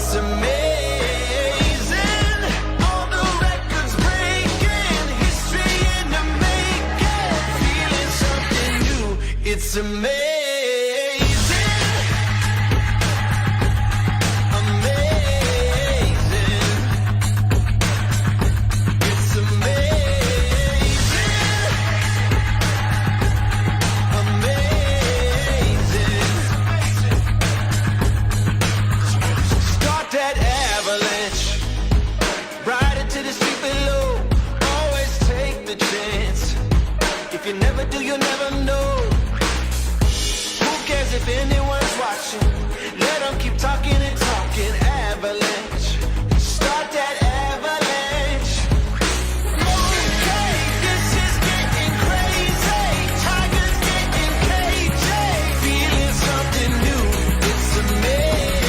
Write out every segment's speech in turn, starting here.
It's amazing. All the records breaking, history in the making. Feeling something new. It's amazing. If you never do, you'll never know. Who cares if anyone's watching? Let them keep talking and talking. Avalanche. Start that avalanche. Okay, this is getting crazy. Tigers getting cagey. Feeling something new. It's amazing.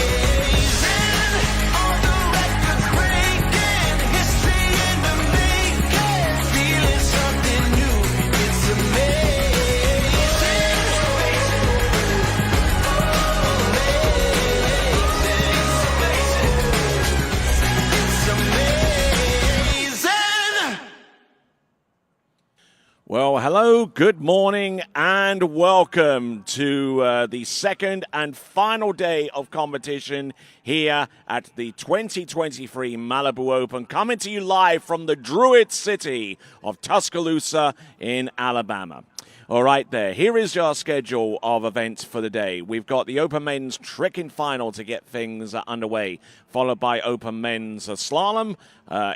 All the records breaking. History in the making. Feeling something new. It's amazing. Well, hello, good morning, and welcome to the second and final day of competition here at the 2023 Malibu Open, coming to you live from the Druid City of Tuscaloosa in Alabama. All right, there. Here is your schedule of events for the day. We've got the Open Men's Trekking Final to get things underway, followed by Open Men's Slalom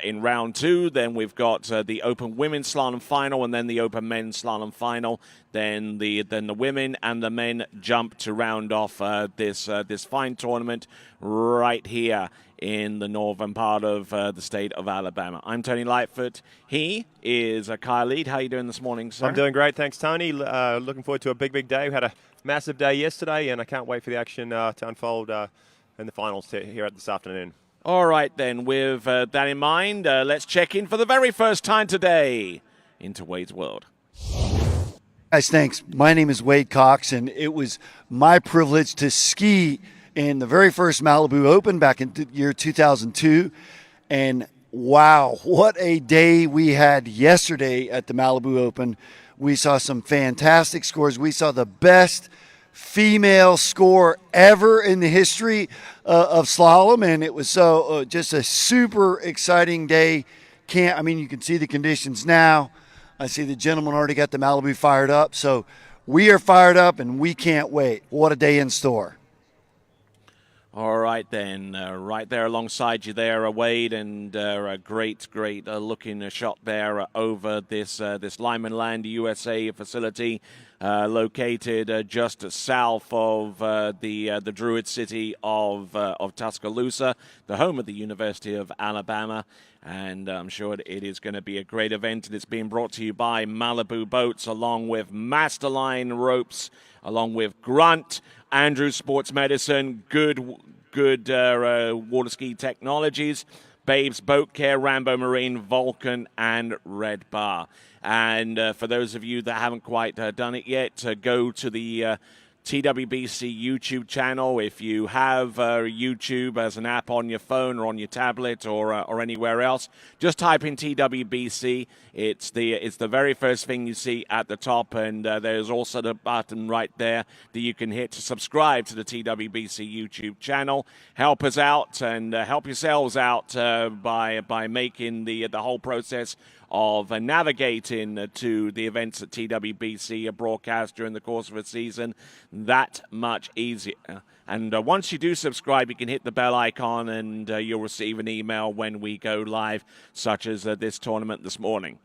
in round 2. Then we've got the Open Women's Slalom Final, and then the Open Men's Slalom Final. Then the women and the men jump to round off this fine tournament right here in the northern part of the state of Alabama. I'm Tony Lightfoot. He is Kyle Lead. How are you doing this morning, sir? I'm doing great, thanks, Tony. Looking forward to a big day. We had a massive day yesterday, and I can't wait for the action to unfold in the finals here this afternoon. All right, then. With that in mind, let's check in for the very first time today into Wade's World. Guys, thanks. My name is Wade Cox, and it was my privilege to ski in the very first Malibu Open back in the year 2002. And wow, what a day we had yesterday at the Malibu Open. We saw some fantastic scores. We saw the best female score ever in the history of slalom, and it was so just a super exciting day. I mean, you can see the conditions now. I see the gentleman already got the Malibu fired up, so we are fired up and we can't wait. What a day in store. All right, then. Right there alongside you there, Wade, and a great looking shot there over this Lyman Land USA facility located just south of the Druid City of Tuscaloosa, the home of the University of Alabama. And I'm sure it is going to be a great event, and it's being brought to you by Malibu Boats, along with Masterline Ropes, along with Grunt, Andrews Sports Medicine, good Waterski Technologies, Babes Boat Care, Rambo Marine, Vulcan, and Red Bar. And for those of you that haven't quite done it yet, go to the TWBC YouTube channel. If you have YouTube as an app on your phone or on your tablet or anywhere else, just type in TWBC. It's the very first thing you see at the top, and there's also the button right there that you can hit to subscribe to the TWBC YouTube channel. Help us out and help yourselves out by making the whole process of navigating to the events at TWBC broadcast during the course of a season that much easier. And once you do subscribe, you can hit the bell icon, and you'll receive an email when we go live, such as this tournament this morning.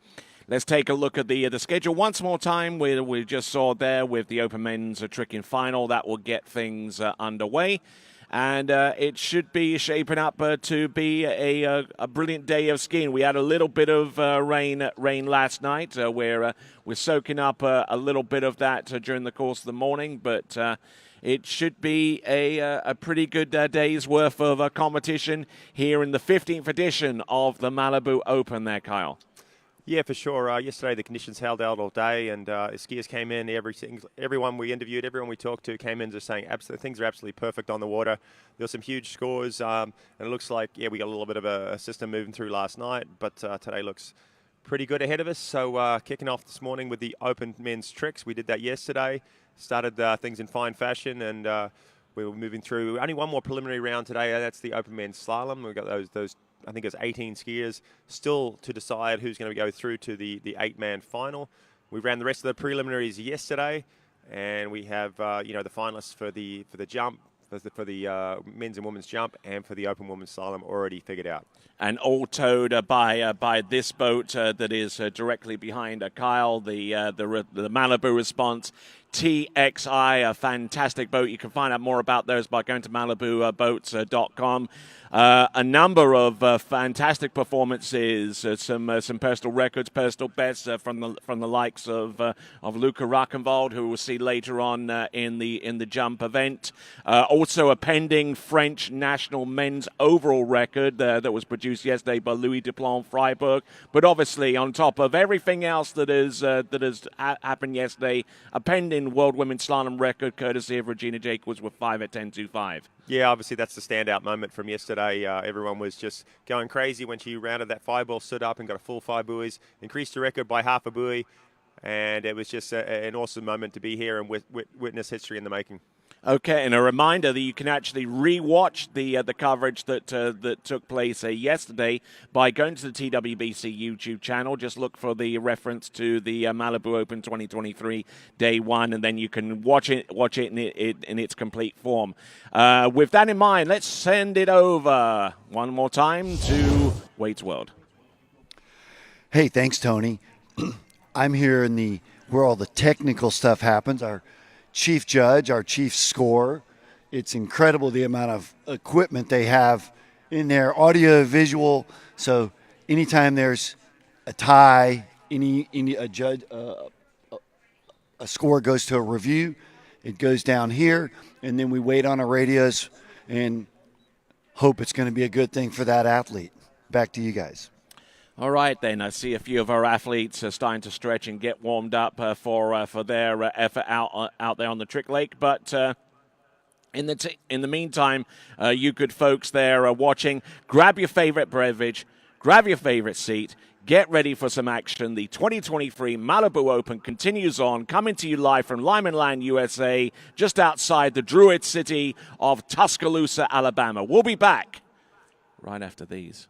Let's take a look at the schedule once more time. We just saw there with the Open Men's Trekking Final. That will get things underway. And it should be shaping up to be a brilliant day of skiing. We had a little bit of rain last night. We're soaking up a little bit of that during the course of the morning, but it should be a pretty good day's worth of competition here in the 15th edition of the Malibu Open there, Kyle. Yeah, for sure. Yesterday the conditions held out all day, and skiers came in. Everyone we interviewed, everyone we talked to came in just saying things are absolutely perfect on the water. There were some huge scores, and it looks like, we got a little bit of a system moving through last night, but today looks pretty good ahead of us. So kicking off this morning with the Open men's tricks. We did that yesterday, started things in fine fashion, and we were moving through. Only one more preliminary round today. That's the Open men's slalom. We've got those. I think it's 18 skiers still to decide who's going to go through to the 8-man final. We ran the rest of the preliminaries yesterday, and we have the finalists for the jump, for the men's and women's jump, and for the Open women's slalom already figured out. And all towed by this boat that is directly behind Kyle, the Malibu Response TXI, a fantastic boat. You can find out more about those by going to MalibuBoats.com. A number of fantastic performances, some personal records, personal bests from the likes of Luca Rockenwald, who we'll see later on in the jump event. Also a pending French national men's overall record that was produced yesterday by Louis Duplan Freiburg. But obviously, on top of everything else that has happened yesterday, a pending world women's slalom record courtesy of Regina Jacobs with 5 at 10.25. Yeah, obviously that's the standout moment from yesterday. Everyone was just going crazy when she rounded that fireball, stood up and got a full 5 buoys, increased the record by half a buoy, and it was just an awesome moment to be here and witness history in the making. Okay, and a reminder that you can actually re-watch the coverage that took place yesterday by going to the TWBC YouTube channel. Just look for the reference to the Malibu Open 2023 Day 1, and then you can watch it in its complete form. With that in mind, let's send it over one more time to Wade's World. Hey, thanks, Tony. I'm here in where all the technical stuff happens. Our chief judge, our chief scorer. It's incredible the amount of equipment they have in there, audio, visual. So anytime there's a tie, a judge, a score goes to a review, it goes down here, and then we wait on our radios and hope it's going to be a good thing for that athlete. Back to you guys. All right, then. I see a few of our athletes are starting to stretch and get warmed up for their effort out there on the Trick Lake. But in the meantime, you good folks there watching, grab your favorite beverage, grab your favorite seat, get ready for some action. The 2023 Malibu Open continues on, coming to you live from Lyman Land, USA, just outside the Druid city of Tuscaloosa, Alabama. We'll be back right after these.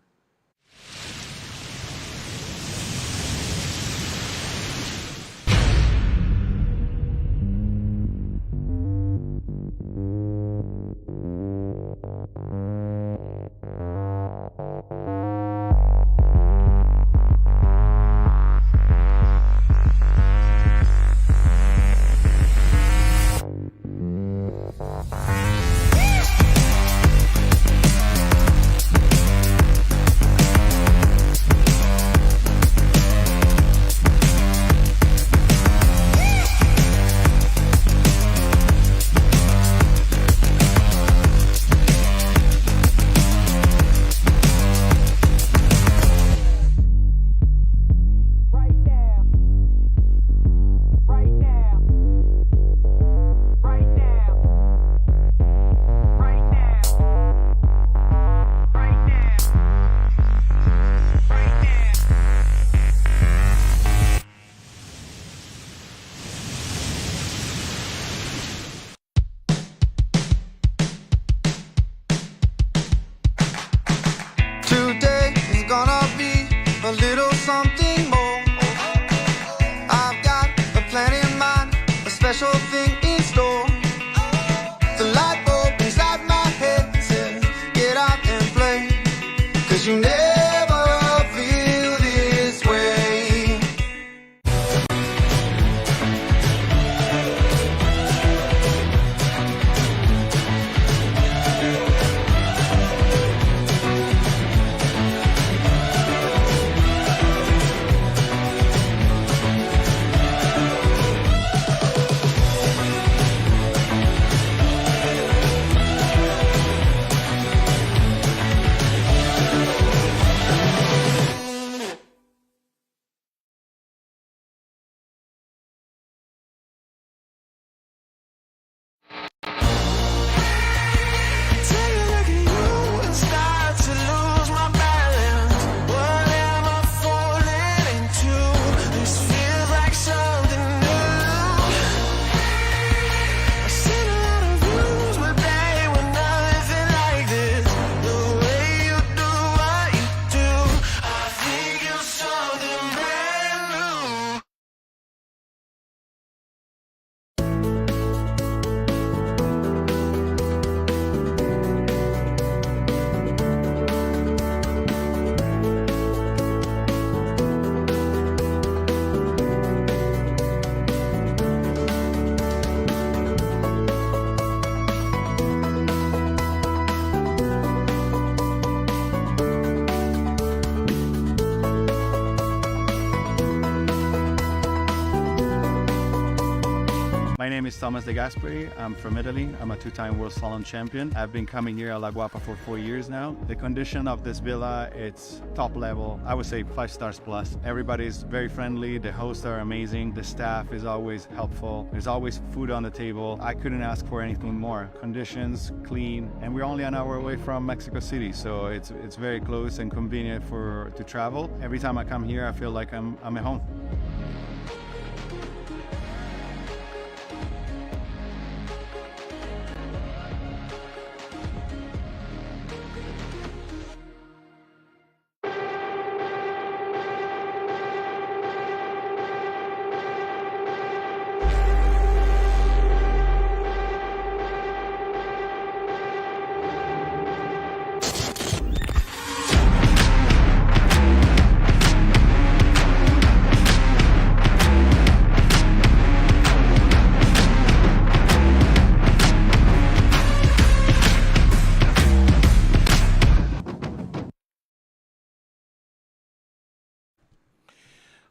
name is Thomas De Gasperi. I'm from Italy. I'm a two-time World Slalom champion. I've been coming here at La Guapa for 4 years now. The condition of this villa, it's top level. I would say 5 stars plus. Everybody's very friendly. The hosts are amazing. The staff is always helpful. There's always food on the table. I couldn't ask for anything more. Conditions, clean, and we're only an hour away from Mexico City, so it's very close and convenient to travel. Every time I come here, I feel like I'm at home.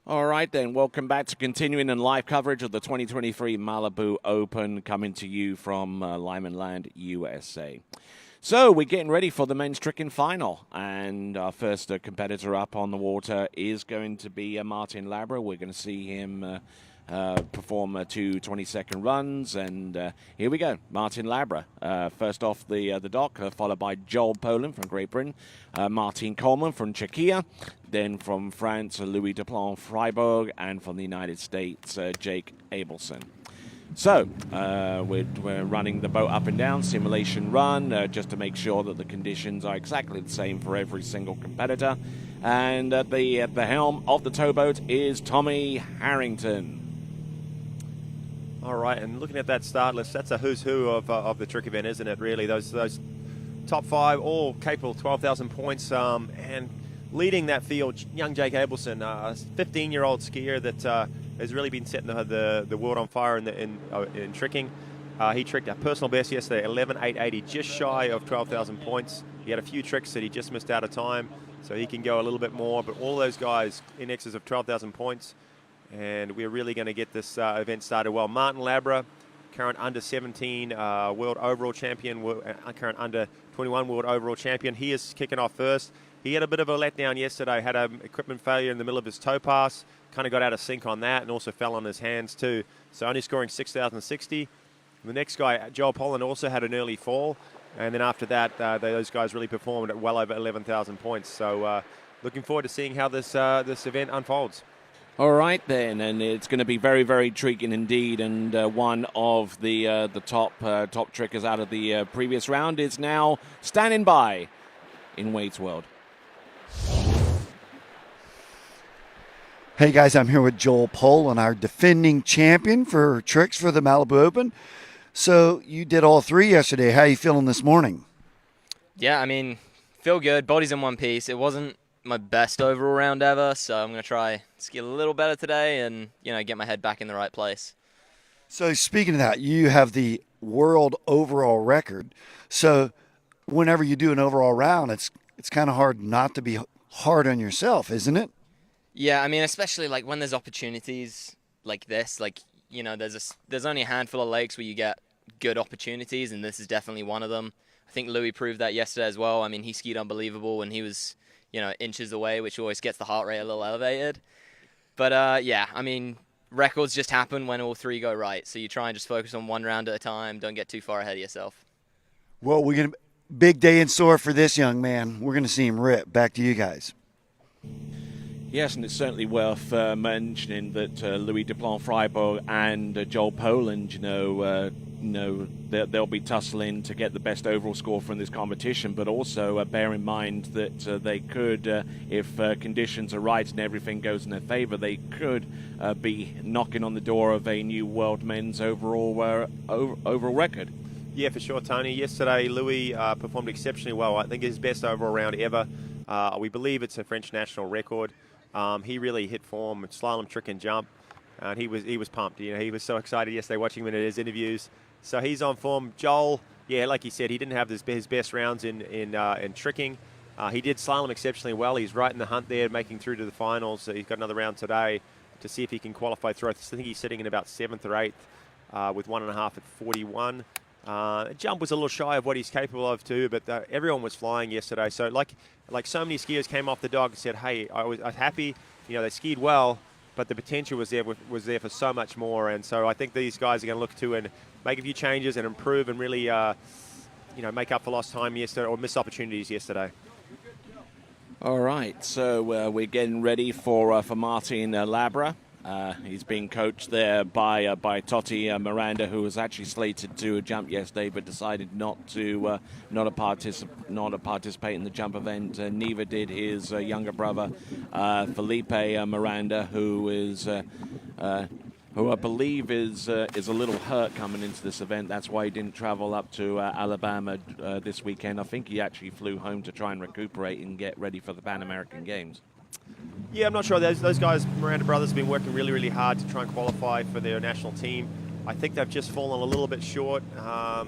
All right, then. Welcome back to continuing in live coverage of the 2023 Malibu Open, coming to you from Lyman Land, USA. So we're getting ready for the men's tricking final, and our first competitor up on the water is going to be Martin Labra. We're going to see him perform 2 20-second runs, and here we go. Martin Labra, first off the dock, followed by Joel Poland from Great Britain, Martin Coleman from Czechia, then from France, Louis Duplan Freiburg, and from the United States, Jake Abelson. So we're running the boat up and down, simulation run, just to make sure that the conditions are exactly the same for every single competitor. And at the helm of the towboat is Tommy Harrington. All right, and looking at that start list, that's a who's who of the trick event, isn't it, really? Those top 5, all capable of 12,000 points, and leading that field, young Jake Abelson, a 15-year-old skier that has really been setting the world on fire in tricking. He tricked a personal best yesterday, 11,880, just shy of 12,000 points. He had a few tricks that he just missed out of time, so he can go a little bit more, but all those guys in excess of 12,000 points. And we're really going to get this event started well. Martin Labra, current under-17 world overall champion, current under-21 world overall champion. He is kicking off first. He had a bit of a letdown yesterday, had an equipment failure in the middle of his tow pass, kind of got out of sync on that, and also fell on his hands too. So only scoring 6,060. The next guy, Joel Poland, also had an early fall. And then after that, those guys really performed at well over 11,000 points. So looking forward to seeing how this event unfolds. All right, then, and it's going to be very, very intriguing indeed. And one of the top trickers out of the previous round is now standing by in Wade's World. Hey guys, I'm here with Joel Poland, our defending champion for tricks for the Malibu Open. So you did all 3 yesterday. How are you feeling this morning? Yeah, I mean, feel good. Body's in one piece. It wasn't my best overall round ever, so I'm going to try ski a little better today and, get my head back in the right place. So speaking of that, you have the world overall record. So whenever you do an overall round, it's kind of hard not to be hard on yourself, isn't it? Yeah, I mean, especially like when there's opportunities like this, there's only a handful of lakes where you get good opportunities, and this is definitely one of them. I think Louis proved that yesterday as well. I mean, he skied unbelievable when he was, inches away, which always gets the heart rate a little elevated. But yeah, I mean, records just happen when all 3 go right. So you try and just focus on one round at a time. Don't get too far ahead of yourself. Well, we're going to big day in store for this young man. We're going to see him rip. Back to you guys. Yes, and it's certainly worth mentioning that Louis Duplan Freiburg and Joel Poland, they'll be tussling to get the best overall score from this competition, but also bear in mind that they could, if conditions are right and everything goes in their favor, they could be knocking on the door of a new world men's overall record. Yeah, for sure, Tony. Yesterday, Louis performed exceptionally well. I think his best overall round ever. We believe it's a French national record. He really hit form with slalom, trick, and jump, and he was pumped. He was so excited yesterday watching him in his interviews. So he's on form. Joel, yeah, like he said, he didn't have his best rounds in tricking. He did slalom exceptionally well. He's right in the hunt there, making through to the finals. So he's got another round today to see if he can qualify through. I think he's sitting in about 7th or with 1.5 at 41. Jump was a little shy of what he's capable of too, but everyone was flying yesterday. So like so many skiers came off the dock and said, hey, I was happy, they skied well, but the potential was there for so much more. And so I think these guys are going to look to and make a few changes and improve and really, make up for lost time yesterday or missed opportunities yesterday. All right, so we're getting ready for Martin Labra. He's being coached there by Totti Miranda, who was actually slated to jump yesterday, but decided not to participate in the jump event. Neither did his younger brother, Felipe Miranda, who I believe is a little hurt coming into this event. That's why he didn't travel up to Alabama this weekend. I think he actually flew home to try and recuperate and get ready for the Pan American Games. Yeah, I'm not sure. Those guys, Miranda brothers, have been working really, really hard to try and qualify for their national team. I think they've just fallen a little bit short. The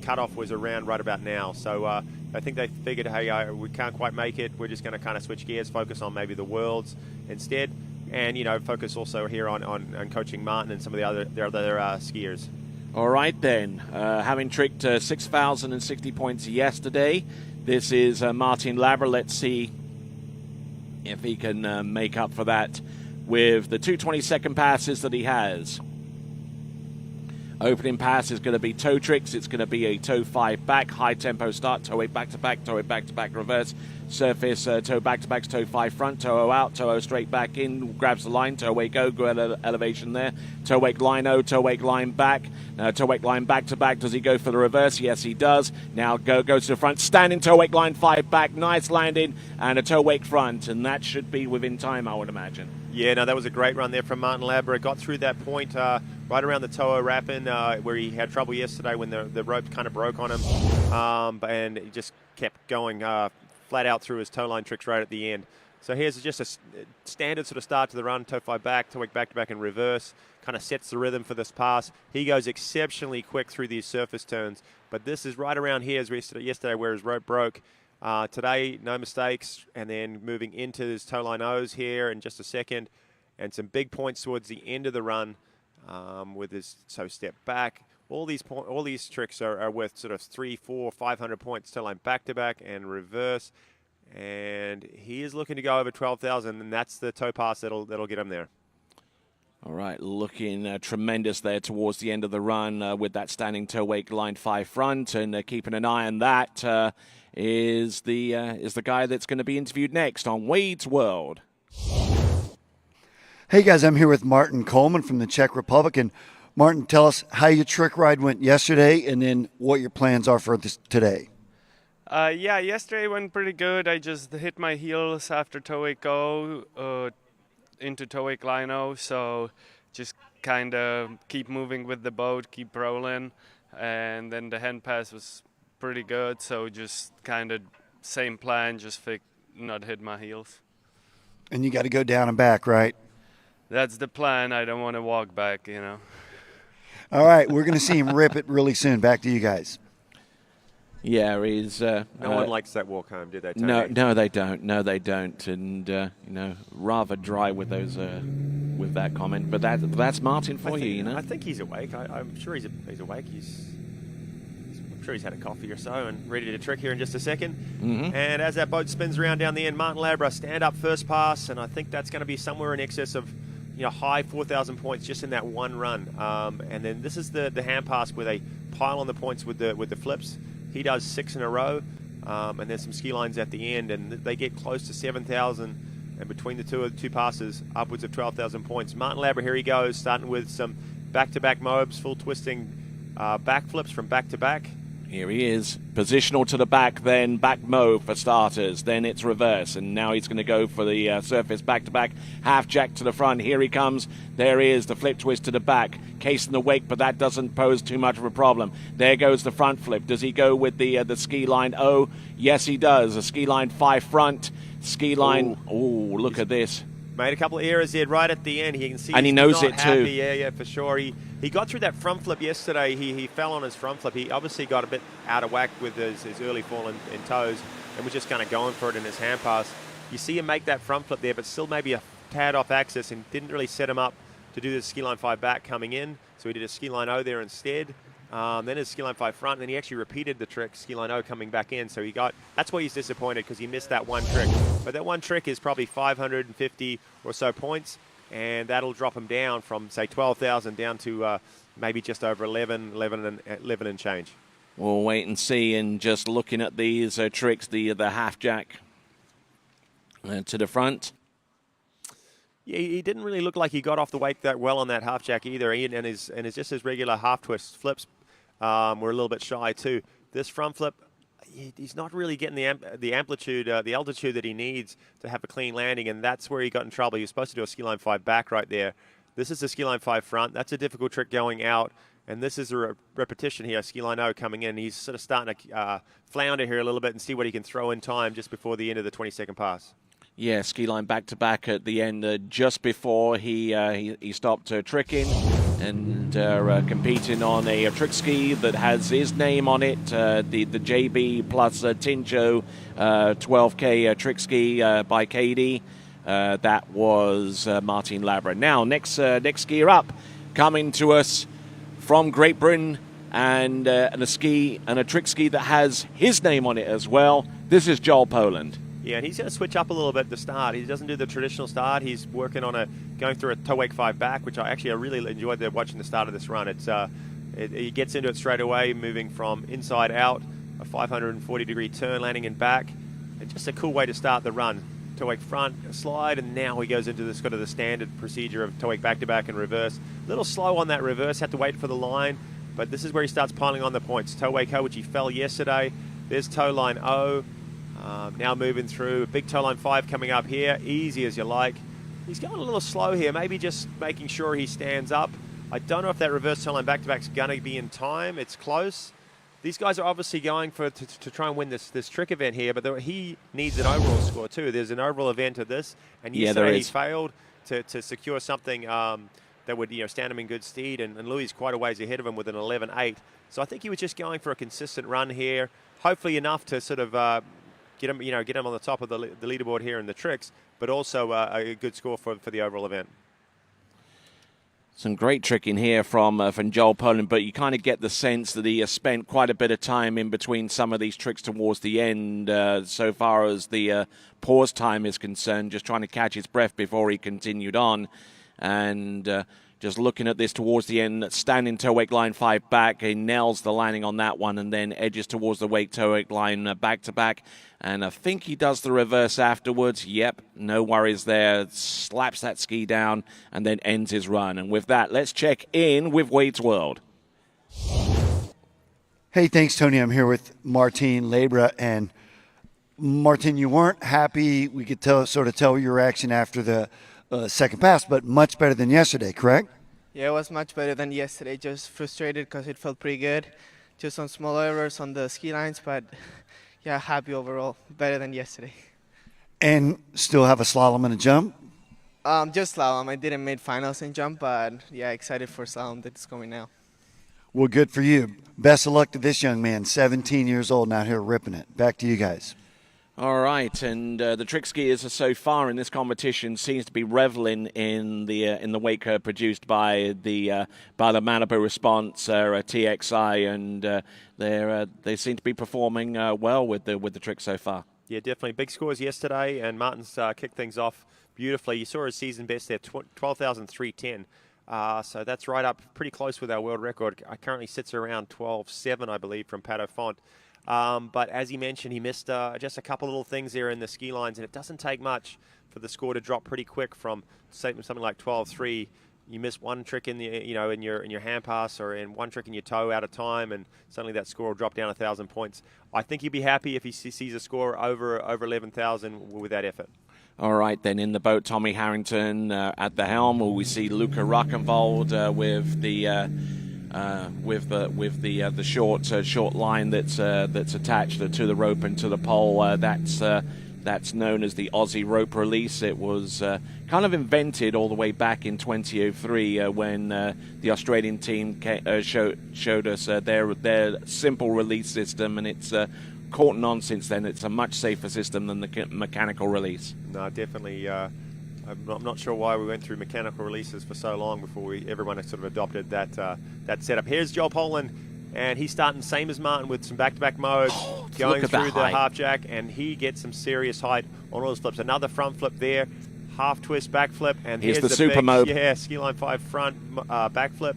cutoff was around right about now. So I think they figured, hey, we can't quite make it. We're just going to kind of switch gears, focus on maybe the Worlds instead, and focus also here on coaching Martin and some of their other skiers. All right then, having tricked 6,060 points yesterday. This is Martin Labra. Let's see if he can make up for that with the 2:22 passes that he has. Opening pass is going to be toe tricks. It's going to be a toe 5 back, high tempo start, toe 8 back to back, toe 8 back to back reverse, surface, toe back to back, toe 5 front, toe 0 out, toe 0 straight back in, grabs the line, toe 8 go, elevation there, toe 8 line 0, toe 8 line back, toe 8 line back to back. Does he go for the reverse? Yes, he does. Now goes to the front, standing toe 8 line 5 back, nice landing, and a toe 8 front, and that should be within time, I would imagine. Yeah, no, that was a great run there from Martin Labra. Got through that point right around the Toa Rapin where he had trouble yesterday when the rope kind of broke on him. And he just kept going flat out through his toe line tricks right at the end. So here's just a standard sort of start to the run, toe 5 back, toe 8 back to back in reverse. Kind of sets the rhythm for this pass. He goes exceptionally quick through these surface turns. But this is right around here as yesterday where his rope broke. Today, no mistakes, and then moving into his toe line O's here in just a second, and some big points towards the end of the run with his toe step back. All these tricks are worth sort of 300, 400, 500 points, toe line back to back and reverse, and he is looking to go over 12,000, and that's the toe pass that'll get him there. All right, looking tremendous there towards the end of the run with that standing toe 8 line 5 front, and keeping an eye on that. Is the guy that's going to be interviewed next on Wade's World. Hey guys, I'm here with Martin Coleman from the Czech Republic. And Martin, tell us how your trick ride went yesterday and then what your plans are for today. Yeah, yesterday went pretty good. I just hit my heels after toe 8 go into toe 8 line 0, so just kind of keep moving with the boat, keep rolling, and then the hand pass was pretty good, so just kind of same plan, just not hit my heels. And you got to go down and back, right? That's the plan. I don't want to walk back, All right, we're going to see him rip it really soon. Back to you guys. Yeah, he's... no one likes that walk home, do they, Tony? No, they don't. No, they don't. And, rather dry with those... with that comment. But that's Martin for you, I think he's awake. I'm sure he's awake. I'm sure he's had a coffee or so and ready to trick here in just a second. Mm-hmm. And as that boat spins around down the end, Martin Labra stand up first pass, and I think that's going to be somewhere in excess of high 4,000 points just in that one run. And then this is the hand pass where they pile on the points with the flips. He does 6 in a row, and then some ski lines at the end, and they get close to 7,000. And between the two passes, upwards of 12,000 points. Martin Labra, here he goes, starting with some back-to-back mobs, full twisting back flips from back-to-back. Here he is, positional to the back, then back mow for starters, then it's reverse, and now he's going to go for the surface back-to-back, half jack to the front. Here he comes, there he is, the flip twist to the back, case in the wake, but that doesn't pose too much of a problem. There goes the front flip. Does he go with the ski line O? Yes, he does. A ski line 5 front, ski line, look at this. Made a couple of errors there right at the end. He can see, and he knows it too. Yeah, for sure. He got through that front flip yesterday. He fell on his front flip. He obviously got a bit out of whack with his early fall in toes and was just kind of going for it in his hand pass. You see him make that front flip there, but still maybe a tad off axis and didn't really set him up to do the ski line 5 back coming in, so he did a ski line O there instead. Then his ski line 5 front, and then he actually repeated the trick, ski line O coming back in. So that's why he's disappointed, because he missed that one trick. But that one trick is probably 550 or so points, and that'll drop him down from, say, 12,000 down to maybe just over 11 and change. We'll wait and see. And just looking at these tricks, the half jack to the front. Yeah, he didn't really look like he got off the wake that well on that half jack either, and his just his regular half twist flips were a little bit shy too. This front flip, he's not really getting the amplitude, the altitude that he needs to have a clean landing, and that's where he got in trouble. He was supposed to do a ski line 5 back right there. This is a ski line 5 front. That's a difficult trick going out, and this is a repetition here, ski line O coming in. He's sort of starting to flounder here a little bit and see what he can throw in time just before the end of the 20-second pass. Yeah, ski line back-to-back at the end, just before he stopped tricking and competing on a trick ski that has his name on it, the JB plus Tinjo 12K trick ski by KD. That was Martin Labra. Now, next skier up, coming to us from Great Britain, and a trick ski that has his name on it as well. This is Joel Poland. Yeah, and he's going to switch up a little bit at the start. He doesn't do the traditional start. He's working on going through a toe wake 5 back, which I really enjoyed watching the start of this run. He gets into it straight away, moving from inside out, a 540-degree turn, landing in back, and just a cool way to start the run. Toe wake front, a slide, and now he goes into the standard procedure of toe wake back-to-back and reverse. A little slow on that reverse, had to wait for the line, but this is where he starts piling on the points. Toe wake O, which he fell yesterday. There's toe line O. Now moving through, big toe line 5 coming up here, easy as you like. He's going a little slow here, maybe just making sure he stands up. I don't know if that reverse toe line back-to-back is going to be in time. It's close. These guys are obviously going to try and win this trick event here, but he needs an overall score too. There's an overall event of this, and yesterday he failed to secure something that would stand him in good stead, and Louis is quite a ways ahead of him with an 11.8. So I think he was just going for a consistent run here, hopefully enough to sort of get him on the top of the leaderboard here in the tricks, but also a good score for the overall event. Some great tricking here from Joel Poland, but you kind of get the sense that he has spent quite a bit of time in between some of these tricks towards the end, so far as the pause time is concerned, just trying to catch his breath before he continued on. And just looking at this towards the end, standing toe wake line 5 back, he nails the landing on that one and then edges towards the wake toe wake line back-to-back. And I think he does the reverse afterwards. Yep, no worries there. Slaps that ski down and then ends his run. And with that, let's check in with Wade's World. Hey, thanks, Tony. I'm here with Martin Labra. And Martin, you weren't happy. We could tell your reaction after the second pass, but much better than yesterday, correct? Yeah, it was much better than yesterday. Just frustrated because it felt pretty good. Just some small errors on the ski lines, but yeah, happy overall. Better than yesterday. And still have a slalom and a jump? Just slalom. I didn't make finals in jump, but yeah, excited for slalom that's coming now. Well, good for you. Best of luck to this young man, 17 years old and out here ripping it. Back to you guys. All right, and the trick skiers so far in this competition seems to be reveling in the wake produced by the Malibu Response TXI, and they seem to be performing well with the trick so far. Yeah, definitely big scores yesterday, and Martin's kicked things off beautifully. You saw his season best there, 12,310. So that's right up pretty close with our world record. It currently sits around 12.7, I believe, from Pato Font. But as he mentioned, he missed just a couple little things there in the ski lines, and it doesn't take much for the score to drop pretty quick from something like 12.3. You miss one trick in in your hand pass or in one trick in your toe out of time, and suddenly that score will drop down 1,000 points. I think he'd be happy if he sees a score over 11,000 with that effort. All right, then in the boat, Tommy Harrington at the helm. We see Luca Rock'n'Vold with the short line that's attached to the rope and to the pole. That's known as the Aussie rope release. It was kind of invented all the way back in 2003 when the Australian team showed us their simple release system, and it's caught on since then. It's a much safer system than the mechanical release. No, definitely I'm not sure why we went through mechanical releases for so long before everyone sort of adopted that setup. Here's Joel Poland, and he's starting same as Martin with some back-to-back modes, going through the half jack, and he gets some serious height on all his flips. Another front flip there, half twist back flip, and here's the super big, mode. Yeah, ski line 5 front back flip.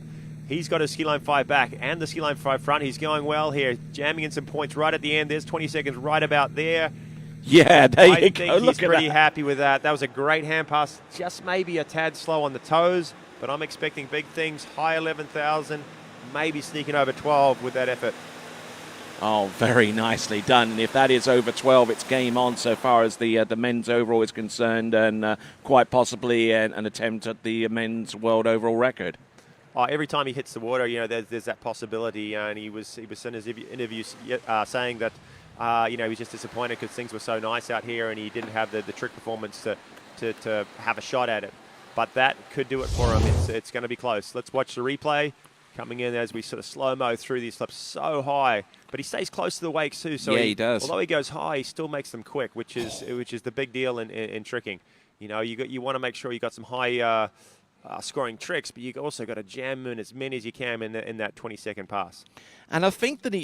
He's got his ski line 5 back and the ski line 5 front. He's going well here, jamming in some points right at the end. There's 20 seconds right about there. Yeah, there you I go. think he's Look at pretty that. happy with that. That was a great hand pass, just maybe a tad slow on the toes, but I'm expecting big things. High 11,000, maybe sneaking over 12 with that effort. Oh, very nicely done. And if that is over 12, it's game on so far as the men's overall is concerned, and quite possibly an attempt at the men's world overall record. Every time he hits the water, there's that possibility, and he was in his interview saying that he was just disappointed because things were so nice out here, and he didn't have the trick performance to have a shot at it. But that could do it for him. It's going to be close. Let's watch the replay coming in as we sort of slow-mo through these flips so high. But he stays close to the wakes too. So yeah, he does. Although he goes high, he still makes them quick, which is the big deal in tricking. You want to make sure you got some high scoring tricks, but you also got to jam in as many as you can in that 20-second pass. And I think that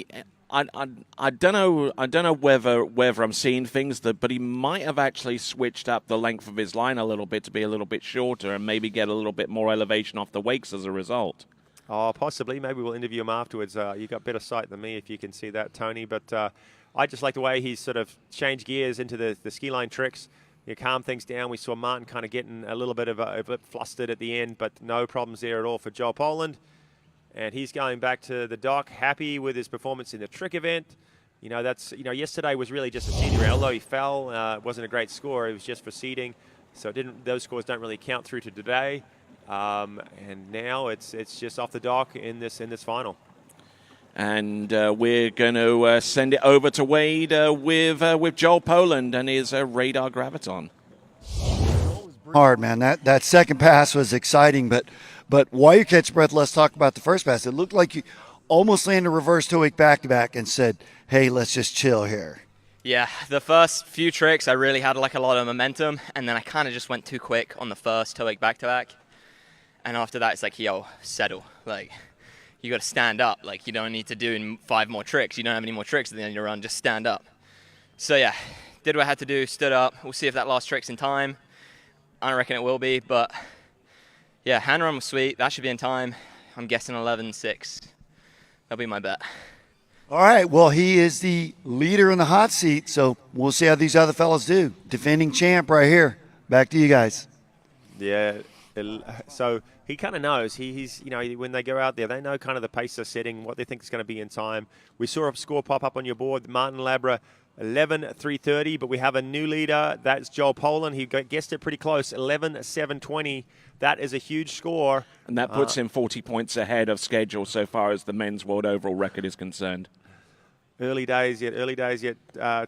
I don't know whether I'm seeing things but he might have actually switched up the length of his line a little bit to be a little bit shorter and maybe get a little bit more elevation off the wakes as a result. Oh, possibly. Maybe we'll interview him afterwards. You got better sight than me if you can see that, Tony. But I just like the way he's sort of changed gears into the ski line tricks. You calm things down. We saw Martin kind of getting a little bit of a bit flustered at the end, but no problems there at all for Joel Poland. And he's going back to the dock, happy with his performance in the trick event. Yesterday was really just a seeding round. Although he fell, it wasn't a great score. It was just for seeding, so those scores don't really count through to today. And now it's just off the dock in this final. And we're going to send it over to Wade with Joel Poland and his radar graviton. Hard, man. That second pass was exciting, but while you catch breath, let's talk about the first pass. It looked like you almost landed a reverse toe wake back-to-back and said, hey, let's just chill here. Yeah, the first few tricks I really had like a lot of momentum, and then I kind of just went too quick on the first toe wake back-to-back. And after that, it's like, yo, settle. Like, you got to stand up. Like, you don't need to do 5 more tricks. You don't have any more tricks at the end of your run. Just stand up. So, yeah, did what I had to do, stood up. We'll see if that last trick's in time. I don't reckon it will be, but, yeah, hand run was sweet. That should be in time. I'm guessing 11.6. That'll be my bet. All right, well, he is the leader in the hot seat, so we'll see how these other fellas do. Defending champ right here. Back to you guys. Yeah. So he kind of knows. He's when they go out there, they know kind of the pace they're setting, what they think is going to be in time. We saw a score pop up on your board, Martin Labra, 11.330, but we have a new leader. That's Joel Poland. He guessed it pretty close, 11.720. That is a huge score. And that puts him 40 points ahead of schedule so far as the men's world overall record is concerned. Early days yet,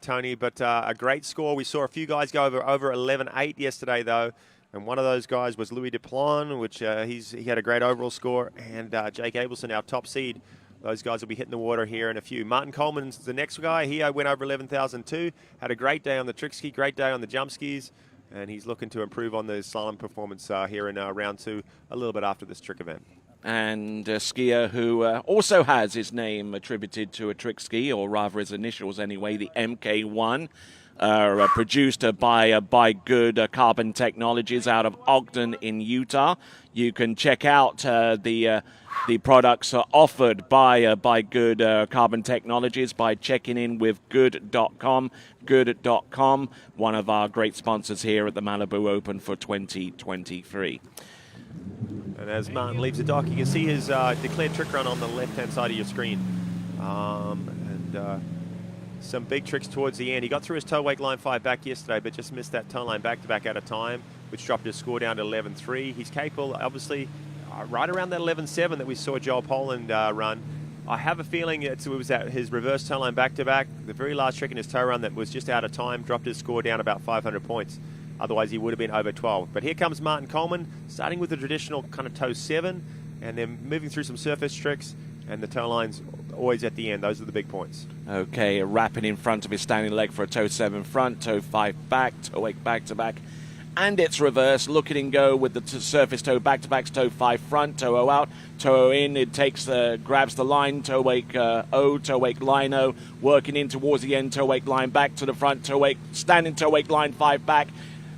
Tony, but a great score. We saw a few guys go over 11.8 yesterday, though. And one of those guys was Louis Duplon, which he had a great overall score, and Jake Abelson, our top seed. Those guys will be hitting the water here in a few. Martin Coleman's the next guy. He went over 11,002. Had a great day on the trick ski, great day on the jump skis, and he's looking to improve on the slalom performance here in round 2 a little bit after this trick event. And a skier who also has his name attributed to a trick ski, or rather his initials anyway, the MK1. Produced by Good Carbon Technologies out of Ogden in Utah. You can check out the products offered by Good Carbon Technologies by checking in with good.com. Good.com, one of our great sponsors here at the Malibu Open for 2023. And as Martin leaves the dock, you can see his declared trick run on the left-hand side of your screen. Some big tricks towards the end. He got through his toe wake line 5 back yesterday, but just missed that toe line back-to-back at a time, which dropped his score down to 11.3. He's capable, obviously, right around that 11.7 that we saw Joel Poland run. I have a feeling it was at his reverse toe line back-to-back. The very last trick in his toe run that was just out of time dropped his score down about 500 points. Otherwise, he would have been over 12. But here comes Martin Coleman, starting with the traditional kind of toe 7, and then moving through some surface tricks, and the toe lines always at the end. Those are the big points. Okay, wrapping in front of his standing leg for a toe 7 front, toe 5 back, toe 8 back-to-back, and it's reverse. Look at him go with the surface toe, back-to-back toe 5 front, toe O out, toe O in. It takes grabs the line, toe wake O, toe wake line O, working in towards the end, toe wake line back to the front, toe wake, standing toe wake line 5 back.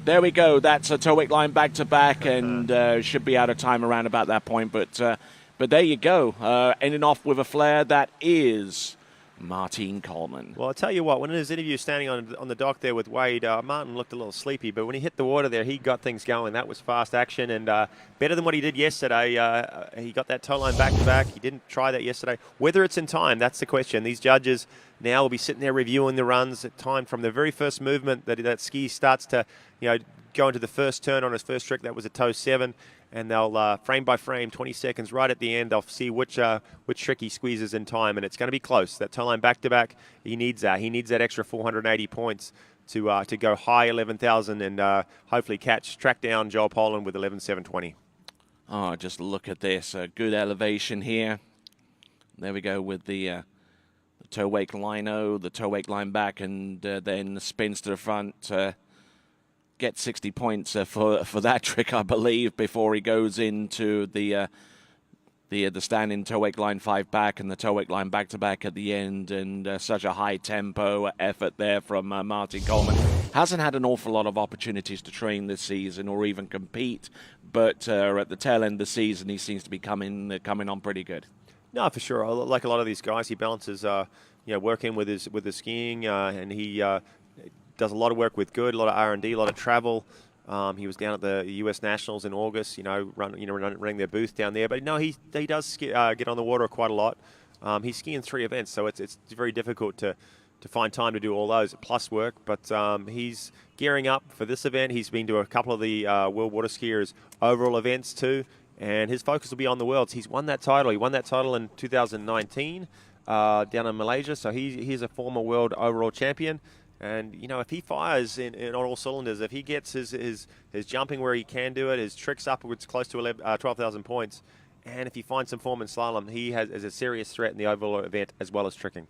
There we go. That's a toe wake line back-to-back, and should be out of time around about that point. But there you go. Ending off with a flare. That is Martin Coleman. Well, I'll tell you what, when in his interview standing on the dock there with Wade, Martin looked a little sleepy, but when he hit the water there, he got things going. That was fast action and better than what he did yesterday. He got that toe line back-to-back. He didn't try that yesterday. Whether it's in time, that's the question. These judges now will be sitting there reviewing the runs at time from the very first movement that ski starts to, go into the first turn on his first trick. That was a toe 7. And they'll, frame by frame, 20 seconds right at the end, they'll see which trick he squeezes in time, and it's going to be close. That toe line back-to-back, he needs that. He needs that extra 480 points to go high 11,000 and hopefully track down Joel Poland with 11,720. Oh, just look at this. Good elevation here. There we go with the toe wake line O, the toe wake line back, and then the spins to the front. Get 60 points for that trick, I believe, before he goes into the standing toe wake line 5 back and the toe wake line back-to-back at the end, and such a high tempo effort there from Martin Coleman. Hasn't had an awful lot of opportunities to train this season or even compete, but at the tail end of the season, he seems to be coming on pretty good. No, for sure. Like a lot of these guys, he balances, working with his skiing, and he does a lot of work with good, a lot of R&D, a lot of travel. He was down at the US Nationals in August, running their booth down there. But no, he does get on the water quite a lot. He's skiing 3 events, so it's very difficult to find time to do all those plus work. But he's gearing up for this event. He's been to a couple of the World Water Skiers overall events too, and his focus will be on the Worlds. He's won that title. He won that title in 2019 down in Malaysia, so he's a former world overall champion. And, if he fires in all cylinders, if he gets his jumping where he can do it, his tricks upwards close to 12,000 points, and if he finds some form in slalom, he is a serious threat in the overall event as well as tricking.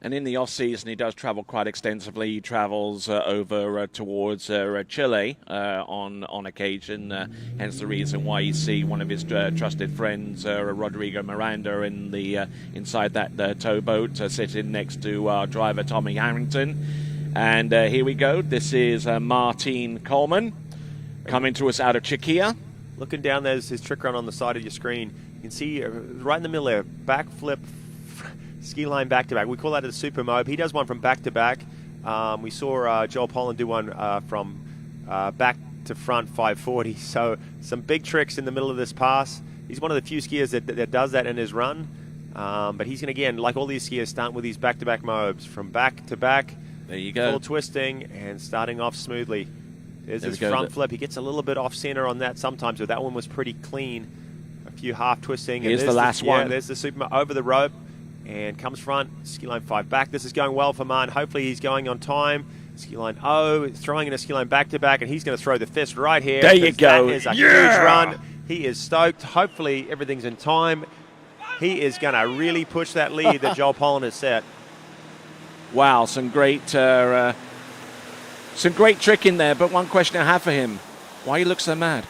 And in the off-season, he does travel quite extensively. He travels over towards Chile on occasion, hence the reason why you see one of his trusted friends, Rodrigo Miranda, inside that towboat, sitting next to our driver, Tommy Harrington. And here we go. This is Martin Coleman coming to us out of Chiquia. Looking down, there's his trick run on the side of your screen. You can see right in the middle there, backflip, ski line back-to-back. We call that a super mob. He does one from back-to-back. We saw Joel Poland do one from back to front 540. So some big tricks in the middle of this pass. He's one of the few skiers that does that in his run. But he's going to, again, like all these skiers, start with these back-to-back mobs from back-to-back. There you go. Full twisting and starting off smoothly. There's his front flip. He gets a little bit off-center on that sometimes, but that one was pretty clean. A few half-twisting. Here's the last one. Yeah, there's the super over the rope. And comes front, ski line 5 back. This is going well for Martin. Hopefully he's going on time. Ski line O, throwing in a ski line back-to-back, and he's going to throw the fist right here. There you go. That is a huge run. He is stoked. Hopefully everything's in time. He is going to really push that lead that Joel Poland has set. Wow, some great trick in there, but one question I have for him. Why he looks so mad?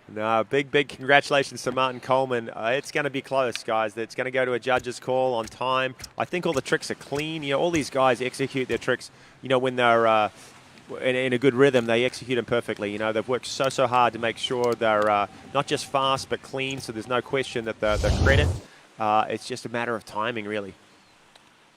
No, big congratulations to Martin Coleman. It's going to be close, guys. It's going to go to a judge's call on time. I think all the tricks are clean. All these guys execute their tricks, when they're in a good rhythm, they execute them perfectly. They've worked so hard to make sure they're not just fast, but clean, so there's no question that the credit. It's just a matter of timing, really.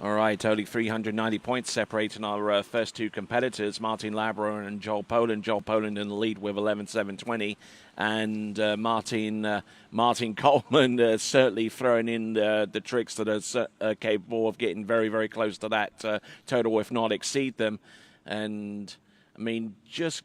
All right, only 390 points separating our first 2 competitors, Martin Labro and Joel Poland. Joel Poland in the lead with 11,720, and Martin Coleman certainly throwing in the tricks that are capable of getting very, very close to that total, if not exceed them. And, I mean, just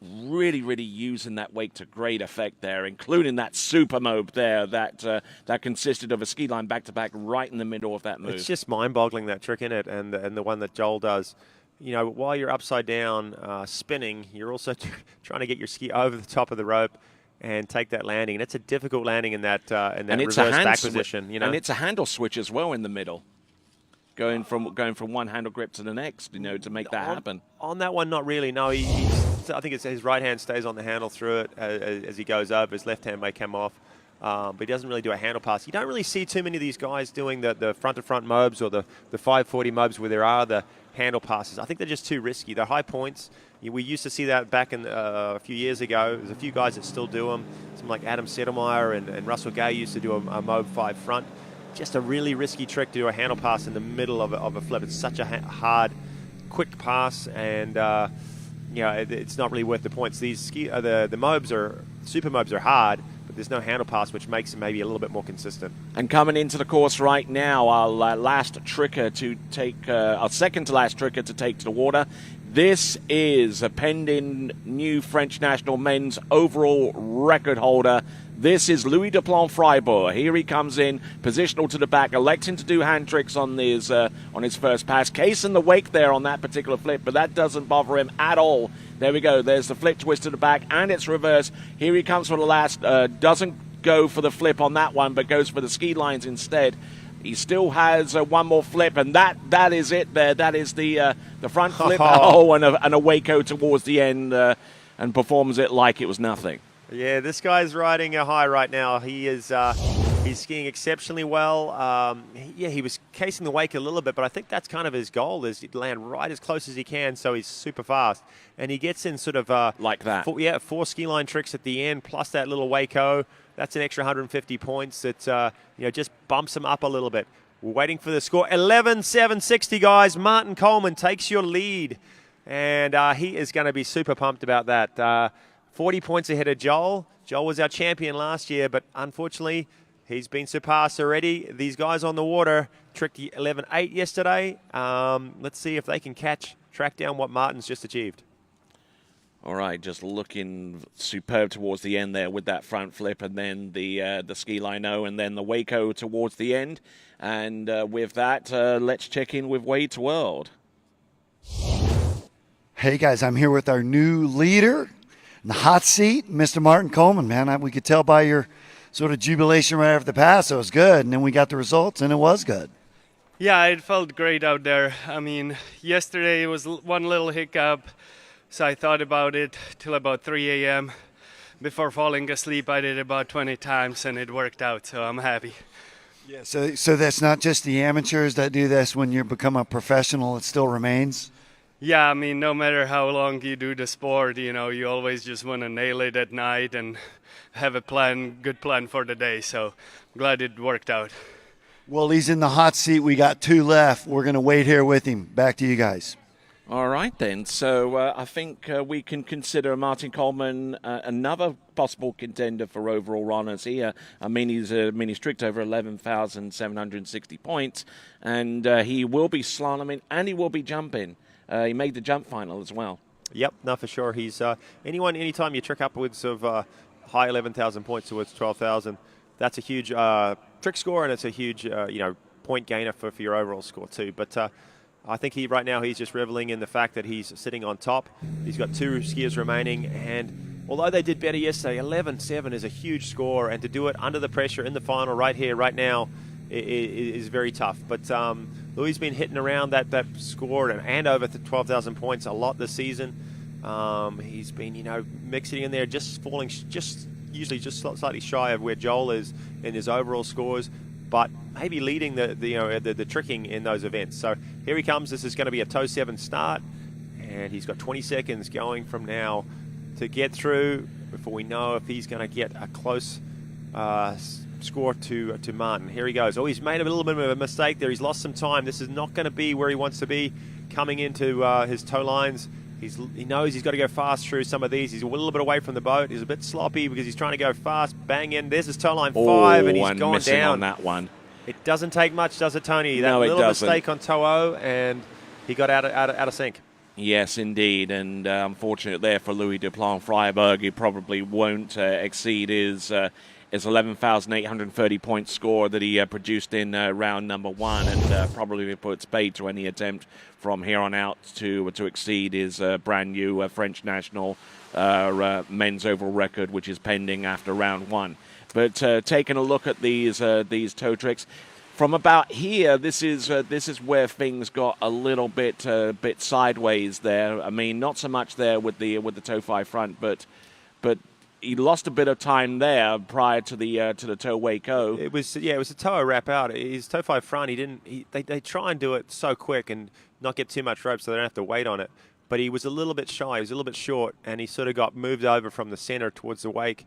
really, really using that wake to great effect there, including that super mob there that consisted of a ski line back-to-back right in the middle of that move. It's just mind-boggling, that trick in it, and the one that Joel does. While you're upside down spinning, you're also trying to get your ski over the top of the rope and take that landing. And it's a difficult landing in that reverse back position. And it's a handle switch as well in the middle. going from one handle grip to the next, to make that happen. On that one, not really. No, I think it's his right hand stays on the handle through it as he goes over. His left hand may come off, but he doesn't really do a handle pass. You don't really see too many of these guys doing the front-to-front mobs or the 540 mobs where there are the handle passes. I think they're just too risky. They're high points. We used to see that back in a few years ago. There's a few guys that still do them. Someone like Adam Settelmeyer and Russell Gay used to do a mob 5 front. Just a really risky trick to do a handle pass in the middle of a flip. It's such a hard, quick pass, and it's not really worth the points. These the mobs super mobs are hard, but there's no handle pass, which makes them maybe a little bit more consistent. And coming into the course right now, our last tricker to take, our second to last tricker to take to the water. This is a pending new French national men's overall record holder. This is Louis Duplan-Freiburg. Here he comes in, positional to the back, electing to do hand tricks on his first pass. Case in the wake there on that particular flip, but that doesn't bother him at all. There we go. There's the flip twist to the back, and it's reverse. Here he comes for the last. Doesn't go for the flip on that one, but goes for the ski lines instead. He still has one more flip, and that is it there. That is the front flip. And a Waco towards the end, and performs it like it was nothing. Yeah, this guy's riding a high right now. He is he's skiing exceptionally well. He was casing the wake a little bit, but I think that's kind of his goal, is to land right as close as he can, so he's super fast. And he gets in sort of like that. 4 ski line tricks at the end, plus that little Waco. That's an extra 150 points that just bumps him up a little bit. We're waiting for the score. 11,760, guys. Martin Coleman takes your lead, and he is going to be super pumped about that. 40 points ahead of Joel. Joel was our champion last year, but unfortunately, he's been surpassed already. These guys on the water tricked 11.8 yesterday. Let's see if they can track down what Martin's just achieved. All right, just looking superb towards the end there with that front flip, and then the ski lino, and then the Waco towards the end. And with that, let's check in with Wade's World. Hey guys, I'm here with our new leader in the hot seat, Mr. Martin Coleman. Man, we could tell by your sort of jubilation right after the pass, it was good, and then we got the results, and it was good. Yeah, it felt great out there. I mean, yesterday it was one little hiccup. So I thought about it till about 3 a.m. Before falling asleep, I did about 20 times, and it worked out, so I'm happy. Yeah. So that's not just the amateurs that do this. When you become a professional, it still remains? Yeah, I mean, no matter how long you do the sport, you always just want to nail it at night and have a good plan for the day. So I'm glad it worked out. Well, he's in the hot seat. We got 2 left. We're going to wait here with him. Back to you guys. All right, then. So I think we can consider Martin Coleman another possible contender for overall honors here. I mean, he's streaked over 11,760 points, and he will be slaloming and he will be jumping. He made the jump final as well. Yep, no, for sure. He's anytime you trick upwards of high 11,000 points towards 12,000, that's a huge trick score, and it's a huge point gainer for your overall score too. But I think right now he's just reveling in the fact that he's sitting on top. He's got 2 skiers remaining, and although they did better yesterday, 11.7 is a huge score, and to do it under the pressure in the final right here, right now, is very tough. But Louis has been hitting around that score and over 12,000 points a lot this season. He's been, mixing in there, usually just slightly shy of where Joel is in his overall scores, but maybe leading the tricking in those events. So here he comes. This is going to be a toe 7 start, and he's got 20 seconds going from now to get through before we know if he's going to get a close score to Martin. Here he goes. Oh, he's made a little bit of a mistake there. He's lost some time. This is not going to be where he wants to be coming into his toe lines. He knows he's got to go fast through some of these. He's a little bit away from the boat. He's a bit sloppy because he's trying to go fast. Bang in. There's his toe line 5, and he's gone down on that one. It doesn't take much, does it, Tony? No, that it little doesn't. Mistake on toe O, and he got out of sync. Yes, indeed, and unfortunate there for Louis Duplan-Freiburg. He probably won't exceed his 11,830 point score that he produced in round number 1, and probably puts paid to any attempt from here on out to exceed his brand new French national men's overall record, which is pending after round 1. But taking a look at these toe tricks, from about here, this is where things got a little bit sideways there. I mean, not so much there with the toe 5 front, but he lost a bit of time there prior to the toe Waco. It was a toe wrap out. His toe 5 front, they try and do it so quick and not get too much rope so they don't have to wait on it. But he was a little bit shy, he was a little bit short, and he sort of got moved over from the center towards the wake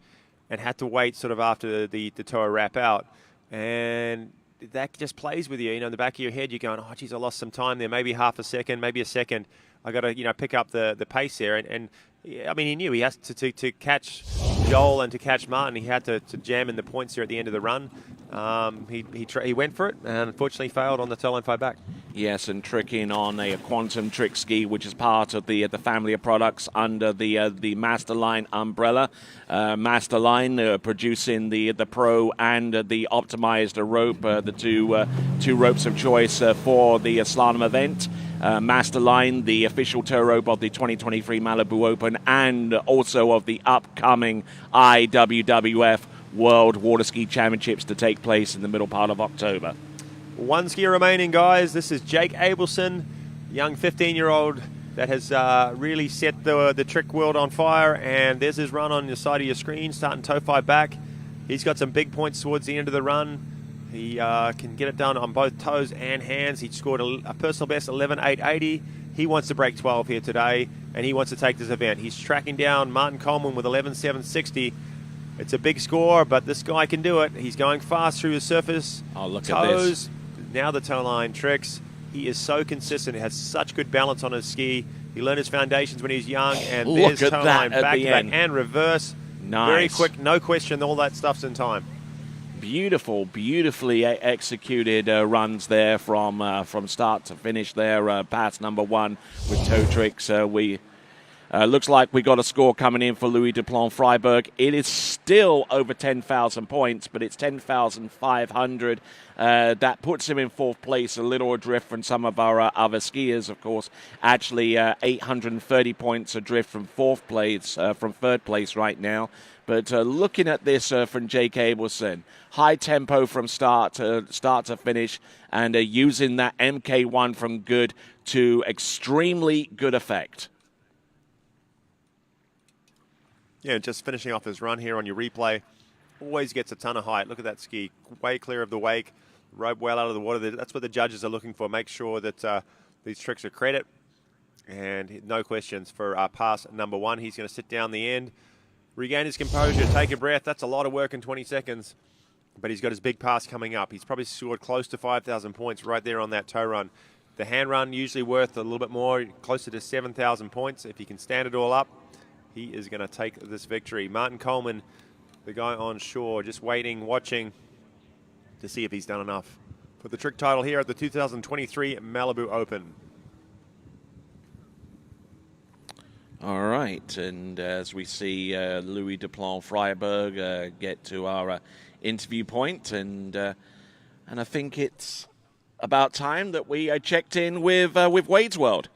and had to wait sort of after the toe wrap out. And that just plays with you. You know, in the back of your head, you're going, oh, geez, I lost some time there, maybe half a second, maybe a second. I got to, pick up the pace there. And I mean, he knew he has to catch Joel and to catch Martin. He had to jam in the points there at the end of the run. He went for it and unfortunately failed on the toe line 5 back. Yes, and tricking on a quantum trick ski, which is part of the family of products under the Masterline umbrella. Masterline producing the Pro and the optimized rope, the two ropes of choice for the slalom event. Masterline, the official tow rope of the 2023 Malibu Open and also of the upcoming IWWF World Waterski Championships to take place in the middle part of October. One skier remaining, guys. This is Jake Abelson, young 15-year-old that has really set the trick world on fire. And there's his run on the side of your screen, starting toe 5 back. He's got some big points towards the end of the run. He can get it done on both toes and hands. He scored a personal best 11.880. He wants to break 12 here today, and he wants to take this event. He's tracking down Martin Coleman with 11.760. It's a big score, but this guy can do it. He's going fast through the surface. Oh, look toes, at this. Now the toe line tricks. He is so consistent. He has such good balance on his ski. He learned his foundations when he was young, and Look there's at toe that line at back the to back end. and reverse. Nice. Very quick, no question. All that stuff's in time. Beautifully executed runs there from start to finish there. Pass number 1 with toe tricks. Looks like we got a score coming in for Louis Duplon-Freiberg. It is still over 10,000 points, but it's 10,500. That puts him in 4th place, a little adrift from some of our other skiers, of course. Actually, 830 points adrift from 3rd place right now. But looking at this from Jake Abelson, high tempo from start to finish, and using that MK1 from good to extremely good effect. Yeah, just finishing off his run here on your replay. Always gets a ton of height. Look at that ski. Way clear of the wake. Rope well out of the water. That's what the judges are looking for. Make sure that these tricks are credit. And no questions for pass number 1. He's going to sit down the end, regain his composure, take a breath. That's a lot of work in 20 seconds. But he's got his big pass coming up. He's probably scored close to 5,000 points right there on that toe run. The hand run usually worth a little bit more, closer to 7,000 points. If he can stand it all up, he is going to take this victory. Martin Coleman, the guy on shore, just waiting, watching to see if he's done enough for the trick title here at the 2023 Malibu Open. All right, and as we see Louis Duplon-Freiberg get to our interview point, and I think it's about time that we checked in with Wade's World.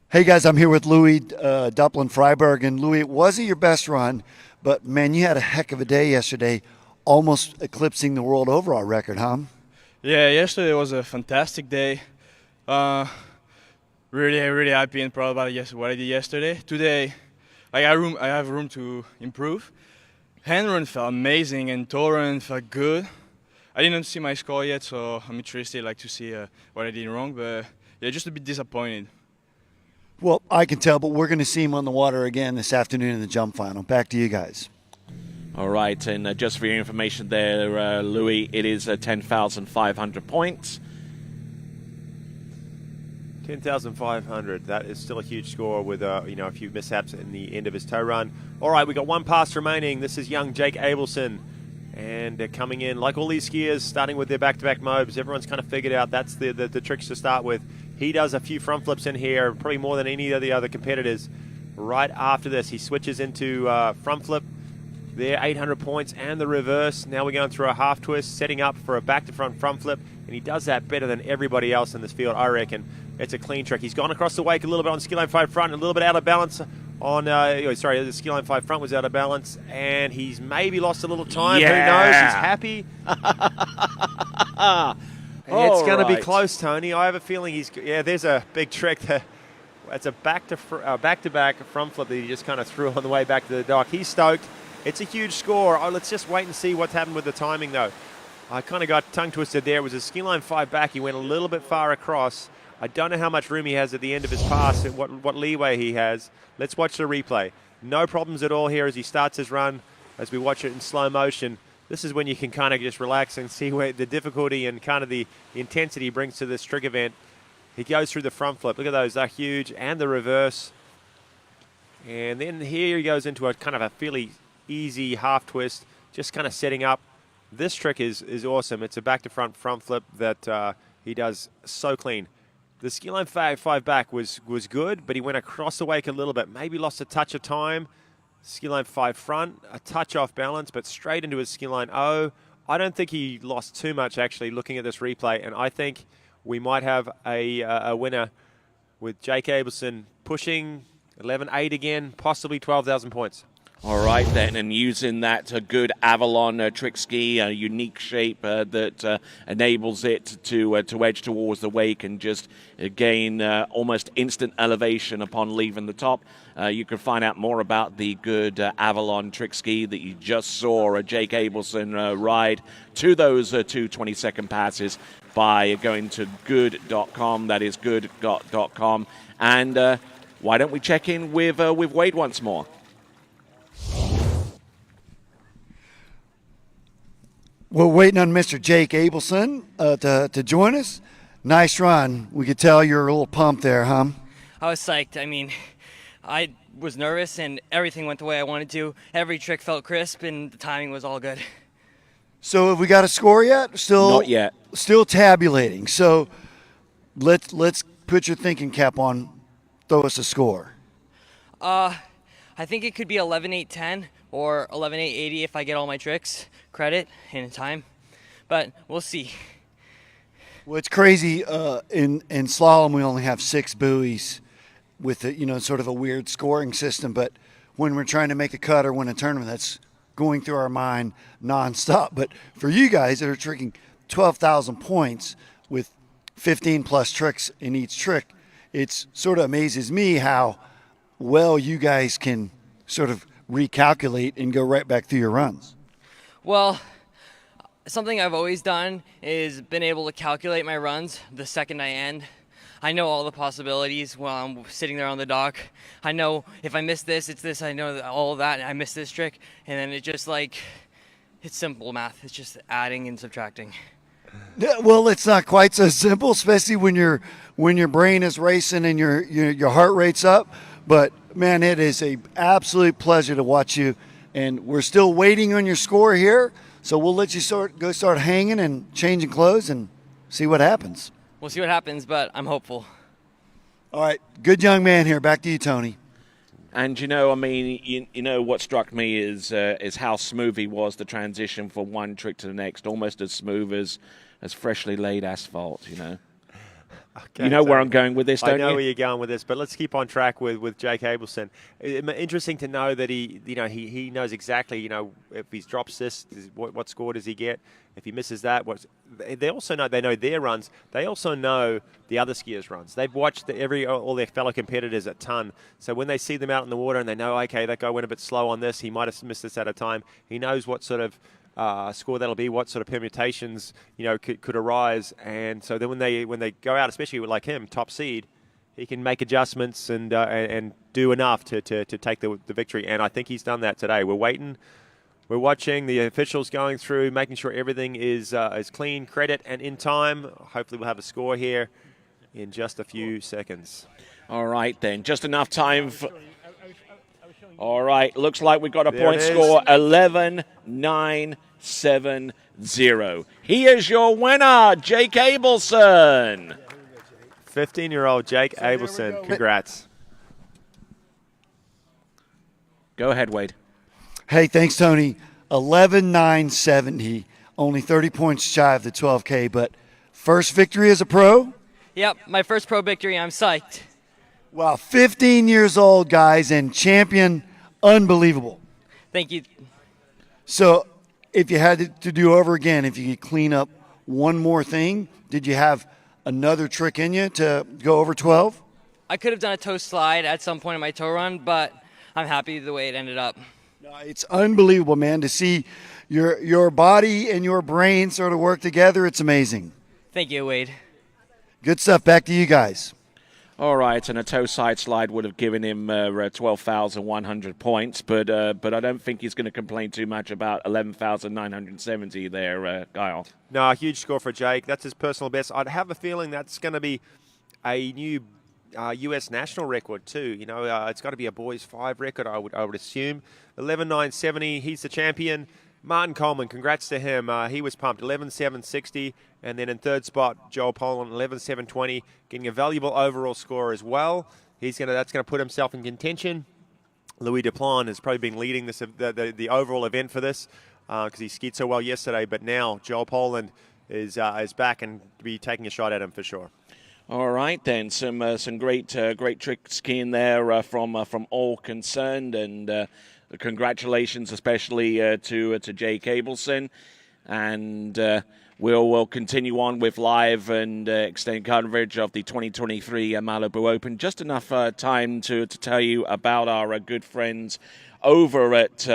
Hey guys, I'm here with Louis Duplon-Freiberg, and Louis, it wasn't your best run, but man, you had a heck of a day yesterday, almost eclipsing the world overall record, huh? Yeah, yesterday was a fantastic day. Really happy and proud about what I did yesterday. Today, I have room to improve. Hand run felt amazing and toe run felt good. I didn't see my score yet, so I'm interested to see what I did wrong, but yeah, just a bit disappointed. Well, I can tell, but we're going to see him on the water again this afternoon in the jump final. Back to you guys. All right, and just for your information there, Louis, it is 10,500 points. 10,500. That is still a huge score with a few mishaps in the end of his toe run. All right, we got one pass remaining. This is young Jake Abelson, and coming in like all these skiers, starting with their back-to-back mobs. Everyone's kind of figured out that's the tricks to start with. He does a few front flips in here, probably more than any of the other competitors. Right after this, he switches into front flip. There, 800 points and the reverse. Now we're going through a half twist, setting up for a back-to-front front flip, and he does that better than everybody else in this field, I reckon. It's a clean trick. He's gone across the wake a little bit on ski line 5 front, a little bit out of balance on, sorry, the ski line 5 front was out of balance, and he's maybe lost a little time. Yeah. Who knows? He's happy. It's going to be close, Tony. I have a feeling there's a big trick there. It's a back-to-back front flip that he just kind of threw on the way back to the dock. He's stoked. It's a huge score. Let's just wait and see what's happened with the timing, though. I kind of got tongue-twisted there. It was a ski line 5 back. He went a little bit far across. I don't know how much room he has at the end of his pass and what leeway he has. Let's watch the replay. No problems at all here as he starts his run, as we watch it in slow motion. This is when you can kind of just relax and see where the difficulty and kind of the intensity he brings to this trick event. He goes through the front flip. Look at those, they're huge, and the reverse. And then here he goes into a kind of a fairly easy half twist, just kind of setting up. This trick is awesome. It's a back-to-front front flip that he does so clean. The ski line 5 back was good, but he went across the wake a little bit. Maybe lost a touch of time. Ski line 5 front, a touch off balance, but straight into his ski line O. I don't think he lost too much, actually, looking at this replay, and I think we might have a winner with Jake Abelson pushing 11.8 again, possibly 12,000 points. All right, then, and using that good Avalon trick ski, a unique shape that enables it to edge towards the wake and just gain almost instant elevation upon leaving the top. You can find out more about the good Avalon trick ski that you just saw Jake Abelson ride to those 2 20-second passes by going to good.com. That is good.com. And why don't we check in with Wade once more? We're waiting on Mr. Jake Abelson to join us. Nice run. We could tell you're a little pumped there, huh? I was psyched. I mean, I was nervous and everything went the way I wanted to. Every trick felt crisp and the timing was all good. So have we got a score yet? Still, not yet. Still tabulating. So let's put your thinking cap on. Throw us a score. I think it could be 11.810 or 11.880 if I get all my tricks credit in time, but we'll see. Well, it's crazy. In slalom, we only have 6 buoys with sort of a weird scoring system. But when we're trying to make a cut or win a tournament, that's going through our mind nonstop. But for you guys that are tricking 12,000 points with 15 plus tricks in each trick, it sort of amazes me how well you guys can sort of recalculate and go right back through your runs. Well, something I've always done is been able to calculate my runs the second I end. I know all the possibilities while I'm sitting there on the dock. I know if I miss this, it's this. I know all of that, and I miss this trick. And then it's just like, it's simple math. It's just adding and subtracting. Yeah, well, it's not quite so simple, especially when your brain is racing and your heart rate's up. But, man, it is an absolute pleasure to watch you. And we're still waiting on your score here. So we'll let you start hanging and changing clothes and see what happens. We'll see what happens, but I'm hopeful. All right. Good young man here. Back to you, Tony. And, I mean, what struck me is how smooth he was, the transition from one trick to the next, almost as smooth as freshly laid asphalt, Okay, you know where I'm going with this, don't you? I know where you're going with this, but let's keep on track with Jake Abelson. Interesting to know that he knows exactly, if he drops this, what score does he get? If he misses that, they also know their runs. They also know the other skiers' runs. They've watched all their fellow competitors a ton. So when they see them out in the water and they know, okay, that guy went a bit slow on this, he might have missed this at a time. He knows what sort of score that'll be, what sort of permutations could arise, and so then when they go out, especially like him, top seed, he can make adjustments and do enough to take the victory. And I think he's done that today. We're waiting, we're watching the officials going through, making sure everything is clean, credit, and in time. Hopefully, we'll have a score here in just a few seconds. All right, then, just enough time for. All right, looks like we've got a point score, 11.970. He is your winner, Jake Abelson. 15-year-old Jake Abelson. Congrats. Go ahead, Wade. Hey, thanks, Tony. 11.970, only 30 points shy of the 12K, but first victory as a pro? Yep, my first pro victory. I'm psyched. Wow, 15 years old, guys, and champion, unbelievable. Thank you. So if you had to do over again, if you could clean up one more thing, did you have another trick in you to go over 12? I could have done a toe slide at some point in my toe run, but I'm happy the way it ended up. No, it's unbelievable, man, to see your body and your brain sort of work together. It's amazing. Thank you, Wade. Good stuff. Back to you guys. All right, and a toe side slide would have given him 12,100 points, but I don't think he's going to complain too much about 11,970 there, Guile. No, a huge score for Jake. That's his personal best. I'd have a feeling that's going to be a new U.S. national record too. You know, it's got to be a boys 5 record, I would assume. 11,970. He's the champion. Martin Coleman, congrats to him. He was pumped. 11,760. And then in third spot, Joel Poland, 11,720, getting a valuable overall score as well. That's going to put himself in contention. Louis Duplan has probably been leading this the overall event for this because he skied so well yesterday. But now Joel Poland is back and be taking a shot at him for sure. All right, then some great trick skiing there from all concerned, and congratulations especially to Jake Abelson, and we'll continue on with live and extended coverage of the 2023 Malibu Open. Just enough time to tell you about our good friends over at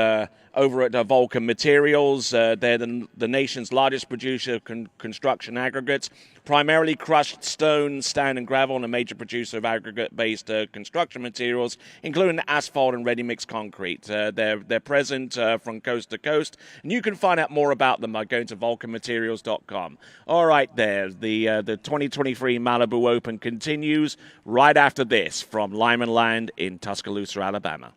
Vulcan Materials. They're the nation's largest producer of construction aggregates, primarily crushed stone, sand, and gravel, and a major producer of aggregate-based construction materials, including asphalt and ready-mix concrete. They're present from coast to coast, and you can find out more about them by going to vulcanmaterials.com. All right, there, the 2023 Malibu Open continues right after this from Lyman Land in Tuscaloosa, Alabama.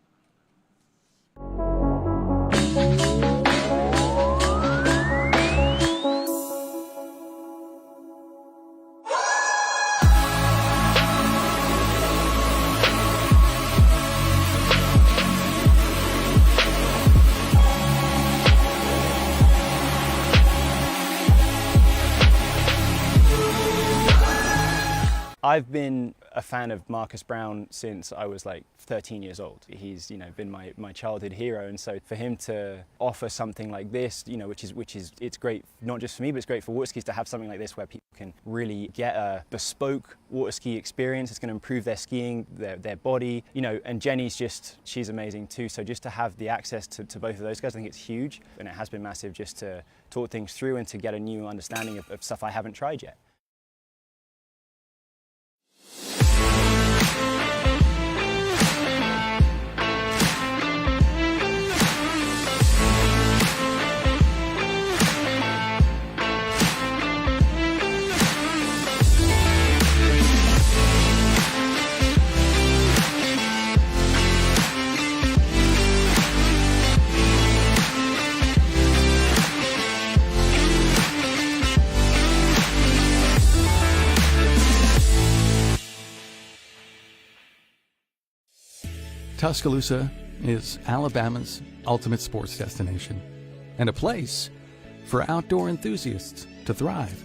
I've been a fan of Marcus Brown since I was like 13 years old. He's, been my childhood hero, and so for him to offer something like this, which is it's great not just for me, but it's great for water skis to have something like this where people can really get a bespoke water ski experience. It's going to improve their skiing, their body, and Jenny's she's amazing too. So just to have the access to both of those guys, I think it's huge, and it has been massive just to talk things through and to get a new understanding of stuff I haven't tried yet. Tuscaloosa is Alabama's ultimate sports destination and a place for outdoor enthusiasts to thrive.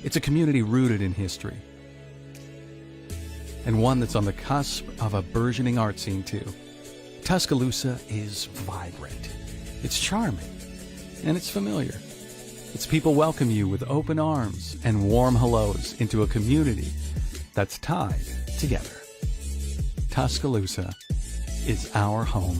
It's a community rooted in history and one that's on the cusp of a burgeoning art scene too. Tuscaloosa is vibrant, it's charming, and it's familiar. Its people welcome you with open arms and warm hellos into a community that's tied together. Tuscaloosa is our home.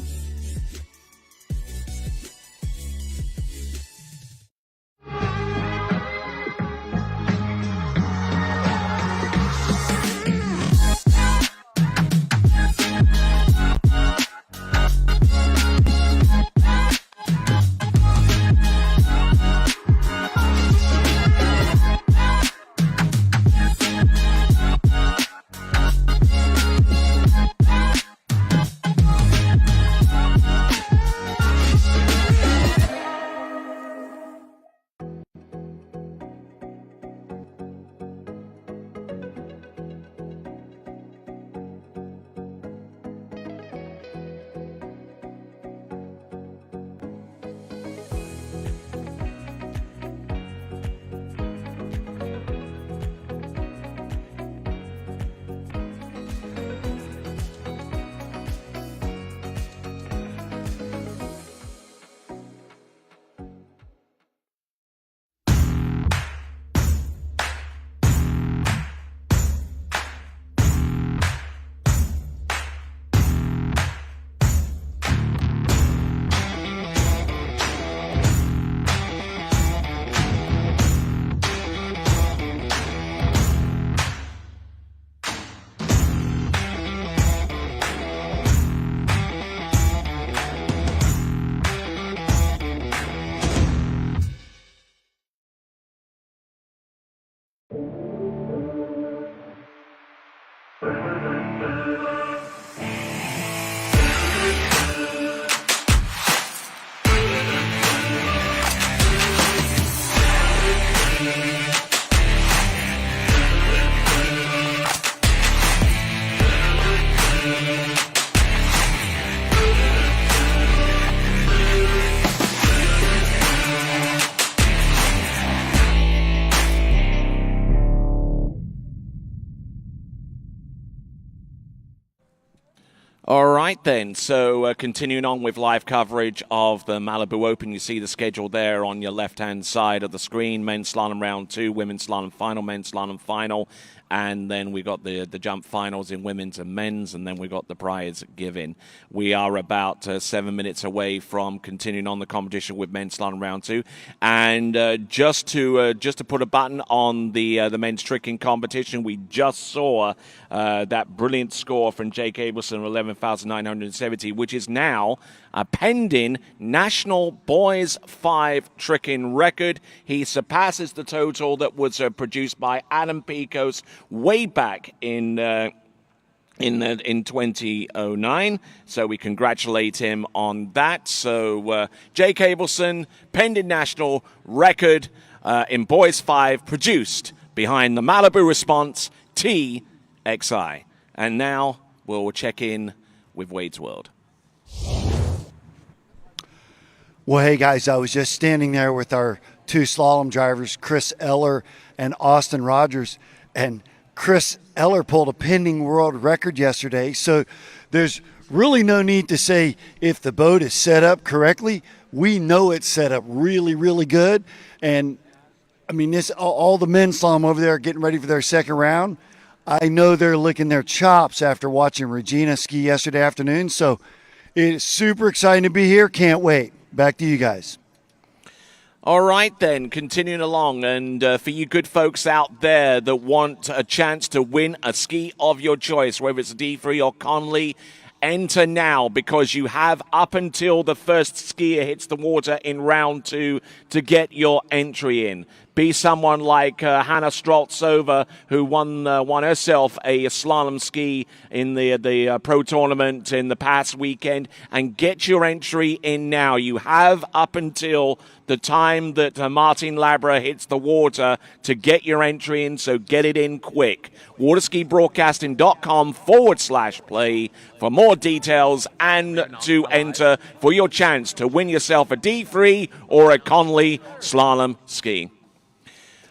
All right, then. So continuing on with live coverage of the Malibu Open, you see the schedule there on your left-hand side of the screen. Men's slalom round 2, women's slalom final, men's slalom final. And then we got the jump finals in women's and men's, and then we got the prize giving. We are about 7 minutes away from continuing on the competition with men's slalom round 2. And just to put a button on the men's tricking competition, we just saw that brilliant score from Jake Abelson, 11,970, which is now a pending national boys 5 tricking record. He surpasses the total that was produced by Adam Picos way back in 2009. So we congratulate him on that. So Jake Abelson, pending national record in boys 5, produced behind the Malibu Response TXI. And now we'll check in with Wade's World. Well, hey, guys, I was just standing there with our 2 slalom drivers, Chris Eller and Austin Rogers, and Chris Eller pulled a pending world record yesterday. So there's really no need to say if the boat is set up correctly. We know it's set up really, really good. And, I mean, all the men slalom over there are getting ready for their second round. I know they're licking their chops after watching Regina ski yesterday afternoon. So it's super exciting to be here. Can't wait. Back to you guys. All right, then, continuing along. And for you good folks out there that want a chance to win a ski of your choice, whether it's a D3 or Conley, enter now, because you have up until the first skier hits the water in round 2 to get your entry in. Be someone like Hannah Stroltsova, who won herself a slalom ski in the pro tournament in the past weekend, and get your entry in now. You have up until the time that Martin Labra hits the water to get your entry in, so get it in quick. waterskibroadcasting.com/play for more details and to enter for your chance to win yourself a D3 or a Conley slalom ski.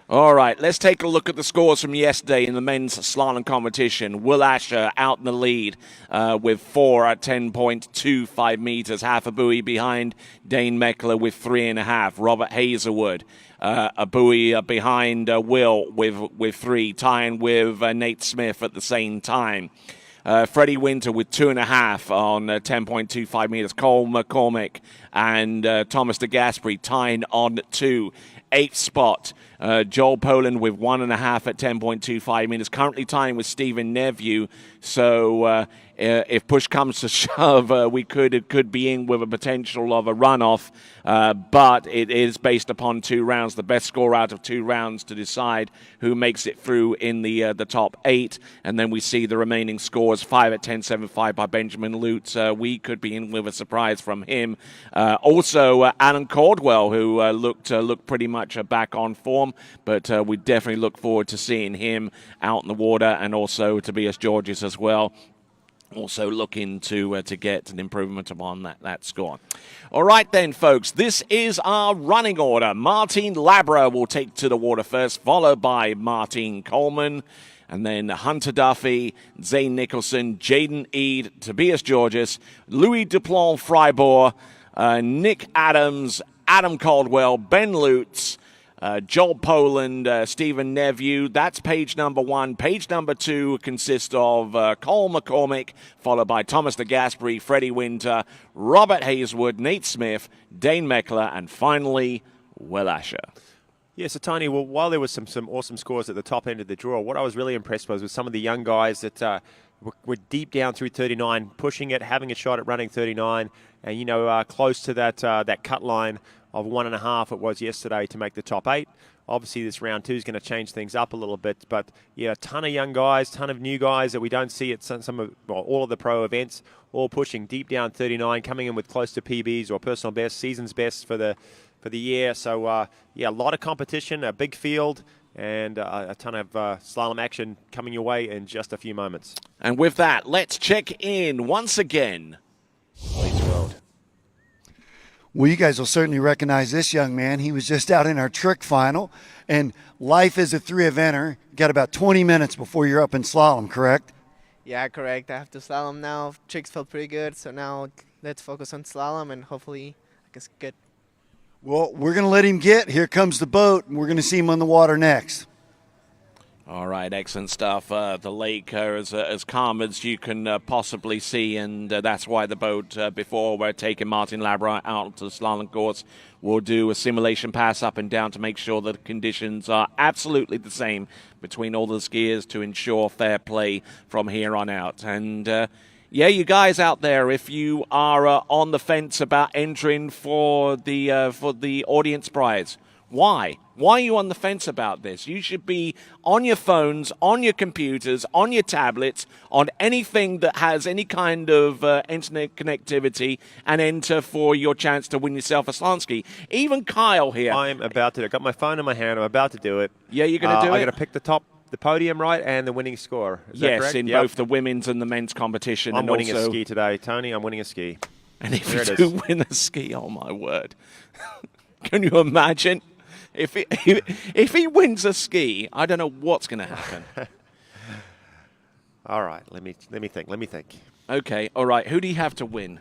All right, let's take a look at the scores from yesterday in the men's slalom competition. Will Asher out in the lead with 4 at 10.25 meters, half a buoy behind Dane Meckler with 3.5. Robert Hazelwood, a buoy behind Will with 3, tying with Nate Smith at the same time. Freddie Winter with 2.5 on 10.25 meters. Cole McCormick and Thomas de Gasperi tying on 2. 8th spot, Joel Poland with 1.5 at 10.25 meters, currently tying with Stephen Neveu. So if push comes to shove, it could be in with a potential of a runoff, but it is based upon 2 rounds, the best score out of 2 rounds to decide who makes it through in the top 8. And then we see the remaining scores: 5 at 10.75 by Benjamin Lutz. We could be in with a surprise from him. Also, Alan Caldwell, who looked pretty much back on form, but we definitely look forward to seeing him out in the water, and also Tobias Georges as well. Also looking to get an improvement upon that score. All right then, folks, this is our running order. Martin Labra will take to the water first, followed by Martin Coleman, and then Hunter Duffy, Zane Nicholson, Jaden Eade, Tobias Georges, Louis Duplon-Fribourg, Nick Adams, Adam Caldwell, Ben Lutz, Joel Poland, Stephen Neveu. That's page number 1. Page number 2 consists of Cole McCormick, followed by Thomas de Gasperi, Freddie Winter, Robert Hazelwood, Nate Smith, Dane Meckler, and finally, Will Asher. Yeah, so Tony, well, while there was some awesome scores at the top end of the draw, what I was really impressed with was some of the young guys that were deep down through 39, pushing it, having a shot at running 39, and close to that cut line of 1.5 it was yesterday to make the top 8. Obviously, this round 2 is going to change things up a little bit, but yeah, a ton of young guys, ton of new guys that we don't see at all of the pro events, all pushing deep down 39, coming in with close to PBs or personal best, season's best for the year. So yeah, a lot of competition, a big field, and a ton of slalom action coming your way in just a few moments. And with that, let's check in once again. Wade's World. Well, you guys will certainly recognize this young man. He was just out in our trick final. And life as a 3-eventer, got about 20 minutes before you're up in slalom, correct? Yeah, correct. I have to slalom now. Tricks felt pretty good, so now let's focus on slalom and hopefully I guess good. Well, we're going to let him get. Here comes the boat, and we're going to see him on the water next. All right, excellent stuff. The lake as calm as you can possibly see, and that's why the boat, before we're taking Martin Labra out to the slalom course, will do a simulation pass up and down to make sure that the conditions are absolutely the same between all the skiers to ensure fair play from here on out. And yeah, you guys out there, if you are on the fence about entering for the audience prize, why? Why are you on the fence about this? You should be on your phones, on your computers, on your tablets, on anything that has any kind of internet connectivity, and enter for your chance to win yourself a slalom ski. Even Kyle here. I'm about to. I got my phone in my hand. I'm about to do it. Yeah, you're going to do it? I got to pick the podium right and the winning score. Is that yes, correct? in both the women's and the men's competition. I'm winning also, a ski today, Tony. I'm winning a ski. And if you do win a ski, oh my word. Can you imagine? If he wins a ski, I don't know what's going to happen. All right, let me think. Okay, all right. Who do you have to win?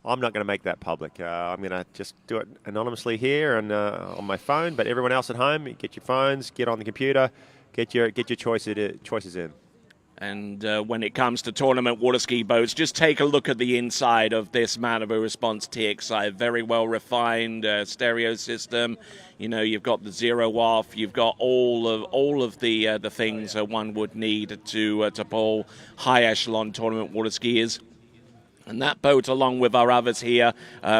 I'm not going to make that public. I'm going to just do it anonymously here and on my phone. But everyone else at home, get your phones, get on the computer, get your choices in. And when it comes to tournament water ski boats, just take a look at the inside of this Malibu Response TXI. Very well refined stereo system. You know, you've got the zero off. You've got all of the things one would need to pull high echelon tournament water skiers. And that boat, along with our others here,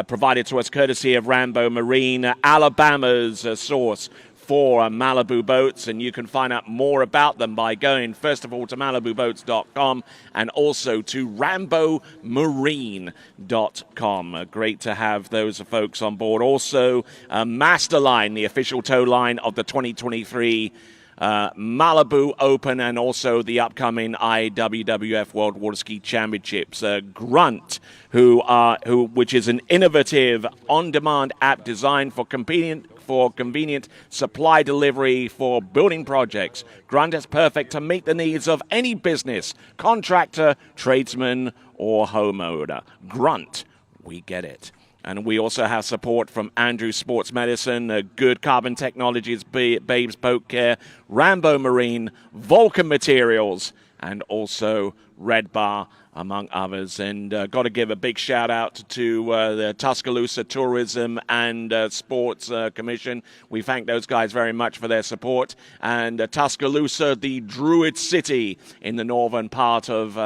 provided to us courtesy of Rambo Marine, Alabama's source for Malibu boats, and you can find out more about them by going, first of all, to MalibuBoats.com and also to RamboMarine.com. Great to have those folks on board. Also, Masterline, the official tow line of the 2023 Malibu Open and also the upcoming IWWF World Waterski Championships. Grunt, which is an innovative on-demand app designed for convenient supply delivery for building projects. Grunt is perfect to meet the needs of any business, contractor, tradesman, or homeowner. Grunt, we get it. And we also have support from Andrew Sports Medicine, Good Carbon Technologies, Babes Boat Care, Rambo Marine, Vulcan Materials, and also Red Bar, among others. And got to give a big shout out to the Tuscaloosa Tourism and Sports Commission. We thank those guys very much for their support. And Tuscaloosa, the Druid City in the northern part of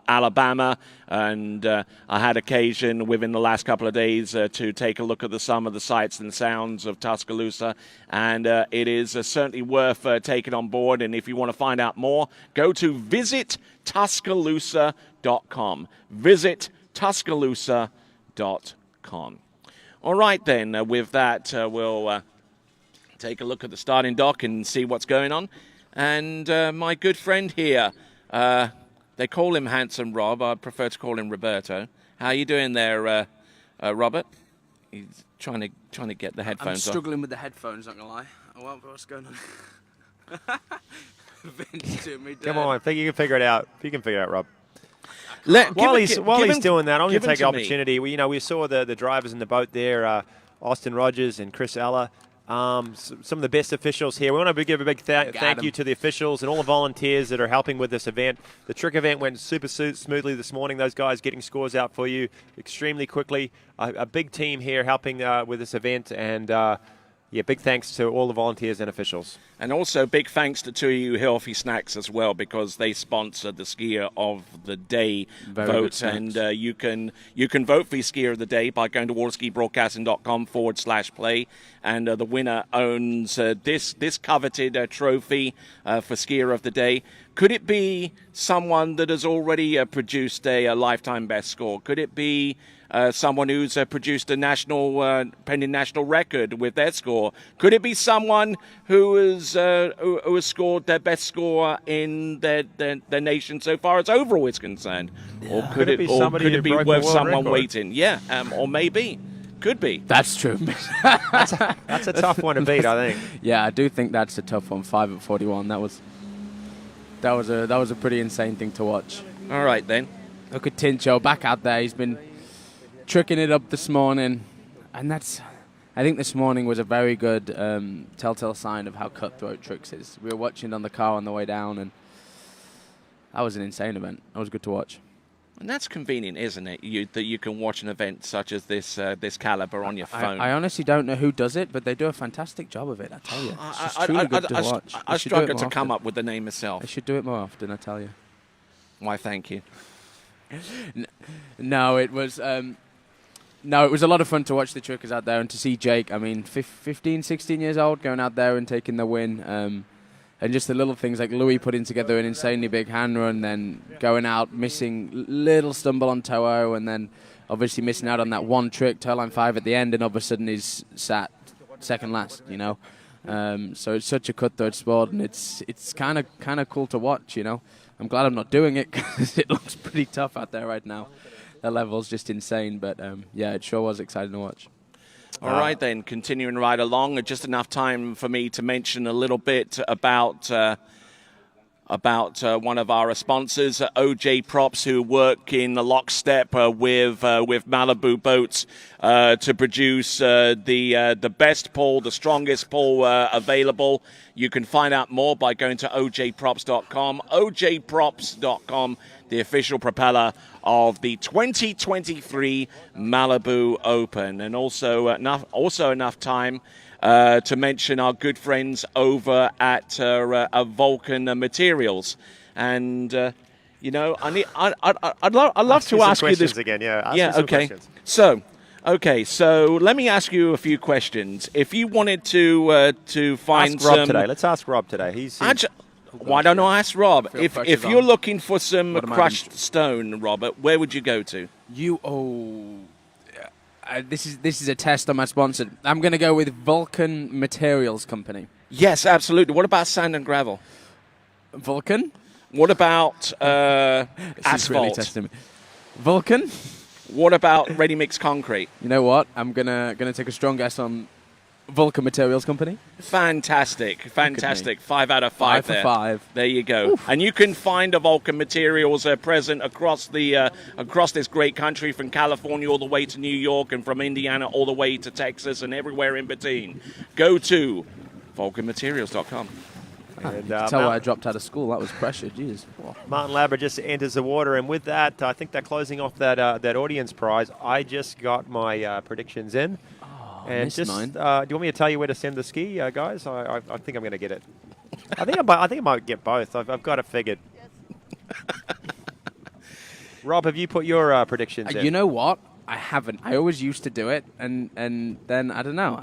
Alabama. And I had occasion within the last couple of days to take a look at some of the sights and sounds of Tuscaloosa. And it is certainly worth taking on board. And if you want to find out more, go to visittuscaloosa.com. Visit Tuscaloosa.com. All right, then. With that, we'll take a look at the starting dock and see what's going on. And my good friend here, they call him Handsome Rob. I prefer to call him Roberto. How are you doing there, Robert? He's trying to get the headphones on. I'm struggling with the headphones, not going to lie. What's going on? Vince to me, Come on, I think you can figure it out. You can figure it out, Rob. While he's doing that, I'm going to take the opportunity. We saw the drivers in the boat there, Austin Rogers and Chris Ella. Some of the best officials here. We want to give a big thank you to the officials and all the volunteers that are helping with this event. The trick event went super smoothly this morning. Those guys getting scores out for you extremely quickly. A big team here helping with this event, and Yeah, big thanks to all the volunteers and officials. And also big thanks to 2U Healthy Snacks as well, because they sponsor the Skier of the Day vote. And you can vote for your Skier of the Day by going to waterskibroadcasting.com/play. And the winner owns this coveted trophy for Skier of the Day. Could it be someone that has already produced a lifetime best score? Could it be someone who's produced a pending national record with their score? Could it be someone who has scored their best score in their nation so far as overall is concerned? Or could it be worth someone waiting? Yeah, or maybe. Could be. That's true. That's a tough one to beat, I think. Yeah, I do think that's a tough one. 5 at 41. That was a pretty insane thing to watch. All right then. Look at Tincho back out there. He's been tricking it up this morning, and I think this morning was a very good telltale sign of how cutthroat Tricks is. We were watching on the car on the way down, and that was an insane event. That was good to watch. And that's convenient, isn't it? That you can watch an event such as this caliber on your phone. I honestly don't know who does it, but they do a fantastic job of it, I tell you. It's just truly good to watch. I struggled to come up with the name myself. They should do it more often, I tell you. Why, thank you. No, it was a lot of fun to watch the Trickers out there and to see Jake. I mean, 15, 16 years old, going out there and taking the win. And just the little things like Louis putting together an insanely big hand run, then going out, missing little stumble on Toho, and then obviously missing out on that one trick, toe line 5 at the end, and all of a sudden he's sat second last, you know. So it's such a cutthroat sport, and it's kind of cool to watch, you know. I'm glad I'm not doing it because it looks pretty tough out there right now. The level's just insane, but yeah, it sure was exciting to watch. All right, then, continuing right along, just enough time for me to mention a little bit about one of our sponsors, OJ Props, who work in lockstep with Malibu Boats to produce the best pole, the strongest pole available. You can find out more by going to ojprops.com. ojprops.com, the official propeller of the 2023 Malibu Open. And also enough time to mention our good friends over at Vulcan Materials. And, you know, I'd love to ask you this again. Okay, so let me ask you a few questions. If you wanted to find ask Rob today. Let's ask Rob today. Why don't I ask Rob? If you're looking for some crushed stone, Robert, where would you go to? This is a test on my sponsor. I'm going to go with Vulcan Materials Company. Yes, absolutely. What about sand and gravel? Vulcan. What about asphalt? Really testing me. Vulcan. What about ready-mix concrete? You know what? I'm gonna take a strong guess on Vulcan Materials Company. Fantastic. 5 out of 5 there. 5 for 5. There you go. Oof. And you can find a Vulcan Materials present across this great country, from California all the way to New York, and from Indiana all the way to Texas, and everywhere in between. Go to vulcanmaterials.com. And, tell why I dropped out of school. That was pressure. Jesus. Martin Labra just enters the water, and with that, I think they're closing off that audience prize. I just got my predictions in. And just, do you want me to tell you where to send the ski, guys? I think I'm going to get it. I think I might get both. I've got it figured. Rob, have you put your predictions in? You know what? I haven't. I always used to do it, and then I don't know.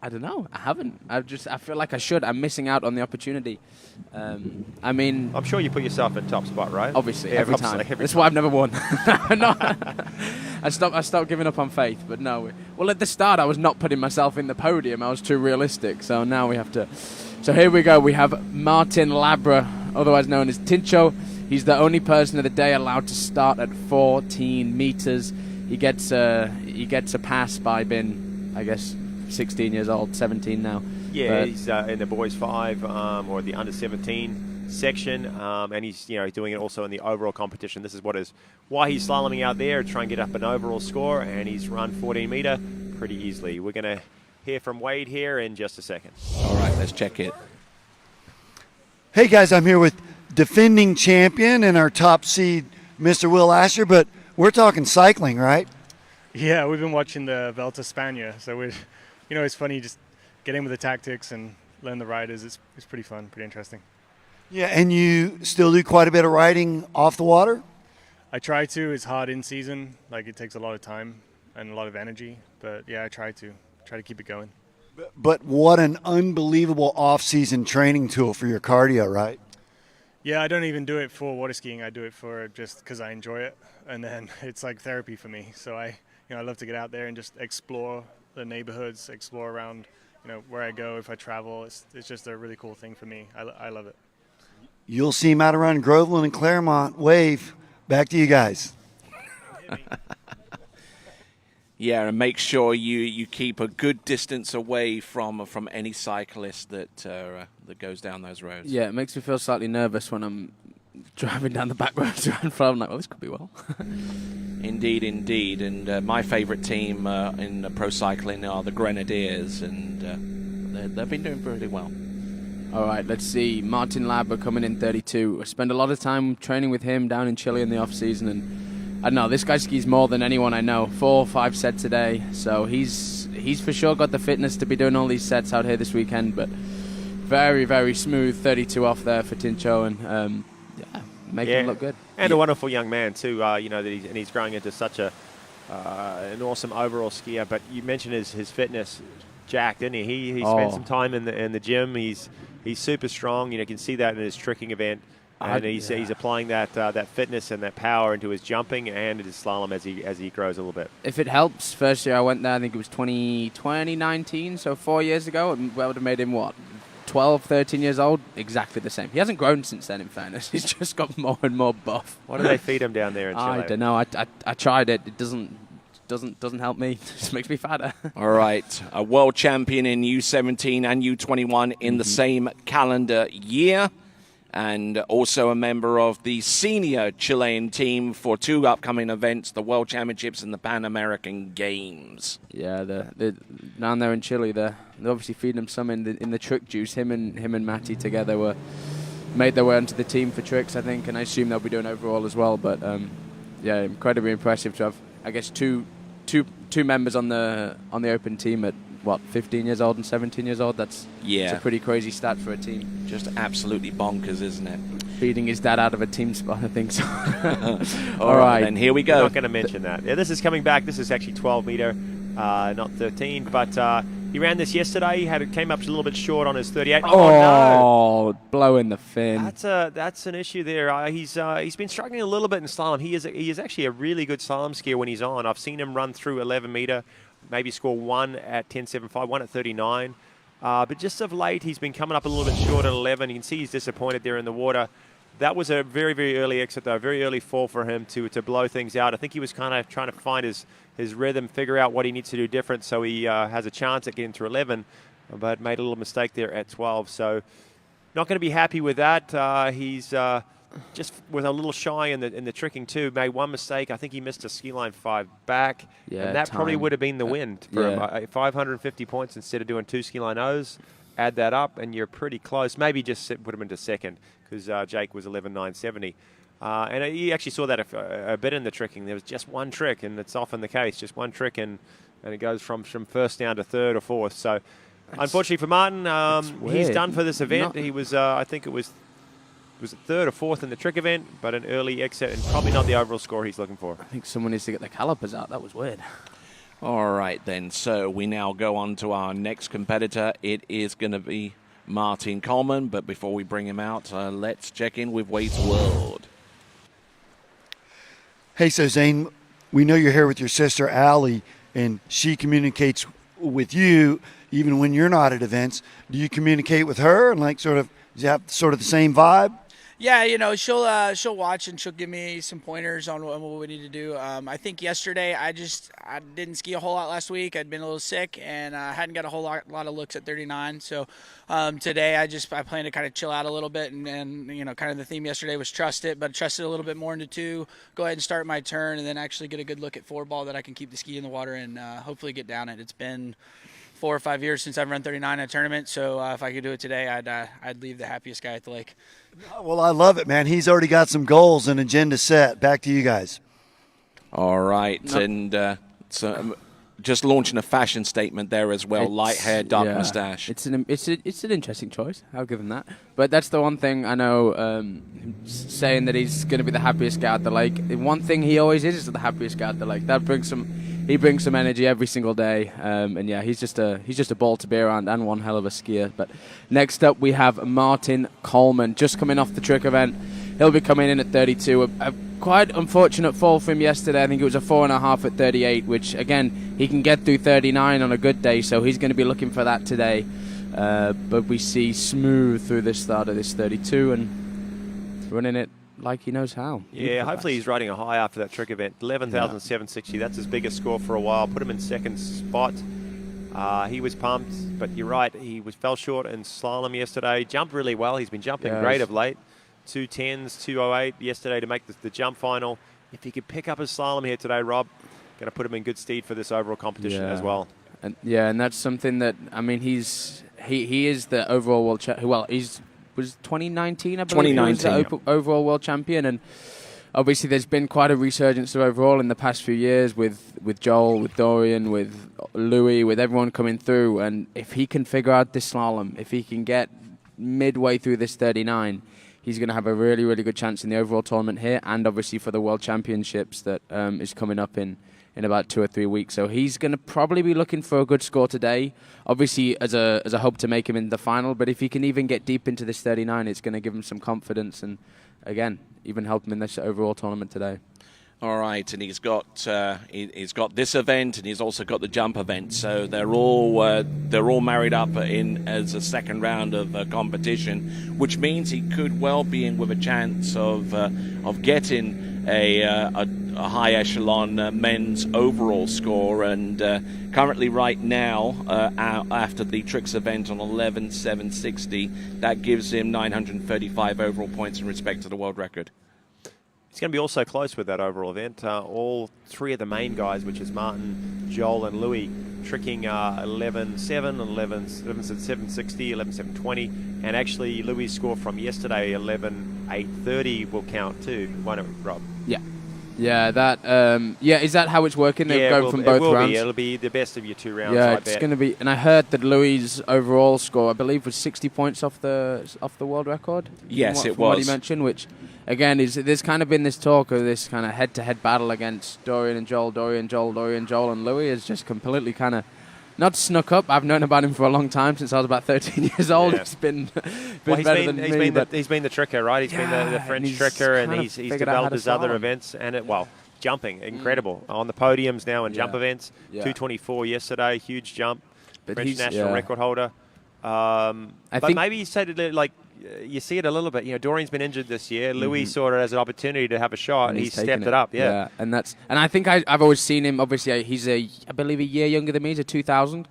I don't know. I haven't. I feel like I should. I'm missing out on the opportunity. I mean, I'm sure you put yourself in top spot, right? Obviously, every time. That's why I've never won. I stopped giving up on faith. But no. Well, at the start, I was not putting myself in the podium. I was too realistic. So now we have to. So here we go. We have Martin Labra, otherwise known as Tincho. He's the only person of the day allowed to start at 14 meters. He gets a pass by being, I guess, 16 years old, 17 now. Yeah, he's in the boys 5 or the under 17 section, and he's doing it also in the overall competition. This is why he's slaloming out there, trying to get up an overall score, and he's run 14 meter pretty easily. We're going to hear from Wade here in just a second. All right, let's check it. Hey guys, I'm here with defending champion and our top seed, Mr. Will Asher, but we're talking cycling, right? Yeah, we've been watching the Vuelta España, so it's funny just get in with the tactics and learn the riders. It's pretty fun, pretty interesting. Yeah, and you still do quite a bit of riding off the water? I try to. It's hard in season. Like, it takes a lot of time and a lot of energy. But, yeah, I try to keep it going. But what an unbelievable off-season training tool for your cardio, right? Yeah, I don't even do it for water skiing. I do it for just because I enjoy it. And then it's like therapy for me. So I love to get out there and just explore the neighborhoods, explore around, where I go, if I travel. It's just a really cool thing for me. I love it. You'll see him out around Groveland and Claremont. Wave. Back to you guys. Yeah, and make sure you keep a good distance away from any cyclist that goes down those roads. Yeah, it makes me feel slightly nervous when I'm driving down the back roads around Florida. I'm like, well, this could be well. Indeed. And my favourite team in pro cycling are the Grenadiers, and they've been doing pretty well. All right, let's see. Martin Labber coming in 32. I spend a lot of time training with him down in Chile in the off-season, and I don't know, this guy skis more than anyone I know. 4 or 5 sets a day, so he's for sure got the fitness to be doing all these sets out here this weekend, but very, very smooth 32 off there for Tincho, and making him look good. And a wonderful young man too, that he's growing into such an awesome overall skier. But you mentioned his fitness, Jack, didn't he? He spent some time in the gym. He's super strong. You can see that in his tricking event. And he's applying that fitness and that power into his jumping and his slalom as he grows a little bit. If it helps, first year I went there, I think it was 2019, so 4 years ago. It would have made him, 12, 13 years old? Exactly the same. He hasn't grown since then, in fairness. He's just got more and more buff. What do they feed him down there in Chile? I don't know. I tried it. It doesn't help me. It just makes me fatter. All right. A world champion in U17 and U21 in the same calendar year. And also a member of the senior Chilean team for 2 upcoming events, the World Championships and the Pan American Games. Yeah, they're down there in Chile, they're obviously feeding him some in the trick juice. Him and Matty together made their way onto the team for tricks, I think, and I assume they'll be doing overall as well. But yeah, incredibly impressive to have, I guess, two members on the Open team at 15 years old and 17 years old. That's a pretty crazy stat for a team. Just absolutely bonkers, isn't it? Beating his dad out of a team spot, I think so. All right, and here we go. I'm not going to mention that. Yeah, this is coming back. This is actually 12 meter, not 13. But he ran this yesterday. He came up a little bit short on his 38. Oh, no! Blowing the fin. That's an issue there. He's been struggling a little bit in slalom. He is actually a really good slalom skier when he's on. I've seen him run through 11 meter. Maybe score 1 at 10.75, 1 at 39. But just of late, he's been coming up a little bit short at 11. You can see he's disappointed there in the water. That was a very, very early exit, though, a very early fall for him to blow things out. I think he was kind of trying to find his rhythm, figure out what he needs to do different so he has a chance at getting through 11, but made a little mistake there at 12. So not going to be happy with that. He's just was a little shy in the tricking too. Made one mistake. I think he missed a ski line 5 back, and that probably would have been the win for him. 550 points instead of doing 2 ski line O's. Add that up, and you're pretty close. Maybe just put him into second because Jake was 11.970. And he actually saw that a bit in the tricking. There was just one trick, and it's often the case, just one trick, and it goes from first down to third or fourth. So, unfortunately for Martin, he's done for this event. He was, I think it was third or fourth in the trick event, but an early exit and probably not the overall score he's looking for. I think someone needs to get the calipers out. That was weird. All right, then. So we now go on to our next competitor. It is going to be Martin Coleman. But before we bring him out, let's check in with Wade's World. Hey, so Zane, we know you're here with your sister, Allie, and she communicates with you even when you're not at events. Do you communicate with her and does you have sort of the same vibe? Yeah, she'll watch and she'll give me some pointers on what we need to do. I think yesterday I didn't ski a whole lot last week. I'd been a little sick and I hadn't got a whole lot of looks at 39. So today I plan to kind of chill out a little bit and kind of the theme yesterday was trust it, but trust it a little bit more into 2. Go ahead and start my turn and then actually get a good look at 4 ball that I can keep the ski in the water and hopefully get down it. It's been 4 or 5 years since I've run 39 in a tournament, so if I could do it today, I'd leave the happiest guy at the lake. Well, I love it, man. He's already got some goals and agenda set. Back to you guys. All right, and so just launching a fashion statement there as well. Light hair, dark moustache. It's an interesting choice. I'll give him that. But that's the one thing I know. Saying that he's going to be the happiest guy at the lake. The one thing he always is the happiest guy at the lake. That brings some. He brings some energy every single day. And yeah, he's just a ball to be around and one hell of a skier. But next up we have Martin Coleman, just coming off the trick event. He'll be coming in at 32. A quite unfortunate fall for him yesterday. I think it was a 4.5 at 38, which again he can get through 39 on a good day. So he's going to be looking for that today. But we see smooth through this start of this 32 and running it like he knows how. Yeah, hopefully he's riding a high after that trick event. 11,760. That's his biggest score for a while. Put him in second spot. He was pumped, but you're right. He fell short in slalom yesterday. Jumped really well. He's been jumping great of late. 2:10s, 2:08 yesterday to make the jump final. If he could pick up his slalom here today, Rob, going to put him in good stead for this overall competition as well. And and that's something that he is the overall world champion. Well, was 2019, I believe. 2019, he was the overall world champion, and obviously there's been quite a resurgence of overall in the past few years with Joel, with Dorian, with Louis, with everyone coming through. And if he can figure out this slalom, if he can get midway through this 39, he's going to have a really, really good chance in the overall tournament here, and obviously for the World Championships that is coming up in about 2 or 3 weeks. So he's going to probably be looking for a good score today, obviously as a hope to make him in the final. But if he can even get deep into this 39, it's going to give him some confidence and, again, even help him in this overall tournament today. All right, and he's got this event, and he's also got the jump event. So they're all married up as a second round of competition, which means he could well be in with a chance of getting a high echelon men's overall score. And currently, right now, after the tricks event on 11,760, that gives him 935 overall points in respect to the world record. It's going to be also close with that overall event. All three of the main guys, which is Martin, Joel, and Louis, tricking 11.7, 11.760, 11.720, and actually Louis' score from yesterday, 11.830, will count too. Won't it, Rob? Yeah, that. Is that how it's working? They're going from both rounds. It'll be the best of your 2 rounds. Yeah, it's going to be. And I heard that Louis' overall score, I believe, was 60 points off the world record. Yes, it was. What he mentioned, which again there's kind of been this talk of this kind of head-to-head battle against Dorian and Joel, and Louis has just completely kind of not snuck up. I've known about him for a long time, since I was about 13 years old. He's been better than me. He's been the tricker, right? He's been the French tricker, and he's developed his other events. And jumping, incredible. On the podiums now in jump events. 2:24 yesterday, huge jump. But French national record holder. But maybe you say you see it a little bit. You know, Dorian's been injured this year. Louis saw it as an opportunity to have a shot, and he's stepped it up. Yeah, and I think I've always seen him. Obviously, he's I believe a year younger than me. He's a 2000.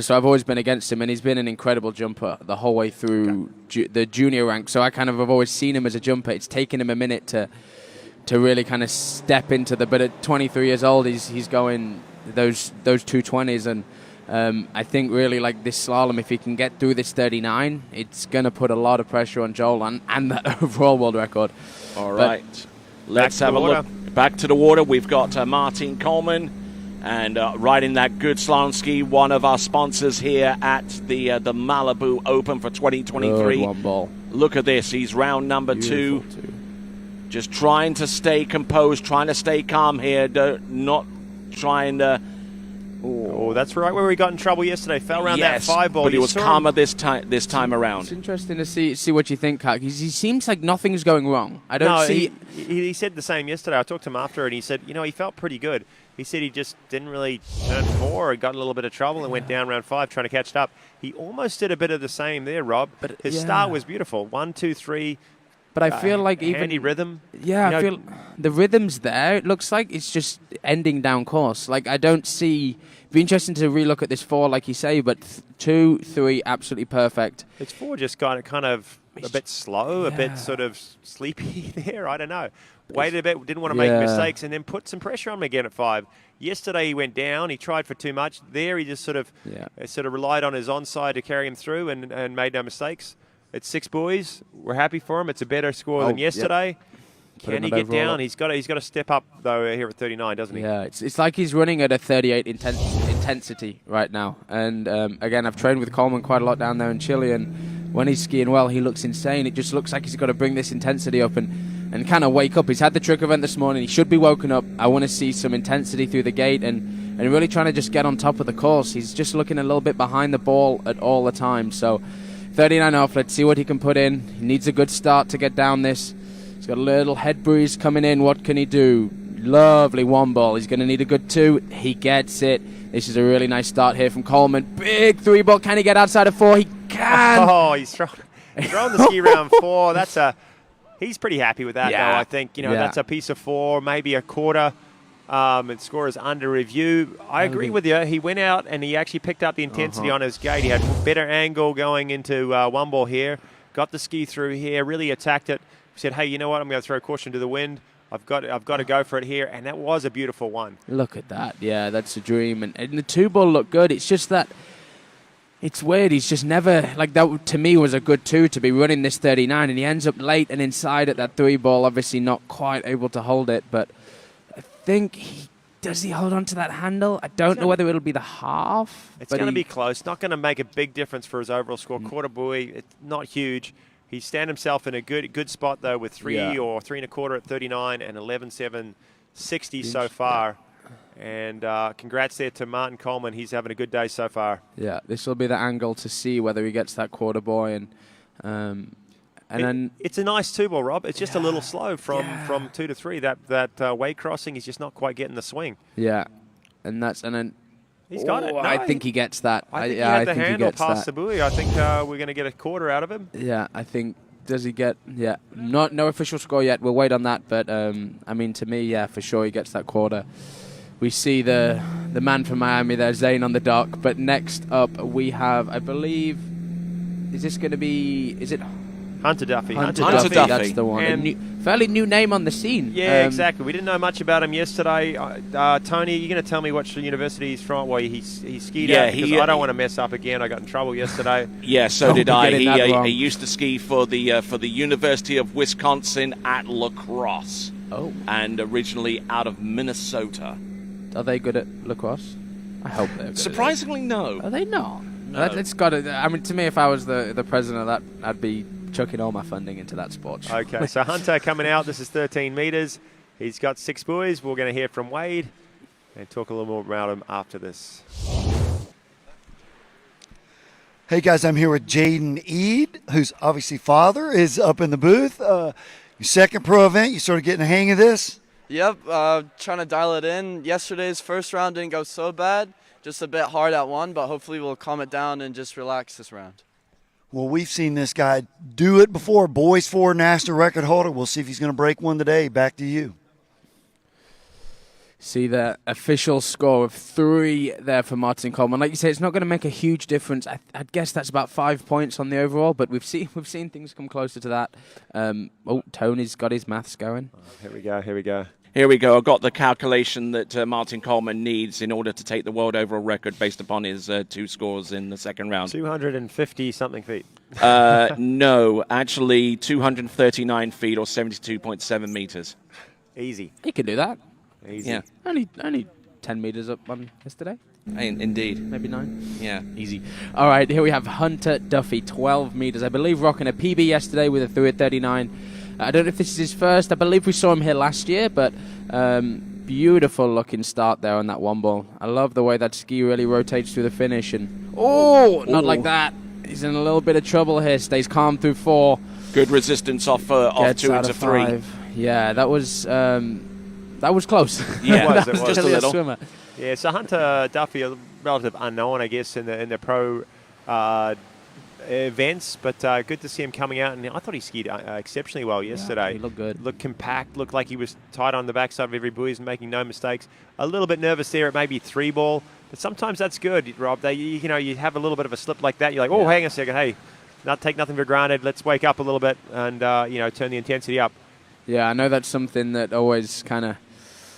So I've always been against him, and he's been an incredible jumper the whole way through the junior rank. So I kind of have always seen him as a jumper. It's taken him a minute to really kind of step into but at 23 years old, he's going those 220s. And I think really like this slalom, if he can get through this 39, it's going to put a lot of pressure on Joel and that overall world record. All right. Let's have a look. Back to the water. We've got Martin Coleman and riding that good slalom ski, one of our sponsors here at the Malibu Open for 2023. Good one ball. Look at this. He's round number 2. Just trying to stay composed, trying to stay calm here, not trying to... Oh, that's right where we got in trouble yesterday. Fell around that 5 ball. But he was calmer this time around. It's interesting to see what you think, Kak. He seems like nothing's going wrong. I don't see... He said the same yesterday. I talked to him after, and he said, he felt pretty good. He said he just didn't really turn 4 and got in a little bit of trouble and went down round 5 trying to catch it up. He almost did a bit of the same there, Rob. But his start was beautiful. 1, 2, 3... But I feel like handy rhythm. Yeah, I feel the rhythm's there. It looks like it's just ending down course. Like I don't see. It'd be interesting to relook at this 4, like you say. But 2, 3, absolutely perfect. It's 4 just kind of a bit slow, a bit sort of sleepy there. I don't know. Waited a bit, didn't want to make mistakes, and then put some pressure on him again at 5. Yesterday he went down. He tried for too much. There he just sort of relied on his onside to carry him through and made no mistakes. It's 6 buoys. We're happy for him. It's a better score than yesterday. Can he get down? He's got to step up though here at 39, doesn't he? Yeah, it's like he's running at a 38 intensity intensity right now. And again, I've trained with Coleman quite a lot down there in Chile, and when he's skiing well, he looks insane. It just looks like he's got to bring this intensity up and kind of wake up. He's had the trick event this morning. He should be woken up. I want to see some intensity through the gate and really trying to just get on top of the course. He's just looking a little bit behind the ball at all the time. So 39 off. Let's see what he can put in. He needs a good start to get down this. He's got a little head breeze coming in. What can he do? Lovely one ball. He's going to need a good two. He gets it. This is a really nice start here from Coleman. Big three ball. Can he get outside of 4? He can. Oh, he's throwing the ski round 4. He's pretty happy with that, though. I think that's a piece of 4, maybe a quarter. And score is under review. I agree with you. He went out and he actually picked up the intensity on his gate. He had better angle going into one ball here. Got the ski through here. Really attacked it. Said, hey, you know what? I'm going to throw caution to the wind. I've got to go for it here, and that was a beautiful one. Look at that. Yeah, that's a dream. And the 2 ball looked good. It's just that it's weird. He's just never, like, that to me was a good 2 to be running this 39, and he ends up late and inside at that 3 ball, obviously not quite able to hold it. But I think does he hold on to that handle? I don't know whether it'll be the half. It's going to be close. Not going to make a big difference for his overall score. Quarter buoy, it's not huge. He's stand himself in a good spot, though, with 3 or 3 1/4 at 39 and 11.760 so far. And congrats there to Martin Coleman. He's having a good day so far. Yeah, this will be the angle to see whether he gets that quarter buoy. And then it's a nice 2 ball, Rob. It's just a little slow from 2 to 3. That wave crossing, he's just not quite getting the swing. Yeah, and then. He's got it. No, I think he gets that. I think he had the handle past the buoy. I think we're going to get a quarter out of him. Yeah, I think. Does he get? Yeah, no official score yet. We'll wait on that. But I mean, to me, yeah, for sure he gets that quarter. We see the man from Miami there, Zane, on the dock. But next up we have, I believe, is this going to be? Is it? Hunter Duffy. Hunter Duffy. That's the one. Fairly new name on the scene. Yeah, exactly. We didn't know much about him yesterday. Tony, you're going to tell me which university he's from? Well, he skied at, because I don't want to mess up again. I got in trouble yesterday. Yeah, so did I. He used to ski for the University of Wisconsin at La Crosse. Oh. And originally out of Minnesota. Are they good at lacrosse? I hope they're good. Surprisingly, no. Are they not? No. It's got to. I mean, to me, if I was the president of that, I'd be chucking all my funding into that sport. Okay, so Hunter coming out. This is 13 metres. He's got 6 buoys. We're going to hear from Wade and talk a little more about him after this. Hey, guys, I'm here with Jaden Eade, whose obviously father is up in the booth. Your second pro event, you sort of getting the hang of this? Yep, trying to dial it in. Yesterday's first round didn't go so bad. Just a bit hard at one, but hopefully we'll calm it down and just relax this round. Well, we've seen this guy do it before. Boys 4 national record holder. We'll see if he's going to break one today. Back to you. See the official score of 3 there for Martin Coleman. Like you say, it's not going to make a huge difference. I'd guess that's about 5 points on the overall, but we've seen things come closer to that. Tony's got his maths going. Here we go. Here we go. I've got the calculation that Martin Coleman needs in order to take the world overall record based upon his 2 scores in the second round. 250-something feet. No, actually 239 feet or 72.7 meters. Easy. He can do that. Easy. Yeah. Only 10 meters up on yesterday. Indeed. Maybe 9. Yeah. Easy. All right, here we have Hunter Duffy, 12 meters. I believe rocking a PB yesterday with a 3 at 39. I don't know if this is his first. I believe we saw him here last year, but beautiful looking start there on that one ball. I love the way that ski really rotates through the finish. And not like that. He's in a little bit of trouble here. Stays calm through 4. Good resistance off 2 into 3. Yeah, that was close. Yeah, it was. Just a little. Swimmer. Yeah, so Hunter Duffy, a relative unknown, I guess, in the pro events, but good to see him coming out. And I thought he skied exceptionally well yesterday. Yeah, he looked good. Looked compact. Looked like he was tight on the backside of every buoy and making no mistakes. A little bit nervous there at maybe 3 ball, but sometimes that's good, Rob. You have a little bit of a slip like that. You're like, hang on a second, hey, not take nothing for granted. Let's wake up a little bit and turn the intensity up. Yeah, I know that's something that always kind of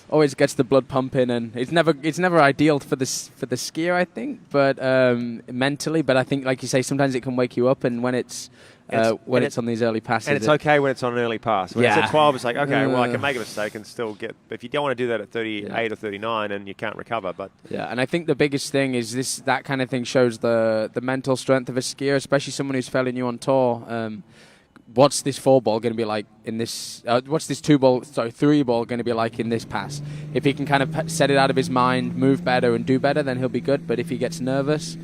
always gets the blood pumping, and it's never ideal for the skier, I think, but mentally. But I think, like you say, sometimes it can wake you up, and when it's on these early passes, and it's okay when it's on an early pass. When it's at 12, it's like, okay, well, I can make a mistake and still get. But if you don't want to do that at 38 or 39, and you can't recover, but and I think the biggest thing is that kind of thing shows the mental strength of a skier, especially someone who's fairly new on tour. What's this 4-ball going to be like in this? What's this 3-ball going to be like in this pass? If he can kind of set it out of his mind, move better and do better, then he'll be good. But if he gets nervous,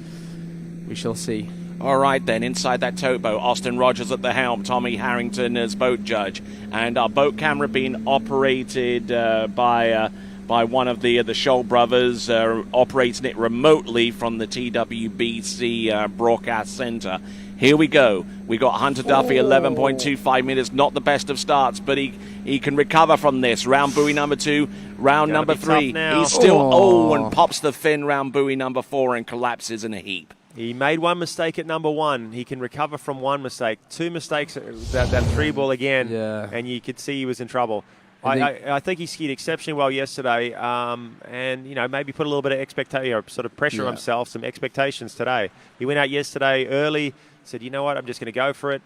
we shall see. All right, then, inside that towboat, Austin Rogers at the helm, Tommy Harrington as boat judge, and our boat camera being operated by one of the Scholl brothers, operating it remotely from the TWBC broadcast center. Here we go. We got Hunter Duffy, 11.25 meters. Not the best of starts, but he can recover from this. Round buoy number 2, round number 3. He's still and pops the fin round buoy number 4 and collapses in a heap. he made one mistake at number 1. He can recover from one mistake. 2 mistakes, that 3-ball again, and you could see he was in trouble. I think he skied exceptionally well yesterday, and maybe put a little bit of expectation or sort of pressure on himself, some expectations today. He went out yesterday early, said, you know what, I'm just going to go for it.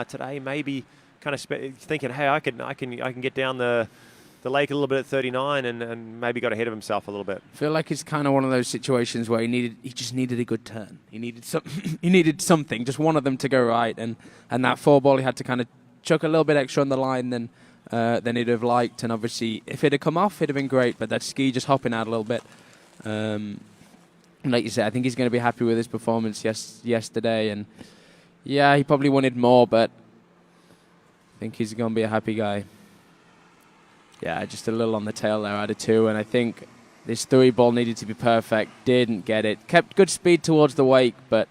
Today maybe kind of thinking, hey, I can get down the lake a little bit at 39, and maybe got ahead of himself a little bit. I feel like it's kind of one of those situations where he just needed a good turn. He needed something, just one of them to go right, and that 4-ball he had to kind of chuck a little bit extra on the line than he'd have liked, and obviously if it had come off, it'd have been great, but that ski just hopping out a little bit. Like you said, I think he's going to be happy with his performance yesterday, and he probably wanted more, but I think he's going to be a happy guy. Yeah, just a little on the tail there out of 2, and I think this 3-ball needed to be perfect, didn't get it. Kept good speed towards the wake, but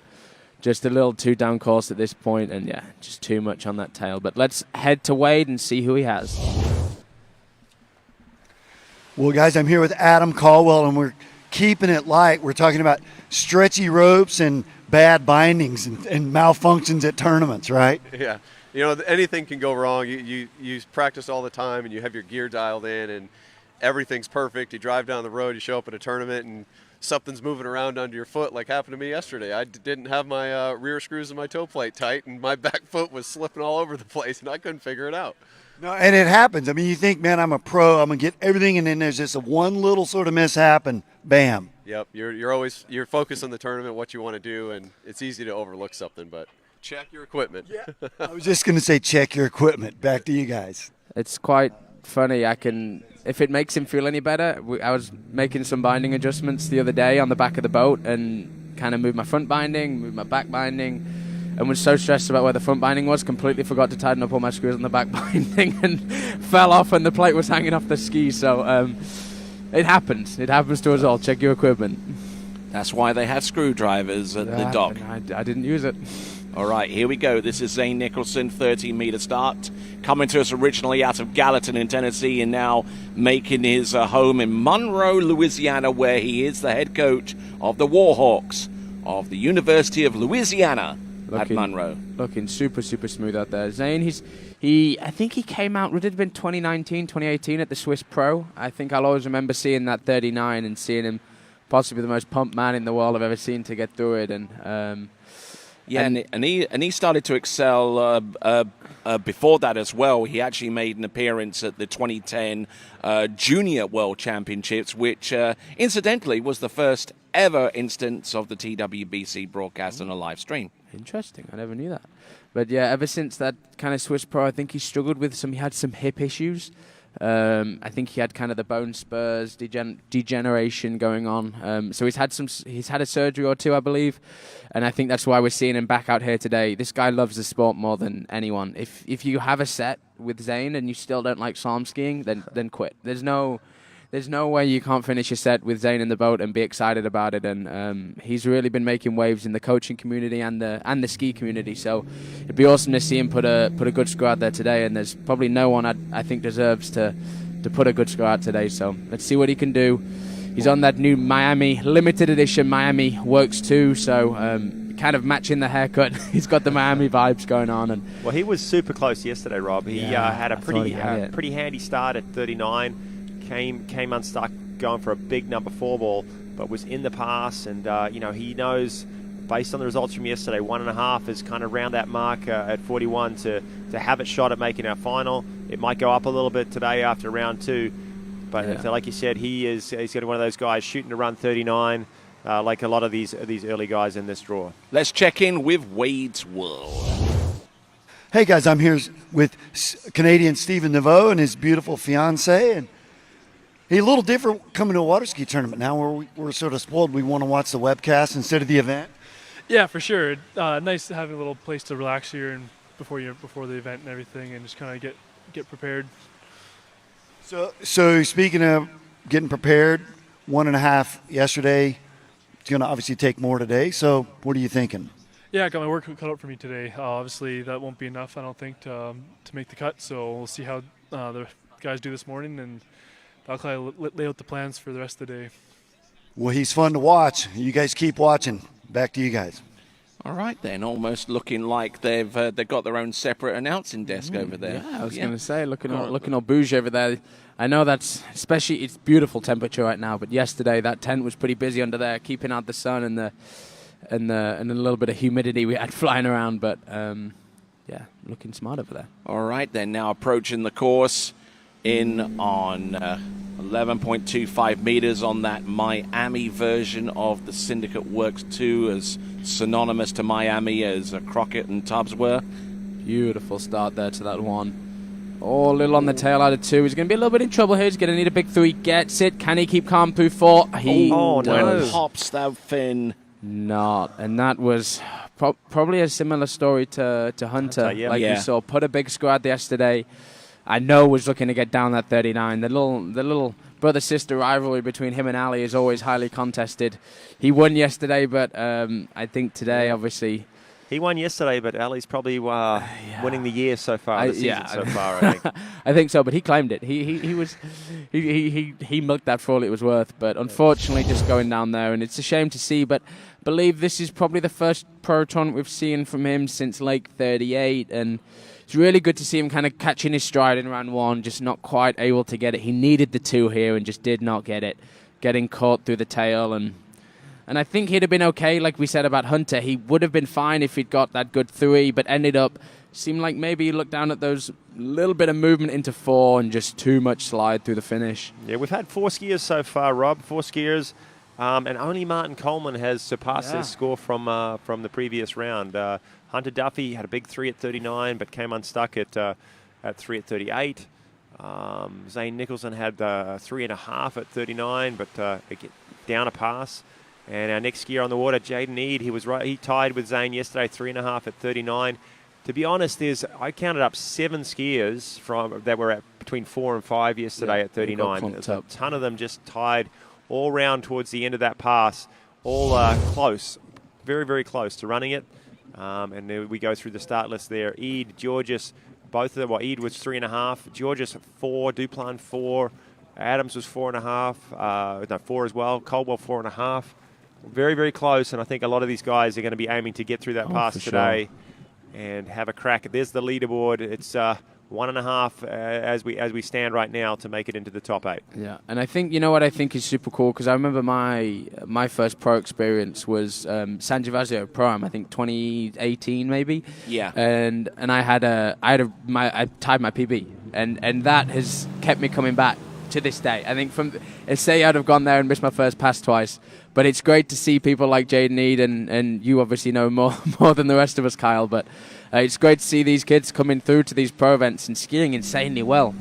just a little too down course at this point, and just too much on that tail. But let's head to Wade and see who he has. Well, guys, I'm here with Adam Caldwell, and we're keeping it light. We're talking about stretchy ropes and bad bindings and malfunctions at tournaments, right? Yeah. Anything can go wrong. You practice all the time, and you have your gear dialed in, and everything's perfect. You drive down the road, you show up at a tournament, and something's moving around under your foot, like happened to me yesterday. I didn't have my rear screws and my toe plate tight, and my back foot was slipping all over the place, and I couldn't figure it out. No, and it happens. I mean, you think, man, I'm a pro, I'm going to get everything, and then there's just one little sort of mishap, and bam. Yep, you're focused on the tournament, what you want to do, and it's easy to overlook something, but check your equipment. Yeah. I was just going to say check your equipment. Back to you guys. It's quite funny. If it makes him feel any better, I was making some binding adjustments the other day on the back of the boat and kind of moved my front binding, moved my back binding, and was so stressed about where the front binding was, completely forgot to tighten up all my screws on the back binding and fell off, and the plate was hanging off the ski. So it happens. It happens to us all. Check your equipment. That's why they have screwdrivers at the dock. I didn't use it. All right, here we go. This is Zane Nicholson, 13-meter start, coming to us originally out of Gallatin in Tennessee and now making his home in Monroe, Louisiana, where he is the head coach of the Warhawks of the University of Louisiana at Monroe. Looking super, super smooth out there. Zane, I think he came out, would it have been 2019, 2018 at the Swiss Pro? I think I'll always remember seeing that 39 and seeing him possibly the most pumped man in the world I've ever seen to get through it. And he started to excel before that as well. He actually made an appearance at the 2010 Junior World Championships, which incidentally was the first ever instance of the TWBC broadcast on a live stream. Interesting. I never knew that. But ever since that kind of Swiss Pro, I think he struggled with he had some hip issues. I think he had kind of the bone spurs degeneration going on. So he's had a surgery or 2, I believe, and I think that's why we're seeing him back out here today. This guy loves the sport more than anyone. If you have a set with Zane and you still don't like slalom skiing, then quit. There's no way you can't finish a set with Zane in the boat and be excited about it. And he's really been making waves in the coaching community and the ski community. So it'd be awesome to see him put a good score out there today. And there's probably no one I think deserves to put a good score out today. So let's see what he can do. He's on that new Miami limited edition Miami Works 2. So kind of matching the haircut. He's got the Miami vibes going on. Well, he was super close yesterday, Rob. He had a pretty handy start at 39. came unstuck going for a big number 4 ball, but was in the pass, and he knows, based on the results from yesterday, 1.5 is kind of around that mark at 41 to have it shot at making our final. It might go up a little bit today after round 2, but like you said, he's going to be one of those guys shooting to run 39, like a lot of these early guys in this draw. Let's check in with Wade's World. Hey guys, I'm here with Canadian Stephen Naveau and his beautiful fiance, and he's a little different coming to a water ski tournament now, where we're sort of spoiled. We want to watch the webcast instead of the event. Yeah, for sure. Nice having a little place to relax here and before the event and everything, and just kind of get prepared. So speaking of getting prepared, 1.5 yesterday. It's going to obviously take more today. So what are you thinking? Yeah, I got my work cut out for me today. Obviously, that won't be enough, I don't think, to make the cut. So we'll see how the guys do this morning, and I'll kind of lay out the plans for the rest of the day. Well, he's fun to watch. You guys keep watching. Back to you guys. All right, then. Almost looking like they've got their own separate announcing desk over there. Yeah, I was going to say, looking all bougie over there. I know it's beautiful temperature right now, but yesterday that tent was pretty busy under there, keeping out the sun and a little bit of humidity we had flying around. But yeah, looking smart over there. All right, then. Now approaching the course in on 11.25 meters on that Miami version of the Syndicate Works 2, as synonymous to Miami as Crockett and Tubbs were. Beautiful start there to that one. Oh, a little on the tail out of 2. He's going to be a little bit in trouble here. He's going to need a big 3. Gets it. Can he keep calm through 4? He no. Pops that fin. Not. And that was probably a similar story to Hunter. We saw. Put a big squad yesterday. I know was looking to get down that 39. The little brother-sister rivalry between him and Ali is always highly contested. He won yesterday, but I think today, obviously... He won yesterday, but Ali's probably winning the year so far, the season so far, I think. I think so, but he claimed it. He milked that for all it was worth, but unfortunately just going down there, and it's a shame to see, but I believe this is probably the first pro tournament we've seen from him since Lake 38, and it's really good to see him kind of catching his stride in round 1, just not quite able to get it. He needed the 2 here and just did not get it, getting caught through the tail, and I think he'd have been okay, like we said about Hunter. He would have been fine if he'd got that good 3, but ended up, seemed like maybe he looked down at those little bit of movement into 4 and just too much slide through the finish. Yeah, we've had 4 skiers so far, Rob, 4 skiers, and only Martin Coleman has surpassed his score from the previous round. Hunter Duffy had a big 3 at 39, but came unstuck at 3 at 38. Zane Nicholson had 3.5 at 39, but down a pass. And our next skier on the water, Jaden Eade, he tied with Zane yesterday, 3.5 at 39. To be honest, I counted up 7 skiers that were at between 4 and 5 yesterday at 39. A ton of them just tied all round towards the end of that pass, all close, very, very close to running it. And then we go through the start list there. Eade, Georges, both of them. Well, Eade was 3.5, Georges 4, Duplan 4, Adams was 4.5, 4 as well. Caldwell 4.5. Very, very close, and I think a lot of these guys are going to be aiming to get through that pass today and have a crack. There's the leaderboard. It's 1.5 as we stand right now to make it into the top 8. Yeah, and I think, you know what I think is super cool, because I remember my first pro experience was San Gervasio Pro-Am, I think 2018 maybe. Yeah. And I tied my PB, and that has kept me coming back to this day. I think say I'd have gone there and missed my first pass twice, but it's great to see people like Jaden Eade, and you obviously know more than the rest of us, Kyle, but it's great to see these kids coming through to these pro events and skiing insanely well,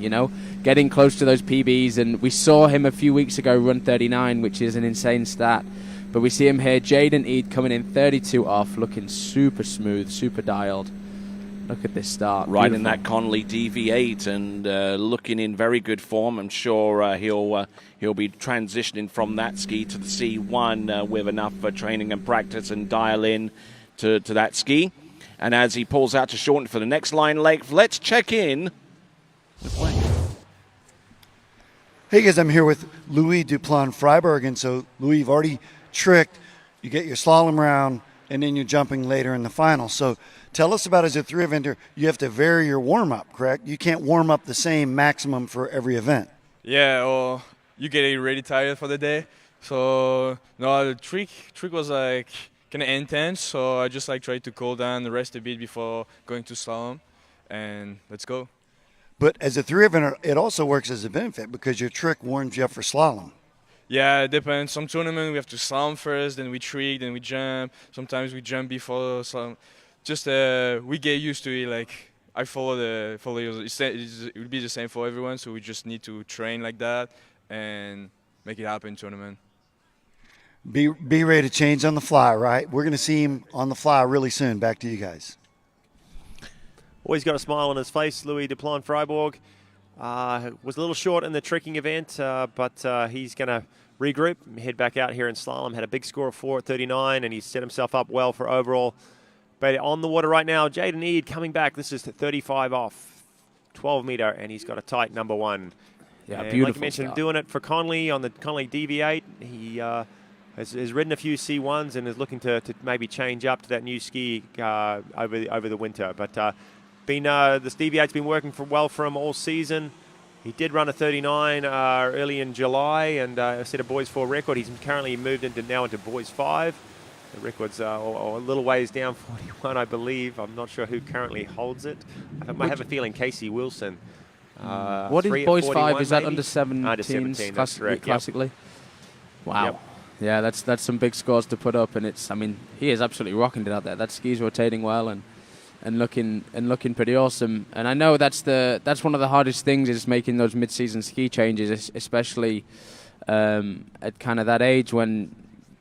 getting close to those PBs, and we saw him a few weeks ago run 39, which is an insane stat, but we see him here, Jaden Eade coming in 32 off, looking super smooth, super dialed. Look at this start. Right Beautiful. in that Conley DV8 and looking in very good form. I'm sure he'll be transitioning from that ski to the C1 with enough training and practice and dial in to that ski. And as he pulls out to shorten for the next line length, let's check in with Wayne. Hey guys, I'm here with Louis Duplan Freiberg, and so Louis, you've already tricked. You get your slalom round, and then you're jumping later in the final. So tell us about, as a 3 eventer, you have to vary your warm-up, correct? You can't warm up the same maximum for every event. Yeah, or you get really tired for the day. So no, the trick was like kind of intense. So I just like tried to cool down, rest a bit before going to slalom, and let's go. But as a 3 eventer, it also works as a benefit because your trick warms you up for slalom. Yeah, it depends. Some tournament we have to slalom first, then we trick, then we jump. Sometimes we jump before slalom. Just we get used to it. Like I follow it will be the same for everyone. So we just need to train like that and make it happen in tournament. Be ready to change on the fly, right? We're going to see him on the fly really soon. Back to you guys. Always got a smile on his face, Louis Duplon-Freiburg. Was a little short in the tricking event, but he's going to regroup and head back out here in slalom. Had a big score of 4 at 39, and he's set himself up well for overall. But on the water right now, Jaden Eade coming back. This is 35 off, 12 meter, and he's got a tight number 1. Yeah, and beautiful like you mentioned, start. doing it for Conley on the Conley DV8. He has ridden a few C1s and is looking to maybe change up to that new ski over the winter. But this DV8's been working well for him all season. He did run a 39 early in July and set a Boys 4 record. He's currently moved into Boys 5. The record's a little ways down, 41, I believe. I'm not sure who currently holds it. I have a feeling Casey Wilson. What is 3 at Boys 41 5? Is that maybe? under 17s? Under 17, that's correct. Classically? Wow. Yep. Yeah, that's some big scores to put up, and he is absolutely rocking it out there. That ski's rotating well and looking pretty awesome. And I know that's one of the hardest things is making those mid-season ski changes, especially at kind of that age when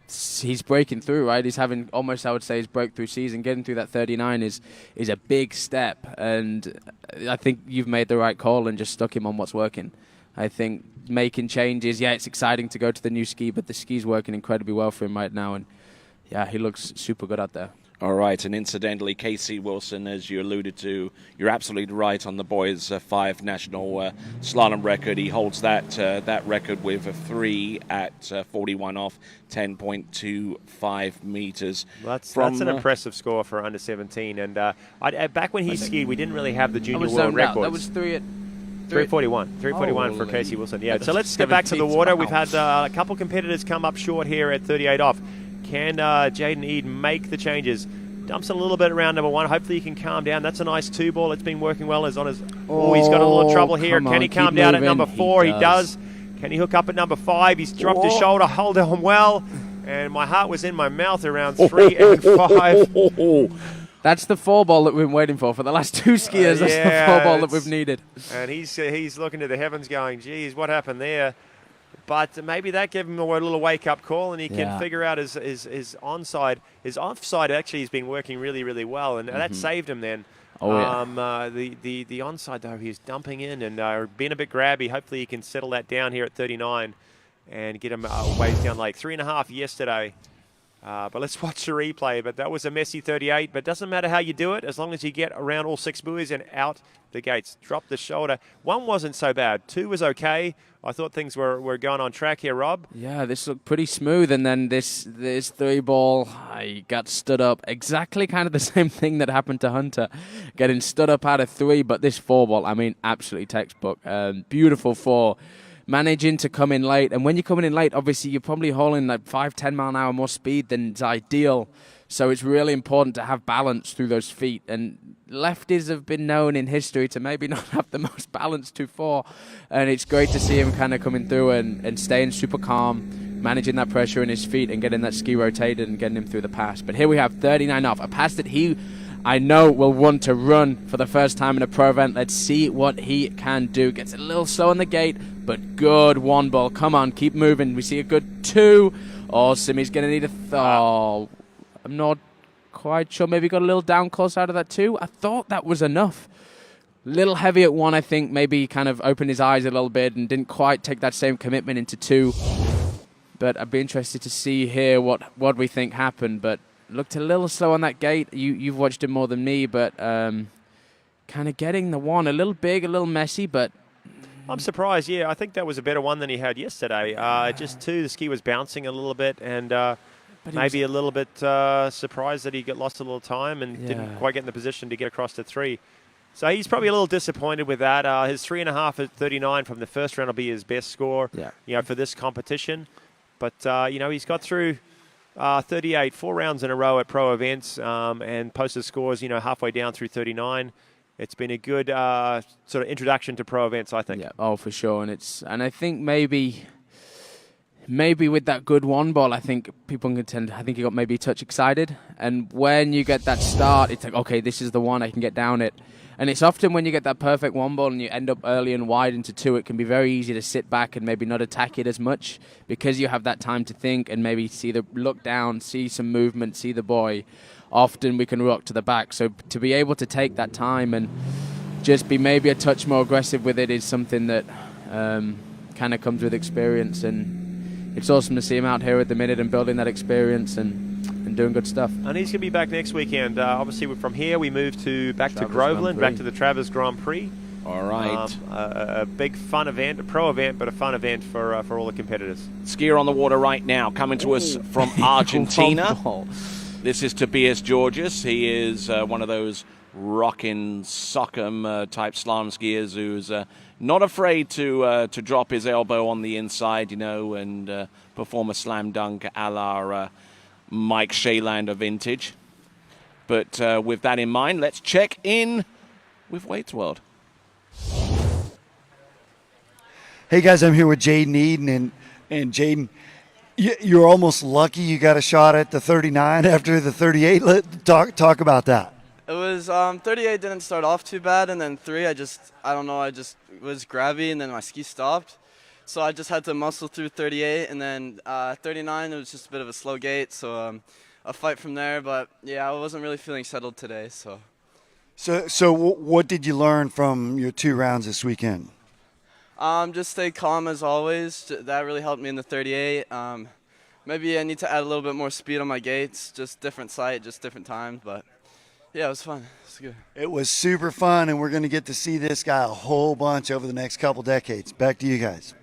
he's breaking through, right? He's having almost, I would say, his breakthrough season. Getting through that 39 is a big step, and I think you've made the right call and just stuck him on what's working. I think making changes, yeah, it's exciting to go to the new ski, but the ski's working incredibly well for him right now, and yeah, he looks super good out there. All right, and incidentally, Casey Wilson, as you alluded to, you're absolutely right on the boys' 5 national slalom record. He holds that record with a 3 at 41 off, 10.25 meters. That's an impressive score for under 17. And back when he skied, we didn't really have the junior world records. That was 3 at 341. 341 for Casey Wilson. Yeah. So let's get back to the 17s. water. Wow. We've had a couple competitors come up short here at 38 off. Can Jaden Eade make the changes? Dumps a little bit around number 1. Hopefully he can calm down. That's a nice 2-ball. It's been working well. He's on his. Oh, he's got a little trouble here. Can he calm down at number 4? He does. Can he hook up at number 5? He's dropped his shoulder. Hold on well. And my heart was in my mouth around 3 and 5. That's the 4-ball that we've been waiting for the last 2 skiers. That's the 4-ball that we've needed. And he's looking to the heavens going, geez, what happened there? But maybe that gave him a little wake-up call, and he can figure out his onside. His offside actually has been working really, really well, and that saved him then. Oh, the onside, though, he's dumping in and being a bit grabby. Hopefully he can settle that down here at 39 and get him ways down like 3.5 yesterday. But let's watch the replay. But that was a messy 38. But it doesn't matter how you do it, as long as you get around all 6 buoys and out the gates. Drop the shoulder. 1 wasn't so bad. 2 was okay. I thought things were going on track here, Rob. Yeah, this looked pretty smooth, and then this 3-ball, I got stood up. Exactly kind of the same thing that happened to Hunter, getting stood up out of 3, but this 4-ball, absolutely textbook. Beautiful 4. Managing to come in late, and when you're coming in late, obviously you're probably hauling like 5-10 mile an hour more speed than is ideal. So it's really important to have balance through those feet. And lefties have been known in history to maybe not have the most balance to 4. And it's great to see him kind of coming through and staying super calm, managing that pressure in his feet and getting that ski rotated and getting him through the pass. But here we have 39 off, a pass that I know will want to run for the first time in a pro event. Let's see what he can do. Gets a little slow on the gate, but good 1-ball. Come on, keep moving. We see a good 2. Awesome. He's going to need a... I'm not quite sure. Maybe got a little down close out of that 2. I thought that was enough. Little heavy at 1, I think. Maybe kind of opened his eyes a little bit and didn't quite take that same commitment into 2. But I'd be interested to see here what we think happened. But looked a little slow on that gate. You've watched it more than me, but kind of getting the 1 a little big, a little messy, but... I'm surprised, yeah. I think that was a better 1 than he had yesterday. Just 2, the ski was bouncing a little bit, and maybe a little bit surprised that he got lost a little time and didn't quite get in the position to get across to 3. So he's probably a little disappointed with that. His 3.5 at 39 from the first round will be his best score, for this competition. But, he's got through 38, 4 rounds in a row at pro events and posted scores, halfway down through 39. It's been a good sort of introduction to pro events, I think. Yeah, oh, for sure. And I think maybe with that good one ball, I think people can tend. I think he got maybe a touch excited. And when you get that start, it's like, okay, this is the one, I can get down it. And it's often when you get that perfect one ball and you end up early and wide into 2, it can be very easy to sit back and maybe not attack it as much because you have that time to think and maybe look down, see some movement, see the buoy. Often we can rock to the back. So to be able to take that time and just be maybe a touch more aggressive with it is something that kind of comes with experience. And it's awesome to see him out here at the minute and building that experience and doing good stuff. And he's going to be back next weekend. Obviously, from here we move back to Groveland, back to the Travers Grand Prix. All right. A big fun event, a pro event, but a fun event for all the competitors. Skier on the water right now, coming to us from Argentina. This is Tobias Georges. He is one of those rockin' sock'em type slalom skiers who's not afraid to drop his elbow on the inside, and perform a slam dunk a la Mike Shaylander vintage. But with that in mind, let's check in with Wade's World. Hey guys, I'm here with Jaden Eden, and Jaden, you're almost lucky you got a shot at the 39 after the 38. Talk about that. It was 38 didn't start off too bad, and then 3 I just was grabby, and then my ski stopped. So I just had to muscle through 38, and then 39 it was just a bit of a slow gate, so a fight from there. But yeah, I wasn't really feeling settled today. So what did you learn from your 2 rounds this weekend? Just stay calm as always. That really helped me in the 38. Maybe I need to add a little bit more speed on my gates, just different sight, just different times. But yeah, it was fun. It was good. It was super fun, and we're going to get to see this guy a whole bunch over the next couple decades. Back to you guys.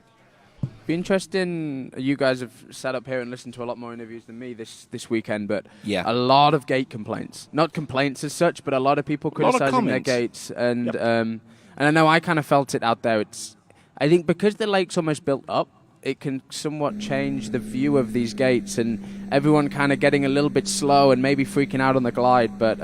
Be interesting. You guys have sat up here and listened to a lot more interviews than me this weekend, but a lot of gate complaints. Not complaints as such, but a lot of people criticizing their gates. And and I know I kind of felt it out there. I think because the lake's almost built up, it can somewhat change the view of these gates, and everyone kind of getting a little bit slow and maybe freaking out on the glide. But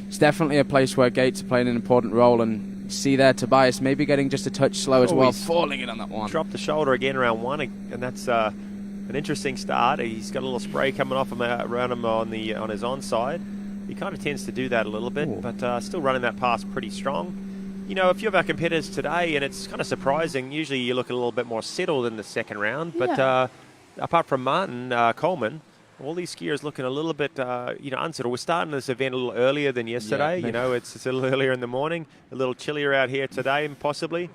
it's definitely a place where gates are playing an important role, and see there Tobias maybe getting just a touch slow as well, falling it on that one. Dropped the shoulder again around 1, and that's an interesting start. He's got a little spray coming off him around him on his onside. He kind of tends to do that a little bit, but still running that pass pretty strong. A few of our competitors today, and it's kind of surprising. Usually you look a little bit more settled in the second round, but apart from Martin Coleman, all these skiers looking a little bit, unsettled. We're starting this event a little earlier than yesterday. It's a little earlier in the morning, a little chillier out here today, possibly.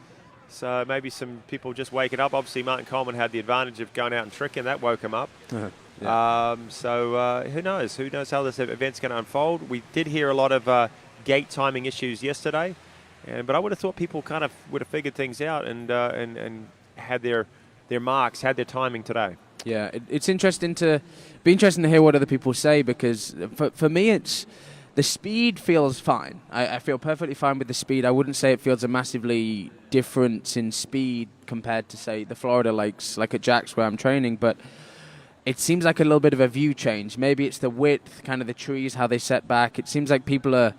So maybe some people just waking up. Obviously, Martin Coleman had the advantage of going out and tricking. That woke him up. So who knows? Who knows how this event's going to unfold? We did hear a lot of gate timing issues yesterday. But I would have thought people kind of would have figured things out and had their marks, had their timing today. Yeah, it's interesting to hear what other people say, because for me it's the speed feels fine. I feel perfectly fine with the speed. I wouldn't say it feels a massively difference in speed compared to, say, the Florida lakes, like at Jack's where I'm training, but it seems like a little bit of a view change. Maybe it's the width, kind of the trees, how they set back. It seems like people are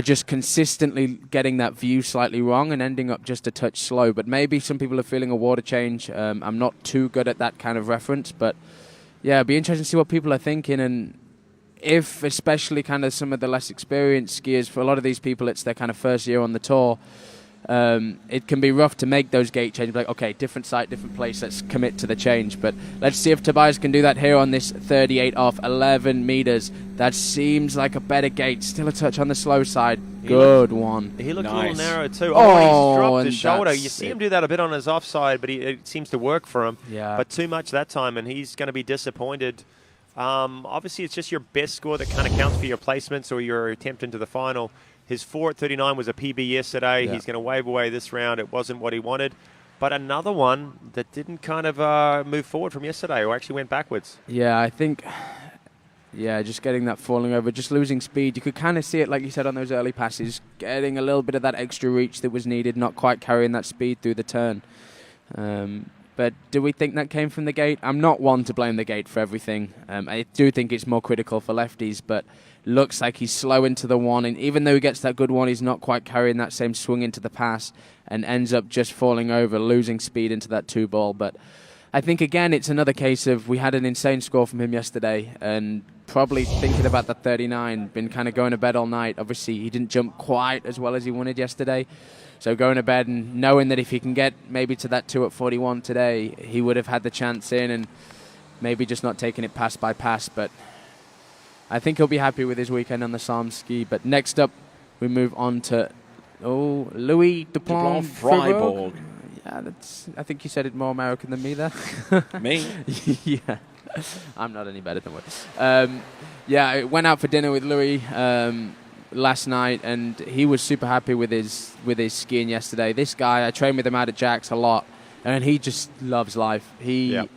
just consistently getting that view slightly wrong and ending up just a touch slow. But maybe some people are feeling a water change. I'm not too good at that kind of reference, but yeah, it'd be interesting to see what people are thinking, and if especially kind of some of the less experienced skiers, for a lot of these people it's their kind of first year on the tour, it can be rough to make those gate changes. Like, okay, different site, different place, let's commit to the change. But let's see if Tobias can do that here on this 38 off 11 meters. That seems like a better gate. Still a touch on the slow side. Good one. He looked nice. A little narrow too. He's dropped his shoulder. You see it. him do that a bit on his offside, but it seems to work for him. Yeah. But too much that time, and he's going to be disappointed. Obviously, it's just your best score that kind of counts for your placements or your attempt into the final. His 4 at 39 was a PB yesterday. Yeah. He's going to wave away this round. It wasn't what he wanted. But another one that didn't kind of move forward from yesterday, or actually went backwards. Yeah, I think Yeah, just getting that falling over, just losing speed. You could kind of see it, like you said, on those early passes, getting a little bit of that extra reach that was needed, not quite carrying that speed through the turn. But do we think that came from the gate? I'm not one to blame the gate for everything. I do think it's more critical for lefties, but looks like he's slow into the one, and even though he gets that good one, he's not quite carrying that same swing into the pass and ends up just falling over, losing speed into that 2-ball. But I think, again, it's another case of we had an insane score from him yesterday, and probably thinking about that 39, been kind of going to bed all night. Obviously, he didn't jump quite as well as he wanted yesterday. So going to bed and knowing that if he can get maybe to that 2 at 41 today, he would have had the chance in, and maybe just not taking it pass by pass. But I think he'll be happy with his weekend on the Slalom ski. But next up, we move on to Louis Duplan Freiburg. Yeah, I think you said it more American than me there. Me? Yeah. I'm not any better than what. Yeah, I went out for dinner with Louis last night, and he was super happy with his skiing yesterday. This guy, I train with him out at Jack's a lot, and he just loves life. You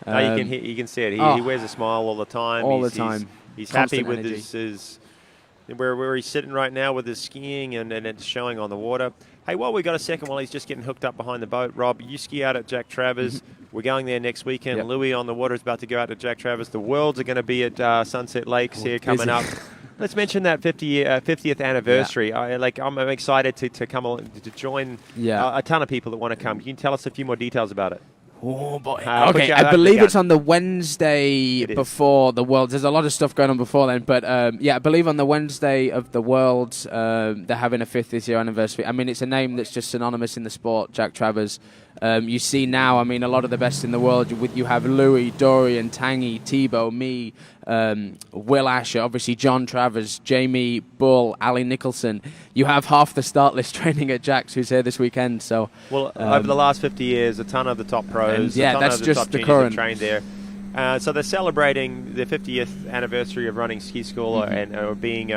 can see it. He wears a smile all the time. He's happy with his where he's sitting right now with his skiing, and it's showing on the water. Hey, while we got a second, while he's just getting hooked up behind the boat, Rob, you ski out at Jack Travers. We're going there next weekend. Yep. Louis on the water is about to go out to Jack Travers. The Worlds are going to be at Sunset Lakes here coming up. Let's mention that 50th anniversary. Yeah. I'm excited to come along, to join a ton of people that want to come. Can you tell us a few more details about it? Oh, boy. Okay, I believe it's on the Wednesday before the Worlds. There's a lot of stuff going on before then, but I believe on the Wednesday of the Worlds, they're having a 50th year anniversary. I mean, it's a name that's just synonymous in the sport, Jack Travers. You see now, I mean, a lot of the best in the world. You have Louis, Dorian, Tanguy, Thibaut, me, Will Asher, obviously John Travers, Jamie Bull, Ali Nicholson. You have half the start list training at Jack's who's here this weekend. So, over the last 50 years, a ton of the top pros, a ton that's of the just top the juniors current. have trained there. So they're celebrating the 50th anniversary of running ski school and being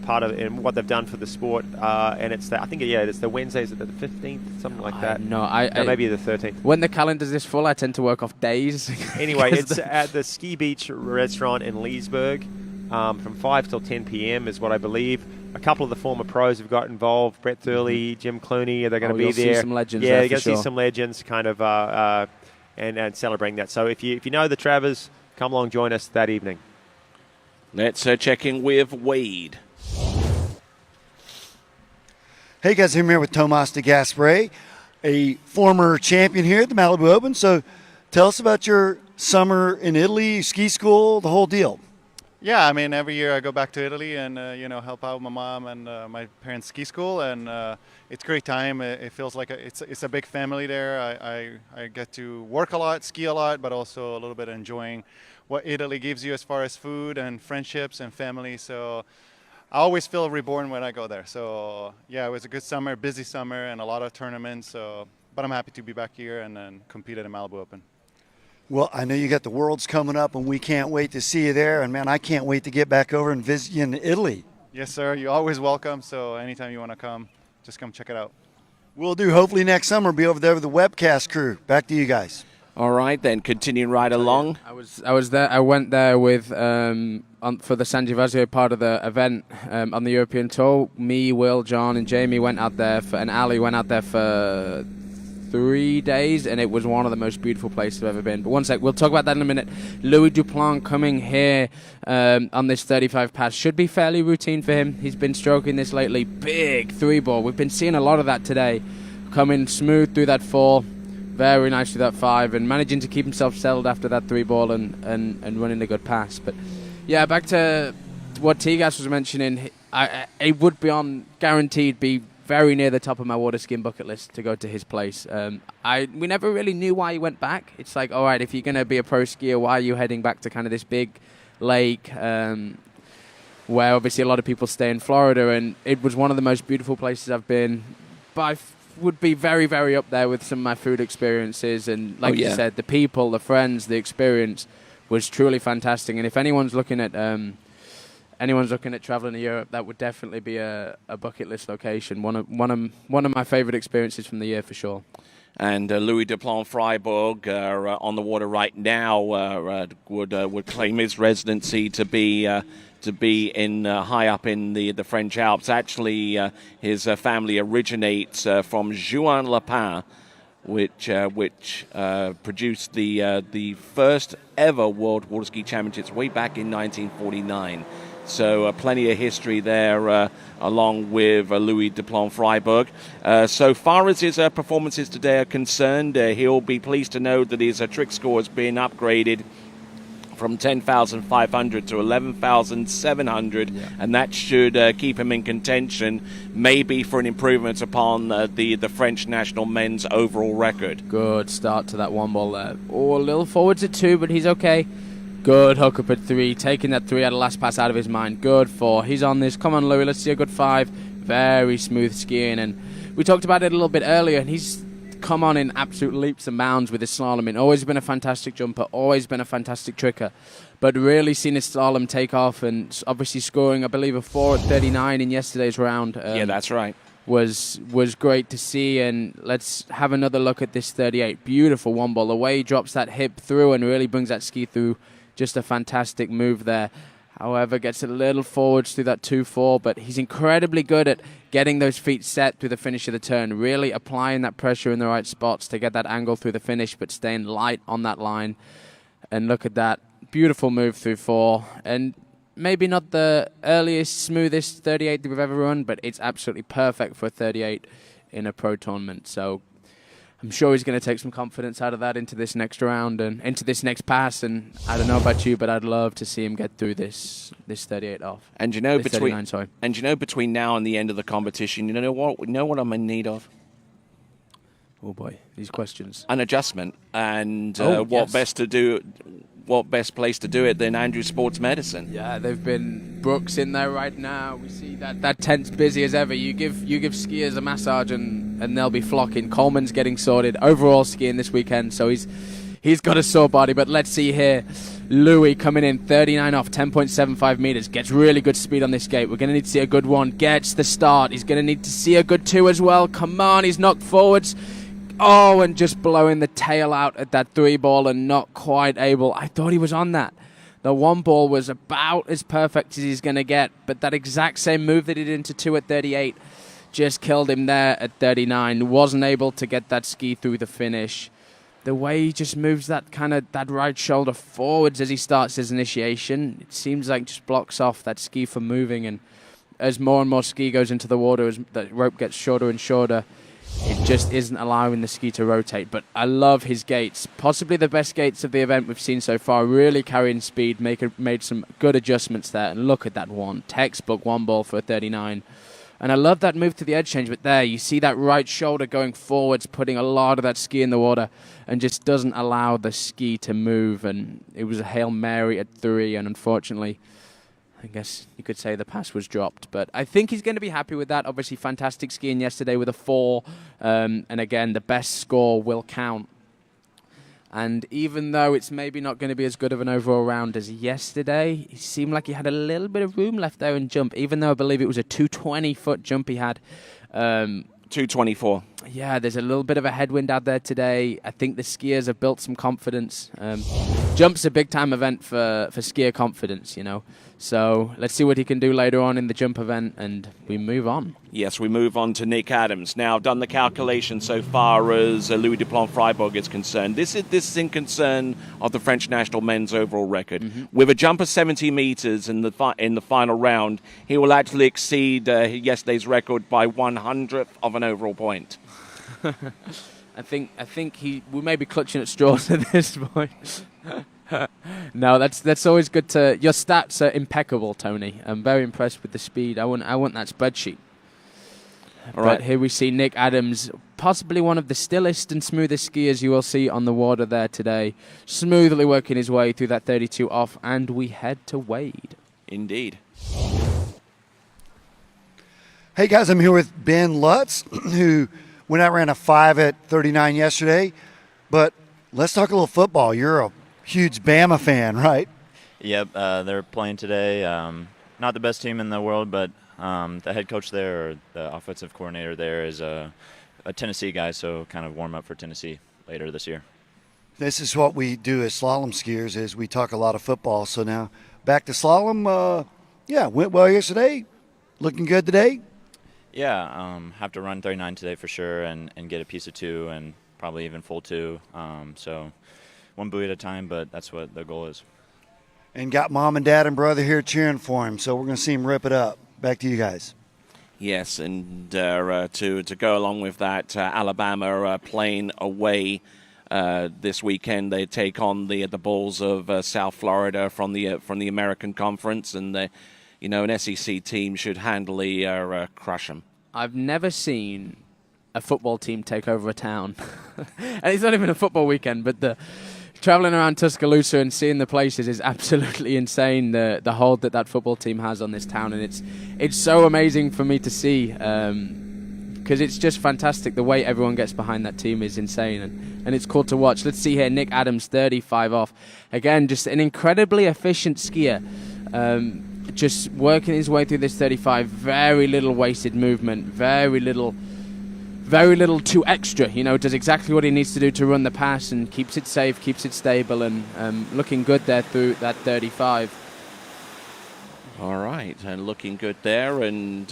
part of and what they've done for the sport. And it's it's the Wednesdays at the 15th, something like that. No, maybe the 13th. When the calendar's this full, I tend to work off days. Anyway, it's at the Ski Beach restaurant in Leesburg from 5 till 10 p.m. is what I believe. A couple of the former pros have got involved. Brett Thurley, Jim Clooney, they're going to be there. See some legends. Yeah, you're going to see some legends kind of and celebrating that. So if you know the Travers, come along, join us that evening. Let's check in with Wade. Hey guys, I'm here with Tomas de Gaspre, a former champion here at the Malibu Open. So tell us about your summer in Italy, ski school, the whole deal. Yeah, I mean, every year I go back to Italy and, help out my mom and my parents' ski school, and it's a great time. It feels like it's a big family there. I get to work a lot, ski a lot, but also a little bit enjoying what Italy gives you as far as food and friendships and family. So I always feel reborn when I go there. So, yeah, it was a good summer, busy summer, and a lot of tournaments. But I'm happy to be back here and then compete at the Malibu Open. Well, I know you got the Worlds coming up, and we can't wait to see you there. And, man, I can't wait to get back over and visit you in Italy. Yes, sir. You're always welcome. So anytime you want to come, just come check it out. We'll do. Hopefully next summer be over there with the webcast crew. Back to you guys. All right, then, continuing right along. I was there. I went there with for the San Gervasio part of the event on the European Tour. Me, Will, John, and Jamie went out there, and Ali went out there for 3 days, and it was one of the most beautiful places I've ever been. But one sec, we'll talk about that in a minute. Louis Duplan coming here on this 35 pass should be fairly routine for him. He's been stroking this lately. Big 3-ball. We've been seeing a lot of that today. Coming smooth through that 4, very nice through that 5, and managing to keep himself settled after that 3-ball and running a good pass. But yeah, back to what Tigas was mentioning. It would be guaranteed be very near the top of my water skiing bucket list to go to his place. We never really knew why he went back. It's like, all right, if you're going to be a pro skier, why are you heading back to kind of this big lake where obviously a lot of people stay in Florida? And it was one of the most beautiful places I've been. But would be very, very up there with some of my food experiences. And like you said, the people, the friends, the experience was truly fantastic. And if anyone's looking at traveling to Europe, that would definitely be a bucket list location. One of my favorite experiences from the year for sure. And Louis Duplan Freiburg on the water right now would claim his residency to be in high up in the French Alps. Actually, his family originates from Juan Lapin, which produced the first ever World Waterski Championships way back in 1949. So plenty of history there, along with Louis Duplan Freiburg. So far as his performances today are concerned, he'll be pleased to know that his trick score has been upgraded from 10,500 to 11,700, and that should keep him in contention, maybe for an improvement upon the French national men's overall record. Good start to that one ball there. Oh, a little forwards at 2, but he's okay. Good hook up at 3, taking that 3 out of last pass out of his mind. Good 4. He's on this. Come on, Louis. Let's see a good 5. Very smooth skiing, and we talked about it a little bit earlier, and he's come on in absolute leaps and bounds with his slalom. And always been a fantastic jumper, always been a fantastic tricker, but really seen his slalom take off, and obviously scoring, I believe, a 4 at 39 in yesterday's round. Yeah, that's right. Was great to see. And let's have another look at this 38. Beautiful one ball. The way he drops that hip through and really brings that ski through. Just a fantastic move there. However, gets a little forwards through that 2-4, but he's incredibly good at getting those feet set through the finish of the turn, really applying that pressure in the right spots to get that angle through the finish, but staying light on that line. And look at that. Beautiful move through 4. And maybe not the earliest, smoothest 38 that we've ever run, but it's absolutely perfect for a 38 in a pro tournament. So I'm sure he's going to take some confidence out of that into this next round and into this next pass. And I don't know about you, but I'd love to see him get through this 38 off. And you know, This 39, sorry. And you know, between now and the end of the competition, you know what I'm in need of? Oh boy, these questions. An adjustment, and Oh, what yes. best to do? What best place to do it than Andrew Sports Medicine? Yeah, they've been Brooks in there right now. We see that tent's busy as ever. You give skiers a massage and they'll be flocking. Coleman's getting sorted. Overall skiing this weekend, so he's got a sore body. But let's see here. Louis coming in 39 off, 10.75 meters. Gets really good speed on this gate. We're going to need to see a good 1. Gets the start. He's going to need to see a good 2 as well. Come on, he's knocked forwards. Oh, and just blowing the tail out at that 3 ball and not quite able. I thought he was on that. The 1 ball was about as perfect as he's going to get, but that exact same move that he did into 2 at 38 just killed him there at 39. Wasn't able to get that ski through the finish. The way he just moves that that right shoulder forwards as he starts his initiation, it seems like just blocks off that ski from moving. And as more and more ski goes into the water, as the rope gets shorter and shorter, it just isn't allowing the ski to rotate. But I love his gates. Possibly the best gates of the event we've seen so far. Really carrying speed, made some good adjustments there. And look at that 1. Textbook 1 ball for a 39. And I love that move to the edge change. But there, you see that right shoulder going forwards, putting a lot of that ski in the water, and just doesn't allow the ski to move. And it was a Hail Mary at 3. And unfortunately, I guess you could say the pass was dropped, but I think he's going to be happy with that. Obviously, fantastic skiing yesterday with a 4, and again, the best score will count. And even though it's maybe not going to be as good of an overall round as yesterday, it seemed like he had a little bit of room left there in jump, even though I believe it was a 220-foot jump he had. 224. Yeah, there's a little bit of a headwind out there today. I think the skiers have built some confidence. Jump's a big-time event for skier confidence, you know. So let's see what he can do later on in the jump event, and we move on. Yes, we move on to Nick Adams. Now, I've done the calculation so far as Louis Duplan Freiburg is concerned. This is in concern of the French national men's overall record. Mm-hmm. With a jump of 70 meters in the final round, he will actually exceed yesterday's record by 1/100th of an overall point. I think we may be clutching at straws at this point. No, that's always good to. Your stats are impeccable, Tony. I'm very impressed with the speed. I want that spreadsheet. All right. But here we see Nick Adams, possibly one of the stillest and smoothest skiers you will see on the water there today, smoothly working his way through that 32 off, and we head to Wade. Indeed. Hey guys, I'm here with Ben Lutz, who went out and ran a 5 at 39 yesterday. But let's talk a little football. You're a huge Bama fan, right? Yep, they're playing today. Not the best team in the world, but the head coach there, or the offensive coordinator there, is a Tennessee guy, so kind of warm up for Tennessee later this year. This is what we do as slalom skiers, is we talk a lot of football. So now back to slalom. Went well yesterday. Looking good today. Yeah, have to run 39 today for sure, and get a piece of 2 and probably even full 2. So one buoy at a time, but that's what the goal is. And got mom and dad and brother here cheering for him, so we're going to see him rip it up. Back to you guys. Yes, and to go along with that, Alabama playing away this weekend. They take on the Bulls of South Florida from the American Conference, and an SEC team should handily crush them. I've never seen a football team take over a town, and it's not even a football weekend, but the traveling around Tuscaloosa and seeing the places is absolutely insane. The hold that football team has on this town, and it's so amazing for me to see, because it's just fantastic. The way everyone gets behind that team is insane, and it's cool to watch. Let's see here, Nick Adams, 35 off. Again, just an incredibly efficient skier, just working his way through this 35. Very little wasted movement, very little too extra, does exactly what he needs to do to run the pass and keeps it safe, keeps it stable, and looking good there through that 35. All right, and looking good there, and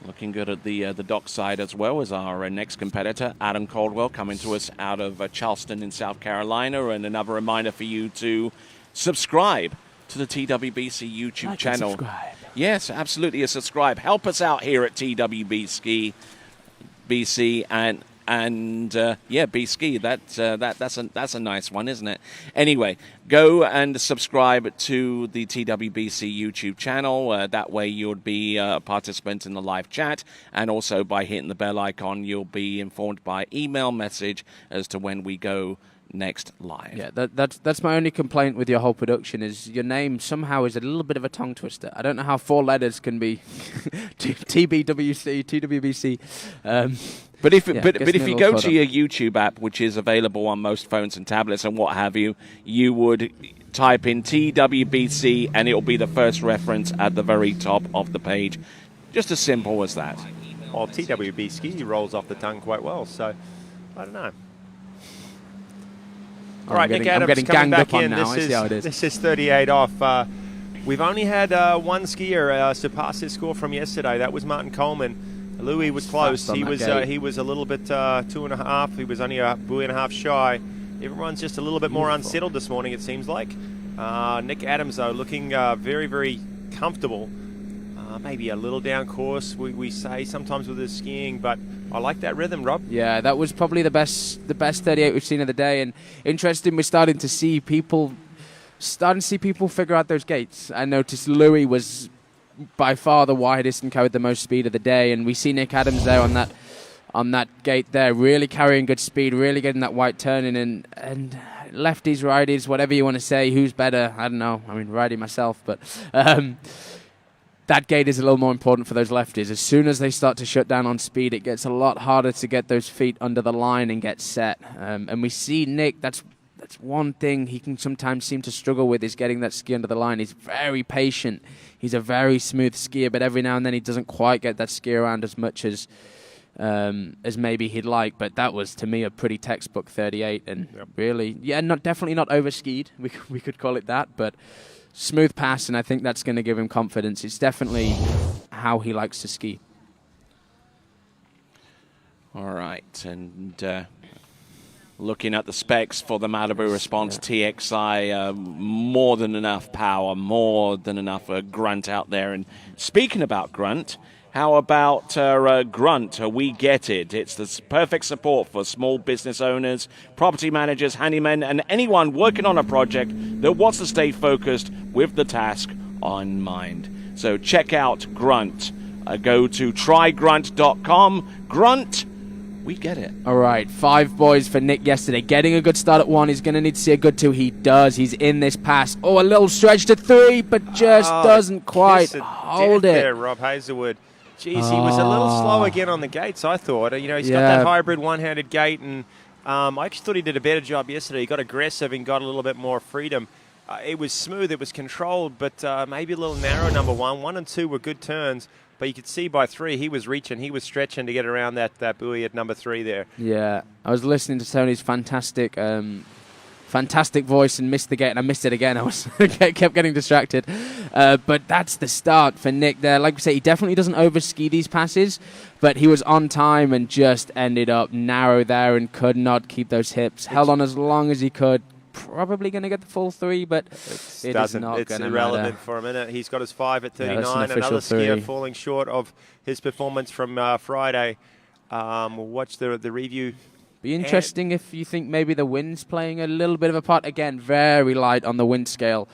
looking good at the dockside as well as our next competitor, Adam Caldwell, coming to us out of Charleston in South Carolina. And another reminder for you to subscribe to the TWBC YouTube channel. Subscribe. Yes, absolutely, subscribe. Help us out here at TWBC. BC and B-Ski. That's a nice one, isn't it? Anyway, go and subscribe to the TWBC YouTube channel. That way you'll be a participant in the live chat, and also by hitting the bell icon, you'll be informed by email message as to when we go next live. Yeah, that's my only complaint with your whole production, is your name somehow is a little bit of a tongue twister. I don't know how 4 letters can be TBWC, TWBC. But if you go to your YouTube app, which is available on most phones and tablets and what have you, you would type in TWBC and it will be the first reference at the very top of the page. Just as simple as that. Well, TWBC rolls off the tongue quite well, so I don't know. All right, Nick Adams coming back in. This is 38 off. We've only had one skier surpass his score from yesterday. That was Martin Coleman. Louis was close. He was a little bit 2.5. He was only a buoy and a half shy. Everyone's just a little bit more unsettled this morning, it seems like. Nick Adams, though, looking very, very comfortable. Maybe a little down course, we say sometimes with his skiing, but I like that rhythm, Rob. Yeah, that was probably the best 38 we've seen of the day. And interesting, we're starting to see people figure out those gates. I noticed Louis was by far the widest and carried the most speed of the day, and we see Nick Adams there on that gate there, really carrying good speed, really getting that white turning, and lefties, righties, whatever you want to say, who's better? I don't know. I mean, righty myself, but that gate is a little more important for those lefties. As soon as they start to shut down on speed, it gets a lot harder to get those feet under the line and get set. And we see Nick, that's one thing he can sometimes seem to struggle with, is getting that ski under the line. He's very patient. He's a very smooth skier, but every now and then he doesn't quite get that ski around as much as maybe he'd like. But that was, to me, a pretty textbook 38, and really, definitely not over-skied. We could call it that, but smooth pass, and I think that's going to give him confidence. It's definitely how he likes to ski. All right, and looking at the specs for the Malibu Response TXI, more than enough power, more than enough grunt out there. And speaking about grunt, how about Grunt? We get it. It's the perfect support for small business owners, property managers, handymen, and anyone working on a project that wants to stay focused with the task on mind. So check out Grunt. Go to trygrunt.com. Grunt, we get it. All right, 5 boys for Nick yesterday. Getting a good start at 1. He's going to need to see a good 2. He does. He's in this pass. Oh, a little stretch to 3, but just doesn't quite hold it. There, Rob Hazelwood. Jeez, he was a little slow again on the gates, I thought. He's got that hybrid one-handed gate, and I actually thought he did a better job yesterday. He got aggressive and got a little bit more freedom. It was smooth, it was controlled, but maybe a little narrow, number 1. 1 and 2 were good turns. But you could see by 3, he was reaching, he was stretching to get around that buoy at number 3 there. Yeah, I was listening to Tony's fantastic voice and missed the gate, and I missed it again. I was kept getting distracted. But that's the start for Nick there. Like we say, he definitely doesn't overski these passes, but he was on time and just ended up narrow there and could not keep those hips. Held on as long as he could. Probably going to get the full 3, but it's not going to matter. It's irrelevant for a minute. He's got his 5 at 39. Another skier falling short of his performance from Friday. We'll watch the review. Be interesting if you think maybe the wind's playing a little bit of a part. Again, very light on the wind scale.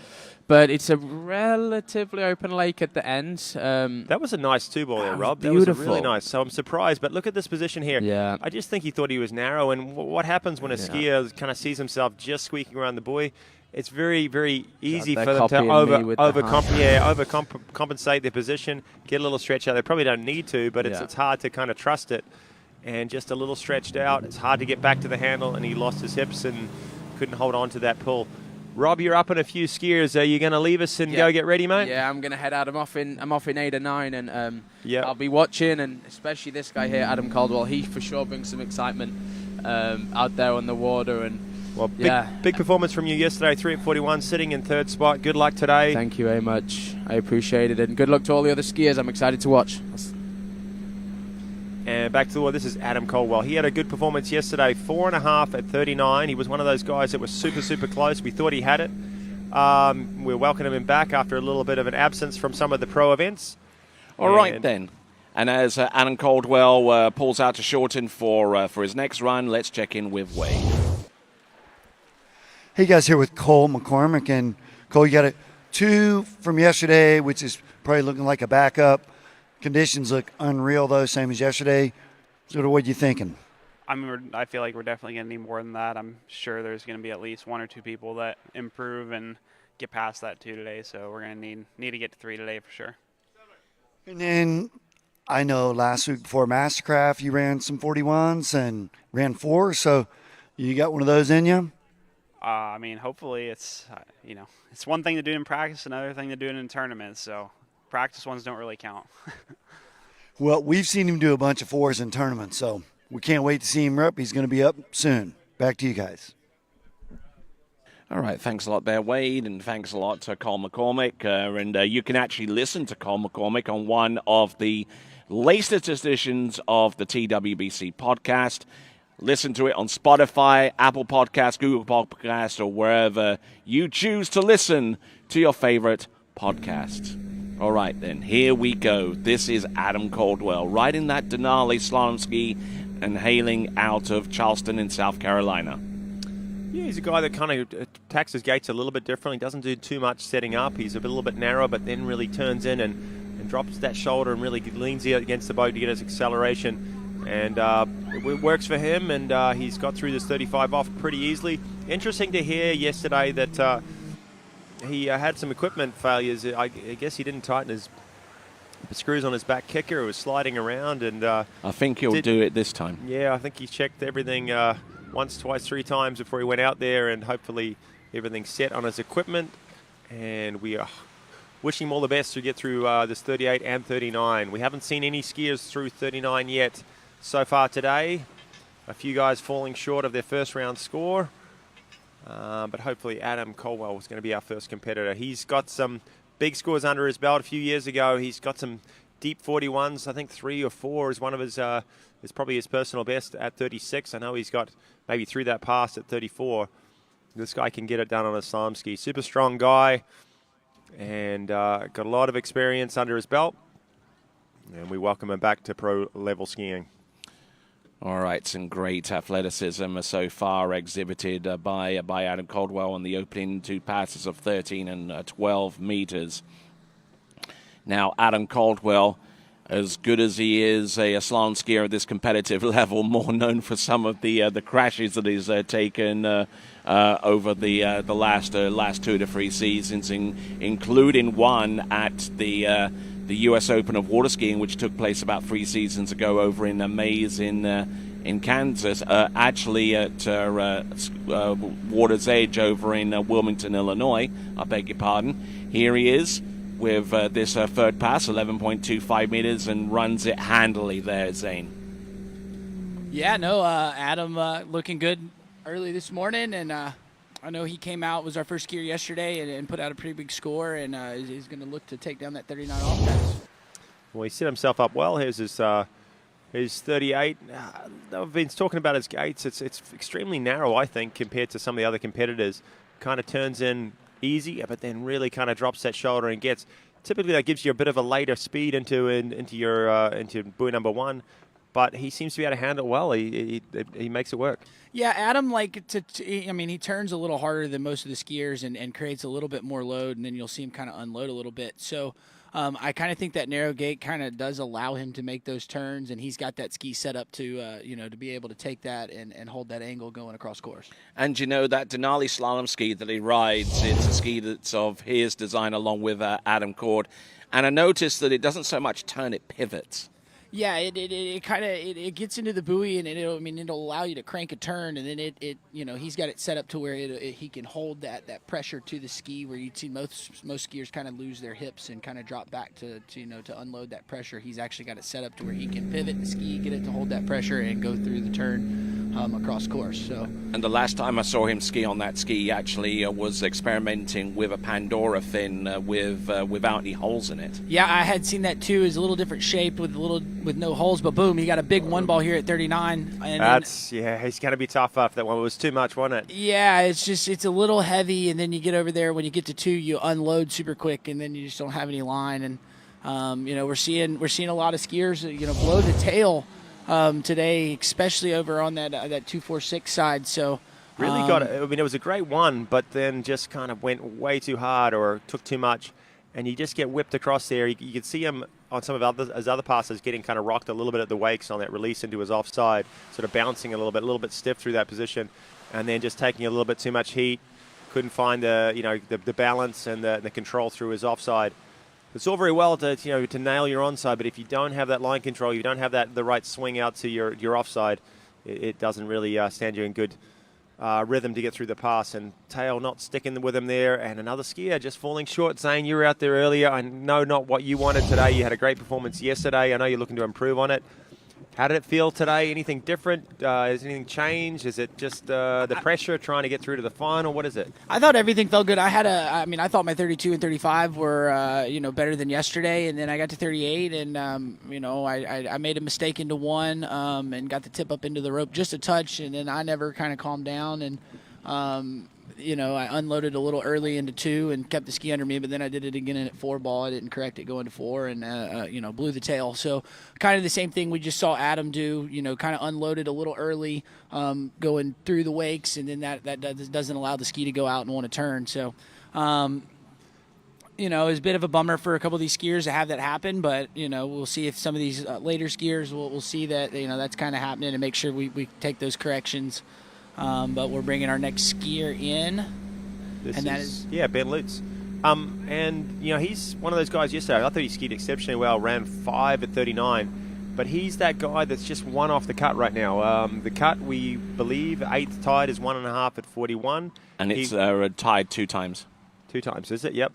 But it's a relatively open lake at the end. That was a nice 2-ball there, Rob. Beautiful. That was really nice. So I'm surprised. But look at this position here. Yeah. I just think he thought he was narrow. And what happens when a skier kind of sees himself just squeaking around the buoy? It's very, very easy for them to overcompensate their position, get a little stretch out. They probably don't need to, but it's hard to kind of trust it. And just a little stretched out. It's hard to get back to the handle, and he lost his hips and couldn't hold on to that pull. Rob, you're up in a few skiers. Are you going to leave us and go get ready, mate? Yeah, I'm going to head out. I'm off in 8 or 9, and I'll be watching, and especially this guy here, Adam Caldwell. He for sure brings some excitement out there on the water. And big performance from you yesterday, 3 at 41, sitting in 3rd spot. Good luck today. Thank you very much. I appreciate it, and good luck to all the other skiers. I'm excited to watch. And back to the water, this is Adam Caldwell. He had a good performance yesterday, 4.5 at 39. He was one of those guys that was super, super close. We thought he had it. We're welcoming him back after a little bit of an absence from some of the pro events. All right, then. And as Adam Caldwell pulls out to shorten for his next run, let's check in with Wade. Hey, guys, here with Cole McCormick. And, Cole, you got a 2 from yesterday, which is probably looking like a backup. Conditions look unreal, though, same as yesterday. So what are you thinking? I mean, I feel like we're definitely going to need more than that. I'm sure there's going to be at least 1 or 2 people that improve and get past that 2 today. So we're going to need to get to 3 today for sure. And then I know last week before Mastercraft you ran some 41s and ran 4. So you got one of those in you? I mean, hopefully it's, it's one thing to do in practice, another thing to do it in tournaments. So practice ones don't really count. Well, we've seen him do a bunch of 4s in tournaments, so we can't wait to see him up. He's going to be up soon. Back to you guys. All right, thanks a lot there, Wade, and thanks a lot to Cole McCormick. And you can actually listen to Cole McCormick on one of the latest editions of the TWBC podcast. Listen to it on Spotify, Apple Podcasts, Google Podcasts, or wherever you choose to listen to your favorite podcast. All right, then, here we go. This is Adam Caldwell riding that Denali slalom ski and hailing out of Charleston in South Carolina. Yeah, he's a guy that kind of attacks his gates a little bit differently. Doesn't do too much setting up. He's a little bit narrow, but then really turns in and drops that shoulder and really leans against the boat to get his acceleration. And it works for him, and he's got through this 35 off pretty easily. Interesting to hear yesterday that he had some equipment failures. I guess he didn't tighten his screws on his back kicker. It was sliding around, and I think he'll do it this time. Yeah, I think he checked everything once, twice, 3 times before he went out there, and hopefully everything's set on his equipment. And we are wishing him all the best to get through this 38 and 39. We haven't seen any skiers through 39 yet so far today. A few guys falling short of their first round score. But hopefully Adam Caldwell is going to be our first competitor. He's got some big scores under his belt. A few years ago, he's got some deep 41s. I think 3 or 4 is one of his, is probably his personal best at 36. I know he's got maybe through that pass at 34. This guy can get it done on a slalom ski. Super strong guy, and got a lot of experience under his belt. And we welcome him back to pro level skiing. All right, some great athleticism so far exhibited by Adam Caldwell on the opening 2 passes of 13 and 12 meters. Now, Adam Caldwell, as good as he is a slalom skier at this competitive level, more known for some of the crashes that he's taken over the last 2 to 3 seasons, including one at the U.S. Open of water skiing, which took place about 3 seasons ago over in Mays in Kansas, actually at Water's Edge over in Wilmington, Illinois. I beg your pardon. Here he is with this third pass, 11.25 meters, and runs it handily there, Zane. Yeah, no, Adam looking good early this morning, and I know he came out, was our first skier yesterday, and put out a pretty big score, and he's going to look to take down that 39 off pass. Well, he set himself up well. Here's his 38. I've been talking about his gates. It's extremely narrow, I think, compared to some of the other competitors. Kind of turns in easy, but then really kind of drops that shoulder and gets. Typically, that gives you a bit of a later speed into buoy number one. But he seems to be able to handle it well. He makes it work. Yeah, Adam, he turns a little harder than most of the skiers and creates a little bit more load, and then you'll see him kind of unload a little bit. So I kind of think that narrow gate kind of does allow him to make those turns, and he's got that ski set up to to be able to take that and hold that angle going across course. And that Denali slalom ski that he rides, it's a ski that's of his design along with Adam Cord. And I noticed that it doesn't so much turn, it pivots. Yeah, it kind of gets into the buoy, and it'll allow you to crank a turn, and then he's got it set up to where he can hold that pressure to the ski, where you'd see most skiers kind of lose their hips and kind of drop back to unload that pressure. He's actually got it set up to where he can pivot the ski, get it to hold that pressure, and go through the turn across course. So. And the last time I saw him ski on that ski, actually was experimenting with a Pandora fin without any holes in it. Yeah, I had seen that too. It's a little different shape with no holes, but boom, he got a big one ball here at 39. And he's going to be tough after that one. It was too much, wasn't it? Yeah, it's a little heavy, and then you get over there. When you get to 2, you unload super quick, and then you just don't have any line. And we're seeing a lot of skiers blow the tail today, especially over on that 246 side. So really got it. I mean, it was a great one, but then just kind of went way too hard or took too much, and you just get whipped across there. You could see him on some of his other passes getting kind of rocked a little bit at the wakes on that release into his offside, sort of bouncing a little bit stiff through that position, and then just taking a little bit too much heat. Couldn't find the balance and the control through his offside. It's all very well to nail your onside, but if you don't have that line control, you don't have the right swing out to your offside, it doesn't really stand you in good rhythm to get through the pass. And tail not sticking with him there, and another skier just falling short. Zane, you were out there earlier. I know not what you wanted today. You had a great performance yesterday. I know you're looking to improve on it. How did it feel today? Anything different? Has anything changed? Is it just the pressure trying to get through to the final? What is it? I thought everything felt good. I thought my 32 and 35 were better than yesterday, and then I got to 38, and I made a mistake into 1 and got the tip up into the rope just a touch, and then I never kind of calmed down, and I unloaded a little early into 2 and kept the ski under me, but then I did it again at 4 ball. I didn't correct it going to 4 and, blew the tail. So kind of the same thing we just saw Adam do, kind of unloaded a little early going through the wakes, and then that doesn't allow the ski to go out and want to turn. So, it was a bit of a bummer for a couple of these skiers to have that happen, but, we'll see if some of these later skiers will see that, that's kind of happening and make sure we take those corrections. But we're bringing our next skier in. That is Ben Lutz. And he's one of those guys yesterday. I thought he skied exceptionally well, ran 5 at 39. But he's that guy that's just 1 off the cut right now. The cut, we believe, 8th tied is 1.5 at 41. And it's tied 2 times. 2 times, is it? Yep.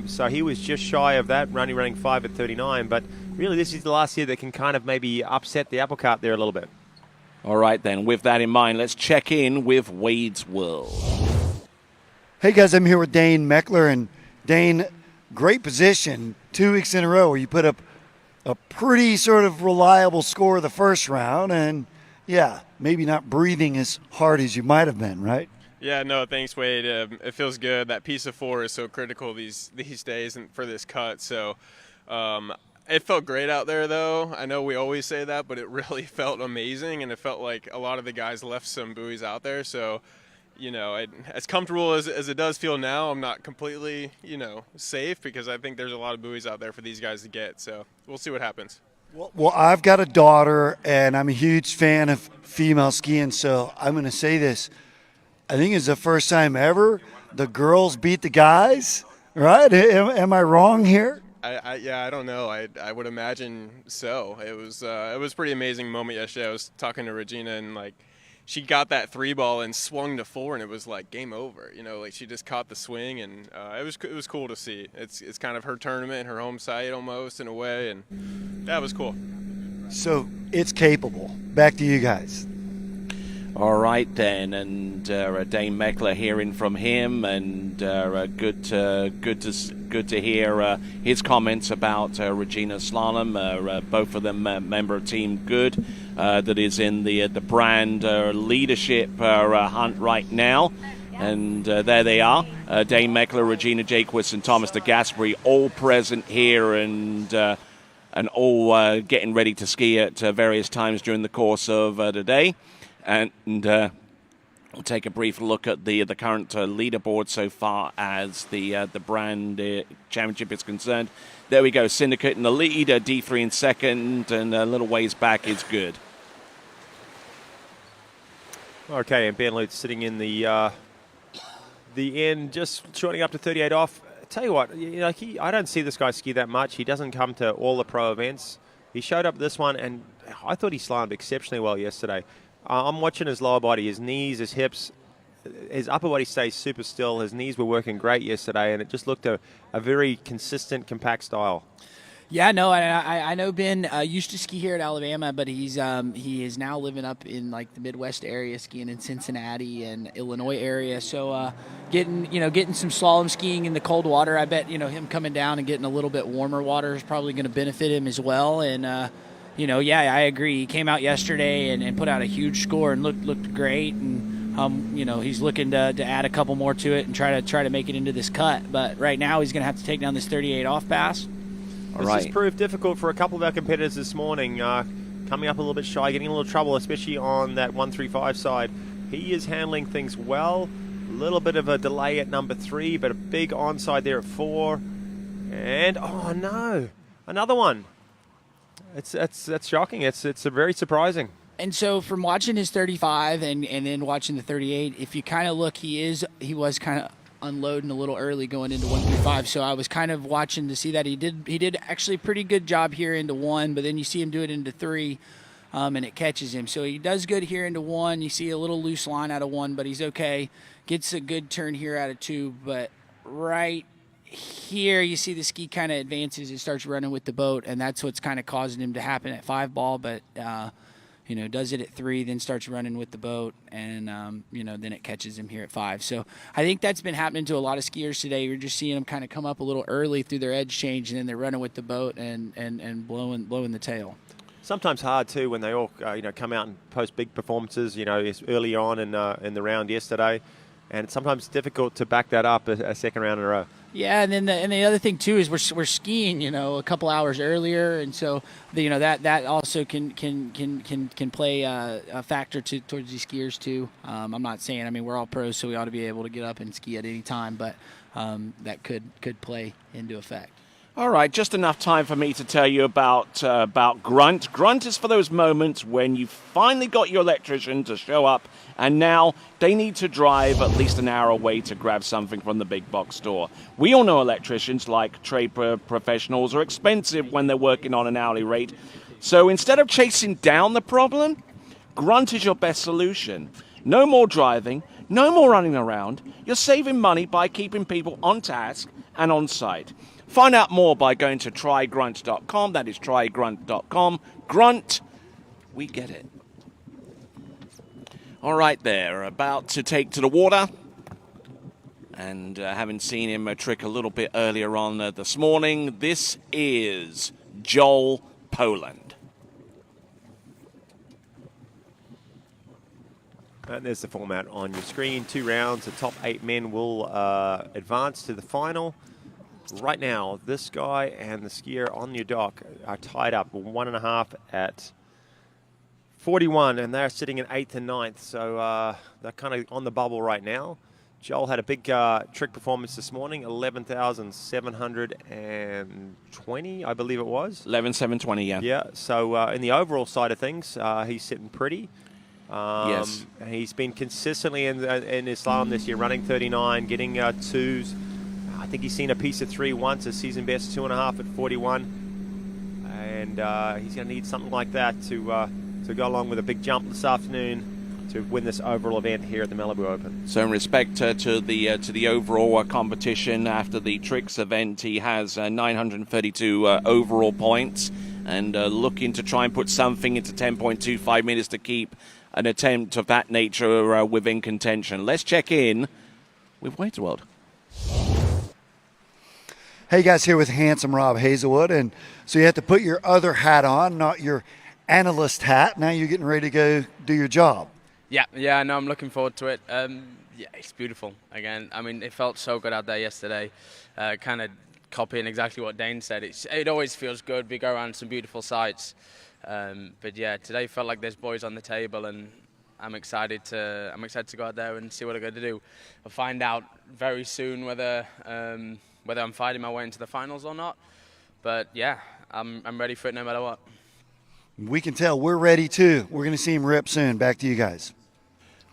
So he was just shy of that, running 5 at 39. But really, this is the last year that can kind of maybe upset the apple cart there a little bit. All right, then, with that in mind, let's check in with Wade's World. Hey, guys, I'm here with Dane Meckler. And, Dane, great position 2 weeks in a row where you put up a pretty sort of reliable score the first round. And, yeah, maybe not breathing as hard as you might have been, right? Yeah, no, thanks, Wade. It feels good. That piece of 4 is so critical these days and for this cut. So it felt great out there, though. I know we always say that, but it really felt amazing, and it felt like a lot of the guys left some buoys out there. So, as comfortable as it does feel now, I'm not completely, safe, because I think there's a lot of buoys out there for these guys to get. So we'll see what happens. Well, I've got a daughter, and I'm a huge fan of female skiing, so I'm going to say this. I think it's the first time ever the girls beat the guys, right? Am I wrong here? I don't know. I would imagine so. It was a pretty amazing moment yesterday. I was talking to Regina, and she got that 3-ball and swung to 4, and it was like game over. You know, like she just caught the swing, and it was cool to see. It's kind of her tournament, her home site almost in a way, and that was cool. So it's capable. Back to you guys. All right then, and Dane Meckler, hearing from him, and good to hear his comments about Regina Slalom. Both of them member of Team Good, that is in the brand leadership hunt right now. And there they are, Dane Meckler, Regina Jaquist, and Thomas de Gasperi, all present here, and all getting ready to ski at various times during the course of the day. And we'll take a brief look at the current leaderboard so far as the brand championship is concerned. There we go, Syndicate in the lead, D3 in second, and a little ways back is Good. Okay, and Ben Lutz sitting in the end, just shorting up to 38 off. Tell you what, I don't see this guy ski that much. He doesn't come to all the pro events. He showed up this one, and I thought he slalomed exceptionally well yesterday. I'm watching his lower body, his knees, his hips, his upper body stays super still. His knees were working great yesterday, and it just looked a very consistent, compact style. Yeah, no, I know Ben used to ski here at Alabama, but he is now living up in like the Midwest area, skiing in Cincinnati and Illinois area. So getting some slalom skiing in the cold water, I bet him coming down and getting a little bit warmer water is probably going to benefit him as well. And yeah, I agree. He came out yesterday and put out a huge score and looked great. And he's looking to add a couple more to it and try to make it into this cut. But right now he's going to have to take down this 38 off pass. This has proved difficult for a couple of our competitors this morning. Coming up a little bit shy, getting a little trouble, especially on that 135 side. He is handling things well. A little bit of a delay at number 3, but a big onside there at 4. And oh no, another one. That's shocking. It's very surprising. And so from watching his 35 and then watching the 38, if you kind of look, he was kind of unloading a little early going into 135. So I was kind of watching to see that he did actually a pretty good job here into 1, but then you see him do it into 3, and it catches him. So he does good here into 1. You see a little loose line out of 1, but he's okay. Gets a good turn here out of 2, but right here you see the ski kind of advances and starts running with the boat, and that's what's kind of causing him to happen at 5 ball, but does it at 3, then starts running with the boat, and then it catches him here at 5. So I think that's been happening to a lot of skiers today. You're just seeing them kind of come up a little early through their edge change, and then they're running with the boat and blowing the tail. Sometimes hard too when they all come out and post big performances. Early on in the round yesterday, and it's sometimes difficult to back that up a second round in a row. Yeah, and then the other thing too is we're skiing, a couple hours earlier, and so that also can play a factor towards these skiers too. I'm not saying, we're all pros, so we ought to be able to get up and ski at any time, but that could play into effect. All right, just enough time for me to tell you about Grunt. Grunt is for those moments when you finally got your electrician to show up, and now they need to drive at least an hour away to grab something from the big box store. We all know electricians, like trade professionals, are expensive when they're working on an hourly rate. So instead of chasing down the problem, Grunt is your best solution. No more driving, no more running around. You're saving money by keeping people on task and on site. Find out more by going to trygrunt.com. That is trygrunt.com. Grunt, we get it. All right, there, about to take to the water. And having seen him trick a little bit earlier on this morning, this is Joel Poland. And there's the format on your screen. 2 rounds. The top 8 men will advance to the final. Right now, this guy and the skier on your dock are tied up 1.5 at 41, and they're sitting in 8th and 9th, so they're kind of on the bubble right now. Joel had a big trick performance this morning, 11,720, I believe it was. 11,720, yeah. Yeah, so in the overall side of things, he's sitting pretty. Yes. He's been consistently in his slalom this year, running 39, getting 2s. I think he's seen a piece of 3 once, a season best 2.5 at 41. And he's going to need something like that to go along with a big jump this afternoon. to win this overall event here at the Malibu Open. So in respect to the overall competition after the tricks event, he has 932 overall points, and looking to try and put something into 10.25 meters to keep an attempt of that nature within contention. Let's check in with Wade's World. Hey guys, here with handsome Rob Hazelwood, and so you have to put your other hat on, not your analyst hat. Now you're getting ready to go do your job. Yeah, no, I'm looking forward to it. Yeah, it's beautiful. Again, I mean, it felt so good out there yesterday. Kind of copying exactly what Dane said. It always feels good. We go around some beautiful sights. But yeah, today felt like there's boys on the table, and I'm excited to go out there and see what I'm going to do. I'll find out very soon whether I'm fighting my way into the finals or not. But yeah, I'm ready for it no matter what. We can tell we're ready too. We're going to see him rip soon. Back to you guys.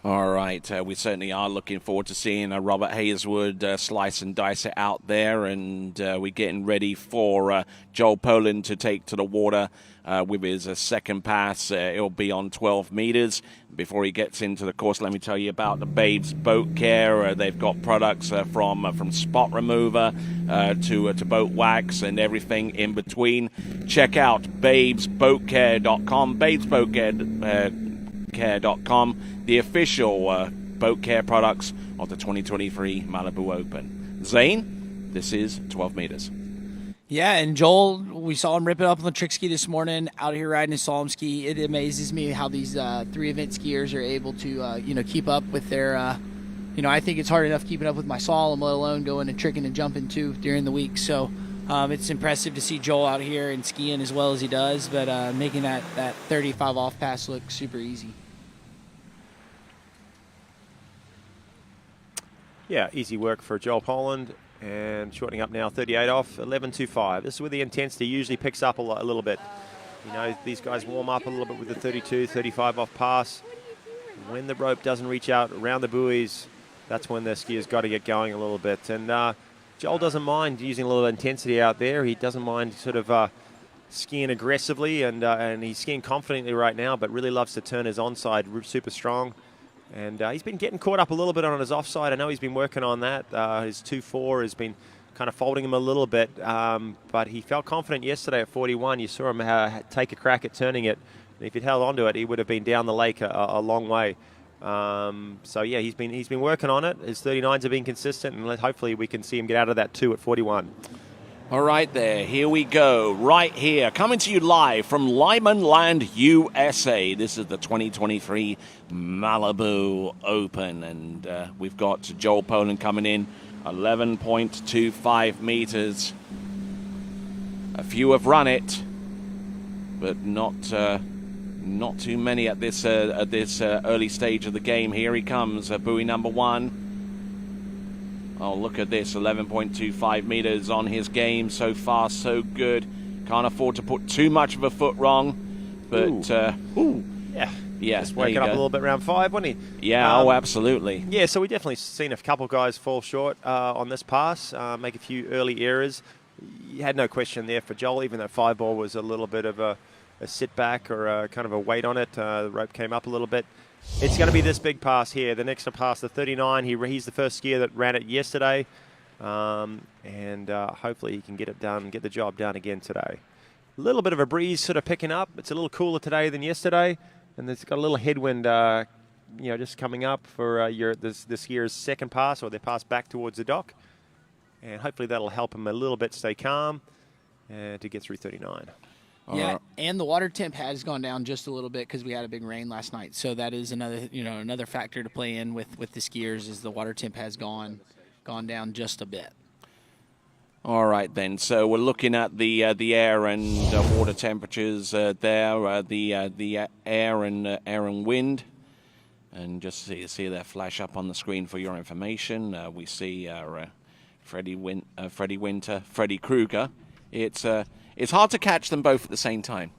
All right, we certainly are looking forward to seeing Robert Hazelwood slice and dice it out there, and we're getting ready for Joel Poland to take to the water with his second pass. It'll be on 12 meters. Before he gets into the course, let me tell you about the Babes Boat Care. They've got products from spot remover to boat wax and everything in between. Check out babesboatcare.com, babesboatcare.com, the official boat care products of the 2023 Malibu Open. Zane, this is 12 meters. Yeah, and Joel, we saw him rip it up on the trick ski this morning, out here riding his slalom ski. It amazes me how these three event skiers are able to, keep up with their, I think it's hard enough keeping up with my slalom, let alone going and tricking and jumping too during the week. So it's impressive to see Joel out here and skiing as well as he does, but making that 35 off pass look super easy. Yeah, easy work for Joel Poland. And shortening up now, 38 off, 11.25. This is where the intensity usually picks up a little bit. These guys warm up a little bit with the 32, 35 off pass. When the rope doesn't reach out around the buoys, that's when the skiers got to get going a little bit. And Joel doesn't mind using a little intensity out there. He doesn't mind sort of skiing aggressively, and he's skiing confidently right now, but really loves to turn his onside super strong. And he's been getting caught up a little bit on his offside. I know he's been working on that. His 2.4 has been kind of folding him a little bit, but he felt confident yesterday at 41. You saw him take a crack at turning it. And if he'd held onto it, he would have been down the lake a long way. So yeah, he's been working on it. His 39s have been consistent, and hopefully we can see him get out of that 2 at 41. All right there, here we go, right here, coming to you live from Lyman Land, USA. This is the 2023 Malibu Open, and we've got Joel Poland coming in, 11.25 meters. A few have run it, but not too many at this early stage of the game. Here he comes, buoy number 1. Oh, look at this, 11.25 meters on his game. So far, so good. Can't afford to put too much of a foot wrong. But, yeah. Just waking up a little bit around 5, wasn't he? Yeah, absolutely. Yeah, so we definitely seen a couple of guys fall short on this pass, make a few early errors. You had no question there for Joel, even though 5 ball was a little bit of a sit back or a kind of a weight on it. The rope came up a little bit. It's going to be this big pass here. The next pass, the 39. He's the first skier that ran it yesterday. And hopefully he can get it done, get the job done again today. A little bit of a breeze sort of picking up. It's a little cooler today than yesterday. And it's got a little headwind, just coming up for the skier's second pass, or their pass back towards the dock. And hopefully that'll help him a little bit stay calm to get through 39. Yeah, and the water temp has gone down just a little bit because we had a big rain last night. So that is another factor to play in with the skiers, is the water temp has gone down just a bit. All right then. So we're looking at the air and water temperatures there, the air and wind, and just see that flash up on the screen for your information. We see Freddie Winter, Freddie Krueger. It's hard to catch them both at the same time.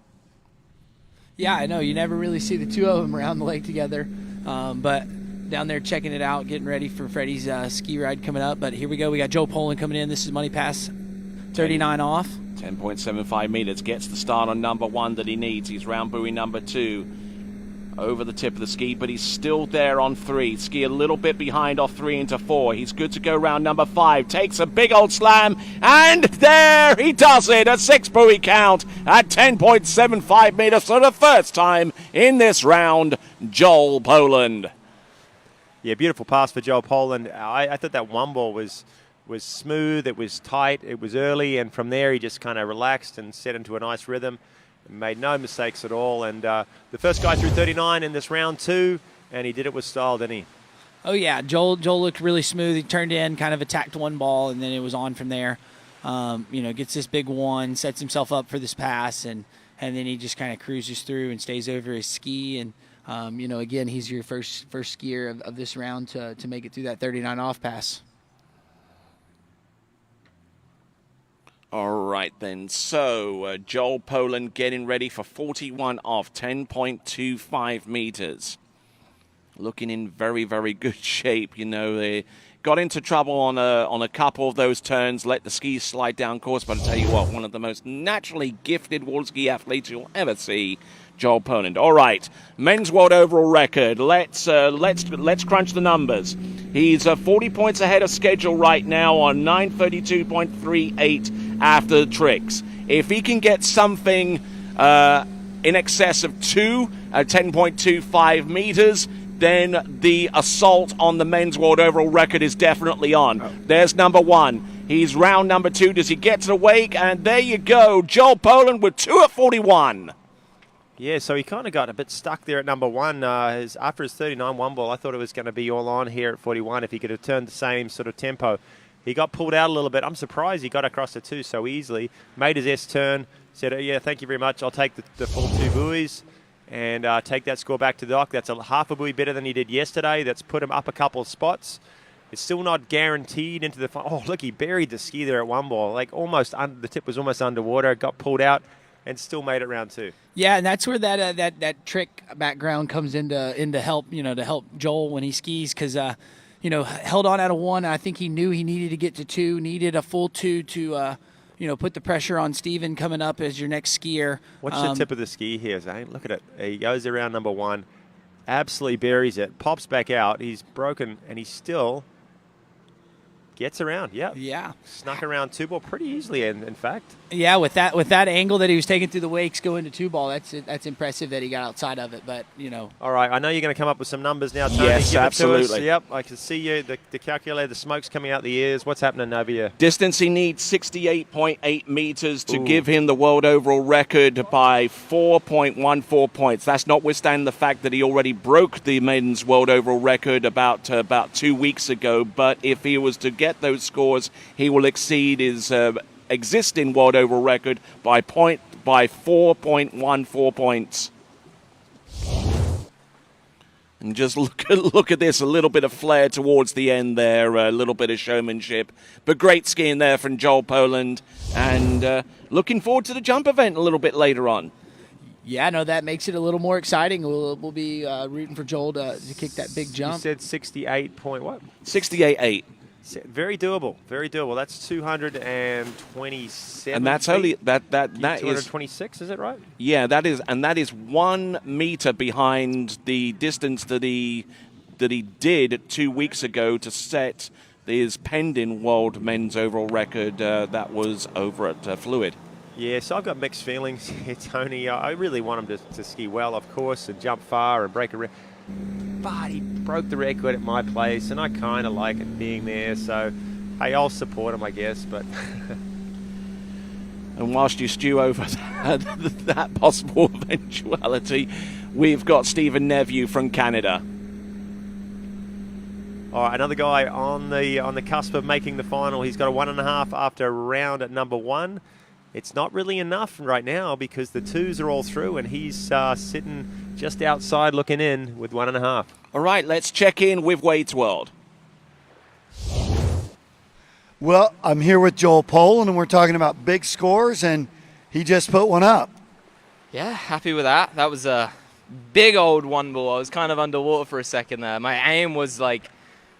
Yeah, I know. You never really see the two of them around the lake together. But down there checking it out, getting ready for Freddie's ski ride coming up. But here we go. We got Joe Poland coming in. This is Money Pass 39 off. 10.75 meters. Gets the start on number 1 that he needs. He's round buoy number 2. over the tip of the ski, but he's still there on 3. Ski a little bit behind off 3 into 4. He's good to go round number 5. Takes a big old slam, and there he does it. A 6 buoy count at 10.75 meters for the first time in this round. Joel Poland. Yeah, beautiful pass for Joel Poland. I thought that one ball was smooth, it was tight, it was early, and from there he just kind of relaxed and set into a nice rhythm. Made no mistakes at all, and the first guy through 39 in this round 2, and he did it with style, didn't he? Oh yeah, Joel looked really smooth. He turned in, kind of attacked one ball, and then it was on from there. Gets this big one, sets himself up for this pass, and then he just kind of cruises through and stays over his ski. And again, he's your first skier of this round to make it through that 39 off pass. All right, then. So, Joel Poland getting ready for 41 off, 10.25 meters. Looking in very, very good shape. They got into trouble on a couple of those turns, let the skis slide down course. But I'll tell you what, one of the most naturally gifted water ski athletes you'll ever see, Joel Poland. All right, men's world overall record. Let's crunch the numbers. He's 40 points ahead of schedule right now on 9:32.38 after the tricks. If he can get something in excess of 2 at 10.25 meters, then the assault on the men's world overall record is definitely on. There's number 1. He's round number 2. Does he get to the wake? And there you go. Joel Poland with 2 at 41. Yeah, so he kind of got a bit stuck there at number 1. After his 39 one ball, I thought it was going to be all on here at 41 if he could have turned the same sort of tempo. He got pulled out a little bit. I'm surprised he got across the 2 so easily. Made his S turn. Said, yeah, thank you very much. I'll take the full 2 buoys and take that score back to the dock. That's a half a buoy better than he did yesterday. That's put him up a couple of spots. It's still not guaranteed into the final. Oh, look, he buried the ski there at one ball. Like almost under, the tip was almost underwater. Got pulled out and still made it round 2. Yeah, and that's where that trick background comes into help. To help Joel when he skis because held on out of 1. I think he knew he needed to get to 2. Needed a full 2 to put the pressure on Steven coming up as your next skier. Watch the tip of the ski here, Zane. Look at it. He goes around number 1, absolutely buries it, pops back out. He's broken, and he still gets around. Yeah. Snuck around 2 ball pretty easily, in fact. Yeah, with that angle that he was taking through the wakes going to 2 ball, that's impressive that he got outside of it. But All right, I know you're going to come up with some numbers now, Tony. Yes, Give absolutely. It to us. Yep, I can see you. The calculator, the smoke's coming out the ears. What's happening over here? Distance he needs 68.8 meters to give him the world overall record by 4.14 points. That's notwithstanding the fact that he already broke the men's world overall record about 2 weeks ago. But if he was to get those scores, he will exceed his existing world overall record by 4.14 points. And just look at this, a little bit of flair towards the end there, a little bit of showmanship. But great skiing there from Joel Poland, and looking forward to the jump event a little bit later on. Yeah, no, that makes it a little more exciting. We'll be rooting for Joel to kick that big jump. You said 68 point what? 68.8. Very doable. Very doable. That's 227. And that's only that is 226. Is it right? Yeah, that is 1 meter behind the distance that he did 2 weeks ago to set his pending world men's overall record. That was over at Fluid. Yeah, so I've got mixed feelings here, Tony. I really want him to ski well, of course, and jump far and break a record. But he broke the record at my place, and I kind of like it being there. So, hey, I'll support him, I guess. But and whilst you stew over that possible eventuality, we've got Stephen Neveu from Canada. All right, another guy on the cusp of making the final. He's got a 1.5 after a round at number 1. It's not really enough right now because the 2s are all through, and he's sitting just outside looking in with 1.5. All right, let's check in with Wade's World. Well, I'm here with Joel Poland, and we're talking about big scores, and he just put one up. Yeah, happy with that. That was a big old one ball. I was kind of underwater for a second there. My aim was like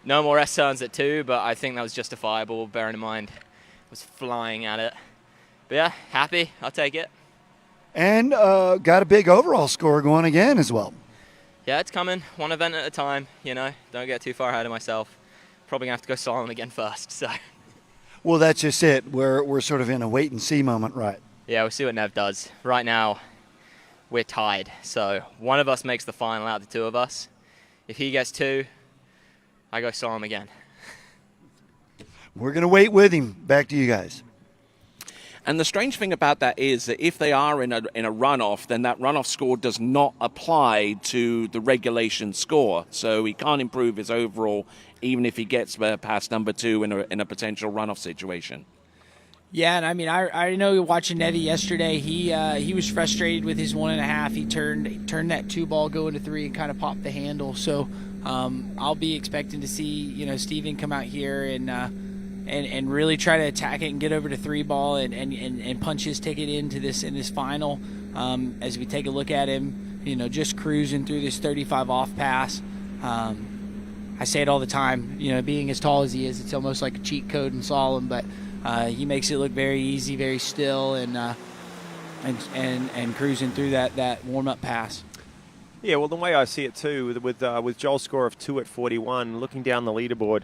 no more S turns at 2, but I think that was justifiable, bearing in mind I was flying at it. But yeah, happy. I'll take it. And got a big overall score going again as well. Yeah, it's coming. One event at a time, you know. Don't get too far ahead of myself. Probably going to have to go slalom again first, so. Well, that's just it. We're sort of in a wait-and-see moment, right? Yeah, we'll see what Nev does. Right now, we're tied. So one of us makes the final out of the two of us. If he gets 2, I go slalom again. We're going to wait with him. Back to you guys. And the strange thing about that is that if they are in a runoff, then that runoff score does not apply to the regulation score. So he can't improve his overall, even if he gets past number 2 in a potential runoff situation. Yeah, and I mean, I know watching Nevi yesterday, he was frustrated with his 1.5. He turned that 2 ball go into 3 and kind of popped the handle. So I'll be expecting to see Steven come out here and really try to attack it and get over to 3 ball and punch his ticket into this final. As we take a look at him, just cruising through this 35 off pass. I say it all the time, being as tall as he is, it's almost like a cheat code in slalom, but he makes it look very easy, very still, and cruising through that warm-up pass. Yeah, well, the way I see it too, with Joel's score of 2 at 41, looking down the leaderboard,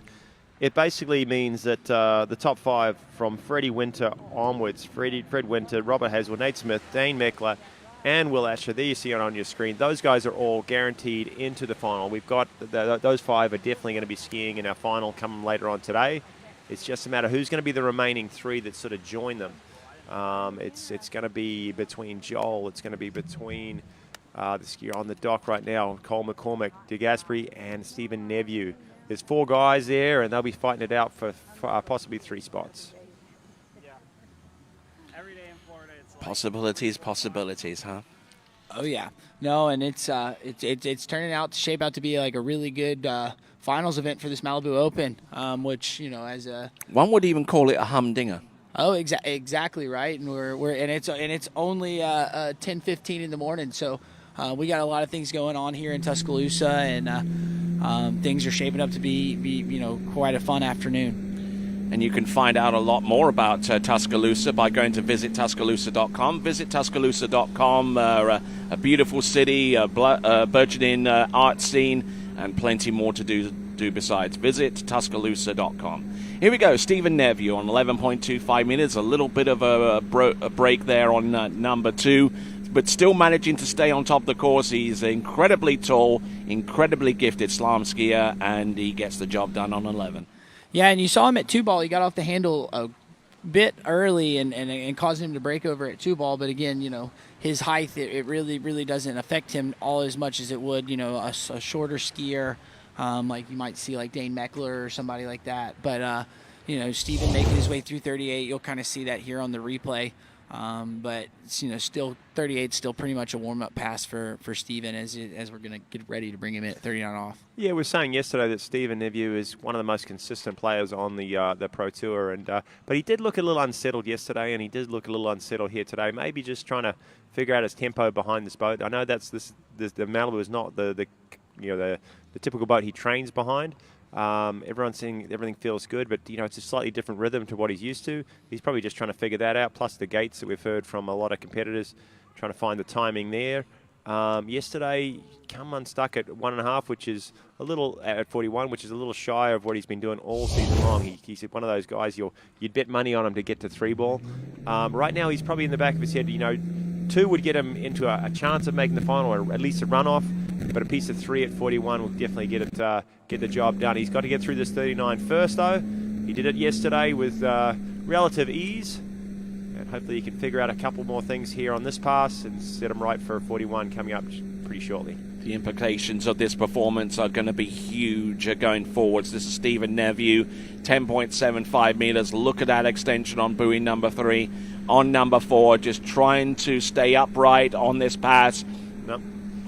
it basically means that the top 5 from Freddie Winter onwards, Fred Winter, Robert Haswell, Nate Smith, Dane Meckler, and Will Asher, there you see it on your screen. Those guys are all guaranteed into the final. We've got those 5 are definitely going to be skiing in our final coming later on today. It's just a matter of who's going to be the remaining 3 that sort of join them. It's going to be between Joel. It's going to be between the skier on the dock right now, Cole McCormick, De Gasperi, and Stephen Neviu. There's 4 guys there, and they'll be fighting it out for possibly 3 spots. Possibilities, huh? Oh yeah, no, and it's turning out to shape out to be like a really good finals event for this Malibu Open, which as a one would even call it a humdinger. Oh, exactly right, and it's only 10:15 in the morning, so we got a lot of things going on here in Tuscaloosa, and things are shaping up to be quite a fun afternoon. And you can find out a lot more about Tuscaloosa by going to visittuscaloosa.com. Visit Tuscaloosa.com, a beautiful city, a burgeoning art scene, and plenty more to do besides. Visit Tuscaloosa.com. Here we go, Stephen Neviu on 11.25 meters. A little bit of a break there on number 2, but still managing to stay on top of the course. He's incredibly tall, incredibly gifted slalom skier, and he gets the job done on 11. Yeah, and you saw him at 2 ball. He got off the handle a bit early and caused him to break over at 2 ball. But again, his height, it really doesn't affect him all as much as it would, a shorter skier, like you might see like Dane Meckler or somebody like that. But, Steven making his way through 38, you'll kind of see that here on the replay. But still 38 still pretty much a warm-up pass for Steven as we're going to get ready to bring him in at 39 off. Yeah, we were saying yesterday that Stephen Neviu is one of the most consistent players on the Pro Tour, and but he did look a little unsettled yesterday, and he did look a little unsettled here today. Maybe just trying to figure out his tempo behind this boat. I know the Malibu is not the typical boat he trains behind. Everyone's saying everything feels good, but it's a slightly different rhythm to what he's used to. He's probably just trying to figure that out. Plus the gates that we've heard from a lot of competitors, trying to find the timing there. Yesterday, come unstuck at 1.5, which is a little at 41, which is a little shy of what he's been doing all season long. He's one of those guys you'd bet money on him to get to 3 ball. Right now, he's probably in the back of his head. 2 would get him into a chance of making the final, or at least a runoff. But a piece of 3 at 41 will definitely get the job done. He's got to get through this 39 first, though. He did it yesterday with relative ease. And hopefully he can figure out a couple more things here on this pass and set him right for 41 coming up pretty shortly. The implications of this performance are going to be huge going forwards. This is Stephen Neviu, 10.75 meters. Look at that extension on buoy number 3. On number 4, just trying to stay upright on this pass. Nope.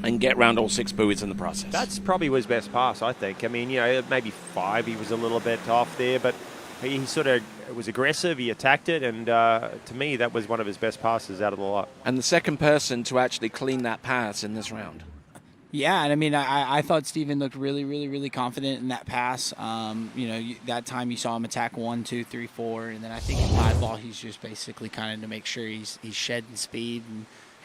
And get round all 6 buoys in the process. That's probably his best pass, I think. I mean, maybe 5 he was a little bit off there, but he sort of was aggressive. He attacked it, and to me, that was one of his best passes out of the lot. And the second person to actually clean that pass in this round. Yeah, and I mean, I thought Steven looked really confident in that pass. That time you saw him attack 1, 2, 3, 4, and then I think in 5 ball he's just basically kind of to make sure he's shedding speed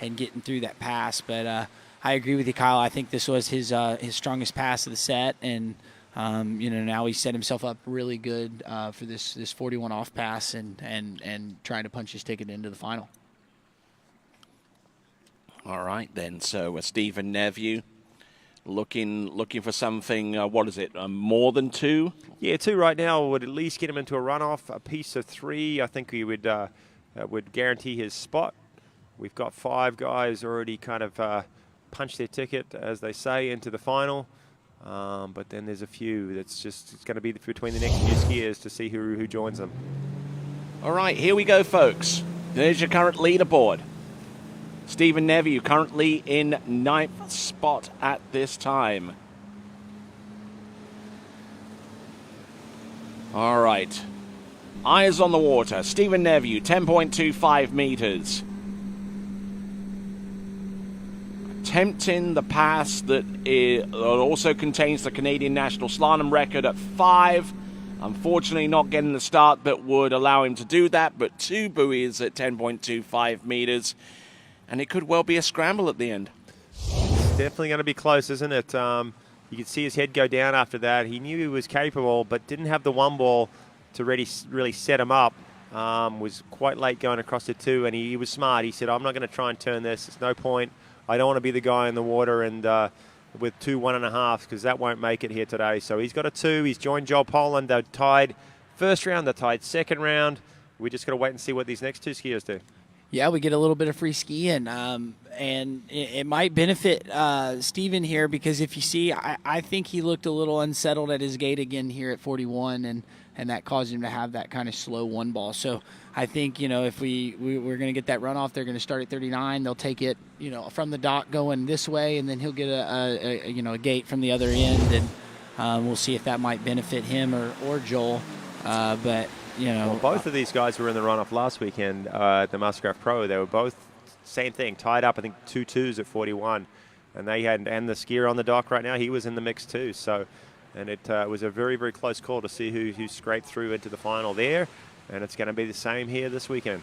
and getting through that pass. But I agree with you, Kyle. I think this was his strongest pass of the set, and now he set himself up really good for this 41 off pass and trying to punch his ticket into the final. All right, then. So Stephen Neveu looking for something, what is it, more than 2? Yeah, 2 right now would at least get him into a runoff. A piece of 3, I think he would guarantee his spot. We've got 5 guys already kind of punched their ticket, as they say, into the final. But then there's a few it's going to be between the next few skiers to see who joins them. All right, here we go, folks. There's your current leaderboard. Stephen Neveu currently in 9th spot at this time. All right. Eyes on the water. Stephen Neveu, 10.25 meters. Attempting the pass that also contains the Canadian national slalom record at 5. Unfortunately, not getting the start that would allow him to do that, but 2 buoys at 10.25 meters. And it could well be a scramble at the end. It's definitely going to be close, isn't it? You could see his head go down after that. He knew he was capable, but didn't have the 1 ball to really set him up. Was quite late going across the 2, and he was smart. He said, I'm not going to try and turn this. There's no point. I don't want to be the guy in the water and with 2 1.5s, because that won't make it here today. So he's got a 2. He's joined Joel Poland. They're tied first round. They're tied second round. We just got to wait and see what these next 2 skiers do. Yeah, we get a little bit of free skiing, and it might benefit Steven here, because if you see, I think he looked a little unsettled at his gate again here at 41, and that caused him to have that kind of slow 1 ball. So I think, if we're going to get that runoff, they're going to start at 39. They'll take it, from the dock going this way, and then he'll get a gate from the other end, and we'll see if that might benefit him or Joel. But well, both of these guys were in the runoff last weekend at the Mastercraft Pro. They were both same thing, tied up, I think 2 2s at 41, and the skier on the dock right now, he was in the mix too. So, and it was a very, very close call to see who scraped through into the final there, and it's going to be the same here this weekend.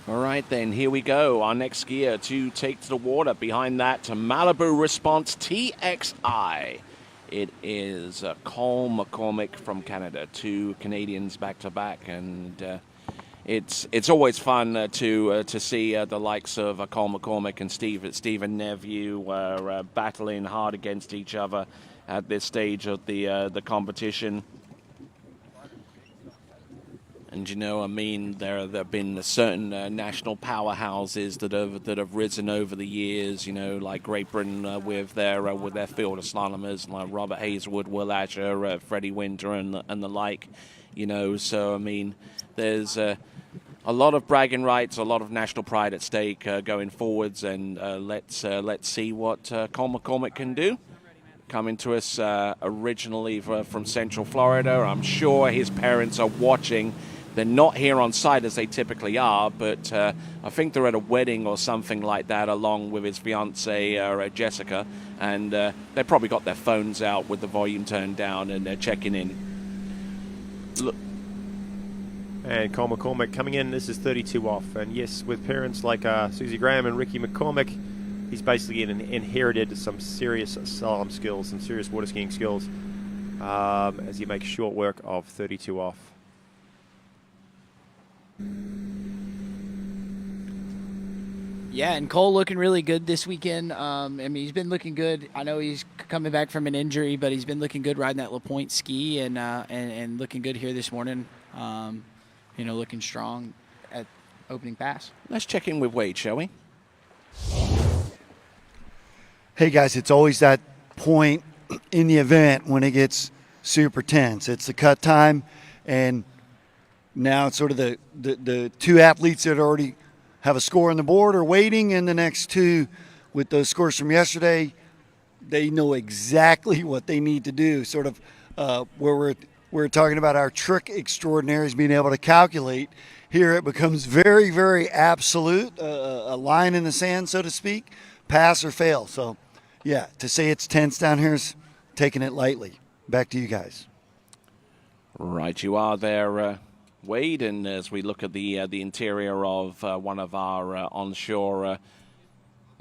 All right, then, here we go. Our next skier to take to the water. Behind that, Malibu Response TXI. It is Cole McCormick from Canada, 2 Canadians back-to-back, and it's always fun to see the likes of Cole McCormick and Stephen Neveu battling hard against each other at this stage of the competition. And there have been certain national powerhouses that have risen over the years. Like Great Britain with their field of slalomers, like Robert Hazelwood, Will Asher, Freddie Winter, and the like. So there's a lot of bragging rights, a lot of national pride at stake going forwards, and let's see what Cole McCormick can do. Coming to us originally from Central Florida. I'm sure his parents are watching. They're not here on site as they typically are, but I think they're at a wedding or something like that, along with his fiancée, Jessica, and they probably got their phones out with the volume turned down, and they're checking in. Look. And Cole McCormick coming in, this is 32 off, and yes, with parents like Susie Graham and Ricky McCormick, he's basically inherited some serious slalom skills, some serious water skiing skills, as he makes short work of 32 off. Yeah, and Cole looking really good this weekend. He's been looking good. I know he's coming back from an injury, but he's been looking good riding that La Pointe ski and looking good here this morning. Looking strong at opening pass. Let's check in with Wade, shall we? Hey, guys, it's always that point in the event when it gets super tense. It's the cut time, and now it's sort of the 2 athletes that already have a score on the board are waiting, and the next 2 with those scores from yesterday, they know exactly what they need to do. Sort of where we're talking about our trick extraordinaries being able to calculate. Here it becomes very, very absolute, a line in the sand, so to speak, pass or fail. So, yeah, to say it's tense down here is taking it lightly. Back to you guys. Right, you are there, Wade, and as we look at the interior of one of our onshore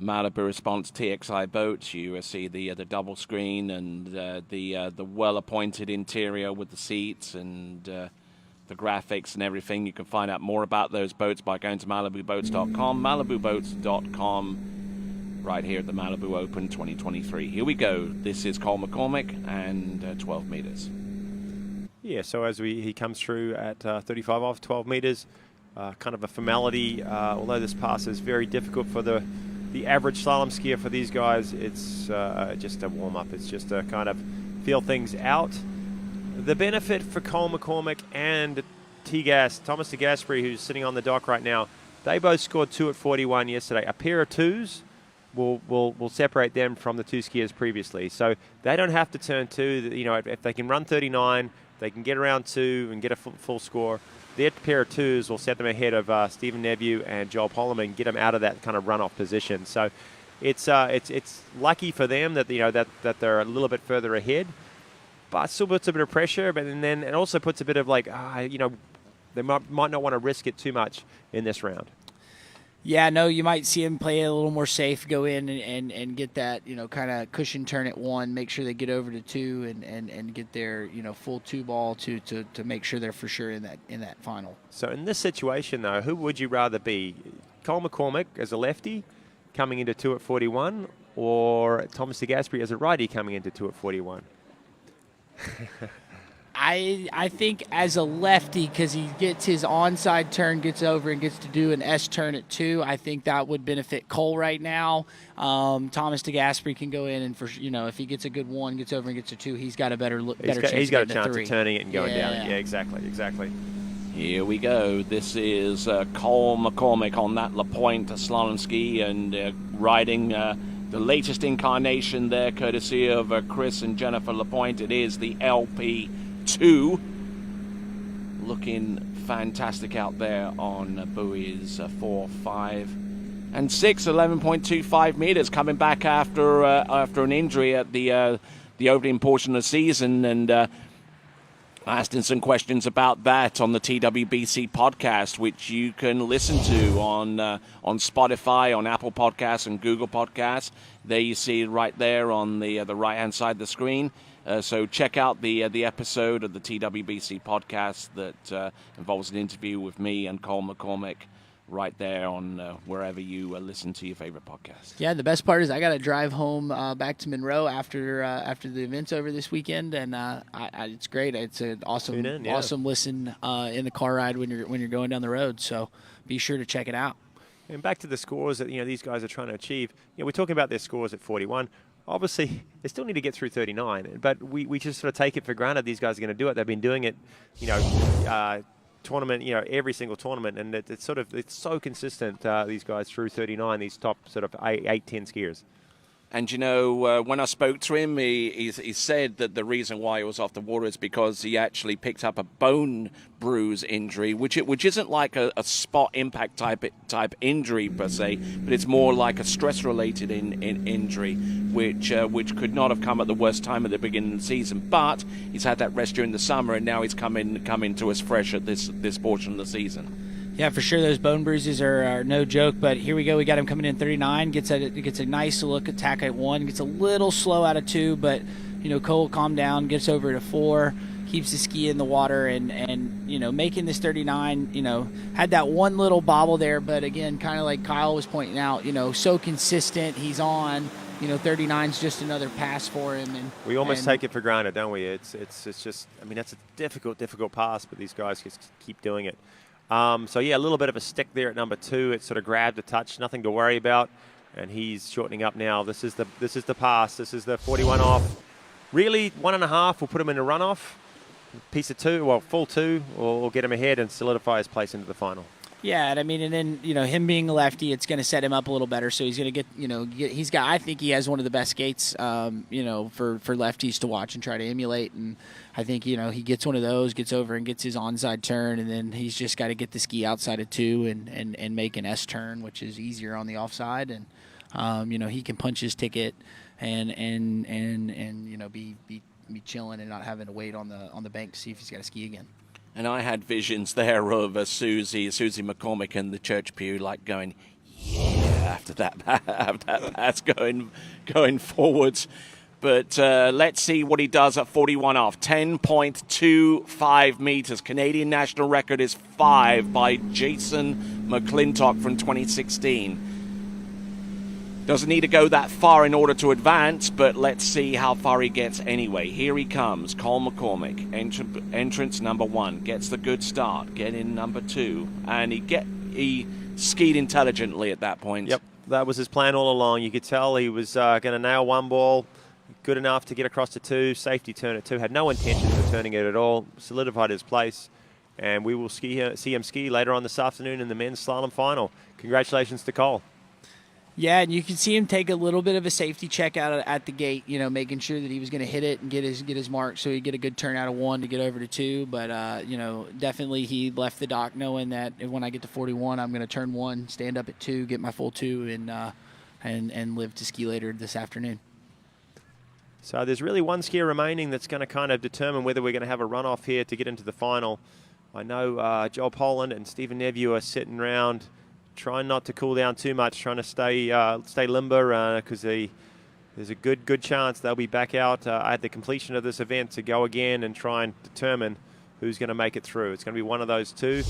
Malibu Response TXI boats. You see the double screen and the well-appointed interior with the seats and the graphics and everything. You can find out more about those boats by going to MalibuBoats.com. MalibuBoats.com, right here at the Malibu Open 2023. Here we go. This is Cole McCormick and 12 meters. Yeah, so as he comes through at 35 off, 12 meters, kind of a formality. Although this pass is very difficult for the average slalom skier, for these guys, it's just a warm-up. It's just to kind of feel things out. The benefit for Cole McCormick and Thomas de Gasperi, who's sitting on the dock right now, they both scored 2 at 41 yesterday. A pair of 2s will separate them from the 2 skiers previously. So they don't have to turn 2. You know, if they can run 39, they can get around 2 and get a full score. Their pair of 2s will set them ahead of Stephen Neveu and Joel Pollman and get them out of that kind of runoff position. So it's lucky for them that that they're a little bit further ahead, but still puts a bit of pressure. But then it also puts a bit of they might not want to risk it too much in this round. Yeah, no, you might see him play a little more safe, go in and get that, kind of cushion turn at 1, make sure they get over to 2 and get their, full 2 ball to make sure they're for sure in that final. So in this situation, though, who would you rather be? Cole McCormick as a lefty coming into 2 at 41, or Thomas de Gasperi as a righty coming into 2 at 41? I think as a lefty, because he gets his onside turn, gets over and gets to do an S turn at 2, I think that would benefit Cole right now. Thomas de Gasperi can go in and, if he gets a good 1, gets over and gets a 2, he's got a better chance. He's got a chance of turning it and going down it. Yeah, exactly. Here we go. This is Cole McCormick on that LaPointe slalom ski and riding the latest incarnation there, courtesy of Chris and Jennifer LaPointe. It is the LP2, looking fantastic out there on buoys 4, 5, and 6. 11.25 meters, coming back after an injury at the opening portion of the season, and asking some questions about that on the TWBC podcast, which you can listen to on Spotify, on Apple Podcasts, and Google Podcasts. There you see it right there on the right-hand side of the screen. So check out the episode of the TWBC podcast that involves an interview with me and Cole McCormick right there on wherever you listen to your favorite podcast. Yeah, the best part is I got to drive home back to Monroe after the event's over this weekend, and it's great. It's an awesome listen in the car ride when you're going down the road. So be sure to check it out. And back to the scores that these guys are trying to achieve. We're talking about their scores at 41. Obviously, they still need to get through 39, but we just sort of take it for granted these guys are going to do it. They've been doing it, tournament, every single tournament, and it's so consistent, these guys through 39, these top sort of 8, 10 skiers. And when I spoke to him, he said that the reason why he was off the water is because he actually picked up a bone bruise injury, which isn't like a spot impact type injury per se, but it's more like a stress-related injury, which could not have come at the worst time at the beginning of the season. But he's had that rest during the summer, and now he's coming to us fresh at this portion of the season. Yeah, for sure, those bone bruises are no joke, but here we go. We got him coming in 39, gets a nice look attack at 1, gets a little slow out of 2, but, Cole calmed down, gets over to 4, keeps the ski in the water, and making this 39, had that one little bobble there, but again, kind of like Kyle was pointing out, so consistent, he's on, 39's just another pass for him. And we almost take it for granted, don't we? It's just, that's a difficult pass, but these guys just keep doing it. So yeah, a little bit of a stick there at number 2. It sort of grabbed a touch, nothing to worry about, and he's shortening up now. This is the pass. This is the 41 off. Really, 1.5 will put him in a runoff. Piece of 2, well, full 2, or get him ahead and solidify his place into the final. Yeah, and then him being a lefty, it's going to set him up a little better. So he's going to get I think he has one of the best skates, for lefties to watch and try to emulate. And I think he gets one of those, gets over and gets his onside turn, and then he's just got to get the ski outside of 2 and make an S turn, which is easier on the offside. And he can punch his ticket and be chilling and not having to wait on the bank to see if he's got to ski again. And I had visions there of Susie McCormick in the church pew, like going, yeah. after that pass going forwards. But let's see what he does at 41 off. 10.25 meters. Canadian national record is 5 by Jason McClintock from 2016. Doesn't need to go that far in order to advance, but let's see how far he gets anyway. Here he comes, Cole McCormick, entrance number 1, gets the good start, get in number 2, and he skied intelligently at that point. Yep, that was his plan all along. You could tell he was going to nail one ball, good enough to get across to 2, safety turn at 2, had no intention of turning it at all, solidified his place, and we will see him ski later on this afternoon in the men's slalom final. Congratulations to Cole. Yeah, and you can see him take a little bit of a safety check out at the gate, making sure that he was going to hit it and get his mark so he'd get a good turn out of 1 to get over to 2. But, definitely he left the dock knowing that when I get to 41, I'm going to turn 1, stand up at 2, get my full 2, and live to ski later this afternoon. So there's really one skier remaining that's going to kind of determine whether we're going to have a runoff here to get into the final. I know Joel Poland and Stephen Neveu are sitting around trying not to cool down too much, trying to stay limber because there's a good chance they'll be back out at the completion of this event to go again and try and determine who's going to make it through. It's going to be one of those two,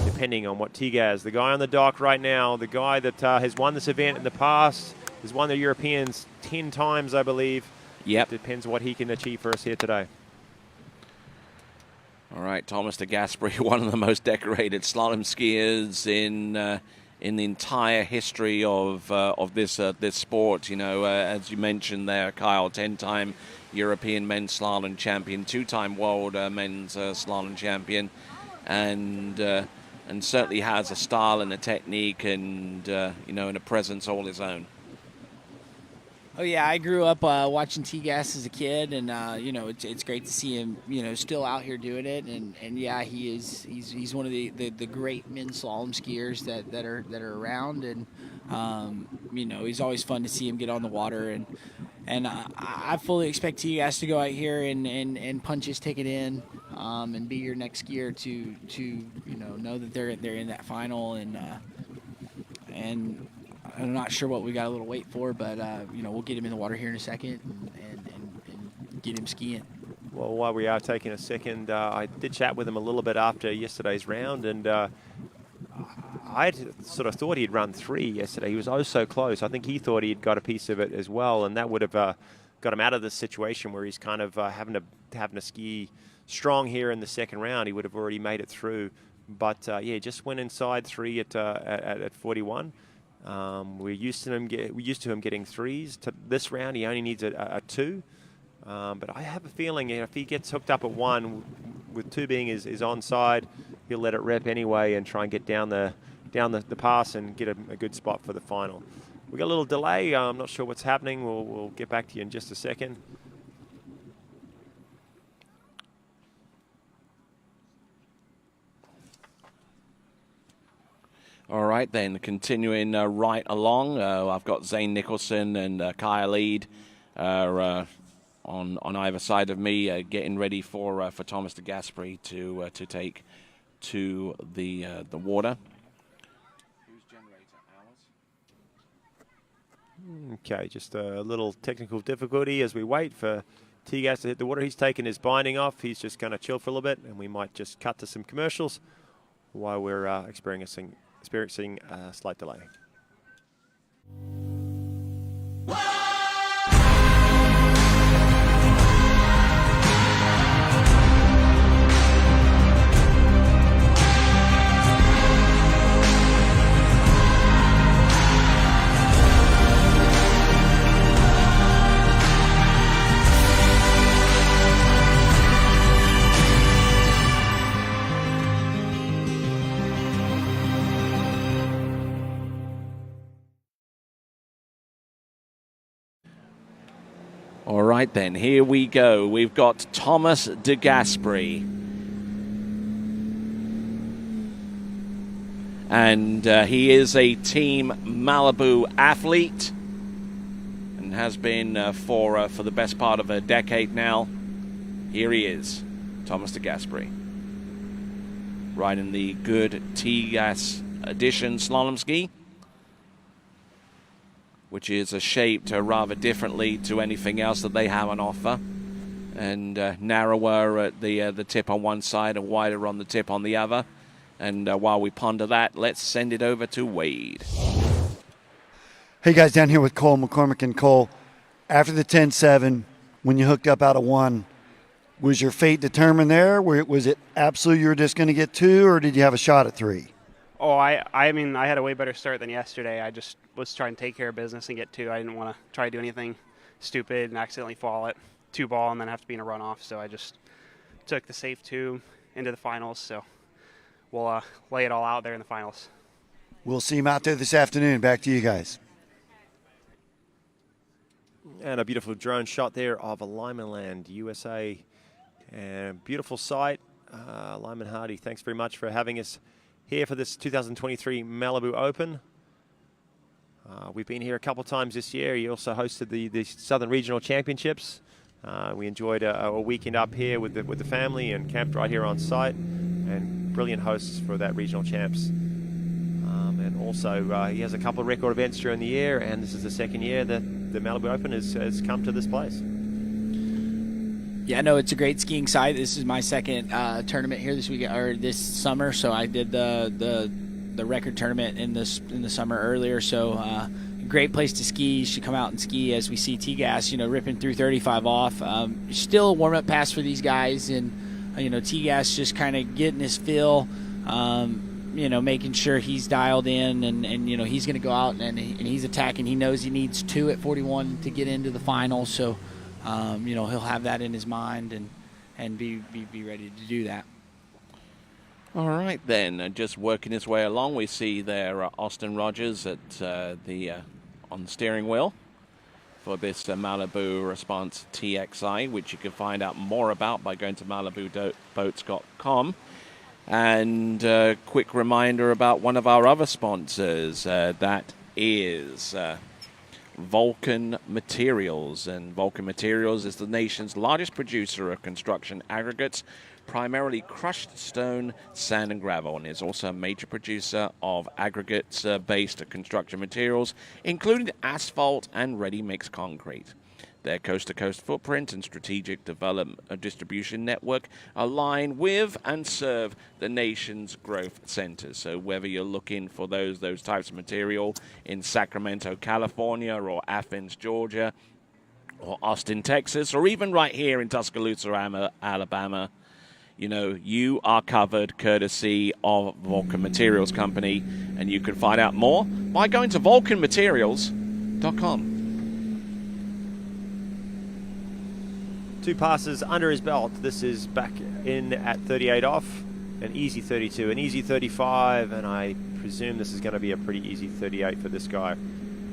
depending on what Tigaz, the guy on the dock right now, the guy that has won this event in the past, has won the Europeans 10 times, I believe. Yep. It depends what he can achieve for us here today. All right, Thomas de Gasperi, one of the most decorated slalom skiers in the entire history of this sport. As you mentioned there, Kyle, 10-time European men's slalom champion, 2-time world men's slalom champion, and certainly has a style and a technique and and a presence all his own. Oh yeah, I grew up watching T-Gas as a kid, and it's great to see him still out here doing it, and yeah, he's one of the great men's slalom skiers that are around, and he's always fun to see him get on the water, and I fully expect T-Gas to go out here and punch his ticket in, and be your next skier to know that they're in that final, and I'm not sure what we got a little wait for, but we'll get him in the water here in a second and get him skiing. Well, while we are taking a second, I did chat with him a little bit after yesterday's round, and I sort of thought he'd run 3 yesterday. He was oh so close. I think he thought he'd got a piece of it as well, and that would have got him out of this situation where he's kind of having to ski strong here in the second round. He would have already made it through, but just went inside 3 at 41. We're used to him getting 3s. To this round, he only needs a 2. But I have a feeling if he gets hooked up at 1, with 2 being his onside, he'll let it rep anyway and try and get down the pass and get a good spot for the final. We got a little delay. I'm not sure what's happening. We'll get back to you in just a second. All right, then, continuing right along, I've got Zane Nicholson and Kyle Eade on either side of me, getting ready for Thomas de Gasperi to take to the water. Okay, just a little technical difficulty as we wait for T-Gas to hit the water. He's taken his binding off. He's just going to chill for a little bit, and we might just cut to some commercials while we're experiencing a slight delay. All right, then, here we go. We've got Thomas de Gasperi. And he is a Team Malibu athlete and has been for the best part of a decade now. Here he is, Thomas de Gasperi, riding the good T-Gas Edition slalom ski. which is shaped rather differently to anything else that they have on offer, and narrower at the tip on one side and wider on the tip on the other. And while we ponder that, let's send it over to Wade. Hey guys, down here with Cole McCormick. And Cole, after the 10-7, when you hooked up out of 1, was your fate determined there? Was it absolute you were just going to get 2, or did you have a shot at 3? Oh, I mean, I had a way better start than yesterday. I just was trying to take care of business and get 2. I didn't want to try to do anything stupid and accidentally fall at 2 ball and then have to be in a runoff. So I just took the safe 2 into the finals. So we'll lay it all out there in the finals. We'll see him out there this afternoon. Back to you guys. And a beautiful drone shot there of Lyman Land, USA. And beautiful sight. Lyman Hardy, thanks very much for having us here for this 2023 Malibu Open. We've been here a couple times this year. He also hosted the Southern Regional Championships. We enjoyed a weekend up here with the family and camped right here on site. And brilliant hosts for that regional champs. And also he has a couple of record events during the year, and this is the second year that the Malibu Open has come to this place. Yeah, no, it's a great skiing site. This is my second tournament here this weekend or this summer. So I did the record tournament in the summer earlier. So great place to ski. You should come out and ski as we see T-Gas, ripping through 35 off. Still a warm-up pass for these guys, and T-Gas just kind of getting his feel. Making sure he's dialed in, and he's going to go out and he's attacking. He knows he needs 2 at 41 to get into the final. So. He'll have that in his mind and be ready to do that. All right, then, just working his way along, we see there Austin Rogers at on the steering wheel for this Malibu Response TXI, which you can find out more about by going to MalibuBoats.com. And quick reminder about one of our other sponsors, that is Vulcan Materials. And Vulcan Materials is the nation's largest producer of construction aggregates, primarily crushed stone, sand and gravel, and is also a major producer of aggregates-based construction materials, including asphalt and ready-mix concrete. Their coast-to-coast footprint and strategic development distribution network align with and serve the nation's growth centers. So whether you're looking for those types of material in Sacramento, California, or Athens, Georgia, or Austin, Texas, or even right here in Tuscaloosa, Alabama, you are covered courtesy of Vulcan Materials Company, and you can find out more by going to vulcanmaterials.com. 2 passes under his belt. This is back in at 38 off, an easy 32, an easy 35, and I presume this is going to be a pretty easy 38 for this guy.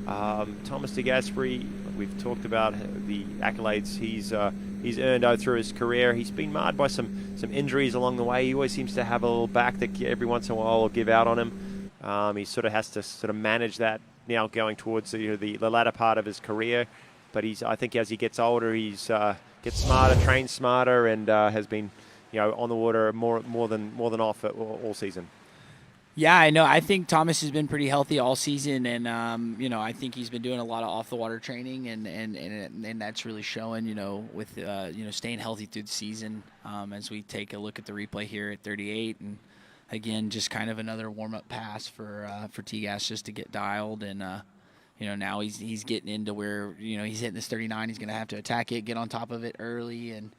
Thomas de Gasperi, we've talked about the accolades he's earned through his career. He's been marred by some injuries along the way. He always seems to have a little back that every once in a while will give out on him. He sort of has to manage that now going towards the latter part of his career. But I think as he gets older, he's gets smarter, trains smarter, and has been, on the water more than off all season. Yeah, I know. I think Thomas has been pretty healthy all season, and I think he's been doing a lot of off the water training, and that's really showing. With staying healthy through the season. As we take a look at the replay here at 38, and again, just kind of another warm up pass for T-Gas just to get dialed, and now he's getting into where he's hitting this 39. He's going to have to attack it, get on top of it early, and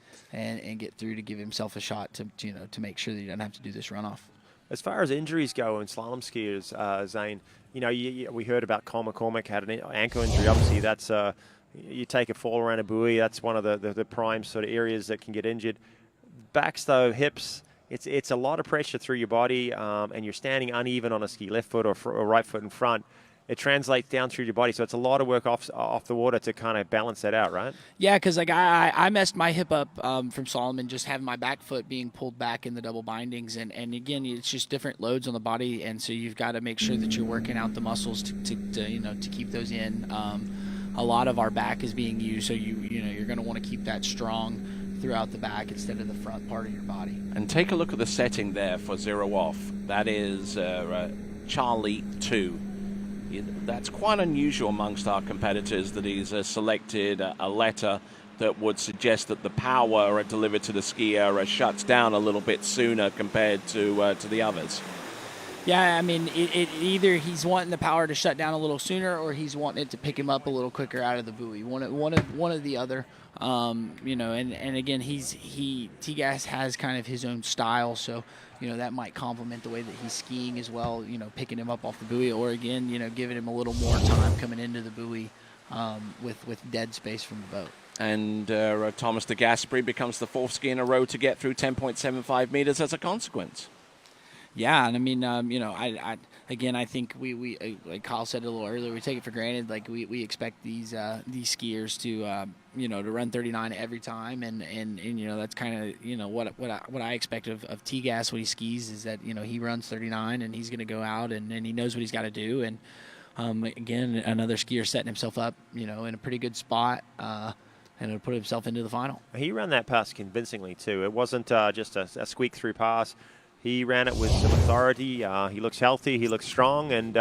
get through to give himself a shot to make sure that he doesn't have to do this runoff. As far as injuries go in slalom skiers, Zane, we heard about Cole McCormick had an ankle injury. Obviously, that's you take a fall around a buoy. That's one of the prime sort of areas that can get injured. Backs though, hips. It's a lot of pressure through your body, and you're standing uneven on a ski, left foot or right foot in front. It translates down through your body, so it's a lot of work off the water to kind of balance that out, right? Yeah, because I messed my hip up from Slalom and just having my back foot being pulled back in the double bindings, and again, it's just different loads on the body, and so you've got to make sure that you're working out the muscles to keep those in. A lot of our back is being used, so you're going to want to keep that strong throughout the back instead of the front part of your body. And take a look at the setting there for 0 off. That is Charlie 2. That's quite unusual amongst our competitors that he's selected a letter that would suggest that the power delivered to the skier shuts down a little bit sooner compared to the others. Yeah, I mean, it either he's wanting the power to shut down a little sooner, or he's wanting it to pick him up a little quicker out of the buoy. One of the other. You know, and again, T-Gas has kind of his own style, so you know that might complement the way that he's skiing as well. You know, picking him up off the buoy, or again, you know, giving him a little more time coming into the buoy with dead space from the boat. And Thomas de Gasperi becomes the fourth ski in a row to get through 10.75 meters as a consequence. Yeah, and I mean, you know, I think we like Kyle said a little earlier, we take it for granted. Like we expect these skiers to you know, to run 39 every time, and you know that's kind of, you know, what I expect of T-Gas when he skis is that, you know, he runs 39 and he's going to go out and he knows what he's got to do. And again, another skier setting himself up, you know, in a pretty good spot. And to put himself into the final. He ran that pass convincingly too. It wasn't just a squeak through pass. He ran it with some authority. He looks healthy. He looks strong, and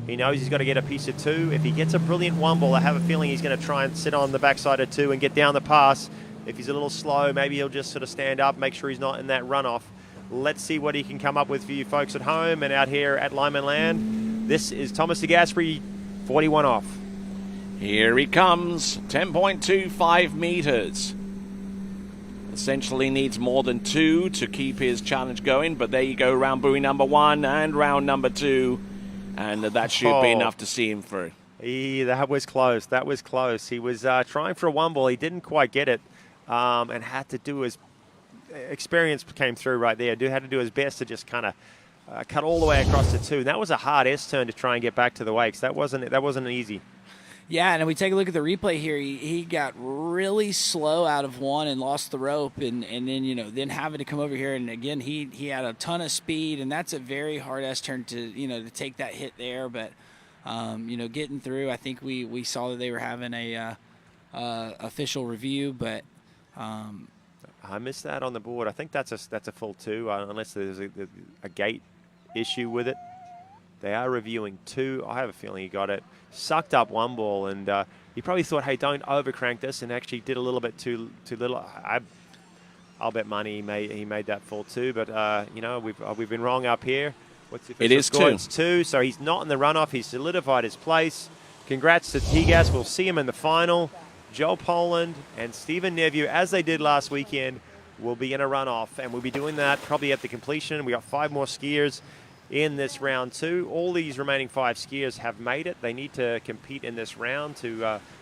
he knows he's got to get a piece of two. If he gets a brilliant one ball, I have a feeling he's going to try and sit on the backside of two and get down the pass. If he's a little slow, maybe he'll just sort of stand up, make sure he's not in that runoff. Let's see what he can come up with for you folks at home and out here at Lyman Land. This is Thomas de Gasperi, 41 off. Here he comes, 10.25 meters. Essentially needs more than two to keep his challenge going, but there you go, round buoy number one and round number two, and that should be enough to see him through. That was close. That was close. He was trying for a one ball. He didn't quite get it, and had to do his experience came through right there. Had to do his best to just kind of cut all the way across the two. And that was a hard S turn to try and get back to the wakes. That wasn't easy. Yeah, and if we take a look at the replay here, he got really slow out of one and lost the rope, and then, you know, then having to come over here, and again he had a ton of speed, and that's a very hard S turn to, you know, to take that hit there. But you know, getting through, I think we saw that they were having a official review, but I missed that on the board. I think that's a full two, unless there's a gate issue with it. They are reviewing two. I have a feeling he got it. Sucked up one ball, and he probably thought, hey, don't overcrank this, and actually did a little bit too little. I'll bet money he made that full two, but you know, we've been wrong up here. What's the official score? It's two, so he's not in the runoff. He's solidified his place. Congrats to T-Gas. We'll see him in the final. Joe Poland and Stephen Neveu, as they did last weekend, will be in a runoff, and we'll be doing that probably at the completion. We got 5 more skiers in this round two. All these remaining 5 skiers have made it. They need to compete in this round.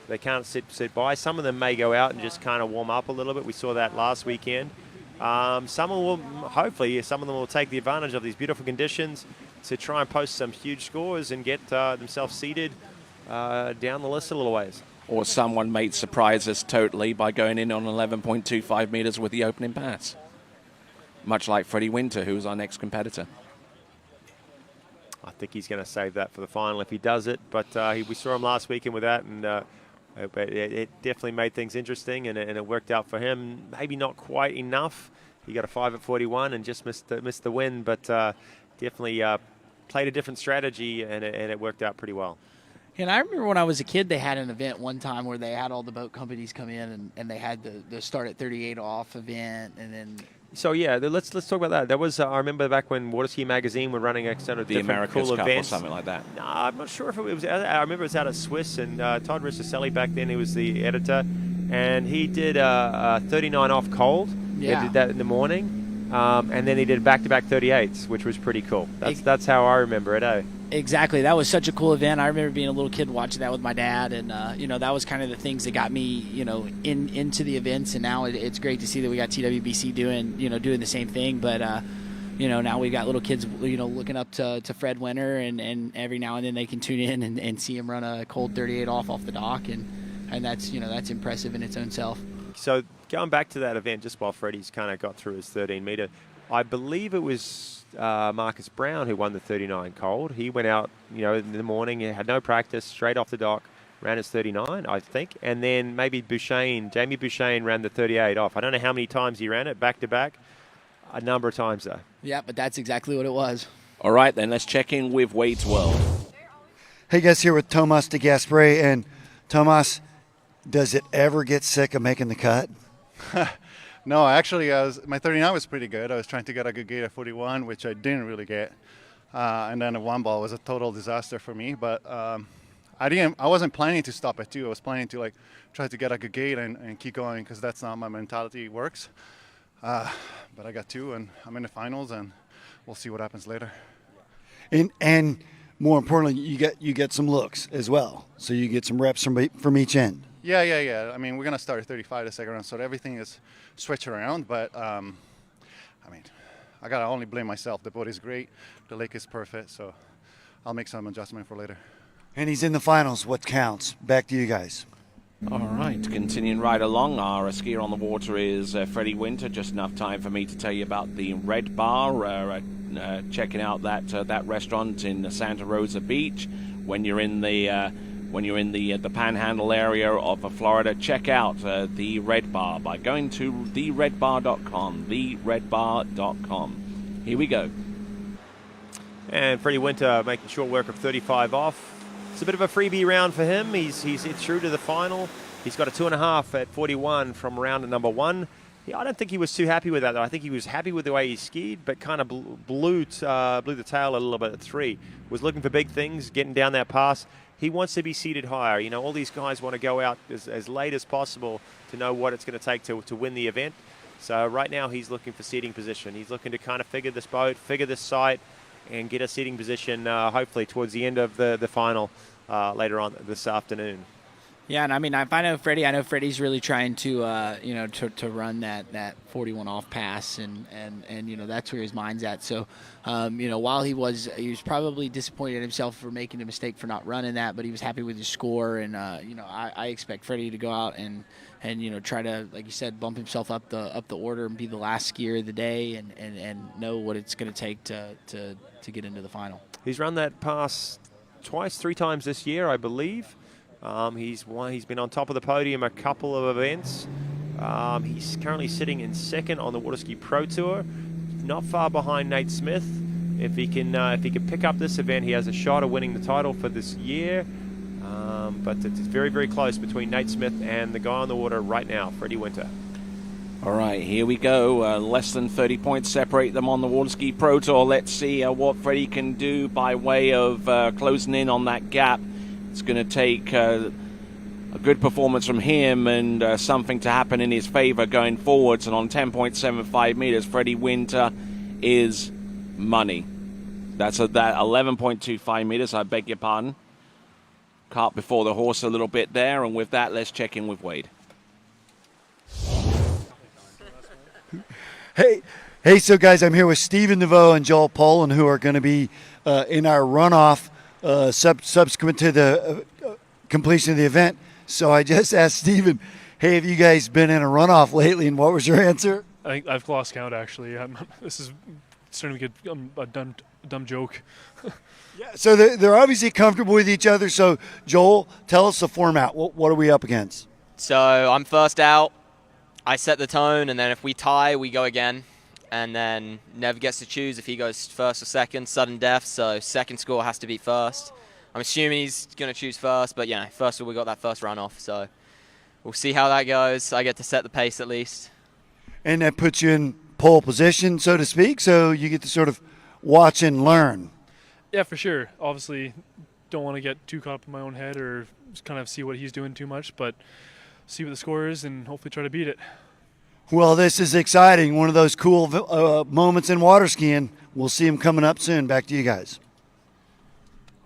They can't sit by. Some of them may go out and just kind of warm up a little bit. We saw that last weekend. Hopefully some of them will take the advantage of these beautiful conditions to try and post some huge scores and get themselves seated down the list a little ways. Or someone may surprise us totally by going in on 11.25 meters with the opening pass. Much like Freddie Winter, who's our next competitor. I think he's going to save that for the final if he does it. But we saw him last weekend with that, and it definitely made things interesting, and it worked out for him. Maybe not quite enough. He got a 5 at 41 and just missed the win, but definitely played a different strategy, and it worked out pretty well. And I remember when I was a kid, they had an event one time where they had all the boat companies come in, and they had the start at 38 off event, and then. So yeah, let's talk about that. That was I remember back when Waterski magazine were running a sort of the America's cool Cup events or something like that. No, I'm not sure if it was. I remember it was out at Swiss, and Todd Rissacelli back then, he was the editor, and he did 39 off cold. Yeah. They did that in the morning, and then he did back-to-back 38s, which was pretty cool. That's how I remember it. Exactly. That was such a cool event. I remember being a little kid watching that with my dad, and you know, that was kind of the things that got me, you know, into the events. And now it's great to see that we got TWBC doing the same thing. But you know, now we've got little kids, you know, looking up to Fred Winter, and every now and then they can tune in and see him run a cold 38 off the dock, and that's, you know, that's impressive in its own self. So going back to that event, just while Freddie's kind of got through his 13-meter, I believe it was Marcus Brown who won the 39 cold. He went out, you know, in the morning, he had no practice, straight off the dock, ran his 39, I think. And then maybe Jamie Bouchane ran the 38 off. I don't know how many times he ran it back-to-back. A number of times, though. Yeah, but that's exactly what it was. All right, then, let's check in with Wade's World. Hey guys, here with Tomas de Gaspre. And Tomas, does it ever get sick of making the cut? No, actually, my 39 was pretty good. I was trying to get a good gate at 41, which I didn't really get. And then the one ball was a total disaster for me. But I wasn't planning to stop at 2. I was planning to try to get a good gate and keep going, because that's not my mentality works. But I got 2, and I'm in the finals, and we'll see what happens later. And more importantly, you get some looks as well. So you get some reps from each end. Yeah. I mean, we're going to start at 35 the second round, so everything is switched around. But, I mean, I got to only blame myself. The boat is great. The lake is perfect, so I'll make some adjustment for later. And he's in the finals. What counts? Back to you guys. All right, continuing right along, our skier on the water is Freddie Winter. Just enough time for me to tell you about the Red Bar. Checking out that restaurant in Santa Rosa Beach. When you're in the Panhandle area of Florida, check out the Red Bar by going to theredbar.com. Theredbar.com. Here we go. And Freddie Winter making short work of 35 off. It's a bit of a freebie round for him. He's hit through to the final. He's got a 2.5 at 41 from round number 1. Yeah, I don't think he was too happy with that, though. I think he was happy with the way he skied, but kind of blew the tail a little bit at 3. Was looking for big things, getting down that pass. He wants to be seated higher. You know, all these guys want to go out as late as possible to know what it's going to take to win the event. So right now he's looking for seating position. He's looking to kind of figure this boat, figure this site, and get a seating position hopefully towards the end of the final later on this afternoon. Yeah, and I mean, I know Freddie's really trying to run that 41 off pass, and that's where his mind's at. So, while he was probably disappointed in himself for making a mistake for not running that, but he was happy with his score, and I expect Freddie to go out and try to, like you said, bump himself up the order and be the last skier of the day, and know what it's going to take to get into the final. He's run that pass 3 times this year, I believe. He's been on top of the podium a couple of events. He's currently sitting in second on the Waterski Pro Tour, not far behind Nate Smith. If he can pick up this event, he has a shot of winning the title for this year. But it's very, very close between Nate Smith and the guy on the water right now, Freddie Winter. All right, here we go. Less than 30 points separate them on the Waterski Pro Tour. Let's see what Freddie can do by way of closing in on that gap. It's going to take a good performance from him and something to happen in his favor going forwards. And on 10.75 meters, Freddie Winter is money. That's that 11.25 meters, I beg your pardon. Cart before the horse a little bit there. And with that, let's check in with Wade. Hey, so guys, I'm here with Stephen DeVoe and Joel Poland, who are going to be in our runoff subsequent to the completion of the event. So I just asked Stephen, hey, have you guys been in a runoff lately, and what was your answer? I think I've lost count, actually. This is starting to get a dumb joke. Yeah, so they're obviously comfortable with each other. So, Joel, tell us the format. What are we up against? So I'm first out. I set the tone, and then if we tie, we go again. And then Nev gets to choose if he goes first or second, sudden death, so second score has to be first. I'm assuming he's going to choose first, but yeah, first of all, we got that first runoff, so we'll see how that goes. I get to set the pace at least. And that puts you in pole position, so to speak, so you get to sort of watch and learn. Yeah, for sure. Obviously, don't want to get too caught up in my own head or just kind of see what he's doing too much, but see what the score is and hopefully try to beat it. Well, this is exciting. One of those cool moments in water skiing. We'll see him coming up soon. Back to you guys.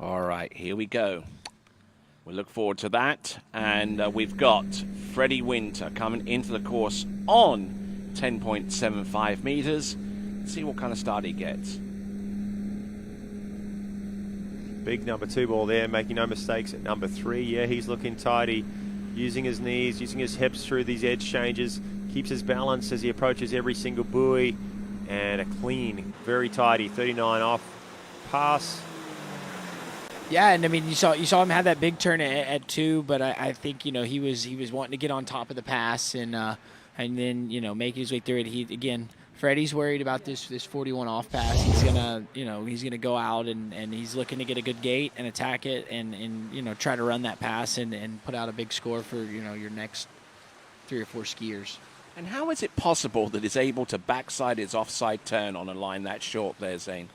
All right, here we go. We look forward to that. And we've got Freddie Winter coming into the course on 10.75 meters. Let's see what kind of start he gets. Big number 2 ball there, making no mistakes at number 3. Yeah, he's looking tidy, using his knees, using his hips through these edge changes. Keeps his balance as he approaches every single buoy, and a clean, very tidy 39 off pass. Yeah, and I mean you saw him have that big turn at 2, but I think he was wanting to get on top of the pass and then make his way through it. He again Freddie's worried about this 41 off pass. He's gonna go out and he's looking to get a good gate and attack it and try to run that pass and put out a big score for your next 3 or 4 skiers. And how is it possible that he's able to backside his offside turn on a line that short there, Zane?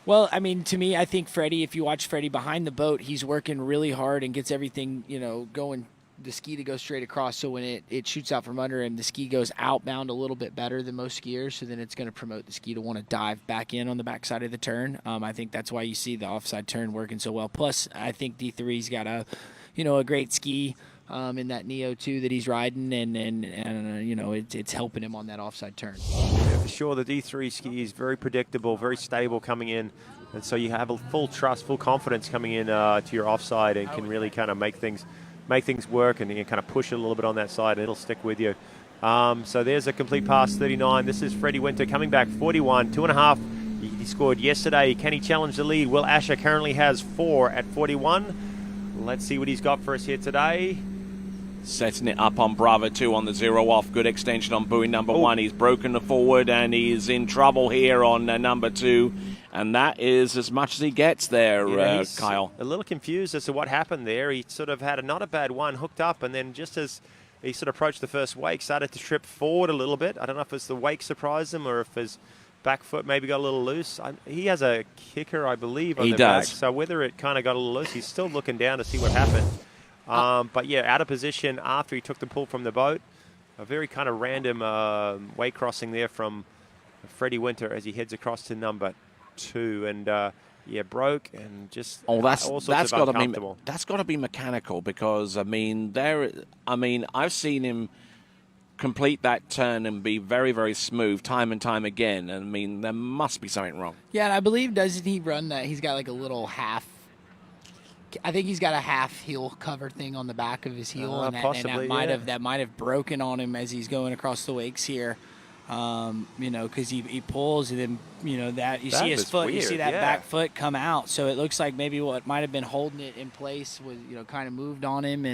Well, I mean, to me, I think Freddie, if you watch Freddie behind the boat, he's working really hard and gets everything, going, the ski to go straight across. So when it shoots out from under him, the ski goes outbound a little bit better than most skiers. So then it's going to promote the ski to want to dive back in on the backside of the turn. I think that's why you see the offside turn working so well. Plus, I think D3's got a great ski in that Neo 2 that he's riding, and it's helping him on that offside turn. Yeah, for sure, the D3 ski is very predictable, very stable coming in, and so you have a full trust, full confidence coming in to your offside, and can really kind of make things work, and you kind of push it a little bit on that side, and it'll stick with you. So there's a complete pass, 39. This is Freddie Winter coming back, 41, 2.5. He scored yesterday. Can he challenge the lead? Will Asher currently has 4 at 41. Let's see what he's got for us here today. Setting it up on Bravo 2 on the 0 off. Good extension on buoy number 1. He's broken the forward and he's in trouble here on number 2. And that is as much as he gets there, Kyle. A little confused as to what happened there. He sort of had not a bad one, hooked up, and then just as he sort of approached the first wake, started to trip forward a little bit. I don't know if it's the wake surprised him or if his back foot maybe got a little loose. He has a kicker, I believe, on the back. So whether it kind of got a little loose, he's still looking down to see what happened. But yeah, out of position after he took the pull from the boat. A very kind of random wake crossing there from Freddie Winter as he heads across to number 2, and broke and just that's got to be mechanical, because I've seen him complete that turn and be very, very smooth time and time again. I mean, there must be something wrong. Yeah, and I believe, doesn't he run that? He's got like a little half. I think he's got a half heel cover thing on the back of his heel, and that might have broken on him as he's going across the wakes here. Because he pulls, and then that you see his foot, you see that back foot come out. So it looks like maybe what might have been holding it in place was kind of moved on him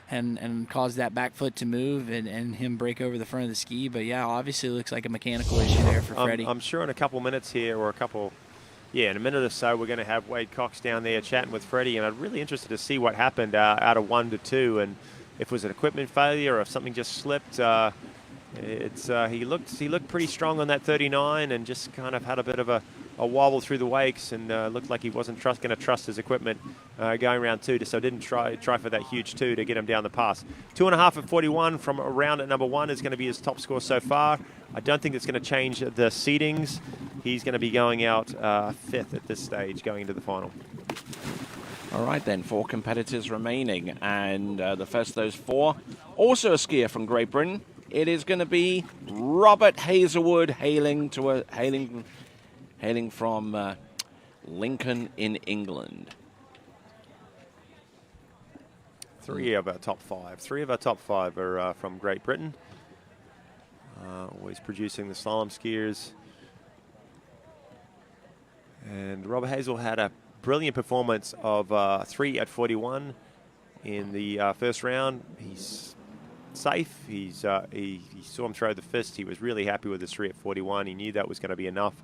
and caused that back foot to move and him break over the front of the ski. But yeah, obviously it looks like a mechanical issue there for Freddie. I'm sure in a couple minutes here, or in a minute or so, we're going to have Wade Cox down there chatting with Freddie, and I'm really interested to see what happened out of 1 to 2, and if it was an equipment failure or if something just slipped. He looked pretty strong on that 39 and just kind of had a bit of a wobble through the wakes, and looked like he wasn't going to trust his equipment going round 2, so didn't try for that huge 2 to get him down the pass. 2.5 at 41 from around at number 1 is going to be his top score so far. I don't think it's going to change the seedings. He's going to be going out 5th at this stage going into the final. All right, then, 4 competitors remaining, and the first of those 4, also a skier from Great Britain. It is going to be Robert Hazelwood, hailing from Lincoln in England. 3 of our top 5 are from Great Britain. Always producing the slalom skiers. And Robert Hazel had a brilliant performance of 3 at 41 in the first round. He's safe. He saw him throw the fist. He was really happy with his 3 at 41. He knew that was going to be enough,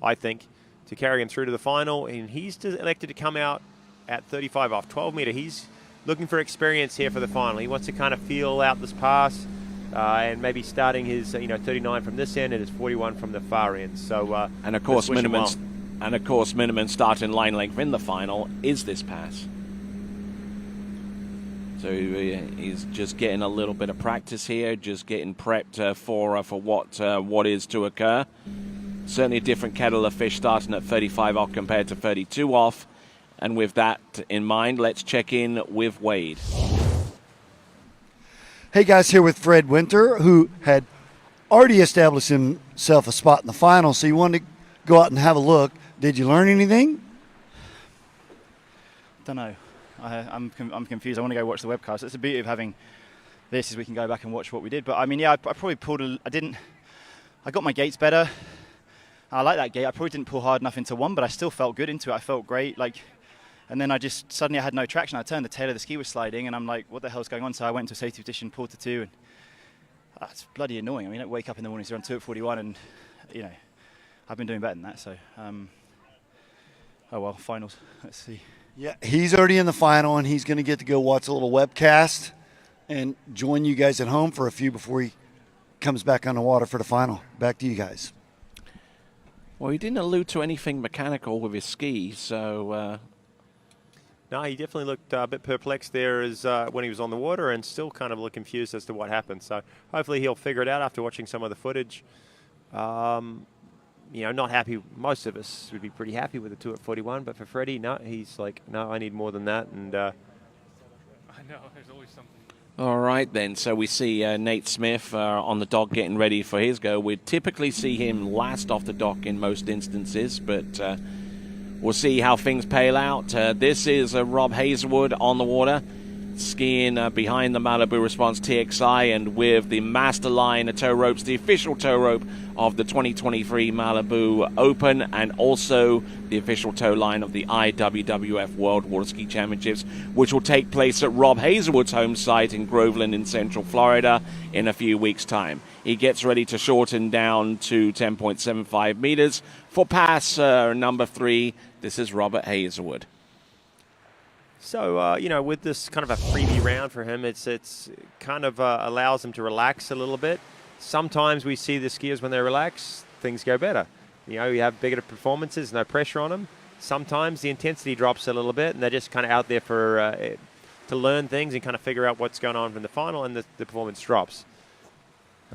I think, to carry him through to the final. And he's elected to come out at 35 off 12 meter. He's looking for experience here for the final. He wants to kind of feel out this pass, and maybe starting his 39 from this end and his 41 from the far end. So and of course minimum starting line length in the final is this pass. So he's just getting a little bit of practice here, just getting prepped for what is to occur. Certainly a different kettle of fish starting at 35 off compared to 32 off. And with that in mind, let's check in with Wade. Hey guys, here with Fred Winter, who had already established himself a spot in the final, so you wanted to go out and have a look. Did you learn anything? Don't know. I'm confused. I want to go watch the webcast. It's the beauty of having this, is we can go back and watch what we did. But I mean, yeah, I probably pulled I got my gates better. I like that gate. I probably didn't pull hard enough into 1, but I still felt good into it. I felt great. And then suddenly I had no traction. I turned, the tail of the ski was sliding, and I'm like, what the hell's going on? So I went to safety position, pulled to 2, and that's bloody annoying. I mean, I wake up in the morning, so you're on 2 at 41, I've been doing better than that. So, oh well, finals. Let's see. Yeah, he's already in the final, and he's going to get to go watch a little webcast and join you guys at home for a few before he comes back on the water for the final. Back to you guys. Well, he didn't allude to anything mechanical with his ski, so... No, he definitely looked a bit perplexed there as when he was on the water, and still kind of looked confused as to what happened. So hopefully he'll figure it out after watching some of the footage. Not happy. Most of us would be pretty happy with the 2 at 41, but for Freddie, no, he's like, no, I need more than that. And I know, there's always something. All right, then. So we see Nate Smith on the dock getting ready for his go. We typically see him last off the dock in most instances, but we'll see how things pale out. This is Rob Hazelwood on the water, skiing behind the Malibu Response TXI and with the Master Line tow ropes, the official tow rope of the 2023 Malibu Open, and also the official tow line of the IWWF World Waterski Championships, which will take place at Rob Hazelwood's home site in Groveland in Central Florida in a few weeks' time. He gets ready to shorten down to 10.75 meters for pass number 3. This is Robert Hazelwood. So, with this kind of a freebie round for him, it's kind of allows him to relax a little bit. Sometimes we see the skiers, when they relax, things go better. You have bigger performances, no pressure on them. Sometimes the intensity drops a little bit, and they're just kind of out there for to learn things and kind of figure out what's going on from the final, and the performance drops.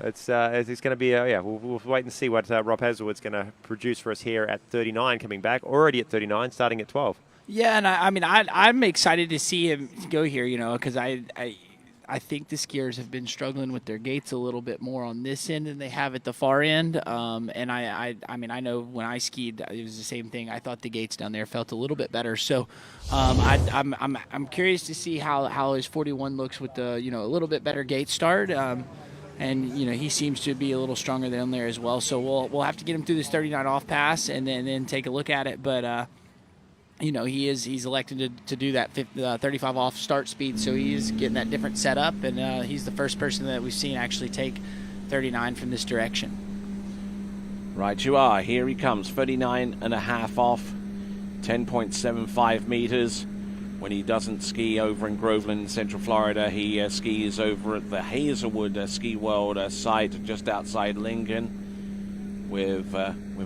It's going to be, we'll wait and see what Rob Hazelwood's going to produce for us here at 39, coming back, already at 39, starting at 12. Yeah, and I'm excited to see him go here, because I think the skiers have been struggling with their gates a little bit more on this end than they have at the far end. And I know when I skied, it was the same thing. I thought the gates down there felt a little bit better. So I'm curious to see how his 41 looks with the a little bit better gate start. And he seems to be a little stronger down there as well. So we'll have to get him through this 39 off pass and then take a look at it. But he's elected to do that 35 off start speed, so he's getting that different setup, and he's the first person that we've seen actually take 39 from this direction. Right you are. Here he comes, 39 and a half off, 10.75 meters. When he doesn't ski over in Groveland, Central Florida, he skis over at the Hazelwood Ski World site just outside Lincoln, with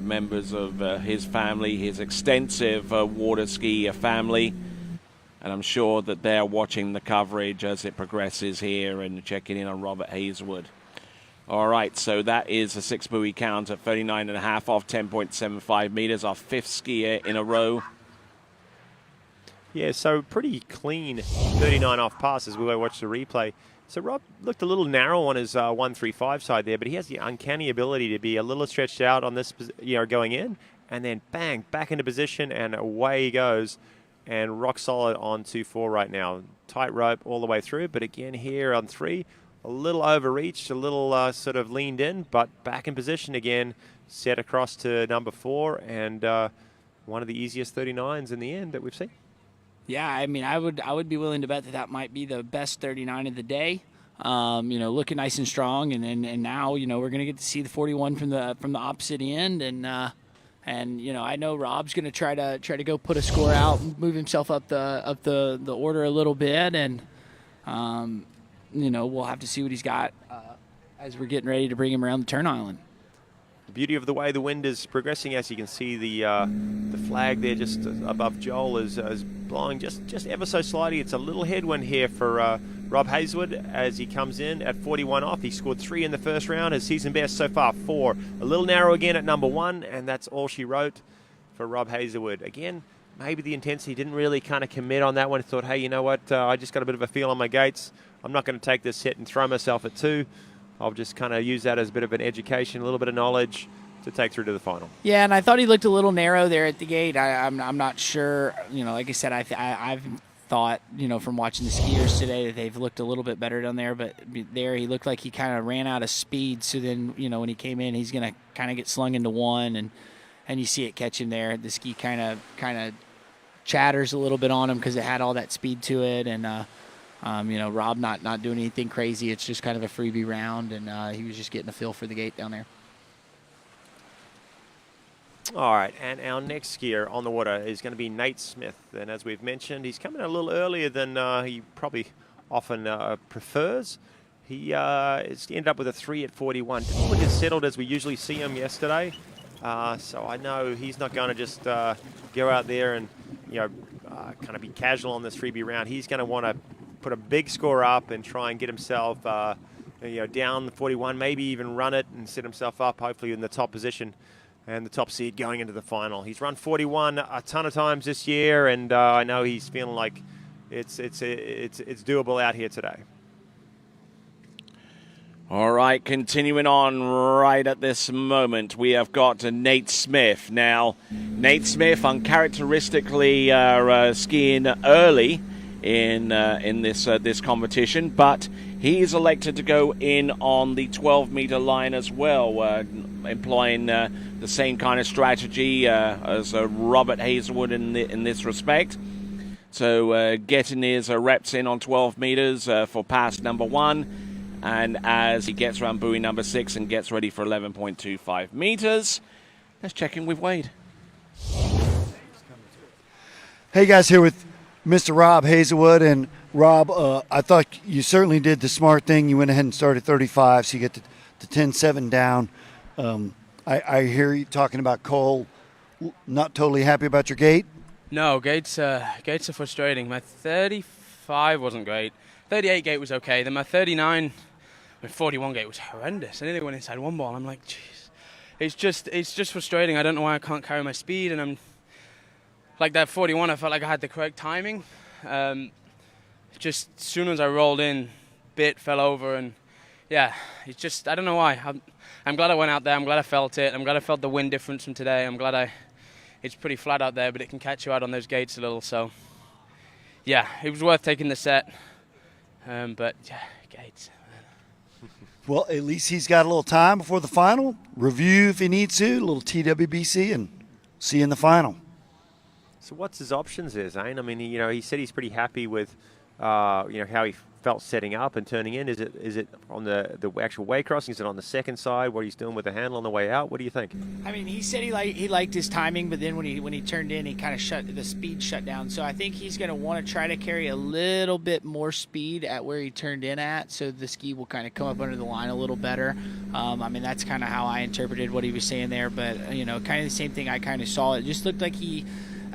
members of his family, his extensive water ski family. And I'm sure that they're watching the coverage as it progresses here and checking in on Robert Hazelwood. All right, so that is a 6-buoy count at 39.5 off 10.75 meters, our 5th skier in a row. Yeah, so pretty clean 39 off pass as we watch the replay. So Rob looked a little narrow on his 135 side there, but he has the uncanny ability to be a little stretched out on this, going in, and then bang, back into position, and away he goes, and rock solid on 2-4 right now. Tight rope all the way through, but again here on 3, a little overreached, a little sort of leaned in, but back in position again, set across to number 4, and one of the easiest 39s in the end that we've seen. Yeah, I would be willing to bet that might be the best 39 of the day. Looking nice and strong, and now we're gonna get to see the 41 from the opposite end, and I know Rob's gonna try to go put a score out, and move himself up the order a little bit, and we'll have to see what he's got as we're getting ready to bring him around the turn island. The beauty of the way the wind is progressing, as you can see, the flag there just above Joel is blowing just ever so slightly. It's a little headwind here for Rob Hazelwood as he comes in at 41 off. He scored 3 in the first round. His season best so far 4. A little narrow again at number 1, and that's all she wrote for Rob Hazelwood. Again, maybe the intensity didn't really kind of commit on that one. Thought, hey, you know what? I just got a bit of a feel on my gates. I'm not going to take this hit and throw myself at 2. I'll just kind of use that as a bit of an education, a little bit of knowledge to take through to the final. Yeah, and I thought he looked a little narrow there at the gate. I'm not sure. Like I said, I've thought, from watching the skiers today that they've looked a little bit better down there. But there, he looked like he kind of ran out of speed. So then, when he came in, he's going to kind of get slung into 1, and you see it catch him there. The ski kind of chatters a little bit on him because it had all that speed to it, and. Rob not doing anything crazy. It's just kind of a freebie round, and he was just getting a feel for the gate down there. All right, and our next skier on the water is going to be Nate Smith. And as we've mentioned, he's coming a little earlier than he probably often prefers. He ended up with a 3 at 41. Didn't look as settled as we usually see him yesterday. So I know he's not going to just go out there and kind of be casual on this freebie round. He's going to want to put a big score up and try and get himself down the 41, maybe even run it and set himself up, hopefully in the top position and the top seed going into the final. He's run 41 a ton of times this year, and I know he's feeling like it's doable out here today. All right, continuing on right at this moment, we have got Nate Smith. Now, Nate Smith uncharacteristically skiing early in this competition, but he's elected to go in on the 12-meter line as well, employing the same kind of strategy as Robert Hazelwood in this respect. So getting his reps in on 12 meters for pass number 1. And as he gets around buoy number 6 and gets ready for 11.25 meters, let's check in with Wade. Hey guys, here with Mr. Rob Hazelwood. And Rob, I thought you certainly did the smart thing. You went ahead and started 35, so you get the 10.7 down. I hear you talking about Cole. Not totally happy about your gate? No, gates are frustrating. My 35 wasn't great. 38 gate was okay. Then my 39... My 41 gate was horrendous. I nearly went inside one ball. I'm like, jeez. It's just frustrating. I don't know why I can't carry my speed. And I'm like that 41, I felt like I had the correct timing. Just as soon as I rolled in, bit fell over. And yeah, it's just, I don't know why. I'm glad I went out there. I'm glad I felt it. I'm glad I felt the wind difference from today. I'm glad it's pretty flat out there, but it can catch you out on those gates a little. So yeah, it was worth taking the set. But yeah, gates. Well, at least he's got a little time before the final. Review if he needs to, a little TWBC, and see you in the final. So what's his options there, Zane? I mean, he said he's pretty happy with, how he felt setting up and turning in. Is it on the actual way crossing? Is it on the second side? What he's doing with the handle on the way out? What do you think? I mean, he said he liked his timing, but then when he turned in, he kind of the speed shut down. So I think he's going to want to try to carry a little bit more speed at where he turned in at, so the ski will kind of come up under the line a little better. I mean, that's kind of how I interpreted what he was saying there, but kind of the same thing I kind of saw. It just looked like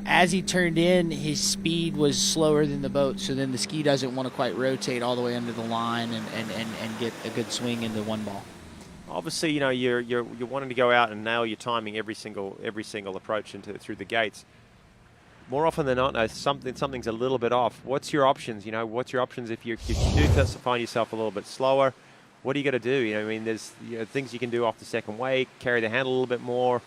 as he turned in, his speed was slower than the boat, so then the ski doesn't want to quite rotate all the way under the line and get a good swing into one ball. Obviously, you're wanting to go out and nail your timing every single approach through the gates. More often than not, something's a little bit off. What's your options? What's your options if you do find yourself a little bit slower? What are you going to do? I mean, there's things you can do off the second wake, carry the handle a little bit more,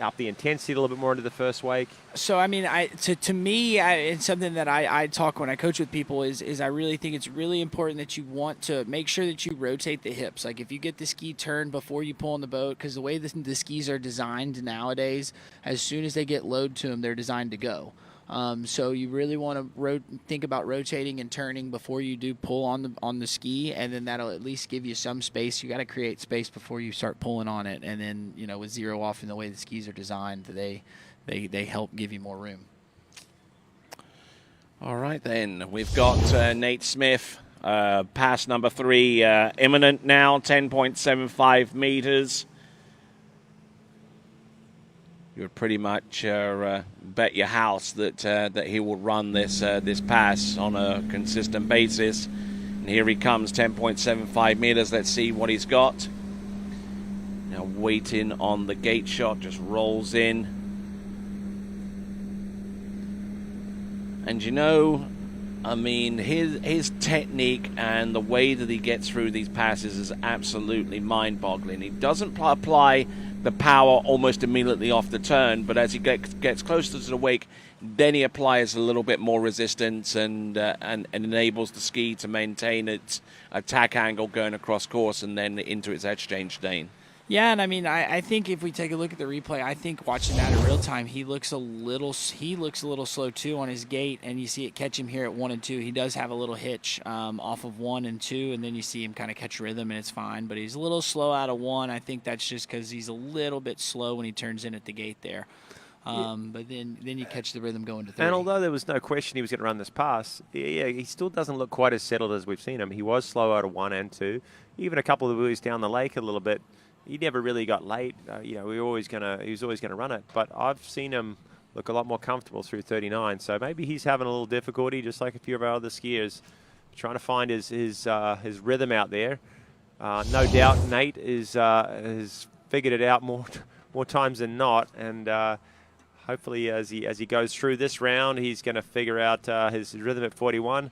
up the intensity a little bit more into the first wake. So I mean, to me, it's something that I talk when I coach with people is I really think it's really important that you want to make sure that you rotate the hips. Like if you get the ski turned before you pull on the boat, because the way the skis are designed nowadays, as soon as they get load to them, they're designed to go. So you really want to think about rotating and turning before you do pull on the ski, and then that'll at least give you some space. You got to create space before you start pulling on it, and then with zero off in the way the skis are designed, they help give you more room. All right then, we've got Nate Smith, pass number 3 imminent now, 10.75 meters. You would pretty much bet your house that he will run this pass on a consistent basis. And here he comes, 10.75 meters. Let's see what he's got. Now waiting on the gate shot, just rolls in. And I mean, his technique and the way that he gets through these passes is absolutely mind-boggling. He doesn't apply the power almost immediately off the turn, but as he gets closer to the wake, then he applies a little bit more resistance and enables the ski to maintain its attack angle going across course and then into its edge change lane. Yeah, and I mean, I think if we take a look at the replay, I think watching that in real time, he looks a little slow too on his gait, and you see it catch him here at 1 and 2. He does have a little hitch off of 1 and 2, and then you see him kind of catch rhythm, and it's fine. But he's a little slow out of 1. I think that's just because he's a little bit slow when he turns in at the gate there. But then you catch the rhythm going to 3. And although there was no question he was going to run this pass, he still doesn't look quite as settled as we've seen him. He was slow out of 1 and 2. Even a couple of the buoys down the lake a little bit. He never really got late. He was always going to run it. But I've seen him look a lot more comfortable through 39. So maybe he's having a little difficulty, just like a few of our other skiers, trying to find his rhythm out there. No doubt Nate has figured it out more times than not, and hopefully as he goes through this round, he's going to figure out his rhythm at 41.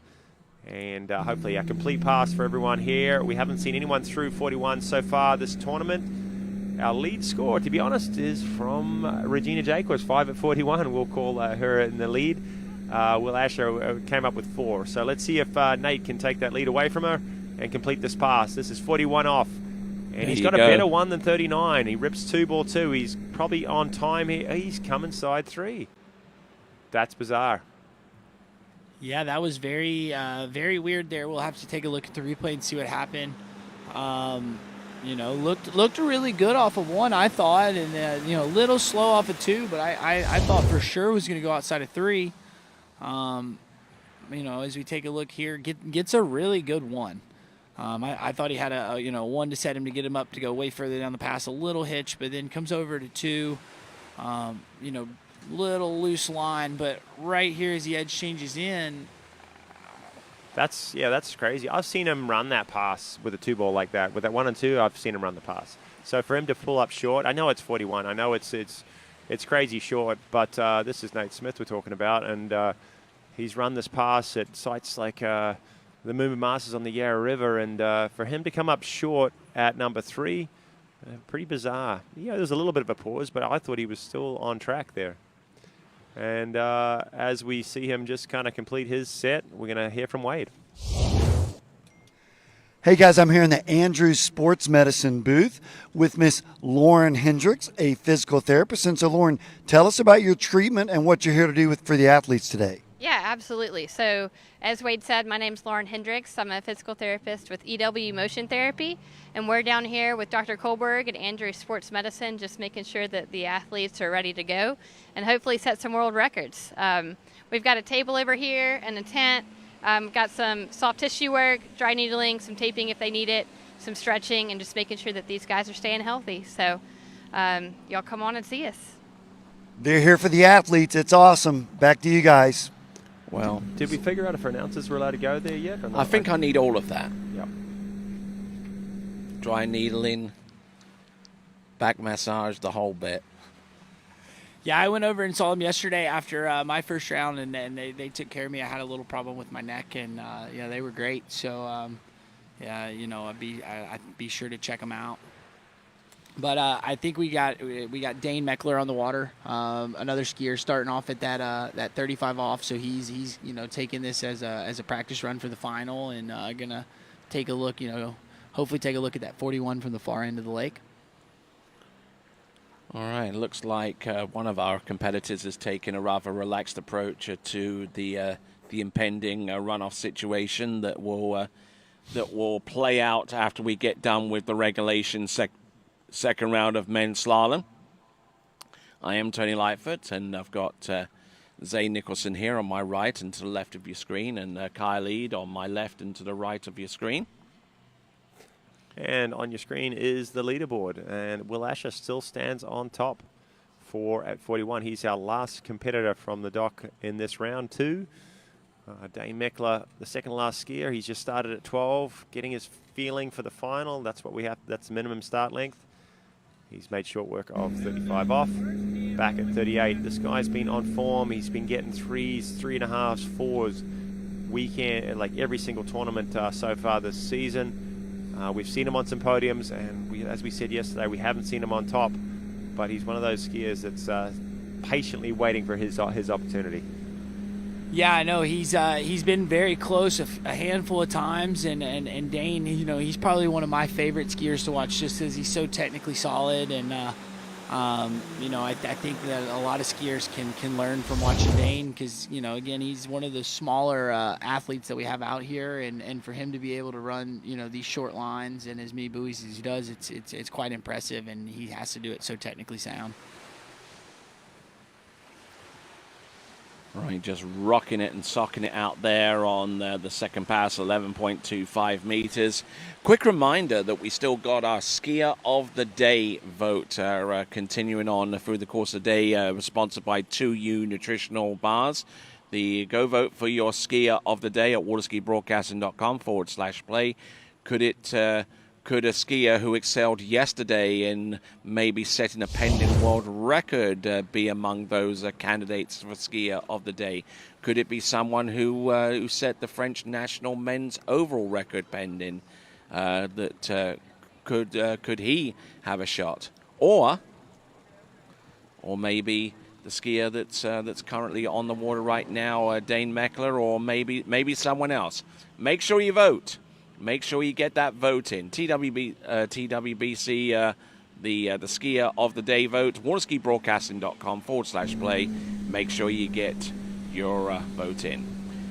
And hopefully a complete pass for everyone here. We haven't seen anyone through 41 so far this tournament. Our lead score, to be honest, is from Regina Jacobs, 5 at 41. We'll call her in the lead. Will Asher came up with 4. So let's see if Nate can take that lead away from her and complete this pass. This is 41 off. And he's got a better one than 39. He rips 2 ball 2. He's probably on time here. He's coming side 3. That's bizarre. Yeah, that was very, very weird there. We'll have to take a look at the replay and see what happened. Looked really good off of 1, I thought, and a little slow off of 2, but I thought for sure was going to go outside of 3. As we take a look here, gets a really good 1. I thought he had a 1 to set him to get him up to go way further down the pass, a little hitch, but then comes over to 2. Little loose line, but right here as the edge changes in. That's crazy. I've seen him run that pass with a 2 ball like that. With that 1 and 2, I've seen him run the pass. So for him to pull up short, I know it's 41. I know it's crazy short, but this is Nate Smith we're talking about, and he's run this pass at sites like the Moomba Masters on the Yarra River, and for him to come up short at number 3, pretty bizarre. Yeah, there's a little bit of a pause, but I thought he was still on track there. And as we see him just kind of complete his set, we're going to hear from Wade. Hey guys, I'm here in the Andrews Sports Medicine booth with Miss Lauren Hendricks, a physical therapist. And so Lauren, tell us about your treatment and what you're here to do for the athletes today. Yeah, absolutely. So as Wade said, my name's Lauren Hendricks. I'm a physical therapist with EW Motion Therapy, and we're down here with Dr. Kohlberg at Andrews Sports Medicine, just making sure that the athletes are ready to go and hopefully set some world records. We've got a table over here and a tent. Got some soft tissue work, dry needling, some taping if they need it, some stretching, and just making sure that these guys are staying healthy. So y'all come on and see us. They're here for the athletes. It's awesome. Back to you guys. Well, did we figure out if announcers were allowed to go there yet? Or not? I think I need all of that. Yep. Dry needling, back massage, the whole bit. Yeah, I went over and saw them yesterday after my first round, and they took care of me. I had a little problem with my neck, and they were great. So I'd be sure to check them out. But I think we got Dane Meckler on the water, another skier starting off at that 35 off. So he's taking this as a practice run for the final, and gonna take a look, hopefully take a look at that 41 from the far end of the lake. All right, looks like one of our competitors has taken a rather relaxed approach to the impending runoff situation that will play out after we get done with the regulation second round of men's slalom. I am Tony Lightfoot, and I've got Zay Nicholson here on my right and to the left of your screen, and Kyle Eade on my left and to the right of your screen. And on your screen is the leaderboard, and Will Asher still stands on top at 41. He's our last competitor from the dock in this round 2. Dane Meckler, the second last skier, he's just started at 12, getting his feeling for the final. That's what we have. That's the minimum start length. He's made short work of 35 off. Back at 38. This guy's been on form. He's been getting 3s, 3.5s, 4s weekend, like every single tournament so far this season. We've seen him on some podiums, and as we said yesterday, we haven't seen him on top. But he's one of those skiers that's patiently waiting for his opportunity. Yeah, I know he's been very close a handful of times, and Dane, he's probably one of my favorite skiers to watch just because he's so technically solid, and I think that a lot of skiers can learn from watching Dane because again, he's one of the smaller athletes that we have out here, and for him to be able to run these short lines and as many buoys as he does, it's quite impressive, and he has to do it so technically sound. Right, just rocking it and socking it out there on the second pass, 11.25 meters. Quick reminder that we still got our Skier of the Day vote continuing on through the course of the day, sponsored by 2U Nutritional Bars. Go vote for your Skier of the Day at waterskibroadcasting.com/play. Could a skier who excelled yesterday in maybe setting a pending world record be among those candidates for Skier of the Day? Could it be someone who set the French national men's overall record pending? Could he have a shot? Or maybe the skier that's currently on the water right now, Dane Meckler, or maybe someone else. Make sure you vote. Make sure you get that vote in. TWBC, the Skier of the Day vote, waterskibroadcasting.com/play. Make sure you get your vote in.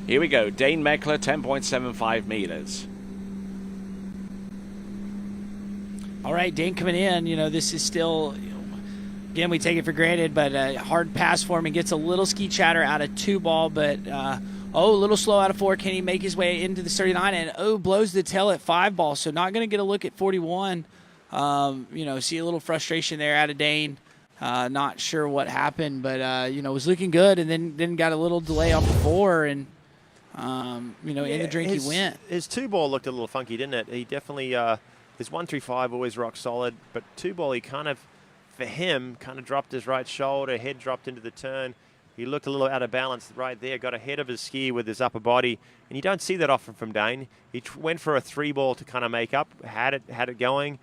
Here we go. Dane Meckler, 10.75 meters. All right, Dane coming in. This is still, again, we take it for granted, but a hard pass for him. He gets a little ski chatter out of 2-ball, but a little slow out of 4. Can he make his way into the 39? And blows the tail at 5-ball. So not going to get a look at 41. See a little frustration there out of Dane. Not sure what happened, but was looking good, and then got a little delay off the 4, and in the drink he went. His 2-ball looked a little funky, didn't it? He definitely his 135 always rock solid, but 2-ball he kind of dropped his right shoulder, head dropped into the turn. He looked a little out of balance right there, got ahead of his ski with his upper body, and you don't see that often from Dane. He went for a 3-ball to kind of make up, had it going,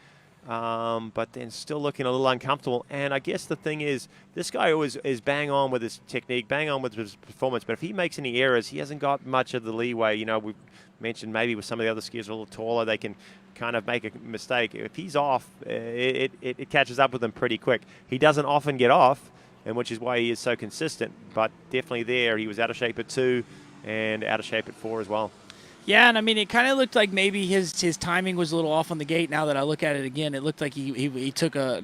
but then still looking a little uncomfortable. And I guess the thing is, this guy always is bang on with his technique, bang on with his performance, but if he makes any errors, he hasn't got much of the leeway. We've mentioned maybe with some of the other skiers a little taller, they can kind of make a mistake. If he's off, it catches up with him pretty quick. He doesn't often get off, and which is why he is so consistent, but definitely there. He was out of shape at 2 and out of shape at 4 as well. Yeah, and it kind of looked like maybe his timing was a little off on the gate. Now that I look at it again, it looked like he took a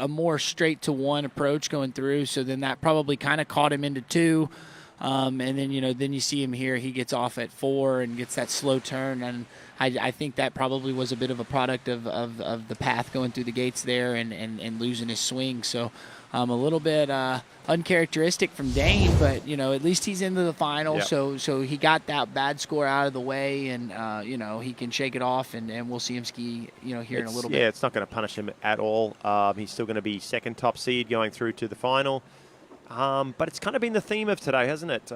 more straight to 1 approach going through, so then that probably kind of caught him into 2. And then you see him here. He gets off at 4 and gets that slow turn, and I think that probably was a bit of a product of the path going through the gates there and losing his swing. So a little bit uncharacteristic from Dane, but at least he's into the final. Yep. So he got that bad score out of the way, and he can shake it off, and we'll see him ski here in a little bit. Yeah, it's not going to punish him at all. He's still going to be second top seed going through to the final. But it's kind of been the theme of today, hasn't it?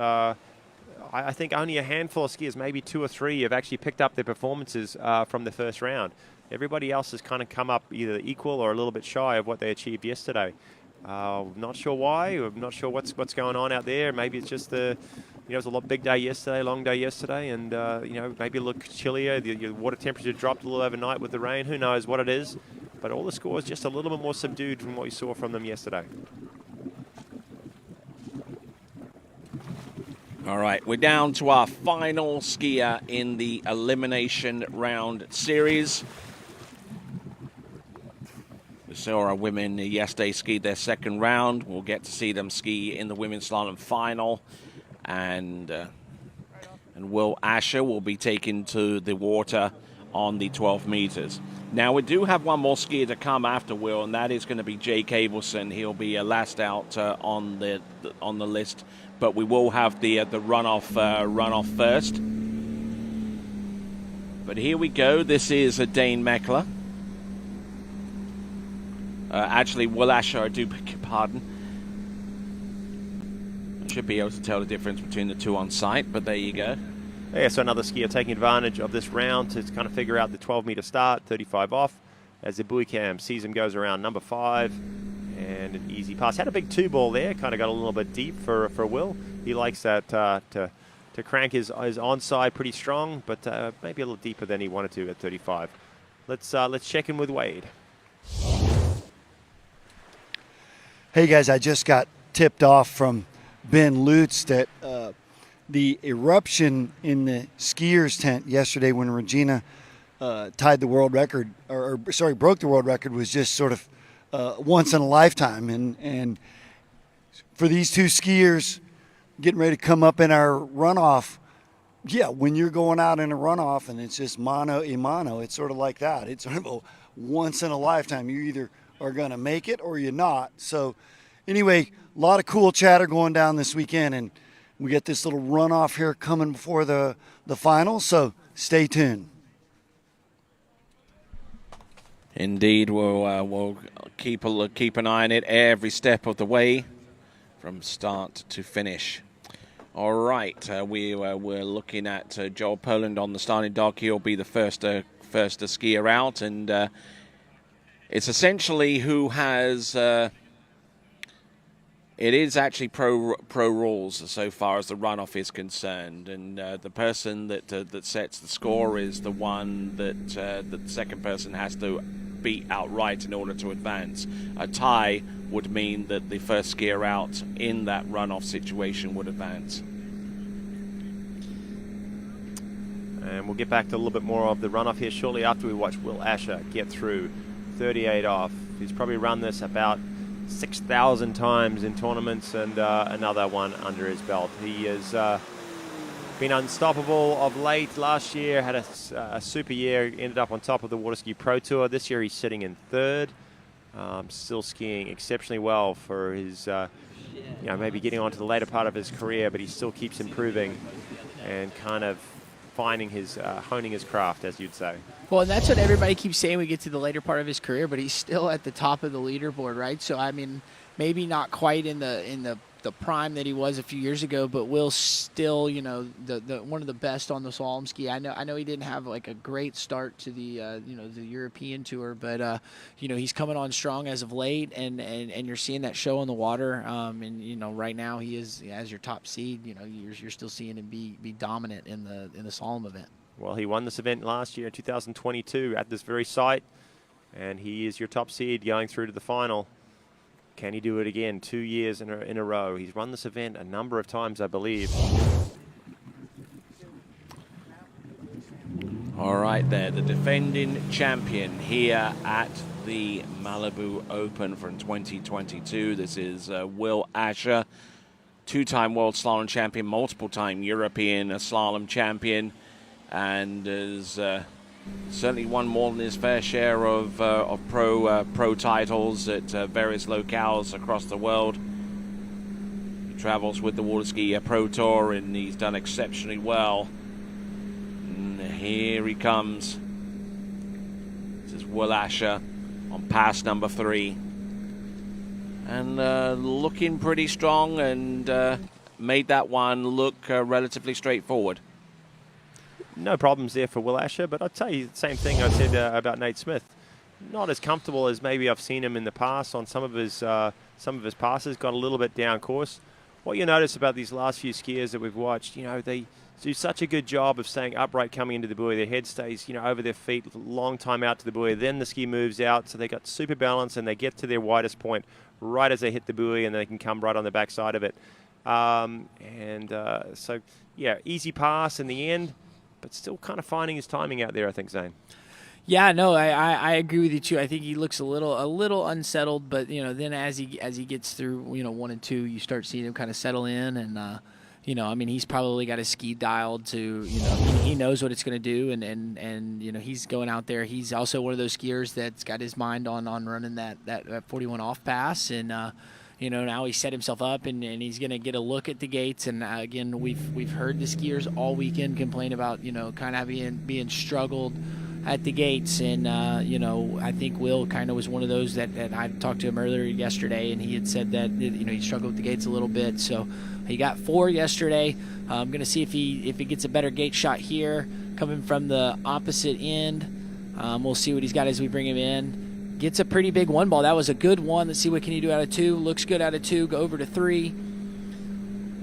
I think only a handful of skiers, maybe 2 or 3, have actually picked up their performances from the first round. Everybody else has kind of come up either equal or a little bit shy of what they achieved yesterday. Not sure why. I'm not sure what's going on out there. Maybe it's just it was a big day yesterday, long day yesterday, and maybe a little chillier. The water temperature dropped a little overnight with the rain. Who knows what it is? But all the scores just a little bit more subdued from what you saw from them yesterday. All right, we're down to our final skier in the elimination round series. We saw our women yesterday skied their second round. We'll get to see them ski in the women's slalom final. And Will Asher will be taken to the water on the 12 meters. Now, we do have one more skier to come after Will, and that is going to be Jake Abelson. He'll be last out on the list, but we will have the runoff first. But here we go. This is Dane Meckler. Actually, Will Asher, I do beg your pardon. I should be able to tell the difference between the two on site, but there you go. Yeah, so another skier taking advantage of this round to kind of figure out the 12-meter start, 35 off, as the buoy cam sees him goes around number 5, and an easy pass. Had a big 2-ball there, kind of got a little bit deep for Will. he likes that to crank his onside pretty strong, but maybe a little deeper than he wanted to at 35. Let's check in with Wade. Hey guys, I just got tipped off from Ben Lutz that the eruption in the skiers tent yesterday when Regina tied the world record, broke the world record, was just sort of once in a lifetime. And for these two skiers getting ready to come up in our runoff, yeah, when you're going out in a runoff and it's just mano a mano, it's sort of like that. It's sort of a once in a lifetime. You either are going to make it or you're not. So anyway, a lot of cool chatter going down this weekend, and we get this little runoff here coming before the finals, so stay tuned. Indeed, we'll keep an eye on it every step of the way from start to finish. All right, we're looking at Joel Poland on the starting dock. He'll be the first skier out, and it's essentially who has. It is actually pro rules so far as the runoff is concerned, and the person that sets the score is the one that the second person has to beat outright in order to advance. A tie would mean that the first skier out in that runoff situation would advance. And we'll get back to a little bit more of the runoff here shortly after we watch Will Asher get through 38 off. He's probably run this about 6,000 times in tournaments, and another one under his belt. He has been unstoppable of late. Last year had a super year, ended up on top of the Waterski Pro Tour. This year he's sitting in third, still skiing exceptionally well for his, maybe getting on to the later part of his career, but he still keeps improving and kind of finding his, honing his craft, as you'd say. Well, and that's what everybody keeps saying. We get to the later part of his career, but he's still at the top of the leaderboard, right? So, I mean, maybe not quite in the prime that he was a few years ago, but Will's still, the one of the best on the slalom ski. I know he didn't have like a great start to the the European tour, but he's coming on strong as of late, and you're seeing that show on the water. And right now he is, as your top seed. You're still seeing him be dominant in the slalom event. Well, he won this event last year in 2022 at this very site, and he is your top seed going through to the final. Can he do it again 2 years in a row? He's run this event a number of times, I believe. All right there, the defending champion here at the Malibu Open from 2022. This is Will Asher, two-time world slalom champion, multiple-time European slalom champion, and has certainly won more than his fair share of pro titles at various locales across the world. He travels with the Waterski Pro Tour, and he's done exceptionally well. And here he comes. This is Will Asher on pass number 3. And looking pretty strong, and made that one look relatively straightforward. No problems there for Will Asher, but I'd tell you the same thing I said about Nate Smith. Not as comfortable as maybe I've seen him in the past on some of his passes. Got a little bit down course. What you notice about these last few skiers that we've watched, they do such a good job of staying upright coming into the buoy. Their head stays, over their feet, long time out to the buoy. Then the ski moves out, so they got super balance, and they get to their widest point right as they hit the buoy, and they can come right on the back side of it. So, easy pass in the end, but still kind of finding his timing out there, I think, Zane. Yeah, no, I agree with you too. I think he looks a little unsettled, but then as he gets through 1 and 2, you start seeing him kind of settle in, and he's probably got his ski dialed to he knows what it's going to do, and he's going out there. He's also one of those skiers that's got his mind on running that 41 off pass, and now he's set himself up, and he's going to get a look at the gates. And again, we've heard the skiers all weekend complain about kind of being struggled at the gates, and I think Will kind of was one of those that I talked to him earlier yesterday, and he had said that he struggled with the gates a little bit. So he got 4 yesterday. I'm going to see if he gets a better gate shot here coming from the opposite end. We'll see what he's got as we bring him in. Gets a pretty big 1 ball. That was a good one. Let's see what can he do out of 2. Looks good out of 2. Go over to 3.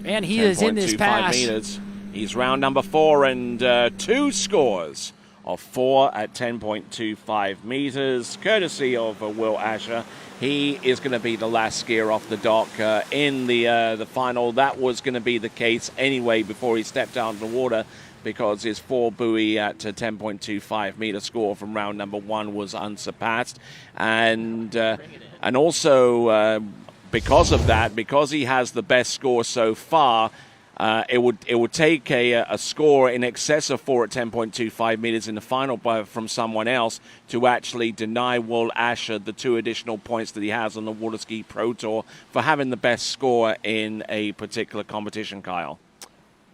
And he is in this 10.25 pass. meters. He's round number 4 and 2 scores of 4 at 10.25 meters, courtesy of Will Asher. He is going to be the last skier off the dock in the final. That was going to be the case anyway before he stepped out of the water, because his 4 buoy at a 10.25 meter score from round number 1 was unsurpassed. And also because of that, because he has the best score so far, it would take a score in excess of 4 at 10.25 meters in the final from someone else to actually deny Will Asher the 2 additional points that he has on the Waterski Pro Tour for having the best score in a particular competition, Kyle.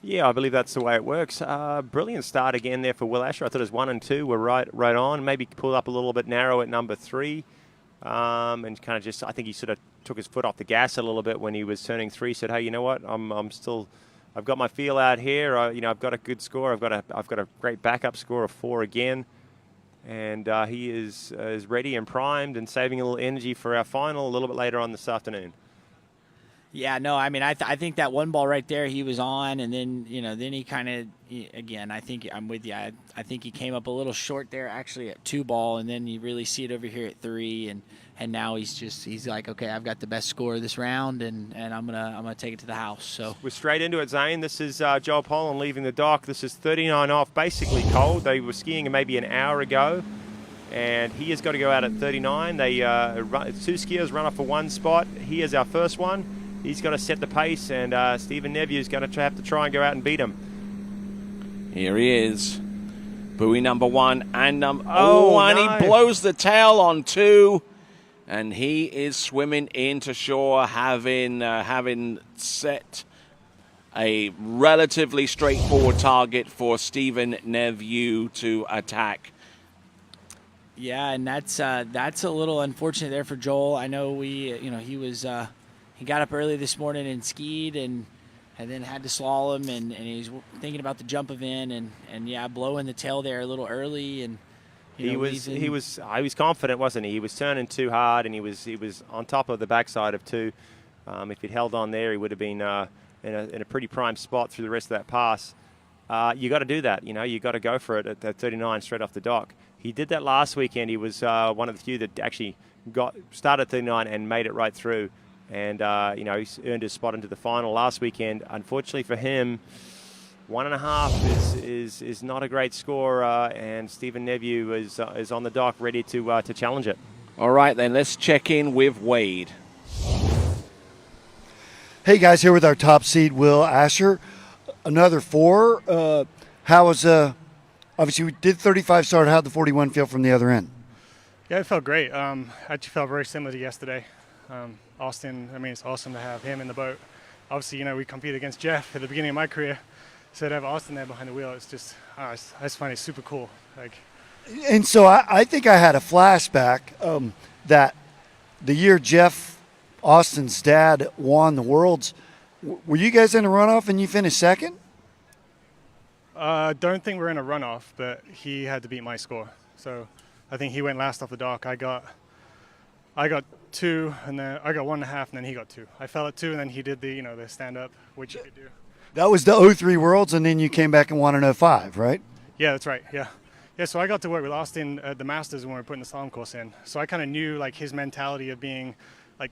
Yeah, I believe that's the way it works. Brilliant start again there for Will Asher. I thought his 1 and 2 were right on. Maybe pulled up a little bit narrow at number 3. And kind of just, I think he sort of took his foot off the gas a little bit when he was turning 3. Said, hey, you know what? I've got my feel out here. I've got a good score. I've got a great backup score of 4 again. And he is ready and primed and saving a little energy for our final a little bit later on this afternoon. Yeah, no, I mean, I think that one ball right there he was on, and then, then he kind of, again, I think I'm with you. I think he came up a little short there actually at 2 ball, and then you really see it over here at 3, and now he's like, okay, I've got the best score of this round, and I'm gonna take it to the house. So we're straight into it, Zane. This is Joel Poland leaving the dock. This is 39 off, basically cold. They were skiing maybe an hour ago, and he has got to go out at 39. They 2 skiers run off for 1 spot. He is our first one. He's got to set the pace, and Stephen Neville is going to have to try and go out and beat him. Here he is. Buoy number 1 and and no. He blows the tail on 2, and he is swimming into shore, having set a relatively straightforward target for Stephen Neville to attack. Yeah, and that's a little unfortunate there for Joel. I know he was. He got up early this morning and skied and then had to slalom, and he's thinking about the jump event and blowing the tail there a little early, and he was confident, wasn't he? He was turning too hard, and he was on top of the backside of 2. If he'd held on there, he would have been in a pretty prime spot through the rest of that pass. You got to do that, you got to go for it at 39 straight off the dock. He did that last weekend. He was one of the few that actually started at 39 and made it right through. And, he's earned his spot into the final last weekend. Unfortunately for him, 1.5 is not a great score, and Stephen Neville is on the dock ready to challenge it. All right, then, let's check in with Wade. Hey, guys, here with our top seed, Will Asher. Another 4. How was, obviously, we did 35 start. How'd the 41 feel from the other end? Yeah, it felt great. Actually felt very similar to yesterday. Austin, it's awesome to have him in the boat. Obviously, we competed against Jeff at the beginning of my career, so to have Austin there behind the wheel, it's just, I just find it super cool. And so I think I had a flashback that the year Jeff, Austin's dad, won the Worlds, were you guys in a runoff and you finished second? Don't think we're in a runoff, but he had to beat my score. So I think he went last off the dock. I got 2, and then I got 1.5, and then he got 2. I fell at 2, and then he did the the stand up, which you could do. That was the 03 Worlds, and then you came back and won in 05, right? Yeah, that's right. Yeah. So I got to work with Austin at the Masters when we were putting the slalom course in. So I kind of knew his mentality of being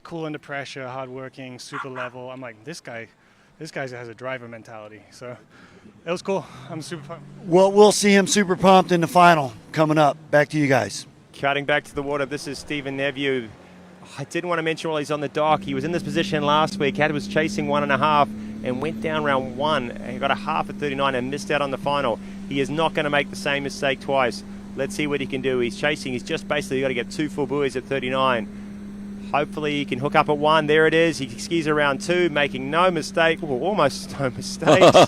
cool under pressure, hardworking, super level. I'm like, this guy has a driver mentality. So it was cool. I'm super pumped. Well, we'll see him super pumped in the final coming up. Back to you guys. Cutting back to the water, this is Stephen Neville. I didn't want to mention while he's on the dock, he was in this position last week, was chasing 1.5 and went down round 1 and got a half at 39 and missed out on the final. He is not going to make the same mistake twice. Let's see what he can do. He's chasing. He's just basically got to get 2 full buoys at 39. Hopefully he can hook up at 1. There it is. He skis around 2, making no mistake. Well, almost no mistakes.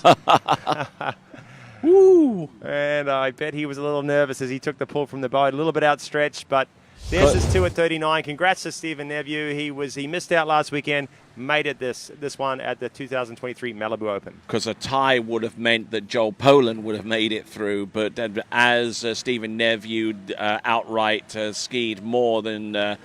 Woo! And I bet he was a little nervous as he took the pull from the boat. A little bit outstretched, but there's his 2 at 39. Congrats to Stephen Neville. He missed out last weekend, made it this one at the 2023 Malibu Open. Because a tie would have meant that Joel Poland would have made it through, but as Stephen Neville outright skied more than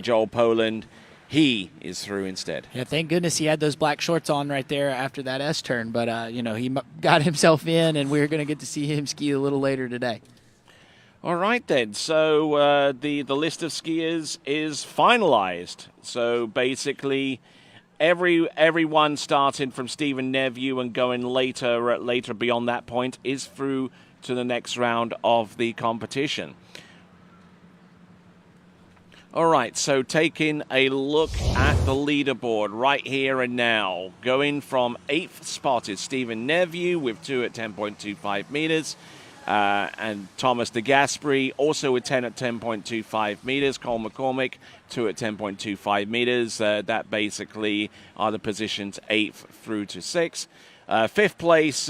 Joel Poland, he is through instead. Yeah, thank goodness he had those black shorts on right there after that S turn. But, he got himself in, and we're going to get to see him ski a little later today. All right, then. So the list of skiers is finalized. So basically, everyone starting from Stephen Neveu and going later beyond that point is through to the next round of the competition. All right, so taking a look at the leaderboard right here and now. Going from 8th spot is Stephen Neveu with 2 at 10.25 meters. And Thomas de Gasperi also with 10 at 10.25 meters. Cole McCormick, 2 at 10.25 meters. That basically are the positions 8th through to 6th. 5th place,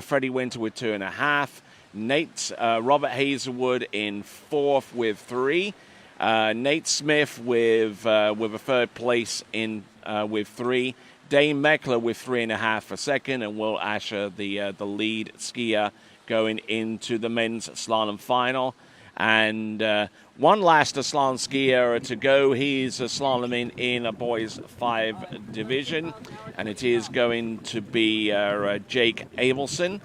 Freddie Winter with 2.5. Robert Hazelwood in 4th with 3. Nate Smith with a 3rd place in with 3. Dane Meckler with 3.5 for 2nd, and Will Asher, the lead skier, going into the men's slalom final. And one last slalom skier to go. He's slaloming in a boys 5 division, and it is going to be Jake Abelson.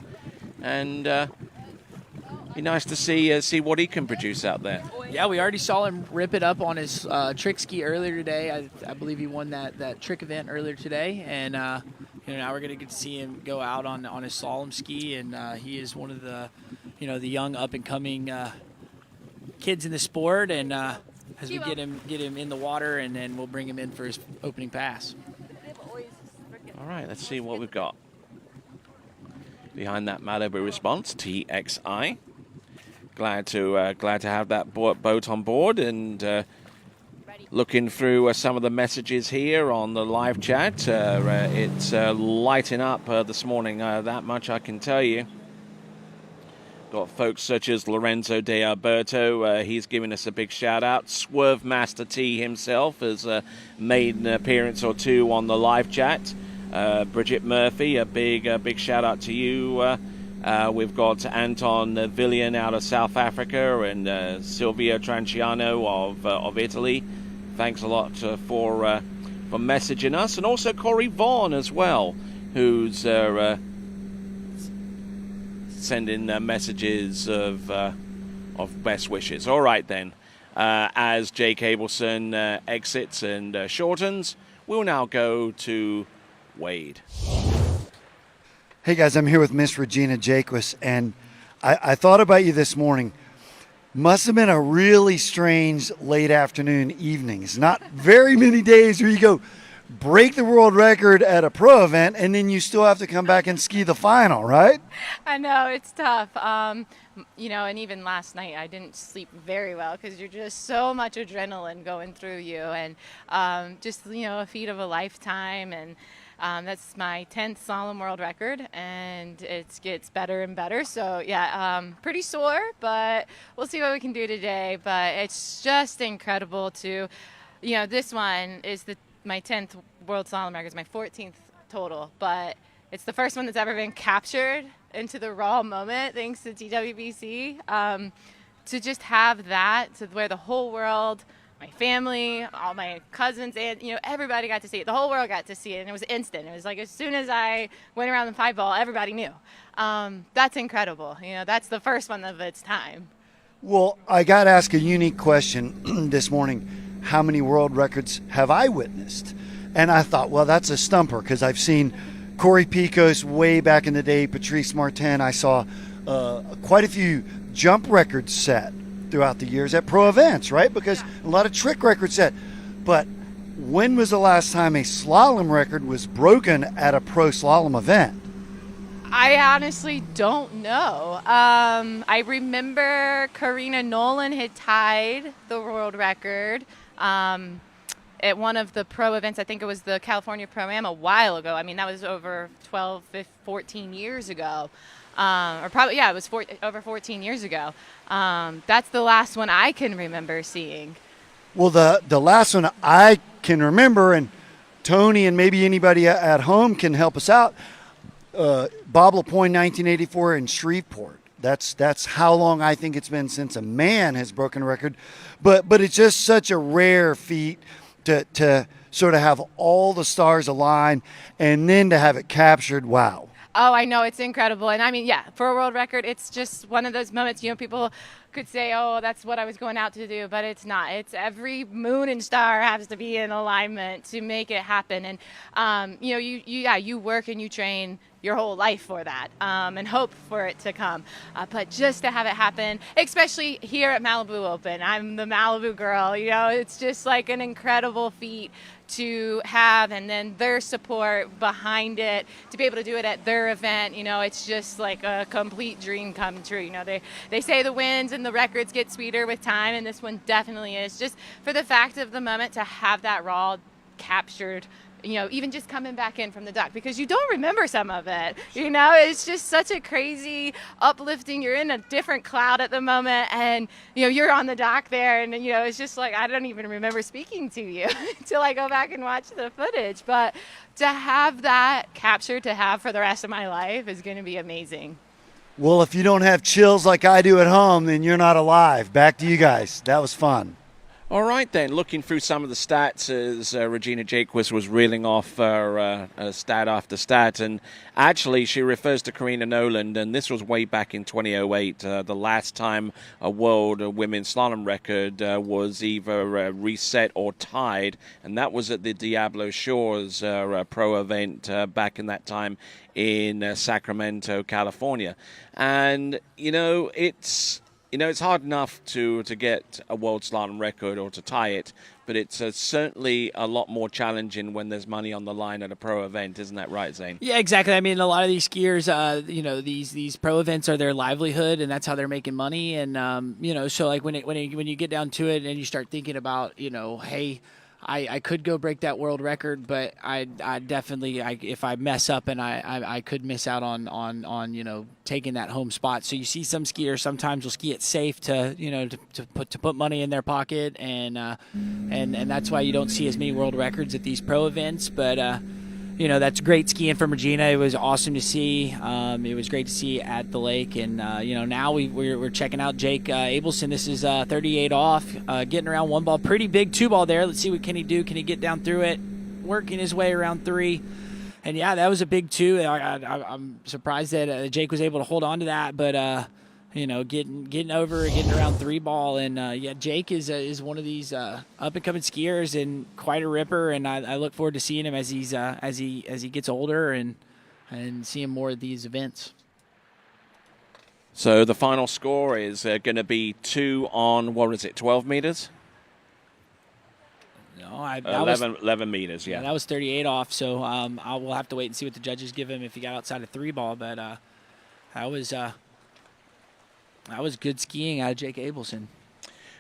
And be nice to see what he can produce out there. Yeah, we already saw him rip it up on his trick ski earlier today. I believe he won that trick event earlier today, and now we're going to get to see him go out on his slalom ski, and he is one of the the young up and coming kids in the sport, and as we get him in the water, and then we'll bring him in for his opening pass. All right, let's see what we've got behind that Malibu response. TXI. Glad to have that boat on board, and looking through some of the messages here on the live chat. It's lighting up this morning. That much I can tell you. Got folks such as Lorenzo De Alberto. He's giving us a big shout out. Swerve Master T himself has made an appearance or two on the live chat. Bridget Murphy, a big shout out to you. We've got Anton Villian out of South Africa, and Silvia Tranciano of Italy. Thanks a lot for messaging us, and also Corey Vaughan as well, who's sending messages of best wishes. All right then, as Jake Abelson exits and shortens, we'll now go to Wade. Hey guys, I'm here with Miss Regina Jaquist, and I thought about you this morning. Must have been a really strange late afternoon evenings. Not very many days where you go break the world record at a pro event and then you still have to come back and ski the final, right? I know, it's tough. And even last night I didn't sleep very well because you're just so much adrenaline going through you, and just a feat of a lifetime, and that's my 10th slalom world record, and it gets better and better. So yeah, pretty sore, but we'll see what we can do today. But it's just incredible to, this one is my 10th world slalom record. It's my 14th total, but it's the first one that's ever been captured into the raw moment, thanks to TWBC. To just have that, to where the whole world, my family, all my cousins, and everybody got to see it. The whole world got to see it, and it was instant. It was like as soon as I went around the 5-ball, everybody knew. That's incredible. That's the first one of its time. Well, I got to ask a unique question this morning. How many world records have I witnessed? And I thought, well, that's a stumper, because I've seen Corey Picos way back in the day, Patrice Martin. I saw quite a few jump records set throughout the years at pro events, right? Because a lot of trick records set. But when was the last time a slalom record was broken at a pro slalom event? I honestly don't know. I remember Karina Nolan had tied the world record at one of the pro events. I think it was the California Pro-Am a while ago. I mean, that was over 12, 15, 14 years ago. Or probably, it was over 14 years ago. That's the last one I can remember seeing. Well, the last one I can remember, and Tony and maybe anybody at home can help us out, Bob LaPointe, 1984 in Shreveport. That's how long I think it's been since a man has broken a record. But it's just such a rare feat to sort of have all the stars align and then to have it captured. Wow. Oh, I know, it's incredible. And I mean, yeah, for a world record, it's just one of those moments, people could say, oh, that's what I was going out to do, but it's not. It's every moon and star has to be in alignment to make it happen. And, you work and you train your whole life for that and hope for it to come. But just to have it happen, especially here at Malibu Open, I'm the Malibu girl, it's just like an incredible feat to have, and then their support behind it, to be able to do it at their event, it's just like a complete dream come true. They say the wins and the records get sweeter with time, and this one definitely is. Just for the fact of the moment to have that raw captured, even just coming back in from the dock, because you don't remember some of it, it's just such a crazy uplifting. You're in a different cloud at the moment, and you're on the dock there, and it's just like, I don't even remember speaking to you until I go back and watch the footage. But to have that captured to have for the rest of my life is going to be amazing. Well, if you don't have chills like I do at home, then you're not alive. Back to you guys. That was fun. All right, then, looking through some of the stats as Regina Jaquist was reeling off stat after stat, and actually she refers to Karina Noland, and this was way back in 2008, the last time a world women's slalom record was either reset or tied, and that was at the Diablo Shores pro event back in that time in Sacramento, California. And, it's hard enough to get a world slalom record or to tie it, but it's certainly a lot more challenging when there's money on the line at a pro event. Isn't that right, Zane? Yeah, exactly. I mean, a lot of these skiers, these pro events are their livelihood, and that's how they're making money. And so like when you get down to it and you start thinking about, hey, I could go break that world record, but I definitely, if I mess up, and I could miss out on taking that home spot. So you see some skiers sometimes will ski it safe to put money in their pocket, and that's why you don't see as many world records at these pro events. But that's great skiing from Regina. It was awesome to see. It was great to see at the lake. And, now we're checking out Jake Abelson. This is 38 off, getting around one ball. Pretty big two ball there. Let's see what can he do. Can he get down through it? Working his way around three. And, yeah, that was a big two. I'm surprised that Jake was able to hold on to that. But, getting around three ball. And, Jake is one of these up-and-coming skiers and quite a ripper. And I look forward to seeing him as he gets older and seeing more of these events. So the final score is going to be 2 on, 12 meters? No, 11 meters, yeah. That was 38 off, so we'll have to wait and see what the judges give him if he got outside of three ball. But that was good skiing out of Jake Abelson.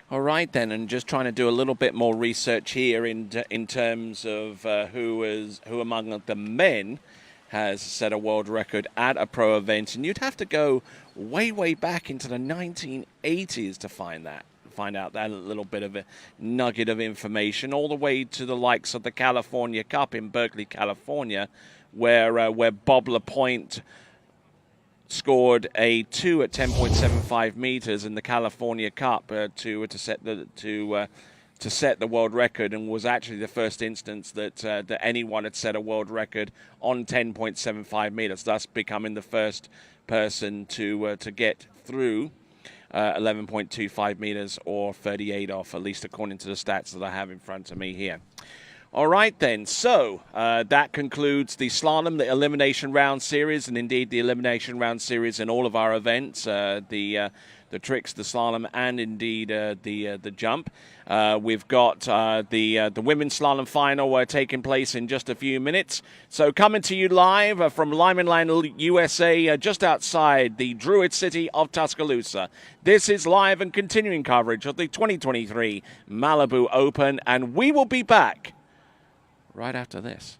All right, then, and just trying to do a little bit more research here in terms of who among the men has set a world record at a pro event, and you'd have to go way back into the 1980s to find out that little bit of a nugget of information, all the way to the likes of the California Cup in Berkeley, California, where Bob LaPointe scored a 2 at 10.75 meters in the California Cup to set the world record, and was actually the first instance that anyone had set a world record on 10.75 meters, thus becoming the first person to get through 11.25 meters or 38 off, at least according to the stats that I have in front of me here. All right, then. So that concludes the slalom, the elimination round series, and indeed the elimination round series in all of our events, the tricks, the slalom, and indeed the jump. We've got the women's slalom final taking place in just a few minutes. So coming to you live from Lymanland, USA, just outside the Druid City of Tuscaloosa. This is live and continuing coverage of the 2023 Malibu Open, and we will be back right after this.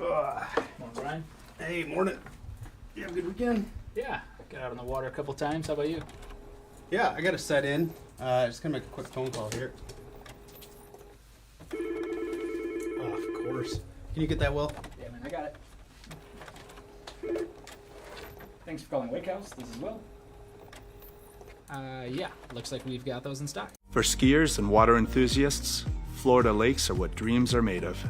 Morning, Brian. Hey, morning. You have a good weekend? Yeah, got out on the water a couple times. How about you? Yeah, I got to set in. Just gonna make a quick phone call here. Oh, of course. Can you get that, Will? Yeah, man, I got it. Thanks for calling Wake House. This is Will. Yeah, looks like we've got those in stock. For skiers and water enthusiasts, Florida lakes are what dreams are made of.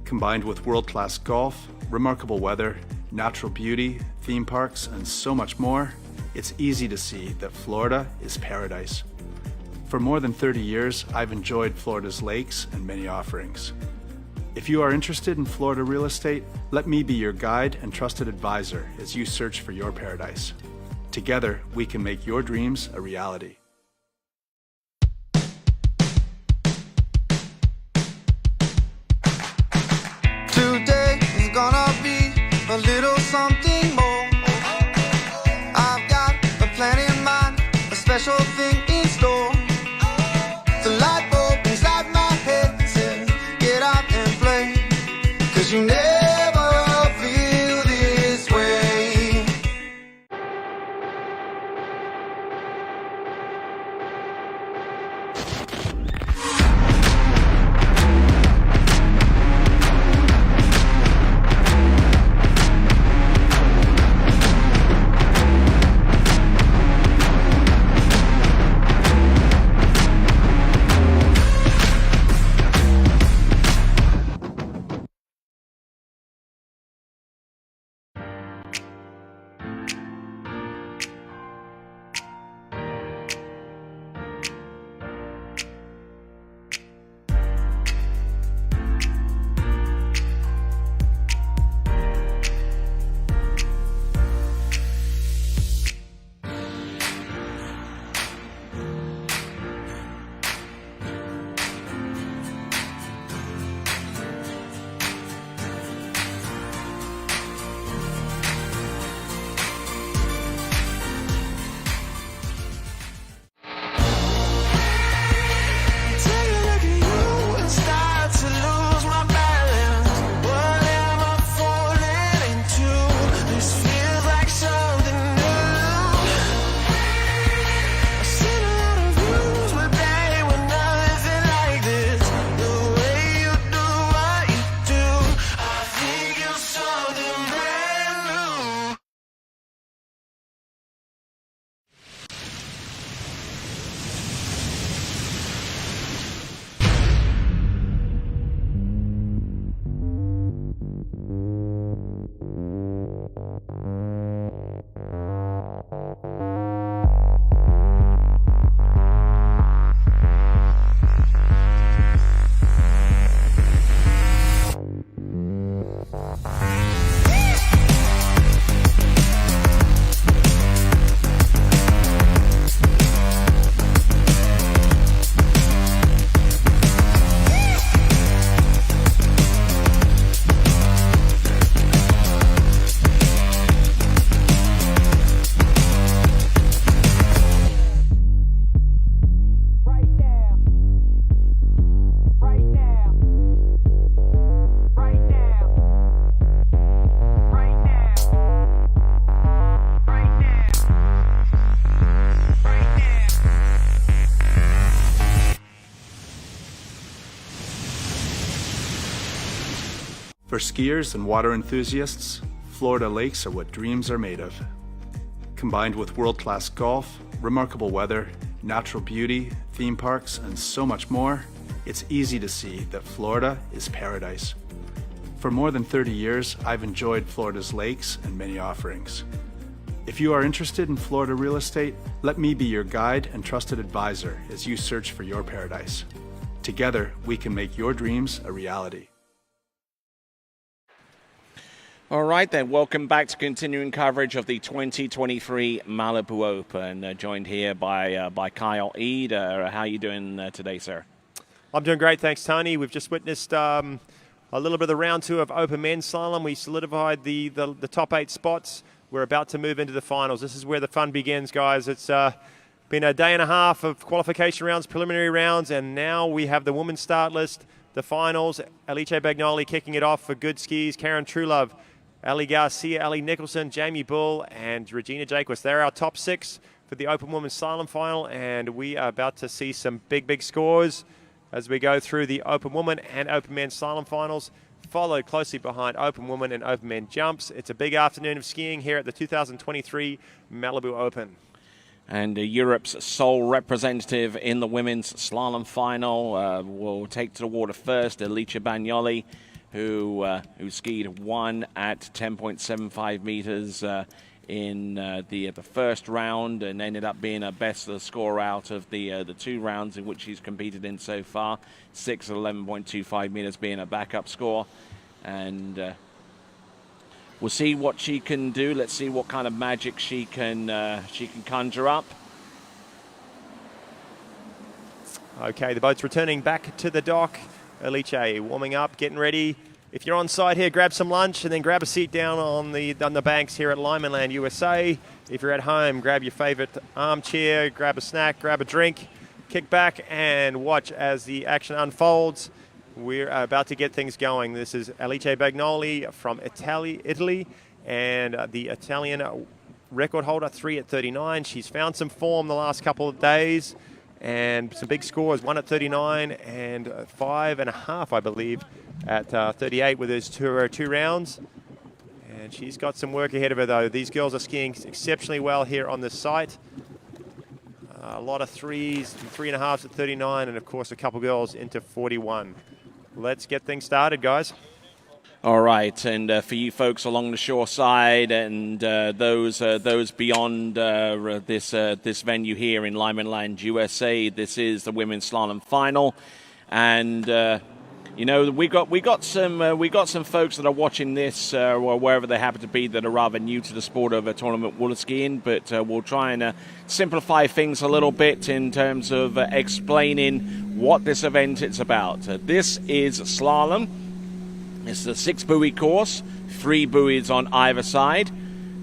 Combined with world-class golf, remarkable weather, natural beauty, theme parks, and so much more, it's easy to see that Florida is paradise. For more than 30 years, I've enjoyed Florida's lakes and many offerings. If you are interested in Florida real estate, let me be your guide and trusted advisor as you search for your paradise. Together, we can make your dreams a reality. Today is gonna be a little something more. I've got a plan in mind, a special thing in store. The light bulb inside my head says, get out and play, 'cause you never feel this way. For skiers and water enthusiasts, Florida lakes are what dreams are made of. Combined with world-class golf, remarkable weather, natural beauty, theme parks, and so much more, it's easy to see that Florida is paradise. For more than 30 years, I've enjoyed Florida's lakes and many offerings. If you are interested in Florida real estate, let me be your guide and trusted advisor as you search for your paradise. Together, we can make your dreams a reality. All right, then. Welcome back to continuing coverage of the 2023 Malibu Open. Joined here by Kyle Eade. How are you doing today, sir? I'm doing great, thanks, Tony. We've just witnessed a little bit of the round two of Open Men's Slalom. We solidified the top 8 spots. We're about to move into the finals. This is where the fun begins, guys. It's been a day and a half of qualification rounds, preliminary rounds, and now we have the women's start list. the finals. Alice Bagnoli kicking it off for Good Skis. Karen Truelove, Ali Garcia, Ali Nicholson, Jamie Bull, and Regina Jaquist. They're our top 6 for the Open Women's Slalom final, and we are about to see some big scores as we go through the Open Women and Open Men's Slalom finals, followed closely behind Open Women and Open Men Jumps. It's a big afternoon of skiing here at the 2023 Malibu Open. And Europe's sole representative in the women's slalom final will take to the water first, Alice Bagnoli, who skied 1 at 10.75 meters in the first round and ended up being a best score out of the 2 rounds in which she's competed in so far. 6 at 11.25 meters being a backup score. And we'll see what she can do. Let's see what kind of magic she can conjure up. Okay, the boat's returning back to the dock. Alice warming up, getting ready. If you're on site here, grab some lunch and then grab a seat down on the banks here at Lymanland, USA. If you're at home, grab your favorite armchair, grab a snack, grab a drink, kick back and watch as the action unfolds. We're about to get things going. This is Alice Bagnoli from Italy, and the Italian record holder, 3 at 39. She's found some form the last couple of days and some big scores, 1 at 39 and 5.5, I believe, at 38 with his 2 rounds. And she's got some work ahead of her, though. These girls are skiing exceptionally well here on this site. A lot of 3s, 3.5s at 39, and of course a couple girls into 41. Let's get things started, guys. All right, and for you folks along the shore side and those beyond this venue here in Lymanland, USA, this is the women's slalom final, and we got some folks that are watching this or wherever they happen to be that are rather new to the sport of tournament water skiing, but we'll try and simplify things a little bit in terms of explaining what this event is about. This is slalom. It's a 6-buoy course, 3 buoys on either side.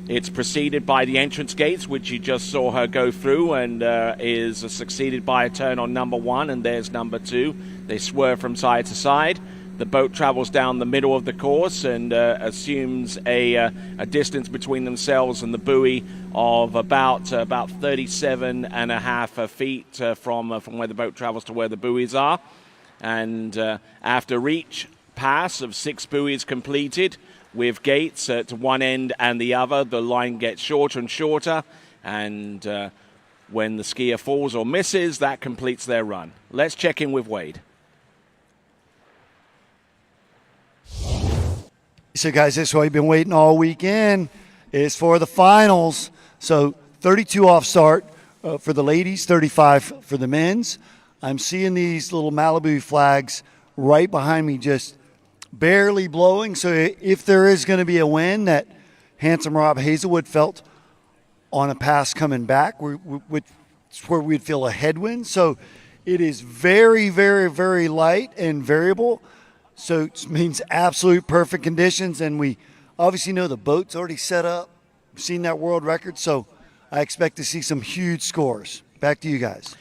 It's preceded by the entrance gates, which you just saw her go through, and is succeeded by a turn on number 1, and there's number 2. They swerve from side to side. The boat travels down the middle of the course and assumes a distance between themselves and the buoy of about 37.5 feet from where the boat travels to where the buoys are. And after each pass of 6 buoys completed with gates to one end and the other, the line gets shorter and shorter, and when the skier falls or misses, that completes their run. Let's check in with Wade. So guys, this is what we've been waiting all weekend, is for the finals. So 32 off start for the ladies, 35 for the men's. I'm seeing these little Malibu flags right behind me just barely blowing. So if there is going to be a win that handsome Rob Hazelwood felt on a pass coming back, which is where we'd feel a headwind. So it is very, very, very light and variable. So it means absolute perfect conditions. And we obviously know the boat's already set up. We've seen that world record. So I expect to see some huge scores. Back to you guys.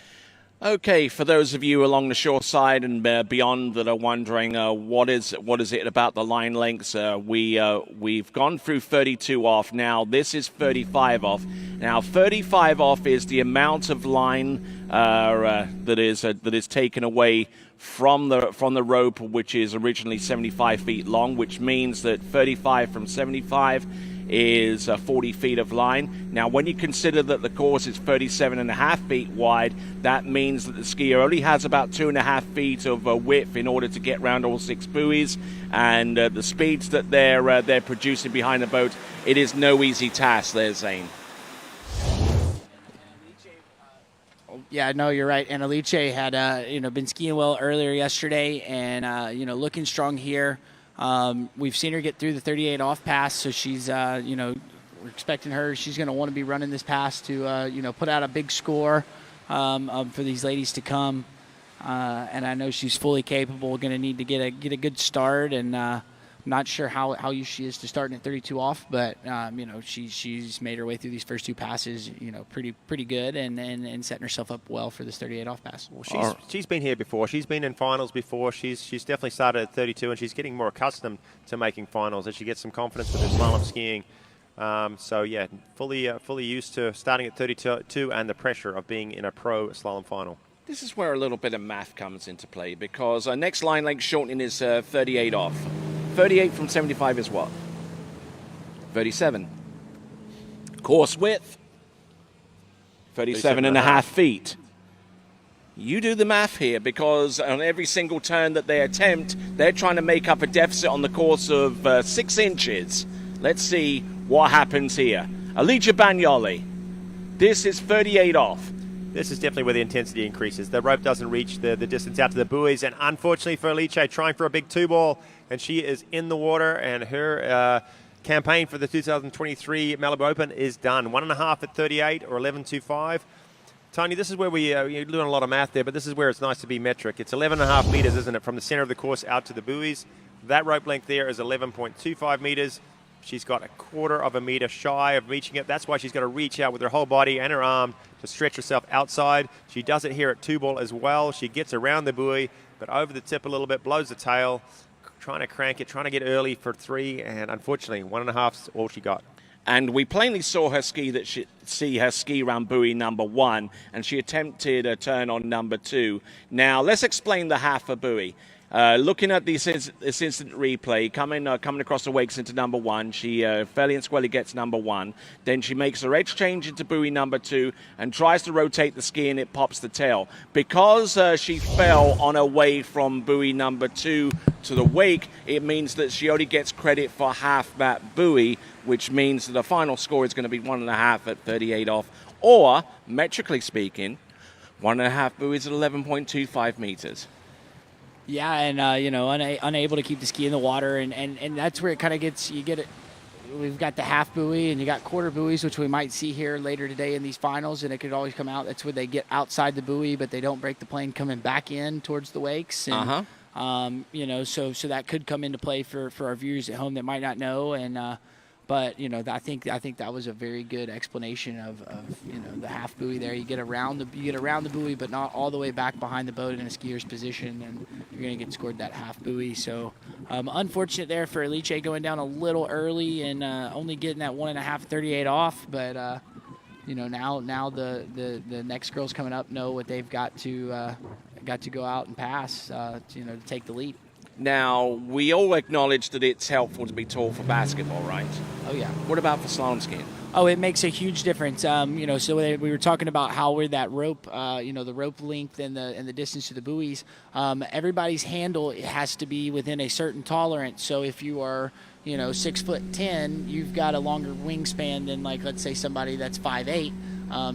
Okay, for those of you along the shore side and beyond that are wondering what is it about the line lengths, we've gone through 32 off. Now this is 35 off. Now 35 off is the amount of line that is taken away from the rope, which is originally 75 feet long, which means that 35 from 75 is 40 feet of line. Now, when you consider that the course is 37.5 feet wide, that means that the skier only has about 2.5 feet of width in order to get around all 6 buoys, and the speeds that they're producing behind the boat, it is no easy task, they're saying. Yeah, no, you're right. And Alice had been skiing well earlier yesterday, and looking strong here. We've seen her get through the 38 off pass, so she's we're expecting her. She's going to want to be running this pass to put out a big score for these ladies to come. And I know she's fully capable. Going to need to get a good start, and Not sure how used she is to starting at 32 off, but you know, she's made her way through these first two passes, you know, pretty good, and setting herself up well for this 38 off pass. Well, she's been here before. She's been in finals before. She's definitely started at 32, and she's getting more accustomed to making finals as she gets some confidence with her slalom skiing. So yeah, fully used to starting at 32 and the pressure of being in a pro slalom final. This is where a little bit of math comes into play, because our next line length shortening is 38 off. 38 from 75 is what? 37. Course width, 37 and a half feet. You do the math here, because on every single turn that they attempt, they're trying to make up a deficit on the course of 6 inches. Let's see what happens here. Alicia Bagnoli, this is 38 off. This is definitely where the intensity increases. The rope doesn't reach the distance out to the buoys, and unfortunately for Alicia, trying for a big 2-ball, and she is in the water, and her campaign for the 2023 Malibu Open is done. 1.5 at 38 or 11.25. Tony, this is where you're doing a lot of math there, but this is where it's nice to be metric. It's 11.5 meters, isn't it, from the center of the course out to the buoys. That rope length there is 11.25 meters. She's got 1/4 of a meter shy of reaching it. That's why she's got to reach out with her whole body and her arm to stretch herself outside. She does it here at 2-ball as well. She gets around the buoy, but over the tip a little bit, blows the tail, trying to crank it, trying to get early for 3, and unfortunately 1.5 is all she got. And we plainly saw her see her ski around buoy number 1, and she attempted a turn on number 2. Now let's explain the half a buoy. Looking at this instant replay, coming across the wakes into number 1, she fairly and squarely gets number 1. Then she makes her edge change into buoy number 2 and tries to rotate the ski, and it pops the tail. Because she fell on her way from buoy number 2 to the wake, it means that she only gets credit for half that buoy, which means that the final score is going to be 1.5 at 38 off, or, metrically speaking, 1.5 buoys at 11.25 meters. Yeah, and you know, unable to keep the ski in the water, and that's where it kind of gets, you get it. We've got the half buoy, and you got quarter buoys, which we might see here later today in these finals, and it could always come out. That's where they get outside the buoy, but they don't break the plane coming back in towards the wakes. And, you know, so that could come into play for our viewers at home that might not know, and but you know, I think that was a very good explanation of you know, the half buoy there. You get around the buoy, but not all the way back behind the boat in a skier's position, and you're going to get scored that half buoy. So unfortunate there for Alicia, going down a little early and only getting that 1.5 38 off. But you know, now the next girls coming up know what they've got to go out and pass, you know, to take the lead. Now, we all acknowledge that it's helpful to be tall for basketball, right? Oh, yeah. What about for slalom skiing? Oh, it makes a huge difference. You know, so we were talking about how we're that rope, you know, the rope length and the distance to the buoys. Everybody's handle has to be within a certain tolerance. So if you are, you know, 6'10", you've got a longer wingspan than, like, let's say somebody that's 5'8".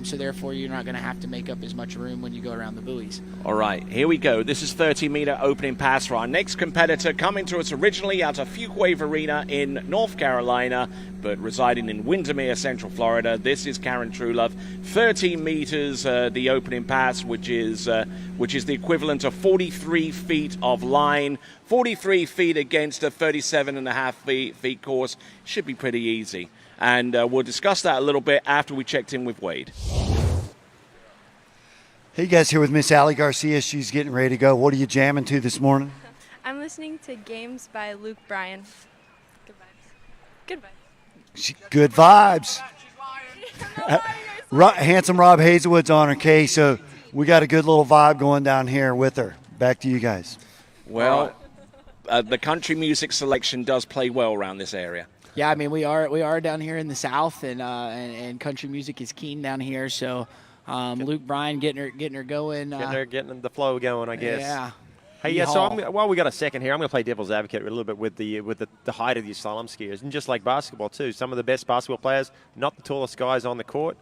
So therefore, you're not going to have to make up as much room when you go around the buoys. All right, here we go. This is 30-meter opening pass for our next competitor, coming to us originally out of Fuquay Arena in North Carolina, but residing in Windermere, Central Florida. This is Karen Trulove. 30 meters, the opening pass, which is the equivalent of 43 feet of line. 43 feet against a 37.5 feet course. Should be pretty easy. And we'll discuss that a little bit after we checked in with Wade. Hey, you guys, here with Miss Allie Garcia. She's getting ready to go. What are you jamming to this morning? I'm listening to Games by Luke Bryan. Good vibes. Good vibes. Good vibes. Handsome Rob Hazelwood's on her case, so we got a good little vibe going down here with her. Back to you guys. Well, the country music selection does play well around this area. Yeah, I mean, we are down here in the South, and country music is keen down here. So Luke Bryan getting her going, getting the flow going, I guess. Yeah. Hey, yeah. So while we got a second here, I'm going to play devil's advocate a little bit with the height of these slalom skiers, and just like basketball too. Some of the best basketball players, not the tallest guys on the court.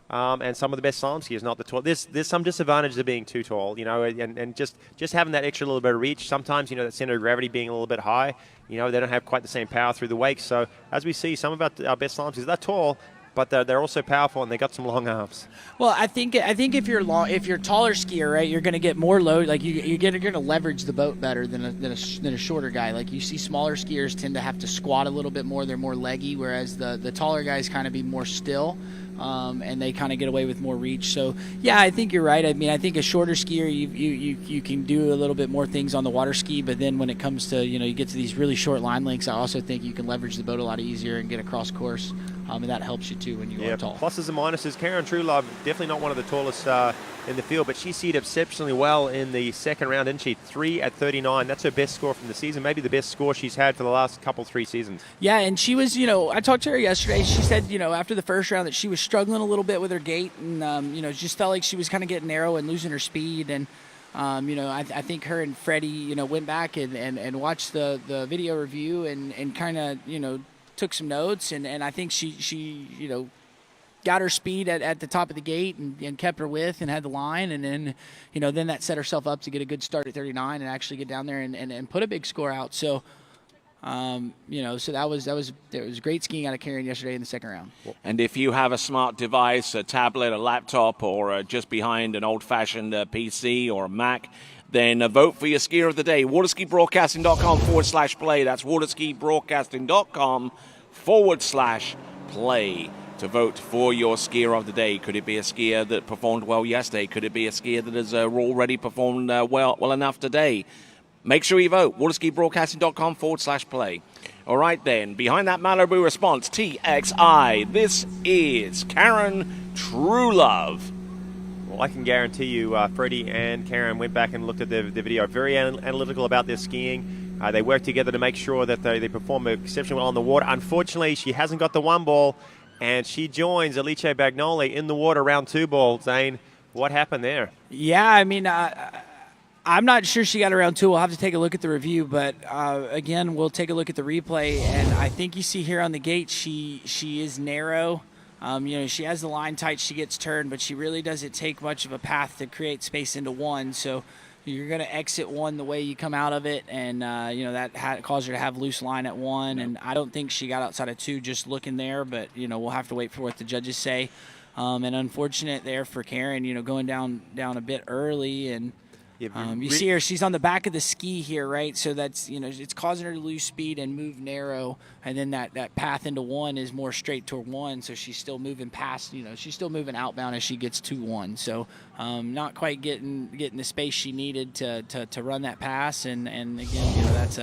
And some of the best slalom skiers, not the tall. There's some disadvantages of being too tall, you know, and just having that extra little bit of reach. Sometimes, you know, that center of gravity being a little bit high, you know, they don't have quite the same power through the wake. So as we see, some of our best slalom skiers, they're tall, but they're also powerful and they got some long arms. Well, I think if you're a taller skier, right, you're going to get more load. Like you're going to leverage the boat better than a shorter guy. Like you see, smaller skiers tend to have to squat a little bit more. They're more leggy, whereas the taller guys kind of be more still. And they kind of get away with more reach. So, yeah, I think you're right. I mean, I think a shorter skier, you can do a little bit more things on the water ski, but then when it comes to, you get to these really short line lengths, I also think you can leverage the boat a lot easier and get across course, and that helps you too when you are tall. Pluses and minuses. Karen Truelove, definitely not one of the tallest in the field, but she skied exceptionally well in the second round, didn't she? 3 at 39. That's her best score from the season, maybe the best score she's had for the last 3 seasons. Yeah, and she was, I talked to her yesterday. She said, after the first round that she was struggling a little bit with her gait and, just felt like she was kind of getting narrow and losing her speed. And, I think her and Freddie, went back and watched the video review and kind of, took some notes. And I think she got her speed at the top of the gate and kept her width and had the line. And then, then that set herself up to get a good start at 39 and actually get down there and put a big score out. So, so that was great skiing out of Karen yesterday in the second round. And if you have a smart device, a tablet, a laptop, or just behind an old-fashioned PC or a Mac, then vote for your skier of the day. Waterskibroadcasting.com/play. That's waterskibroadcasting.com/play to vote for your skier of the day. Could it be a skier that performed well yesterday? Could it be a skier that has already performed well enough today? Make sure you vote. Waterskibroadcasting.com/play. All right, then. Behind that Malibu response, TXI. This is Karen Truelove. Well, I can guarantee you Freddie and Karen went back and looked at the video. Very analytical about their skiing. They worked together to make sure that they perform exceptionally well on the water. Unfortunately, she hasn't got the one ball, and she joins Alice Bagnoli in the water round 2 ball. Zane, what happened there? Yeah, I mean, I'm not sure she got around 2. We'll have to take a look at the review, but again, we'll take a look at the replay. And I think you see here on the gate, she is narrow. She has the line tight, she gets turned, but she really doesn't take much of a path to create space into 1. So you're going to exit 1 the way you come out of it, and that caused her to have loose line at 1. And I don't think she got outside of 2 just looking there, but we'll have to wait for what the judges say. And unfortunate there for Karen, going down a bit early. And you see her, she's on the back of the ski here, right? So that's, it's causing her to lose speed and move narrow. And then that path into 1 is more straight toward 1. So she's still moving past, she's still moving outbound as she gets to 1. So not quite getting the space she needed to run that pass. And again, that's.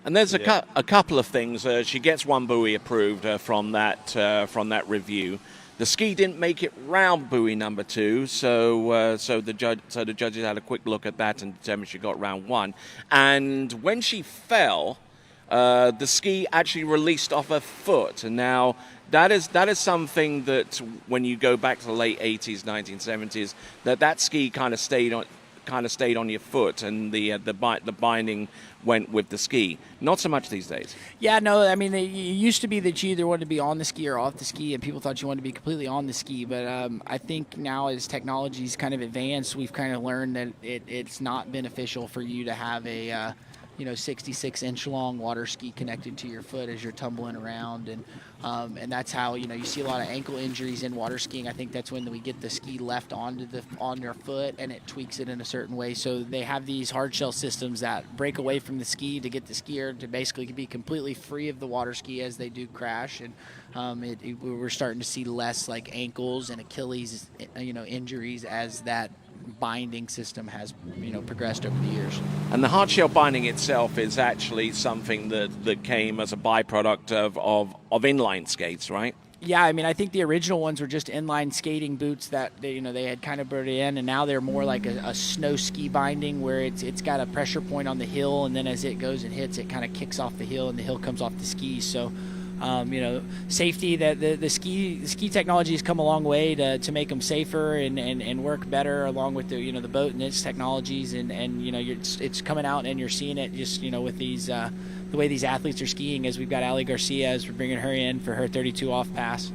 And there's a couple of things. She gets one buoy approved from that review. The ski didn't make it round buoy number 2, so the judges had a quick look at that and determined she got round 1. And when she fell, the ski actually released off her foot. And now that is something that when you go back to the late 80s, 1970s, that ski kind of stayed on your foot, and the binding went with the ski. Not so much these days. Yeah, no, I mean, it used to be that you either wanted to be on the ski or off the ski, and people thought you wanted to be completely on the ski. But I think now as technology's kind of advanced, we've kind of learned that it's not beneficial for you to have a 66-inch long water ski connected to your foot as you're tumbling around, and that's how you see a lot of ankle injuries in water skiing. I think that's when we get the ski left on your foot and it tweaks it in a certain way. So they have these hard shell systems that break away from the ski to get the skier to basically be completely free of the water ski as they do crash, and we're starting to see less like ankles and Achilles injuries as that binding system has progressed over the years. And the hard shell binding itself is actually something that came as a byproduct of inline skates, right? Yeah, I mean, I think the original ones were just inline skating boots that they had kind of brought in, and now they're more like a snow ski binding where it's got a pressure point on the hill, and then as it goes and hits, it kind of kicks off the hill, and the hill comes off the ski. So safety, that the ski technology has come a long way to make them safer and work better along with the boat and its technologies, and it's coming out, and you're seeing it just with these the way these athletes are skiing, as we've got Ali Garcia as we're bringing her in for her 32 off pass.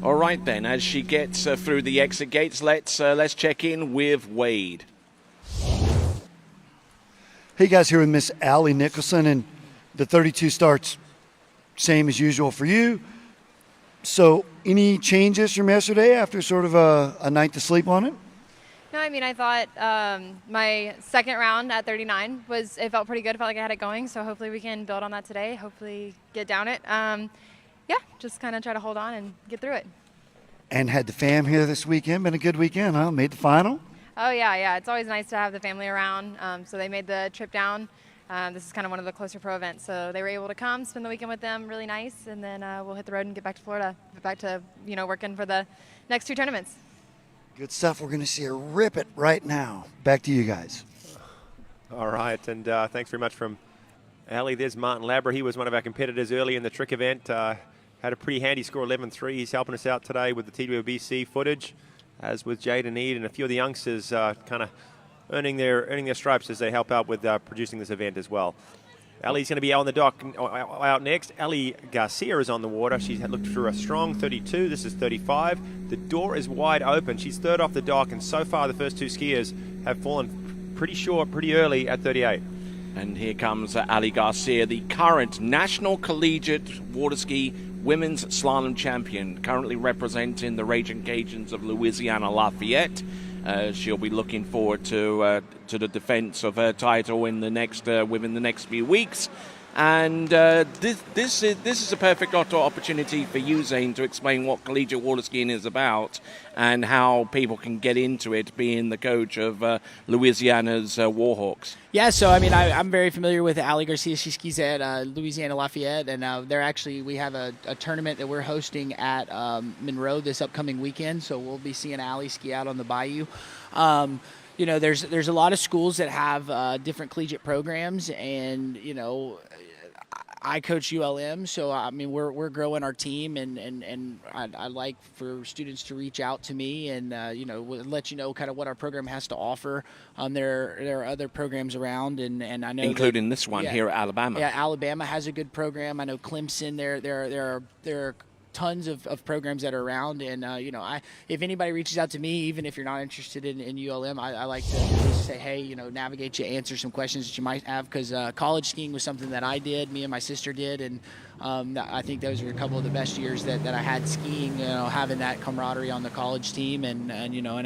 All right then, as she gets through the exit gates, let's check in with Wade. Hey guys, here with Miss Ali Nicholson, and the 32 starts same as usual for you. So any changes from yesterday after sort of a night to sleep on it? No, I mean, I thought my second round at 39 it felt pretty good. It felt like I had it going. So hopefully we can build on that today. Hopefully get down it. Yeah, just kind of try to hold on and get through it. And had the fam here this weekend. Been a good weekend, huh? Made the final? Oh, yeah. It's always nice to have the family around. So they made the trip down. This is kind of one of the closer pro events. So they were able to come, spend the weekend with them, really nice. And then we'll hit the road and get back to Florida, get back to, working for the next 2 tournaments. Good stuff. We're going to see her rip it right now. Back to you guys. All right, and thanks very much from Ali. There's Martin Labra. He was one of our competitors early in the trick event. Had a pretty handy score, 11-3. He's helping us out today with the TWBC footage, as with Jaden Eade and a few of the youngsters kind of earning their stripes as they help out with producing this event as well. Ali's going to be out on the dock out next. Ali Garcia is on the water. She's looked through a strong 32. This is 35. The door is wide open. She's third off the dock, and so far the first 2 skiers have fallen pretty short, pretty early at 38. And here comes Ali Garcia, the current National Collegiate Water Ski Women's Slalom Champion, currently representing the Raging Cajuns of Louisiana Lafayette. She'll be looking forward to the defense of her title within the next few weeks. And this is a perfect opportunity for you, Zane, to explain what collegiate water skiing is about and how people can get into it, being the coach of Louisiana's Warhawks. Yeah, so I mean, I'm very familiar with Ali Garcia. She skis at Louisiana Lafayette, and we have a tournament that we're hosting at Monroe this upcoming weekend. So we'll be seeing Ali ski out on the bayou. There's a lot of schools that have different collegiate programs, and I coach ULM, so I mean we're growing our team, and I like for students to reach out to me and let you know kind of what our program has to offer. There are other programs around, and I know including this one here at Alabama. Yeah, Alabama has a good program. I know Clemson. There are tons of programs that are around, and if anybody reaches out to me, even if you're not interested in ULM, I like to just say, hey, navigate you, answer some questions that you might have, because college skiing was something that I did, me and my sister did, and I think those were a couple of the best years that I had skiing, having that camaraderie on the college team, and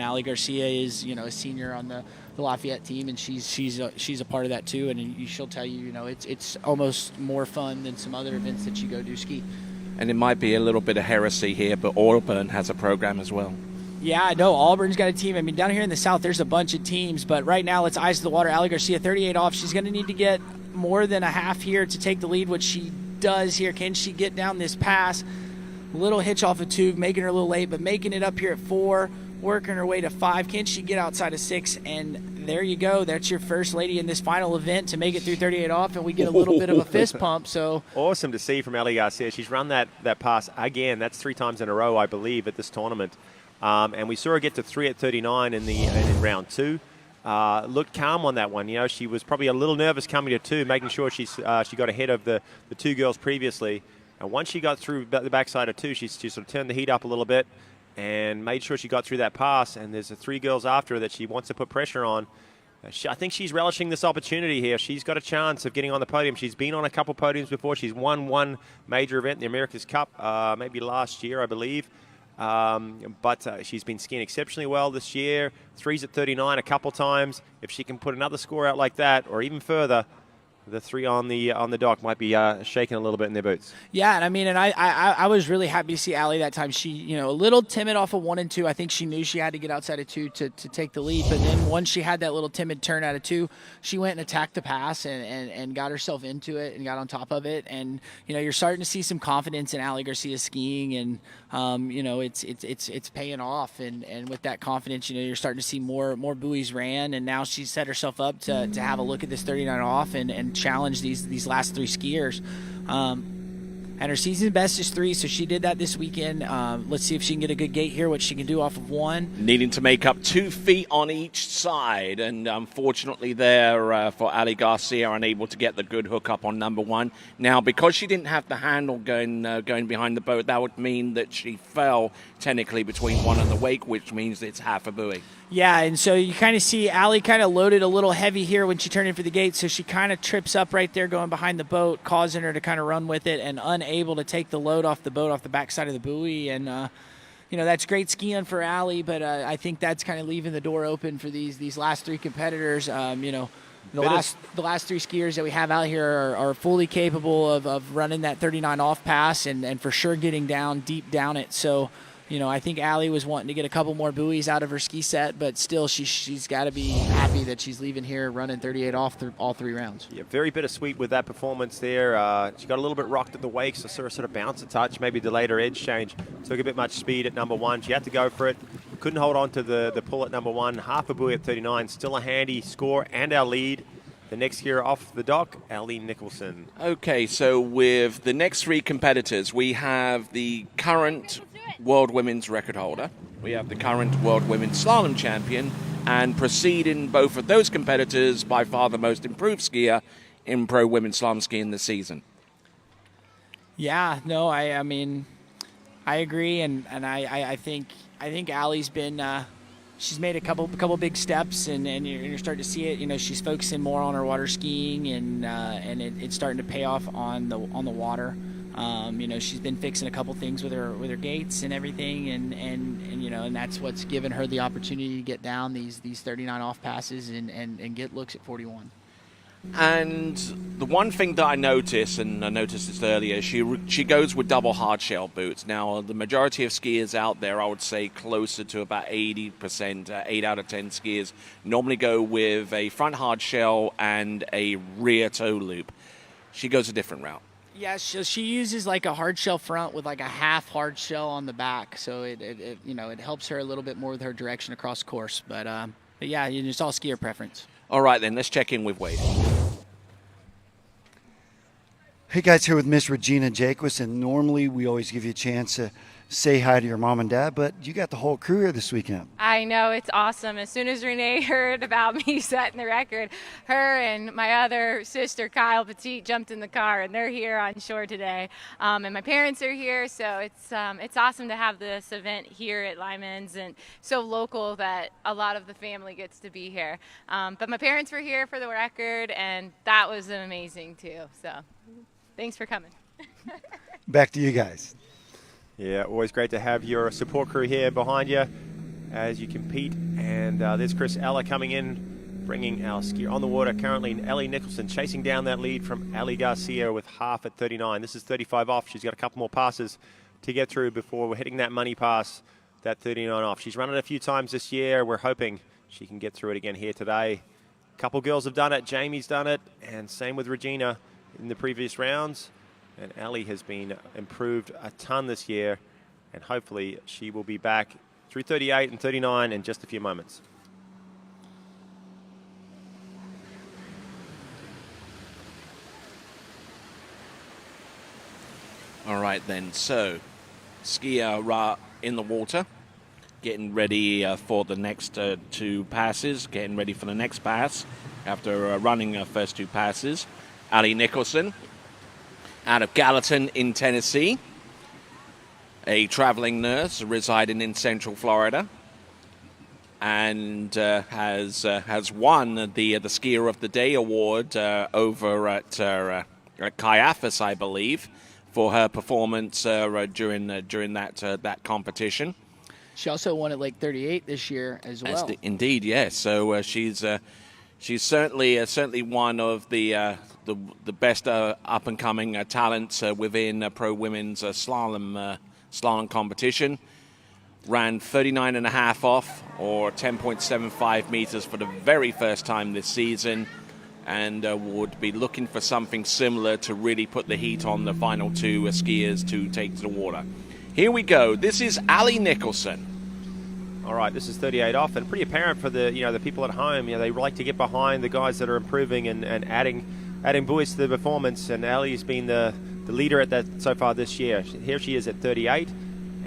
Ali Garcia is a senior on the Lafayette team, and she's a part of that too, and she'll tell you, it's almost more fun than some other events that you go do ski. And it might be a little bit of heresy here, but Auburn has a program as well. Yeah, I know. Auburn's got a team. I mean, down here in the South, there's a bunch of teams. But right now, let's eyes to the water. Ali Garcia, 38 off. She's going to need to get more than a half here to take the lead, which she does here. Can she get down this pass? Little hitch off of 2, making her a little late, but making it up here at 4, working her way to 5. Can she get outside of 6? And there you go. That's your first lady in this final event to make it through 38 off, and we get a little bit of a fist pump. So awesome to see from Ali Garcia. She's run that pass again. That's 3 times in a row, I believe, at this tournament. And we saw her get to 3 at 39 in round 2. Looked calm on that one. She was probably a little nervous coming to 2, making sure she got ahead of the 2 girls previously. And once she got through the backside of 2, she sort of turned the heat up a little bit and made sure she got through that pass. And there's 3 girls after her that she wants to put pressure on. I think she's relishing this opportunity here. She's got a chance of getting on the podium. She's been on a couple podiums before. She's won one major event, the America's Cup, maybe last year, I believe. But she's been skiing exceptionally well this year. 3s at 39 a couple times. If she can put another score out like that, or even further, the 3 on the dock might be shaking a little bit in their boots. Yeah, and I mean, and I was really happy to see Ali that time. She, a little timid off of 1 and 2. I think she knew she had to get outside of 2 to take the lead. But then once she had that little timid turn out of 2, she went and attacked the pass and got herself into it and got on top of it. And you're starting to see some confidence in Ali Garcia skiing, and it's paying off. And with that confidence, you're starting to see more buoys ran. And now she's set herself up to have a look at this 39 off and challenge these last 3 skiers. And her season best is 3, so she did that this weekend. Let's see if she can get a good gate here, what she can do off of 1. Needing to make up 2 feet on each side, and unfortunately there for Ali Garcia, unable to get the good hook up on number 1. Now, because she didn't have the handle going behind the boat, that would mean that she fell technically between 1 and the wake, which means it's half a buoy. Yeah, and so you kind of see Allie kind of loaded a little heavy here when she turned in for the gate, so she kind of trips up right there going behind the boat, causing her to kind of run with it and unable to take the load off the boat off the backside of the buoy. And, that's great skiing for Allie, but I think that's kind of leaving the door open for these last three competitors. The last three skiers that we have out here are fully capable of running that 39 off pass and for sure getting down deep down it. So, I think Allie was wanting to get a couple more buoys out of her ski set, but still she's got to be happy that she's leaving here running 38 off through all 3 rounds. Yeah, very bittersweet with that performance there. She got a little bit rocked at the wake, so saw her sort of bounce a touch, maybe delayed her edge change. Took a bit much speed at number 1. She had to go for it. Couldn't hold on to the pull at number 1. Half a buoy at 39. Still a handy score and our lead. The next skier off the dock, Ali Nicholson. Okay, so with the next 3 competitors, we have the current World Women's record holder. We have the current World Women's Slalom champion, and preceding both of those competitors, by far the most improved skier in pro women's slalom skiing this season. Yeah, no, I mean, I agree, and I think Allie's been she's made a couple big steps, and you're starting to see it. She's focusing more on her water skiing, and it's starting to pay off on the water. She's been fixing a couple things with her gates and everything, and that's what's given her the opportunity to get down these 39 off passes and get looks at 41. And the one thing that I noticed, and I noticed this earlier, she goes with double hard shell boots. Now, the majority of skiers out there, I would say closer to about 80%, 8 out of 10 skiers, normally go with a front hard shell and a rear toe loop. She goes a different route. Yeah, she uses like a hard shell front with like a half hard shell on the back, so it helps her a little bit more with her direction across course. But yeah, it's all skier preference. All right, then, let's check in with Wade. Hey guys, here with Miss Regina Jacquis, and normally we always give you a chance to say hi to your mom and dad, but you got the whole crew here this weekend. I know, it's awesome. As soon as Renee heard about me setting the record, her and my other sister, Kyle Petit, jumped in the car, and they're here on shore today. And my parents are here, so it's awesome to have this event here at Lyman's, and so local that a lot of the family gets to be here. But my parents were here for the record, and that was amazing too. So thanks for coming. Back to you guys. Yeah, always great to have your support crew here behind you as you compete. And there's Chris Eller coming in, bringing our skier on the water. Currently, Ellie Nicholson chasing down that lead from Ali Garcia with half at 39. This is 35 off. She's got a couple more passes to get through before we're hitting that money pass, that 39 off. She's run it a few times this year. We're hoping she can get through it again here today. A couple girls have done it. Jamie's done it, and same with Regina in the previous rounds. And Ali has been improved a ton this year, and hopefully she will be back through 38 and 39 in just a few moments. All right, then. So, skier in the water, getting ready for the next 2 passes, getting ready for the next pass after running her first 2 passes. Ali Nicholson, out of Gallatin in Tennessee, a traveling nurse residing in Central Florida, and has won the Skier of the Day award over at Caiaphas, I believe, for her performance during that competition. She also won at Lake 38 this year as well. Indeed, yes. So she's certainly one of the best up and coming talents within pro women's slalom competition. Ran 39.5 off, or 10.75 meters for the very first time this season, and would be looking for something similar to really put the heat on the final 2 skiers to take to the water. Here we go. This is Ali Nicholson. All right, this is 38 off, and pretty apparent for the people at home. They like to get behind the guys that are improving and adding buoys to the performance. And Ali's been the leader at that so far this year. Here she is at 38,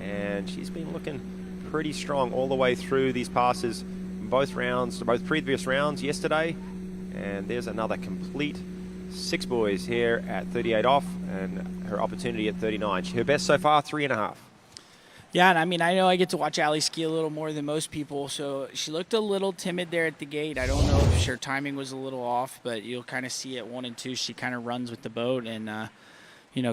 and she's been looking pretty strong all the way through these passes, both previous rounds yesterday. And there's another complete 6 buoys here at 38 off, and her opportunity at 39. Her best so far, 3.5. Yeah, and I mean, I know I get to watch Allie ski a little more than most people, so she looked a little timid there at the gate. I don't know if her timing was a little off, but you'll kind of see at 1 and 2, she kind of runs with the boat and,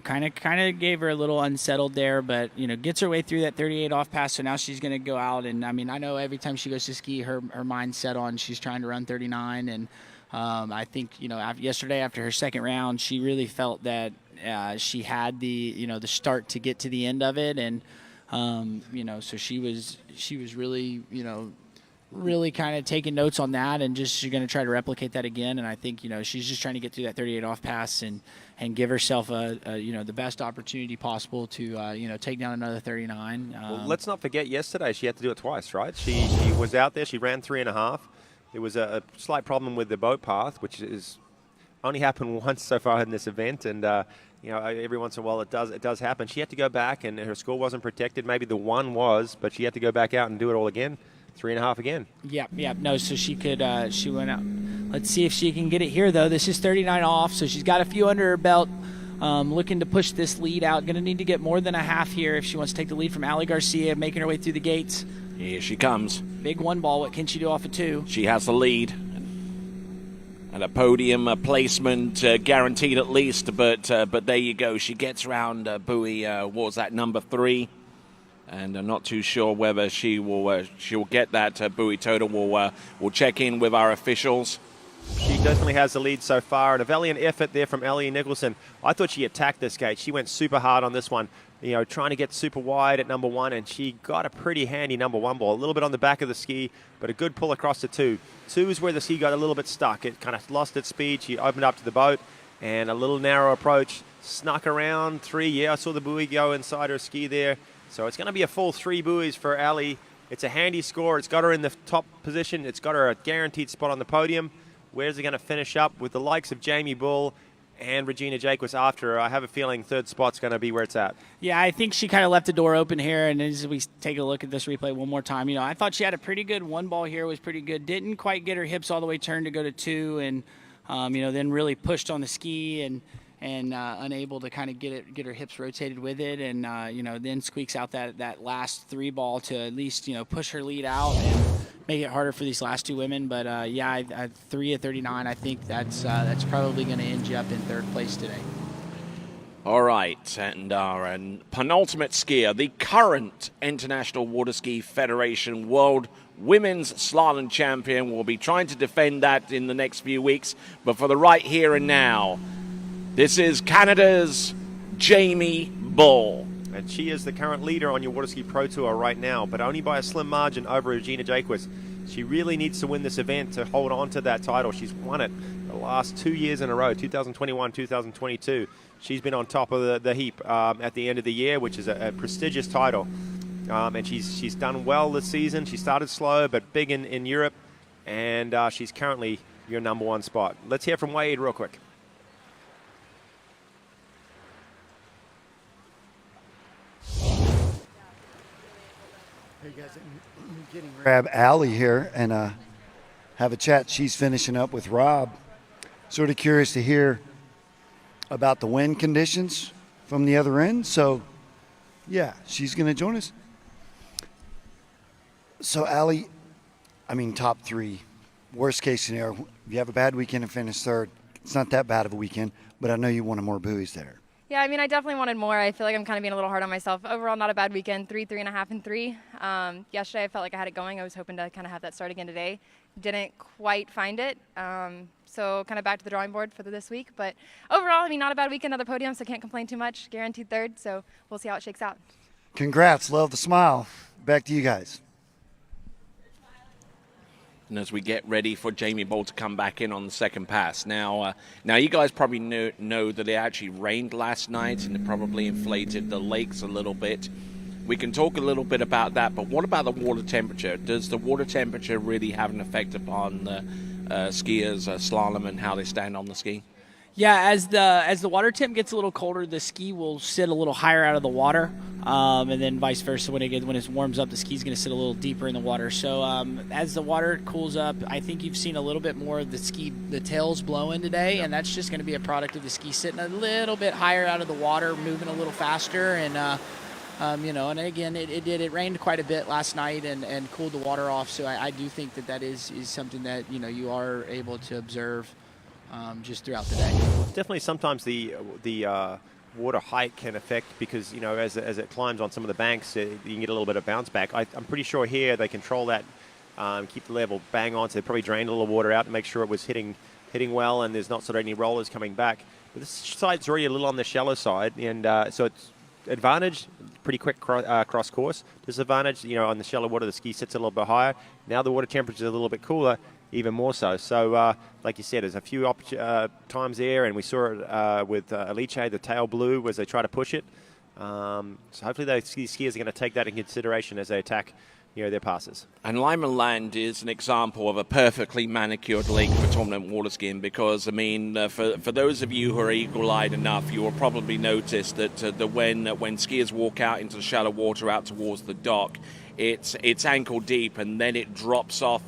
kind of gave her a little unsettled there, but, gets her way through that 38 off pass, so now she's going to go out. And, I mean, I know every time she goes to ski, her mind's set on she's trying to run 39, and I think, yesterday after her second round, she really felt that she had the start to get to the end of it, and so she was really, really kind of taking notes on that, and she's going to try to replicate that again. And I think, she's just trying to get through that 38 off pass and give herself the best opportunity possible to, take down another 39. Well, let's not forget yesterday she had to do it twice, right? She was out there, she ran 3.5. There was a slight problem with the boat path, which is only happened once so far in this event, and every once in a while it does happen. She had to go back, and her score wasn't protected. Maybe the 1 was, but she had to go back out and do it all again. 3.5 again. Yeah. No, so she could. She went out. Let's see if she can get it here, though. This is 39 off, so she's got a few under her belt. Looking to push this lead out. Going to need to get more than a half here if she wants to take the lead from Allie Garcia, making her way through the gates. Here she comes. Big 1 ball. What can she do off of 2? She has the lead. And a podium placement guaranteed at least, but there you go. She gets around buoy, what was that, number 3? And I'm not too sure whether she'll get that buoy total. We'll check in with our officials. She definitely has the lead so far, and a valiant effort there from Ellie Nicholson. I thought she attacked this gate. She went super hard on this one, trying to get super wide at number 1, and she got a pretty handy number 1 ball. A little bit on the back of the ski, but a good pull across to 2. 2 is where the ski got a little bit stuck. It kind of lost its speed. She opened up to the boat, and a little narrow approach. Snuck around 3. Yeah, I saw the buoy go inside her ski there. So it's going to be a full 3 buoys for Allie. It's a handy score. It's got her in the top position. It's got her a guaranteed spot on the podium. Where's it going to finish up? With the likes of Jamie Bull and Regina Jacquez after her, I have a feeling 3rd spot's going to be where it's at. Yeah, I think she kind of left the door open here, and as we take a look at this replay one more time, I thought she had a pretty good 1 ball here, was pretty good. Didn't quite get her hips all the way turned to go to 2, and, then really pushed on the ski and unable to kind of get her hips rotated with it, and then squeaks out that last 3 ball to at least push her lead out and make it harder for these last 2 women. But 3 of 39, I think that's probably going to end you up in 3rd place today. All right, and our penultimate skier, the current International Waterski Federation World Women's Slalom Champion, will be trying to defend that in the next few weeks. But for the right here and now, this is Canada's Jamie Bull. And she is the current leader on your Waterski Pro Tour right now, but only by a slim margin over Regina Jacquez. She really needs to win this event to hold on to that title. She's won it the last 2 years in a row, 2021, 2022. She's been on top of the heap at the end of the year, which is a prestigious title. And she's done well this season. She started slow, but big in Europe. And she's currently your number 1 spot. Let's hear from Wade real quick. Hey guys, I'm getting grab Allie here and have a chat. She's finishing up with Rob. Sort of curious to hear about the wind conditions from the other end. So, yeah, she's going to join us. So, Allie, top 3. Worst case scenario, if you have a bad weekend and finish 3rd, it's not that bad of a weekend, but I know you wanted more buoys there. Yeah, I definitely wanted more. I feel like I'm kind of being a little hard on myself. Overall, not a bad weekend, 3.5, and 3. Yesterday, I felt like I had it going. I was hoping to kind of have that start again today. Didn't quite find it. So kind of back to the drawing board for this week. But overall, not a bad weekend, another podium, so can't complain too much. Guaranteed 3rd, so we'll see how it shakes out. Congrats. Love the smile. Back to you guys. And as we get ready for Jamie Bull to come back in on the second pass. Now you guys probably know that it actually rained last night and it probably inflated the lakes a little bit. We can talk a little bit about that, but what about the water temperature? Does the water temperature really have an effect upon the skiers' slalom and how they stand on the ski? Yeah, as the water temp gets a little colder, the ski will sit a little higher out of the water, and then vice versa. When it warms up, the ski's going to sit a little deeper in the water. So as the water cools up, I think you've seen a little bit more of the tails blowing today, and that's just going to be a product of the ski sitting a little bit higher out of the water, moving a little faster, and And again, it rained quite a bit last night and cooled the water off. So I do think that is something that, you are able to observe just throughout the day. Definitely sometimes the water height can affect because, as it climbs on some of the banks, you can get a little bit of bounce back. I'm pretty sure here they control that, keep the level bang on. So they probably drained a little water out to make sure it was hitting well and there's not sort of any rollers coming back. But this side's already a little on the shallow side, and so it's advantage, pretty quick cross course. Disadvantage, on the shallow water, the ski sits a little bit higher. Now the water temperature is a little bit cooler, even more so. So, like you said, there's a few times there, and we saw it with Elite, the tail blew as they try to push it. So hopefully those skiers are going to take that in consideration as they attack their passes. And Lyman Land is an example of a perfectly manicured lake for tournament water skiing because, for those of you who are eagle-eyed enough, you will probably notice that when skiers walk out into the shallow water out towards the dock, it's ankle deep, and then it drops off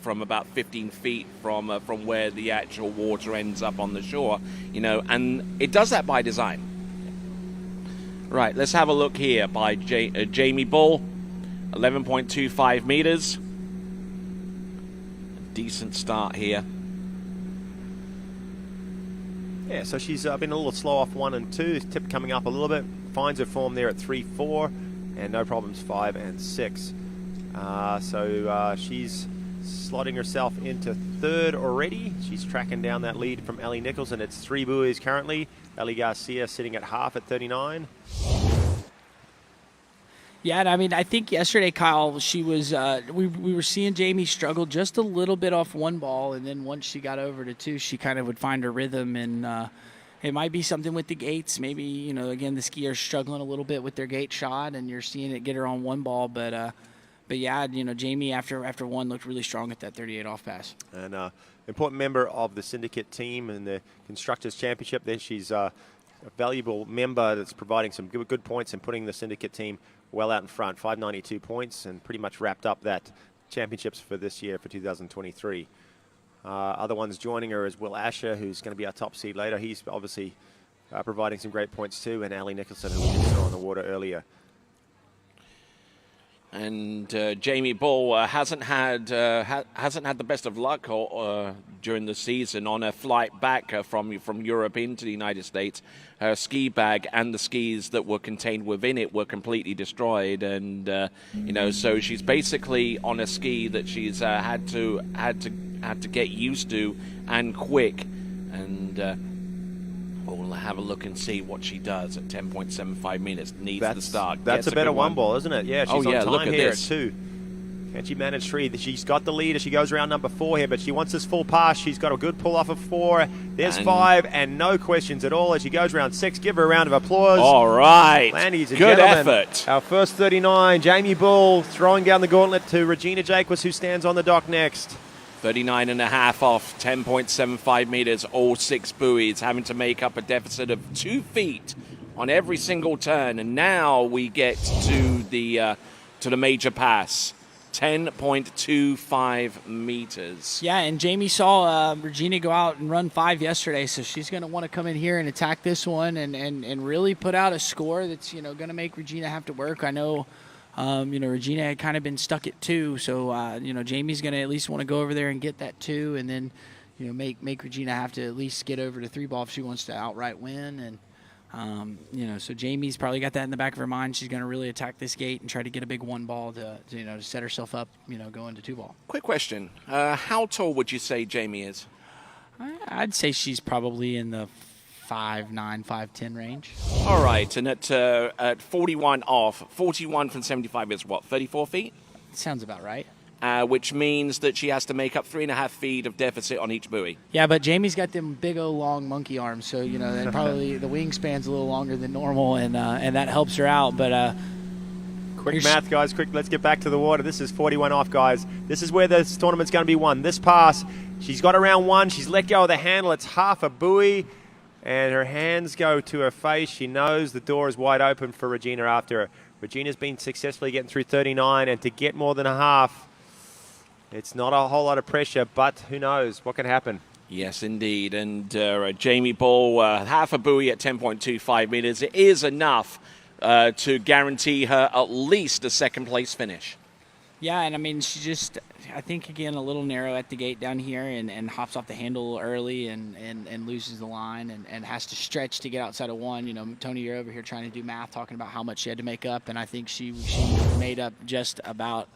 from about 15 feet from where the actual water ends up on the shore, and it does that by design. Right, let's have a look here by Jamie Bull. 11.25 meters. Decent start here. Yeah, so she's been a little slow off 1 and 2. Tip coming up a little bit. Finds her form there at 3-4, and no problems 5 and 6. So she's slotting herself into 3rd already. She's tracking down that lead from Ellie Nichols, and it's 3 buoys currently. Ellie Garcia sitting at half at 39. Yeah, and I think yesterday, Kyle, she was. We were seeing Jamie struggle just a little bit off 1 ball, and then once she got over to 2, she kind of would find her rhythm, and it might be something with the gates. Maybe again the skiers struggling a little bit with their gate shot, and you're seeing it get her on 1 ball, but yeah, Jamie after 1 looked really strong at that 38 off pass. And important member of the syndicate team in the Constructors Championship. Then she's a valuable member that's providing some good points and putting the syndicate team well out in front. 592 points and pretty much wrapped up that championships for this year for 2023. Other ones joining her is Will Asher, who's going to be our top seed later. He's obviously providing some great points too, and Ali Nicholson, who we just saw on the water earlier. And Jamie Bull hasn't had the best of luck during the season. On a flight back from Europe into the United States, her ski bag and the skis that were contained within it were completely destroyed, and so she's basically on a ski that she's had to get used to and quick, and. We'll have a look and see what she does at 10.75 minutes. Needs the start. That's a better 1 ball, isn't it? Yeah, she's on time look at here this. at 2. Can she manage 3? She's got the lead as she goes around number 4 here, but she wants this full pass. She's got a good pull off of 4. There's 5, and no questions at all as she goes around 6. Give her a round of applause. All right. Ladies and good gentlemen, effort. Our first 39, Jamie Bull throwing down the gauntlet to Regina Jacquez, who stands on the dock next. 39.5 off, 10.75 meters, all 6 buoys, having to make up a deficit of 2 feet on every single turn. And now we get to the major pass, 10.25 meters. Yeah, and Jamie saw Regina go out and run 5 yesterday, so she's going to want to come in here and attack this one and really put out a score that's going to make Regina have to work. I know. Regina had kind of been stuck at 2, so Jamie's going to at least want to go over there and get that 2, and then make Regina have to at least get over to 3 ball if she wants to outright win. And so Jamie's probably got that in the back of her mind. She's going to really attack this gate and try to get a big 1 ball to set herself up, going to 2 ball. Quick question: how tall would you say Jamie is? I'd say she's probably in the 5'9", 5'10" range. All right, and at 41 off, 41 from 75 is what, 34 feet? Sounds about right. Which means that she has to make up 3.5 feet of deficit on each buoy. Yeah, but Jamie's got them big old long monkey arms, so that probably the wingspan's a little longer than normal, and that helps her out. But quick math, guys. Quick, let's get back to the water. This is 41 off, guys. This is where this tournament's going to be won. This pass, she's got around 1. She's let go of the handle. It's half a buoy. And her hands go to her face. She knows the door is wide open for Regina after her. Regina's been successfully getting through 39, and to get more than a half, it's not a whole lot of pressure, but who knows what can happen. Yes, indeed. And Jamie Bull, half a buoy at 10.25 meters. It is enough to guarantee her at least a second-place finish. Yeah, and I mean, she just, I think, again, a little narrow at the gate down here and hops off the handle early and loses the line and has to stretch to get outside of one. You know, Tony, you're over here trying to do math, talking about how much she had to make up, and I think she made up just about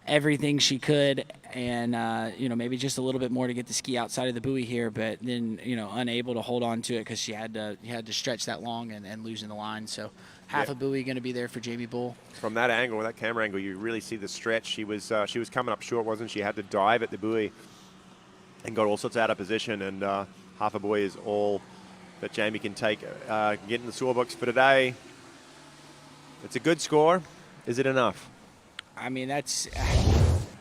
everything she could, and you know, maybe just a little bit more to get the ski outside of the buoy here, but then, you know, unable to hold on to it because she had to stretch that long and losing the line. So half a buoy going to be there for Jamie Bull. From that angle, that camera angle, you really see the stretch. She was coming up short, wasn't she? Had to dive at the buoy and got all sorts out of position, and half a buoy is all that Jamie can take, get in the scorebooks for today. It's a good score. Is it enough? I mean, that's...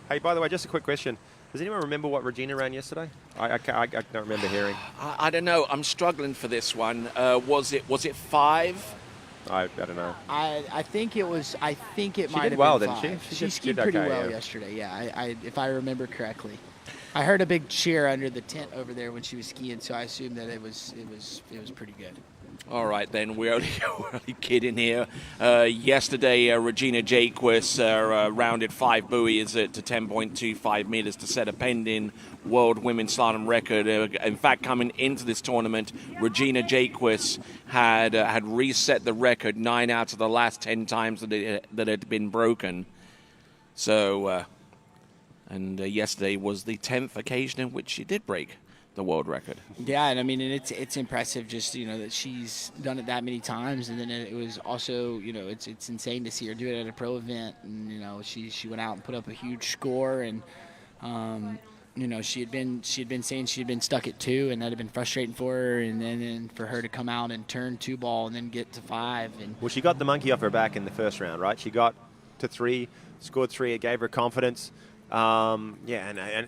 Hey, by the way, just a quick question. Does anyone remember what Regina ran yesterday? I don't remember hearing. I don't know. I'm struggling for this one. Was it 5? I don't know. I think it was. I think it might have well, been didn't 5. she? She did skied pretty okay, well yeah. yesterday. Yeah, if I remember correctly. I heard a big cheer under the tent over there when she was skiing, so I assumed that it was pretty good. All right, then, we're only kidding here. Yesterday, Regina Jaquist rounded 5 buoys to 10.25 meters to set a pending world women's slalom record. In fact, coming into this tournament, Regina Jaquist had reset the record 9 out of the last 10 times that it had been broken. So, and yesterday was the 10th occasion in which she did break the world record. Yeah, and I mean, and it's impressive just, you know, that she's done it that many times, and then it was also, you know, it's insane to see her do it at a pro event, and, you know, she went out and put up a huge score, and you know, she had been saying she had been stuck at 2, and that had been frustrating for her, and then for her to come out and turn 2 ball and then get to 5. And Well, she got the monkey off her back in the first round, right? She got to 3, scored 3. It gave her confidence. And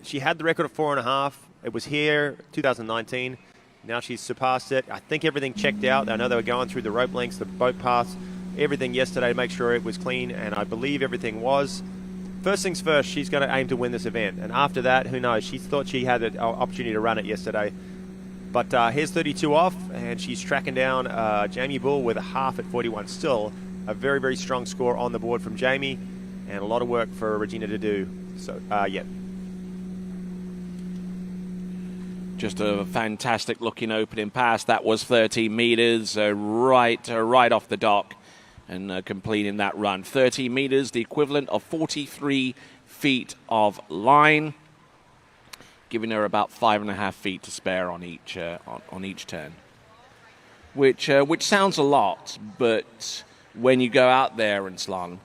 she had the record of 4.5. It was here, 2019. Now she's surpassed it. I think everything checked out. I know they were going through the rope lengths, the boat paths, everything yesterday to make sure it was clean, and I believe everything was. First things first, she's going to aim to win this event. And after that, who knows? She thought she had an opportunity to run it yesterday. But here's 32 off, and she's tracking down Jamie Bull with a half at 41. Still a very, very strong score on the board from Jamie, and a lot of work for Regina to do. So, yeah. Just a fantastic looking opening pass. That was 13 meters right off the dock, and completing that run. 13 meters, the equivalent of 43 feet of line, giving her about 5.5 feet to spare on each turn. Which sounds a lot, but when you go out there and slalom.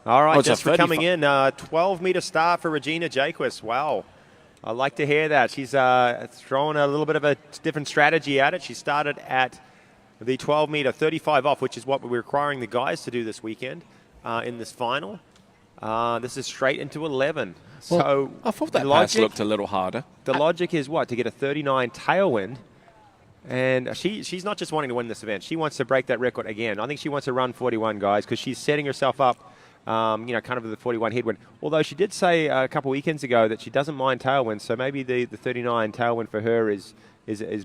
All right, just for coming in, 12-meter start for Regina Jaquist. Wow. I like to hear that. She's throwing a little bit of a different strategy at it. She started at the 12-meter, 35 off, which is what we're requiring the guys to do this weekend in this final. This is straight into 11. Well, so I thought that pass looked a little harder. The logic is what? To get a 39 tailwind. And she's not just wanting to win this event. She wants to break that record again. I think she wants to run 41, guys, because she's setting herself up, kind of with the 41 headwind. Although she did say a couple weekends ago that she doesn't mind tailwind, so maybe the 39 tailwind for her is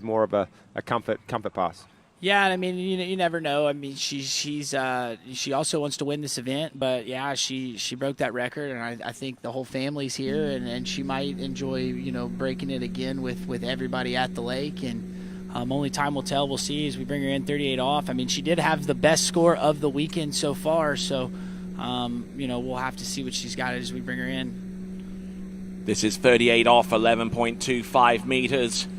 more of a comfort pass. yeah, and I mean, you never know. I mean, she also wants to win this event, but yeah, she broke that record, and I think the whole family's here, and she might enjoy, breaking it again with everybody at the lake, and only time will tell. We'll see as we bring her in 38 off. I mean, she did have the best score of the weekend so far, so we'll have to see what she's got as we bring her in. This is 38 off, 11.25 meters.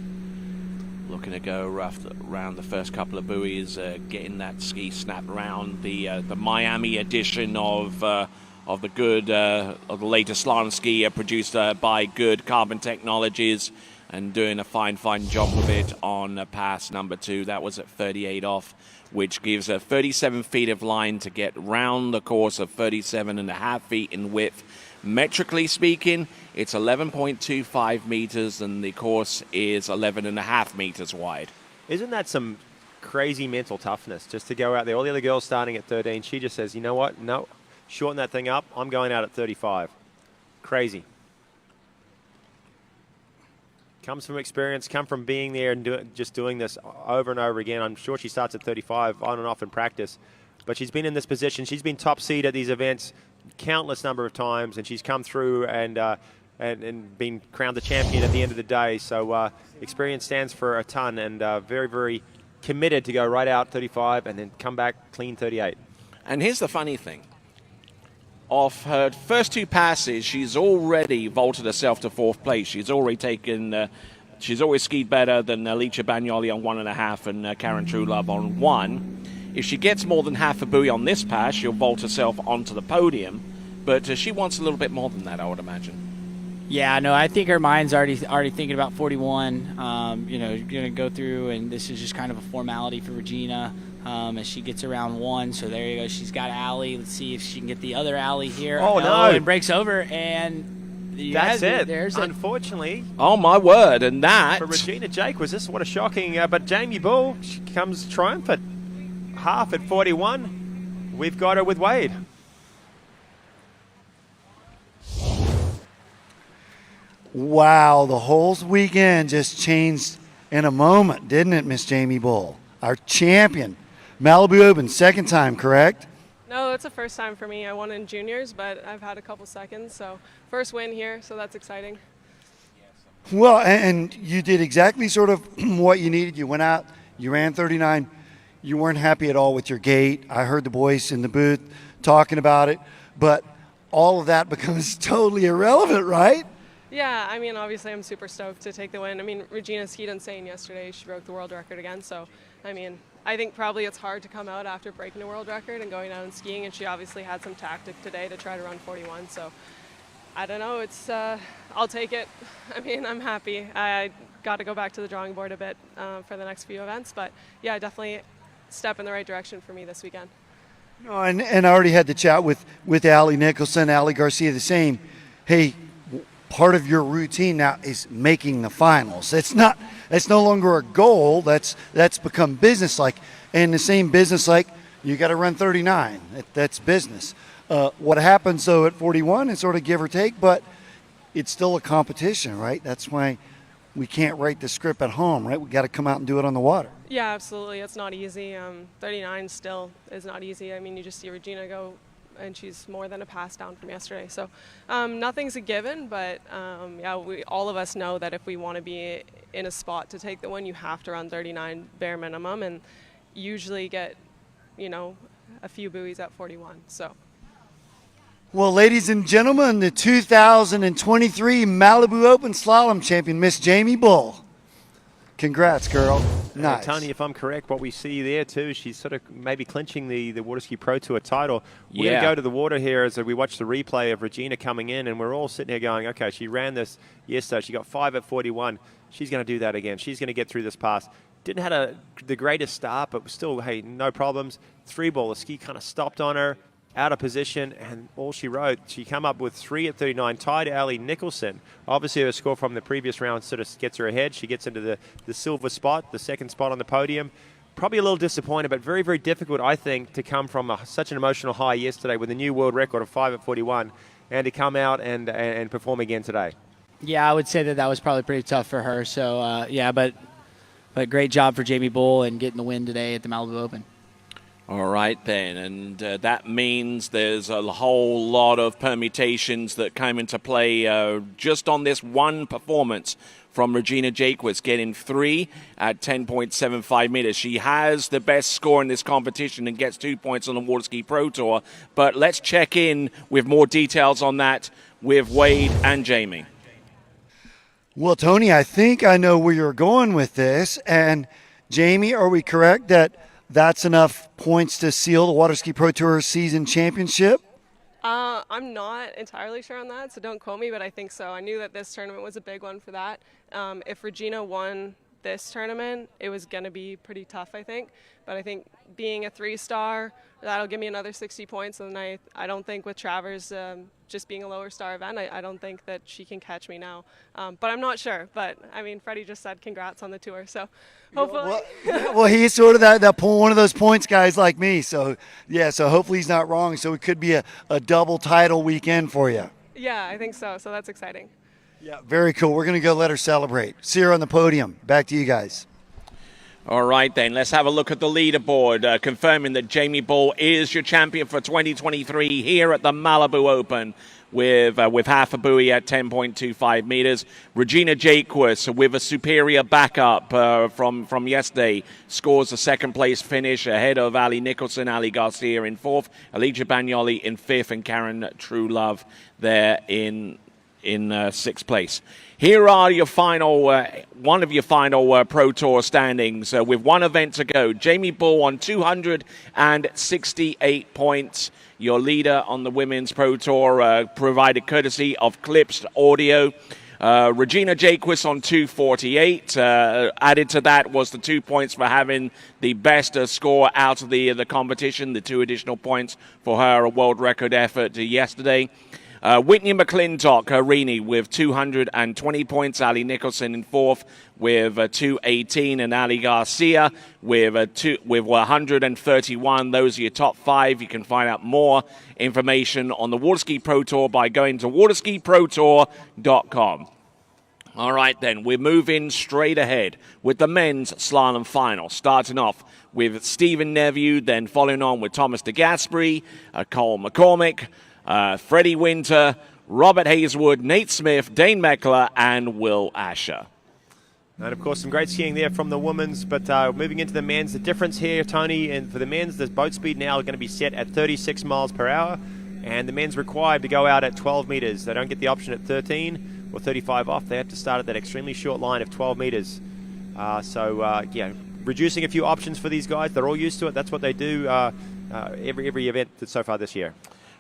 Looking to go around the first couple of buoys, getting that ski snapped around the Miami edition of the latest slalom ski produced by Good Carbon Technologies, and doing a fine job with it on pass number 2. That was at 38 off, which gives her 37 feet of line to get round the course of 37.5 feet in width. Metrically speaking, it's 11.25 meters, and the course is 11.5 meters wide. Isn't that some crazy mental toughness just to go out there? All the other girls starting at 13, she just says, you know what? No, shorten that thing up. I'm going out at 35. Crazy. Comes from experience, come from being there and just doing this over and over again. I'm sure she starts at 35 on and off in practice. But she's been in this position. She's been top seed at these events countless number of times, and she's come through and been crowned the champion at the end of the day. So experience stands for a ton, and very, very committed to go right out 35 and then come back clean 38. And here's the funny thing. Off her first two passes, she's already vaulted herself to fourth place. She's already taken, she's always skied better than Alicia Bagnoli on 1.5 and Karen Trulove on 1. If she gets more than half a buoy on this pass, she'll vault herself onto the podium. But she wants a little bit more than that, I would imagine. Yeah, no, I think her mind's already thinking about 41. You're going to go through, and this is just kind of a formality for Regina as she gets around 1. So there you go. She's got Allie. Let's see if she can get the other Allie here. Oh, no. And breaks over, and that's it. There's unfortunately. Oh, my word. And that. For Regina Jake, what a shocking. But Jamie Bull, she comes triumphant. Half at 41. We've got her with Wade. Wow, the whole weekend just changed in a moment, didn't it, Miss Jamie Bull? Our champion. Malibu Open, second time, correct? No, it's the first time for me. I won in juniors, but I've had a couple seconds. So first win here, so that's exciting. Well, and you did exactly sort of what you needed. You went out, you ran 39. You weren't happy at all with your gait. I heard the boys in the booth talking about it. But all of that becomes totally irrelevant, right? Yeah, I mean, obviously I'm super stoked to take the win. I mean, Regina skied insane yesterday. She broke the world record again. So, I mean, I think probably it's hard to come out after breaking a world record and going out and skiing. And she obviously had some tactic today to try to run 41. So, I don't know. It's I'll take it. I mean, I'm happy. I got to go back to the drawing board a bit for the next few events. But, yeah, definitely step in the right direction for me this weekend. No, and I already had the chat with Allie Nicholson, Allie Garcia, the same. Hey, part of your routine now is making the finals. It's no longer a goal. That's become business-like. And the same business-like, you got to run 39. That's business. What happens, though, at 41 is sort of give or take, but it's still a competition, right? That's why we can't write the script at home, right? We got to come out and do it on the water. Yeah, absolutely. It's not easy. 39 still is not easy. I mean, you just see Regina go, and she's more than a pass down from yesterday. So nothing's a given, but yeah, all of us know that if we want to be in a spot to take the win, you have to run 39 bare minimum, and usually get, a few buoys at 41. So. Well, ladies and gentlemen, the 2023 Malibu Open Slalom champion, Miss Jamie Bull. Congrats, girl. Nice. Tony, if I'm correct, what we see there too, she's sort of maybe clinching the Waterski Pro Tour title. We're going to go to the water here as we watch the replay of Regina coming in, and we're all sitting here going, okay, she ran this yesterday. She got 5 at 41. She's going to do that again. She's going to get through this pass. Didn't have the greatest start, but still, hey, no problems. 3-ball, the ski kind of stopped on her, out of position, and all she rode, she came up with 3 at 39, tied Allie Nicholson. Obviously, her score from the previous round sort of gets her ahead. She gets into the silver spot, the second spot on the podium. Probably a little disappointed, but very, very difficult, I think, to come from such an emotional high yesterday with a new world record of 5 at 41 and to come out and perform again today. Yeah, I would say that was probably pretty tough for her. So, yeah, but great job for Jamie Bull and getting the win today at the Malibu Open. All right, then, and that means there's a whole lot of permutations that came into play just on this one performance from Regina Jaquist, getting 3 at 10.75 meters. She has the best score in this competition and gets 2 points on the Waterski Pro Tour. But let's check in with more details on that with Wade and Jamie. Well, Tony, I think I know where you're going with this. And Jamie, are we correct that that's enough points to seal the Waterski Pro Tour season championship? I'm not entirely sure on that, so don't quote me, but I think so. I knew that this tournament was a big one for that. If Regina won this tournament, it was going to be pretty tough, I think. But I think being a 3-star, that'll give me another 60 points. And I don't think with Travers just being a lower star event, I don't think that she can catch me now. But I'm not sure. But, I mean, Freddie just said congrats on the tour. So hopefully. Well, he's sort of that one of those points guys like me. So, yeah, so hopefully he's not wrong. So it could be a double title weekend for you. Yeah, I think so. So that's exciting. Yeah, very cool. We're going to go let her celebrate. See her on the podium. Back to you guys. All right, then. Let's have a look at the leaderboard, confirming that Jamie Bull is your champion for 2023 here at the Malibu Open with half a buoy at 10.25 meters. Regina Jaquess with a superior backup from yesterday scores a second-place finish ahead of Ali Nicholson, Ali Garcia in fourth, Alicia Bagnoli in fifth, and Karen Truelove there in sixth place. Here are your final, one of your final Pro Tour standings with one event to go. Jamie Bull on 268 points. Your leader on the Women's Pro Tour, provided courtesy of Clips Audio. Regina Jaquess on 248. Added to that was the 2 points for having the best score out of the competition, the 2 additional points for her world record effort yesterday. Whitney McClintock, Rini, with 220 points. Ali Nicholson in fourth with 218, and Ali Garcia with 131. Those are your top 5. You can find out more information on the Waterski Pro Tour by going to waterskiprotour.com. All right, then, we're moving straight ahead with the men's slalom final, starting off with Stephen Neveu, then following on with Thomas de Gasperi, Cole McCormick, Freddie Winter, Robert Hazelwood, Nate Smith, Dane Meckler, and Will Asher. And, of course, some great skiing there from the women's. But moving into the men's, the difference here, Tony, and for the men's, the boat speed now is going to be set at 36 miles per hour. And the men's required to go out at 12 meters. They don't get the option at 13 or 35 off. They have to start at that extremely short line of 12 meters. Yeah, reducing a few options for these guys. They're all used to it. That's what they do every event so far this year.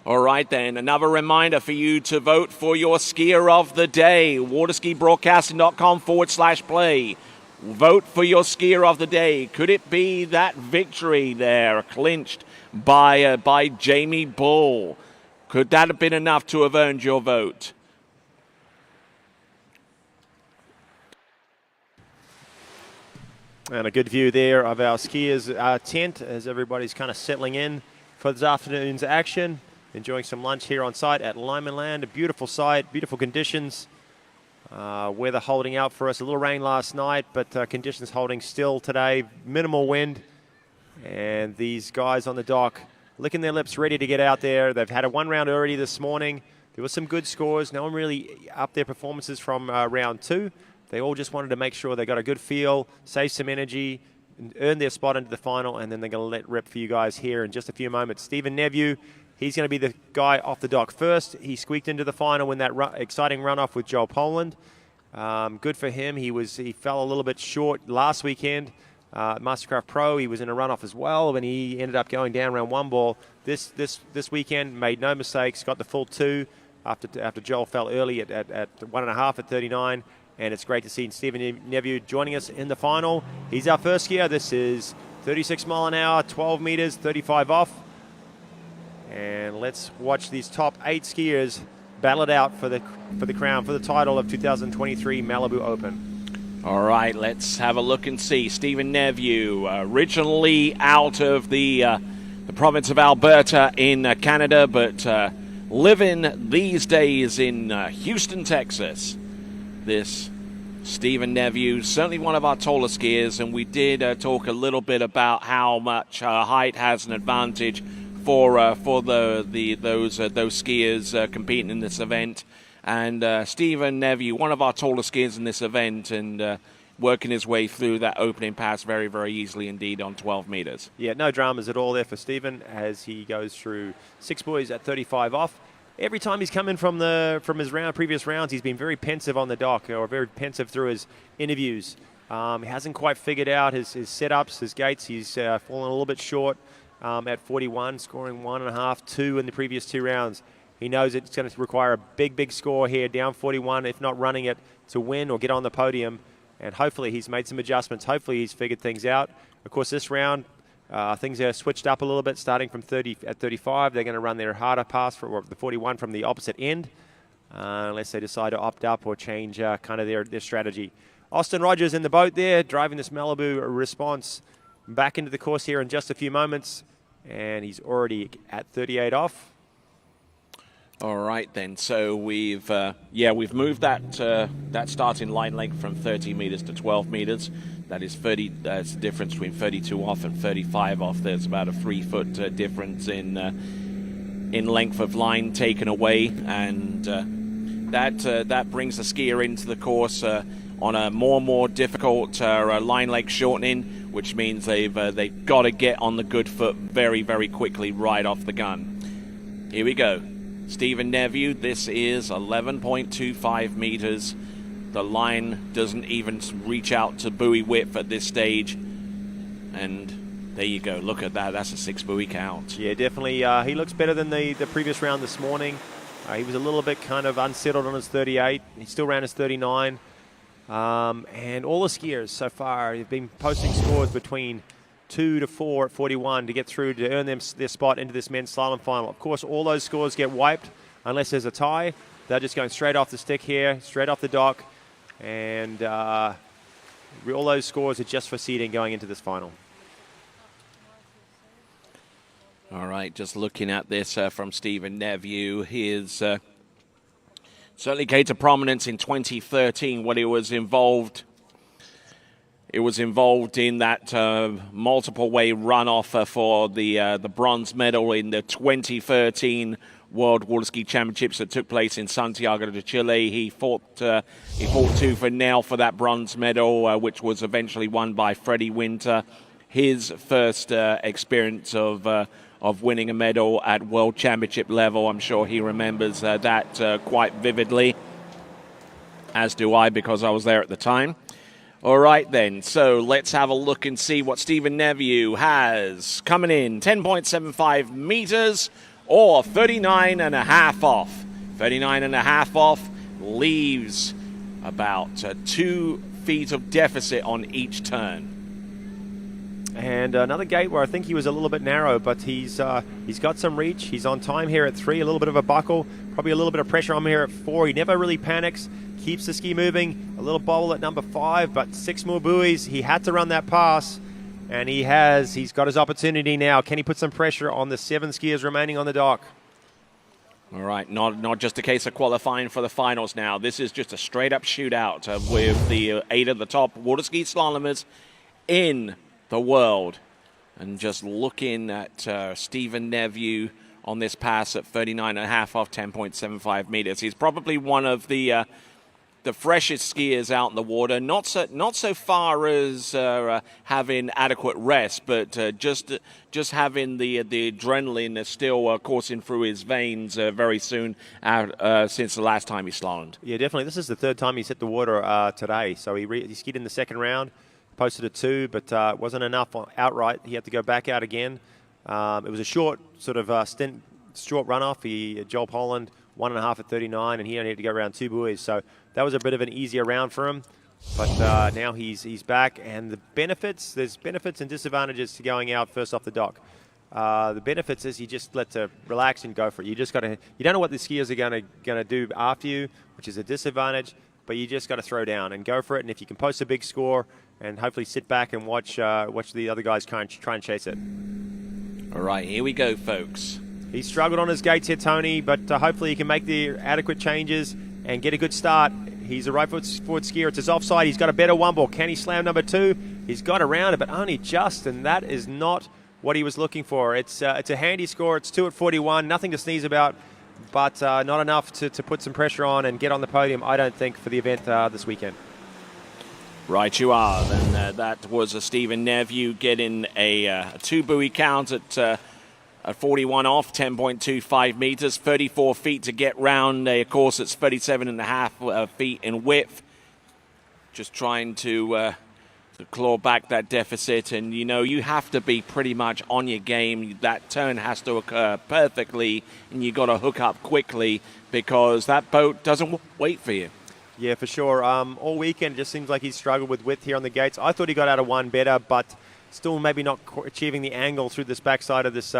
All right, then. Another reminder for you to vote for your skier of the day. waterskibroadcasting.com/play. Vote for your skier of the day. Could it be that victory there clinched by Jamie Bull? Could that have been enough to have earned your vote? And a good view there of our skiers' tent as everybody's kind of settling in for this afternoon's action. Enjoying some lunch here on site at Lyman Land. A beautiful site, beautiful conditions. Weather holding out for us. A little rain last night, but conditions holding still today. Minimal wind. And these guys on the dock licking their lips, ready to get out there. They've had a 1 round already this morning. There were some good scores. No one really upped their performances from round 2. They all just wanted to make sure they got a good feel, save some energy, earn their spot into the final, and then they're going to let rip for you guys here in just a few moments. Stephen Neveu, he's going to be the guy off the dock first. He squeaked into the final in that exciting runoff with Joel Poland. Good for him. He fell a little bit short last weekend. Mastercraft Pro, he was in a runoff as well, and he ended up going down around 1 ball. This weekend, made no mistakes, got the full 2 after Joel fell early at 1.5 at 39. And it's great to see Stephen Neveu joining us in the final. He's our first skier. This is 36 mile an hour, 12 meters, 35 off. And let's watch these top 8 skiers battle it out for the crown, for the title of 2023 Malibu Open. All right, let's have a look and see. Stephen Neveu, originally out of the province of Alberta in Canada, but living these days in Houston, Texas. This Stephen Neveu, certainly one of our taller skiers, and we did talk a little bit about how much height has an advantage for those skiers competing in this event. And Stephen Neveu, one of our taller skiers in this event, and working his way through that opening pass very, very easily indeed on 12 meters. Yeah, no dramas at all there for Stephen as he goes through 6 buoys at 35 off. Every time he's come in from his previous rounds, he's been very pensive on the dock, or very pensive through his interviews. He hasn't quite figured out his setups, his gates. He's fallen a little bit short at 41, scoring 1.5, 2 in the previous 2 rounds. He knows it's going to require a big score here, down 41, if not running it, to win or get on the podium. And hopefully he's made some adjustments. Hopefully he's figured things out. Of course, this round, things are switched up a little bit, starting from 30 at 35. They're going to run their harder pass for the 41 from the opposite end, unless they decide to opt up or change kind of their strategy. Austin Rogers in the boat there, driving this Malibu response back into the course here in just a few moments, and he's already at 38 off. All right then. So we've moved that starting line length from 30 meters to 12 meters. That is 30. That's the difference between 32 off and 35 off. There's about a 3-foot difference in length of line taken away, and that brings the skier into the course on a more and more difficult line length shortening, which means they've got to get on the good foot very, very quickly right off the gun. Here we go. Stephen Neville, this is 11.25 meters. The line doesn't even reach out to buoy width at this stage. And there you go. Look at that. That's a 6 buoy count. Yeah, definitely. He looks better than the previous round this morning. He was a little bit kind of unsettled on his 38. He still ran his 39. And all the skiers so far have been posting scores between 2 to 4 at 41 to get through to earn their spot into this men's slalom final. Of course, all those scores get wiped unless there's a tie. They're just going straight off the stick here, straight off the dock. And all those scores are just for seeding going into this final. All right, just looking at this from Stephen Neville. His certainly came to prominence in 2013 when he was involved. It was involved in that multiple-way runoff for the bronze medal in the 2013 World Waterski Championships that took place in Santiago de Chile. He fought tooth and nail for that bronze medal, which was eventually won by Freddie Winter. His first experience of winning a medal at World Championship level. I'm sure he remembers that quite vividly, as do I, because I was there at the time. All right, then. So let's have a look and see what Stephen Neville has coming in. 10.75 meters or 39.5 off. 39.5 off leaves about 2 feet of deficit on each turn. And another gate where I think he was a little bit narrow, but he's got some reach. He's on time here at 3, a little bit of a buckle, probably a little bit of pressure on him here at 4. He never really panics, keeps the ski moving. A little bobble at number 5, but 6 more buoys. He had to run that pass, and he's got his opportunity now. Can he put some pressure on the 7 skiers remaining on the dock? All right, not just a case of qualifying for the finals now. This is just a straight-up shootout with the 8 of the top waterski slalomers in the world. And just looking at Stephen Neville on this pass at 39.5 off 10.75 meters. He's probably one of the freshest skiers out in the water. Not so far as having adequate rest, but just having the adrenaline still coursing through his veins very soon since the last time he slalomed. Yeah, definitely. This is the 3rd time he's hit the water today. So he skied in the 2nd round. Posted a 2, but it wasn't enough outright. He had to go back out again. It was a short sort of short runoff. Joel Poland 1.5 at 39, and he only had to go around 2 buoys. So that was a bit of an easier round for him. But now he's back, and there's benefits and disadvantages to going out first off the dock. The benefits is you just let to relax and go for it. You don't know what the skiers are going to do after you, which is a disadvantage. But you just got to throw down and go for it. And if you can post a big score and hopefully sit back and watch the other guys try and chase it. All right, here we go, folks. He struggled on his gates here, Tony, but hopefully he can make the adequate changes and get a good start. He's a right forward skier. It's his offside. He's got a better one ball. Can he slam number 2? He's got around it, but only just, and that is not what he was looking for. It's a handy score. It's 2 at 41. Nothing to sneeze about. But not enough to put some pressure on and get on the podium, I don't think, for the event this weekend. Right you are. Then that was a Stephen Neville getting a 2 buoy count at 41 off, 10.25 meters, 34 feet to get round. Of course, it's 37.5 feet in width. Just trying to claw back that deficit, and you have to be pretty much on your game. That turn has to occur perfectly, and you got to hook up quickly because that boat doesn't wait for you. Yeah, for sure. All weekend, it just seems like he's struggled with width here on the gates. I thought he got out of 1 better, but still maybe not achieving the angle through this backside of this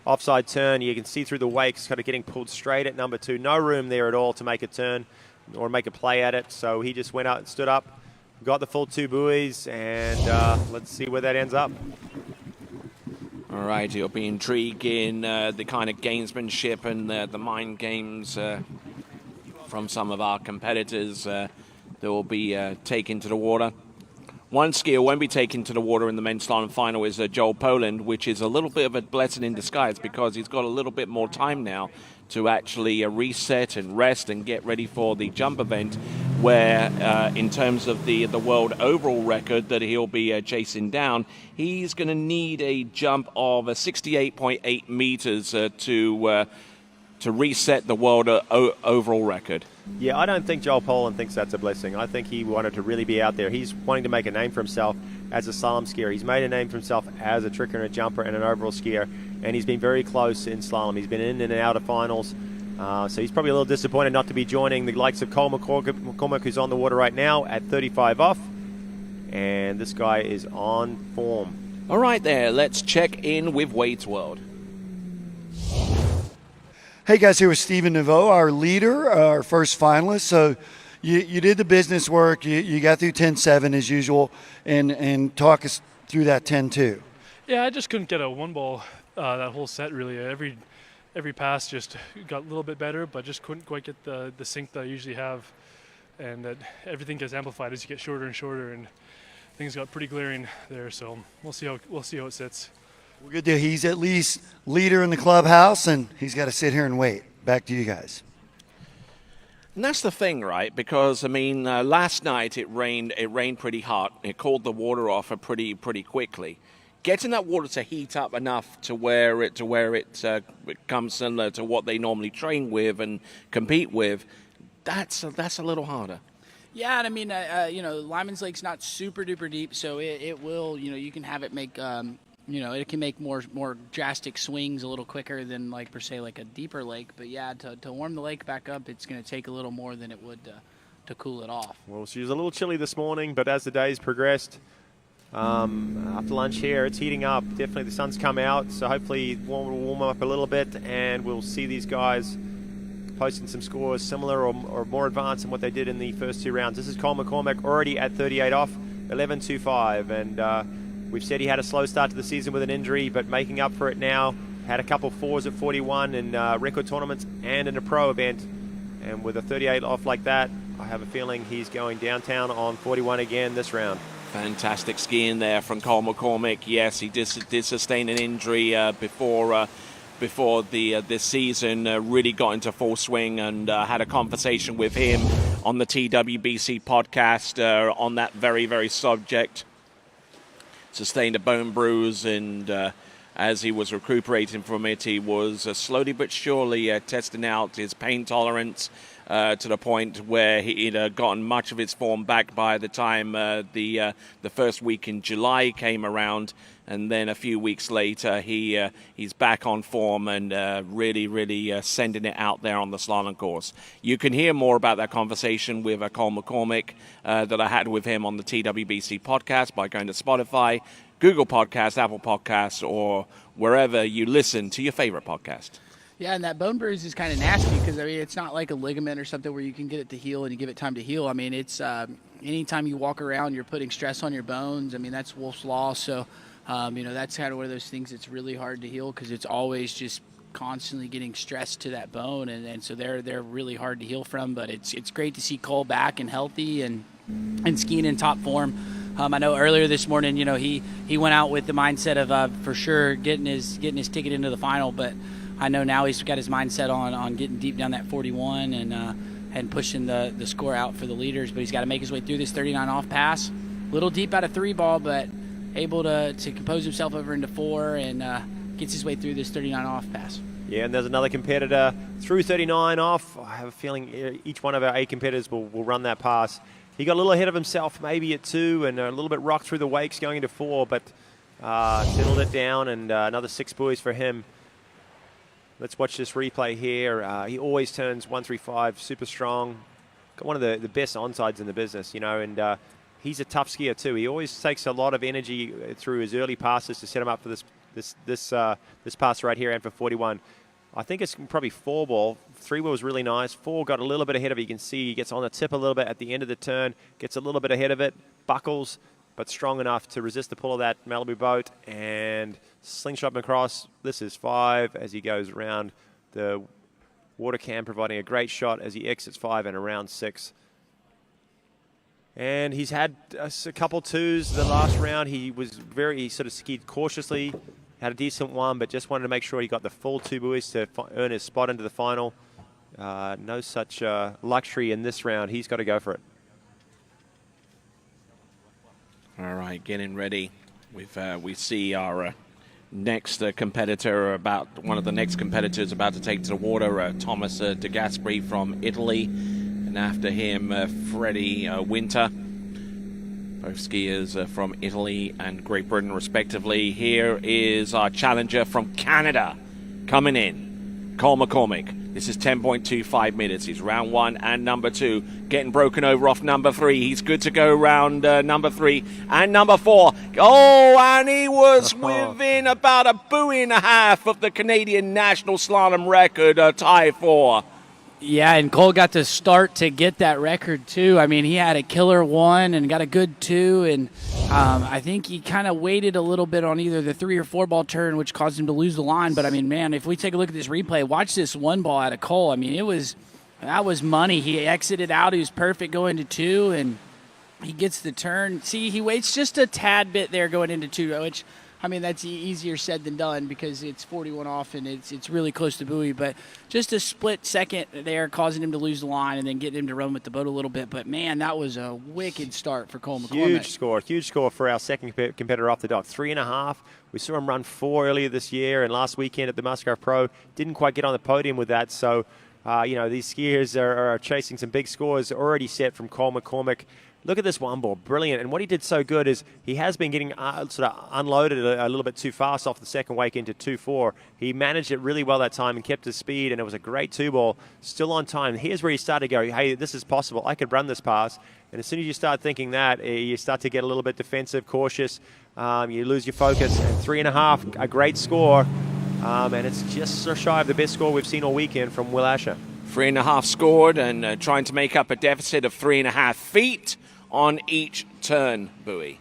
offside turn. You can see through the wakes, kind of getting pulled straight at number 2. No room there at all to make a turn or make a play at it. So he just went out and stood up, got the full 2 buoys, and let's see where that ends up. All All right, it'll be intriguing, the kind of gamesmanship and the mind games from some of our competitors that will be taken to the water. One skier won't be taken to the water in the men's slalom final is Joel Poland, which is a little bit of a blessing in disguise because he's got a little bit more time now to actually reset and rest and get ready for the jump event, where in terms of the world overall record that he'll be chasing down, he's going to need a jump of 68.8 meters to reset the world overall record. Yeah, I don't think Joel Poland thinks that's a blessing. I think he wanted to really be out there. He's wanting to make a name for himself as a slalom skier. He's made a name for himself as a tricker and a jumper and an overall skier, and he's been very close in slalom. He's been in and out of finals, so he's probably a little disappointed not to be joining the likes of Cole McCormick, who's on the water right now at 35 off, and this guy is on form. All right there, let's check in with Wade's World. Hey guys, here with Stephen Naveau, our leader, our first finalist. So you did the business work, you got through 10-7 as usual, and talk us through that 10-2. Yeah, I just couldn't get a one ball that whole set really. Every pass just got a little bit better, but just couldn't quite get the sync that I usually have, and that everything gets amplified as you get shorter and shorter, and things got pretty glaring there. So we'll see how it sits. Well, good deal. He's at least leader in the clubhouse, and he's got to sit here and wait. Back to you guys. And that's the thing, right? Because I mean, last night it rained pretty hard. It cooled the water off pretty quickly. Getting that water to heat up enough to where it becomes similar to what they normally train with and compete with, that's a little harder. Yeah, and I mean, Lyman's Lake's not super duper deep, so it will, you can have it make. It can make more drastic swings a little quicker than per se a deeper lake. But yeah, to warm the lake back up, it's going to take a little more than it would to cool it off. Well, she was a little chilly this morning, but as the days progressed, after lunch here, it's heating up. Definitely the sun's come out, so hopefully it will warm up a little bit, and we'll see these guys posting some scores similar or more advanced than what they did in the first two rounds. This is Cole McCormick already at 38 off, 11.25, and we've said he had a slow start to the season with an injury, but making up for it now. Had a couple fours at 41 in record tournaments and in a pro event. And with a 38 off like that, I have a feeling he's going downtown on 41 again this round. Fantastic skiing there from Cole McCormick. Yes, he did sustain an injury before this season. Really got into full swing, and had a conversation with him on the TWBC podcast on that very, very subject. Sustained a bone bruise, and as he was recuperating from it, he was slowly but surely testing out his pain tolerance to the point where he'd gotten much of his form back by the time the first week in July came around. And then a few weeks later, he's back on form and really sending it out there on the slalom course. You can hear more about that conversation with Cole McCormick that I had with him on the TWBC podcast by going to Spotify, Google Podcasts, Apple Podcasts, or wherever you listen to your favorite podcast. Yeah, and that bone bruise is kind of nasty because, it's not like a ligament or something where you can get it to heal and you give it time to heal. I mean, it's anytime you walk around, you're putting stress on your bones. I mean, that's Wolff's Law, so... that's kind of one of those things that's really hard to heal because it's always just constantly getting stressed to that bone, and so they're really hard to heal from. But it's great to see Cole back and healthy and skiing in top form. I know earlier this morning, he went out with the mindset of for sure getting his ticket into the final, but I know now he's got his mindset on getting deep down that 41 and pushing the score out for the leaders. But he's got to make his way through this 39 off pass. A little deep out of 3-ball, but able to compose himself over into 4 and gets his way through this 39 off pass. Yeah, and there's another competitor through 39 off. I have a feeling each one of our 8 competitors will run that pass. He got a little ahead of himself maybe at 2 and a little bit rocked through the wakes going into 4, but settled it down, and another 6 buoys for him. Let's watch this replay here. He always turns 135, super strong. Got one of the best onsides in the business, and he's a tough skier too. He always takes a lot of energy through his early passes to set him up for this pass right here and for 41. I think it's probably 4-ball. 3-ball was really nice. 4 got a little bit ahead of it. You can see he gets on the tip a little bit at the end of the turn, gets a little bit ahead of it, buckles, but strong enough to resist the pull of that Malibu boat and slingshot him across. This is 5 as he goes around the water cam, providing a great shot as he exits 5 and around 6. And he's had a couple 2s the last round. He sort of skied cautiously, had a decent one, but just wanted to make sure he got the full 2 buoys to earn his spot into the final. No such luxury in this round. He's got to go for it. All right, getting ready. We see our next competitor, one of the next competitors about to take to the water, Thomas De Gasperi from Italy, and after him, Freddie Winter. Both skiers from Italy and Great Britain, respectively. Here is our challenger from Canada coming in, Cole McCormick. This is 10.25 minutes. He's round 1 and number 2. Getting broken over off number 3. He's good to go round number 3 and number 4. Oh, and he was within about a buoy and a half of the Canadian national slalom record, tie 4. Yeah, and Cole got to start to get that record, too. I mean, he had a killer 1 and got a good 2, and I think he kind of waited a little bit on either the 3 or 4 ball turn, which caused him to lose the line. But, I mean, man, if we take a look at this replay, watch this 1 ball out of Cole. I mean, that was money. He exited out. He was perfect going to 2, and he gets the turn. See, he waits just a tad bit there going into 2, which – I mean, that's easier said than done because it's 41 off and it's really close to buoy. But just a split second there causing him to lose the line and then getting him to run with the boat a little bit. But, man, that was a wicked start for Cole McCormick. Huge score for our second competitor off the dock. 3.5. We saw him run 4 earlier this year and last weekend at the Musgrave Pro. Didn't quite get on the podium with that. So, these skiers are chasing some big scores already set from Cole McCormick. Look at this 1 ball, brilliant. And what he did so good is he has been getting sort of unloaded a little bit too fast off the second wake into 2-4. He managed it really well that time and kept his speed, and it was a great 2 ball, still on time. Here's where he started to go, hey, this is possible. I could run this pass. And as soon as you start thinking that, you start to get a little bit defensive, cautious. You lose your focus. And 3.5, a great score. And it's just so shy of the best score we've seen all weekend from Will Asher. 3.5 scored and trying to make up a deficit of 3.5 feet on each turn buoy.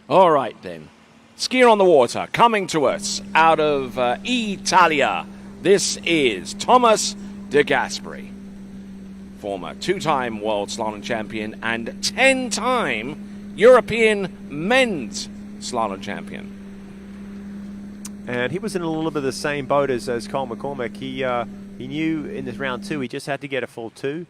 All right, then. Skier on the water coming to us out of Italia. This is Thomas De Gasperi, former 2-time world slalom champion and 10-time European men's slalom champion. And he was in a little bit of the same boat as Cole McCormick. He knew in this round 2 he just had to get a full 2.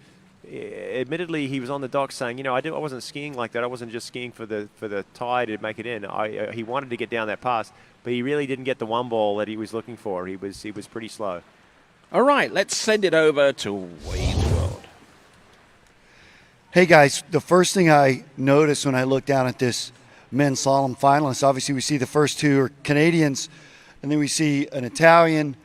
Admittedly, he was on the dock saying, I wasn't skiing like that. I wasn't just skiing for the tide to make it in. He wanted to get down that pass, but he really didn't get the 1 ball that he was looking for. He was pretty slow. All right, let's send it over to Wade's World. Hey guys, the first thing I noticed when I looked down at this men's slalom finalists, obviously we see the first 2 are Canadians, and then we see an Italian,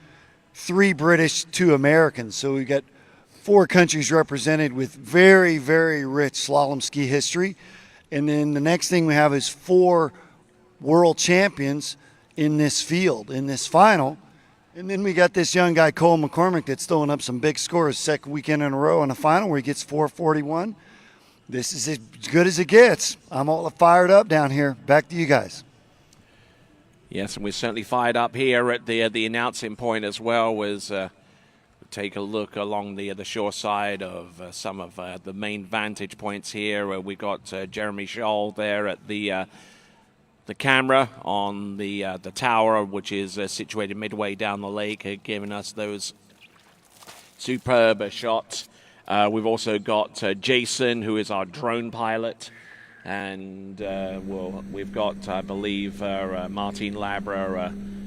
3 British, 2 Americans. So we got 4 countries represented with very, very rich slalom ski history. And then the next thing we have is 4 world champions in this field, in this final. And then we got this young guy, Cole McCormick, that's throwing up some big scores, second weekend in a row in the final where he gets 441. This is as good as it gets. I'm all fired up down here. Back to you guys. Yes, and we're certainly fired up here at the announcing point as well as take a look along the shore side of some of the main vantage points here. We got Jeremy Scholl there at the camera on the tower, which is situated midway down the lake, giving us those superb shots. We've also got Jason, who is our drone pilot, and we've got, I believe, Martin Labra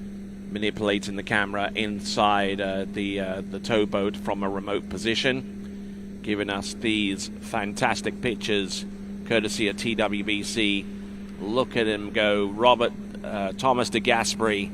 manipulating the camera inside the towboat from a remote position, giving us these fantastic pictures courtesy of TWBC. Look at him go. Thomas De Gasperi.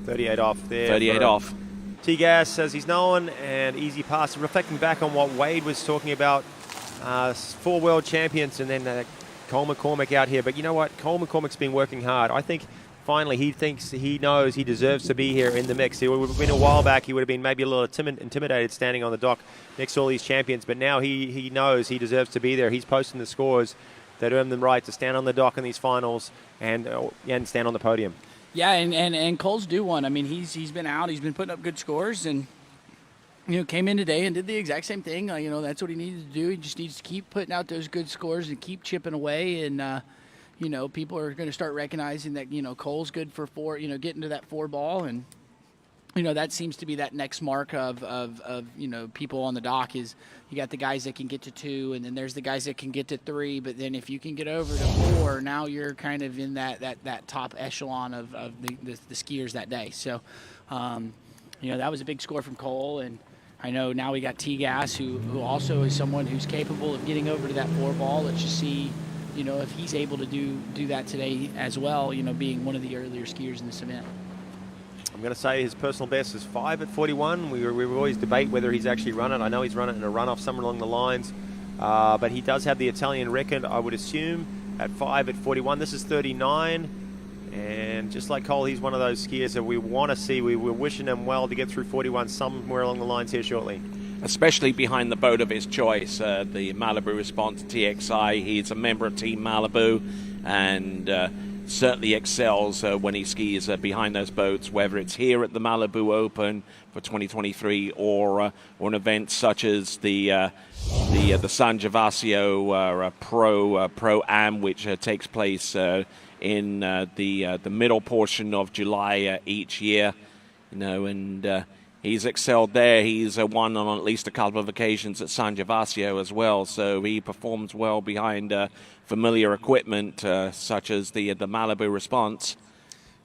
38 off there. 38 off. T-Gas, as he's known, and easy pass. Reflecting back on what Wade was talking about, 4 world champions and then Cole McCormick out here. But you know what? Cole McCormick's been working hard. I think finally he knows he deserves to be here in the mix. It would have been a while back, he would have been maybe a little intimidated standing on the dock next to all these champions. But now he knows he deserves to be there. He's posting the scores that earn them the right to stand on the dock in these finals and stand on the podium. Yeah, and Cole's due one. I mean, he's been out. He's been putting up good scores, and came in today and did the exact same thing. That's what he needed to do. He just needs to keep putting out those good scores and keep chipping away. And people are going to start recognizing that Cole's good for four. Getting to that 4 ball, and that seems to be that next mark of people on the dock is you got the guys that can get to 2, and then there's the guys that can get to 3. But then if you can get over to 4, now you're kind of in that top echelon of the skiers that day. So, that was a big score from Cole, and I know now we got T-Gas, who also is someone who's capable of getting over to that 4 ball. Let's just see, if he's able to do that today as well, being one of the earlier skiers in this event. I'm going to say his personal best is 5 at 41. We always debate whether he's actually run it. I know he's run it in a runoff somewhere along the lines, but he does have the Italian record, I would assume, at 5 at 41. This is 39, and just like Cole, he's one of those skiers that we want to see. We're wishing him well to get through 41 somewhere along the lines here shortly. Especially behind the boat of his choice, the Malibu Response TXI. He's a member of Team Malibu, and certainly excels when he skis behind those boats, whether it's here at the Malibu Open for 2023 or an event such as the San Gervasio Pro-Am, which takes place in the middle portion of July each year. And he's excelled there. He's won on at least a couple of occasions at San Gervasio as well, so he performs well behind familiar equipment such as the Malibu Response.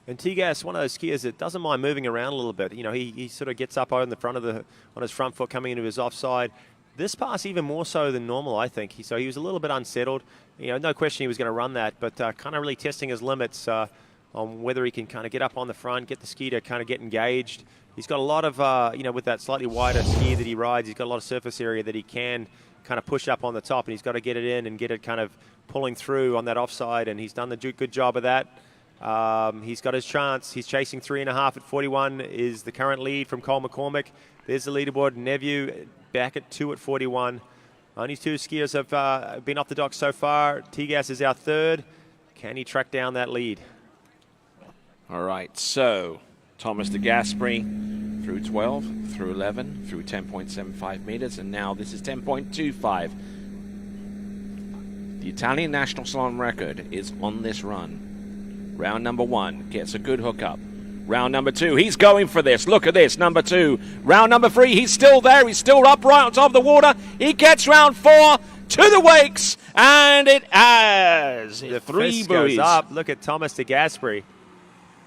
And T-Gas, one of those skiers that doesn't mind moving around a little bit. He sort of gets up on the front on his front foot coming into his offside. This pass even more so than normal, I think. So he was a little bit unsettled. No question he was going to run that, but kind of really testing his limits on whether he can kind of get up on the front, get the ski to kind of get engaged. He's got a lot of, with that slightly wider ski that he rides, he's got a lot of surface area that he can kind of push up on the top, and he's got to get it in and get it kind of pulling through on that offside, and he's done the good job of that. He's got his chance. He's chasing 3.5 at 41 is the current lead from Cole McCormick. There's the leaderboard. Neveu back at 2 at 41. Only 2 skiers have been off the dock so far. T-Gas is our third. Can he track down that lead? All right, so Thomas de Gasperi through 12, through 11, through 10.75 meters, and now this is 10.25. The Italian national slalom record is on this run. Round number 1 gets a good hookup. Round number 2, he's going for this. Look at this, number 2. Round number 3, he's still there. He's still upright on top of the water. He gets round 4 to the wakes, and it has the 3 fist buoys. goes up. Look at Thomas de Gasperi.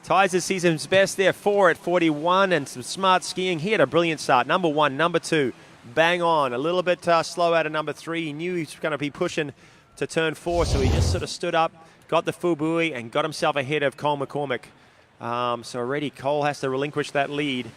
Ties his season's best there, 4 at 41, and some smart skiing. He had a brilliant start. Number 1, number 2, bang on. A little bit slow out of number 3. He knew he was going to be pushing to turn 4, so he just sort of stood up, got the full buoy, and got himself ahead of Cole McCormick. So already Cole has to relinquish that lead,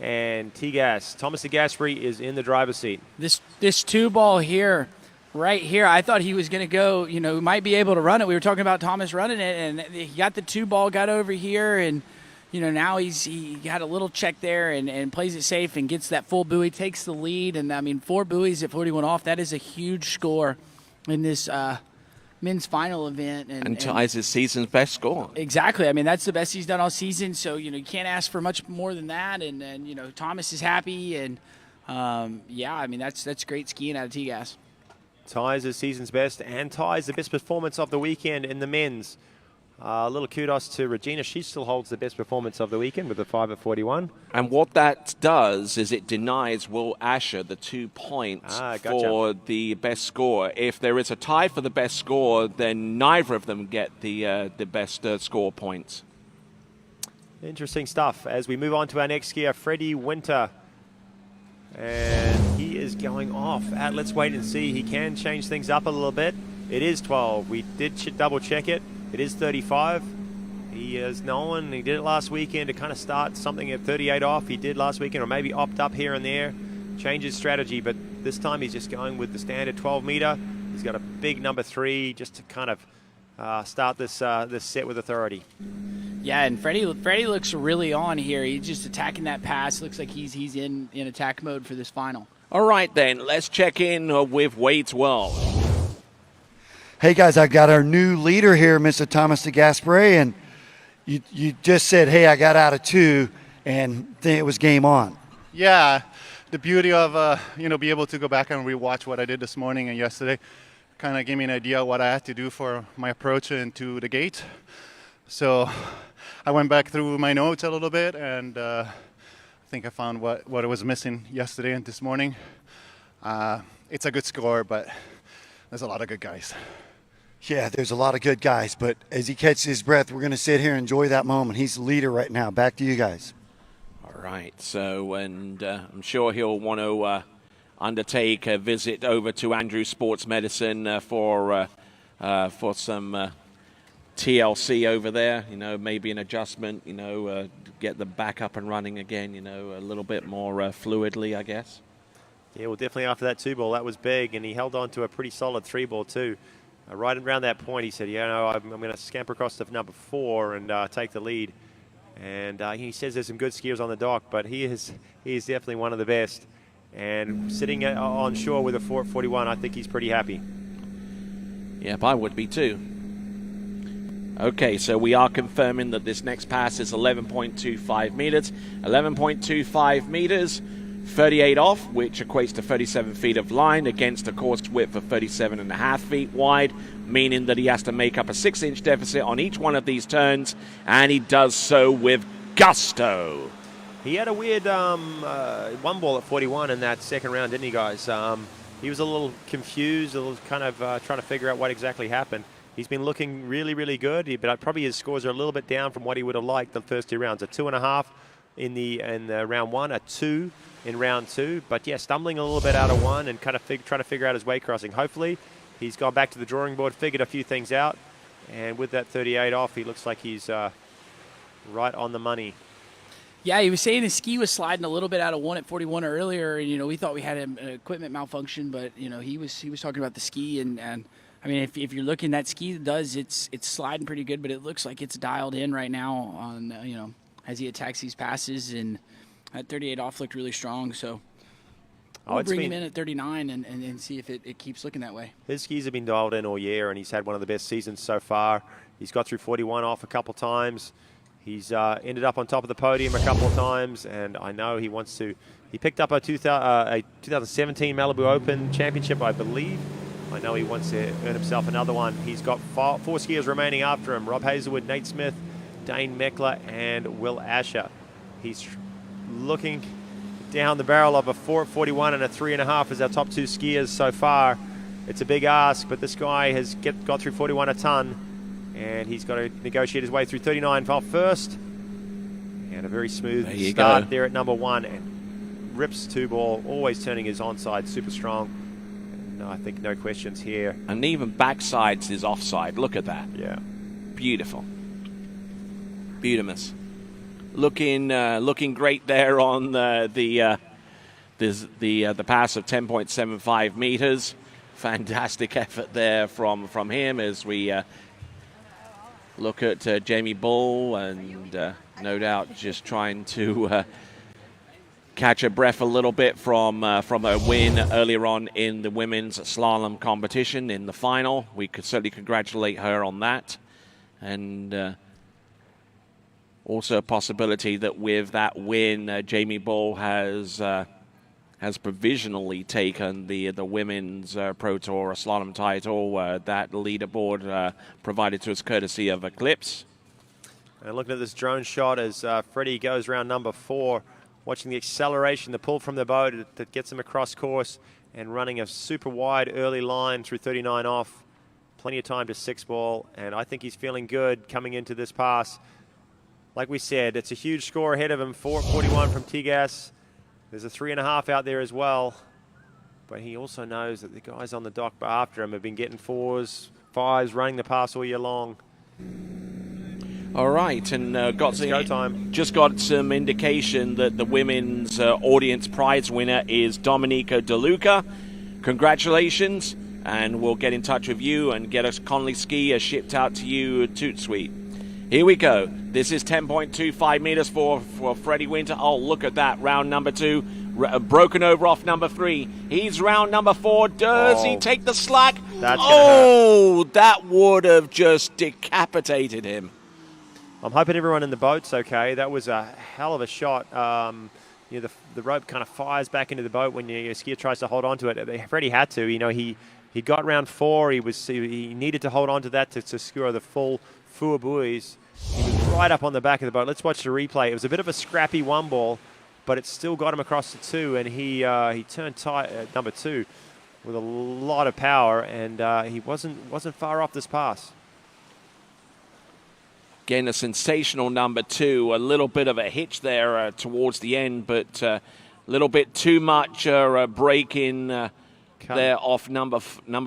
and T-Gas, Thomas de Gasperi is in the driver's seat. This 2 ball here, right here, I thought he was going to go, might be able to run it. We were talking about Thomas running it, and he got the 2 ball, got over here, and now he got a little check there and plays it safe and gets that full buoy, takes the lead. And 4 buoys at 41 off, that is a huge score in this men's final event. And ties his season's best score. Exactly. That's the best he's done all season, so you can't ask for much more than that. And Thomas is happy, and that's great skiing out of T-Gas. Ties his season's best and ties the best performance of the weekend in the men's. A little kudos to Regina. She still holds the best performance of the weekend with a 5 at 41. And what that does is it denies Will Asher the 2 points for the best score. If there is a tie for the best score, then neither of them get the best score points. Interesting stuff. As we move on to our next skier, Freddie Winter. And he is going off. Let's wait and see. He can change things up a little bit. It is 12. We did double check it. It is 35. He is known. He did it last weekend to kind of start something at 38 off. He did last weekend, or maybe opt up here and there, change his strategy. But this time he's just going with the standard 12 meter. He's got a big number 3 just to kind of start this set with authority. Yeah, and Freddie looks really on here. He's just attacking that pass. Looks like he's in attack mode for this final. All right, then. Let's check in with Wade's World. Hey guys, I got our new leader here, Mr. Thomas de Gasperi, and you just said, hey, I got out of 2, and then it was game on. Yeah, the beauty of be able to go back and rewatch what I did this morning and yesterday kind of gave me an idea of what I had to do for my approach into the gate. So I went back through my notes a little bit, and I think I found what I was missing yesterday and this morning. It's a good score, but there's a lot of good guys. Yeah, there's a lot of good guys, but as he catches his breath, we're going to sit here and enjoy that moment. He's the leader right now. Back to you guys. All right, so, and I'm sure he'll want to undertake a visit over to Andrews Sports Medicine for some TLC over there, maybe an adjustment, get them back up and running again, a little bit more fluidly, I guess. Yeah, well, definitely after that 2-ball, that was big, and he held on to a pretty solid 3-ball too. Right around that point, he said, I'm going to scamper across to number 4 and take the lead. And he says there's some good skiers on the dock, but he is definitely one of the best. And sitting on shore with a 4:41, I think he's pretty happy. Yep, I would be too. Okay, so we are confirming that this next pass is 11.25 meters. 11.25 meters, 38 off, which equates to 37 feet of line against a course width of 37.5 feet wide, meaning that he has to make up a 6-inch deficit on each one of these turns, and he does so with gusto. He had a weird 1-ball at 41 in that second round, didn't he, guys? He was a little confused, a little kind of trying to figure out what exactly happened. He's been looking really, really good, but probably his scores are a little bit down from what he would have liked the first 2 rounds. A 2.5 in the round 1, a 2 in round 2. But yeah, stumbling a little bit out of 1 and kind of trying to figure out his weight crossing. Hopefully, he's gone back to the drawing board, figured a few things out, and with that 38 off, he looks like he's right on the money. Yeah, he was saying his ski was sliding a little bit out of 1 at 41 earlier, and we thought we had an equipment malfunction, but he was talking about the ski, and I mean, if you're looking, that ski it's sliding pretty good, but it looks like it's dialed in right now on as he attacks these passes, and that 38 off looked really strong, so we'll bring him in at 39 and see if it keeps looking that way. His skis have been dialed in all year, and he's had one of the best seasons so far. He's got through 41 off a couple times. He's ended up on top of the podium a couple of times, and I know he wants to. He picked up a 2017 Malibu Open championship, I believe. I know he wants to earn himself another one. He's got 4 skiers remaining after him: Rob Hazelwood, Nate Smith, Dane Meckler, and Will Asher. He's looking down the barrel of a 4:41 and a 3.5 as our top 2 skiers so far. It's a big ask, but this guy has got through 41 a ton, and he's got to negotiate his way through 39 off first. And a very smooth start there at number 1, and rips 2-ball, always turning his onside super strong. And I think no questions here. And even backsides his offside. Look at that. Yeah. Beautiful. Beautimous. Looking great there on the pass of 10.75 meters. Fantastic effort there from him as we look at Jamie Bull, and no doubt just trying to catch a breath a little bit from a win earlier on in the women's slalom competition in the final. We could certainly congratulate her on that, and also a possibility that with that win, Jamie Bull has provisionally taken the women's Pro Tour slalom title. That leaderboard provided to us courtesy of Eclipse. And looking at this drone shot as Freddie goes around number 4, watching the acceleration, the pull from the boat that gets him across course, and running a super wide early line through 39 off. Plenty of time to 6-ball, and I think he's feeling good coming into this pass. Like we said, it's a huge score ahead of him, 4:41 from Tigas. There's a 3.5 out there as well, but he also knows that the guys on the dock after him have been getting 4s, 5s, running the pass all year long. All right, and just got some indication that the women's audience prize winner is Dominica DeLuca. Congratulations, and we'll get in touch with you and get a Conley ski shipped out to you toot sweet. Here we go. This is 10.25 meters for Freddie Winter. Oh, look at that. Round number 2. broken over off number 3. He's round number 4. Does he take the slack? That's that would have just decapitated him. I'm hoping everyone in the boat's okay. That was a hell of a shot. The rope kind of fires back into the boat when your skier tries to hold on to it. Freddie had to. He got round 4. He needed to hold on to that to secure the full 4 buoys. He was right up on the back of the boat. Let's watch the replay. It was a bit of a scrappy 1 ball, but it still got him across the 2, and he turned tight at number 2 with a lot of power, and he wasn't far off this pass. Again, a sensational number 2. A little bit of a hitch there towards the end, but a little bit too much break in there off number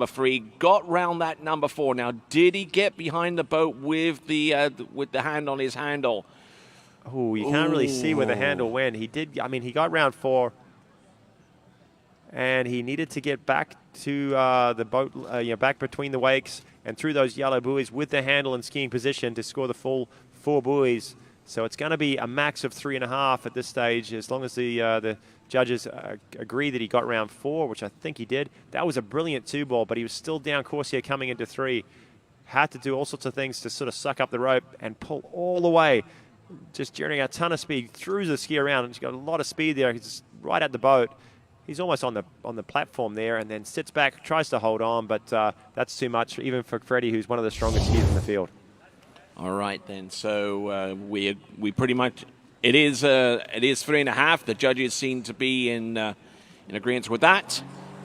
3. Got round that number 4. Now, did he get behind the boat with the hand on his handle? Oh, you can't really see where the handle went. He did. I mean, he got round 4, and he needed to get back to the boat, back between the wakes and through those yellow buoys with the handle in skiing position to score the full 4 buoys. So it's going to be a max of 3.5 at this stage, as long as the judges agree that he got round 4, which I think he did. That was a brilliant 2 ball, but he was still down course here coming into 3. Had to do all sorts of things to sort of suck up the rope and pull all the way, just generating a ton of speed through the ski around. He's got a lot of speed there. He's right at the boat. He's almost on the platform there, and then sits back, tries to hold on, but that's too much, even for Freddie, who's one of the strongest skiers in the field. All right, then. So we pretty much it is 3.5. The judges seem to be in agreement with that.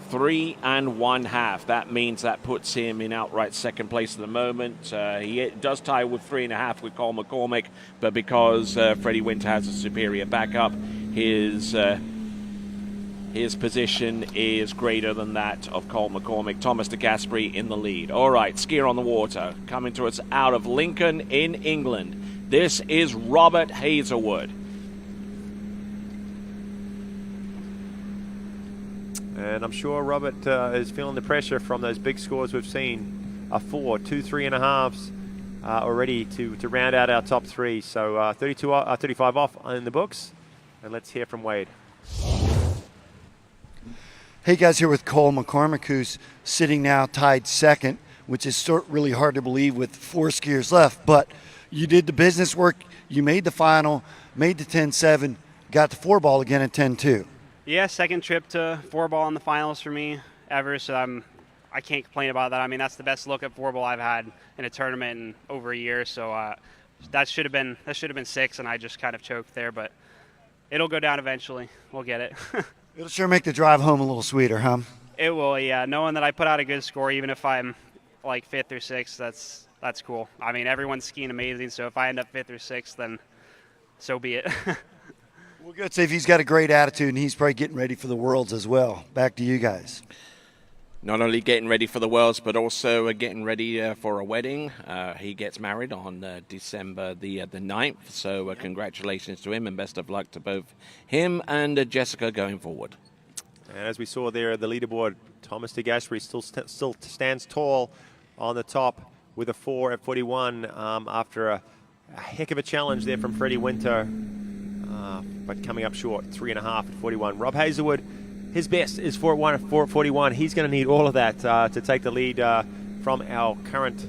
3 1/2. That means that puts him in outright second place at the moment. He does tie with 3.5 with Cole McCormick, but because Freddie Winter has a superior backup, his position is greater than that of Cole McCormick. Thomas de Gasperi in the lead. All right, skier on the water coming to us out of Lincoln in England. This is Robert Hazelwood. And I'm sure Robert is feeling the pressure from those big scores we've seen. A 4, 2 3.5s already to round out our top 3. So 35 off in the books. And let's hear from Wade. Hey guys, here with Cole McCormick, who's sitting now tied second, which is really hard to believe with 4 skiers left. But you did the business work. You made the final, made the 10-7, got the 4-ball again at 10-2. Yeah, second trip to 4-ball in the finals for me ever, so I can't complain about that. I mean, that's the best look at 4-ball I've had in a tournament in over a year, so that should have been 6, and I just kind of choked there, but it'll go down eventually. We'll get it. It'll sure make the drive home a little sweeter, huh? It will, yeah. Knowing that I put out a good score, even if I'm like 5th or 6th, that's cool. I mean, everyone's skiing amazing, so if I end up 5th or 6th, then so be it. Well, good. Say if he's got a great attitude, and he's probably getting ready for the Worlds as well. Back to you guys. Not only getting ready for the Worlds, but also getting ready for a wedding. He gets married on December the 9th, so congratulations to him and best of luck to both him and Jessica going forward. And as we saw there at the leaderboard, Thomas de Gasperi still stands tall on the top with a 4 at 41 after a heck of a challenge there from Freddie Winter, but coming up short, 3.5 at 41. Rob Hazelwood, his best is 4 at 41. He's going to need all of that to take the lead from our current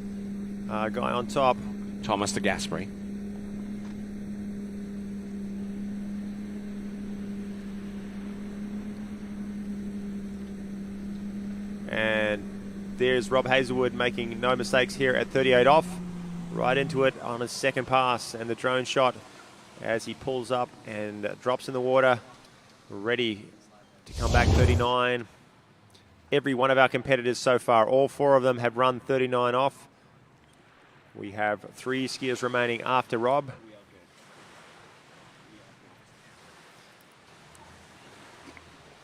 guy on top. Thomas de Gasperi. And there's Rob Hazelwood making no mistakes here at 38 off. Right into it on his second pass, and the drone shot as he pulls up and drops in the water, ready to come back 39. Every one of our competitors so far, all 4 of them have run 39 off. We have 3 skiers remaining after Rob.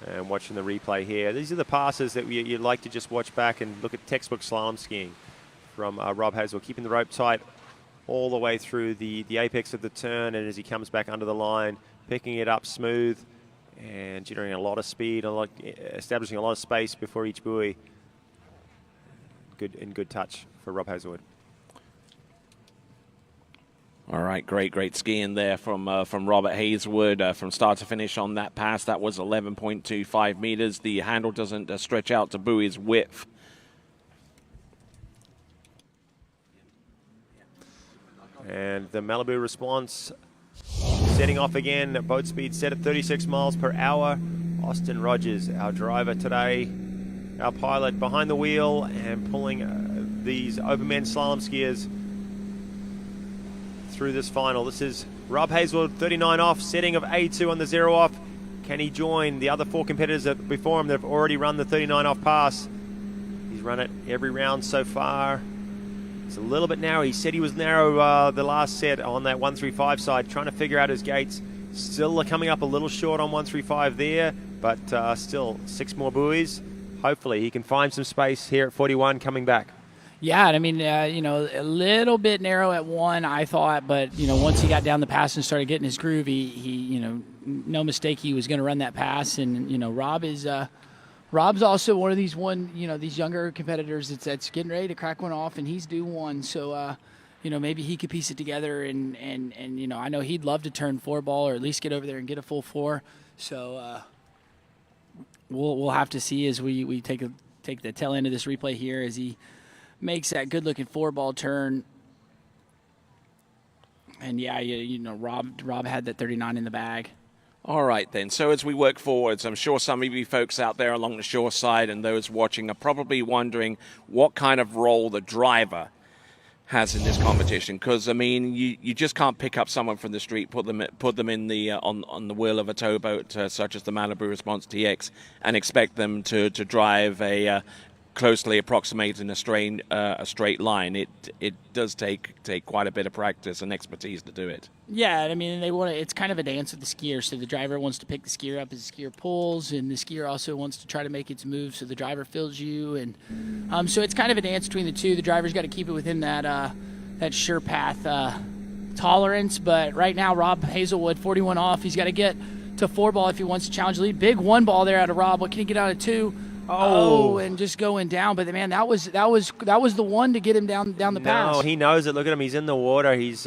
And watching the replay here, these are the passes that you'd like to just watch back and look at textbook slalom skiing from Rob Hazelwood, keeping the rope tight all the way through the apex of the turn, and as he comes back under the line, picking it up smooth and generating a lot of speed, establishing a lot of space before each buoy. Good touch for Rob Hazelwood. All right, great skiing there from Robert Hazelwood from start to finish on that pass. That was 11.25 meters. The handle doesn't stretch out to buoy's width. And the Malibu response setting off again. Boat speed set at 36 miles per hour. Austin Rogers, our driver today, our pilot behind the wheel and pulling these open men slalom skiers through this final. This is Rob Hazelwood, 39 off, setting of A2 on the 0 off. Can he join the other 4 competitors that before him that have already run the 39 off pass? He's run it every round so far. It's a little bit narrow. He said he was narrow the last set on that 135 side, trying to figure out his gates. Still coming up a little short on 135 there, but still 6 more buoys. Hopefully he can find some space here at 41 coming back. Yeah, I mean, a little bit narrow at 1, I thought, but, once he got down the pass and started getting his groove, he no mistake, he was going to run that pass. And, Rob's also one of these these younger competitors that's getting ready to crack one off, and he's due one. So, maybe he could piece it together, and I know he'd love to turn 4 ball or at least get over there and get a full 4. So we'll have to see as we take the tail end of this replay here as he makes that good-looking 4 ball turn. And yeah, Rob had that 39 in the bag. All right, then. So as we work forwards, I'm sure some of you folks out there along the shore side and those watching are probably wondering what kind of role the driver has in this competition. Because, I mean, you just can't pick up someone from the street, put them in the on the wheel of a towboat such as the Malibu Response TX and expect them to drive a closely approximating a straight line. It does take quite a bit of practice and expertise to do it. Yeah, I mean, it's kind of a dance with the skier. So the driver wants to pick the skier up as the skier pulls, and the skier also wants to try to make its move so the driver fills you. And so it's kind of a dance between the two. The driver's got to keep it within that sure path tolerance. But right now, Rob Hazelwood, 41 off. He's got to get to 4 ball if he wants to challenge the lead. Big 1 ball there out of Rob. What can he get out of 2? Oh, and just going down. But man, that was the one to get him down the pass. No, he knows it. Look at him. He's in the water. He's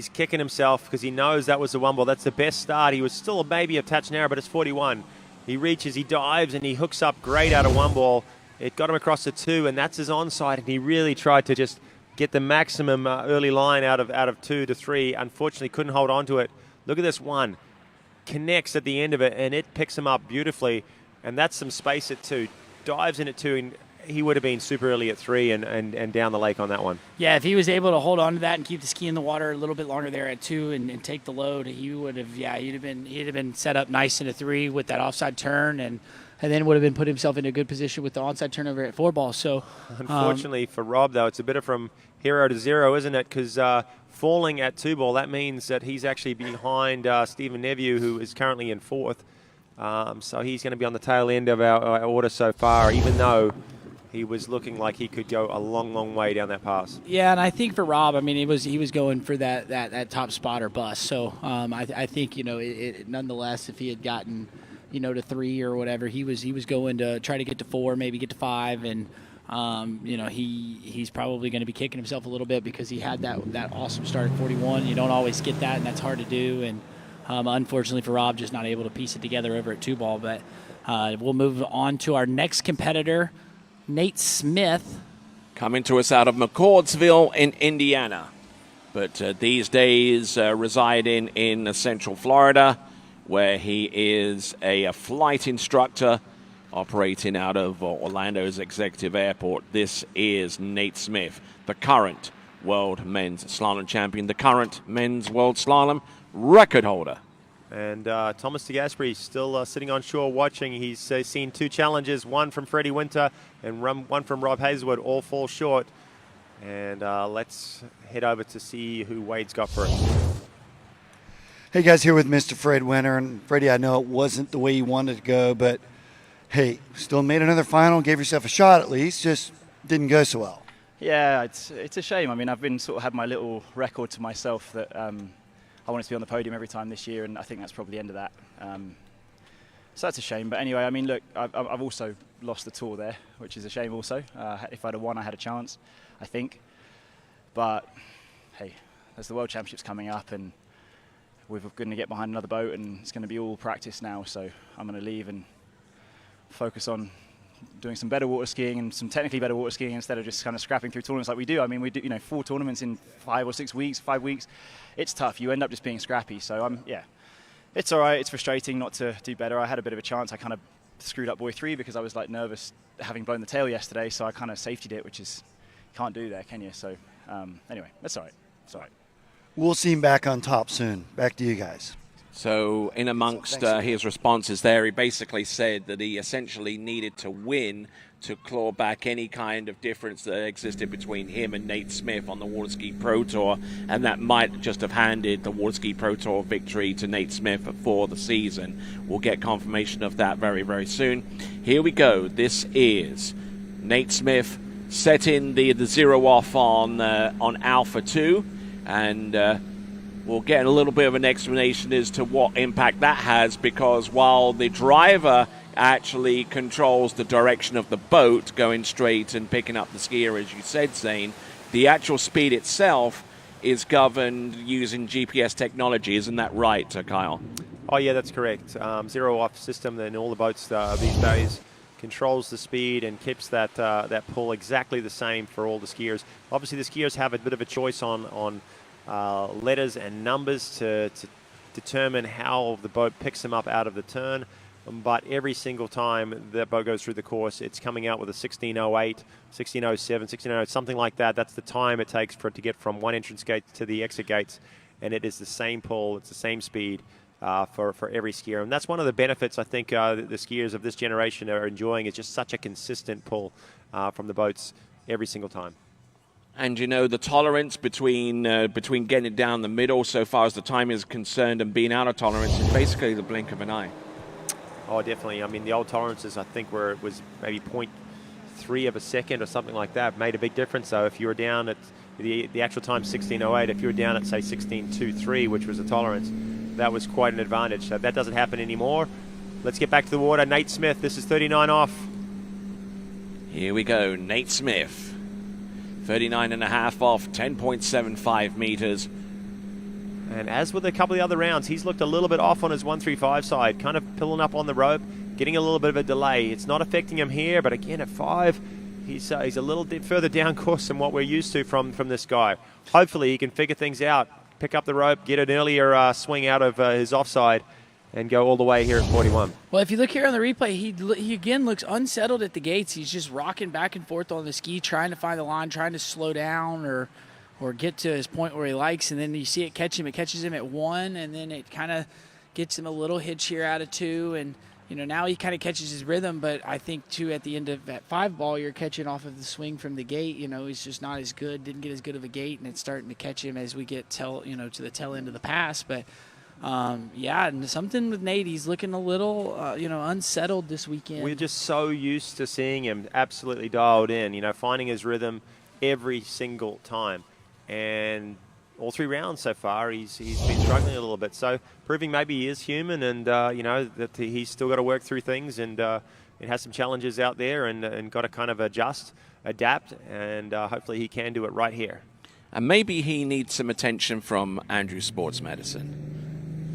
kicking himself because he knows that was the 1 ball. That's the best start. He was still maybe a touch narrow, but it's 41. He reaches, he dives, and he hooks up great out of 1 ball. It got him across the 2, and that's his onside. And he really tried to just get the maximum early line out of 2 to 3. Unfortunately, couldn't hold on to it. Look at this 1. Connects at the end of it, and it picks him up beautifully. And that's some space at 2. Dives in at 2, and he would have been super early at 3 and down the lake on that one. Yeah, if he was able to hold on to that and keep the ski in the water a little bit longer there at 2 and take the load, he would have. Yeah, he'd have been set up nice in a 3 with that offside turn, and then would have been put himself in a good position with the onside turnover at 4 ball. So, unfortunately for Rob, though, it's a bit of from hero to zero, isn't it? Because falling at 2 ball, that means that he's actually behind Stephen Neville, who is currently in 4th. So he's going to be on the tail end of our order so far, even though he was looking like he could go a long way down that pass. Yeah, and I think for Rob, I mean, he was going for that top spot or bust. So I think nonetheless, if he had gotten to 3 or whatever, he was going to try to get to 4, maybe get to 5, and he's probably going to be kicking himself a little bit because he had that awesome start at 41. You don't always get that, and that's hard to do. And unfortunately for Rob, just not able to piece it together over at 2 ball. But we'll move on to our next competitor, Nate Smith. Coming to us out of McCordsville in Indiana. But these days residing in Central Florida, where he is a flight instructor operating out of Orlando's Executive Airport. This is Nate Smith, the current world men's slalom champion, the current men's world slalom record holder. And Thomas de Gasperi still sitting on shore watching. He's seen 2 challenges, one from Freddie Winter and one from Rob Hazelwood, all fall short. And let's head over to see who Wade's got for us. Hey guys, here with Mr. Fred Winter. And Freddie, I know it wasn't the way you wanted to go, but hey, still made another final, gave yourself a shot at least, just didn't go so well. Yeah, it's a shame. I mean, I've been sort of had my little record to myself that I wanted to be on the podium every time this year, and I think that's probably the end of that. So that's a shame. But anyway, I mean, look, I've also lost the tour there, which is a shame also. If I'd have won, I had a chance, I think. But hey, there's the World Championships coming up, and we're going to get behind another boat, and it's going to be all practice now. So I'm going to leave and focus on doing some better water skiing and some technically better water skiing instead of just kind of scrapping through tournaments like we do. I mean, we do 4 tournaments in 5 or 6 weeks, 5 weeks. It's tough. You end up just being scrappy. So it's all right. It's frustrating not to do better. I had a bit of a chance. I kind of screwed up buoy 3 because I was like nervous having blown the tail yesterday. So I kind of safetied it, which is can't do there, can you? So anyway, that's all right. It's all right. We'll see him back on top soon. Back to you guys. So in amongst his responses there, he basically said that he essentially needed to win to claw back any kind of difference that existed between him and Nate Smith on the Waterski Pro Tour, and that might just have handed the Waterski Pro Tour victory to Nate Smith for the season. We'll get confirmation of that very, very soon. Here we go. This is Nate Smith setting the 0 off on Alpha 2, and we'll get a little bit of an explanation as to what impact that has, because while the driver actually controls the direction of the boat going straight and picking up the skier, as you said, Zane, the actual speed itself is governed using GPS technology. Isn't that right, Kyle? Oh, yeah, that's correct. 0 off system in all the boats these days controls the speed and keeps that pull exactly the same for all the skiers. Obviously, the skiers have a bit of a choice on letters and numbers to determine how the boat picks them up out of the turn, but every single time that boat goes through the course, it's coming out with a 1608, 1607, 1608, something like that. That's the time it takes for it to get from one entrance gate to the exit gates, and it is the same pull, it's the same speed for every skier. And that's one of the benefits I think the skiers of this generation are enjoying, is just such a consistent pull from the boats every single time. And you know, the tolerance between getting it down the middle so far as the time is concerned and being out of tolerance is basically the blink of an eye. Oh, definitely. I mean, the old tolerances, I think, where it was maybe 0.3 of a second or something like that, made a big difference. So if you were down at the actual time 16:08, if you were down at, say, 16:23, which was a tolerance, that was quite an advantage. So that doesn't happen anymore. Let's get back to the water. Nate Smith, this is 39 off. Here we go, Nate Smith. 39.5 off, 10.75 meters. And as with a couple of the other rounds, he's looked a little bit off on his 135 side, kind of pulling up on the rope, getting a little bit of a delay. It's not affecting him here, but again at 5, he's a little bit further down course than what we're used to from this guy. Hopefully he can figure things out, pick up the rope, get an earlier swing out of his offside, and go all the way here at 41. Well, if you look here on the replay, he again looks unsettled at the gates. He's just rocking back and forth on the ski, trying to find the line, trying to slow down or get to his point where he likes, and then you see it catch him. It catches him at 1, and then it kind of gets him a little hitch here out of 2, and now he kind of catches his rhythm. But I think too, at the end of that 5 ball, you're catching off of the swing from the gate. He's just not as good. Didn't get as good of a gate, and it's starting to catch him as we get to the tail end of the pass. But and something with Nate, he's looking a little unsettled this weekend. We're just so used to seeing him absolutely dialed in, finding his rhythm every single time. And all 3 rounds so far, he's been struggling a little bit. So proving maybe he is human, and that he's still got to work through things, and it has some challenges out there, and got to kind of adjust, adapt, and hopefully he can do it right here. And maybe he needs some attention from Andrew Sports Medicine.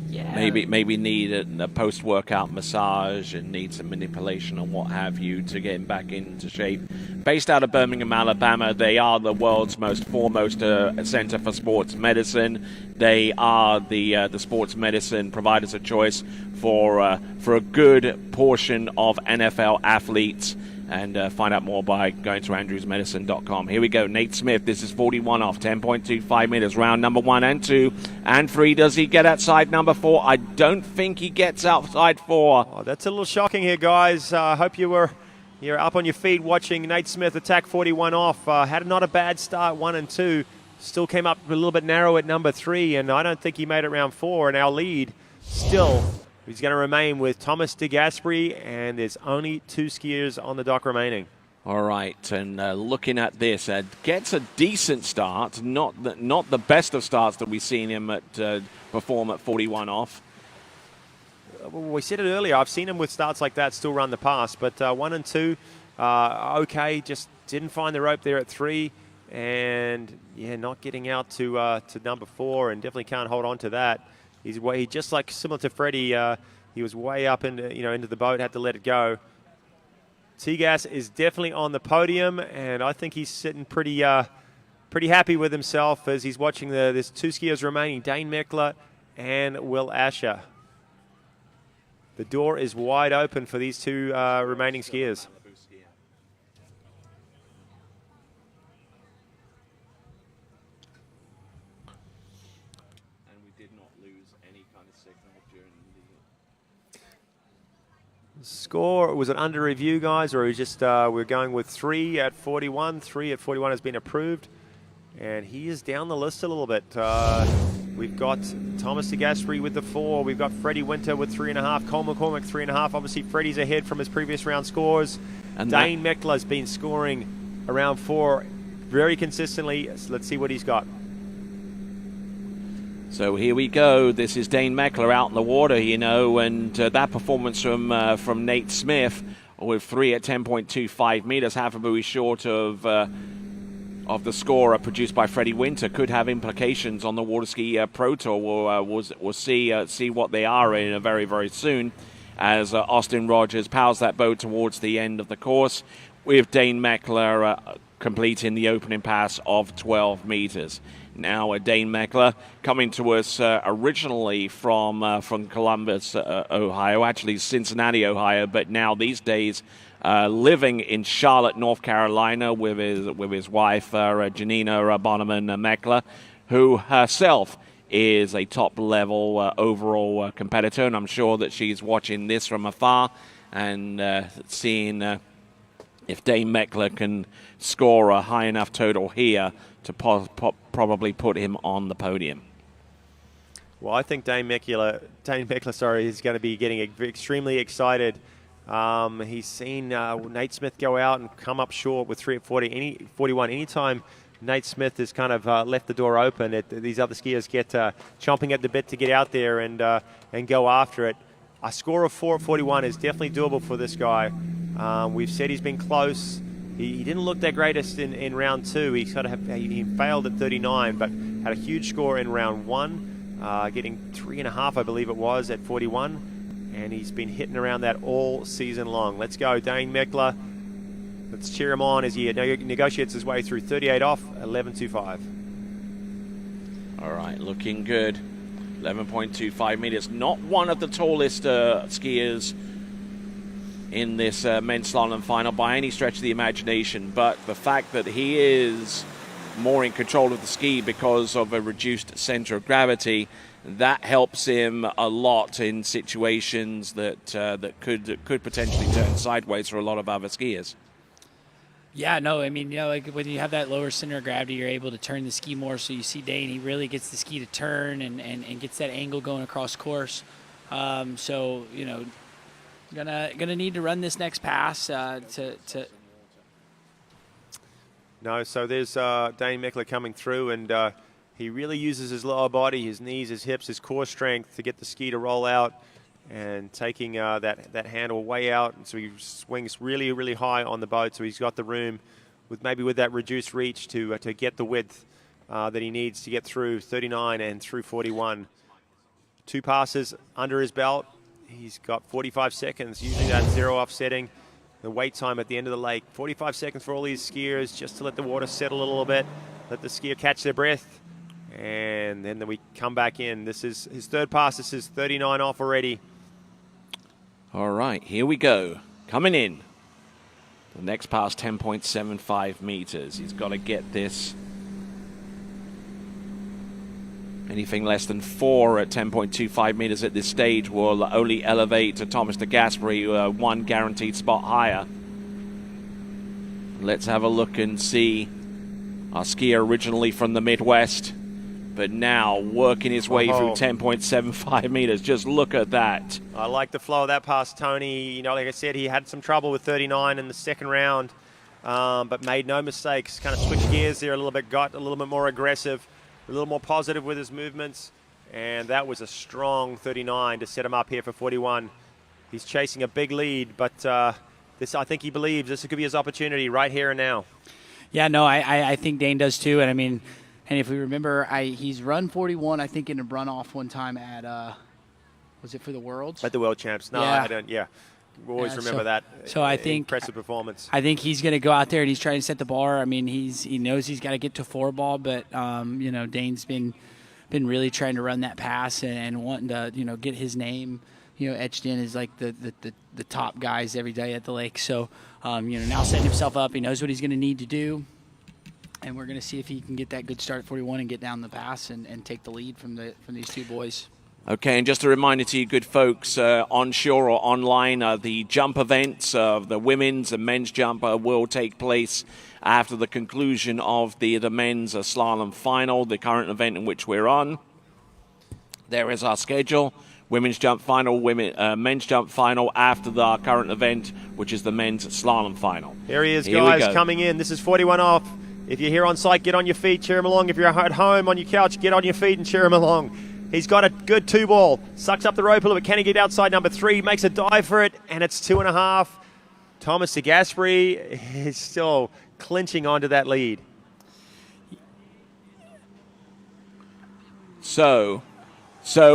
Yeah. Maybe need a post-workout massage and need some manipulation and what have you to get him back into shape. Based out of Birmingham, Alabama, they are the world's most foremost center for sports medicine. They are the sports medicine providers of choice for a good portion of NFL athletes. And find out more by going to andrewsmedicine.com. Here we go. Nate Smith. This is 41 off, 10.25 meters. Round number 1 and 2 and 3. Does he get outside number 4? I don't think he gets outside 4. Oh, that's a little shocking here, guys. I hope you're up on your feet watching Nate Smith attack 41 off. Had not a bad start, 1 and 2. Still came up a little bit narrow at number 3, and I don't think he made it round 4. And our lead still... He's going to remain with Thomas de Gasperi, and there's only 2 skiers on the dock remaining. All right, and looking at this, gets a decent start, not the best of starts that we've seen him perform at 41 off. We said it earlier, I've seen him with starts like that still run the pass, but 1 and 2, okay, just didn't find the rope there at 3, and yeah, not getting out to number 4, and definitely can't hold on to that. He's way, just like similar to Freddie, he was way up into the boat, had to let it go. Tegas is definitely on the podium, and I think he's sitting pretty happy with himself as he's watching there's 2 skiers remaining, Dane Meckler and Will Asher. The door is wide open for these 2 remaining skiers. And we did not lose any kind of signal during the Score, was it under review, guys, or we're going with 3 at 41? 3 at 41 has been approved, and he is down the list a little bit. We've got Thomas de Gasperi with the 4. We've got Freddie Winter with 3.5. Cole McCormick 3.5. Obviously, Freddie's ahead from his previous round scores. And Dane Meckler has been scoring around 4 very consistently. So let's see what he's got. So here we go. This is Dane Meckler out in the water, and that performance from Nate Smith with 3 at 10.25 meters, half a buoy short of the score produced by Freddie Winter, could have implications on the Waterski Pro Tour. We'll see what they are in very, very soon as Austin Rogers powers that boat towards the end of the course, with Dane Meckler completing the opening pass of 12 meters. Now, Dane Meckler coming to us originally from Columbus, Ohio, actually Cincinnati, Ohio, but now these days living in Charlotte, North Carolina, with his wife Janina Bonneman Meckler, who herself is a top-level overall competitor, and I'm sure that she's watching this from afar and seeing if Dane Meckler can score a high enough total here to probably put him on the podium. Well, I think Dane Meckler, is going to be getting extremely excited. He's seen Nate Smith go out and come up short with 3 at 41. Anytime Nate Smith has kind of left the door open, these other skiers get chomping at the bit to get out there and go after it. A score of 4 at 41 is definitely doable for this guy. We've said he's been close. He didn't look that greatest in round 2. He failed at 39, but had a huge score in round 1, getting 3.5, I believe it was, at 41. And he's been hitting around that all season long. Let's go, Dane Meckler. Let's cheer him on as he negotiates his way through 38 off, 11.25. All right, looking good. 11.25 meters. Not one of the tallest skiers in this men's slalom final by any stretch of the imagination, but the fact that he is more in control of the ski because of a reduced center of gravity, that helps him a lot in situations that could potentially turn sideways for a lot of other skiers. Yeah, no, I mean, like when you have that lower center of gravity, you're able to turn the ski more. So you see Dane, he really gets the ski to turn and gets that angle going across course. So, gonna need to run this next pass to. No, so there's Dane Meckler coming through, and he really uses his lower body, his knees, his hips, his core strength to get the ski to roll out, and taking that handle way out, and so he swings really, really high on the boat. So he's got the room, with that reduced reach, to get the width that he needs to get through 39 and through 41. 2 passes under his belt. He's got 45 seconds, usually that zero offsetting. The wait time at the end of the lake, 45 seconds for all these skiers, just to let the water settle a little bit, let the skier catch their breath, and then we come back in. This is his 3rd pass. This is 39 off already. All right, here we go. Coming in. The next pass, 10.75 meters. He's got to get this. Anything less than 4 at 10.25 meters at this stage will only elevate to Thomas de Gasperi 1 guaranteed spot higher. Let's have a look and see our skier originally from the Midwest, but now working his way through 10.75 meters. Just look at that. I like the flow of that pass, Tony. Like I said, he had some trouble with 39 in the second round, but made no mistakes. Kind of switched gears there a little bit, got a little bit more aggressive, a little more positive with his movements, and that was a strong 39 to set him up here for 41. He's chasing a big lead, but I think he believes this could be his opportunity right here and now. Yeah, no, I think Dane does too. And I mean, and if we remember, he's run 41, I think, in a runoff one time at, was it for the Worlds? At the World Champs. No, yeah. I don't, yeah. We always remember that. So I think impressive performance. I think he's going to go out there and he's trying to set the bar. I mean, he knows he's got to get to 4-ball, but, Dane's been really trying to run that pass and wanting to, get his name, etched in as like the top guys every day at the lake. So, now setting himself up, he knows what he's going to need to do. And we're going to see if he can get that good start at 41 and get down the pass and take the lead from these two boys. Okay, and just a reminder to you good folks, onshore or online, the jump events of the women's and men's jump will take place after the conclusion of the men's slalom final, the current event in which we're on. There is our schedule. Women's jump final, men's jump final after the current event, which is the men's slalom final. Here he is, guys, coming in. This is 41 off. If you're here on site, get on your feet, cheer him along. If you're at home on your couch, get on your feet and cheer him along. He's got a good 2-ball. Sucks up the rope a little bit. Can he get outside number 3? Makes a dive for it, and it's 2.5. Thomas de Gasperi is still clinching onto that lead. So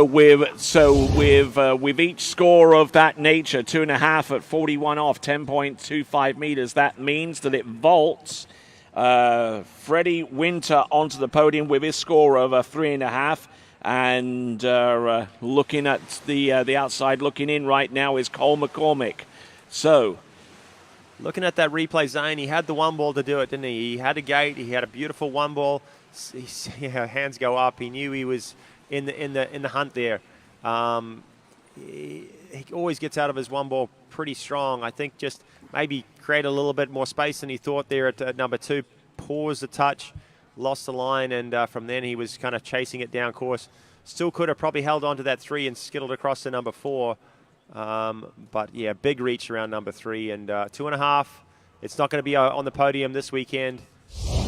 with each score of that nature, 2.5 at 41 off, 10.25 meters, that means that it vaults Freddie Winter onto the podium with his score of 3.5. And looking at the outside, looking in right now is Cole McCormick. So, looking at that replay zone, he had the 1-ball to do it, didn't he? He had a gate. He had a beautiful 1-ball. Hands go up. He knew he was in the hunt there. He always gets out of his 1-ball pretty strong. I think just maybe create a little bit more space than he thought there at number 2. Paused the touch. Lost the line, and from then he was kind of chasing it down course. Still could have probably held on to that 3 and skittled across to number 4. But, yeah, big reach around number 3. And 2.5, it's not going to be on the podium this weekend.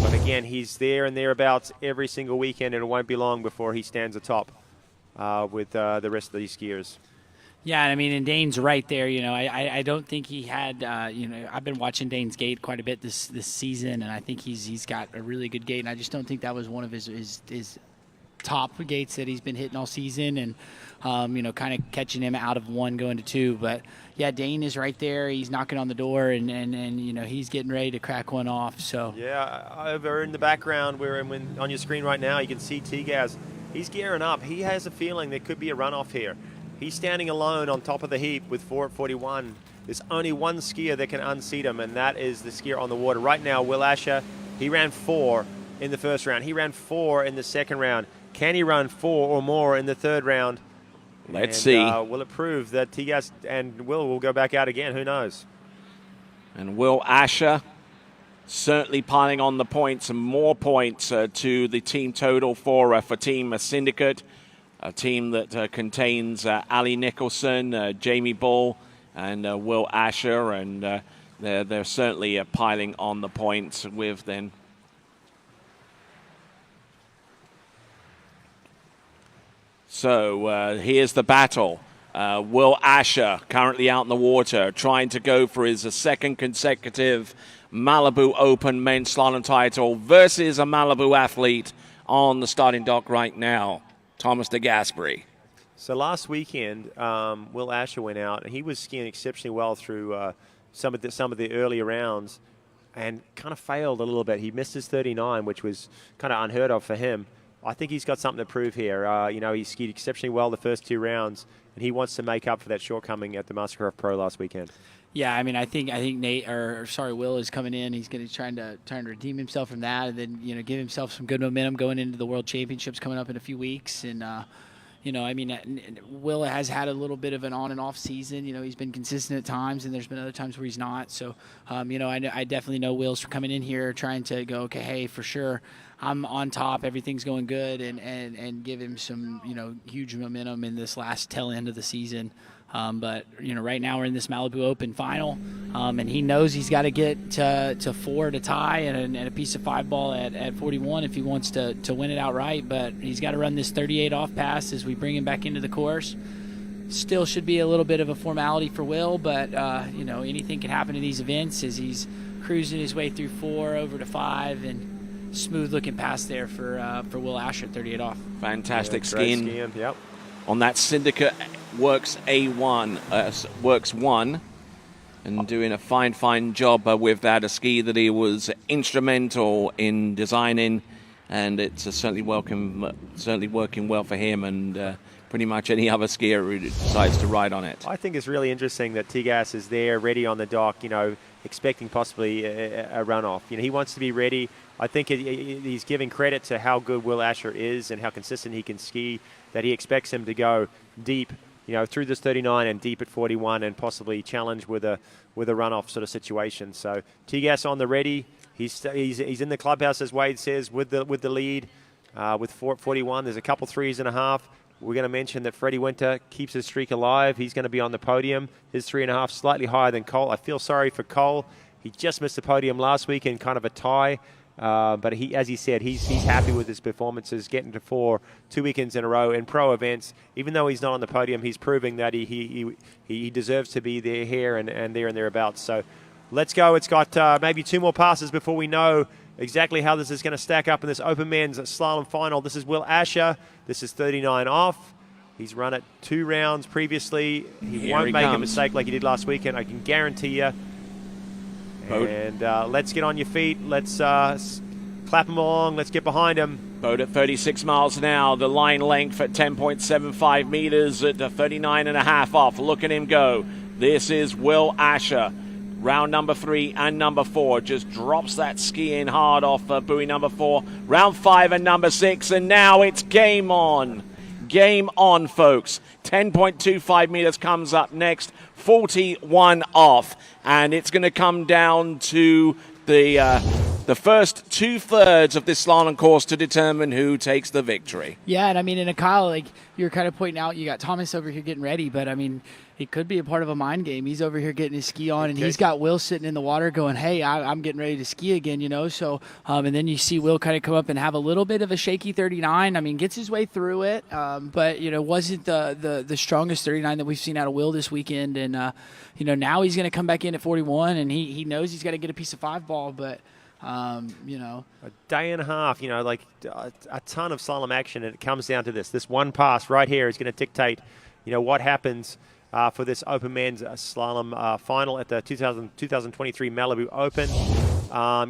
But, again, he's there and thereabouts every single weekend, and it won't be long before he stands atop with the rest of these skiers. Yeah, I mean, and Dane's right there. I don't think he had. I've been watching Dane's gate quite a bit this season, and I think he's got a really good gate. And I just don't think that was one of his top gates that he's been hitting all season, and kind of catching him out of 1 going to 2. But yeah, Dane is right there. He's knocking on the door, and he's getting ready to crack one off. So yeah, over in the background, on your screen right now, you can see T-Gaz. He's gearing up. He has a feeling there could be a runoff here. He's standing alone on top of the heap with 4 at 41. There's only one skier that can unseat him, and that is the skier on the water. Right now, Will Asher, he ran 4 in the first round. He ran 4 in the second round. Can he run 4 or more in the third round? Let's see. Will it prove that T-Gas and Will go back out again? Who knows? And Will Asher certainly piling on the points and more points to the team total for Team Syndicate. A team that contains Ali Nicholson, Jamie Bull, and Will Asher, and they're certainly piling on the points with then. So here's the battle. Will Asher currently out in the water, trying to go for his second consecutive Malibu Open men's slalom title versus a Malibu athlete on the starting dock right now. Thomas de Gasperi. So last weekend, Will Asher went out, and he was skiing exceptionally well through some of the earlier rounds, and kind of failed a little bit. He missed his 39, which was kind of unheard of for him. I think he's got something to prove here. He skied exceptionally well the first 2 rounds, and he wants to make up for that shortcoming at the Musgrave Pro last weekend. Yeah, I mean, I think Will is coming in. He's going to trying to redeem himself from that, and then give himself some good momentum going into the World Championships coming up in a few weeks. And Will has had a little bit of an on and off season. He's been consistent at times, and there's been other times where he's not. So, I definitely know Will's coming in here trying to go, okay, hey, for sure, I'm on top. Everything's going good, and give him some huge momentum in this last tail end of the season. But right now we're in this Malibu Open final, and he knows he's got to get to 4 to tie and a piece of 5-ball at 41 if he wants to win it outright. But he's got to run this 38 off pass as we bring him back into the course. still should be a little bit of a formality for Will, but you know, anything can happen in these events as he's cruising his way through 4 over to 5 and smooth looking pass there for Will Asher at 38 off. Fantastic skiing. Yep. On that Syndicate Works A1, Works 1, and doing a fine job with that, a ski that he was instrumental in designing, and it's certainly working well for him and pretty much any other skier who decides to ride on it. I think it's really interesting that Tigas is there, ready on the dock, you know, expecting possibly a runoff. You know, he wants to be ready. I think he's giving credit to how good Will Asher is and how consistent he can ski, that he expects him to go deep, you know, through this 39 and deep at 41 and possibly challenge with a runoff sort of situation. So Tigas on the ready. He's in the clubhouse, as Wade says, with the lead with 41. There's a couple 3.5. We're going to mention that Freddie Winter keeps his streak alive. He's going to be on the podium. His 3.5 slightly higher than Cole. I feel sorry for Cole. He just missed the podium last week in kind of a tie. But he, as he said, he's happy with his performances, getting to 4 2 weekends in a row in pro events. Even though he's not on the podium, he's proving that he deserves to be there here and there and thereabouts. So let's go. It's got maybe 2 more passes before we know exactly how this is going to stack up in this Open Men's Slalom Final. This is Will Asher. This is 39 off. He's run it 2 rounds previously. He won't make a mistake like he did last weekend, I can guarantee you. And let's get on your feet. Let's clap him along. Let's get behind him. Boat at 36 miles an hour. The line length at 10.75 meters at 39.5 off. Look at him go. This is Will Asher. Round number 3 and number 4. Just drops that ski in hard off buoy number 4. Round 5 and number 6. And now it's game on. Game on, folks. 10.25 meters comes up next. 41 off. And it's going to come down to the first 2/3 of this slalom course to determine who takes the victory. Yeah, and I mean, in a Kyle, like you're kind of pointing out, you got Thomas over here getting ready, but I mean, it could be a part of a mind game. He's over here getting his ski on, and he's got Will sitting in the water going, hey, I'm getting ready to ski again, you know? So, and then you see Will kind of come up and have a little bit of a shaky 39. I mean, gets his way through it, but, you know, wasn't the strongest 39 that we've seen out of Will this weekend. And, you know, now he's going to come back in at 41, and he knows he's got to get a piece of 5 ball, but you know, a day and a half, you know, like a ton of slalom action, and it comes down to this one pass right here is going to dictate, you know, what happens for this Open Men's Slalom final at the 2023 Malibu Open.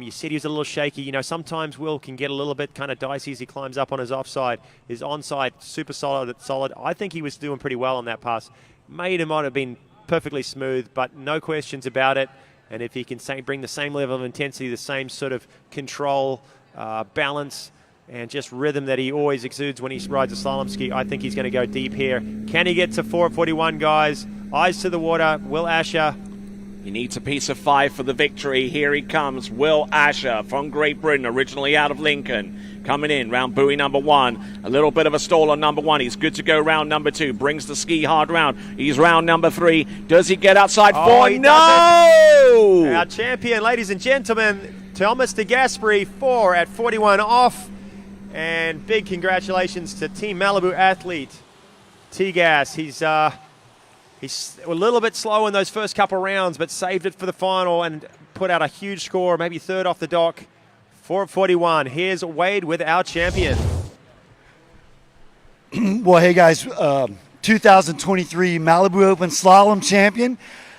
You said he was a little shaky. You know, sometimes Will can get a little bit kind of dicey as he climbs up on his offside. His onside, super solid. I think he was doing pretty well on that pass. Might have been perfectly smooth, but no questions about it. And if he can bring the same level of intensity, the same sort of control, balance, and just rhythm that he always exudes when he rides a slalom ski, I think he's going to go deep here. Can he get to 4:41, guys? Eyes to the water. Will Asher. He needs a piece of 5 for the victory. Here he comes, Will Asher from Great Britain, originally out of Lincoln. Coming in, round buoy number 1. A little bit of a stall on number 1. He's good to go round number 2. Brings the ski hard round. He's round number 3. Does he get outside 4? No! Our champion, ladies and gentlemen, Thomas de Gasperi, 4 at 41 off. And big congratulations to Team Malibu athlete T-Gas. He's a little bit slow in those first couple rounds, but saved it for the final and put out a huge score, maybe 3rd off the dock. 4:41. Here's Wade with our champion. Well, hey guys, 2023 Malibu Open Slalom champion.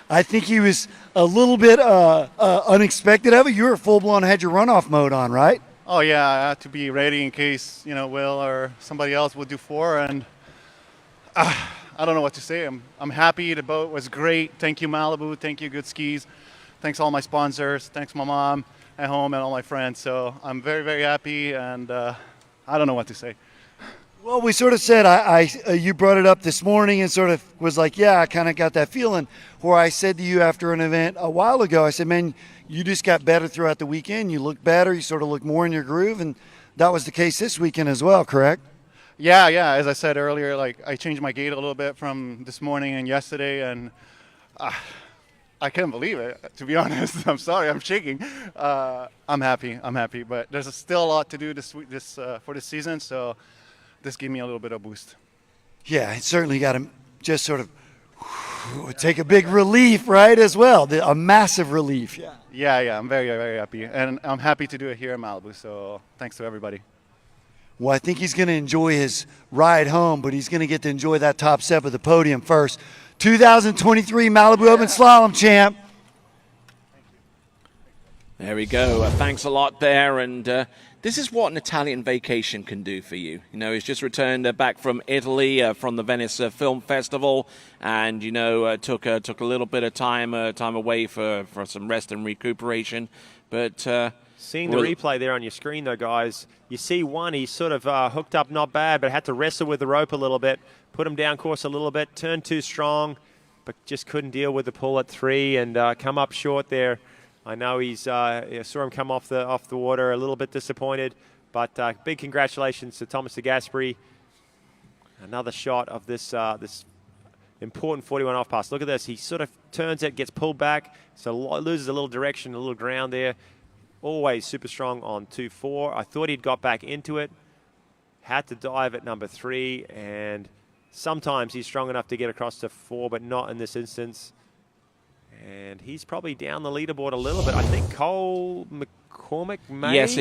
I think he was a little bit unexpected of it. You were full-blown, had your runoff mode on, right? Oh yeah, I had to be ready in case, you know, Will or somebody else would do 4, and I don't know what to say. I'm happy. The boat was great. Thank you, Malibu. Thank you, Good Skis. Thanks all my sponsors. Thanks my mom at home and all my friends. So I'm very, very happy, and I don't know what to say. Well, we sort of said, you brought it up this morning and sort of was like, yeah, I kind of got that feeling, where I said to you after an event a while ago, I said, man, you just got better throughout the weekend. You look better. You sort of look more in your groove, and that was the case this weekend as well, correct? Yeah. As I said earlier, like I changed my gait a little bit from this morning and yesterday, and I can't believe it, to be honest. I'm sorry, I'm shaking. I'm happy, but there's still a lot to do for this season, so this gave me a little bit of boost. Yeah, it certainly got just sort of take a big relief, right, as well, a massive relief. Yeah, I'm very, very happy. And I'm happy to do it here in Malibu, so thanks to everybody. Well, I think he's going to enjoy his ride home, but he's going to get to enjoy that top step of the podium first. 2023 Malibu Open Slalom champ. There we go. Thanks a lot there. And this is what an Italian vacation can do for you. You know, he's just returned back from Italy, from the Venice Film Festival, and took a little bit of time away for some rest and recuperation. But seeing the replay there on your screen, though, guys, you see one. He sort of hooked up not bad, but had to wrestle with the rope a little bit, put him down course a little bit, turned too strong, but just couldn't deal with the pull at 3 and come up short there. I know I saw him come off the water, a little bit disappointed, but big congratulations to Thomas de Gasperi. Another shot of this important 41 off pass. Look at this. He sort of turns it, gets pulled back, so loses a little direction, a little ground there. Always super strong on 2-4. I thought he'd got back into it. Had to dive at number 3, and sometimes he's strong enough to get across to 4, but not in this instance. And he's probably down the leaderboard a little bit. I think Cole McCormick may get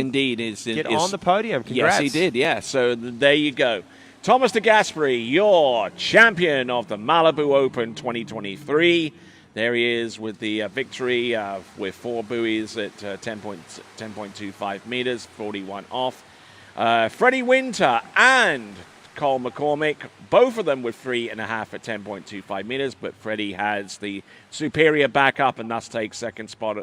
on the podium. Congrats. Yes, he did, yeah. So there you go. Thomas de Gasperi, your champion of the Malibu Open 2023. There he is with the victory with 4 buoys at 10.25 meters, 41 off. Freddie Winter and Cole McCormick, both of them with 3.5 at 10.25 meters, but Freddie has the superior backup and thus takes second spot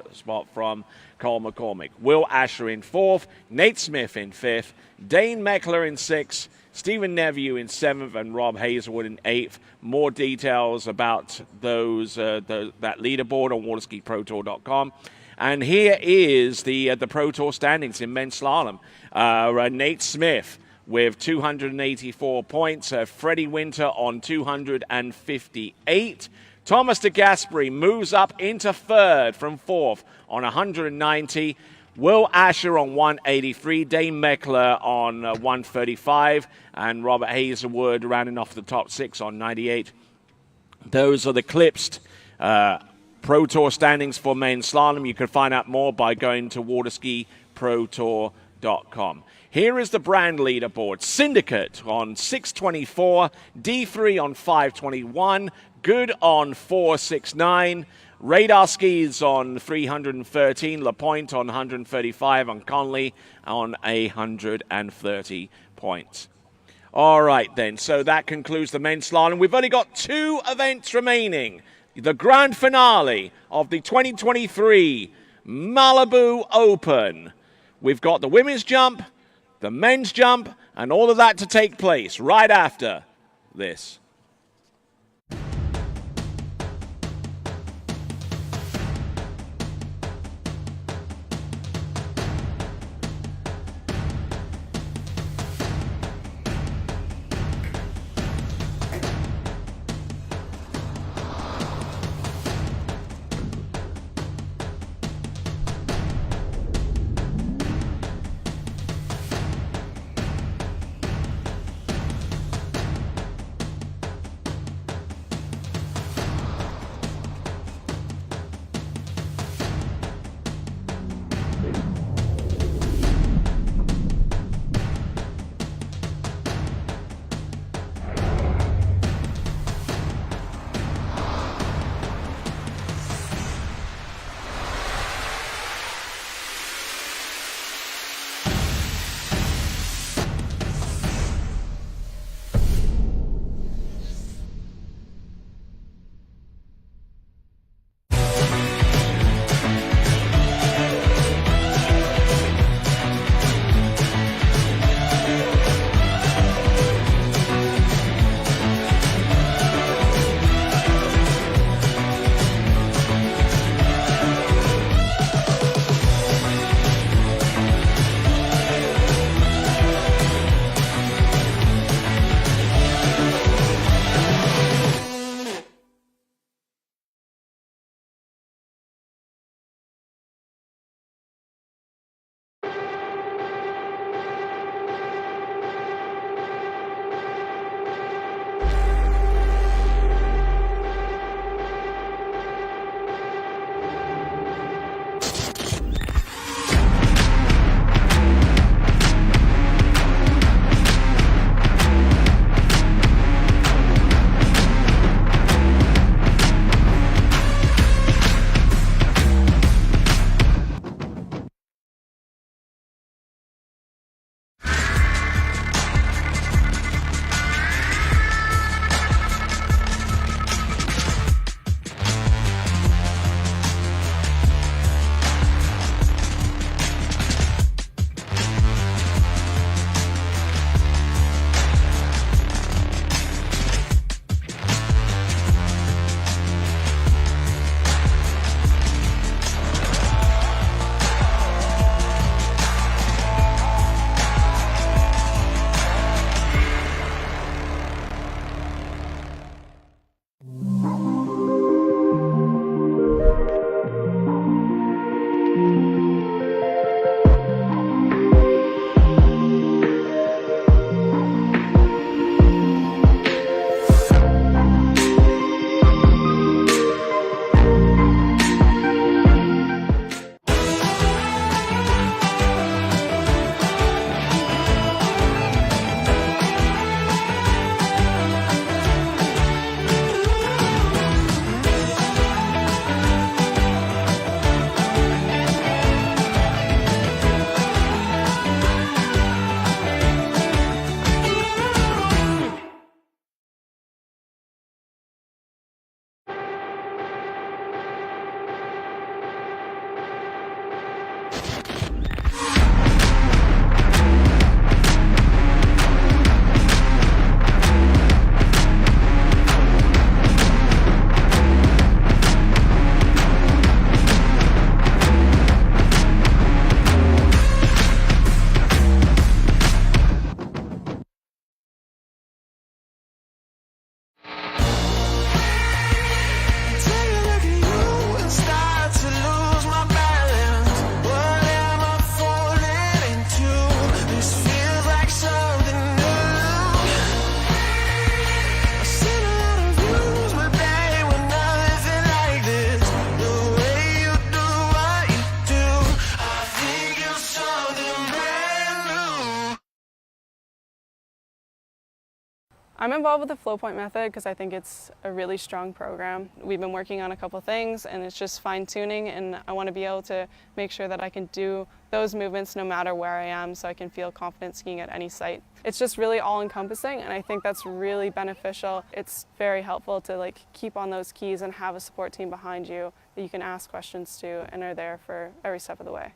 from Cole McCormick. Will Asher in 4th, Nate Smith in 5th, Dane Meckler in 6th, Stephen Neville in 7th, and Rob Hazelwood in 8th. More details about those that leaderboard on waterskiprotour.com. And here is the Pro Tour standings in men's slalom. Nate Smith with 284 points. Freddie Winter on 258. Thomas de Gasperi moves up into 3rd from 4th on 190. Will Asher on 183. Dane Meckler on 135. And Robert Hazelwood rounding off the top 6 on 98. Those are the clipsed Pro Tour standings for men's slalom. You can find out more by going to waterskiprotour.com. Here is the brand leaderboard. Syndicate on 624, D3 on 521, Good on 469, Radar Skis on 313, LaPointe on 135, and Conley on 130 points. All right, then. So that concludes the men's slalom. We've only got 2 events remaining. The grand finale of the 2023 Malibu Open. We've got the women's jump, the men's jump, and all of that to take place right after this. I'm involved with the Flow Point method because I think it's a really strong program. We've been working on a couple things and it's just fine-tuning, and I want to be able to make sure that I can do those movements no matter where I am, so I can feel confident skiing at any site. It's just really all-encompassing, and I think that's really beneficial. It's very helpful to keep on those keys and have a support team behind you that you can ask questions to and are there for every step of the way.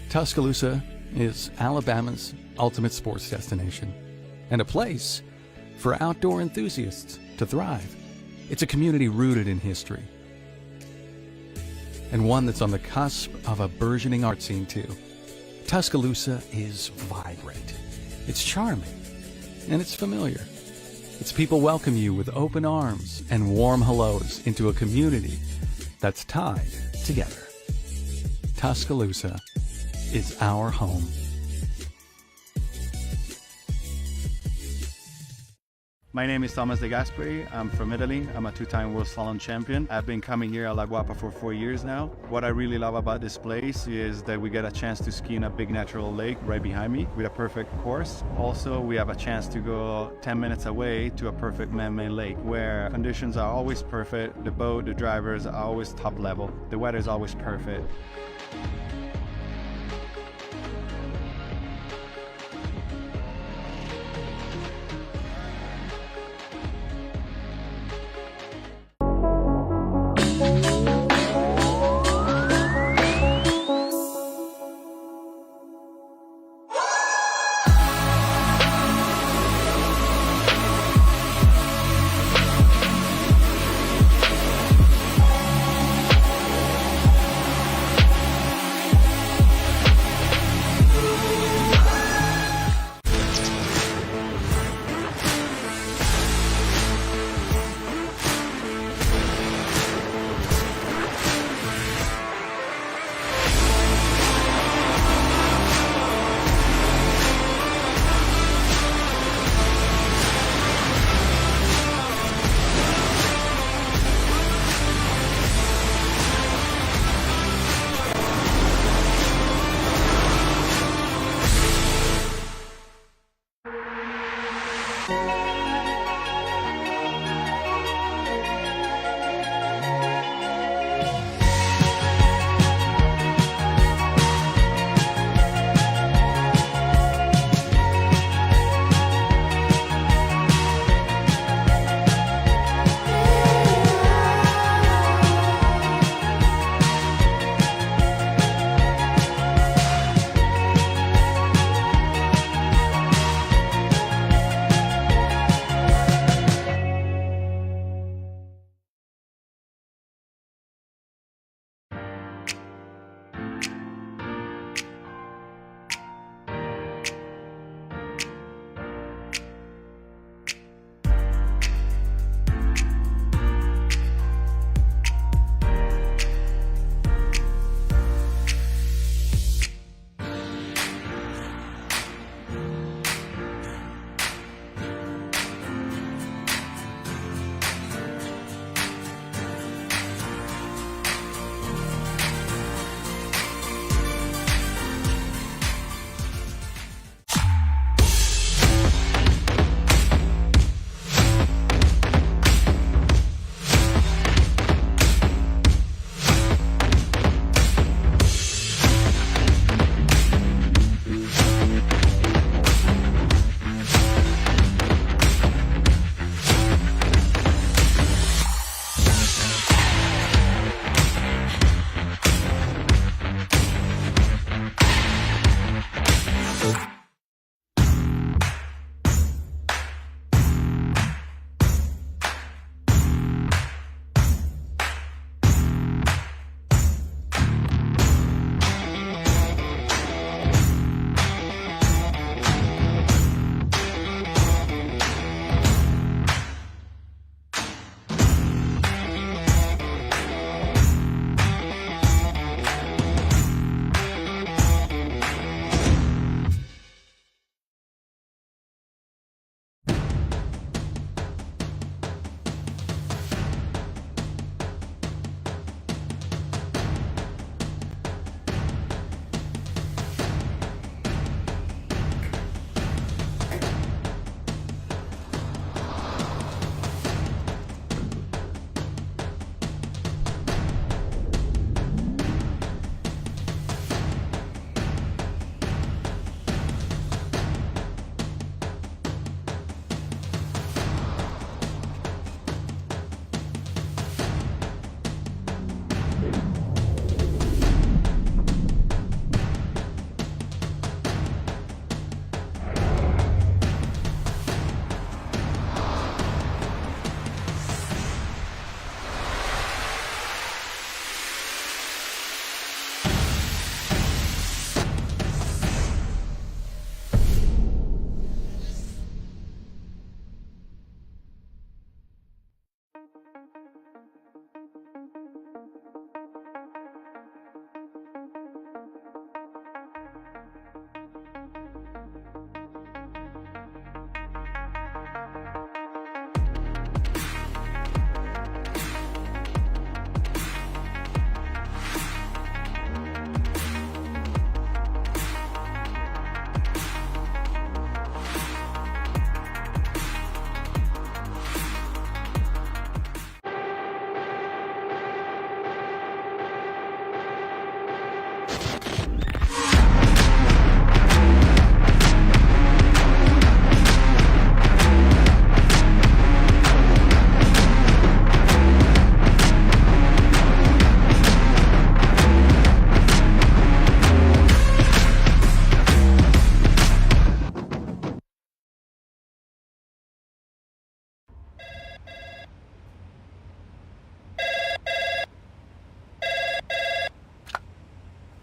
Tuscaloosa is Alabama's ultimate sports destination and a place for outdoor enthusiasts to thrive. It's a community rooted in history and one that's on the cusp of a burgeoning art scene too. Tuscaloosa is vibrant, it's charming, and it's familiar. Its people welcome you with open arms and warm hellos into a community that's tied together. Tuscaloosa is our home. My name is Thomas De Gasperi. I'm from Italy. I'm a two-time World Slalom champion. I've been coming here at La Guapa for 4 years now. What I really love about this place is that we get a chance to ski in a big natural lake right behind me with a perfect course. Also, we have a chance to go 10 minutes away to a perfect man-made lake where conditions are always perfect. The boat, the drivers are always top level. The weather is always perfect.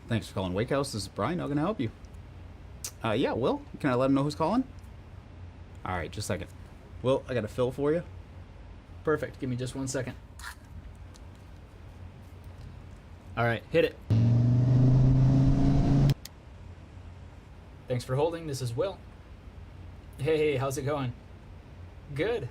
Thanks for calling Wake House. This is Brian. How can I help you? Yeah, Will. Can I let him know who's calling? All right, just a second. Will, I got a fill for you. Perfect. Give me just 1 second. All right, hit it. Thanks for holding. This is Will. Hey, how's it going? Good.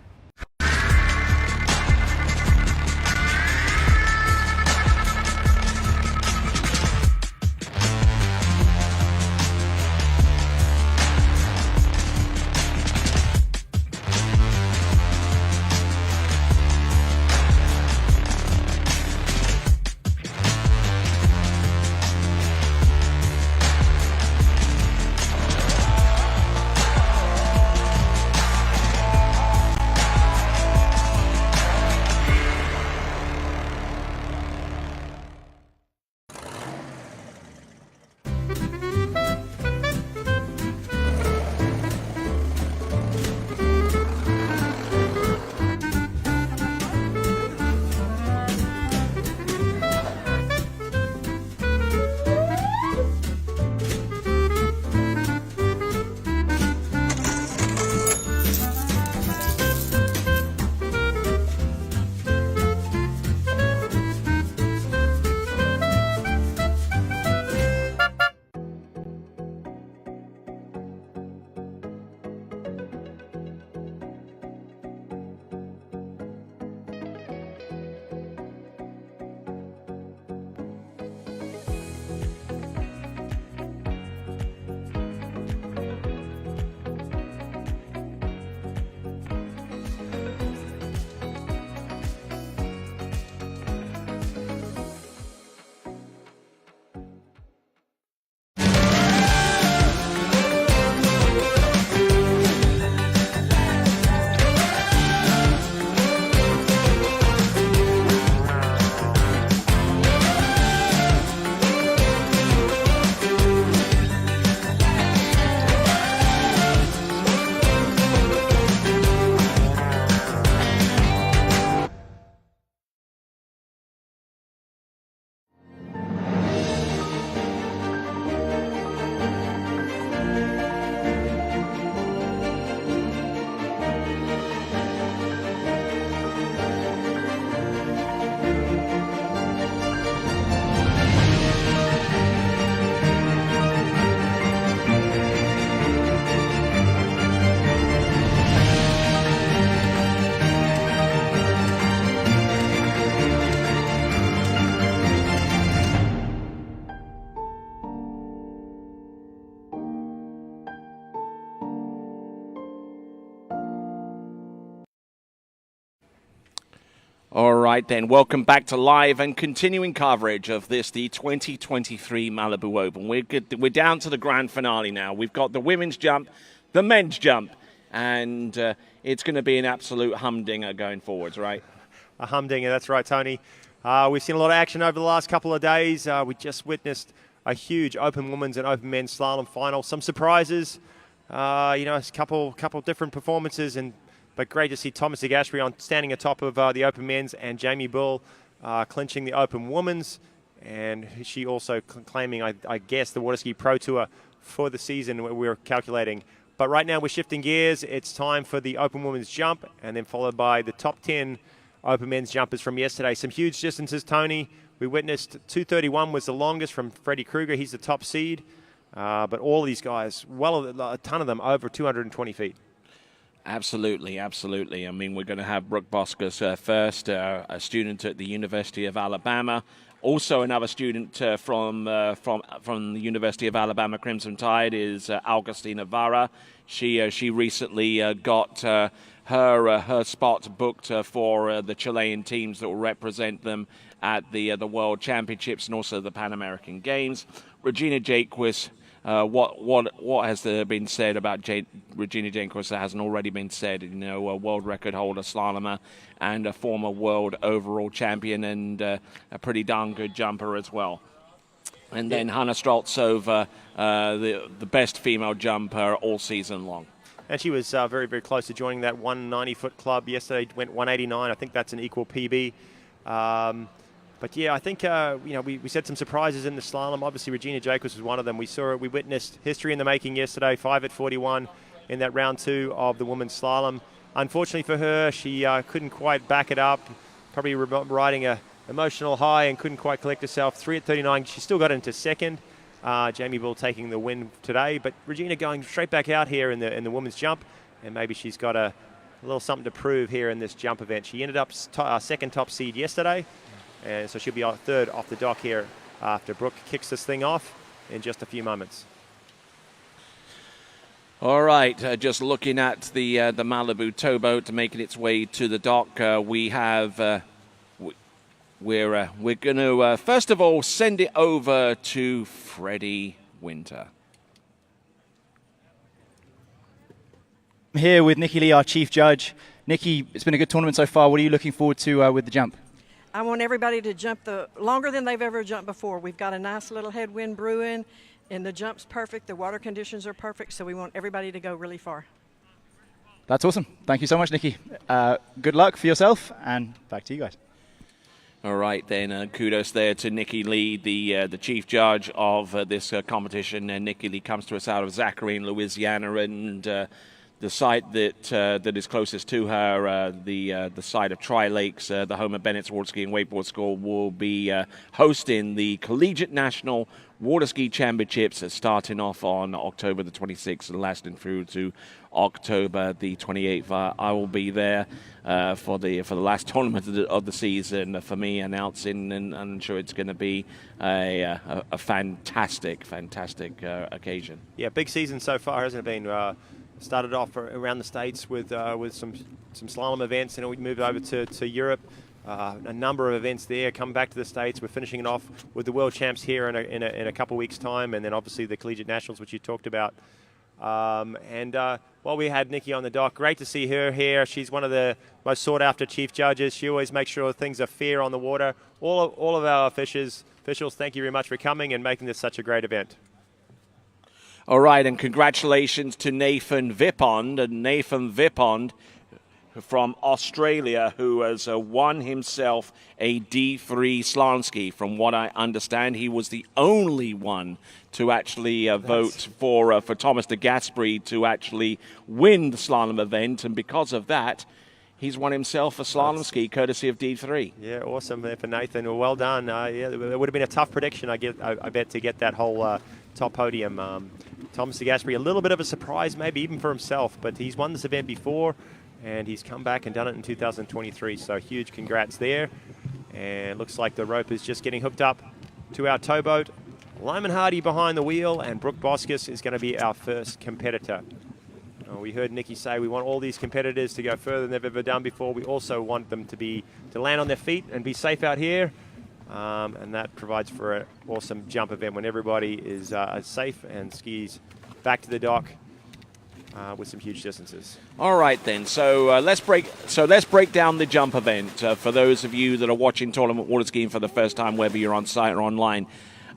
All right, then. Welcome back to live and continuing coverage of the 2023 Malibu Open. We're down to the grand finale now. We've got the women's jump, the men's jump, and it's going to be an absolute humdinger going forwards, right? A humdinger, that's right, Tony. We've seen a lot of action over the last couple of days. We just witnessed a huge Open Women's and Open Men's Slalom final. Some surprises, a couple different performances, but great to see Thomas Zagashri standing atop of the Open Men's and Jamie Bull clinching the Open Women's. And she also claiming, I guess, the Waterski Pro Tour for the season we're calculating. But right now we're shifting gears. It's time for the Open Women's jump, and then followed by the top 10 Open Men's jumpers from yesterday. Some huge distances, Tony. We witnessed 2:31 was the longest from Freddie Krueger. He's the top seed. But all of these guys, a ton of them, over 220 feet. Absolutely. I mean, we're going to have Brooke Boskus first, a student at the University of Alabama. Also, another student from the University of Alabama Crimson Tide is Augustina Vara. She recently got her spot booked for the Chilean teams that will represent them at the World Championships and also the Pan American Games. Regina Jaquist. What has been said about Regina Jaquist that hasn't already been said? A world record holder, slalomer, and a former world overall champion, and a pretty darn good jumper as well. And then Hannah Streltsova, the best female jumper all season long. And she was very, very close to joining that 190-foot club yesterday. Went 189. I think that's an equal PB. But yeah, I think we said some surprises in the slalom. Obviously, Regina Jacobs was one of them. We witnessed history in the making yesterday, 5 at 41 in that round 2 of the women's slalom. Unfortunately for her, she couldn't quite back it up. Probably riding a emotional high and couldn't quite collect herself. 3 at 39. She still got into second. Jamie Bull taking the win today, but Regina going straight back out here in the women's jump, and maybe she's got a little something to prove here in this jump event. She ended up second top seed yesterday, and so she'll be third off the dock here after Brooke kicks this thing off in just a few moments. All right, just looking at the Malibu towboat making its way to the dock, we have. We're going to, first of all, send it over to Freddie Winter. I'm here with Nikki Lee, our chief judge. Nikki, it's been a good tournament so far. What are you looking forward to with the jump? I want everybody to jump longer than they've ever jumped before. We've got a nice little headwind brewing, and the jump's perfect. The water conditions are perfect, so we want everybody to go really far. That's awesome. Thank you so much, Nikki. Good luck for yourself, and back to you guys. All right, then, kudos there to Nikki Lee, the chief judge of this competition. Nikki Lee comes to us out of Zachary in Louisiana, and the site that is closest to her, the site of Tri-Lakes, the home of Bennett's Waterski and Wakeboard School, will be hosting the Collegiate National Waterski Championships starting off on October the 26th and lasting through to October the 28th. I will be there for the last tournament of the season for me announcing, and I'm sure it's going to be a fantastic occasion. Yeah, big season so far, hasn't it been? Started off around the States with some slalom events, and we moved over to Europe. A number of events there, come back to the States. We're finishing it off with the World Champs here in a couple of weeks' time, and then obviously the Collegiate Nationals, which you talked about. While we had Nikki on the dock, great to see her here. She's one of the most sought-after chief judges. She always makes sure things are fair on the water. All of our officials, thank you very much for coming and making this such a great event. All right, and congratulations to Nathan Vipond. And Nathan Vipond from Australia, who has won himself a D3 slalom ski. From what I understand, he was the only one to actually vote for Thomas de Gasperi to actually win the slalom event, and because of that, he's won himself a slalom ski courtesy of D3. Yeah, awesome there for Nathan. Well done. Yeah, it would have been a tough prediction, I bet, to get that whole top podium. Thomas de Gasperi, a little bit of a surprise maybe even for himself, but he's won this event before, and he's come back and done it in 2023, so huge congrats there. And looks like the rope is just getting hooked up to our towboat. Lyman Hardy behind the wheel, and Brooke Boskis is going to be our first competitor. We heard Nikki say we want all these competitors to go further than they've ever done before. We also want them to land on their feet and be safe out here, and that provides for an awesome jump event when everybody is safe and skis back to the dock with some huge distances. All right then, so let's break down the jump event for those of you that are watching tournament water skiing for the first time, whether you're on site or online.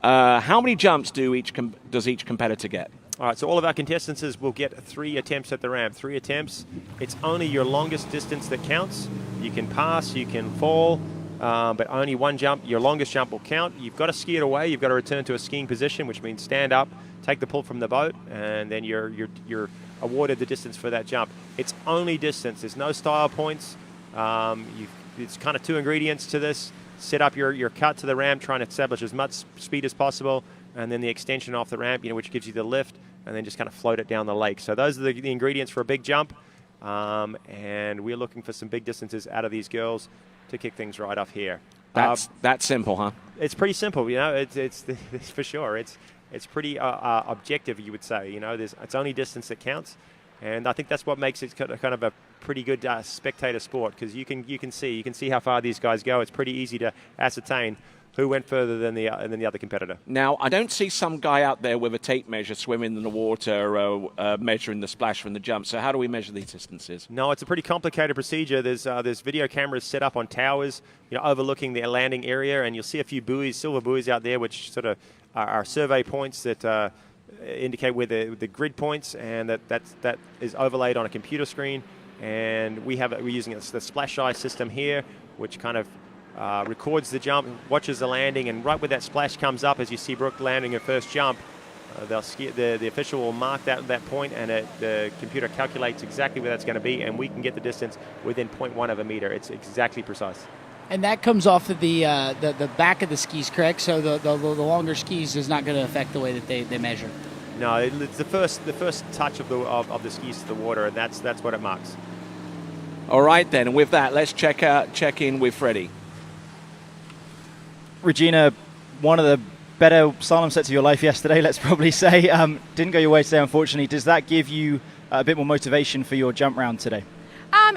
How many jumps does each competitor get? All right, so all of our contestants will get 3 attempts at the ramp. 3 attempts. It's only your longest distance that counts. You can pass, you can fall, but only one jump. Your longest jump will count. You've got to ski it away. You've got to return to a skiing position, which means stand up, take the pull from the boat, and then you're awarded the distance for that jump. It's only distance. There's no style points. It's kind of 2 ingredients to this. Set up your cut to the ramp, trying to establish as much speed as possible, and then the extension off the ramp, which gives you the lift, and then just kind of float it down the lake. So those are the ingredients for a big jump, and we're looking for some big distances out of these girls to kick things right off here. That's simple, huh? It's pretty simple, it's for sure. It's pretty objective, you would say. It's only distance that counts, and I think that's what makes it kind of a pretty good spectator sport, because you can see how far these guys go. It's pretty easy to ascertain who went further than the other competitor. Now, I don't see some guy out there with a tape measure swimming in the water, measuring the splash from the jump. So how do we measure these distances? No, it's a pretty complicated procedure. There's video cameras set up on towers, overlooking the landing area, and you'll see a few buoys, silver buoys out there, which sort of are survey points that indicate where the grid points, and that is overlaid on a computer screen. And we're using the splash eye system here, which kind of records the jump, watches the landing, and right where that splash comes up, as you see Brooke landing her first jump, the official will mark that point, and the computer calculates exactly where that's going to be, and we can get the distance within 0.1 of a meter. It's exactly precise. And that comes off of the back of the skis, correct? So the longer skis is not going to affect the way that they measure. No, it's the first touch of the skis to the water, and that's what it marks. All right, then. And with that, let's check in with Freddie. Regina, one of the better slalom sets of your life yesterday, let's probably say. Didn't go your way today, unfortunately. Does that give you a bit more motivation for your jump round today?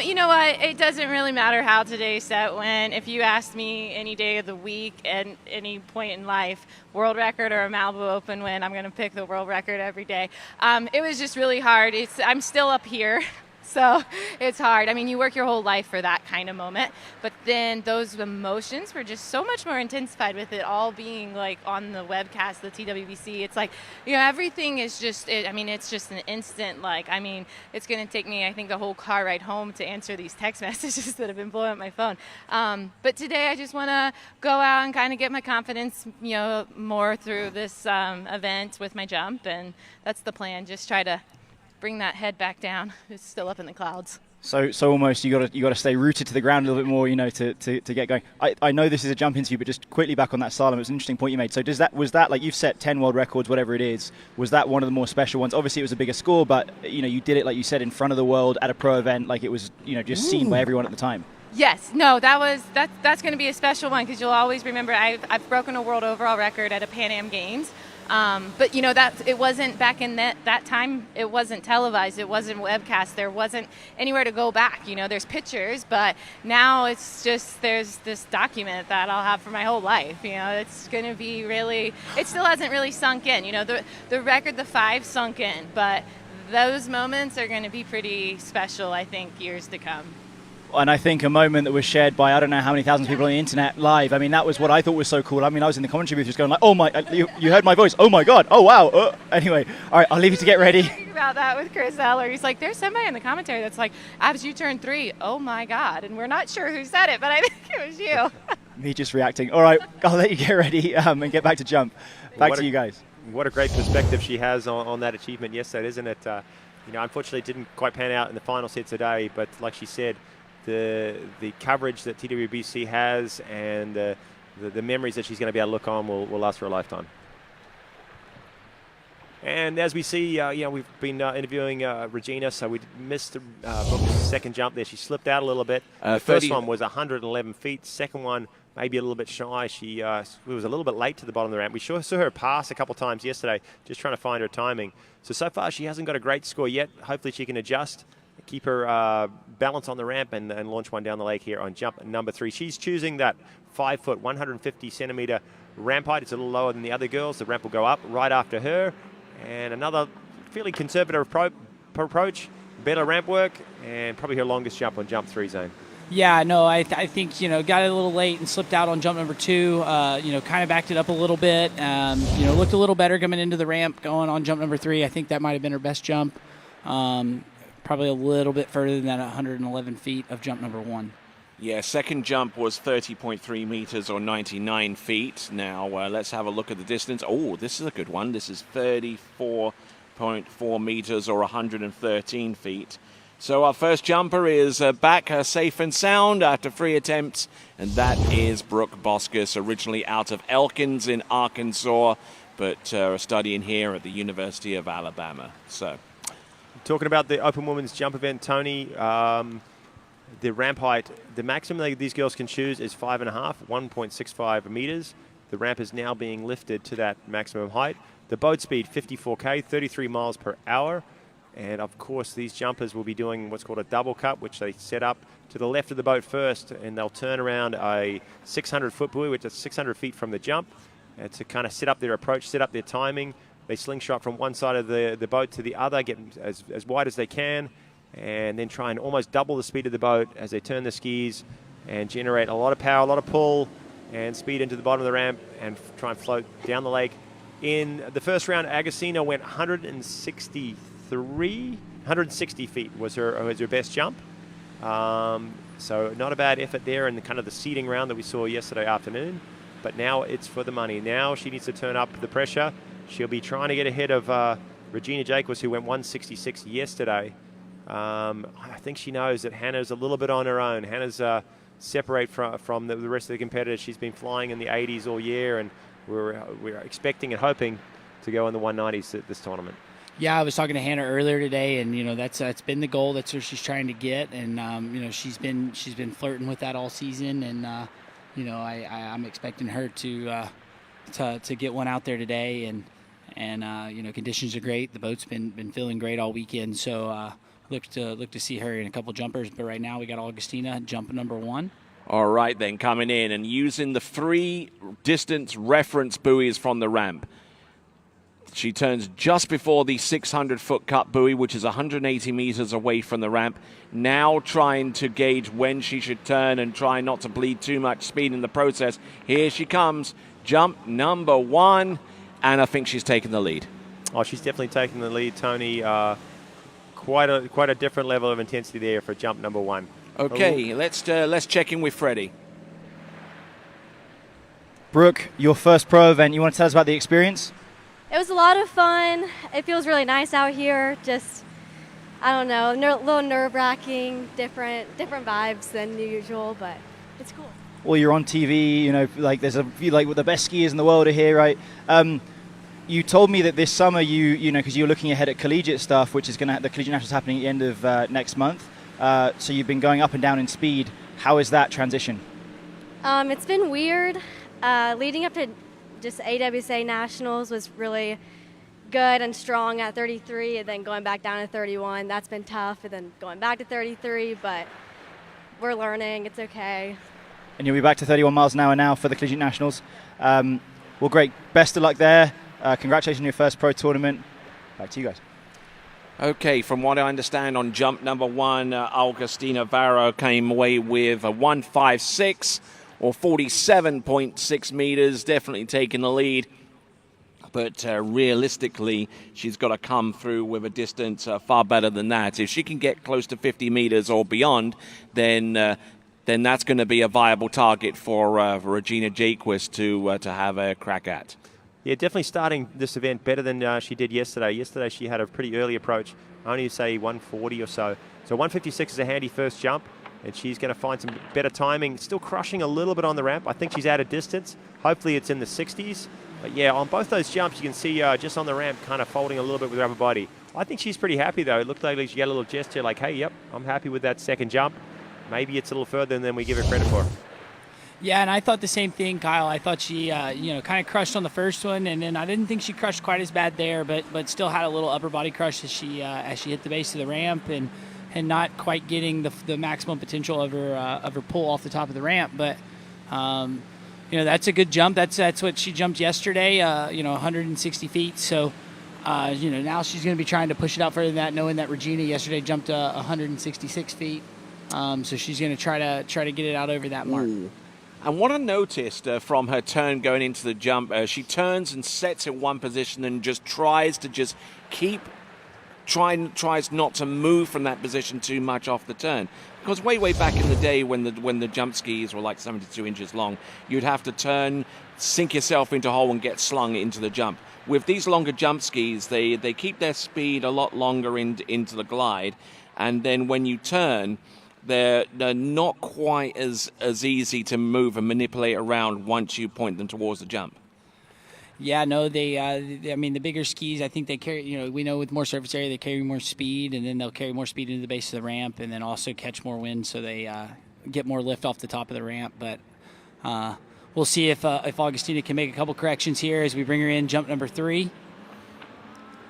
You know what? It doesn't really matter how today's set went. If you asked me any day of the week and any point in life, world record or a Malibu Open win, I'm going to pick the world record every day. It was just really hard. I'm still up here. So it's hard. I mean, you work your whole life for that kind of moment, but then those emotions were just so much more intensified with it all being like on the webcast, the TWBC. It's like, everything is just, it's just an instant, it's going to take me, I think, the whole car ride home to answer these text messages that have been blowing up my phone. But today I just want to go out and kind of get my confidence, more through this event with my jump, and that's the plan. Just try to bring that head back down. It's still up in the clouds. So almost you got to stay rooted to the ground a little bit more, to get going. I know this is a jump interview, but just quickly back on that slalom, it's an interesting point you made. So was that like you've set 10 world records, whatever it is? Was that one of the more special ones? Obviously, it was a bigger score, but you did it like you said in front of the world at a pro event, like it was just seen by everyone at the time. Yes, no, that's going to be a special one because you'll always remember I've broken a world overall record at a Pan Am Games. But that it wasn't back in that time. It wasn't televised. It wasn't webcast. There wasn't anywhere to go back. There's pictures, but now it's just there's this document that I'll have for my whole life. It's going to be really. It still hasn't really sunk in. The record, the 5 sunk in, but those moments are going to be pretty special. I think years to come. And I think a moment that was shared by I don't know how many thousands of people on the internet live. I mean, that was what I thought was so cool. I mean, I was in the commentary booth just going like, oh my, you heard my voice. Oh my God. Oh wow. Anyway, all right, I'll leave you to get ready. About that with Chris Eller. He's like, there's somebody in the commentary that's like, as you turn 3, oh my God. And we're not sure who said it, but I think it was you. Me just reacting. All right, I'll let you get ready and get back to jump. Back to you guys. What a great perspective she has on that achievement yesterday, isn't it? Unfortunately, it didn't quite pan out in the final set today, but like she said, the coverage that TWBC has and the memories that she's going to be able to look on will last for a lifetime. And as we see, we've been interviewing Regina, so we missed Brooke's second jump there. She slipped out a little bit. The first one was 111 feet. Second one, maybe a little bit shy. She was a little bit late to the bottom of the ramp. We saw her pass a couple of times yesterday, just trying to find her timing. So far, she hasn't got a great score yet. Hopefully, she can adjust, keep her balance on the ramp, and launch one down the lake here on jump number 3. She's choosing that 5 foot, 150 centimeter ramp height. It's a little lower than the other girls. The ramp will go up right after her. And another fairly conservative approach, better ramp work, and probably her longest jump on jump 3 zone. Yeah, no, I think, got it a little late and slipped out on jump number 2, kind of backed it up a little bit, looked a little better coming into the ramp, going on jump number 3. I think that might have been her best jump. Probably a little bit further than that 111 feet of jump number 1. Yeah, second jump was 30.3 meters or 99 feet. Now, let's have a look at the distance. Oh, this is a good one. This is 34.4 meters or 113 feet. So our first jumper is back safe and sound after 3 attempts, and that is Brooke Boskus, originally out of Elkins in Arkansas, but studying here at the University of Alabama. So, talking about the Open Women's Jump event, Tony, the ramp height, the maximum these girls can choose is 5.5, 1.65 meters. The ramp is now being lifted to that maximum height. The boat speed, 54K, 33 miles per hour. And of course, these jumpers will be doing what's called a double cut, which they set up to the left of the boat first, and they'll turn around a 600-foot buoy, which is 600 feet from the jump, to kind of set up their approach, set up their timing. They slingshot from one side of the boat to the other, get as wide as they can, and then try and almost double the speed of the boat as they turn the skis and generate a lot of power, a lot of pull, and speed into the bottom of the ramp and try and float down the lake. In the first round, Agostino went 160 feet was her best jump. So not a bad effort there in the kind of the seeding round that we saw yesterday afternoon. But now it's for the money. Now she needs to turn up the pressure. She'll be trying to get ahead of Regina Jacquez, who went 166 yesterday. I think she knows that Hannah's a little bit on her own. Hannah's separate from the rest of the competitors. She's been flying in the 80s all year, and we're expecting and hoping to go in the 190s at this tournament. Yeah, I was talking to Hannah earlier today, and that's been the goal. That's what she's trying to get, and she's been flirting with that all season, and I'm expecting her to get one out there today, and conditions are great. The boat's been feeling great all weekend, so look to see her in a couple jumpers. But right now we got Augustina jump number 1. All right, then, coming in and using the 3 distance reference buoys from the ramp. She turns just before the 600-foot cut buoy, which is 180 meters away from the ramp. Now trying to gauge when she should turn and try not to bleed too much speed in the process. Here she comes, jump number 1, and I think she's taking the lead. Oh, she's definitely taking the lead, Tony. Quite a different level of intensity there for jump number 1. Okay, let's check in with Freddie. Brooke, your first pro event. You want to tell us about the experience? It was a lot of fun. It feels really nice out here. Just, I don't know, a little nerve-wracking, different vibes than usual, but it's cool. Well, you're on TV, there's a few, the best skiers in the world are here, right? You told me that this summer because you're looking ahead at collegiate stuff, which is the collegiate nationals happening at the end of next month. So you've been going up and down in speed. How is that transition? It's been weird. Leading up to just AWSA Nationals was really good and strong at 33, and then going back down to 31. That's been tough, and then going back to 33, but we're learning. It's okay. And you'll be back to 31 miles an hour now for the Collegiate Nationals. Well, great. Best of luck there. Congratulations on your first pro tournament. Back to you guys. Okay, from what I understand on jump number 1, Augustina Varro came away with a 156 or 47.6 meters, definitely taking the lead. But realistically, she's got to come through with a distance far better than that. If she can get close to 50 meters or beyond, then that's going to be a viable target for Regina Jacquez to have a crack at. Yeah, definitely starting this event better than she did yesterday. Yesterday she had a pretty early approach, only say 140 or so. So 156 is a handy first jump, and she's going to find some better timing. Still crushing a little bit on the ramp. I think she's out of distance. Hopefully it's in the 60s. But yeah, on both those jumps, you can see just on the ramp kind of folding a little bit with her upper body. I think she's pretty happy, though. It looked like she got a little gesture like, hey, yep, I'm happy with that second jump. Maybe it's a little further than we give her credit for. Yeah, and I thought the same thing, Kyle. I thought she, kind of crushed on the first one, and then I didn't think she crushed quite as bad there, but still had a little upper body crush as she hit the base of the ramp, and not quite getting the maximum potential of her pull off the top of the ramp. But that's a good jump. That's what she jumped yesterday. 160 feet. So now she's going to be trying to push it out further than that, knowing that Regina yesterday jumped 166 feet. So she's going to try to get it out over that mark. Ooh. And what I noticed from her turn going into the jump, she turns and sets in one position and just tries not to move from that position too much off the turn. Because way back in the day when the jump skis were like 72 inches long, you'd have to turn, sink yourself into a hole and get slung into the jump. With these longer jump skis, they keep their speed a lot longer into the glide, and then when you turn, they're not quite as easy to move and manipulate around once you point them towards the jump. Yeah, no, the bigger skis, I think they carry, we know with more surface area, they carry more speed, and then they'll carry more speed into the base of the ramp, and then also catch more wind, so they get more lift off the top of the ramp. But we'll see if Augustina can make a couple corrections here as we bring her in, jump number 3.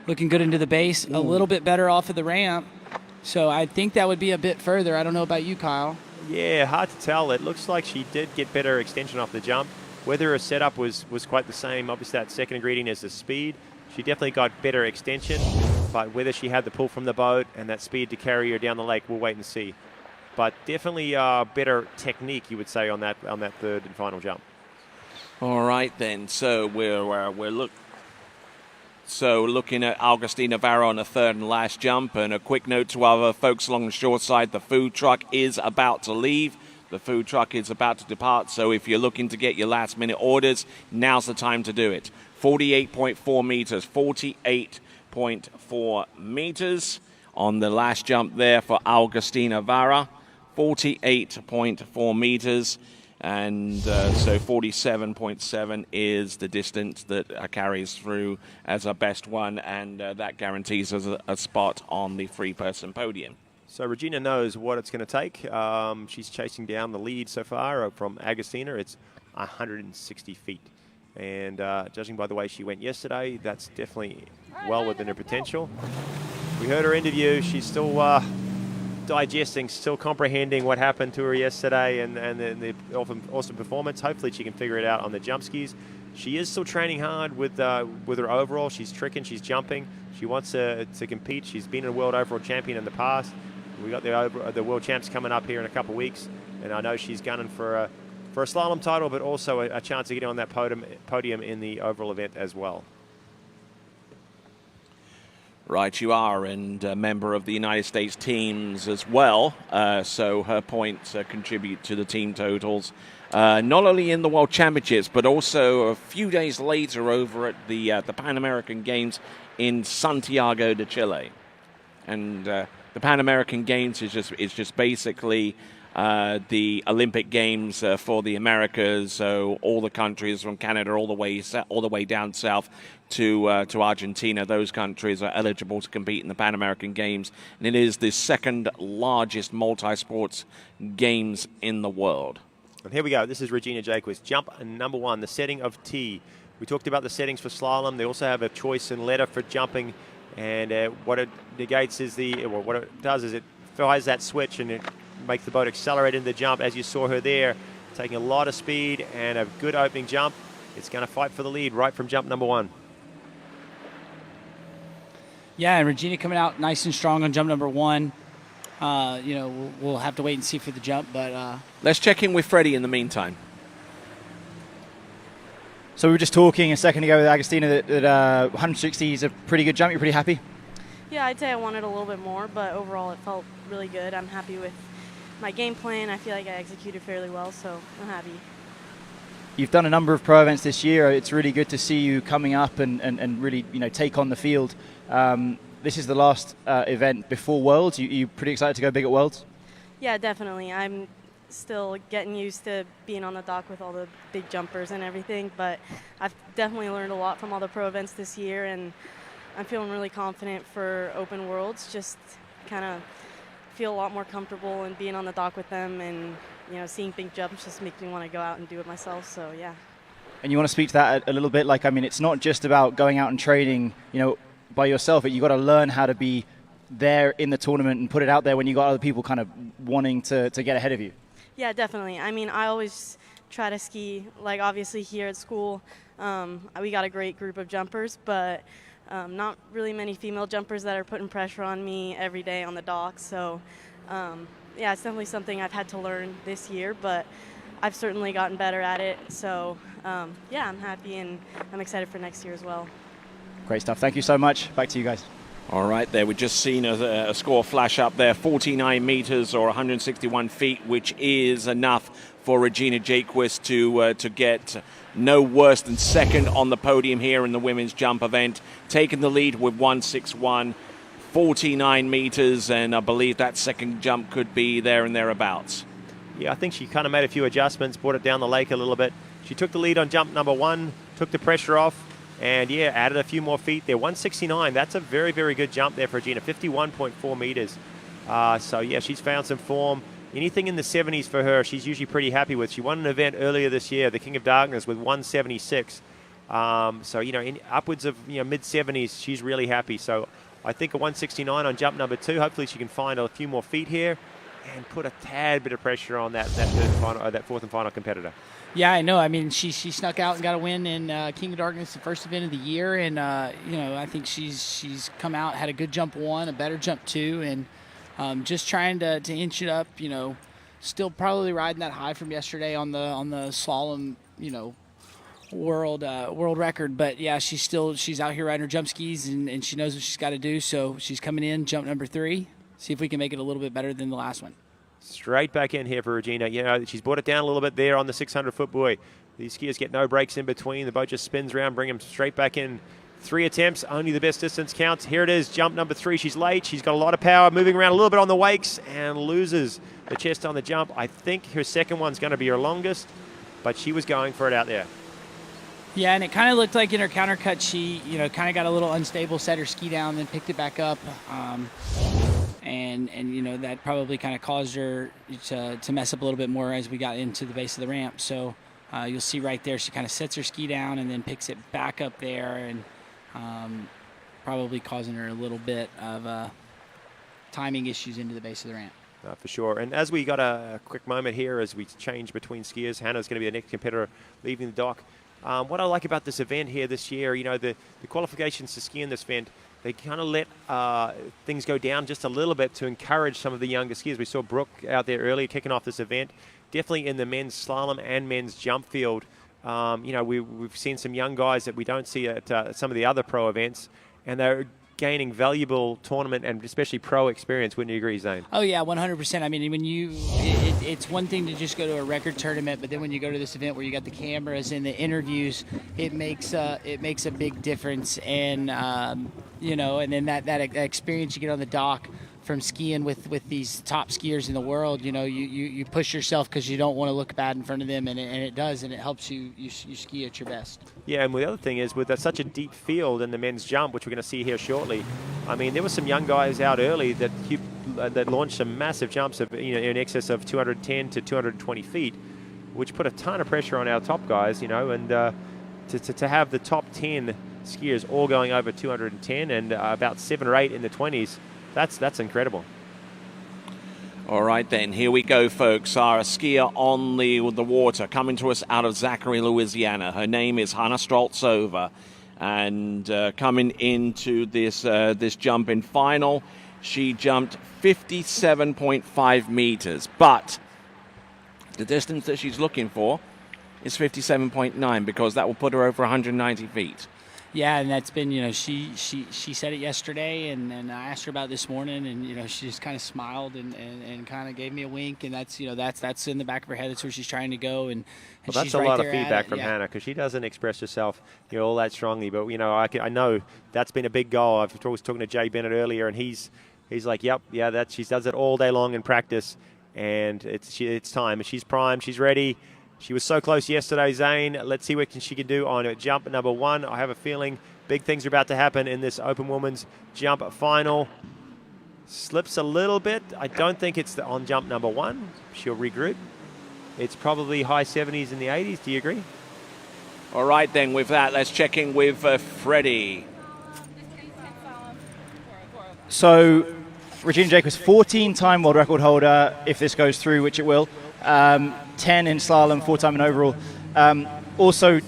Looking good into the base, a little bit better off of the ramp. So I think that would be a bit further. I don't know about you, Kyle. Yeah, hard to tell. It looks like she did get better extension off the jump. Whether her setup was quite the same, obviously that second ingredient is the speed. She definitely got better extension, but whether she had the pull from the boat and that speed to carry her down the lake, we'll wait and see. But definitely better technique, you would say, on that third and final jump. All right then. So we're So looking at Augustina Varro on the third and last jump. And a quick note to our folks along the short side, the food truck is about to leave. The food truck is about to depart. So if you're looking to get your last minute orders, now's the time to do it. 48.4 meters, 48.4 meters on the last jump there for Augustina Varro. 48.4 meters. And so 47.7 is the distance that carries through as a best one, and that guarantees us a spot on the three-person podium. So Regina knows what it's going to take. She's chasing down the lead so far from Agostina. It's 160 feet. And judging by the way she went yesterday, that's definitely well within her potential. We heard her interview. She's still digesting, still comprehending what happened to her yesterday and the awesome performance. Hopefully she can figure it out on the jump skis. She is still training hard with her overall. She's tricking, she's jumping. She wants to compete. She's been a world overall champion in the past. We got the world champs coming up here in a couple of weeks, and I know she's gunning for a slalom title, but also a chance to get on that podium in the overall event as well. Right, you are, and a member of the United States teams as well. So her points contribute to the team totals, not only in the World Championships, but also a few days later over at the Pan American Games in Santiago de Chile. And the Pan American Games is just basically the Olympic Games for the Americas. So all the countries from Canada all the way down south to Argentina, those countries are eligible to compete in the Pan American Games, and it is the second largest multi-sports games in the world. And here we go. This is Regina Jaquist. Jump number 1, the setting of T. We talked about the settings for slalom. They also have a choice in letter for jumping, and what it negates is what it does is it fires that switch and it makes the boat accelerate into the jump. As you saw her there, taking a lot of speed and a good opening jump. It's going to fight for the lead right from jump number 1. Yeah, and Regina coming out nice and strong on jump number 1. We'll have to wait and see for the jump, but let's check in with Freddie in the meantime. So we were just talking a second ago with Agostina that 160 is a pretty good jump. You're pretty happy? Yeah, I'd say I wanted a little bit more, but overall it felt really good. I'm happy with my game plan. I feel like I executed fairly well, so I'm happy. You've done a number of pro events this year. It's really good to see you coming up and really take on the field. This is the last event before Worlds. You pretty excited to go big at Worlds? Yeah, definitely. I'm still getting used to being on the dock with all the big jumpers and everything, but I've definitely learned a lot from all the pro events this year, and I'm feeling really confident for Open Worlds. Just kind of feel a lot more comfortable in being on the dock with them, and seeing big jumps just makes me want to go out and do it myself. So yeah. And you want to speak to that a little bit? It's not just about going out and training, by yourself. You got to learn how to be there in the tournament and put it out there when you got other people kind of wanting to get ahead of you. Yeah, definitely. I always try to ski, obviously here at school, we got a great group of jumpers, but not really many female jumpers that are putting pressure on me every day on the dock. So, yeah, it's definitely something I've had to learn this year, but I've certainly gotten better at it. So, yeah, I'm happy and I'm excited for next year as well. Great stuff. Thank you so much. Back to you guys. All right, there we've just seen a score flash up there, 49 meters or 161 feet, which is enough for Regina Jaquist to get no worse than second on the podium here in the women's jump event, taking the lead with 161, 49 meters, and I believe that second jump could be there and thereabouts. Yeah, I think she kind of made a few adjustments, brought it down the lake a little bit. She took the lead on jump number 1, took the pressure off, and yeah, added a few more feet there. 169, that's a very, very good jump there for Regina, 51.4 meters. So yeah, she's found some form. Anything in the 70s for her, she's usually pretty happy with. She won an event earlier this year, the King of Darkness, with 176. So, in upwards of mid-70s, she's really happy. So I think a 169 on jump number 2. Hopefully she can find a few more feet here and put a tad bit of pressure on that fourth and final competitor. Yeah, I know. She snuck out and got a win in King of Darkness, the first event of the year, and I think she's come out, had a good jump 1, a better jump 2, and just trying to inch it up. Still probably riding that high from yesterday on the slalom. world record. But yeah, she's out here riding her jump skis, and she knows what she's got to do. So she's coming in, jump number 3. See if we can make it a little bit better than the last one. Straight back in here for Regina. You know, she's brought it down a little bit there on the 600-foot buoy. These skiers get no breaks in between. The boat just spins around, bring them straight back in. 3 attempts, only the best distance counts. Here it is, jump number 3. She's late. She's got a lot of power, moving around a little bit on the wakes and loses the chest on the jump. I think her second one's going to be her longest, but she was going for it out there. Yeah, and it kind of looked like in her countercut, she, kind of got a little unstable, set her ski down, then picked it back up. And that probably kind of caused her to mess up a little bit more as we got into the base of the ramp. So you'll see right there, she kind of sets her ski down and then picks it back up there, and probably causing her a little bit of timing issues into the base of the ramp. For sure. And as we got a quick moment here as we change between skiers, Hannah's going to be the next competitor leaving the dock. What I like about this event here this year, the qualifications to ski in this event, they kind of let things go down just a little bit to encourage some of the younger skiers. We saw Brooke out there earlier kicking off this event. Definitely in the men's slalom and men's jump field. We've seen some young guys that we don't see at some of the other pro events, and they're gaining valuable tournament and especially pro experience. Wouldn't you agree, Zane? Oh yeah, 100%. I mean, when it's one thing to just go to a record tournament, but then when you go to this event where you got the cameras and the interviews, it makes a big difference. And and then that experience you get on the dock from skiing with these top skiers in the world, you push yourself because you don't want to look bad in front of them, and it does, and it helps you ski at your best. Yeah, and the other thing is with such a deep field in the men's jump, which we're going to see here shortly, I mean, there were some young guys out early that launched some massive jumps of in excess of 210 to 220 feet, which put a ton of pressure on our top guys, and to have the top 10 skiers all going over 210 and about 7 or 8 in the 20s, that's incredible. All right, then. Here we go, folks. Our skier on the water coming to us out of Zachary, Louisiana. Her name is Hannah Stroltsova. And coming into this jump in final, she jumped 57.5 meters. But the distance that she's looking for is 57.9 because that will put her over 190 feet. Yeah, and that's been, she said it yesterday, and I asked her about it this morning, and, she just kind of smiled and kind of gave me a wink, and that's in the back of her head. That's where she's trying to go, and well, that's a lot of feedback from Hannah because she doesn't express herself, all that strongly. But, I know that's been a big goal. I was talking to Jay Bennett earlier, and he's like, yep, yeah, she does it all day long in practice, and it's time. She's primed. She's ready. She was so close yesterday, Zane. Let's see what she can do on jump number 1. I have a feeling big things are about to happen in this Open Women's jump final. Slips a little bit. I don't think it's on jump number 1. She'll regroup. It's probably high 70s and the 80s. Do you agree? All right, then, with that, let's check in with Freddie. So, Regina Jacobs, 14-time world record holder, if this goes through, which it will. 10 in slalom, 4-time in overall. Also,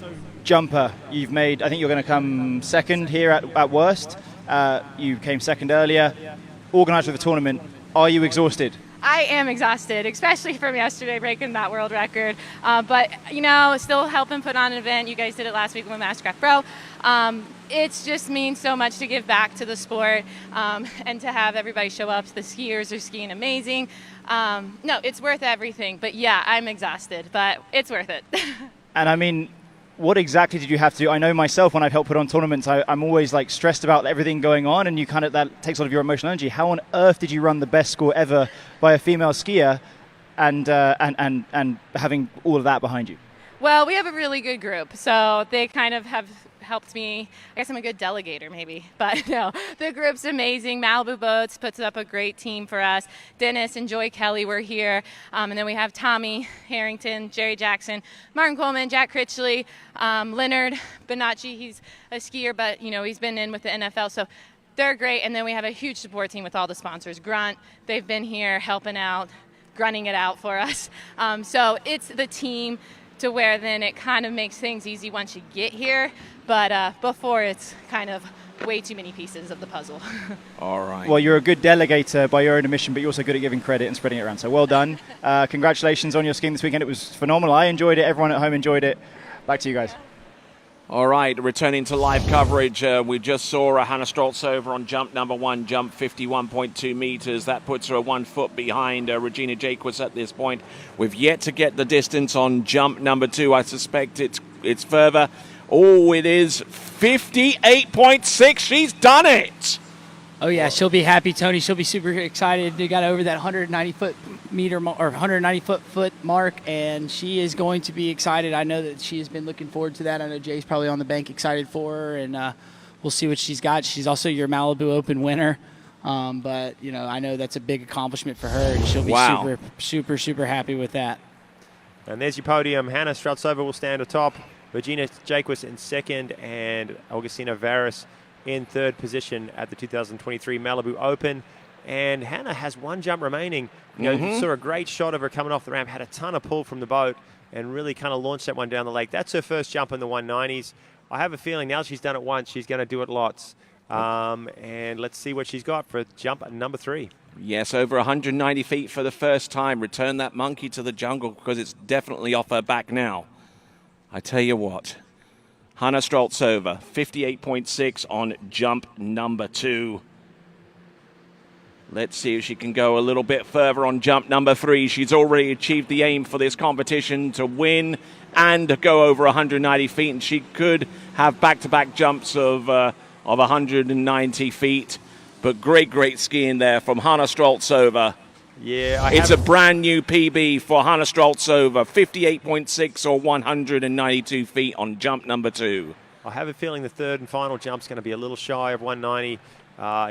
jumper, you've made, I think you're going to come second here at worst. You came second earlier. Organizer of the tournament, are you exhausted? I am exhausted, especially from yesterday breaking that world record. But, still helping put on an event. You guys did it last week with Mastercraft Pro. It just means so much to give back to the sport and to have everybody show up. The skiers are skiing amazing. No, it's worth everything. But, yeah, I'm exhausted, but it's worth it. And, I mean, what exactly did you have to do? I know myself, when I've helped put on tournaments, I'm always stressed about everything going on, and that takes a lot of your emotional energy. How on earth did you run the best score ever by a female skier and having all of that behind you? Well, we have a really good group, so they kind of have helped me. I guess I'm a good delegator, maybe. But no, the group's amazing. Malibu Boats puts up a great team for us. Dennis and Joy Kelly were here. And then we have Tommy Harrington, Jerry Jackson, Martin Coleman, Jack Critchley, Leonard Bonacci. He's a skier, but, he's been in with the NFL. So they're great. And then we have a huge support team with all the sponsors. Grunt, they've been here helping out, grunting it out for us. So it's the team to where then it kind of makes things easy once you get here. But before, it's kind of way too many pieces of the puzzle. All right. Well, you're a good delegator by your own admission, but you're also good at giving credit and spreading it around. So well done. Congratulations on your skiing this weekend. It was phenomenal. I enjoyed it. Everyone at home enjoyed it. Back to you guys. All right, returning to live coverage, we just saw Hannah Stroltsova on jump number 1, jump 51.2 meters. That puts her 1 foot behind Regina Jacquez at this point. We've yet to get the distance on jump number 2. I suspect it's further. Oh, it is 58.6. She's done it. Oh yeah, she'll be happy, Tony. She'll be super excited. They got over that 190 foot mark, and she is going to be excited. I know that she has been looking forward to that. I know Jay's probably on the bank excited for her, and we'll see what she's got. She's also your Malibu Open winner, but you know I know that's a big accomplishment for her, and she'll be super happy with that. And there's your podium. Hannah Streltsova will stand atop, Regina Jacquez in second, and Augustina Varas in third position at the 2023 Malibu Open. And Hannah has 1 jump remaining. You saw a great shot of her coming off the ramp, had a ton of pull from the boat, and really kind of launched that one down the lake. That's her first jump in the 190s. I have a feeling now she's done it once, she's going to do it lots. And let's see what she's got for jump number 3. Yes, over 190 feet for the first time. Return that monkey to the jungle because it's definitely off her back now. I tell you what. Hannah Streltsova, 58.6 on jump number 2. Let's see if she can go a little bit further on jump number 3. She's already achieved the aim for this competition to win and go over 190 feet, and she could have back-to-back jumps of 190 feet. But great skiing there from Hannah Streltsova. Yeah, it's a brand new PB for Hannah Streltsova, 58.6 or 192 feet on jump number 2. I have a feeling the third and final jump's going to be a little shy of 190.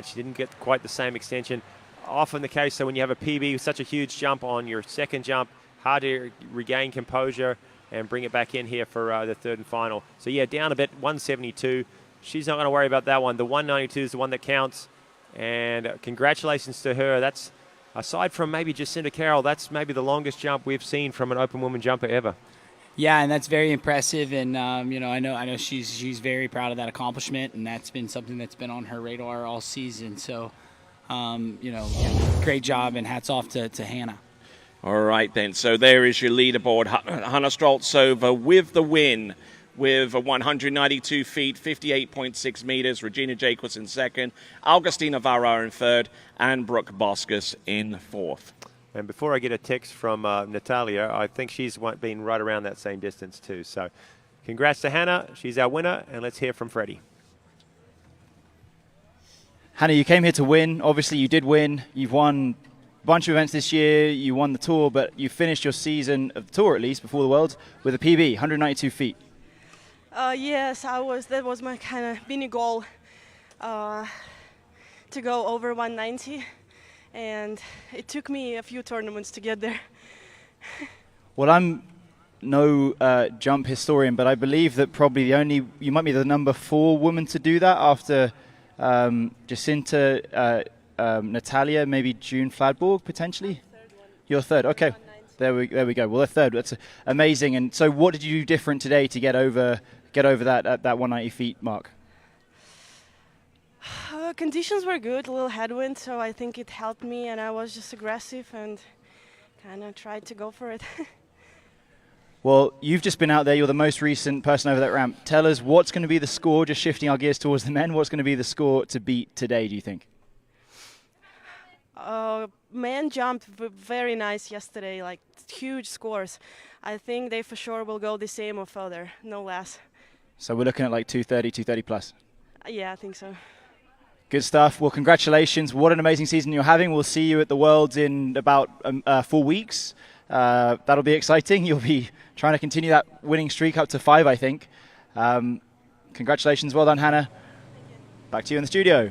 She didn't get quite the same extension. Often the case, so when you have a PB with such a huge jump on your second jump, hard to regain composure and bring it back in here for the third and final. So yeah, down a bit, 172. She's not going to worry about that one. The 192 is the one that counts. And congratulations to her. That's, aside from maybe Jacinta Carroll, that's maybe the longest jump we've seen from an open woman jumper ever. Yeah, and that's very impressive. And I know she's very proud of that accomplishment, and that's been something that's been on her radar all season. So, great job, and hats off to Hannah. All right then. So there is your leaderboard. Hannah Streltsova with the win, with 192 feet, 58.6 meters. Regina Jacquez in second, Augustina Varra in third, and Brooke Boskus in fourth. And before I get a text from Natalia, I think she's been right around that same distance too. So congrats to Hannah. She's our winner, and let's hear from Freddie. Hannah, you came here to win. Obviously, you did win. You've won a bunch of events this year. You won the tour, but you finished your season of the tour, at least, before the Worlds, with a PB, 192 feet. Yes, that was my kind of mini goal, to go over 190, and it took me a few tournaments to get there. Well, I'm no jump historian, but I believe that probably you might be the number 4 woman to do that after Jacinta, Natalia, maybe June Fladborg potentially. You're third. Okay, there we go. Well, they're third. That's amazing. And so, what did you do different today to get over that at that 190 feet mark? Conditions were good, a little headwind, so I think it helped me, and I was just aggressive and kind of tried to go for it. Well, you've just been out there. You're the most recent person over that ramp. Tell us what's going to be the score, just shifting our gears towards the men, what's going to be the score to beat today, do you think? Men jumped very nice yesterday, like huge scores. I think they for sure will go the same or further, no less. So we're looking at like 230 plus? Yeah, I think so. Good stuff. Well, congratulations. What an amazing season you're having. We'll see you at the Worlds in about 4 weeks. That'll be exciting. You'll be trying to continue that winning streak up to 5, I think. Congratulations. Well done, Hannah. Back to you in the studio.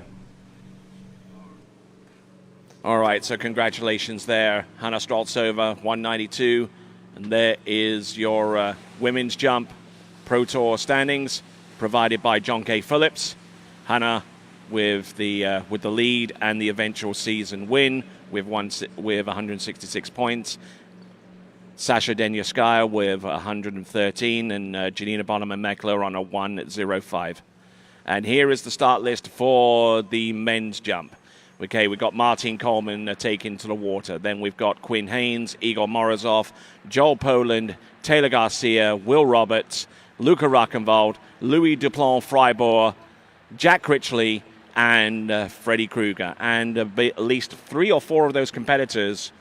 All right, so congratulations there, Hannah Streltsova, 192. And there is your women's jump Pro Tour standings provided by John K. Phillips. Hannah with the lead and the eventual season win with 166 points. Sasha Denyaskaya with 113, and Janina Bonneman-Meckler on a 105. And here is the start list for the men's jump. Okay, we've got Martin Coleman taken to the water. Then we've got Quinn Haynes, Igor Morozov, Joel Poland, Taylor Garcia, Will Roberts, Luca Rockenwald, Louis Duplon-Freibourg, Jack Critchley, and Freddie Kruger. And at least 3 or 4 of those competitors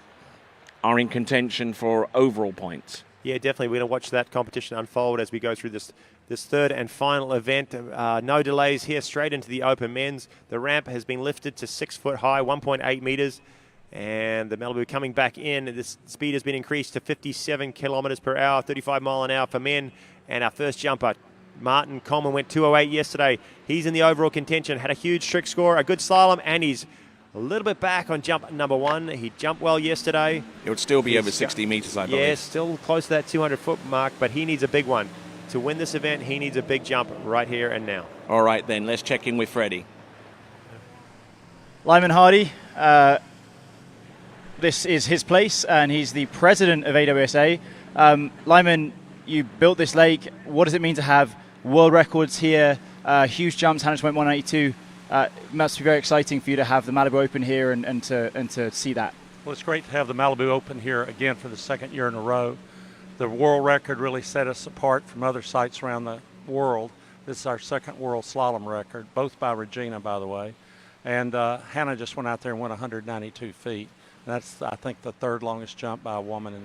are in contention for overall points. Yeah, definitely. We're going to watch that competition unfold as we go through this third and final event. No delays here, straight into the open men's. The ramp has been lifted to 6 foot high, 1.8 meters. And the Malibu coming back in. This speed has been increased to 57 kilometers per hour, 35 mile an hour for men. And our first jumper, Martin Coleman, went 2:08 yesterday. He's in the overall contention, had a huge trick score, a good slalom, and he's a little bit back on jump number 1. He jumped well yesterday. It would still be over 60 meters, I believe. Yeah, still close to that 200-foot mark, but he needs a big one. To win this event, he needs a big jump right here and now. All right, then, let's check in with Freddie. Lyman Hardy, this is his place, and he's the president of AWSA. Lyman, you built this lake. What does it mean to have world records here? Huge jumps, Hannah went 192. It must be very exciting for you to have the Malibu Open here and to see that. Well, it's great to have the Malibu Open here again for the second year in a row. The world record really set us apart from other sites around the world. This is our second world slalom record, both by Regina, by the way. And Hannah just went out there and went 192 feet. That's, I think, the third longest jump by a woman in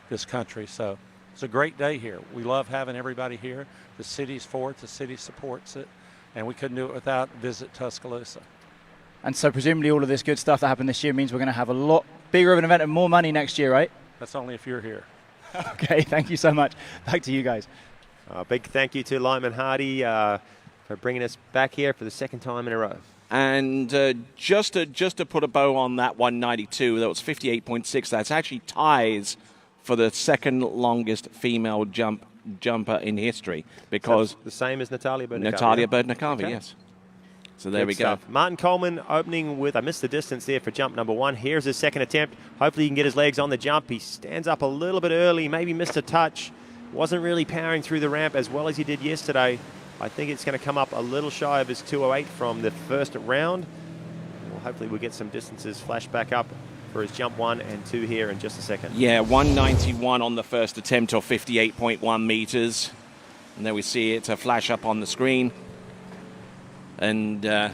this country. So it's a great day here. We love having everybody here. The city's for it. The city supports it. And we couldn't do it without Visit Tuscaloosa. And so presumably all of this good stuff that happened this year means we're going to have a lot bigger of an event and more money next year, right? That's only if you're here. Okay, thank you so much. Back to you guys. Big thank you to Lyman Hardy for bringing us back here for the second time in a row. And just to put a bow on that 192, that was 58.6. That's actually ties for the second longest female jumper in history, because the same as Natalia Berdnikova. Natalia Berdnikova, okay. Yes. So there Good we stuff. go. Martin Coleman opening with, I missed the distance there for jump number 1. Here's his second attempt. Hopefully he can get his legs on the jump. He stands up a little bit early, maybe missed a touch. Wasn't really powering through the ramp as well as he did yesterday. I think it's going to come up a little shy of his 208 from the first round. Well, hopefully we'll get some distances flash back up for his jump 1 and 2 here in just a second. Yeah, 191 on the first attempt, or 58.1 meters. And there we see it flash up on the screen. And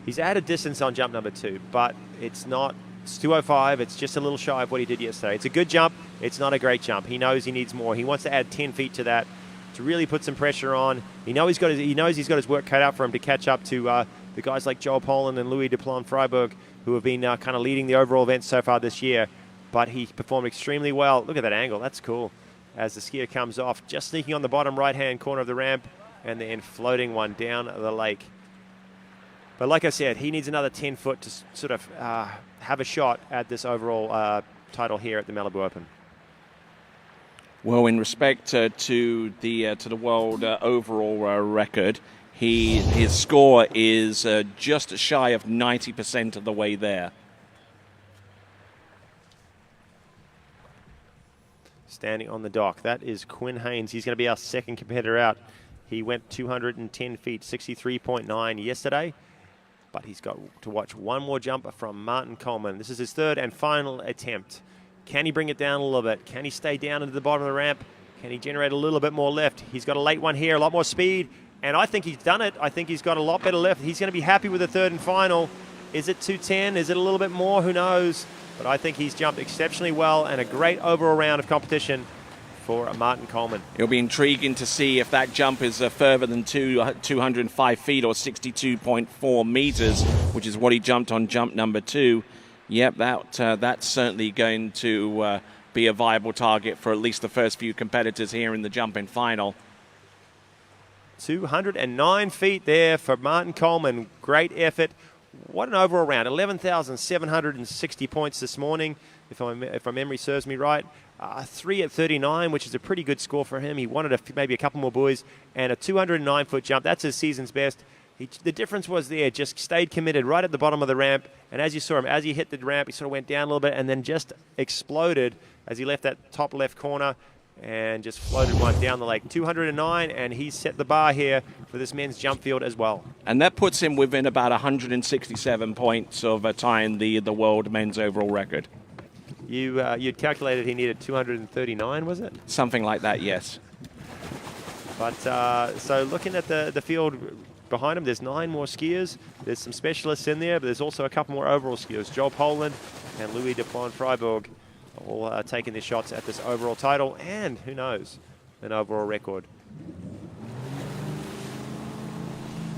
he's added distance on jump number 2, but it's 205. It's just a little shy of what he did yesterday. It's a good jump. It's not a great jump. He knows he needs more. He wants to add 10 feet to that to really put some pressure on. He knows he's got his work cut out for him to catch up to the guys like Joel Poland and Louis Duplon-Freibourg, who have been kind of leading the overall event so far this year. But he performed extremely well. Look at that angle. That's cool. As the skier comes off, just sneaking on the bottom right-hand corner of the ramp and then floating one down the lake. But like I said, he needs another 10 foot to sort of have a shot at this overall title here at the Malibu Open. well, in respect to the world overall record, his score is just shy of 90% of the way there. Standing on the dock, that is Quinn Haynes. He's going to be our second competitor out. He went 210 feet, 63.9 yesterday, but he's got to watch one more jump from Martin Coleman. This is his third and final attempt. Can he bring it down a little bit? Can he stay down into the bottom of the ramp? Can he generate a little bit more lift? He's got a late one here, a lot more speed, and I think he's done it. I think he's got a lot better lift. He's going to be happy with the third and final. Is it 210? Is it a little bit more? Who knows? But I think he's jumped exceptionally well, and a great overall round of competition for Martin Coleman. It'll be intriguing to see if that jump is further than 205 feet or 62.4 meters, which is what he jumped on jump number 2. Yep, that's certainly going to be a viable target for at least the first few competitors here in the jumping final. 209 feet there for Martin Coleman. Great effort. What an overall round. 11,760 points this morning, if my memory serves me right. 3 at 39, which is a pretty good score for him. He wanted maybe a couple more buoys, and a 209-foot jump. That's his season's best. The difference was there, just stayed committed right at the bottom of the ramp, and as you saw him, as he hit the ramp, he sort of went down a little bit and then just exploded as he left that top left corner and just floated one down the lake. 209, and he's set the bar here for this men's jump field as well. And that puts him within about 167 points of tying the world men's overall record. You'd calculated he needed 239, was it? Something like that, yes. But so looking at the field behind him, there's 9 more skiers. There's some specialists in there, but there's also a couple more overall skiers. Joel Poland and Louis Dupont-Freiburg all taking their shots at this overall title, and who knows, an overall record.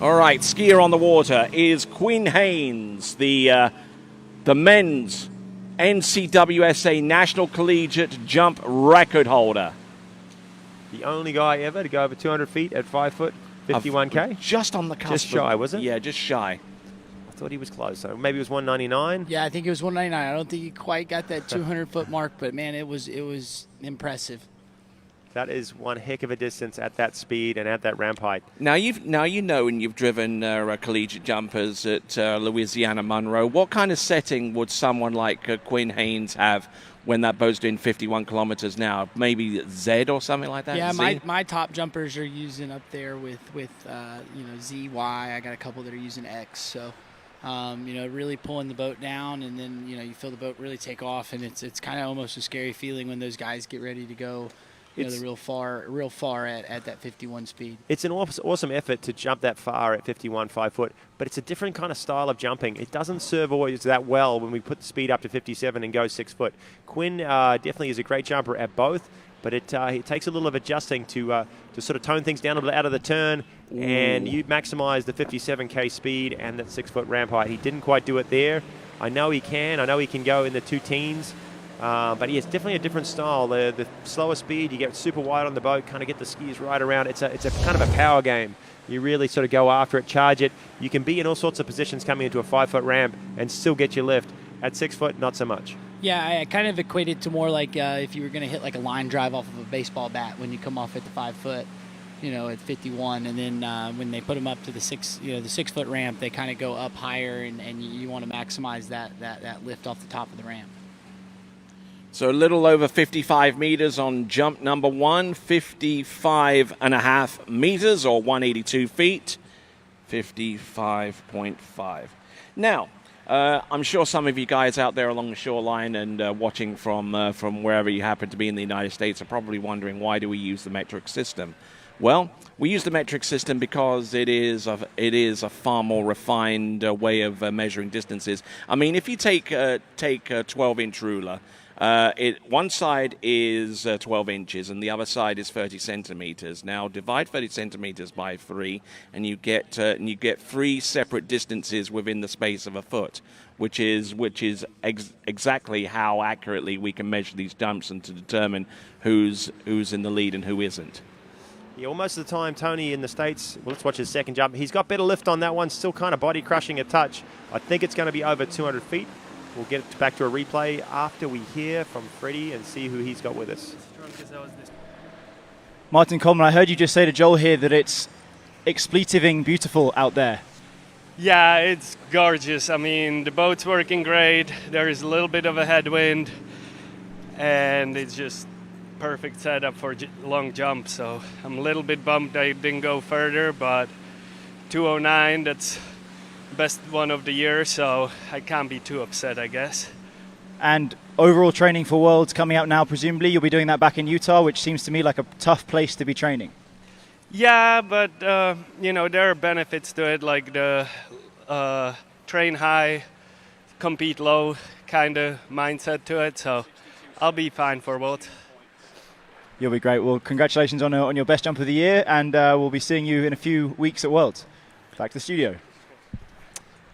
All right, skier on the water is Quinn Haynes, the men's NCWSA National Collegiate Jump record holder. The only guy ever to go over 200 feet at 5 foot, 51K? Just on the cusp. Just shy, was it? Yeah, just shy. I thought he was close. So maybe it was 199? Yeah, I think it was 199. I don't think he quite got that 200-foot mark, but, man, it was impressive. That is one heck of a distance at that speed and at that ramp height. Now you know, and you've driven collegiate jumpers at Louisiana Monroe. What kind of setting would someone like Quinn Haynes have when that boat's doing 51 kilometers now? Maybe Z or something like that? Yeah, Z? my top jumpers are using up there with Z, Y. I got a couple that are using X. So, really pulling the boat down, and then you feel the boat really take off, and it's kind of almost a scary feeling when those guys get ready to go. The real far at that 51 speed. It's an awesome effort to jump that far at 51 5 foot, but it's a different kind of style of jumping. It doesn't serve always that well when we put the speed up to 57 and go 6 foot. Quinn definitely is a great jumper at both, but it takes a little of adjusting to sort of tone things down a bit out of the turn. Ooh. And you maximize the 57K speed and that 6 foot ramp height. He didn't quite do it there. I know he can. I know he can go in the 2 teens. But it's definitely a different style. The slower speed, you get super wide on the boat, kind of get the skis right around. It's a kind of a power game. You really sort of go after it, charge it. You can be in all sorts of positions coming into a 5 foot ramp and still get your lift. At 6 foot, not so much. Yeah, I kind of equate it to more like if you were going to hit like a line drive off of a baseball bat when you come off at the 5 foot, at 51, and then when they put them up to the 6 foot ramp, they kind of go up higher, and you want to maximize that lift off the top of the ramp. So a little over 55 meters on jump number 1, 55.5 meters or 182 feet, 55.5. Now, I'm sure some of you guys out there along the shoreline and watching from wherever you happen to be in the United States are probably wondering, why do we use the metric system? Well, we use the metric system because it is a far more refined way of measuring distances. I mean, if you take a 12-inch ruler, one side is 12 inches and the other side is 30 centimeters. Now divide 30 centimeters by 3, and you get 3 separate distances within the space of a foot, which is exactly how accurately we can measure these jumps and to determine who's in the lead and who isn't. Yeah, well, most of the time, Tony in the States, well, let's watch his second jump. He's got better lift on that one, still kind of body crushing a touch. I think it's going to be over 200 feet. We'll get back to a replay after we hear from Freddie and see who he's got with us. Martin Coleman, I heard you just say to Joel here that it's expletiving beautiful out there. Yeah, it's gorgeous. I mean, the boat's working great. There is a little bit of a headwind, and it's just perfect setup for long jump. So I'm a little bit bummed I didn't go further, but 209, that's best one of the year, so I can't be too upset, I guess. And overall training for Worlds coming out now, presumably you'll be doing that back in Utah, which seems to me like a tough place to be training. Yeah, but there are benefits to it, like the train high, compete low kind of mindset to it, so I'll be fine for both. You'll be great. Well, congratulations on your best jump of the year, and we'll be seeing you in a few weeks at Worlds. Back to the studio.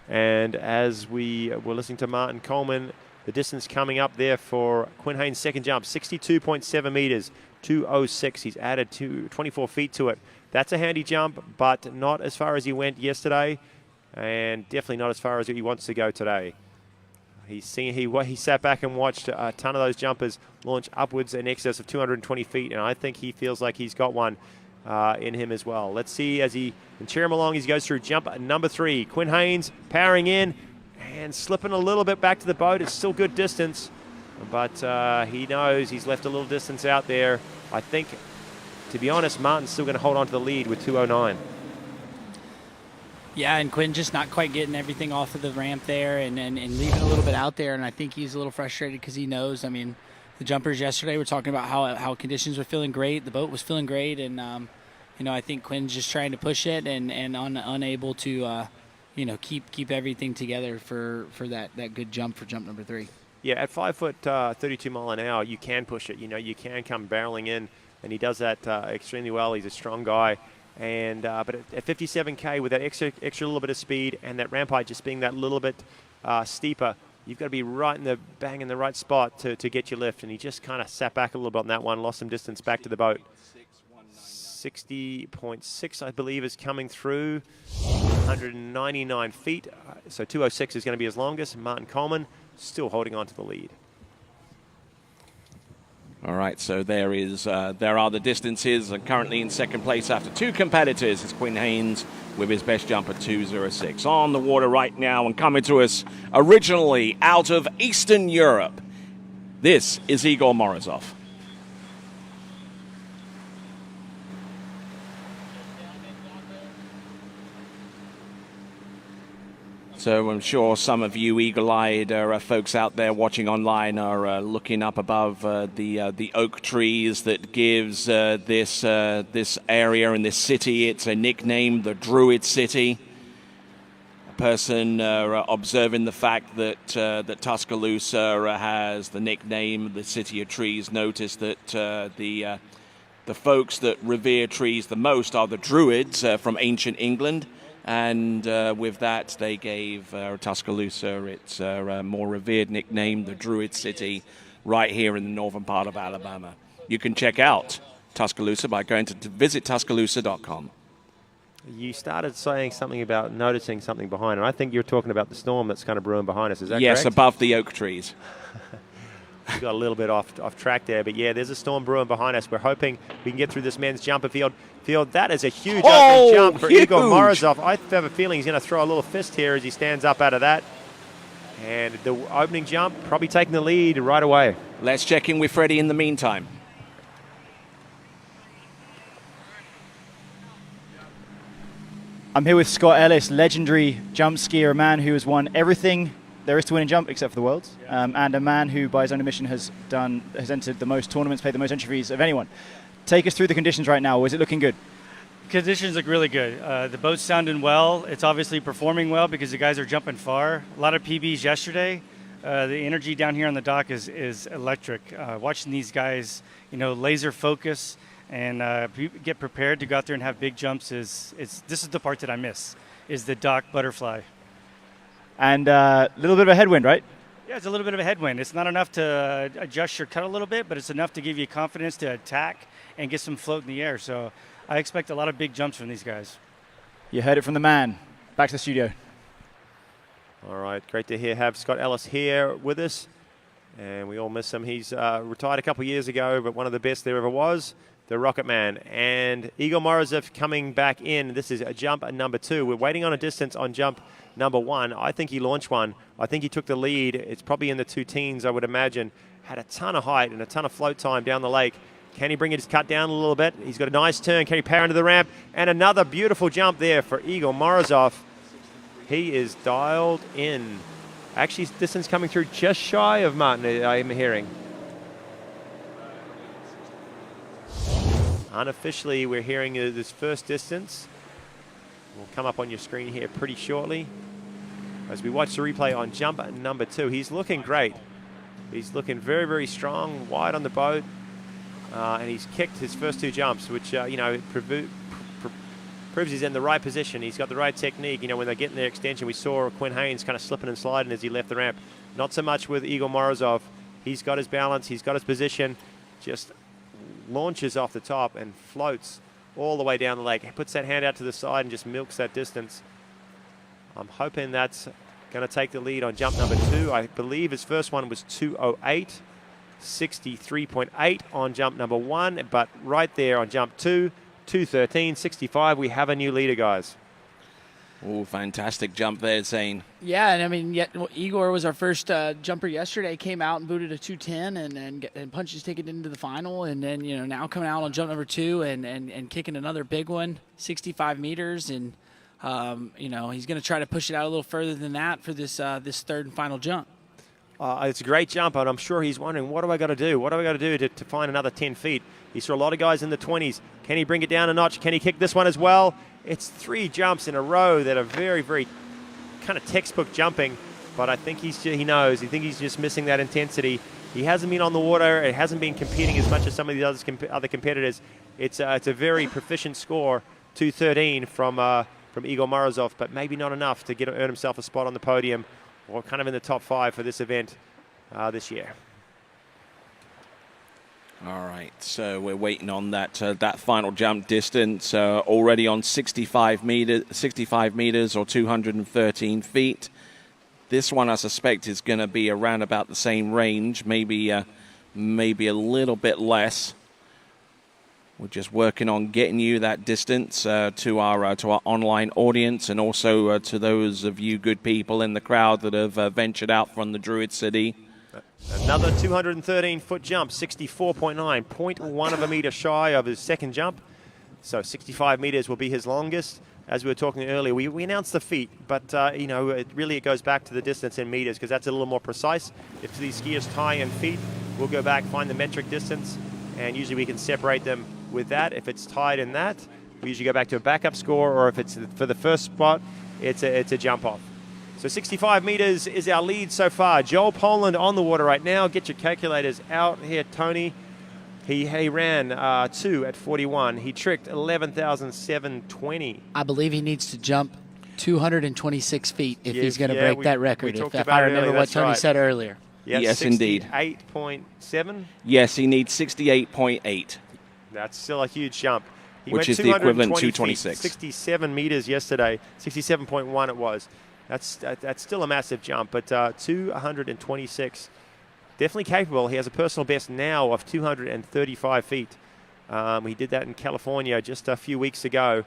And as we were listening to Martin Coleman, the distance coming up there for Quinn Haynes' second jump, 62.7 meters, 206. He's added 24 feet to it. That's a handy jump, but not as far as he went yesterday, and definitely not as far as he wants to go today. He sat back and watched a ton of those jumpers launch upwards in excess of 220 feet, and I think he feels like he's got one in him as well. Let's see as he can cheer him along as he goes through jump number 3. Quinn Haynes powering in and slipping a little bit back to the boat. It's still good distance, but he knows he's left a little distance out there. I think, to be honest, Martin's still going to hold on to the lead with 209. Yeah, and Quinn just not quite getting everything off of the ramp there and leaving a little bit out there, and I think he's a little frustrated because he knows, I mean, the jumpers yesterday were talking about how conditions were feeling great, the boat was feeling great, and I think Quinn's just trying to push it and unable to, keep everything together for that good jump for jump number 3. Yeah, at 5 foot 32 mile an hour, you can push it. You can come barreling in, and he does that extremely well. He's a strong guy. And but at 57K with that extra little bit of speed and that ramp height just being that little bit steeper, you've got to be right in the right spot to get your lift. And he just kind of sat back a little bit on that one, lost some distance back to the boat. 60.6, I believe, is coming through. 199 feet. So 206 is going to be his longest. Martin Coleman still holding on to the lead. All right, so there are the distances, and currently in second place after 2 competitors is Quinn Haynes with his best jump at 2:06. On the water right now and coming to us originally out of Eastern Europe, this is Igor Morozov. So I'm sure some of you eagle-eyed folks out there watching online are looking up above the oak trees that gives this area and this city its a nickname, the Druid City. A person observing the fact that Tuscaloosa has the nickname, the City of Trees, noticed that the folks that revere trees the most are the Druids from ancient England. And with that, they gave Tuscaloosa its more revered nickname, the Druid City, right here in the northern part of Alabama. You can check out Tuscaloosa by going to visittuscaloosa.com. You started saying something about noticing something behind, and I think you're talking about the storm that's kind of brewing behind us. Is that correct? Yes, above the oak trees. We got a little bit off track there, but yeah, there's a storm brewing behind us. We're hoping we can get through this men's jumper field. That is a huge opening jump for Igor Morozov. I have a feeling he's going to throw a little fist here as he stands up out of that. And the opening jump, probably taking the lead right away. Let's check in with Freddie in the meantime. I'm here with Scott Ellis, legendary jump skier, a man who has won everything there is to win in jump except for the Worlds, and a man who, by his own admission, has entered the most tournaments, played the most entry fees of anyone. Take us through the conditions right now. Is it looking good? Conditions look really good. The boat's sounding well. It's obviously performing well because the guys are jumping far. A lot of PBs yesterday. The energy down here on the dock is electric. Watching these guys, laser focus and get prepared to go out there and have big jumps this is the part that I miss, is the dock butterfly. And a little bit of a headwind, right? Yeah, it's a little bit of a headwind. It's not enough to adjust your cut a little bit, but it's enough to give you confidence to attack and get some float in the air. So I expect a lot of big jumps from these guys. You heard it from the man. Back to the studio. All right, great to have Scott Ellis here with us. And we all miss him. He's retired a couple of years ago, but one of the best there ever was, the Rocket Man. And Igor Morozov coming back in. This is a jump at number 2. We're waiting on a distance on jump number 1. I think he launched one. I think he took the lead. It's probably in the 2 teens, I would imagine. Had a ton of height and a ton of float time down the lake. Can he bring his cut down a little bit? He's got a nice turn. Can he power into the ramp? And another beautiful jump there for Igor Morozov. He is dialed in. Actually, distance coming through just shy of Martin, I'm hearing. Unofficially, we're hearing this first distance. Will come up on your screen here pretty shortly. As we watch the replay on jump number 2, he's looking great. He's looking very, very strong, wide on the boat. And he's kicked his first 2 jumps, which, proves he's in the right position. He's got the right technique. When they get in their extension, we saw Quinn Haynes kind of slipping and sliding as he left the ramp. Not so much with Igor Morozov. He's got his balance. He's got his position. Just launches off the top and floats all the way down the lake. He puts that hand out to the side and just milks that distance. I'm hoping that's going to take the lead on jump number 2. I believe his first one was 2:08. 63.8 on jump number 1, but right there on jump 2, 2:13, 65. We have a new leader, guys. Oh, fantastic jump there, Zane. Yeah, and I mean, Igor was our first jumper yesterday. Came out and booted a 2:10 and punched his ticket into the final. And then now coming out on jump number 2 and kicking another big one, 65 meters. And he's going to try to push it out a little further than that for this third and final jump. It's a great jump, and I'm sure he's wondering, what do I got to do? What do I got to do to find another 10 feet? He saw a lot of guys in the 20s. Can he bring it down a notch? Can he kick this one as well? It's 3 jumps in a row that are very, very kind of textbook jumping, but I think he knows. I think he's just missing that intensity. He hasn't been on the water. It hasn't been competing as much as some of the other competitors. It's a very proficient score, 2:13 from Igor Morozov, but maybe not enough to earn himself a spot on the podium or kind of in the top 5 for this event this year. All right, so we're waiting on that final jump distance, already on 65 meters or 213 feet. This one, I suspect, is going to be around about the same range, maybe a little bit less. We're just working on getting you that distance to our online audience, and also to those of you good people in the crowd that have ventured out from the Druid City. Another 213-foot jump, 64.9, 0.1 of a meter shy of his second jump. So 65 meters will be his longest. As we were talking earlier, we announced the feet, but it goes back to the distance in meters, because that's a little more precise. If these skiers tie in feet, we'll go back, find the metric distance, and usually we can separate them with that. If it's tied in that, we usually go back to a backup score, or if it's for the first spot, it's a jump off. So 65 meters is our lead so far. Joel Poland on the water right now. Get your calculators out here, Tony. He ran 2 at 41. He tricked 11,720. I believe he needs to jump 226 feet if he's going to break that record. If I remember what Tony said earlier. Yes, indeed. 68.7? Yes, he needs 68.8. That's still a huge jump. Which is the equivalent to 226. 67 meters yesterday. 67.1 it was. That's still a massive jump, but 226. Definitely capable. He has a personal best now of 235 feet. He did that in California just a few weeks ago.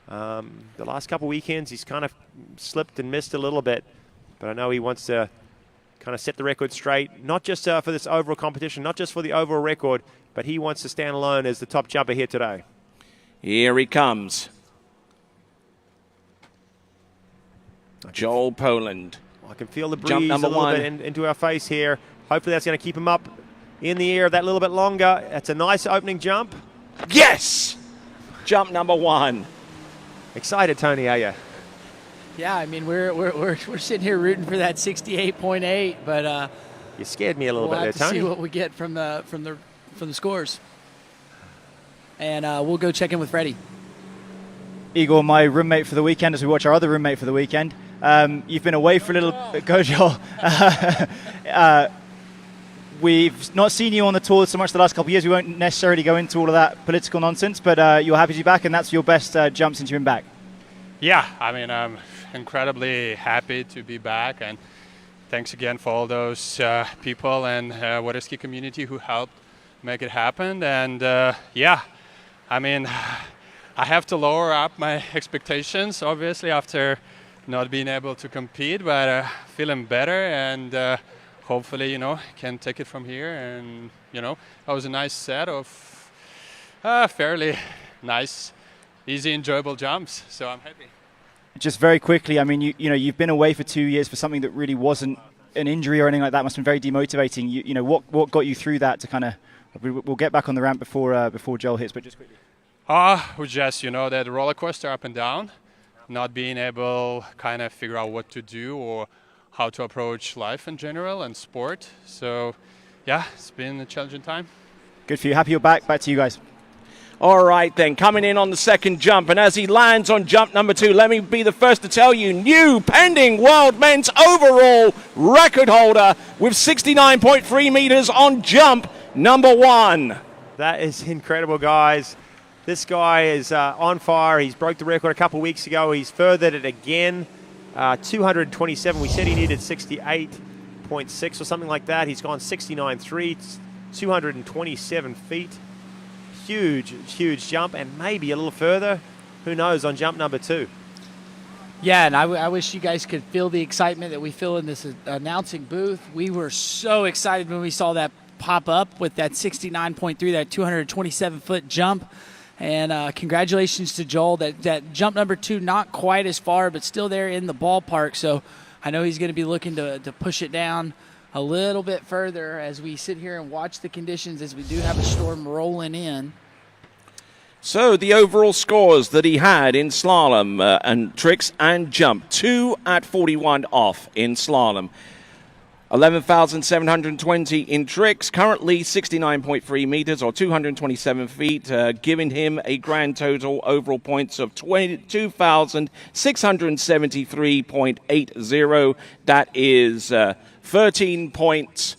The last couple weekends, he's kind of slipped and missed a little bit, but I know he wants to kind of set the record straight, not just for this overall competition, not just for the overall record, but he wants to stand alone as the top jumper here today. Here he comes. Joel Poland. I can feel the breeze jump number a little 1 bit into our face here. Hopefully that's going to keep him up in the air that little bit longer. That's a nice opening jump. Yes! Jump number 1. Excited, Tony, are you? Yeah, I mean, we're sitting here rooting for that 68.8, but you scared me a little we'll bit there, have to Tony. see what we get from the scores, and we'll go check in with Freddie. Igor, my roommate for the weekend, as we watch our other roommate for the weekend. You've been away for a little bit. Go, Joel. We've not seen you on the tour so much the last couple of years. We won't necessarily go into all of that political nonsense, but you're happy to be back, and that's your best jump since you've been back. Yeah, I mean, I'm incredibly happy to be back, and thanks again for all those people and Waterski community who helped make it happen. And yeah, I mean, I have to lower up my expectations, obviously, after not being able to compete, but feeling better, and hopefully, can take it from here. And, that was a nice set of fairly nice, easy, enjoyable jumps, so I'm happy. Just very quickly, I mean, you've been away for 2 years for something that really wasn't an injury or anything like that. Must have been very demotivating. What got you through that to kind of? We'll get back on the ramp before Joel hits, but just quickly. We just, that roller coaster up and down, not being able kind of figure out what to do or how to approach life in general and sport. So, yeah, it's been a challenging time. Good for you. Happy you're back. Back to you guys. All right, then, coming in on the second jump, and as he lands on jump number 2, let me be the first to tell you, new pending world men's overall record holder with 69.3 meters on jump number 1. That is incredible, guys. This guy is on fire. He's broke the record a couple weeks ago. He's furthered it again, 227. We said he needed 68.6 or something like that. He's gone 69.3, 227 feet. Huge jump, and maybe a little further. Who knows on jump number 2. Yeah, and I wish you guys could feel the excitement that we feel in this announcing booth. We were so excited when we saw that pop up with that 69.3, that 227-foot jump. And congratulations to Joel. That jump number 2, not quite as far, but still there in the ballpark. So I know he's going to be looking to push it down a little bit further as we sit here and watch the conditions, as we do have a storm rolling in. So the overall scores that he had in slalom and tricks and jump, 2 at 41 off in slalom. 11,720 in tricks, currently 69.3 meters or 227 feet, giving him a grand total overall points of 22,673.80. That is 13 points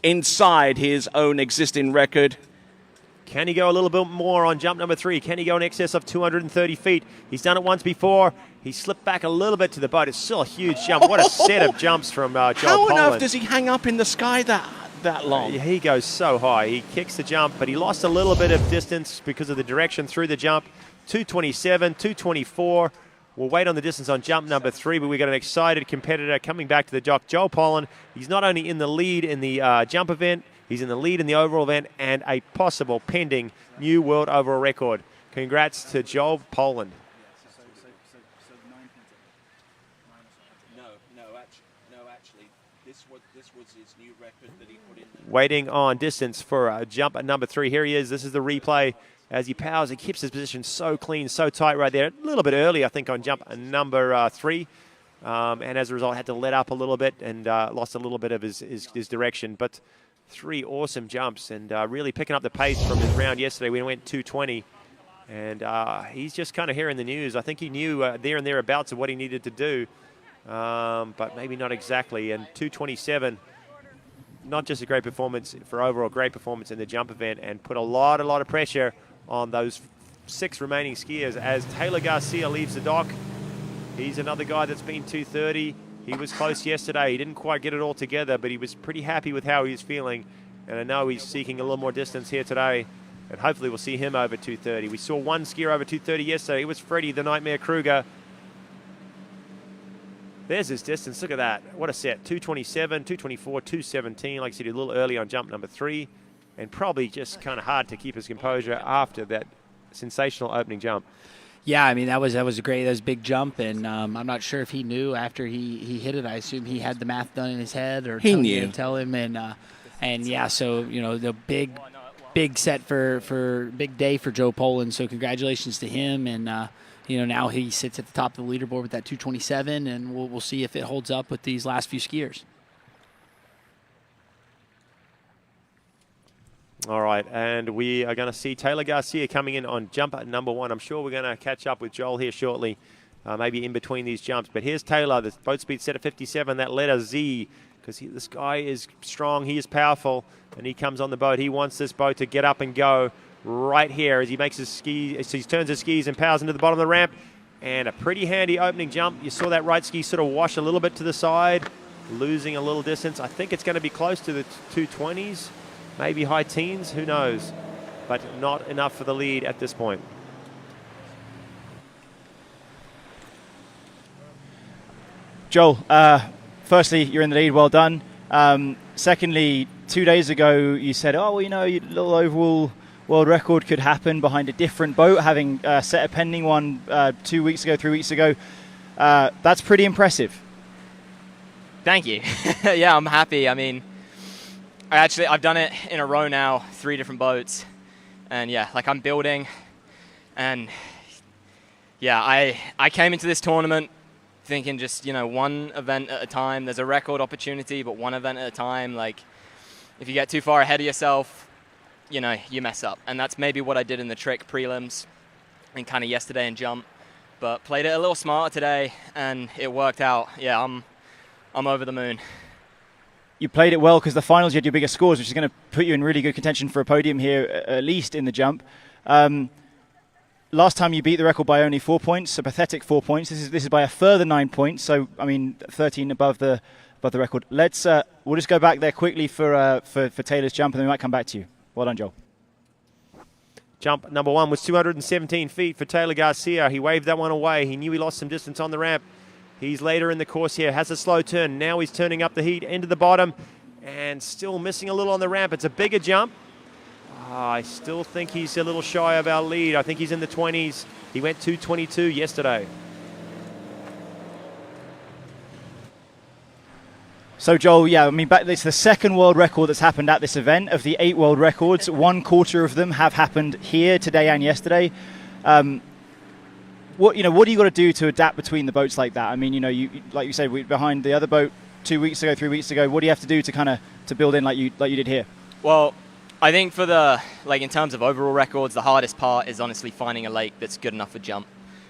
inside his own existing record. Can he go a little bit more on jump number 3? Can he go in excess of 230 feet? He's done it once before. He slipped back a little bit to the boat. It's still a huge jump. What a set of jumps from Joel Poland. How on earth does he hang up in the sky that long? He goes so high. He kicks the jump, but he lost a little bit of distance because of the direction through the jump. 227, 224. We'll wait on the distance on jump number 3, but we've got an excited competitor coming back to the dock. Joel Poland, he's not only in the lead in the jump event, he's in the lead in the overall event and a possible pending new world overall record. Congrats to Joel Poland. No, actually, this was his new record that he put in there. Waiting on distance for jump at number 3. Here he is. This is the replay as he powers. He keeps his position so clean, so tight right there. A little bit early, I think, on jump number 3. And as a result, had to let up a little bit and lost a little bit of his direction. But 3 awesome jumps and really picking up the pace from his round yesterday. We went 220. And he's just kind of hearing the news. I think he knew there and thereabouts of what he needed to do. But maybe not exactly. And 227, not just a great performance for overall great performance in the jump event, and put a lot of pressure on those 6 remaining skiers as Taylor Garcia leaves the dock. He's another guy that's been 230. He was close yesterday. He didn't quite get it all together, but he was pretty happy with how he was feeling. And I know he's seeking a little more distance here today. And hopefully we'll see him over 230. We saw one skier over 230 yesterday. It was Freddie the Nightmare Kruger. There's his distance. Look at that. What a set. 227, 224, 217. Like I said, a little early on jump number 3. And probably just kind of hard to keep his composure after that sensational opening jump. Yeah, I mean, that was a big jump, and I'm not sure if he knew after he hit it. I assume he had the math done in his head, or he knew. Tell him, and yeah, so the big set for big day for Joe Poland. So congratulations to him, and now he sits at the top of the leaderboard with that 227, and we'll see if it holds up with these last few skiers. All right, and we are going to see Taylor Garcia coming in on jump at number 1. I'm sure we're going to catch up with Joel here shortly, maybe in between these jumps. But here's Taylor, the boat speed set at 57, that letter Z, because this guy is strong, he is powerful, and he comes on the boat. He wants this boat to get up and go right here as he makes his skis, he turns his skis and powers into the bottom of the ramp. And a pretty handy opening jump. You saw that right ski sort of wash a little bit to the side, losing a little distance. I think it's going to be close to the 220s. Maybe high teens, who knows, but not enough for the lead at this point. Joel, firstly, you're in the lead, well done. Secondly, 2 days ago, you said, your little overall world record could happen behind a different boat, having set a pending one 3 weeks ago. That's pretty impressive. Thank you. Yeah, I'm happy. I mean, I've done it in a row now, 3 different boats. And yeah, I'm building. And yeah, I came into this tournament thinking just, one event at a time. There's a record opportunity, but one event at a time. If you get too far ahead of yourself, you mess up. And that's maybe what I did in the trick prelims and kind of yesterday in jump. But played it a little smarter today, and it worked out. Yeah, I'm over the moon. You played it well because the finals you had your biggest scores, which is going to put you in really good contention for a podium here, at least in the jump. Last time you beat the record by only 4 points, a pathetic 4 points. This is by a further 9 points, so 13 above the record. We'll just go back there quickly for Taylor's jump, and then we might come back to you. Well done, Joel. Jump number 1 was 217 feet for Taylor Garcia. He waved that one away. He knew he lost some distance on the ramp. He's later in the course here, has a slow turn. Now he's turning up the heat into the bottom and still missing a little on the ramp. It's a bigger jump. I still think he's a little shy of our lead. I think he's in the 20s. He went 222 yesterday. So Joel, yeah, I mean, it's the second world record that's happened at this event. Of the 8 world records, 1/4 of them have happened here today and yesterday. What do you got to do to adapt between the boats like that? I mean, you like you said, behind the other boat 2 weeks ago, 3 weeks ago. What do you have to do to build in like you did here? Well, I think for in terms of overall records, the hardest part is honestly finding a lake that's good enough for jump.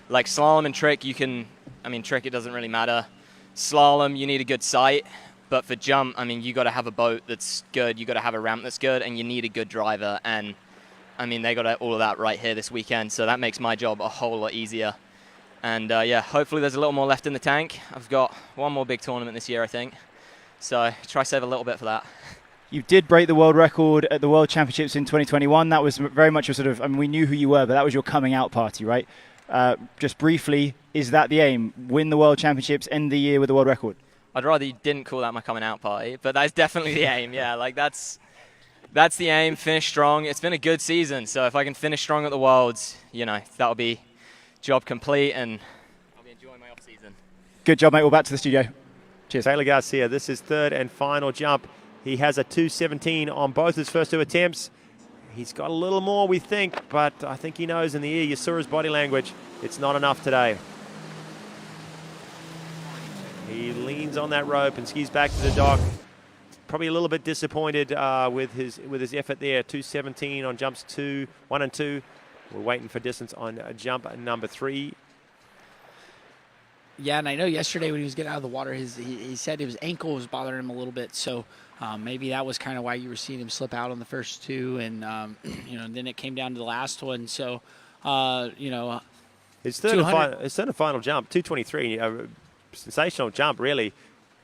Like slalom and trick, trick it doesn't really matter. Slalom, you need a good sight. But for jump, you got to have a boat that's good, you got to have a ramp that's good, and you need a good driver. And, they got all of that right here this weekend, so that makes my job a whole lot easier. And, hopefully there's a little more left in the tank. I've got one more big tournament this year, I think. So try save a little bit for that. You did break the world record at the World Championships in 2021. That was very much we knew who you were, but that was your coming out party, right? Just briefly, is that the aim? Win the World Championships, end the year with a world record? I'd rather you didn't call that my coming out party, but that's definitely the aim. Yeah, that's the aim. Finish strong. It's been a good season, so if I can finish strong at the Worlds, that'll be job complete, and I'll be enjoying my off season. Good job, mate. We're back to the studio. Cheers. Taylor Garcia, this is third and final jump. He has a 2:17 on both his first 2 attempts. He's got a little more, we think, but I think he knows in the ear. You saw his body language. It's not enough today. He leans on that rope and skis back to the dock. Probably a little bit disappointed with his effort there. 2:17 on jumps 1 and 2. We're waiting for distance on jump number 3. Yeah, and I know yesterday when he was getting out of the water, he said his ankle was bothering him a little bit. So maybe that was kind of why you were seeing him slip out on the first 2, and then it came down to the last one. So his third and final jump, 2:23. Sensational jump, really,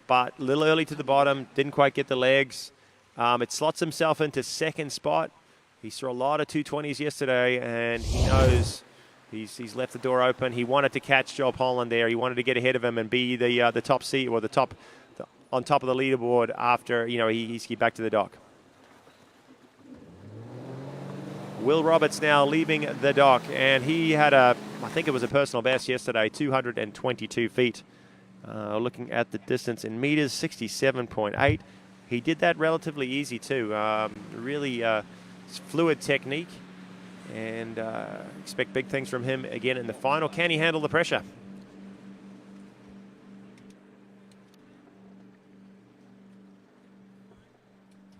but a little early to the bottom, didn't quite get the legs. It slots himself into second spot. He saw a lot of 220s yesterday, and he knows he's left the door open. He wanted to catch Joel Pollan there. He wanted to get ahead of him and be the top seat, or on top of the leaderboard after he skied back to the dock. Will Roberts now leaving the dock, and he had I think it was a personal best yesterday, 222 feet. Looking at the distance in meters, 67.8. He did that relatively easy too. Really fluid technique, and expect big things from him again in the final. Can he handle the pressure?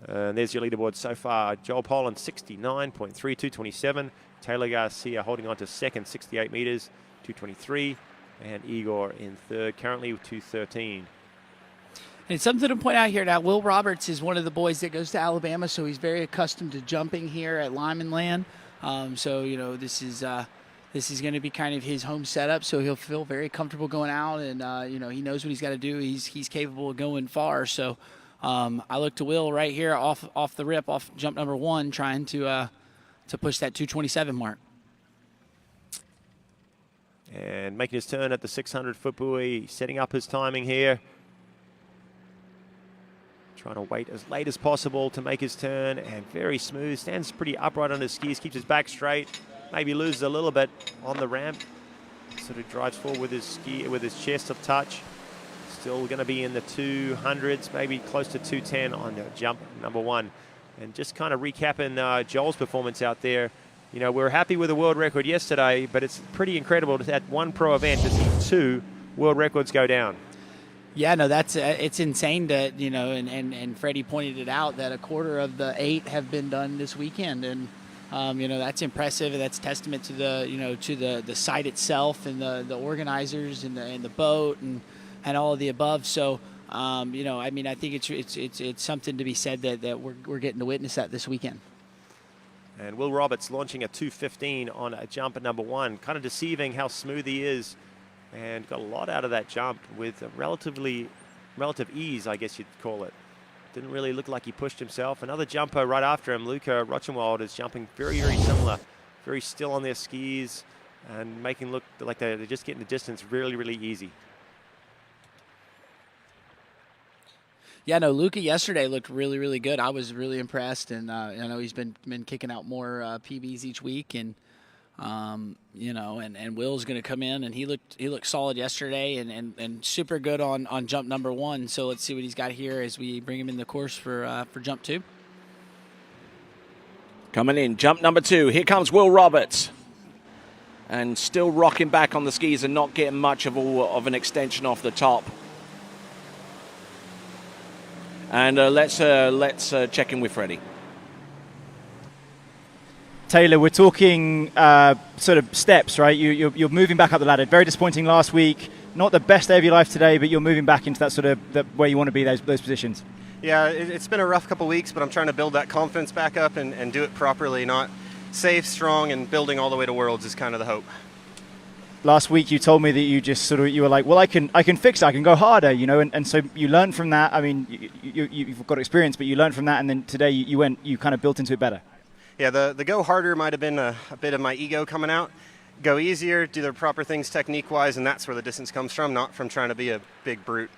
And there's your leaderboard so far. Joel Pollan, 69.3, 227. Taylor Garcia holding on to second, 68 meters, 223. And Igor in third, currently with 213. And something to point out here now, Will Roberts is one of the boys that goes to Alabama, so he's very accustomed to jumping here at Lyman Land. This is going to be kind of his home setup, so he'll feel very comfortable going out, and he knows what he's got to do. He's capable of going far. So I look to Will right here off the rip, off jump number 1, trying to push that 227 mark. And making his turn at the 600-foot buoy, setting up his timing here. Trying to wait as late as possible to make his turn, and very smooth. Stands pretty upright on his skis, keeps his back straight. Maybe loses a little bit on the ramp. Sort of drives forward with his chest of touch. Still going to be in the 200s, maybe close to 210 on jump number 1. And just kind of recapping Joel's performance out there. We were happy with the world record yesterday, but it's pretty incredible at one pro event to see 2 world records go down. Yeah, no, it's insane that and Freddie pointed it out that a quarter of the 8 have been done this weekend, and that's impressive, and that's testament to the site itself and the organizers and the boat and all of the above. So I think it's something to be said that we're getting to witness that this weekend. And Will Roberts launching a 215 on a jump at number 1, kind of deceiving how smooth he is, and got a lot out of that jump with a relative ease, I guess you'd call it. Didn't really look like he pushed himself. Another jumper right after him, Luca Rochenwald, is jumping very, very similar, very still on their skis, and making look like they're just getting the distance really, really easy. Yeah, no, Luca yesterday looked really, really good. I was really impressed, and I know he's been kicking out more PBs each week, and You know, and Will's going to come in, and he looked solid yesterday, and super good on jump number 1. So let's see what he's got here as we bring him in the course for jump 2. Coming in, jump number 2. Here comes Will Roberts. And still rocking back on the skis and not getting much of an extension off the top. And let's check in with Freddie. Taylor, we're talking sort of steps, right? You're moving back up the ladder. Very disappointing last week. Not the best day of your life today, but you're moving back into that sort of where you want to be, those positions. Yeah, it's been a rough couple weeks, but I'm trying to build that confidence back up and do it properly, not safe, strong, and building all the way to Worlds is kind of the hope. Last week you told me that you were like, well, I can fix it, I can go harder, you know, and so you learned from that. I mean, you've got experience, but you learned from that, and then today you kind of built into it better. Yeah, the go harder might have been a bit of my ego coming out. Go easier, do the proper things technique-wise, and that's where the distance comes from, not from trying to be a big brute.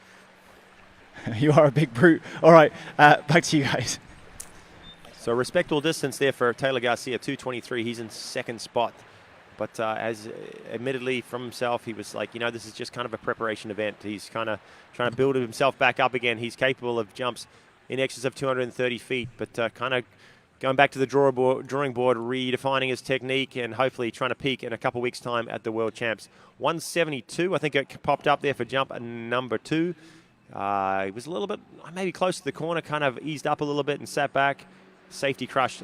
You are a big brute. All right, back to you guys. So respectable distance there for Taylor Garcia, 2:23. He's in second spot. But as admittedly from himself, he was like, you know, this is just kind of a preparation event. He's kind of trying to build himself back up again. He's capable of jumps in excess of 230 feet, but kind of going back to the drawing board, redefining his technique, and hopefully trying to peak in a couple weeks' time at the World Champs. 172, I think it popped up there for jump number 2. He was a little bit, maybe close to the corner, kind of eased up a little bit and sat back. Safety crushed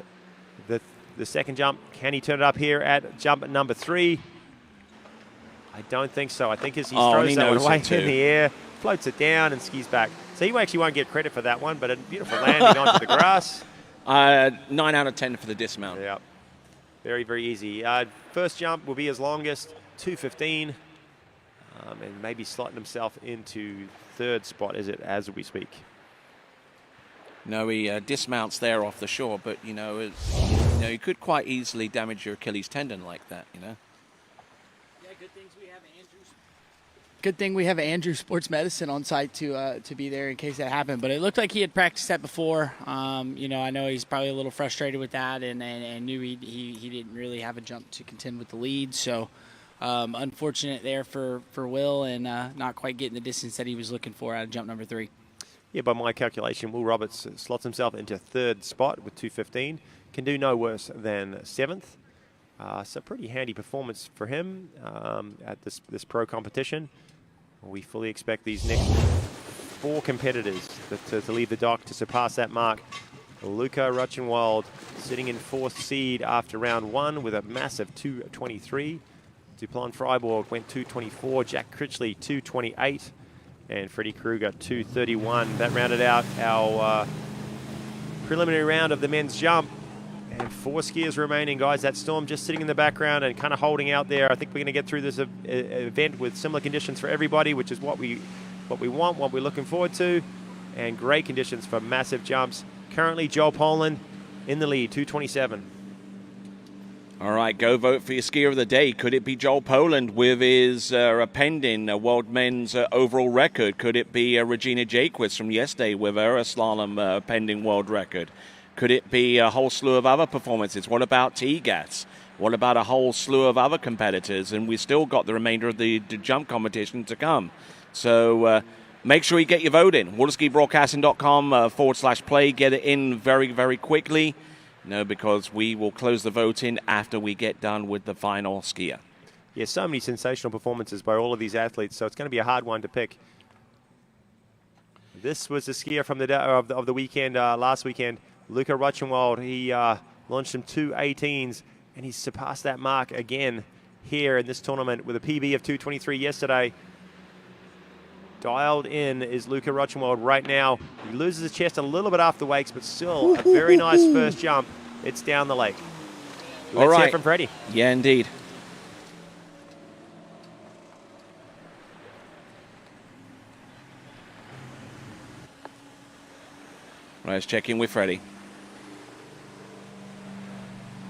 the second jump. Can he turn it up here at jump number 3? I don't think so. I think as he throws that one away in the air, floats it down and skis back. So he actually won't get credit for that one, but a beautiful landing onto the grass. 9 out of 10 for the dismount. Yeah, very, very easy. First jump will be his longest, 2:15, and maybe slotting himself into third spot as we speak. No, he dismounts there off the shore, but you you could quite easily damage your Achilles tendon like that, you know. Yeah, good thing we have Andrew Sports Medicine on site to be there in case that happened. But it looked like he had practiced that before. I know he's probably a little frustrated with that, and knew he didn't really have a jump to contend with the lead. So unfortunate there for Will, and not quite getting the distance that he was looking for out of jump number 3. Yeah, by my calculation, Will Roberts slots himself into third spot with 2:15. Can do no worse than 7th. So pretty handy performance for him at this pro competition. We fully expect these next 4 competitors to leave the dock to surpass that mark. Luca Ruchenwald sitting in 4th seed after round 1 with a massive 2:23. Duplon Freiburg went 2:24. Jack Critchley 2:28. And Freddie Kruger 2:31. That rounded out our preliminary round of the men's jump. And 4 skiers remaining, guys. That Storm just sitting in the background and kind of holding out there. I think we're going to get through this event with similar conditions for everybody, which is what we want, what we're looking forward to. And great conditions for massive jumps. Currently, Joel Poland in the lead, 2:27. All right, go vote for your skier of the day. Could it be Joel Poland with his pending world men's overall record? Could it be Regina Jaquist from yesterday with her slalom pending world record? Could it be a whole slew of other performances? What about T-Gas? What about a whole slew of other competitors? And we still got the remainder of the jump competition to come. So make sure you get your vote in. waterskibroadcasting.com/play. Get it in very, very quickly. Because we will close the voting after we get done with the final skier. Yeah, so many sensational performances by all of these athletes, so it's going to be a hard one to pick. This was the skier from the weekend, last weekend, Luca Ruchenwald. He launched some 2:18s, and he's surpassed that mark again here in this tournament with a PB of 2:23 yesterday. Dialed in is Luca Ruchenwald right now. He loses his chest a little bit after the wakes, but still a very nice first jump. It's down the lake. Let's hear from Freddie. Yeah, indeed. Let's check in with Freddie.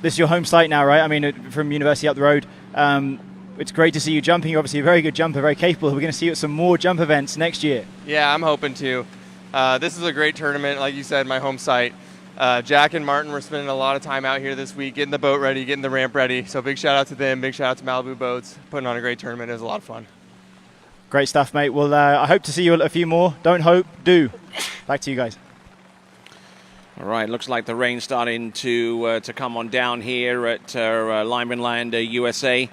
This is your home site now, right? I mean, from university up the road. It's great to see you jumping. You're obviously a very good jumper, very capable. We're going to see you at some more jump events next year. Yeah, I'm hoping to. This is a great tournament. Like you said, my home site. Jack and Martin were spending a lot of time out here this week, getting the boat ready, getting the ramp ready. So big shout out to them. Big shout out to Malibu Boats, putting on a great tournament. It was a lot of fun. Great stuff, mate. Well, I hope to see you a few more. Don't hope, do. Back to you guys. All right, looks like the rain's starting to come on down here at Linemanland, USA.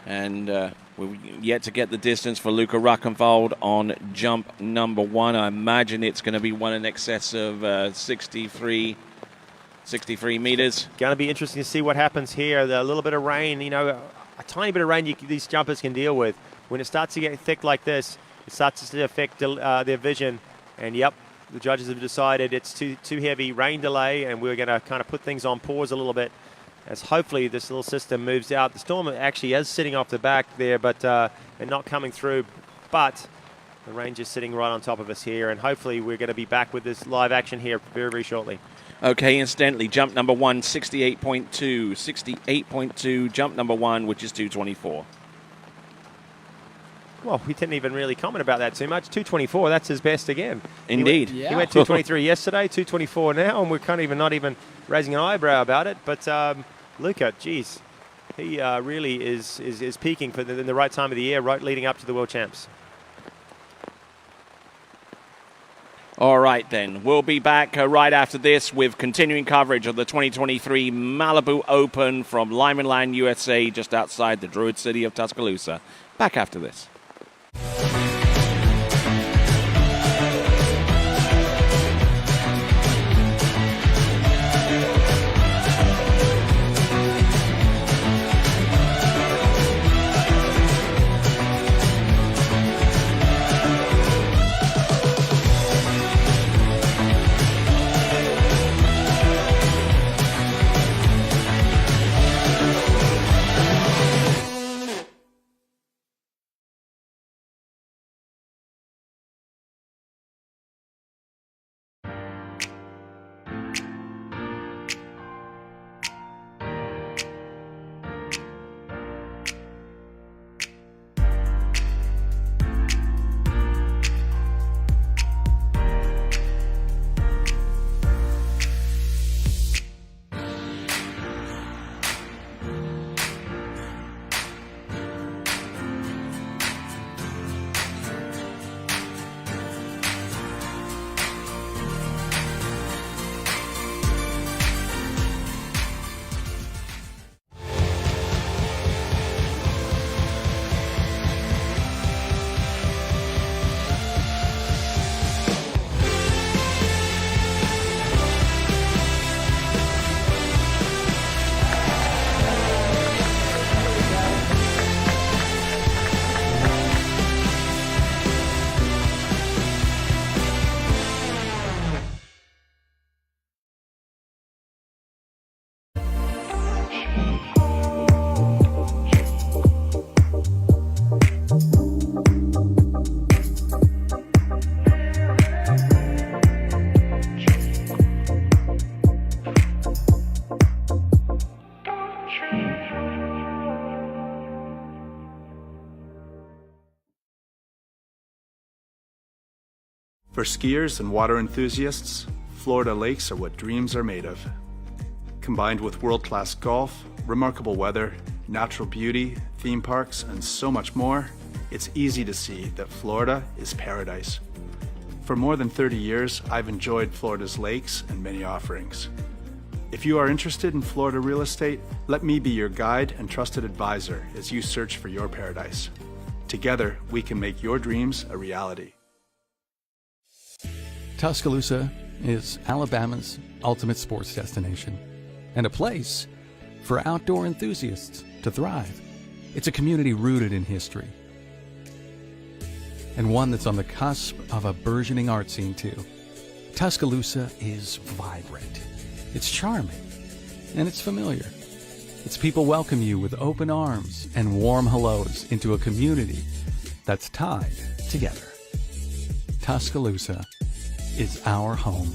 And we've yet to get the distance for Luca Ruckenwald on jump number 1. I imagine it's going to be one in excess of 63 meters. Going to be interesting to see what happens here. A little bit of rain, a tiny bit of rain these jumpers can deal with. When it starts to get thick like this, it starts to affect their vision. And yep, the judges have decided it's too heavy rain delay, and we're going to kind of put things on pause a little bit as hopefully this little system moves out. The storm actually is sitting off the back there, but and not coming through. But the rain just sitting right on top of us here, and hopefully we're going to be back with this live action here very, very shortly. Okay, incidentally, jump number 1, 68.2. 68.2, jump number 1, which is 224. Well, we didn't even really comment about that too much. 224, that's his best again. Indeed. He went 223 yesterday, 224 now, and we're not even raising an eyebrow about it. But Luca, geez, he really is peaking in the right time of the year, right leading up to the World Champs. All right, then. We'll be back right after this with continuing coverage of the 2023 Malibu Open from Linemanland, USA, just outside the Druid City of Tuscaloosa. Back after this. For skiers and water enthusiasts, Florida lakes are what dreams are made of. Combined with world-class golf, remarkable weather, natural beauty, theme parks, and so much more, it's easy to see that Florida is paradise. For more than 30 years, I've enjoyed Florida's lakes and many offerings. If you are interested in Florida real estate, let me be your guide and trusted advisor as you search for your paradise. Together, we can make your dreams a reality. Tuscaloosa is Alabama's ultimate sports destination and a place for outdoor enthusiasts to thrive. It's a community rooted in history and one that's on the cusp of a burgeoning art scene too. Tuscaloosa is vibrant, it's charming, and it's familiar. Its people welcome you with open arms and warm hellos into a community that's tied together. Tuscaloosa is our home.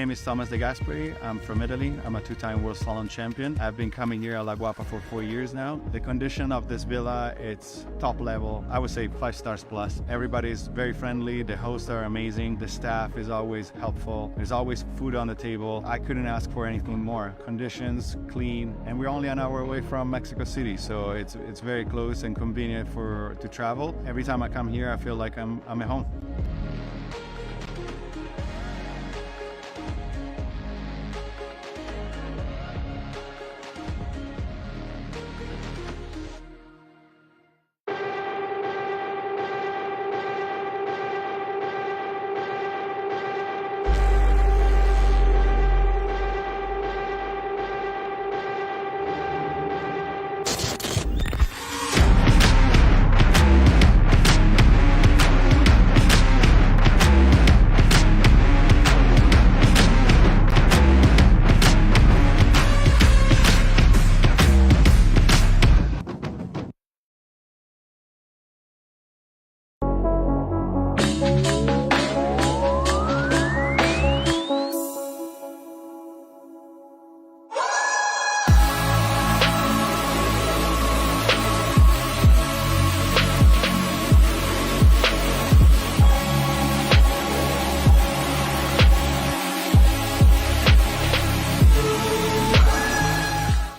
name is Thomas De Gasperi. I'm from Italy. I'm a two-time World Slalom champion. I've been coming here at La Guapa for 4 years now. The condition of this villa, it's top level. I would say 5 stars plus. Everybody is very friendly. The hosts are amazing. The staff is always helpful. There's always food on the table. I couldn't ask for anything more. Conditions, clean, and we're only an hour away from Mexico City, so it's very close and convenient to travel. Every time I come here, I feel like I'm at home.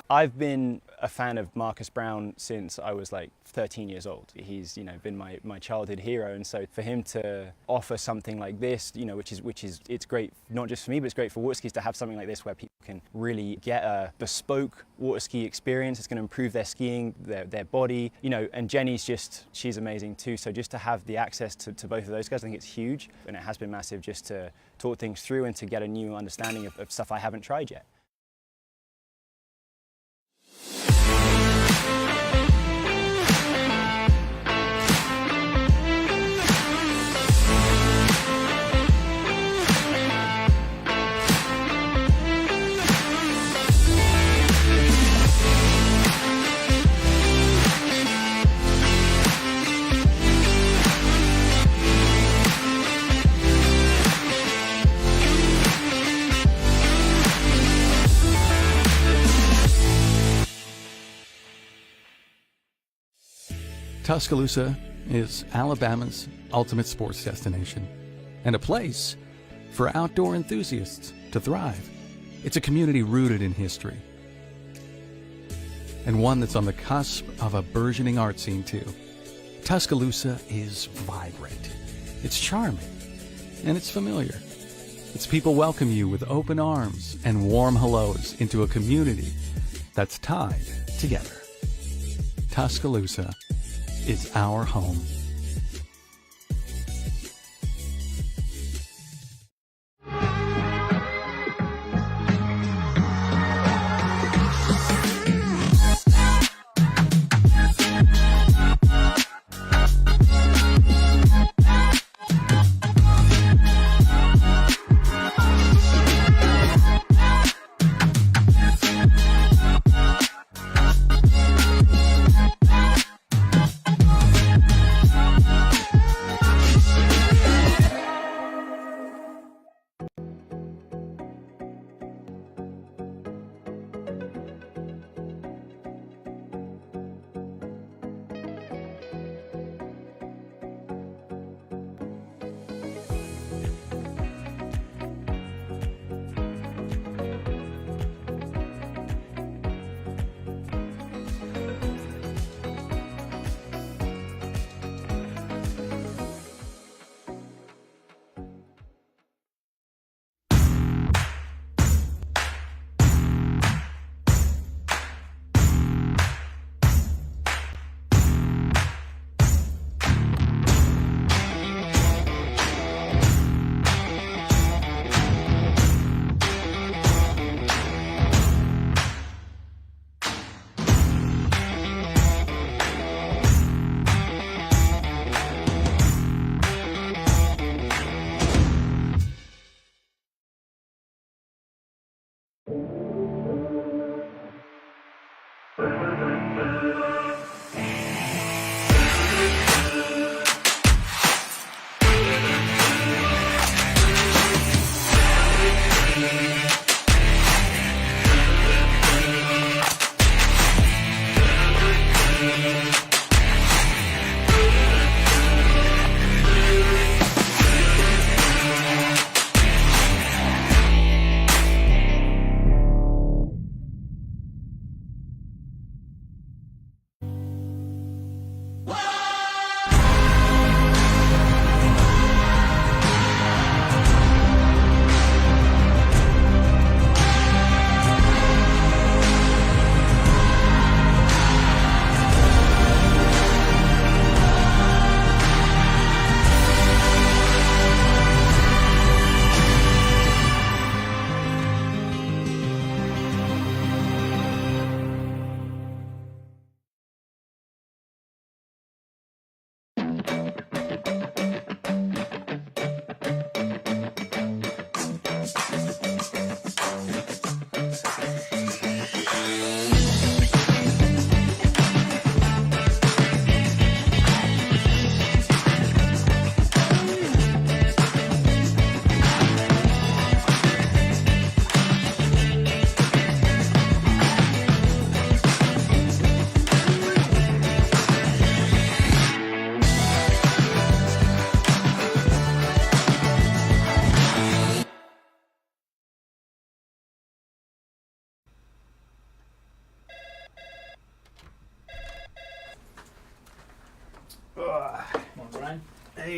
I've been a fan of Marcus Brown since I was like 13 years old. He's, been my childhood hero, and so for him to offer something like this, which is it's great not just for me, but it's great for water skis to have something like this where people can really get a bespoke water ski experience. It's going to improve their skiing, their body, and Jenny's she's amazing too. So just to have the access to both of those guys, I think it's huge, and it has been massive just to talk things through and to get a new understanding of stuff I haven't tried yet. Tuscaloosa is Alabama's ultimate sports destination and a place for outdoor enthusiasts to thrive. It's a community rooted in history and one that's on the cusp of a burgeoning art scene too. Tuscaloosa is vibrant, it's charming, and it's familiar. Its people welcome you with open arms and warm hellos into a community that's tied together. Tuscaloosa is our home.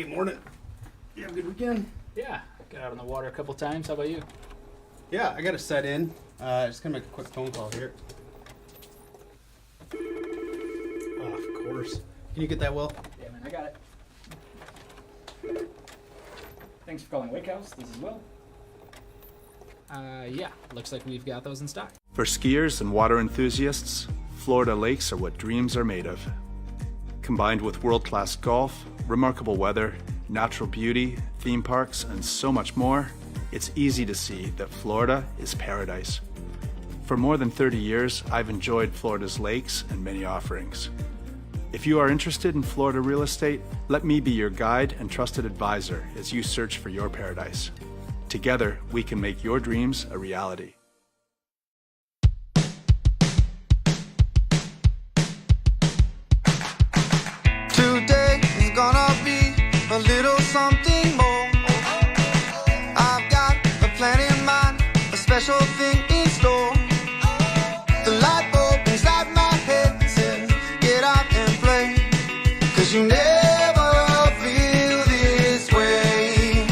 Hey, morning. You have a good weekend? Yeah, got out on the water a couple times. How about you? Yeah, I got to set in. Just gonna make a quick phone call here. Oh, of course. Can you get that, Will? Yeah, man, I got it. Thanks for calling Wake House. This is Will. Yeah, looks like we've got those in stock. For skiers and water enthusiasts, Florida lakes are what dreams are made of. Combined with world-class golf, remarkable weather, natural beauty, theme parks, and so much more, it's easy to see that Florida is paradise. For more than 30 years, I've enjoyed Florida's lakes and many offerings. If you are interested in Florida real estate, let me be your guide and trusted advisor as you search for your paradise. Together, we can make your dreams a reality. Today is gonna be a little something more. I've got a plan in mind, a special thing in store. The light bulb inside my head says, get out and play, 'cause you never feel this way.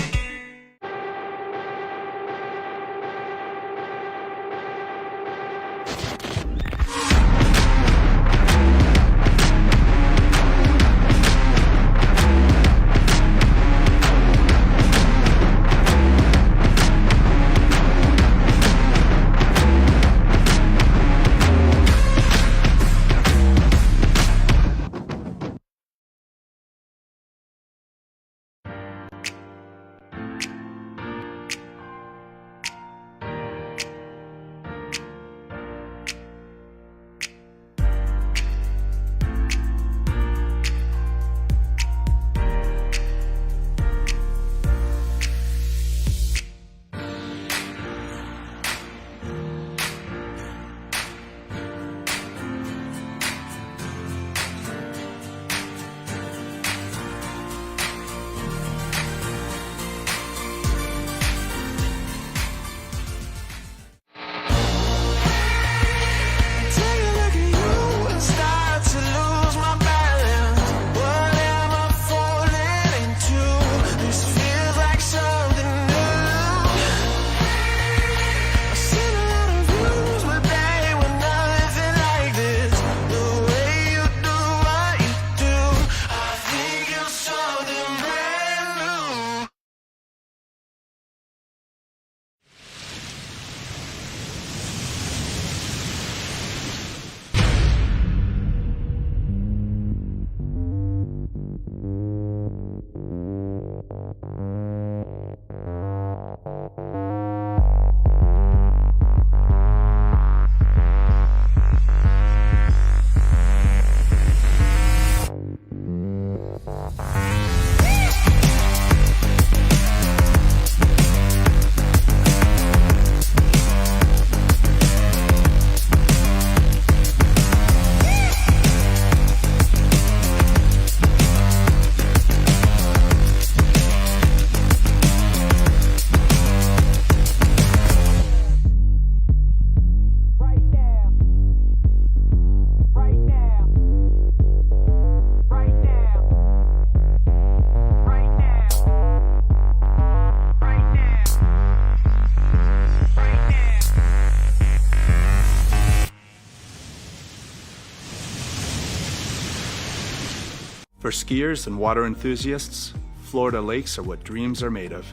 For skiers and water enthusiasts, Florida lakes are what dreams are made of.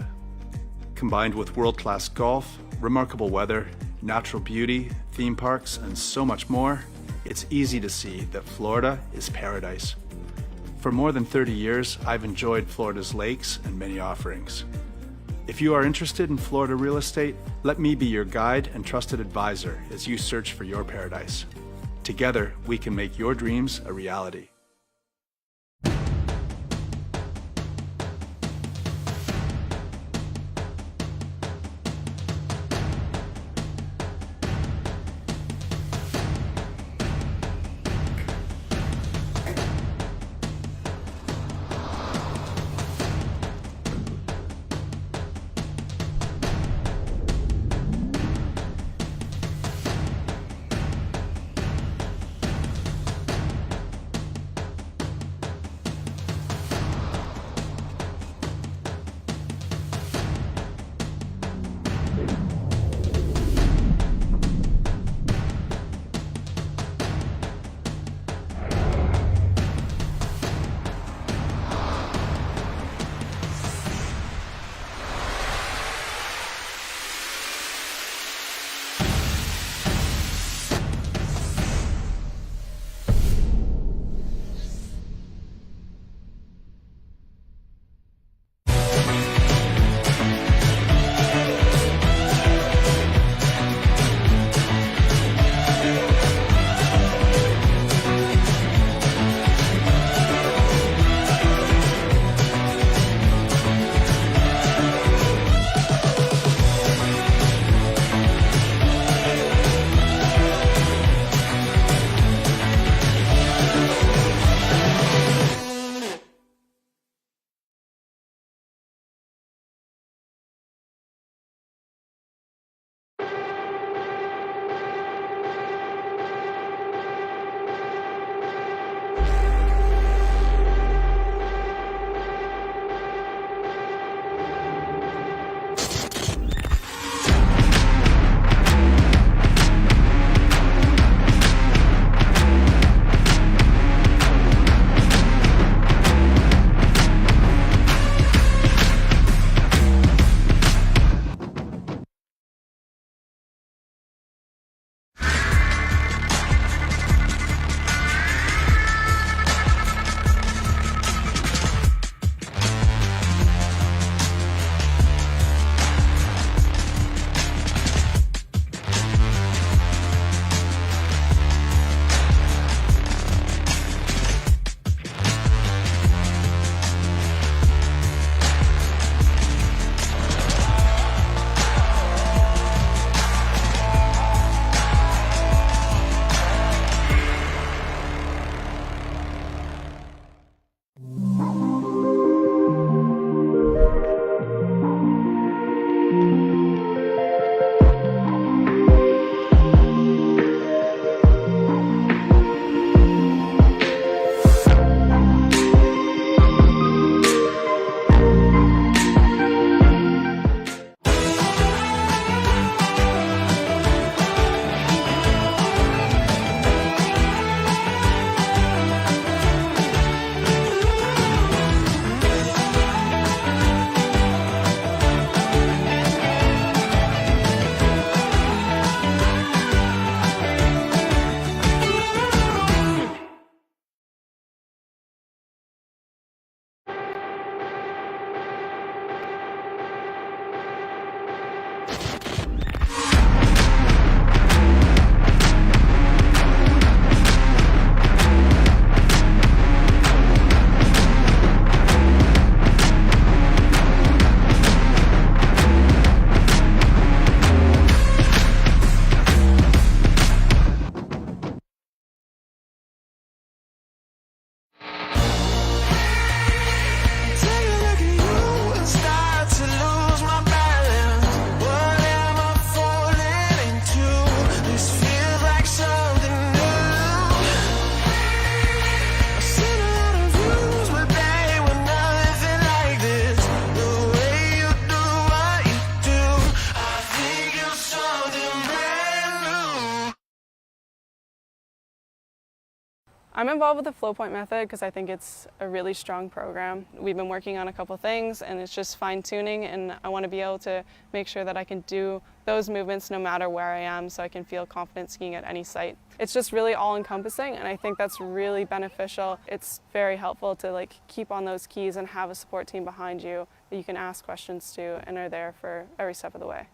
Combined with world-class golf, remarkable weather, natural beauty, theme parks, and so much more, it's easy to see that Florida is paradise. For more than 30 years, I've enjoyed Florida's lakes and many offerings. If you are interested in Florida real estate, let me be your guide and trusted advisor as you search for your paradise. Together, we can make your dreams a reality. I'm involved with the Flow Point method because I think it's a really strong program. We've been working on a couple things and it's just fine-tuning, and I want to be able to make sure that I can do those movements no matter where I am, so I can feel confident skiing at any site. It's just really all-encompassing, and I think that's really beneficial. It's very helpful to keep on those keys and have a support team behind you that you can ask questions to and are there for every step of the way.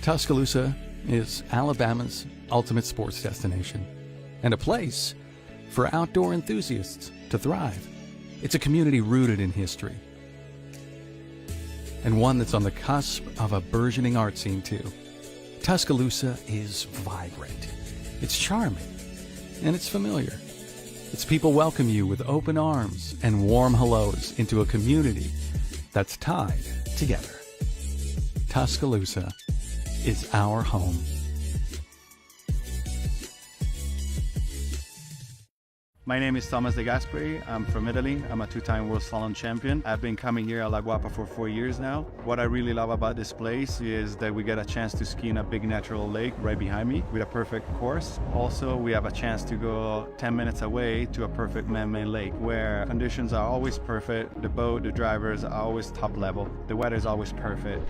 Tuscaloosa is Alabama's ultimate sports destination and a place for outdoor enthusiasts to thrive. It's a community rooted in history and one that's on the cusp of a burgeoning art scene too. Tuscaloosa is vibrant, it's charming, and it's familiar. Its people welcome you with open arms and warm hellos into a community that's tied together. Tuscaloosa is our home. My name is Thomas De Gasperi. I'm from Italy. I'm a two-time World Slalom champion. I've been coming here at La Guapa for 4 years now. What I really love about this place is that we get a chance to ski in a big natural lake right behind me with a perfect course. Also, we have a chance to go 10 minutes away to a perfect man-made lake where conditions are always perfect. The boat, the drivers are always top level. The weather is always perfect.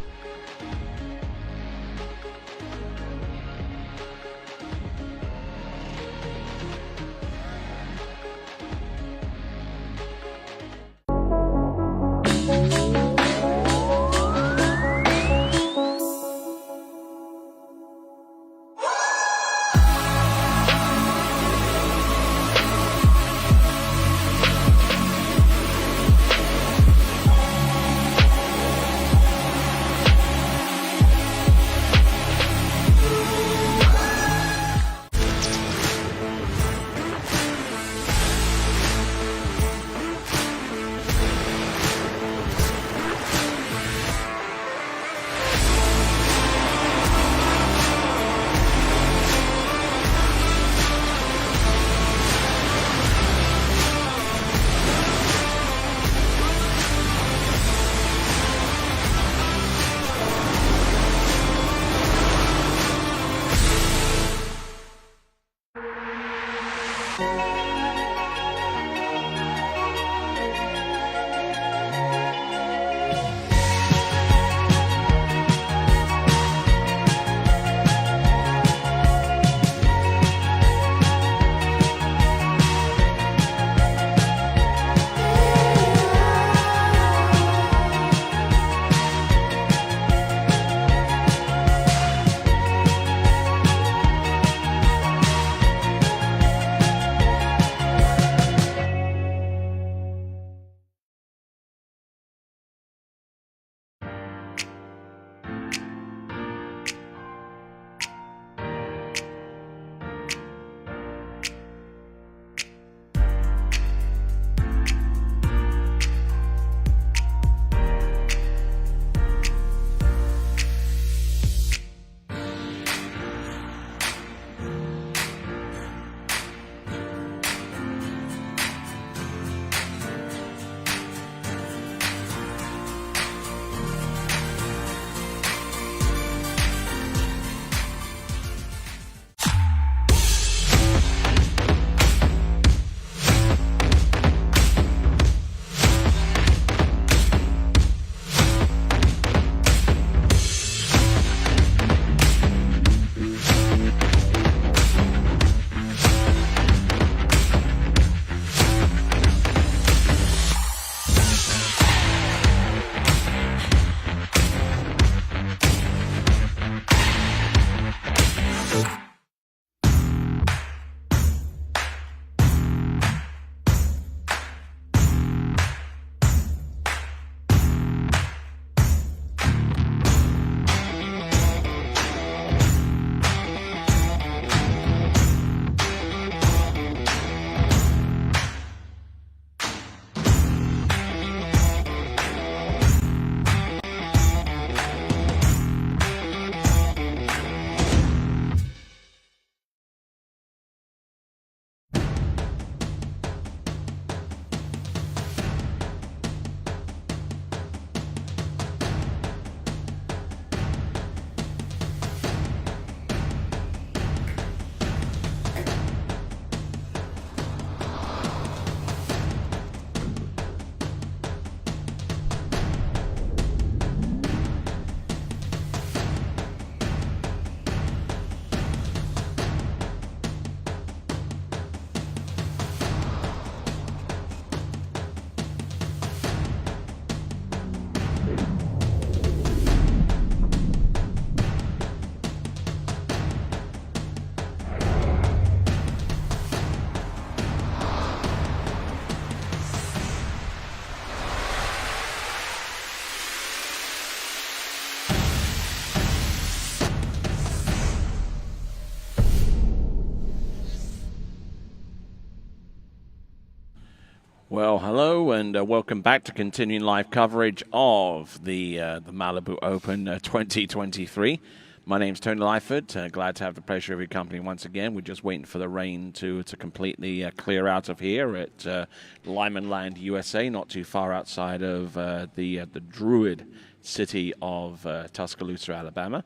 Well, hello and welcome back to continuing live coverage of the Malibu Open 2023. My name's Tony Lyford. Glad to have the pleasure of your company once again. We're just waiting for the rain to completely clear out of here at Lyman Land, USA, not too far outside of the Druid city of Tuscaloosa, Alabama.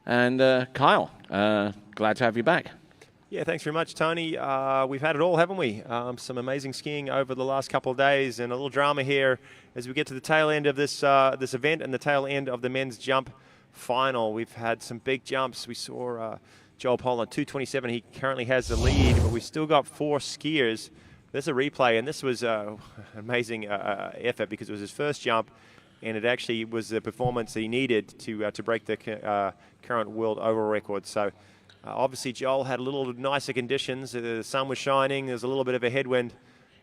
And Kyle, glad to have you back. Yeah, thanks very much, Tony. We've had it all, haven't we? Some amazing skiing over the last couple of days, and a little drama here as we get to the tail end of this this event and the tail end of the men's jump final. We've had some big jumps. We saw Joel Poll on 227. He currently has the lead, but we've still got 4 skiers. There's a replay, and this was an amazing effort because it was his first jump, and it actually was the performance he needed to break the current world overall record. So. Obviously, Joel had a little nicer conditions. The sun was shining. There's a little bit of a headwind.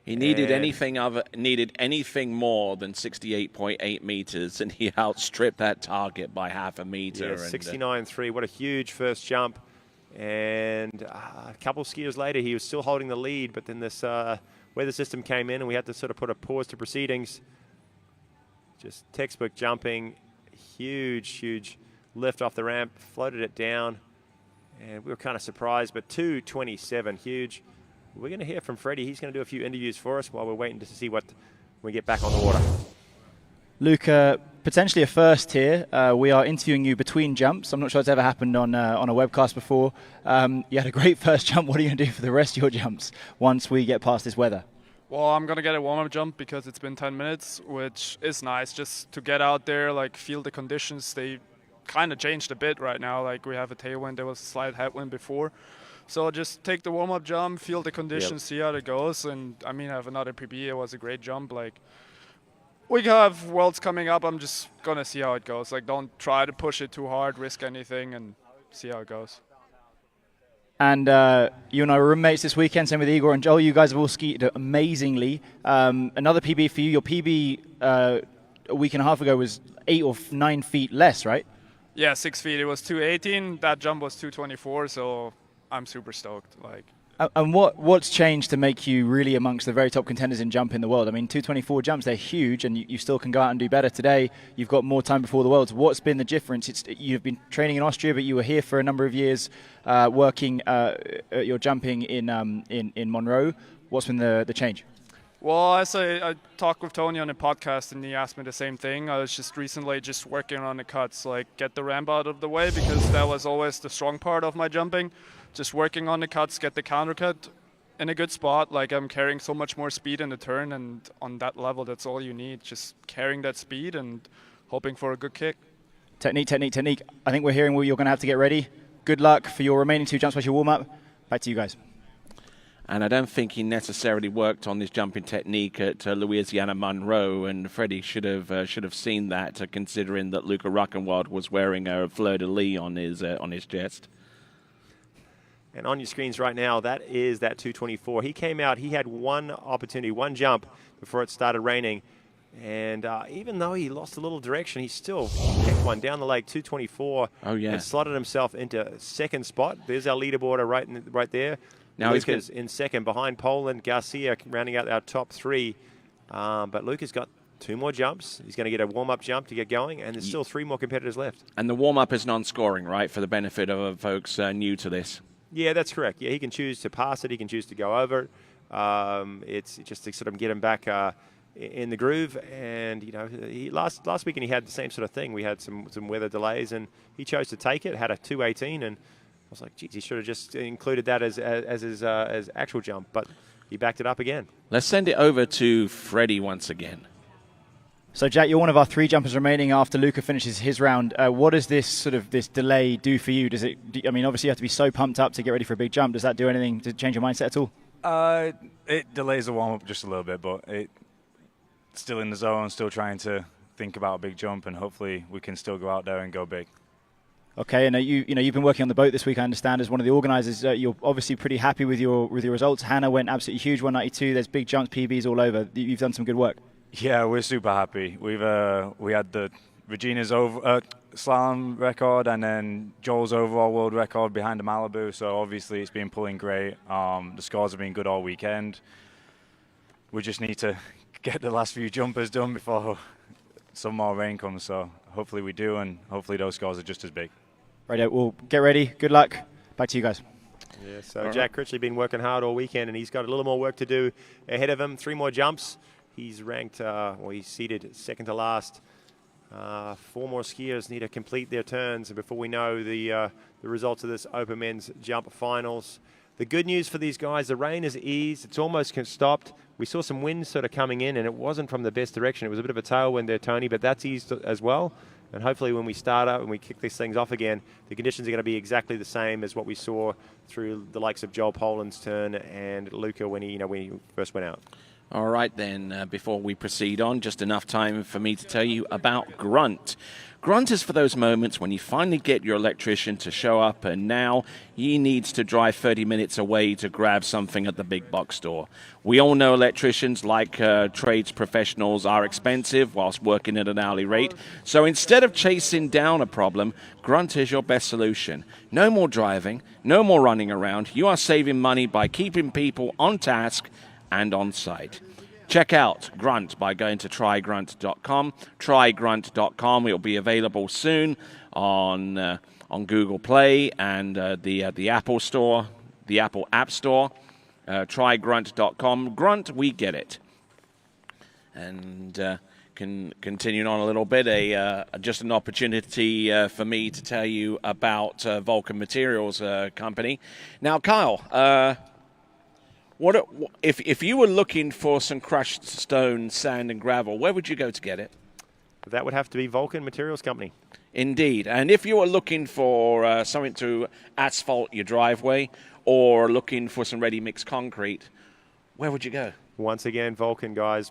He needed anything more than 68.8 meters, and he outstripped that target by half a meter. Yeah, 69.3. What a huge first jump. And a couple of skiers later, he was still holding the lead, but then this weather system came in, and we had to sort of put a pause to proceedings. Just textbook jumping. Huge lift off the ramp. Floated it down. And we were kind of surprised, but 2:27, huge. We're going to hear from Freddie. He's going to do a few interviews for us while we're waiting to see what we get back on the water. Luca, potentially a first here. We are interviewing you between jumps. I'm not sure it's ever happened on a webcast before. You had a great first jump. What are you going to do for the rest of your jumps once we get past this weather? Well, I'm going to get a warm-up jump because it's been 10 minutes, which is nice just to get out there, like feel the conditions. They kind of changed a bit right now. Like we have a tailwind, there was a slight headwind before, so just take the warm-up jump, feel the conditions, see how it goes. And I mean, I have another PB. It was a great jump. Like we have worlds coming up. I'm just gonna see how it goes. Like don't try to push it too hard, risk anything, and see how it goes. And you and I were roommates this weekend, same with Igor and Joel. You guys have all skied amazingly. Another PB for you. Your PB a week and a half ago was 8 or 9 feet less, right? Yeah, 6 feet. It was 218. That jump was 224. So I'm super stoked. Like. And what's changed to make you really amongst the very top contenders in jump in the world? I mean, 224 jumps, they're huge, and you still can go out and do better today. You've got more time before the Worlds. What's been the difference? You've been training in Austria, but you were here for a number of years working your jumping in Monroe. What's been the change? Well, as I talked with Tony on the podcast, and he asked me the same thing. I was just recently working on the cuts, like get the ramp out of the way, because that was always the strong part of my jumping. Just working on the cuts, get the counter cut in a good spot. Like I'm carrying so much more speed in the turn, and on that level, that's all you need. Just carrying that speed and hoping for a good kick. Technique. I think we're hearing where you're going to have to get ready. Good luck for your remaining 2 jumps as your warm-up. Back to you guys. And I don't think he necessarily worked on this jumping technique at Louisiana Monroe, and Freddie should have seen that, considering that Luca Ruckenwald was wearing a fleur-de-lis on his chest. And on your screens right now, that is that 224. He came out, he had one opportunity, one jump before it started raining. And even though he lost a little direction, he still picked one down the lake, 224. Oh, yeah. And slotted himself into second spot. There's our leaderboard right there. Now Luca's in second behind Poland, Garcia rounding out our top 3. But Luca's got 2 more jumps. He's going to get a warm-up jump to get going, and there's still 3 more competitors left. And the warm-up is non-scoring, right, for the benefit of folks new to this? Yeah, that's correct. Yeah, he can choose to pass it. He can choose to go over it. It's just to sort of get him back in the groove. And, you know, last weekend he had the same sort of thing. We had some weather delays, and he chose to take it, had a 218, and I was like, geez, he should have just included that as his actual jump. But he backed it up again. Let's send it over to Freddie once again. So, Jack, you're one of our 3 jumpers remaining after Luca finishes his round. What does this delay do for you? I mean, obviously you have to be so pumped up to get ready for a big jump. Does that do anything to change your mindset at all? It delays the warm-up just a little bit, but it's still in the zone, still trying to think about a big jump, and hopefully we can still go out there and go big. Okay, and you've been working on the boat this week, I understand, as one of the organisers. You're obviously pretty happy with your results. Hannah went absolutely huge, 192. There's big jumps, PBs all over. You've done some good work. Yeah, we're super happy. We had the Regina's slalom record, and then Joel's overall world record behind the Malibu. So obviously it's been pulling great. The scores have been good all weekend. we just need to get the last few jumpers done before some more rain comes. So hopefully we do, and hopefully those scores are just as big. Right, well, get ready. Good luck. Back to you guys. Yeah, so Jack Critchley been working hard all weekend, and he's got a little more work to do ahead of him. 3 more jumps. He's ranked, he's seated second to last. 4 more skiers need to complete their turns before we know the results of this Open Men's Jump Finals. The good news for these guys, the rain has eased. It's almost stopped. We saw some wind sort of coming in, and it wasn't from the best direction. It was a bit of a tailwind there, Tony, but that's eased as well. And hopefully when we start up and we kick these things off again, the conditions are going to be exactly the same as what we saw through the likes of Joel Poland's turn and Luca when he first went out. All right, then, before we proceed on, just enough time for me to tell you about Grunt. Grunt is for those moments when you finally get your electrician to show up and now he needs to drive 30 minutes away to grab something at the big box store. We all know electricians, like trades professionals, are expensive whilst working at an hourly rate. So instead of chasing down a problem, Grunt is your best solution. No more driving, no more running around. You are saving money by keeping people on task and on site. Check out Grunt by going to trygrunt.com. Trygrunt.com. It will be available soon on Google Play and the Apple Store, the Apple App Store. Trygrunt.com. Grunt, we get it. And continuing on a little bit, just an opportunity for me to tell you about Vulcan Materials Company. Now, Kyle, if you were looking for some crushed stone, sand, and gravel, where would you go to get it? That would have to be Vulcan Materials Company. Indeed. And if you were looking for something to asphalt your driveway or looking for some ready-mix concrete, where would you go? Once again, Vulcan, guys.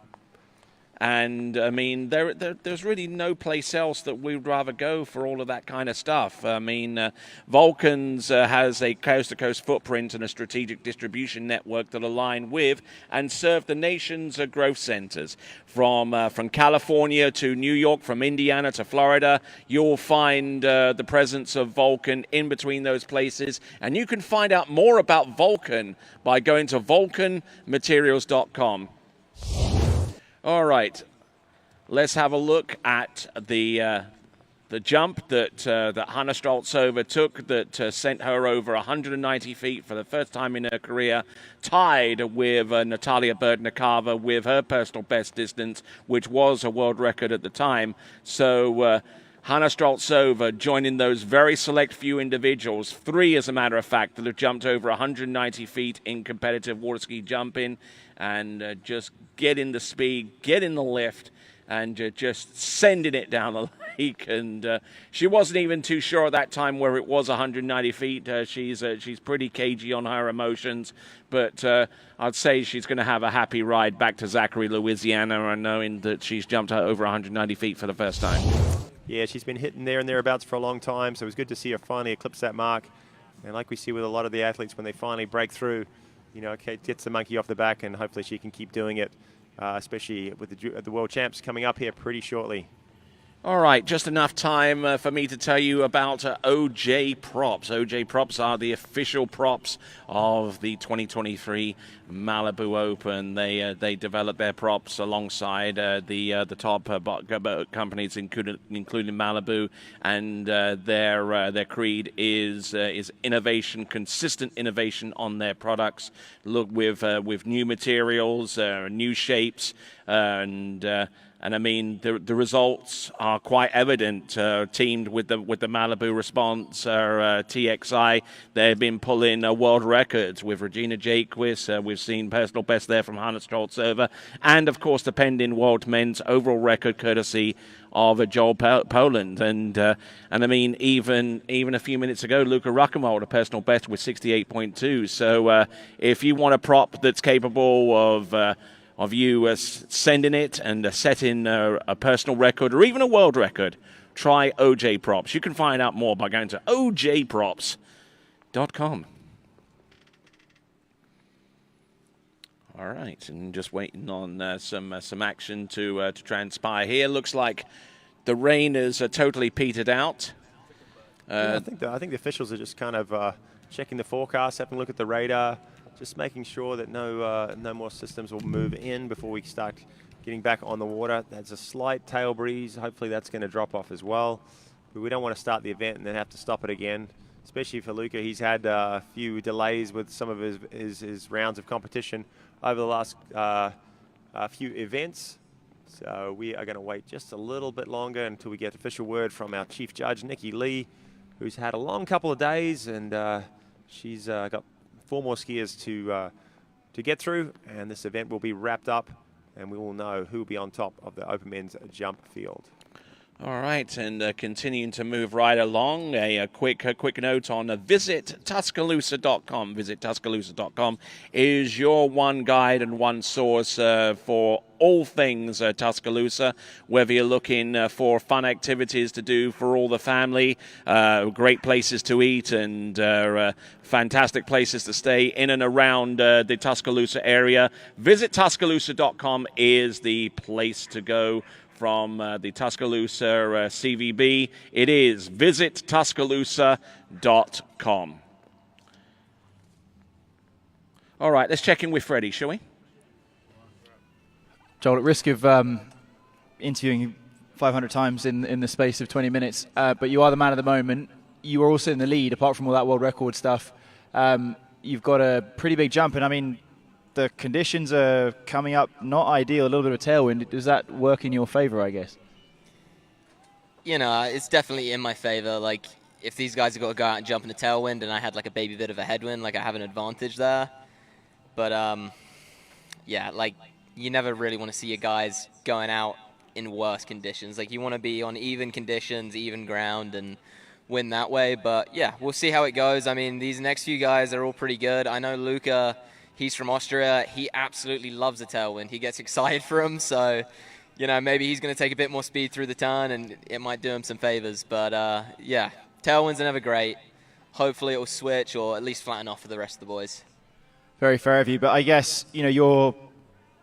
And, I mean, there's really no place else that we'd rather go for all of that kind of stuff. I mean, Vulcan's has a coast-to-coast footprint and a strategic distribution network that align with and serve the nation's growth centers. From California to New York, from Indiana to Florida, you'll find the presence of Vulcan in between those places. And you can find out more about Vulcan by going to vulcanmaterials.com. All right, let's have a look at the jump that Hannah Streltsova took that sent her over 190 feet for the first time in her career, tied with Natalia Berdnikova with her personal best distance, which was a world record at the time. So Hannah Streltsova joining those very select few individuals, 3 as a matter of fact, that have jumped over 190 feet in competitive water ski jumping, and just getting the speed, getting the lift, and just sending it down the lake. And she wasn't even too sure at that time where it was 190 feet. She's pretty cagey on her emotions, but I'd say she's going to have a happy ride back to Zachary, Louisiana, and knowing that she's jumped over 190 feet for the first time. Yeah, she's been hitting there and thereabouts for a long time, so it was good to see her finally eclipse that mark. And like we see with a lot of the athletes, when they finally break through, Kate gets the monkey off the back, and hopefully she can keep doing it, especially with the World Champs coming up here pretty shortly. All right, just enough time for me to tell you about OJ Props. OJ Props are the official props of the 2023 Malibu Open. They develop their props alongside the top companies, including Malibu, and their creed is innovation, consistent innovation on their products. Look with new materials, new shapes, and I mean, the results are quite evident. Teamed with the Malibu Response, TXI, they've been pulling world records with Regina Jaquist. We've seen personal best there from Hannah Streltsova, and of course the pending world men's overall record courtesy of Joel Poland. And I mean, even a few minutes ago, Luca Ruckenwald, a personal best with 68.2. So if you want a prop that's capable of you sending it and setting a personal record or even a world record, try OJ Props. You can find out more by going to ojprops.com. All right, and just waiting on some action to transpire here. Looks like the rain is totally petered out. I think the officials are just kind of checking the forecast, having a look at the radar. just making sure that no more systems will move in before we start getting back on the water. There's a slight tail breeze. Hopefully that's going to drop off as well. But we don't want to start the event and then have to stop it again, especially for Luca. He's had a few delays with some of his rounds of competition over the last few events. So we are going to wait just a little bit longer until we get official word from our chief judge, Nikki Lee, who's had a long couple of days, and she's got 4 more skiers to get through, and this event will be wrapped up, and we will know who will be on top of the open men's jump field. All right, and continuing to move right along, a quick note on visit Tuscaloosa.com. Visit Tuscaloosa.com is your one guide and one source for all things Tuscaloosa, whether you're looking for fun activities to do for all the family, great places to eat, and fantastic places to stay in and around the Tuscaloosa area. Visit Tuscaloosa.com is the place to go. From the Tuscaloosa CVB, it is visittuscaloosa.com. All right, let's check in with Freddie, shall we? Joel, at risk of interviewing you 500 times in the space of 20 minutes, but you are the man of the moment. You are also in the lead, apart from all that world record stuff. You've got a pretty big jump, and I mean, the conditions are coming up not ideal, a little bit of tailwind. Does that work in your favor, I guess? You know, it's definitely in my favor. Like, if these guys have got to go out and jump in the tailwind and I had like a baby bit of a headwind, like I have an advantage there. But, yeah, like, you never really want to see your guys going out in worse conditions. Like, you want to be on even conditions, even ground, and win that way. But, yeah, we'll see how it goes. I mean, these next few guys are all pretty good. I know Luca... He's from Austria. He absolutely loves a tailwind. He gets excited for him. So, you know, maybe he's going to take a bit more speed through the turn, and it might do him some favors. But, yeah, tailwinds are never great. Hopefully it will switch or at least flatten off for the rest of the boys. Very fair of you. But I guess, you know, your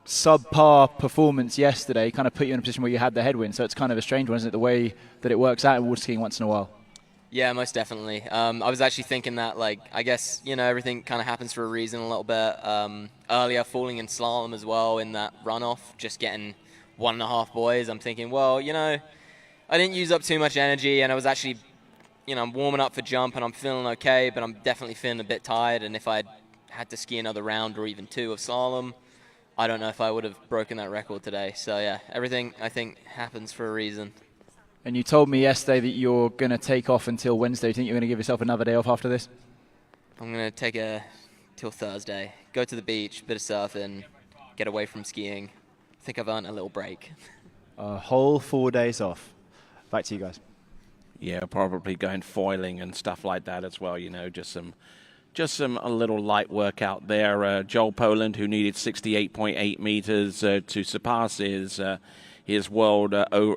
subpar performance yesterday kind of put you in a position where you had the headwind. So it's kind of a strange one, isn't it, the way that it works out in water skiing once in a while? Yeah, most definitely. I was actually thinking that, like, I guess, you know, everything kind of happens for a reason a little bit. Earlier, falling in slalom as well in that runoff, just getting 1.5 boys. I'm thinking, well, you know, I didn't use up too much energy, and I was actually, you know, I'm warming up for jump, and I'm feeling okay, but I'm definitely feeling a bit tired. And if I had to ski another round or even 2 of slalom, I don't know if I would have broken that record today. So, yeah, everything, I think, happens for a reason. And you told me yesterday that you're going to take off until Wednesday. Do you think you're going to give yourself another day off after this? I'm going to take till Thursday. Go to the beach, bit of surfing, get away from skiing. I think I've earned a little break. A whole 4 days off. Back to you guys. Yeah, probably going foiling and stuff like that as well. You know, just some a little light workout there. Joel Poland, who needed 68.8 meters to surpass his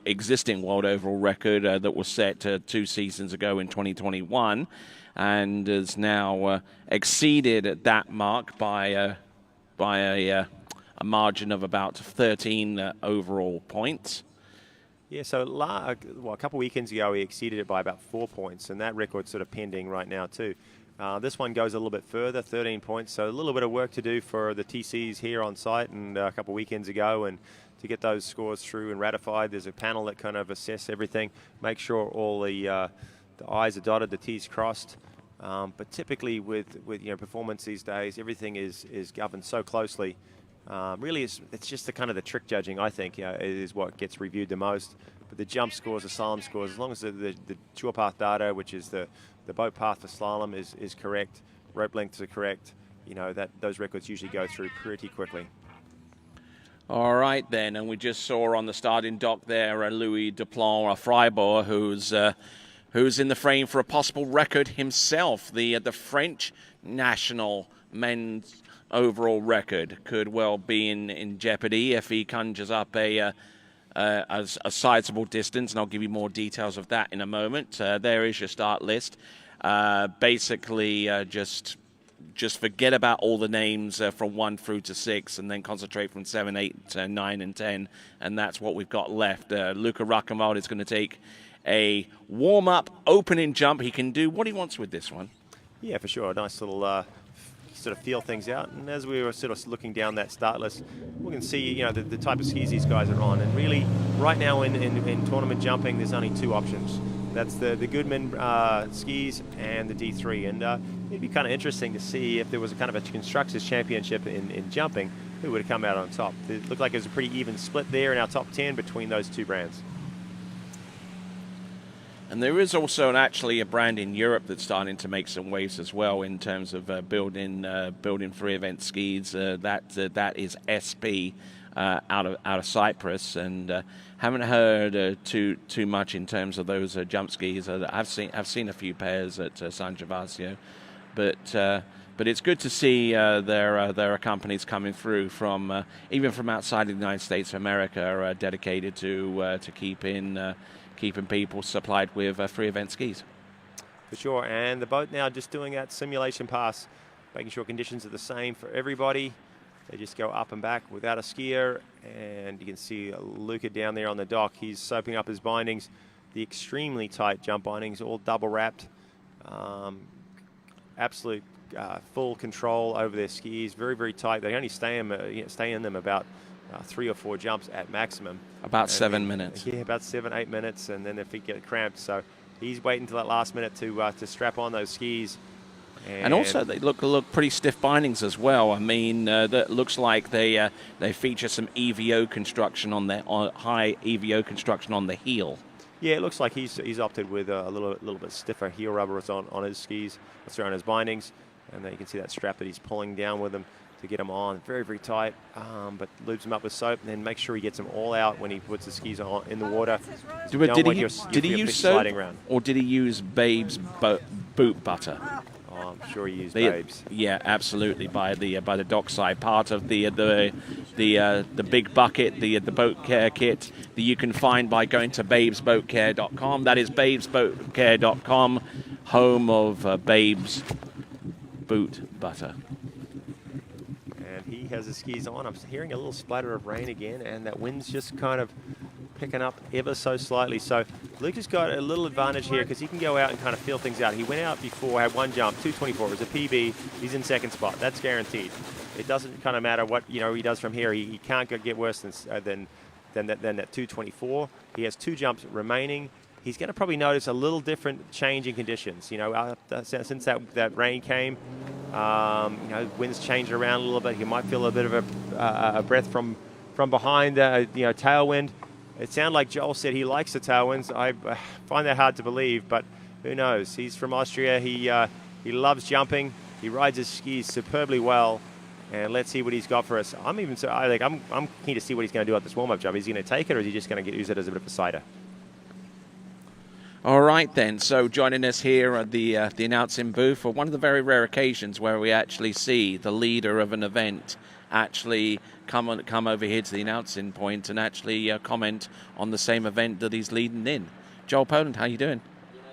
existing world overall record that was set 2 seasons ago in 2021, and has now exceeded that mark by a margin of about 13 overall points. Yeah, so a couple of weekends ago he exceeded it by about 4 points, and that record's sort of pending right now too. This one goes a little bit further, 13 points, so a little bit of work to do for the TCs here on site, and a couple of weekends ago, and to get those scores through and ratified. There's a panel that kind of assess everything, make sure all the I's are dotted, the T's crossed. But typically with you know, performance these days, everything is governed so closely. Really, it's just the kind of the trick judging, I think, is what gets reviewed the most. But the jump scores, the slalom scores, as long as the tour path data, which is the boat path for slalom, is correct, rope lengths are correct, you know, those records usually go through pretty quickly. All right, then, and we just saw on the starting dock there Louis Duplan, Freiburg, who's in the frame for a possible record himself. The French national men's overall record could well be in jeopardy if he conjures up a sizable distance, and I'll give you more details of that in a moment. There is your start list. Basically, just forget about all the names from 1 through to 6, and then concentrate from 7, 8, 9, and 10, and that's what we've got left. Luca Racamard is going to take a warm-up opening jump. He can do what he wants with this one. Yeah, for sure. A nice little sort of feel things out. And as we were sort of looking down that start list, we can see, the type of skis these guys are on. And really, right now in tournament jumping, there's only two options. That's the Goodman skis and the D3. And it'd be kind of interesting to see if there was a kind of a Constructors Championship in jumping, who would have come out on top. It looked like it was a pretty even split there in our top 10 between those two brands. And there is also actually a brand in Europe that's starting to make some waves as well in terms of building free event skis. That is SP out of Cyprus, and haven't heard too much in terms of those jump skis. I've seen a few pairs at San Gervasio, but it's good to see there are companies coming through from even from outside of the United States of America dedicated to keeping people supplied with free event skis. For sure, and the boat now just doing that simulation pass, making sure conditions are the same for everybody. They just go up and back without a skier, and you can see Luca down there on the dock. He's soaping up his bindings, the extremely tight jump bindings, all double wrapped. Absolute full control over their skis, very, very tight. They only stay in them about 3 or 4 jumps at maximum. About 7 minutes. Yeah, about 7-8 minutes, and then their feet get cramped. So he's waiting until that last minute to strap on those skis. And also, they look pretty stiff bindings as well. I mean, that looks like they feature some EVO construction on high EVO construction on the heel. Yeah, it looks like he's opted with a little bit stiffer heel rubber on his skis, around his bindings, and then you can see that strap that he's pulling down with him to get them on. Very, very tight, but lubes them up with soap, and then make sure he gets them all out when he puts the skis on in the water. Did he use soap, or did he use Babe's boot butter? Oh, I'm sure he used Babes. Yeah, absolutely. By the dockside part of the big bucket, the boat care kit that you can find by going to babesboatcare.com. That is babesboatcare.com, home of Babe's boot butter. And he has his skis on. I'm hearing a little splatter of rain again, and that wind's just kind of picking up ever so slightly. So Luke has got a little advantage here because he can go out and kind of feel things out. He went out before, had one jump, 224. It was a PB. He's in second spot. That's guaranteed. It doesn't kind of matter what he does from here. He can't get worse than that 224. He has 2 jumps remaining. He's going to probably notice a little different change in conditions. Since that rain came, winds changed around a little bit. He might feel a bit of a breath from behind, tailwind. It sounded like Joel said he likes the tailwinds. I find that hard to believe, but who knows? He's from Austria. He loves jumping. He rides his skis superbly well, and let's see what he's got for us. I'm keen to see what he's going to do at this warm-up jump. Is he going to take it, or is he just going to use it as a bit of a cider? All right, then. So joining us here at the announcing booth for one of the very rare occasions where we actually see the leader of an event actually come over here to the announcing point and actually comment on the same event that he's leading in. Joel Poland, how you doing?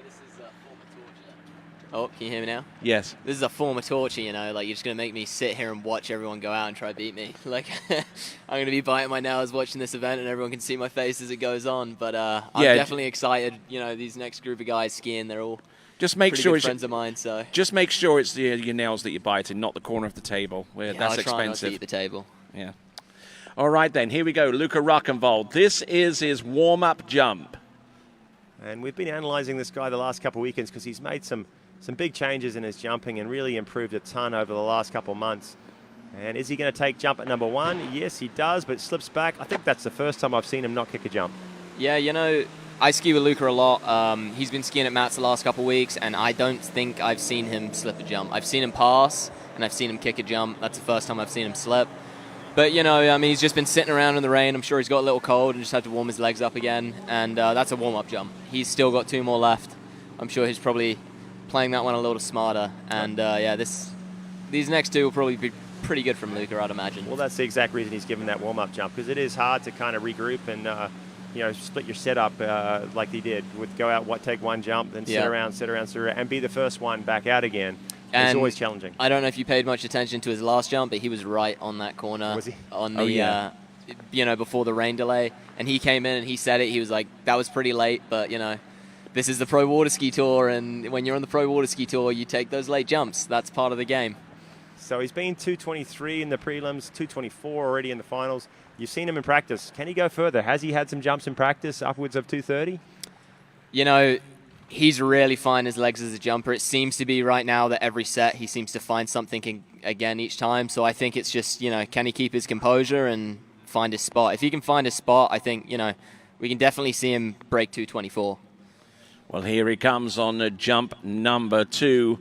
This is a former torture. Oh, can you hear me now? Yes. This is a former torture, like you're just going to make me sit here and watch everyone go out and try to beat me. Like, I'm going to be biting my nails watching this event and everyone can see my face as it goes on. But I'm definitely excited. These next group of guys skiing, they're all just make sure it's friends of mine. So just make sure it's your nails that you're biting, not the corner of the table. That's I'll expensive. try not to eat the table. Yeah. All right, then. Here we go. Luca Rockenwald. This is his warm-up jump. And we've been analysing this guy the last couple of weekends because he's made some big changes in his jumping and really improved a ton over the last couple of months. And is he going to take jump at number 1? Yes, he does, but slips back. I think that's the first time I've seen him not kick a jump. Yeah, I ski with Luca a lot. He's been skiing at Mats the last couple of weeks, and I don't think I've seen him slip a jump. I've seen him pass, and I've seen him kick a jump. That's the first time I've seen him slip. But, he's just been sitting around in the rain. I'm sure he's got a little cold and just had to warm his legs up again. And that's a warm-up jump. He's still got 2 more left. I'm sure he's probably playing that one a little smarter. And, these next 2 will probably be pretty good from Luca, I'd imagine. Well, that's the exact reason he's given that warm-up jump, because it is hard to kind of regroup and, split your setup like he did. Go out, take 1 jump, then sit around, and be the first one back out again. It's always challenging. I don't know if you paid much attention to his last jump, but he was right on that corner. Was he? On the, before the rain delay. And he came in and he said it. He was like, that was pretty late, but, this is the Pro Waterski Tour, and when you're on the Pro Waterski Tour, you take those late jumps. That's part of the game. So he's been 223 in the prelims, 224 already in the finals. You've seen him in practice. Can he go further? Has he had some jumps in practice upwards of 230? You know, he's really fine his legs as a jumper. It seems to be right now that every set he seems to find something again each time. So I think it's just, you know, can he keep his composure and find his spot? If he can find his spot, I think, you know, we can definitely see him break 224. Well, here he comes on jump number 2.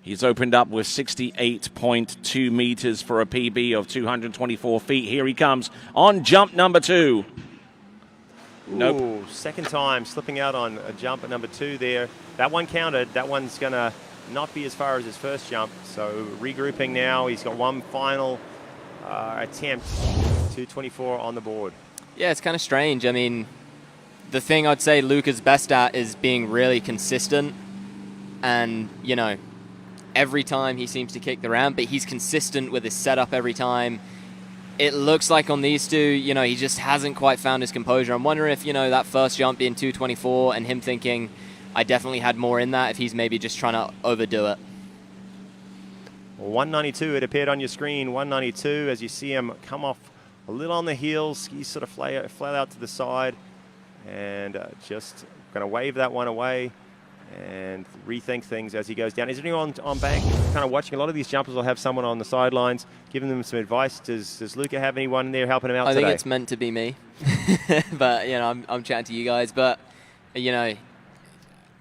He's opened up with 68.2 meters for a PB of 224 feet. Here he comes on jump number 2. Nope. Ooh, second time slipping out on a jump at number 2 there. That one counted. That one's going to not be as far as his first jump. So regrouping now. He's got one final attempt. 224 on the board. Yeah, it's kind of strange. I mean, the thing I'd say Luca's best at is being really consistent. And, you know, every time he seems to kick the ramp, but he's consistent with his setup every time. It looks like on these two, you know, he just hasn't quite found his composure. I'm wondering if, you know, that first jump being 224 and him thinking, I definitely had more in that, if he's maybe just trying to overdo it. 192, it appeared on your screen, 192, as you see him come off a little on the heels, skis sort of flat out to the side, and just going to wave that one away and rethink things as he goes down. Is there anyone on bank kind of watching? A lot of these jumpers will have someone on the sidelines giving them some advice. Does Luca have anyone there helping him out today? I think it's meant to be me. But, you know, I'm chatting to you guys. But, you know,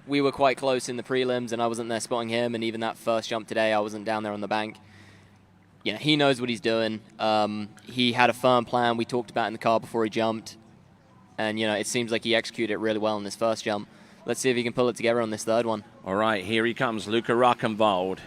we were quite close in the prelims, and I wasn't there spotting him. And even that first jump today, I wasn't down there on the bank. You know, he knows what he's doing. He had a firm plan we talked about in the car before he jumped. And, you know, it seems like he executed it really well in this first jump. Let's see if he can pull it together on this third one. All right, here he comes, Luca Rockenwald.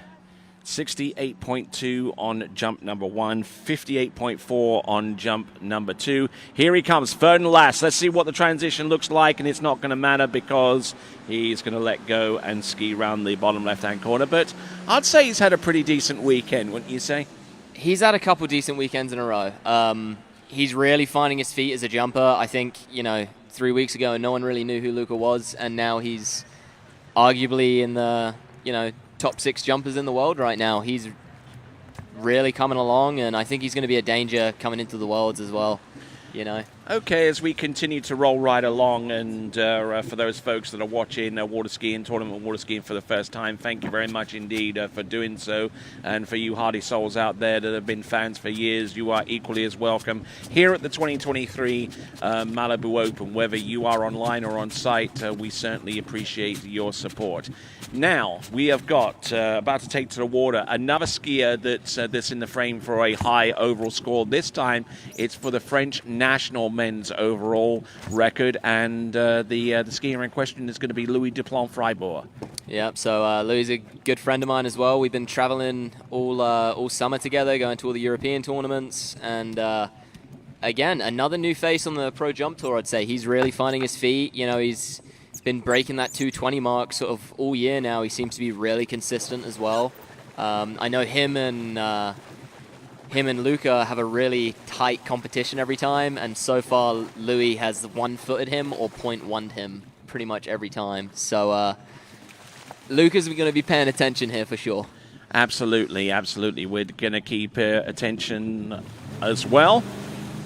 68.2 on jump number 1, 58.4 on jump number 2. Here he comes, third and last. Let's see what the transition looks like, and it's not going to matter because he's going to let go and ski around the bottom left-hand corner. But I'd say he's had a pretty decent weekend, wouldn't you say? He's had a couple decent weekends in a row. He's really finding his feet as a jumper. I think, you know, 3 weeks ago, no one really knew who Luca was, and now he's arguably in the, you know, top 6 jumpers in the world right now. He's really coming along, and I think he's going to be a danger coming into the Worlds as well, you know. Okay, as we continue to roll right along, and for those folks that are watching water skiing, tournament water skiing for the first time, thank you very much indeed for doing so. And for you hardy souls out there that have been fans for years, you are equally as welcome here at the 2023 Malibu Open. Whether you are online or on site, we certainly appreciate your support. Now, we have got, about to take to the water, another skier that's in the frame for a high overall score. This time, it's for the French national men's overall record, and the skier in question is going to be Louis Duplan-Fribourg. Yep, so Louis is a good friend of mine as well. We've been traveling all summer together, going to all the European tournaments, and again, another new face on the Pro Jump Tour, I'd say. He's really finding his feet. You know, he's been breaking that 220 mark sort of all year now. He seems to be really consistent as well. I know him and Luca have a really tight competition every time, and so far Louis has one-footed him or 0.1'd him pretty much every time. So Luca's going to be paying attention here for sure. Absolutely, absolutely. We're going to keep attention as well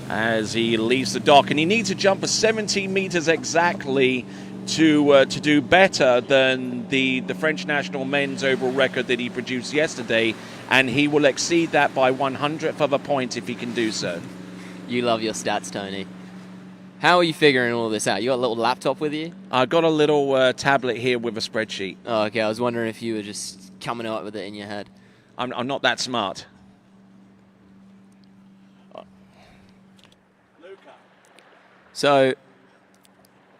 as he leaves the dock, and he needs a jump of 17 meters exactly to do better than the French national men's overall record that he produced yesterday, and he will exceed that by 100th of a point if he can do so. You love your stats, Tony. How are you figuring all this out? You got a little laptop with you? I got a little tablet here with a spreadsheet. Oh, okay. I was wondering if you were just coming up with it in your head. I'm not that smart. So,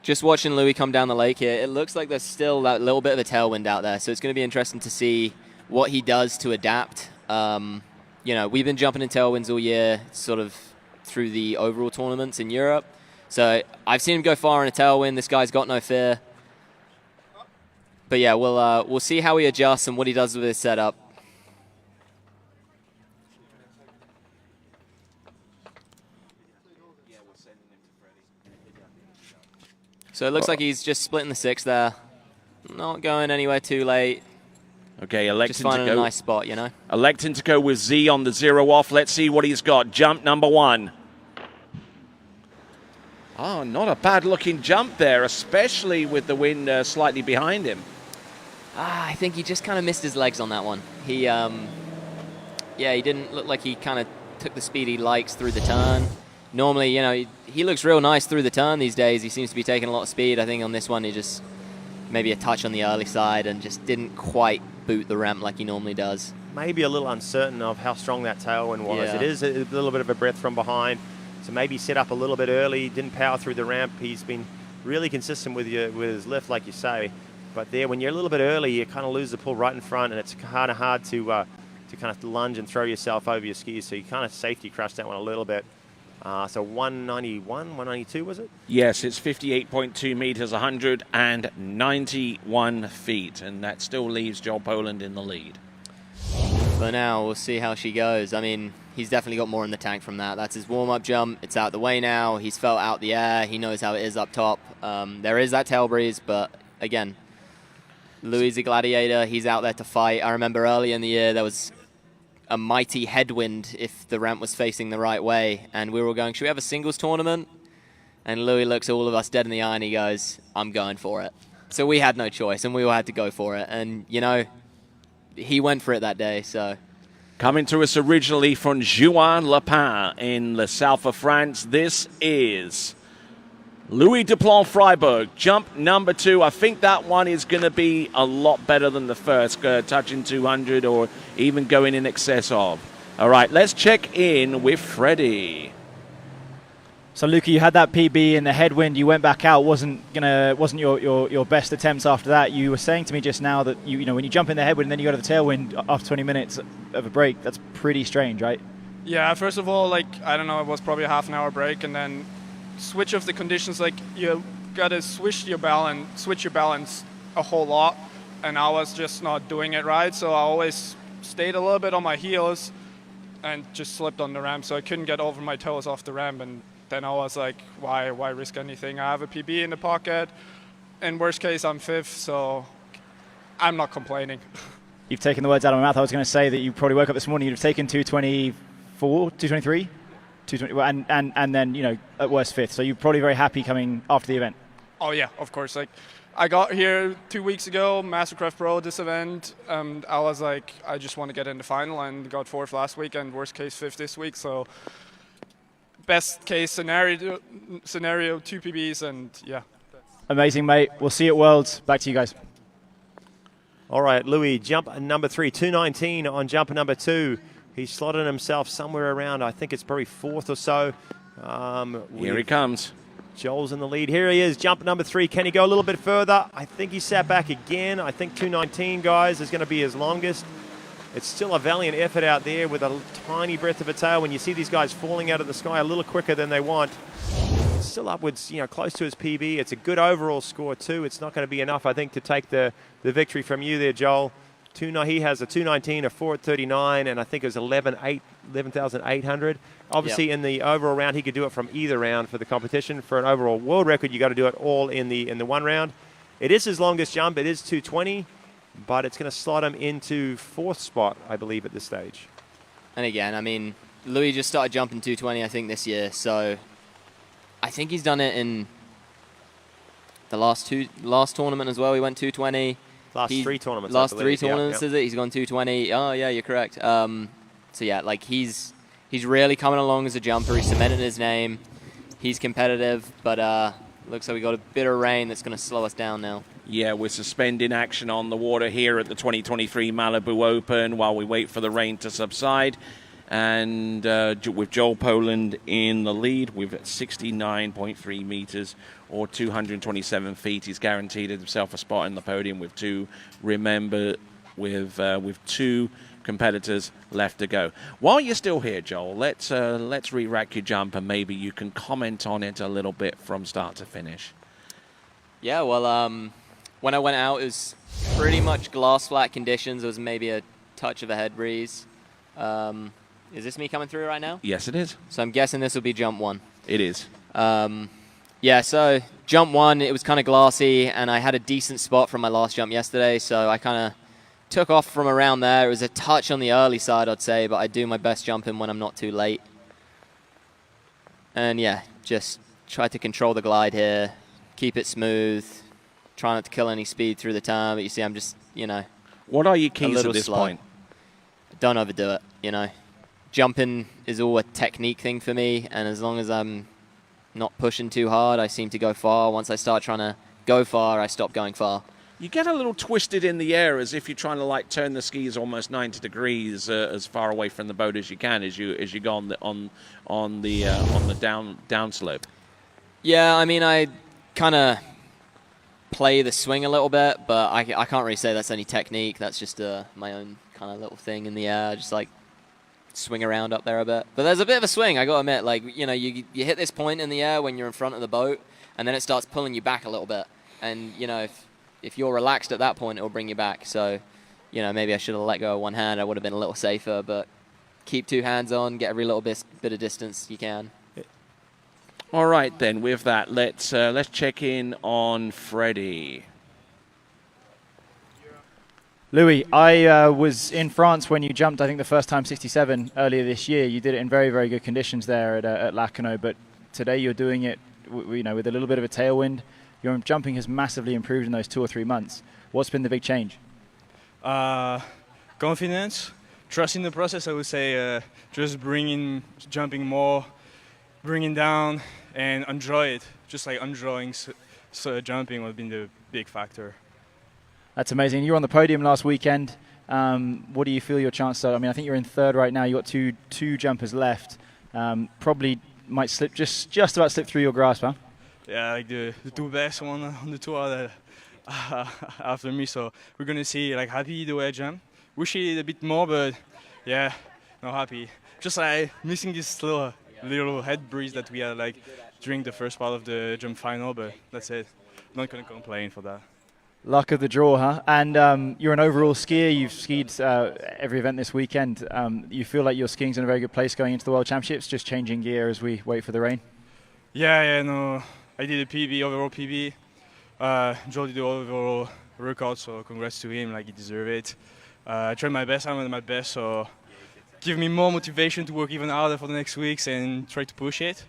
just watching Louis come down the lake here, it looks like there's still that little bit of a tailwind out there. So it's going to be interesting to see what he does to adapt. You know, we've been jumping in tailwinds all year, sort of through the overall tournaments in Europe. So I've seen him go far in a tailwind. This guy's got no fear. But yeah, we'll see how he adjusts and what he does with his setup. So it looks like he's just splitting the 6 there. Not going anywhere too late. Okay, electing Just finding to go. a nice spot, you know. Electing to go with Z on the 0 off. Let's see what he's got. Jump number 1. Oh, not a bad-looking jump there, especially with the wind slightly behind him. I think he just kind of missed his legs on that one. He didn't look like he kind of took the speed he likes through the turn. Normally, you know, he looks real nice through the turn these days. He seems to be taking a lot of speed. I think on this one, he just maybe a touch on the early side and just didn't quite boot the ramp like he normally does. Maybe a little uncertain of how strong that tailwind was. Yeah. It is a little bit of a breath from behind. So maybe set up a little bit early, didn't power through the ramp. He's been really consistent with his lift, like you say. But there, when you're a little bit early, you kind of lose the pull right in front, and it's kind of hard to kind of lunge and throw yourself over your skis. So you kind of safety crushed that one a little bit. So 191, 192 was it? Yes, it's 58.2 meters, 191 feet, and that still leaves Joel Poland in the lead. For now, we'll see how she goes. I mean, he's definitely got more in the tank from that. That's his warm-up jump. It's out the way now. He's felt out the air. He knows how it is up top. There is that tail breeze, but again, Louis is a gladiator. He's out there to fight. I remember early in the year there was a mighty headwind if the ramp was facing the right way, and we were all going, should we have a singles tournament? And Louis looks all of us dead in the eye and he goes, I'm going for it. So we had no choice, and we all had to go for it. And, you know, he went for it that day, so... Coming to us originally from Juan-le-Pin in the south of France, this is Louis Duplon-Freiburg, jump number 2. I think that one is going to be a lot better than the first, touching 200 or even going in excess of. All right, let's check in with Freddie. So, Luca, you had that PB in the headwind. You went back out. Wasn't your best attempts after that. You were saying to me just now that you know when you jump in the headwind and then you go to the tailwind after 20 minutes of a break. That's pretty strange, right? Yeah. First of all, like I don't know, it was probably a half an hour break, and then switch of the conditions. Like you gotta switch your balance a whole lot, and I was just not doing it right. So I always stayed a little bit on my heels and just slipped on the ramp. So I couldn't get over my toes off the ramp, and then I was like, why risk anything? I have a PB in the pocket. In worst case, I'm 5th, so I'm not complaining. You've taken the words out of my mouth. I was going to say that you probably woke up this morning, you'd have taken 224, 223, 220, and then, you know, at worst 5th. So you're probably very happy coming after the event. Oh, yeah, of course. Like, I got here 2 weeks ago, Mastercraft Pro, this event, and I was like, I just want to get in the final, and got 4th last week, and worst case 5th this week, so... Best case scenario 2 PBs, and yeah. Amazing, mate. We'll see you at Worlds. Back to you guys. All right, Louis, jump number 3, 219 on jump number 2. He's slotted himself somewhere around, I think it's probably 4th or so. Here he comes. Joel's in the lead. Here he is, jump number 3. Can he go a little bit further? I think he sat back again. I think 219, guys, is going to be his longest. It's still a valiant effort out there with a tiny breath of a tail. When you see these guys falling out of the sky a little quicker than they want, it's still upwards, you know, close to his PB. It's a good overall score too. It's not going to be enough, I think, to take the victory from you there, Joel. He has a 219, a 4:39, and I think it was 11,800. Obviously, in the overall round, he could do it from either round for the competition. For an overall world record, you got to do it all in the one round. It is his longest jump. It is 220. But it's going to slot him into 4th spot, I believe, at this stage. And again, I mean, Louis just started jumping 220, I think, this year. So I think he's done it in the last tournament as well. He went 220. Last 3 tournaments. Last 3 tournaments, is it? He's gone 220. Oh, yeah, you're correct. So, yeah, like he's really coming along as a jumper. He's cemented his name. He's competitive, but looks like we got a bit of rain that's going to slow us down now. Yeah, we're suspending action on the water here at the 2023 Malibu Open while we wait for the rain to subside. And with Joel Poland in the lead with 69.3 meters or 227 feet. He's guaranteed himself a spot in the podium with 2. Remember, with 2 competitors left to go. While you're still here, Joel, let's re-rack your jump and maybe you can comment on it a little bit from start to finish. Yeah, well, when I went out, it was pretty much glass flat conditions. There was maybe a touch of a head breeze. Is this me coming through right now? Yes, it is. So I'm guessing this will be jump 1. It is. Yeah, so jump 1, it was kind of glassy, and I had a decent spot from my last jump yesterday, so I kind of took off from around there. It was a touch on the early side, I'd say, but I do my best jumping when I'm not too late. And yeah, just try to control the glide here, keep it smooth, try not to kill any speed through the turn. But you see, I'm just, you know, what are your a keys little at this slow. point? Don't overdo it, you know. Jumping is all a technique thing for me, and as long as I'm not pushing too hard, I seem to go far. Once I start trying to go far, I stop going far. You get a little twisted in the air as if you're trying to like turn the skis almost 90 degrees as far away from the boat as you can as you go on the down slope. Yeah, I mean, I kind of play the swing a little bit, but I can't really say that's any technique. That's just my own kind of little thing in the air, just like swing around up there a bit. But there's a bit of a swing, I gotta admit. Like, you know, you hit this point in the air when you're in front of the boat, and then it starts pulling you back a little bit. And, you know, if you're relaxed at that point, it'll bring you back. So, you know, maybe I should have let go of one hand. I would have been a little safer, but keep two hands on, get every little bit of distance you can. All right, then, with that, let's check in on Freddie. Louis, I was in France when you jumped, I think, the first time 67 earlier this year. You did it in very, very good conditions there at Lacanau, but today you're doing it you know, with a little bit of a tailwind. Your jumping has massively improved in those 2 or 3 months. What's been the big change? Confidence, trust in the process, I would say. Just jumping more, bringing down, and enjoy it. Just like enjoying jumping has been the big factor. That's amazing. You were on the podium last weekend. What do you feel your chances are? I mean, I think you're in third right now. You've got two jumpers left. Probably might slip just about slip through your grasp, huh? Yeah, like the two best one on the tour after me. So we're gonna see. Like, happy the way I jump. Wish it a bit more, but yeah, not happy. Just like missing this little head breeze that we had like during the first part of the jump final. But that's it. Not gonna complain for that. Luck of the draw, huh? And you're an overall skier. You've skied every event this weekend. You feel like your skiing's in a very good place going into the World Championships, just changing gear as we wait for the rain? Yeah, no. I did a PB, overall PB. Joe did the overall record, so congrats to him, like he deserved it. I tried my best, I'm at my best, so give me more motivation to work even harder for the next weeks and try to push it.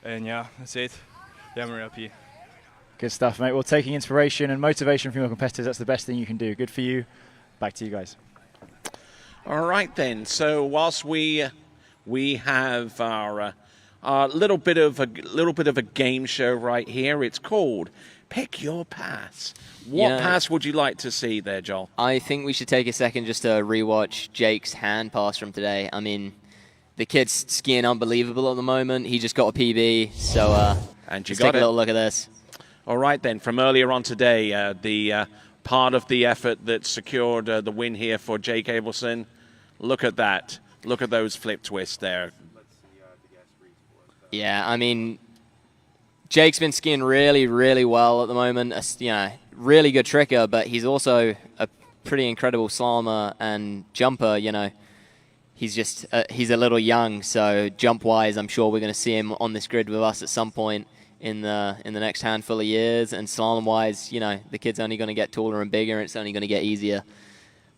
And yeah, that's it. Yeah, I'm very happy. Good stuff, mate. Well, taking inspiration and motivation from your competitors, that's the best thing you can do. Good for you. Back to you guys. All right, then. So whilst we have our little bit of a game show right here, it's called Pick Your Pass. What pass would you like to see there, Joel? I think we should take a second just to rewatch Jake's hand pass from today. I mean, the kid's skiing unbelievable at the moment. He just got a PB, so and you let's got take a little look at this. All right, then, from earlier on today, the part of the effort that secured the win here for Jake Abelson. Look at that. Look at those flip twists there. Yeah, I mean, Jake's been skiing really, really well at the moment. You know, really good tricker, but he's also a pretty incredible slalomer and jumper. You know, he's just he's a little young, so jump-wise, I'm sure we're going to see him on this grid with us at some point in the next handful of years. And slalom-wise, you know, the kid's only going to get taller and bigger, and it's only going to get easier.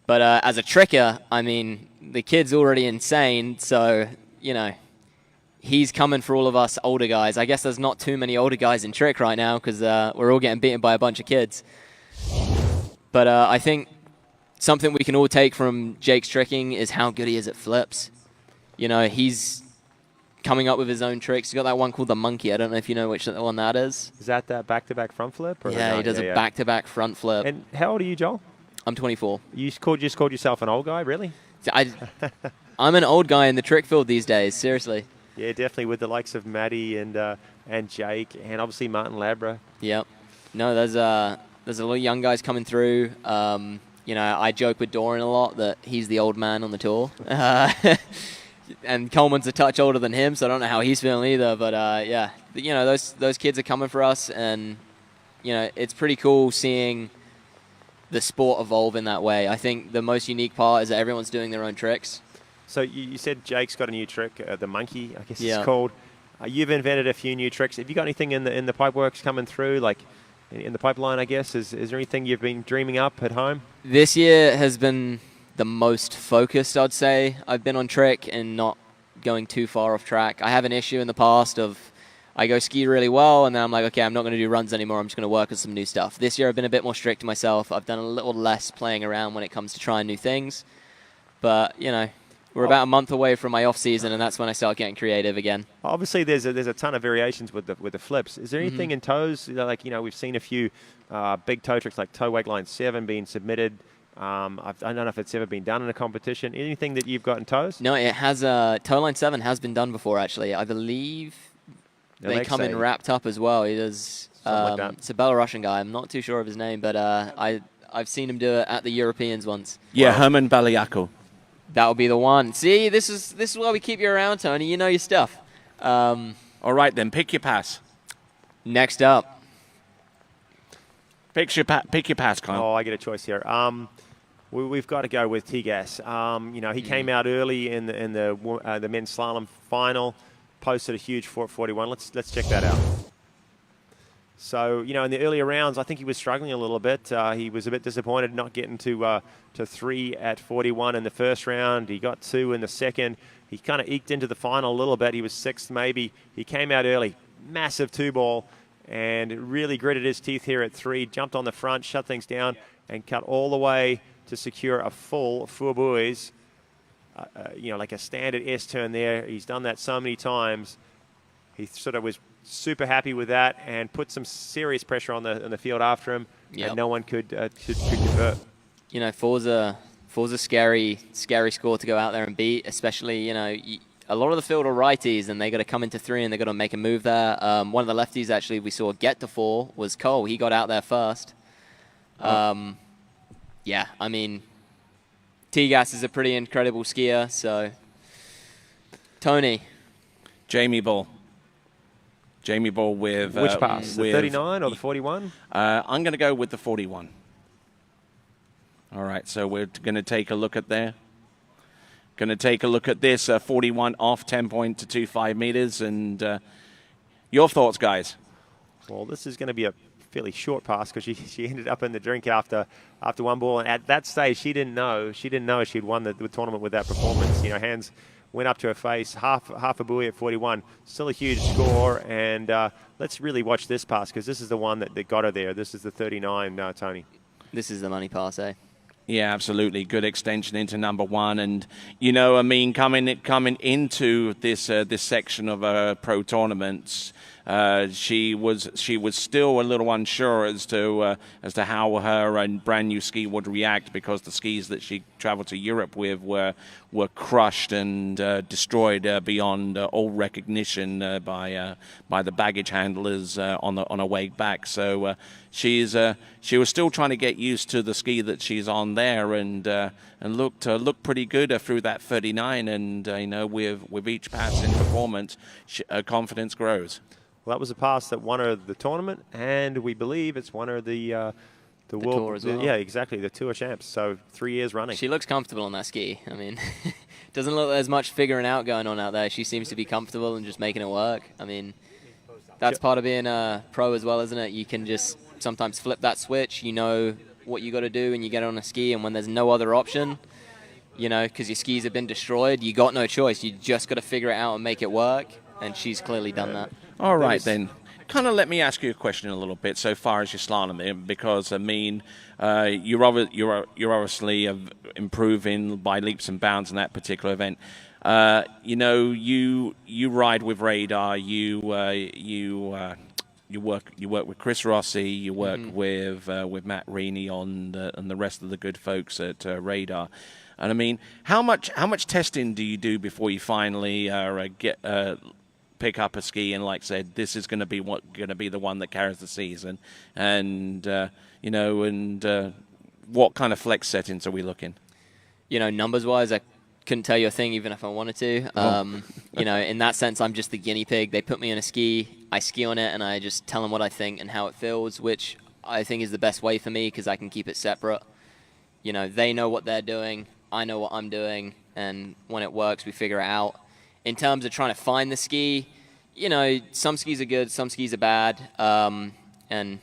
But as a tricker, I mean, the kid's already insane, so, you know, he's coming for all of us older guys. I guess there's not too many older guys in trick right now because we're all getting beaten by a bunch of kids. But I think something we can all take from Jake's tricking is how good he is at flips. You know, he's coming up with his own tricks. He's got that one called the monkey. I don't know if you know which one that is. Is that back-to-back front flip? Or yeah, he does a back-to-back front flip. And how old are you, Joel? I'm 24. You just called yourself an old guy, really? I'm an old guy in the trick field these days, seriously. Yeah, definitely, with the likes of Maddie and Jake and obviously Martin Labra. Yep. No, there's a lot of young guys coming through. You know, I joke with Doran a lot that he's the old man on the tour. And Coleman's a touch older than him, so I don't know how he's feeling either. But yeah, you know, those kids are coming for us, and you know, it's pretty cool seeing the sport evolve in that way. I think the most unique part is that everyone's doing their own tricks. So you said Jake's got a new trick, the monkey, I guess it's called. You've invented a few new tricks. Have you got anything in the pipeworks coming through, like in the pipeline, I guess? Is there anything you've been dreaming up at home? This year has been the most focused, I'd say. I've been on trick and not going too far off track. I have an issue in the past of I go ski really well, and then I'm like, okay, I'm not going to do runs anymore. I'm just going to work on some new stuff. This year I've been a bit more strict to myself. I've done a little less playing around when it comes to trying new things. But, you know, we're about a month away from my off-season, and that's when I start getting creative again. Obviously, there's a ton of variations with the flips. Is there anything in toes, like, you know, we've seen a few big toe tricks like toe wake line 7 being submitted. I don't know if it's ever been done in a competition. Anything that you've got in toes? No, it has. Toe line 7 has been done before, actually. I believe they come in wrapped up as well. He does. It's a Belarusian guy. I'm not too sure of his name, but I've seen him do it at the Europeans once. Yeah, Herman Baliako. That would be the one. See, this is why we keep you around, Tony. You know your stuff. All right, then. Pick your pass. Next up. Pick your pass, Kyle. Oh, I get a choice here. We've got to go with T-Gas. You know, he came out early in the men's slalom final, posted a huge 441. Let's check that out. So, you know, in the earlier rounds, I think he was struggling a little bit. He was a bit disappointed not getting to 3 at 41 in the first round. He got 2 in the second. He kind of eked into the final a little bit. He was 6th maybe. He came out early, massive 2-ball, and really gritted his teeth here at 3, jumped on the front, shut things down, and cut all the way to secure a full 4 buoys. You know, like a standard S-turn there. He's done that so many times. He sort of was super happy with that and put some serious pressure on the field after him, and no one could convert. You know, four's a scary score to go out there and beat, especially, you know, a lot of the field are righties, and they got to come into 3 and they got to make a move there. One of the lefties actually we saw get to 4 was Cole. He got out there first. Yeah, I mean, T-Gas is a pretty incredible skier. So, Tony, Jamie Bull. Jamie Bull with which pass? The 39 or the 41? I'm going to go with the 41. All right, so we're going to take a look at there. Going to take a look at this 41 off 10.225 meters, and your thoughts, guys? Well, this is going to be a fairly short pass because she ended up in the drink after one ball, and at that stage she didn't know she'd won the tournament with that performance. You know, hands went up to her face, half a buoy at 41. Still a huge score, and let's really watch this pass because this is the one that got her there. This is the 39, Tony. This is the money pass, eh? Yeah, absolutely. Good extension into number 1, and you know, I mean, coming into this section of pro tournaments, she was still a little unsure as to how her brand new ski would react, because the skis that she traveled to Europe with were crushed and destroyed beyond all recognition by the baggage handlers on her way back. So she was still trying to get used to the ski that she's on there, and looked pretty good through that 39. And you know, with each pass in performance, her confidence grows. Well, that was a pass that won her the tournament, and we believe it's won her the world tour as well. Yeah, exactly, the tour champs. So 3 years running. She looks comfortable on that ski. I mean, doesn't look there's much figuring out going on out there. She seems to be comfortable and just making it work. I mean, that's part of being a pro as well, isn't it? You can just sometimes flip that switch. You know what you got to do, and you get on a ski, and when there's no other option, you know, because your skis have been destroyed, you got no choice. You just got to figure it out and make it work, and she's clearly done that. All right, then. Kind of let me ask you a question a little bit so far as your slalom, because I mean, you're obviously improving by leaps and bounds in that particular event. You know, you ride with Radar. You work with Chris Rossi. You work with Matt Reaney and the rest of the good folks at Radar. And I mean, how much testing do you do before you finally pick up a ski and, like I said, this is going to be the one that carries the season, and you know, and what kind of flex settings are we looking? You know, numbers wise, I couldn't tell you a thing even if I wanted to. You know, in that sense, I'm just the guinea pig. They put me on a ski, I ski on it, and I just tell them what I think and how it feels, which I think is the best way for me because I can keep it separate. You know, they know what they're doing, I know what I'm doing, and when it works, we figure it out. In terms of trying to find the ski, you know, some skis are good, some skis are bad, and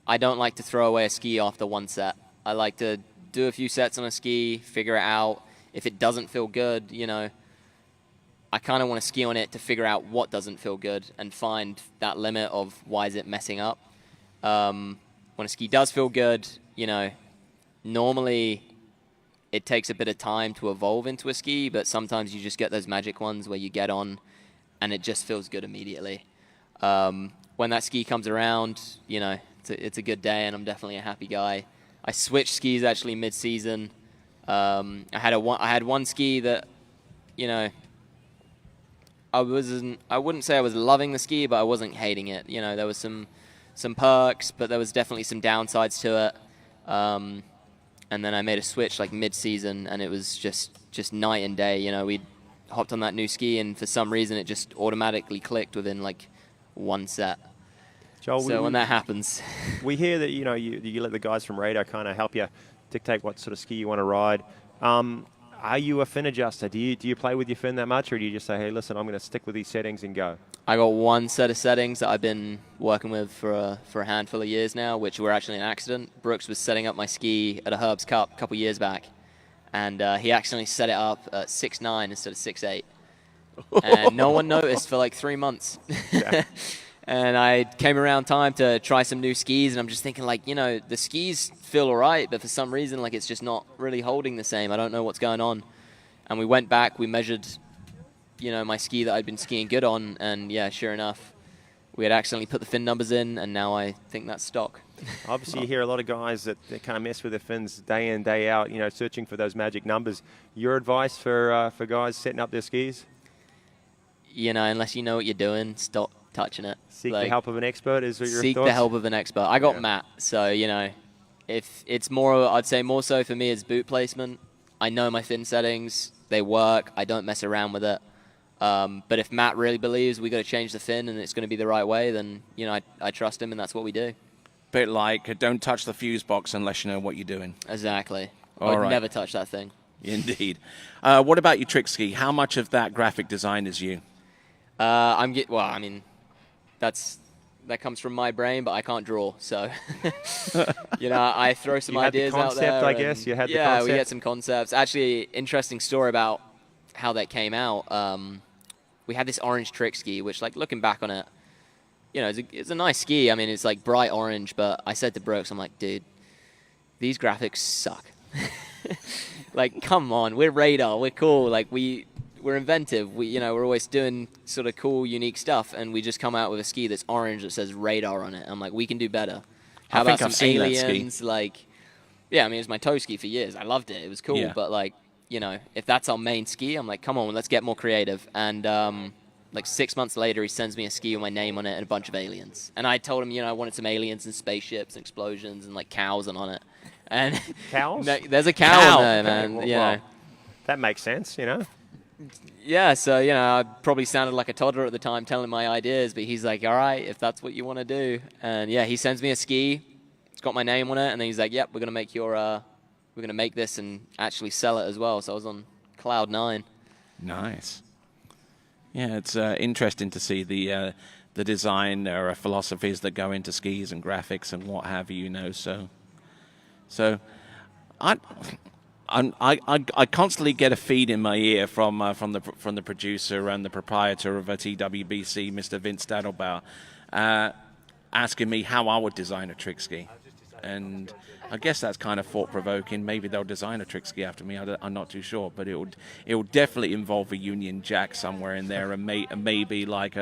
I don't like to throw away a ski after one set. I like to do a few sets on a ski, figure it out. If it doesn't feel good, you know, I kind of want to ski on it to figure out what doesn't feel good and find that limit of why is it messing up. When a ski does feel good, you know, normally it takes a bit of time to evolve into a ski, but sometimes you just get those magic ones where you get on and it just feels good immediately. When that ski comes around, you know, it's a good day, and I'm definitely a happy guy. I switched skis actually mid-season. I had one ski that, you know, I wouldn't say I was loving the ski, but I wasn't hating it. You know, there was some perks, but there was definitely some downsides to it. And then I made a switch like mid-season, and it was just night and day. You know, we hopped on that new ski, and for some reason it just automatically clicked within like one set. Joel, so when that happens, we hear that you let the guys from Radar kind of help you dictate what sort of ski you want to ride. Are you a fin adjuster? Do you play with your fin that much, or do you just say, hey, listen, I'm going to stick with these settings and go? I got one set of settings that I've been working with for a handful of years now, which were actually an accident. Brooks was setting up my ski at a Herb's Cup a couple years back, and he accidentally set it up at 6'9" instead of 6'8". And no one noticed for like 3 months. Yeah. And I came around time to try some new skis, and I'm just thinking, like, you know, the skis feel all right, but for some reason, like, it's just not really holding the same. I don't know what's going on. And we went back, we measured, you know, my ski that I'd been skiing good on, and yeah, sure enough, we had accidentally put the fin numbers in, and now I think that's stock. Obviously, you hear a lot of guys that kind of mess with their fins day in, day out, you know, searching for those magic numbers. Your advice for guys setting up their skis? You know, unless you know what you're doing, stop touching it. Seek the help of an expert is your Seek thoughts? the help of an expert. I got Matt, so, you know, if it's more, I'd say more so for me is boot placement. I know my fin settings, they work, I don't mess around with it. But if Matt really believes we got to change the fin and it's going to be the right way, then, you know, I trust him, and that's what we do. Bit like, don't touch the fuse box unless you know what you're doing. Exactly. All I'd right. never touch that thing. Indeed. What about your trick ski? How much of that graphic design is you? Well, I mean, that comes from my brain, but I can't draw, so you know, I throw some ideas out there. I guess you had the concept. Yeah, we get some concepts. Actually, interesting story about how that came out. We had this orange trick ski, which, like, looking back on it, you know, it's a nice ski. I mean, it's like bright orange, but I said to Brooks, I'm like, dude, these graphics suck. Like, come on, we're Radar, we're cool, like we're inventive. We're always doing sort of cool, unique stuff, and we just come out with a ski that's orange that says Radar on it. I'm like, we can do better. How about some aliens? Like, yeah, I mean, it was my toe ski for years. I loved it. It was cool, but, like, you know, if that's our main ski, I'm like, come on, let's get more creative. And like 6 months later, he sends me a ski with my name on it and a bunch of aliens. And I told him, you know, I wanted some aliens and spaceships and explosions and, like, cows on it. And cows? There's a cow on there, man. Okay, you know. That makes sense, you know. Yeah, so, you know, I probably sounded like a toddler at the time telling my ideas, but he's like, all right, if that's what you want to do. And, yeah, he sends me a ski. It's got my name on it. And then he's like, yep, we're going to make this and actually sell it as well. So I was on cloud 9. Nice. Yeah, it's interesting to see the design or philosophies that go into skis and graphics and what have you, you know. So I constantly get a feed in my ear from the producer and the proprietor of TWBC, Mr. Vince Dadelbauer, asking me how I would design a trick ski, and I guess that's kind of thought-provoking. Maybe they'll design a trick ski after me. I'm not too sure, but it will definitely involve a Union Jack somewhere in there, and maybe like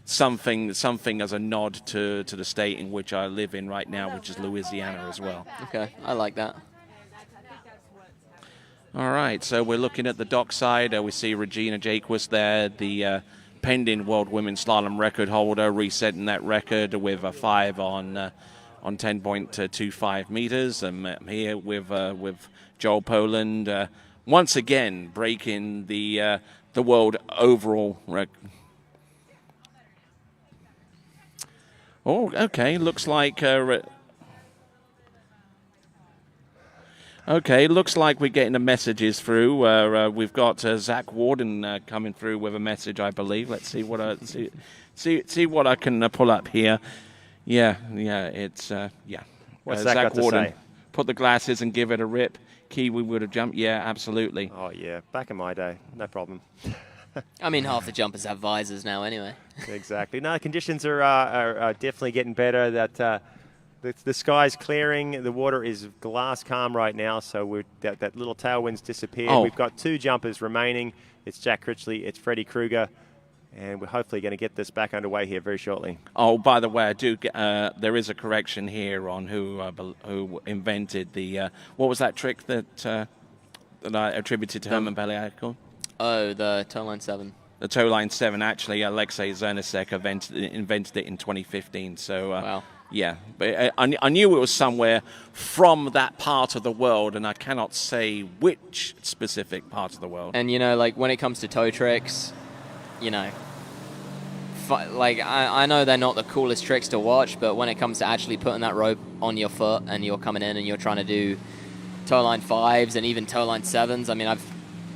something as a nod to the state in which I live in right now, which is Louisiana as well. Okay, I like that. All right, so we're looking at the dockside. We see Regina Jaquist there, the pending World Women's Slalom record holder, resetting that record with a 5 on 10.25 meters. I'm here with Joel Poland, once again breaking the world overall record. Oh, okay, looks like. Okay, looks like we're getting the messages through. We've got Zach Warden coming through with a message, I believe. Let's see what see what I can pull up here. Yeah, it's yeah. What's that got to say? Put the glasses and give it a rip. Kiwi would have jumped. Yeah, absolutely. Oh yeah, back in my day, no problem. I mean, half the jumpers have visors now anyway. Exactly. No, conditions are definitely getting better. That the sky's clearing. The water is glass calm right now, so that little tailwind's disappeared. Oh. We've got 2 jumpers remaining. It's Jack Critchley, it's Freddie Krueger, and we're hopefully going to get this back underway here very shortly. Oh, by the way, I do. There is a correction here on who invented the what was that trick that I attributed to Herman Beliakov? Oh, the toe line 7. The toe line 7. Actually, Alexei Zernasek invented it in 2015. So wow. Yeah, but I knew it was somewhere from that part of the world, and I cannot say which specific part of the world. And you know, like when it comes to toe tricks, you know, like I know they're not the coolest tricks to watch, but when it comes to actually putting that rope on your foot and you're coming in and you're trying to do toe line 5s and even toe line 7s, I mean, I've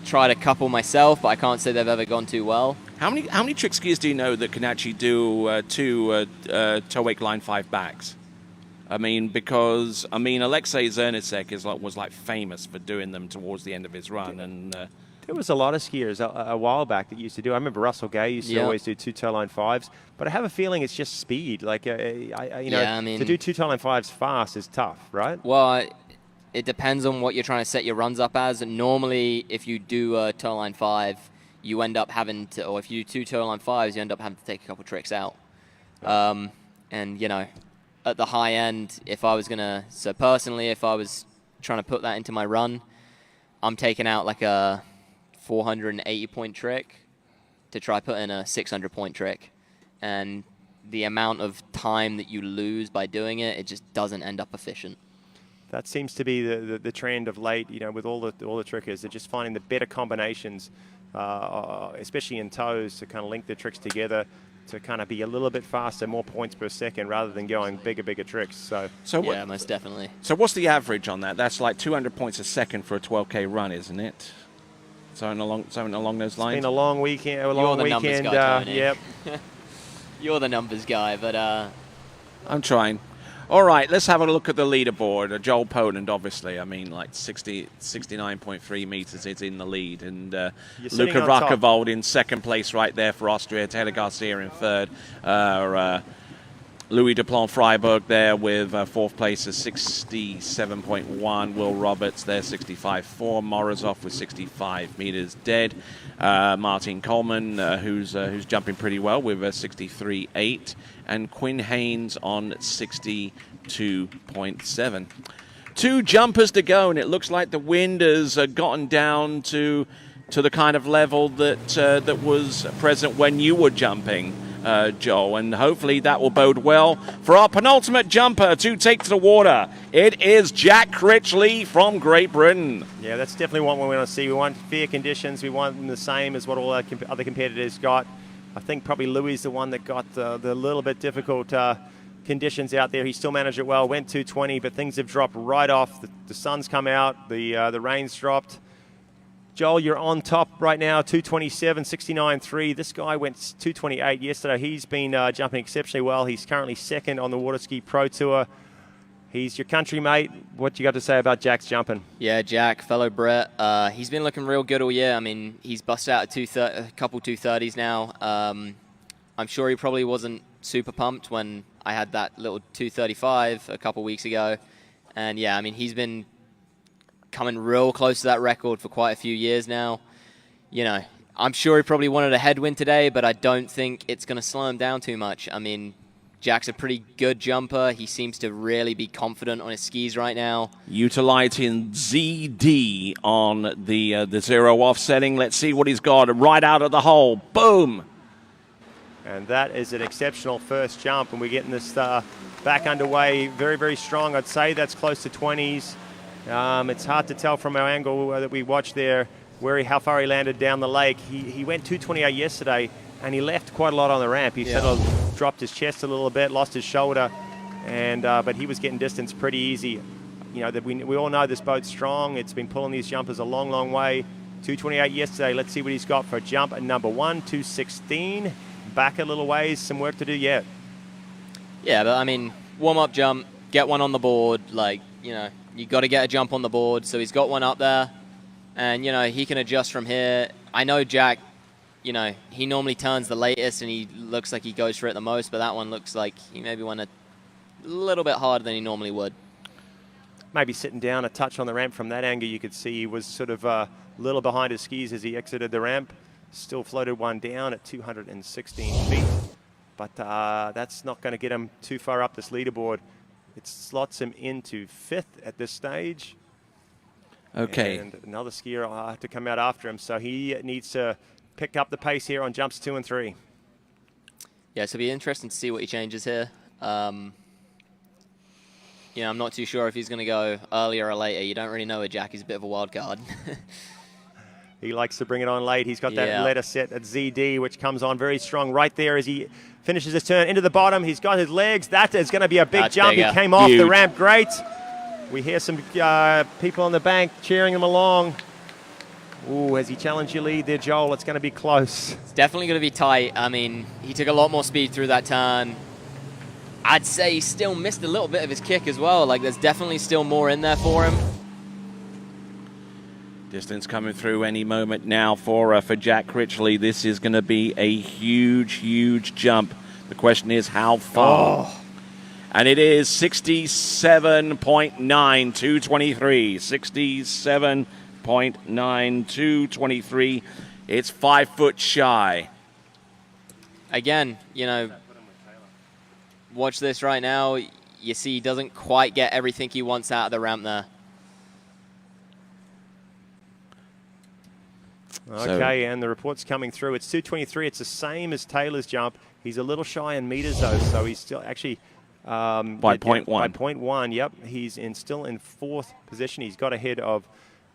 tried a couple myself, but I can't say they've ever gone too well. How many trick skiers do you know that can actually do 2 toe wake line 5 backs? I mean, because Alexei Zernasek was famous for doing them towards the end of his run, and there was a lot of skiers a while back that used to do. I remember Russell Gay used to always do 2 toe line 5s, but I have a feeling it's just speed. Like to do 2 toe line 5s fast is tough, right? Well, it depends on what you're trying to set your runs up as. And normally, if you do a toe line 5, you end up having to, or if you do 2 toe line 5s, you end up having to take a couple tricks out. And you know, at the high end, if I was trying to put that into my run, I'm taking out like a 480-point trick to try put in a 600-point trick. And the amount of time that you lose by doing it, it just doesn't end up efficient. That seems to be the trend of late, you know, with all the trickers. They're just finding the better combinations, especially in toes, to kind of link the tricks together to kind of be a little bit faster, more points per second, rather than going bigger tricks. So yeah, most definitely. So what's the average on that? That's like 200 points a second for a 12K run, isn't it? Something along those lines. It's been a long weekend. You're the numbers guy, Tony. Yep. You're the numbers guy, but I'm trying. All right, let's have a look at the leaderboard. Joel Poland, obviously, I mean, like 69.3 meters is in the lead. And Luca Rockavold in second place right there for Austria. Taylor Garcia in third. Louis Duplon Freiburg there with fourth place at 67.1. Will Roberts there, 65.4. Morozov with 65 meters dead. Martin Coleman, who's jumping pretty well with 63.8. And Quinn Haynes on 62.7. 2 jumpers to go, and it looks like the wind has gotten down to the kind of level that was present when you were jumping, Joel, and hopefully that will bode well for our penultimate jumper to take to the water. It is Jack Critchley from Great Britain. Yeah, that's definitely what we want to see. We want fair conditions. We want them the same as what all our other competitors got. I think probably Louis is the one that got the little bit difficult conditions out there. He still managed it well, went 220, but things have dropped right off. The sun's come out, the rain's dropped. Joel, you're on top right now, 227, 69.3. This guy went 228 yesterday. He's been jumping exceptionally well. He's currently second on the Waterski Pro Tour. He's your country mate. What you got to say about Jack's jumping? Yeah, Jack, fellow Brett. He's been looking real good all year. I mean, he's busted out a couple 230s now. I'm sure he probably wasn't super pumped when I had that little 235 a couple weeks ago. And yeah, I mean, he's been coming real close to that record for quite a few years now. You know, I'm sure he probably wanted a headwind today, but I don't think it's going to slow him down too much. I mean, Jack's a pretty good jumper. He seems to really be confident on his skis right now. Utilizing ZD on the zero offsetting. Let's see what he's got right out of the hole. Boom! And that is an exceptional first jump, and we're getting this back underway very, very strong. I'd say that's close to 20s. It's hard to tell from our angle that we watched there how far he landed down the lake. He went 228 yesterday, and he left quite a lot on the ramp. He sort of dropped his chest a little bit, lost his shoulder, and but he was getting distance pretty easy. You know, that we all know this boat's strong. It's been pulling these jumpers a long, long way. 228 yesterday. Let's see what he's got for a jump at number 1, 216. Back a little ways, some work to do yet. Yeah, but I mean, warm-up jump, get one on the board. Like, you know, you got to get a jump on the board. So he's got one up there, and you know he can adjust from here. I know Jack, you know, he normally turns the latest, and he looks like he goes for it the most. But that one looks like he maybe went a little bit harder than he normally would. Maybe sitting down a touch on the ramp from that angle, you could see he was sort of a little behind his skis as he exited the ramp. Still floated one down at 216 feet. But that's not going to get him too far up this leaderboard. It slots him into 5th at this stage. Okay. And another skier will have to come out after him. So he needs to pick up the pace here on jumps 2 and 3. Yeah, so it'll be interesting to see what he changes here. You know, I'm not too sure if he's going to go earlier or later. You don't really know with Jack. He's a bit of a wild card. He likes to bring it on late. He's got that letter set at ZD, which comes on very strong right there as he finishes his turn into the bottom. He's got his legs. That is going to be a big jump. Bigger. He came off the ramp great. We hear some people on the bank cheering him along. Ooh, has he challenged your lead there, Joel? It's going to be close. It's definitely going to be tight. I mean, he took a lot more speed through that turn. I'd say he still missed a little bit of his kick as well. Like, there's definitely still more in there for him. Distance coming through any moment now for Jack Critchley. This is going to be a huge, huge jump. The question is how far? Oh. And it is 67.9, 223. 67.9, 223. It's 5 foot shy. Again, you know, watch this right now. You see he doesn't quite get everything he wants out of the ramp there. Okay, and the report's coming through. It's 223. It's the same as Taylor's jump. He's a little shy in meters, though, so he's still actually... by 0.1. By 0.1, yep. He's still in 4th position. He's got ahead of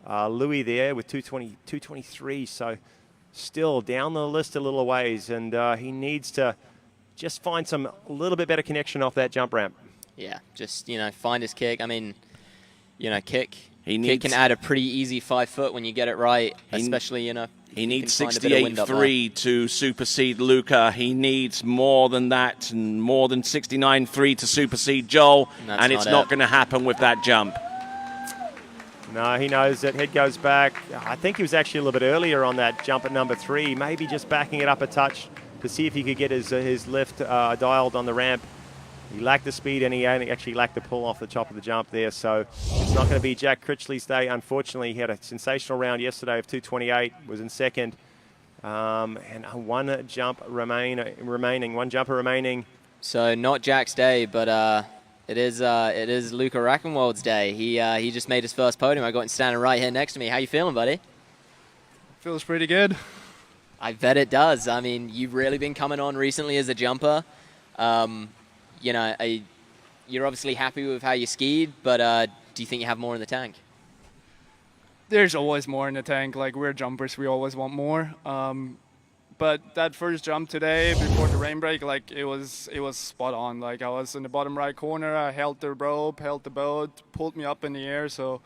Louis there with 223, so still down the list a little ways, and he needs to just find a little bit better connection off that jump ramp. Yeah, just, you know, find his kick. I mean, you know, kick He can add a pretty easy 5 foot when you get it right, especially, you know. He needs 68.3 to supersede Luca. He needs more than that, and more than 69.3 to supersede Joel, and it's not going to happen with that jump. No, he knows that head goes back. I think he was actually a little bit earlier on that jump at number 3, maybe just backing it up a touch to see if he could get his lift dialed on the ramp. He lacked the speed, and he actually lacked the pull off the top of the jump there. So it's not going to be Jack Critchley's day. Unfortunately, he had a sensational round yesterday of 228, was in 2nd. And one jumper remaining. So not Jack's day, but it is Luca Rackenwald's day. He just made his first podium. I got him standing right here next to me. How you feeling, buddy? Feels pretty good. I bet it does. I mean, you've really been coming on recently as a jumper. You know, you're obviously happy with how you skied, but do you think you have more in the tank? There's always more in the tank. Like, we're jumpers, we always want more. But that first jump today before the rain break, like, it was spot on. Like, I was in the bottom right corner, I held the rope, held the boat, pulled me up in the air. So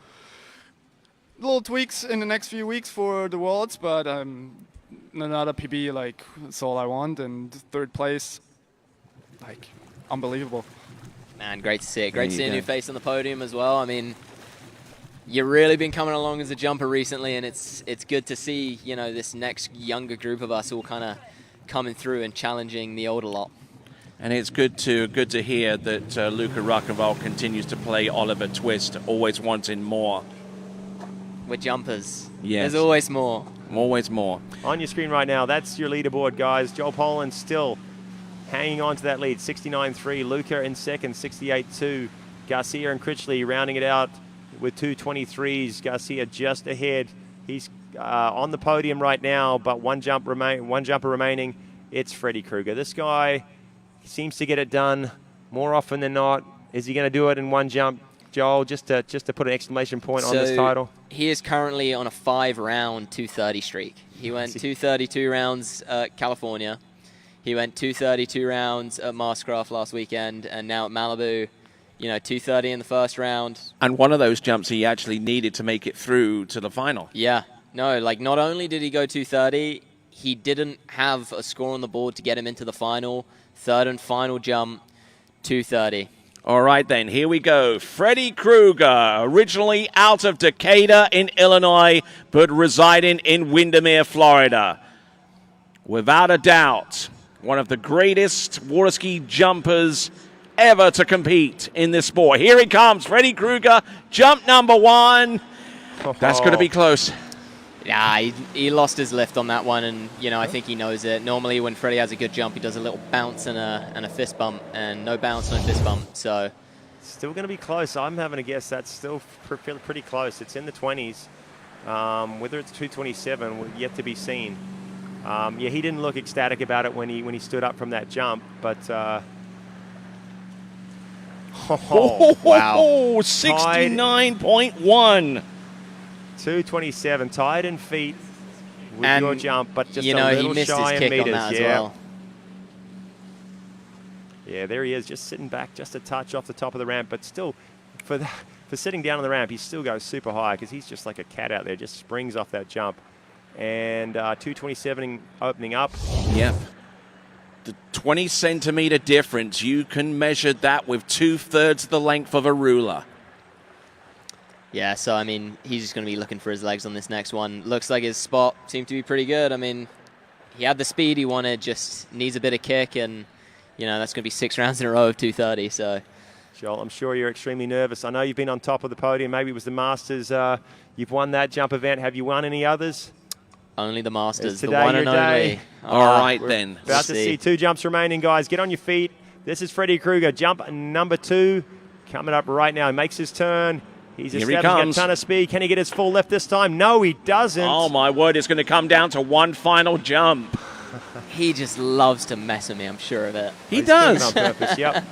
little tweaks in the next few weeks for the Worlds, but another PB, like, that's all I want. And 3rd place, like, unbelievable. Man, great to see it. Great to see a new face on the podium as well. I mean, you've really been coming along as a jumper recently, and it's good to see, you know, this next younger group of us all kind of coming through and challenging the older lot. And it's good to hear that Luca Rackenwald continues to play Oliver Twist, always wanting more. We're jumpers. Yes. There's always more. Always more. On your screen right now, that's your leaderboard, guys. Joel Poland still hanging on to that lead, 69.3. Luca in 2nd, 68.2. Garcia and Critchley rounding it out with 223s. Garcia just ahead. He's on the podium right now, but one jumper remaining. It's Freddie Krueger. This guy seems to get it done more often than not. Is he going to do it in one jump? Joel, just to put an exclamation point on this title. He is currently on a 5-round 230 streak. He went 232 rounds at California. He went 232 rounds at Mastercraft last weekend, and now at Malibu, you know, 230 in the first round. And one of those jumps he actually needed to make it through to the final. Yeah. No, like, not only did he go 230, he didn't have a score on the board to get him into the final. 3rd and final jump, 2:30. All right, then, here we go. Freddy Krueger, originally out of Decatur in Illinois, but residing in Windermere, Florida. Without a doubt, one of the greatest water ski jumpers ever to compete in this sport. Here he comes, Freddy Krueger, jump number 1. That's going to be close. Yeah, he lost his lift on that one, and I think he knows it. Normally, when Freddie has a good jump, he does a little bounce and a fist bump, and no bounce, no fist bump. So, still going to be close. I'm having a guess that's still pretty close. It's in the 20s. Whether it's 2:27, yet to be seen. Yeah, he didn't look ecstatic about it when he stood up from that jump, but. Wow! 69.1. 2:27, tied in feet with and, your jump, but just a he little missed shy his in kick meters. on that as well. Yeah, there he is, just sitting back, just a touch off the top of the ramp, but still, for sitting down on the ramp, he still goes super high because he's just like a cat out there, just springs off that jump. And 2:27 opening up. Yep. The 20-centimeter difference, you can measure that with 2/3 the length of a ruler. Yeah, so, I mean, he's just going to be looking for his legs on this next one. Looks like his spot seemed to be pretty good. I mean, he had the speed he wanted, just needs a bit of kick, and, that's going to be 6 rounds in a row of 2:30, so. Joel, I'm sure you're extremely nervous. I know you've been on top of the podium. Maybe it was the Masters. You've won that jump event. Have you won any others? Only the Masters, the one and only. All right, then. About to see 2 jumps remaining, guys. Get on your feet. This is Freddy Krueger. Jump number 2 coming up right now. He makes his turn. He's establishing a ton of speed. Can he get his full lift this time? No, he doesn't. Oh, my word. It's going to come down to one final jump. He just loves to mess with me, I'm sure of it. He does. On purpose, yep.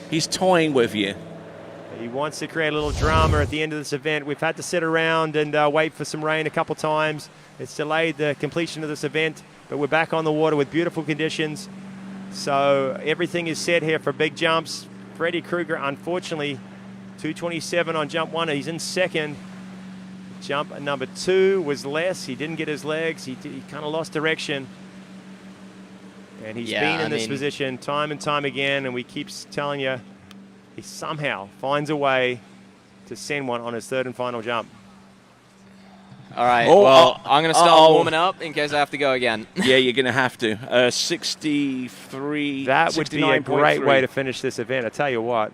He's toying with you. He wants to create a little drama at the end of this event. We've had to sit around and wait for some rain a couple times. It's delayed the completion of this event, but we're back on the water with beautiful conditions. So everything is set here for big jumps. Freddy Krueger, unfortunately, 2:27 on jump 1. He's in second. Jump number 2 was less. He didn't get his legs. He kind of lost direction. And he's been in this position time and time again, and we keep telling you he somehow finds a way to send one on his 3rd and final jump. All right, I'm going to start warming up in case I have to go again. Yeah, you're going to have to. 63. That would be a great way to finish this event, I tell you what.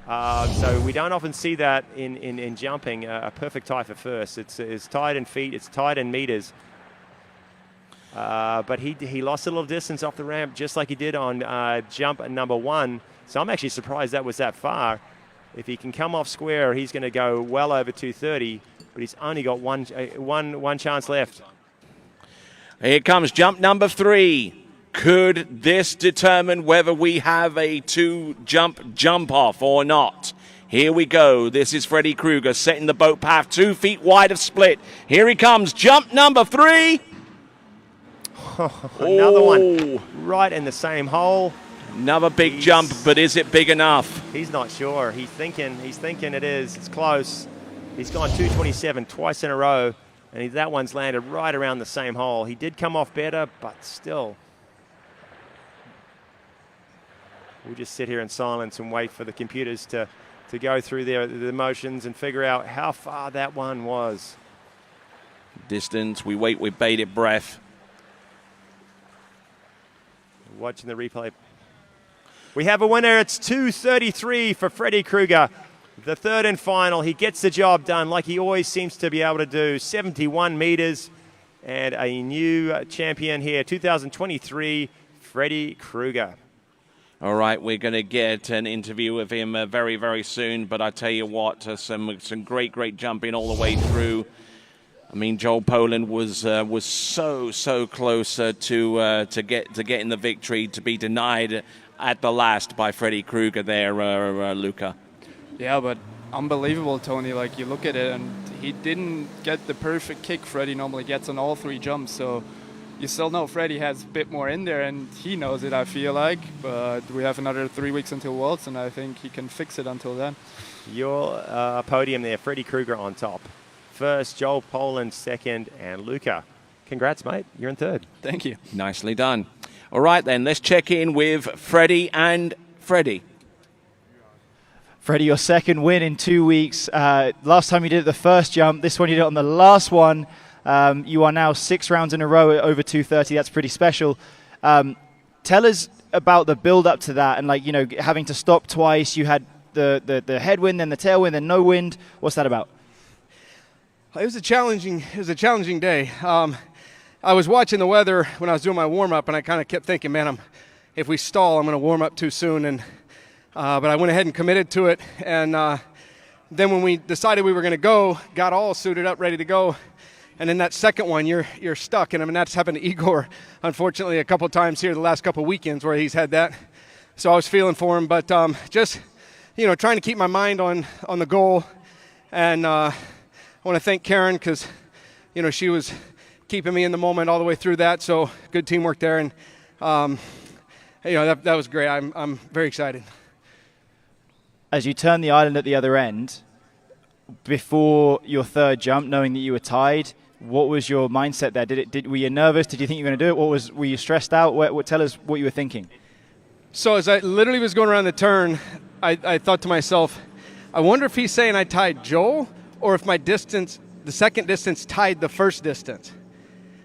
So we don't often see that in jumping, a perfect tie for first. It's tied in feet, it's tied in meters. But he lost a little distance off the ramp just like he did on jump number 1. So I'm actually surprised that was that far. If he can come off square, he's going to go well over 2:30, but he's only got one chance left. Here comes jump number 3. Could this determine whether we have a 2-jump off or not? Here we go. This is Freddy Krueger setting the boat path 2 feet wide of split. Here he comes. Jump number 3. Another one right in the same hole. Another big jump, but is it big enough? He's not sure. He's thinking it is. It's close. He's gone 2:27 twice in a row, and that one's landed right around the same hole. He did come off better, but still. We'll just sit here in silence and wait for the computers to go through the motions and figure out how far that one was. Distance, we wait with bated breath. Watching the replay. We have a winner. It's 2:33 for Freddy Krueger. The 3rd and final. He gets the job done like he always seems to be able to do. 71 meters and a new champion here. 2023, Freddy Krueger. All right, we're going to get an interview with him very, very soon. But I tell you what, some great jumping all the way through. I mean, Joel Poland was so close to getting the victory, to be denied at the last by Freddy Krueger there, Luca. Yeah, but unbelievable, Tony. Like, you look at it, and he didn't get the perfect kick Freddy normally gets on all 3 jumps. So you still know Freddy has a bit more in there, and he knows it, I feel like. But we have another 3 weeks until Worlds, and I think he can fix it until then. Your podium there, Freddy Krueger on top. First, Joel Poland second, and Luca. Congrats, mate. You're in 3rd. Thank you. Nicely done. All right, then. Let's check in with Freddie and Freddie. Freddie, your second win in 2 weeks. Last time you did it the first jump. This one you did it on the last one. You are now 6 rounds in a row at over 230. That's pretty special. Tell us about the build up to that, and like, you know, having to stop twice. You had the headwind, then the tailwind, then no wind. What's that about? It was a challenging day. I was watching the weather when I was doing my warm up, and I kind of kept thinking, man, if we stall, I'm going to warm up too soon. And but I went ahead and committed to it. And then when we decided we were going to go, got all suited up, ready to go. And in that second one, you're stuck. And I mean, that's happened to Igor, unfortunately, a couple of times here the last couple of weekends where he's had that. So I was feeling for him, but just, you know, trying to keep my mind on the goal. And I want to thank Karen because, you know, she was keeping me in the moment all the way through that. So good teamwork there. And, you know, that was great. I'm very excited. As you turn the island at the other end, before your third jump, knowing that you were tied, what was your mindset there? Were you nervous? Did you think you were going to do it? Were you stressed out? Tell us what you were thinking. So as I literally was going around the turn, I thought to myself, I wonder if he's saying I tied Joel or if my distance, the second distance, tied the first distance.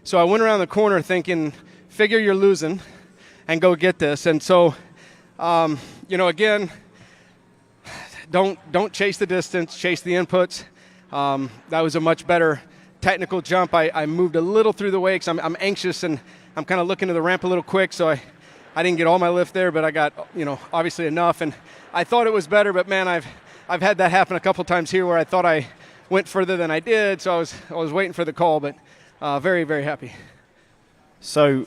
So I went around the corner thinking, figure you're losing and go get this. And so, you know, again, don't chase the distance, chase the inputs. That was a much better technical jump. I moved a little through the wakes. I'm anxious, and I'm kind of looking to the ramp a little quick, so I didn't get all my lift there, but I got, you know, obviously enough. And I thought it was better, but man, I've had that happen a couple times here where I thought I went further than I did, so I was waiting for the call, but very, very happy. So,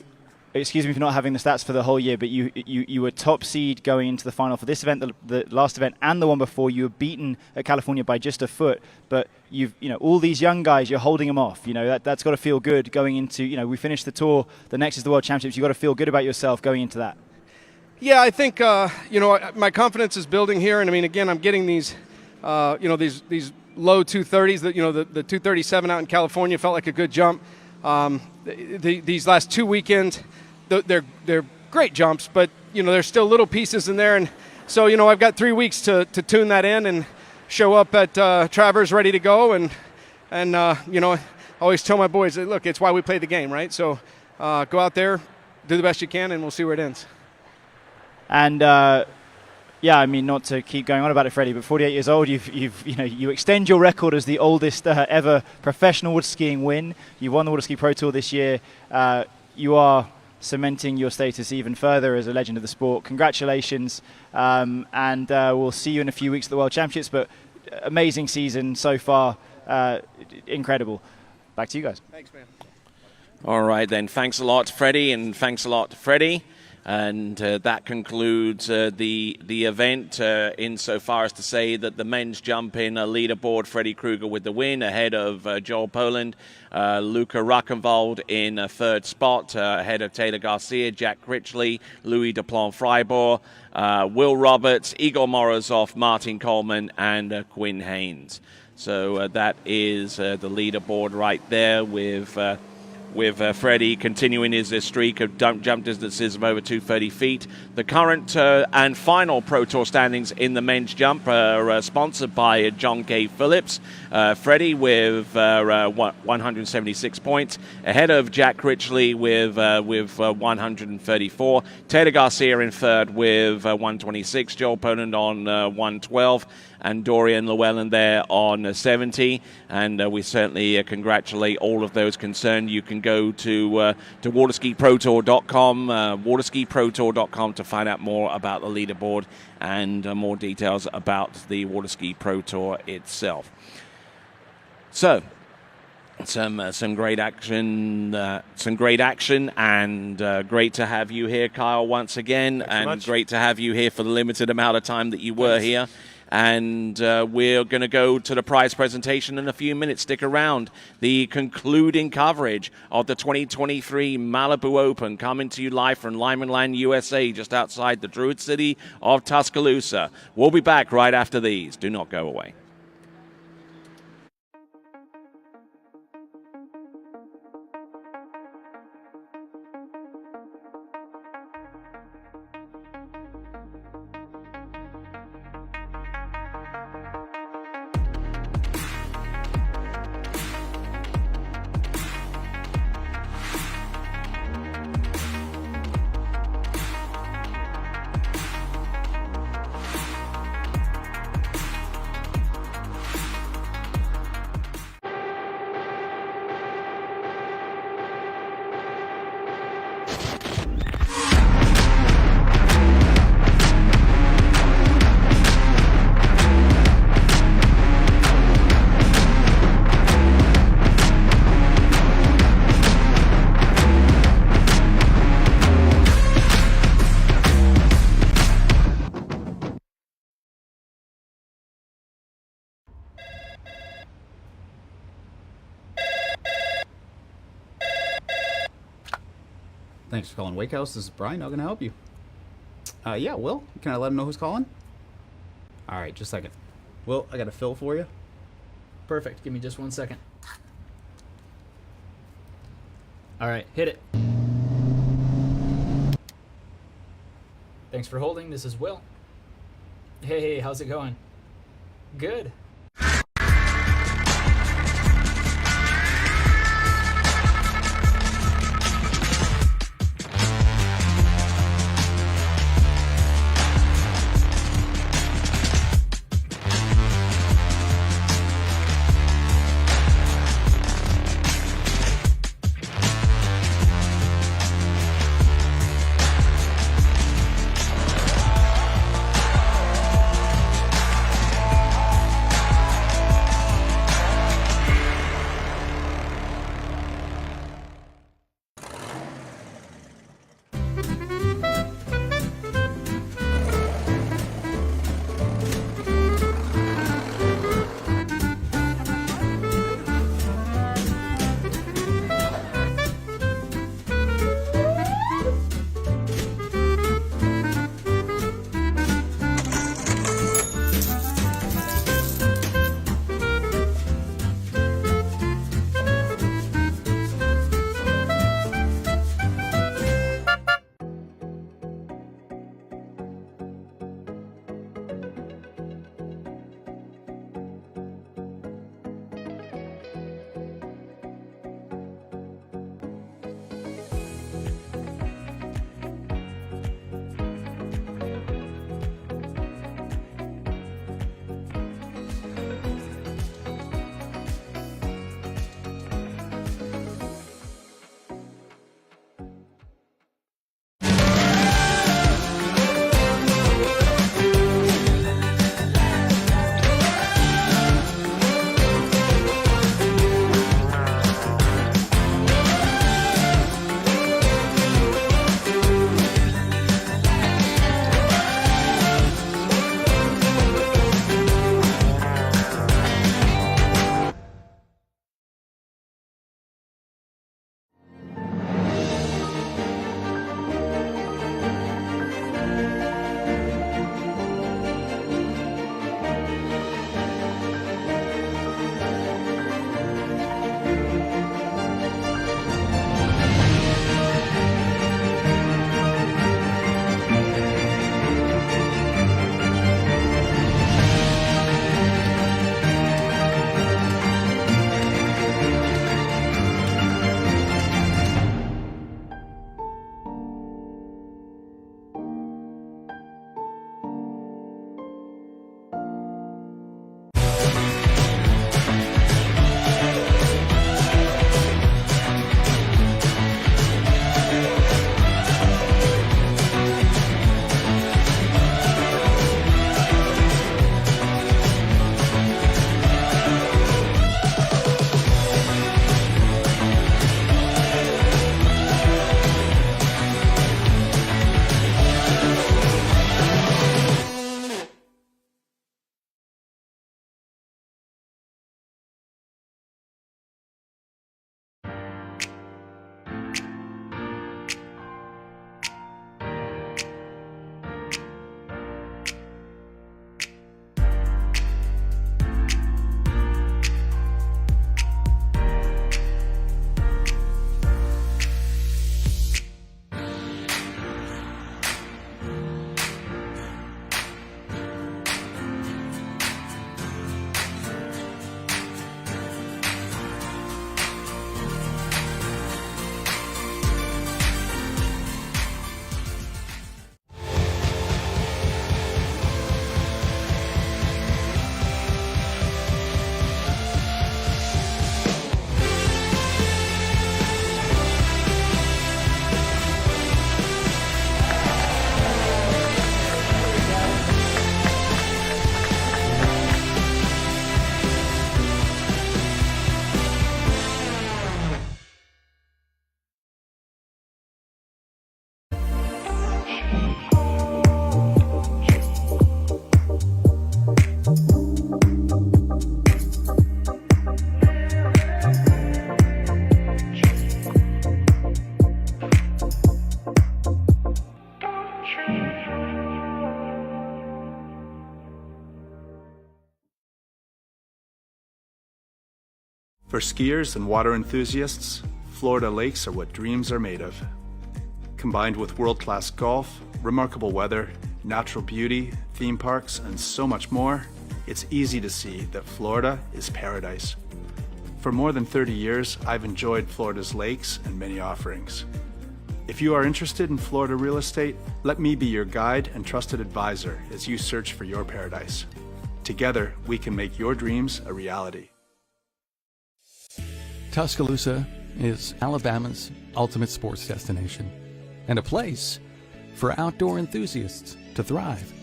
excuse me for not having the stats for the whole year, but you were top seed going into the final for this event, the last event, and the one before. You were beaten at California by just a foot, but you know, all these young guys, you're holding them off. You know, that's got to feel good going into, you know, we finished the tour, the next is the World Championships. You've got to feel good about yourself going into that. Yeah, I think, you know, my confidence is building here, and I mean, again, I'm getting these, you know, these low 230s, that, you know, the 237 out in California felt like a good jump. These last 2 weekends, they're great jumps, but, you know, there's still little pieces in there. And so, you know, I've got 3 weeks to tune that in and show up at Travers ready to go. And you know, I always tell my boys, look, it's why we play the game, right? So go out there, do the best you can, and we'll see where it ends. And yeah, I mean, not to keep going on about it, Freddie, but 48 years old, you extend your record as the oldest ever professional water skiing win. You won the Waterski Pro Tour this year. You are cementing your status even further as a legend of the sport. Congratulations, and we'll see you in a few weeks at the World Championships, but amazing season so far, incredible. Back to you guys. Thanks, man. All right, then. Thanks a lot, Freddie, and thanks a lot, Freddie. And that concludes the event insofar as to say that the men's jump in leaderboard, Freddie Krueger with the win ahead of Joel Poland, Luca Ruckenwald in third spot ahead of Taylor Garcia, Jack Critchley, Louis Duplon-Freibourg, Will Roberts, Igor Morozov, Martin Coleman, and Quinn Haynes. So that is the leaderboard right there with Freddie continuing his streak of jump distances of over 230 feet. The current and final Pro Tour standings in the men's jump are sponsored by John K. Phillips. Freddie with 176 points, ahead of Jack Critchley with 134. Taylor Garcia in third with 126. Joel Poland on 112. And Dorian Llewellyn there on 70. And we certainly congratulate all of those concerned. You can go to waterskiprotour.com, waterskiprotour.com to find out more about the leaderboard and more details about the Waterski Pro Tour itself. So, some great action, and great to have you here, Kyle, once again. Thanks so much. Great to have you here for the limited amount of time that you were here. And we're going to go to the prize presentation in a few minutes. Stick around. The concluding coverage of the 2023 Malibu Open coming to you live from Lymanland, USA, just outside the Druid city of Tuscaloosa. We'll be back right after these. Do not go away. Thanks for calling Wake House. This is Brian. How can I help you? Yeah, Will. Can I let him know who's calling? All right, just a second. Will, I got a fill for you. Perfect. Give me just 1 second. All right, hit it. Thanks for holding. This is Will. Hey, how's it going? Good. For skiers and water enthusiasts, Florida lakes are what dreams are made of. Combined with world-class golf, remarkable weather, natural beauty, theme parks, and so much more, it's easy to see that Florida is paradise. For more than 30 years, I've enjoyed Florida's lakes and many offerings. If you are interested in Florida real estate, let me be your guide and trusted advisor as you search for your paradise. Together, we can make your dreams a reality. Tuscaloosa is Alabama's ultimate sports destination and a place for outdoor enthusiasts to thrive.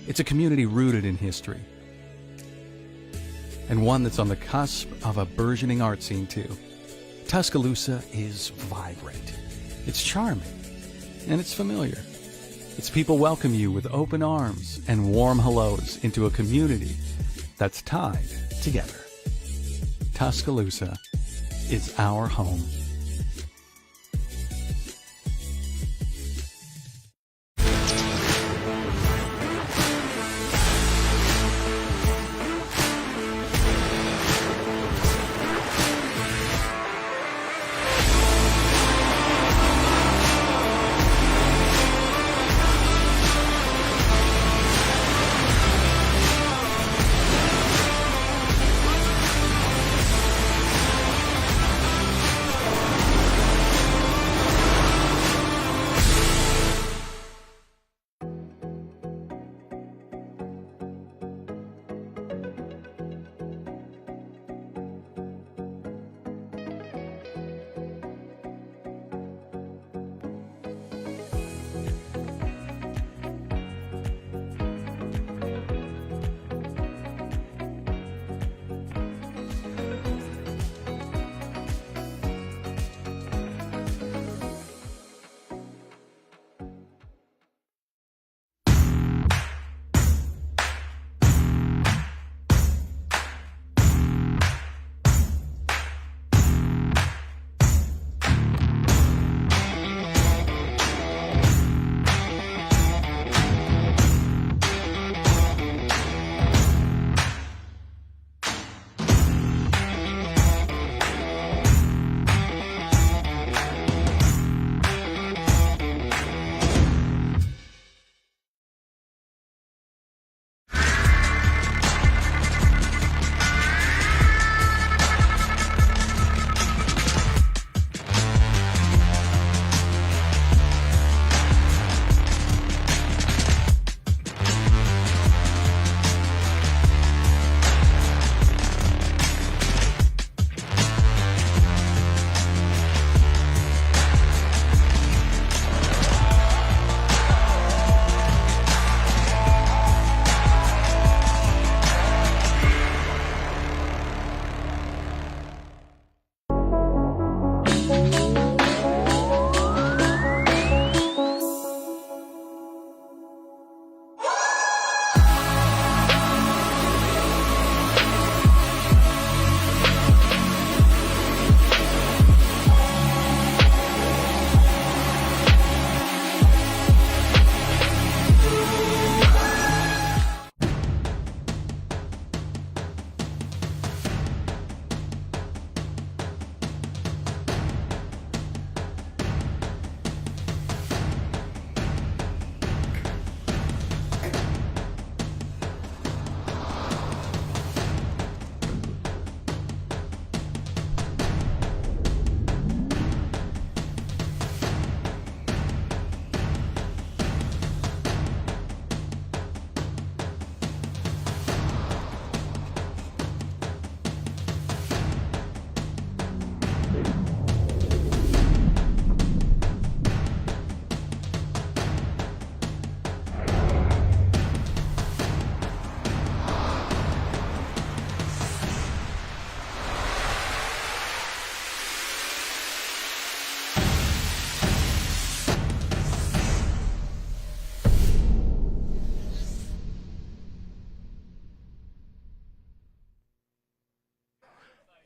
It's a community rooted in history and one that's on the cusp of a burgeoning art scene too. Tuscaloosa is vibrant. It's charming and it's familiar. Its people welcome you with open arms and warm hellos into a community that's tied together. Tuscaloosa is our home.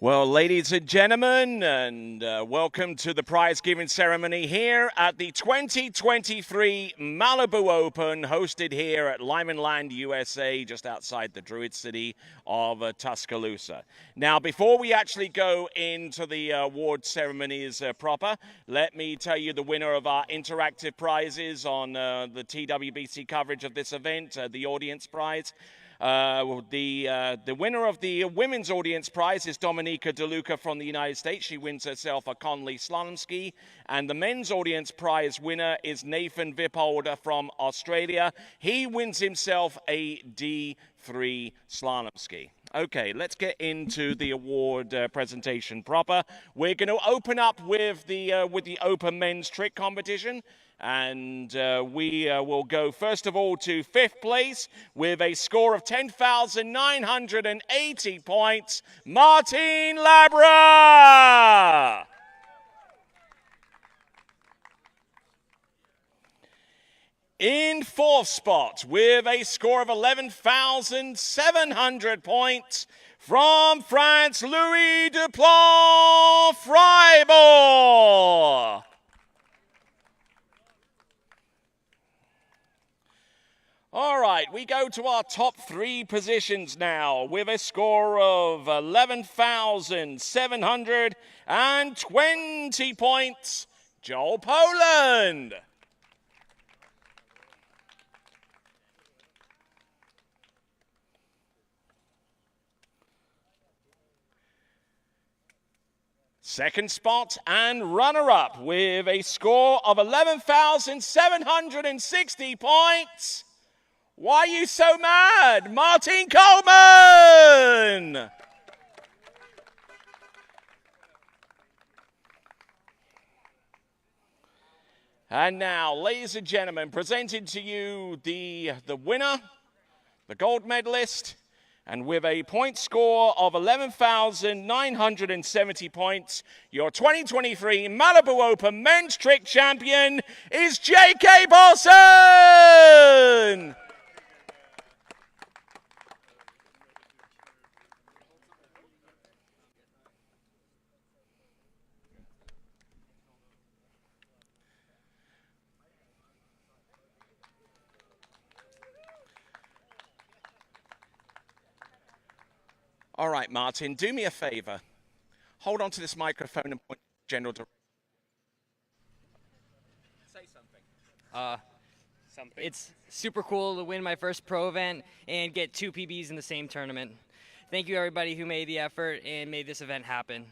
Well, ladies and gentlemen, and welcome to the prize giving ceremony here at the 2023 Malibu Open, hosted here at Lyman Land, USA, just outside the Druid city of Tuscaloosa. Now, before we actually go into the award ceremonies proper, let me tell you the winner of our interactive prizes on the TWBC coverage of this event, the audience prize. The winner of the women's audience prize is Dominika DeLuca from the United States. She wins herself a Conley slalom ski. And the men's audience prize winner is Nathan Vipolder from Australia. He wins himself a D3 slalom ski. Okay, let's get into the award presentation proper. We're going to open up with the Open Men's Trick Competition. And we will go first of all to 5th place with a score of 10,980 points, Martin Labra. In 4th spot with a score of 11,700 points from France, Louis Duplon Fribourg. All right, we go to our top 3 positions now with a score of 11,720 points, Joel Poland. Second spot and runner-up with a score of 11,760 points. Why are you so mad? Martin Coleman! And now, ladies and gentlemen, presenting to you the winner, the gold medalist, and with a point score of 11,970 points, your 2023 Malibu Open Men's Trick Champion is J.K. Bolson! All right, Martin, do me a favor. Hold on to this microphone and point general direction. Say something. It's super cool to win my first pro event and get 2 PBs in the same tournament. Thank you, everybody who made the effort and made this event happen.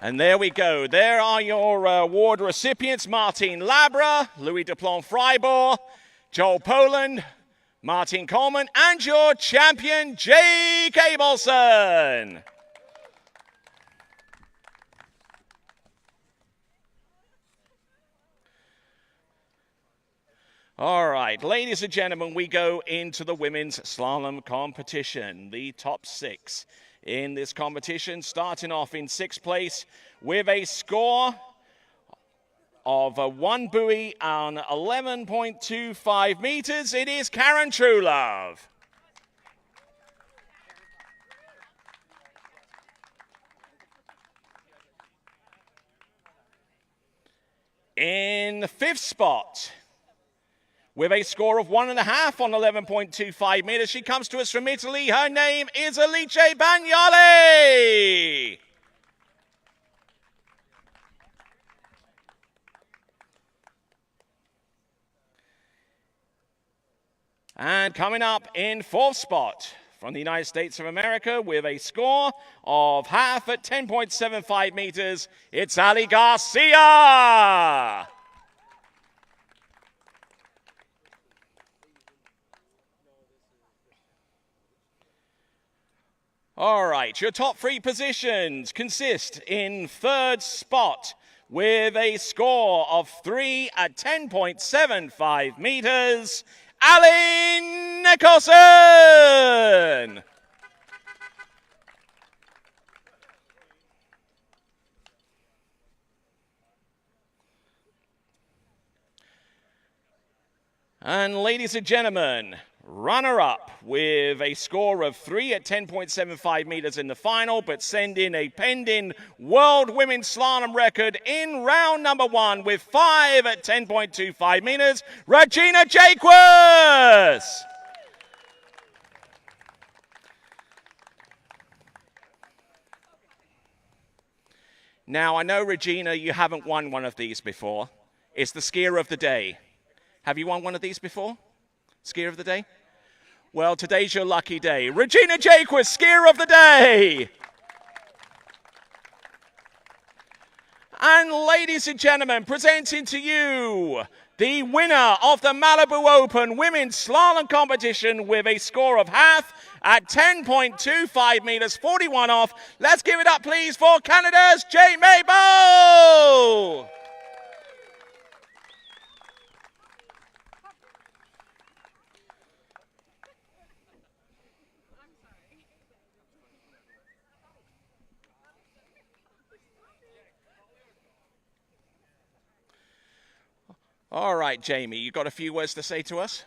And there we go. There are your award recipients, Martin Labra, Louis Duplon Fribourg, Joel Poland, Martin Coleman, and your champion, J.K. Bolson. All right, ladies and gentlemen, we go into the women's slalom competition, the top 6 in this competition, starting off in 6th place with a score of 1 buoy on 11.25 meters. It is Karen Truelove. In 5th spot, with a score of 1.5 on 11.25 meters, she comes to us from Italy. Her name is Alice Bagnoli. And coming up in 4th spot from the United States of America with a score of half at 10.75 meters, it's Ali Garcia. All right, your top 3 positions consist in 3rd spot with a score of 3 at 10.75 meters, Ali Nicholson! And ladies and gentlemen, runner-up with a score of 3 at 10.75 meters in the final, but send in a penned-in world women's slalom record in round number 1 with 5 at 10.25 meters, Regina Jaquez. Now, I know, Regina, you haven't won one of these before. It's the skier of the day. Have you won one of these before? Skier of the day? Well, today's your lucky day. Regina Jaquez, skier of the day. And ladies and gentlemen, presenting to you the winner of the Malibu Open Women's Slalom Competition with a score of half at 10.25 meters, 41 off. Let's give it up, please, for Canada's Jamie Bow. All right, Jamie, you got a few words to say to us?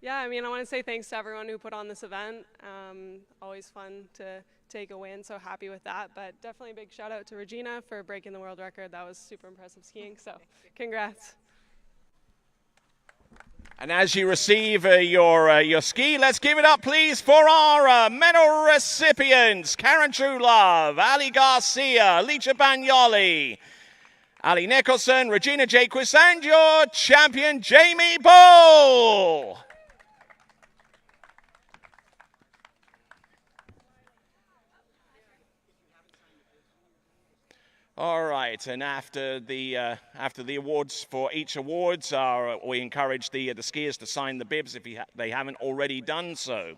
Yeah, I mean, I want to say thanks to everyone who put on this event. Always fun to take a win, so happy with that. But definitely a big shout out to Regina for breaking the world record. That was super impressive skiing, so congrats. And as you receive your ski, let's give it up, please, for our medal recipients. Karen Truelove, Ali Garcia, Alicia Bagnoli, Ali Nicholson, Regina Jaquez, and your champion, Jamie Bull. All right, and after the awards for each awards, we encourage the skiers to sign the bibs if they haven't already done so.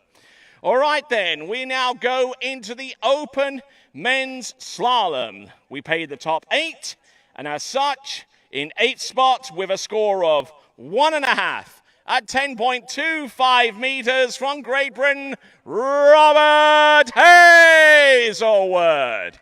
All right, then, we now go into the Open Men's Slalom. We paid the top 8. And as such, in 8th spot with a score of 1.5 at 10.25 meters from Great Britain, Robert Hazelwood.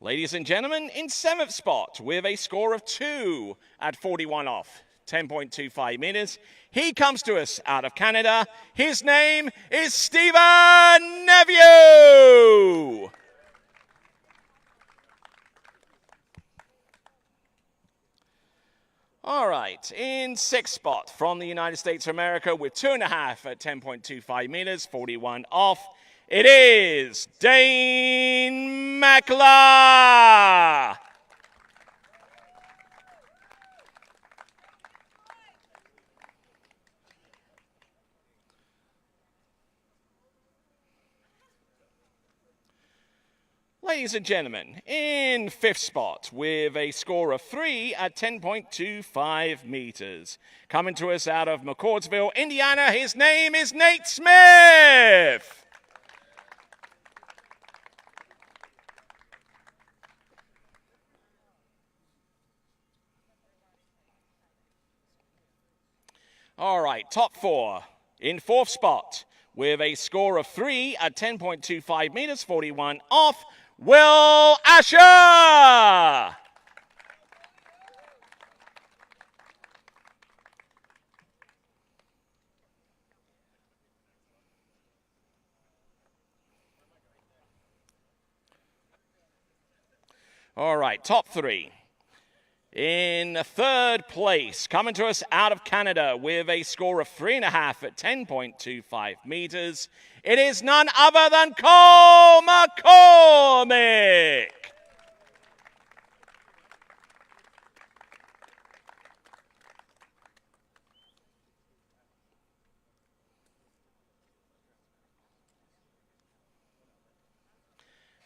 Ladies and gentlemen, in 7th spot with a score of 2 at 41 off, 10.25 meters, he comes to us out of Canada. His name is Stephen Neveu. All right, in 6th spot from the United States of America with 2.5 at 10.25 meters, 41 off, it is Dane Mackler. Ladies and gentlemen, in 5th spot with a score of 3 at 10.25 meters. Coming to us out of McCordsville, Indiana, his name is Nate Smith. All right, top 4 in 4th spot with a score of 3 at 10.25 meters, 41 off, Will Asher. All right, top 3. In 3rd place, coming to us out of Canada with a score of 3.5 at 10.25 meters, it is none other than Cole McCormick.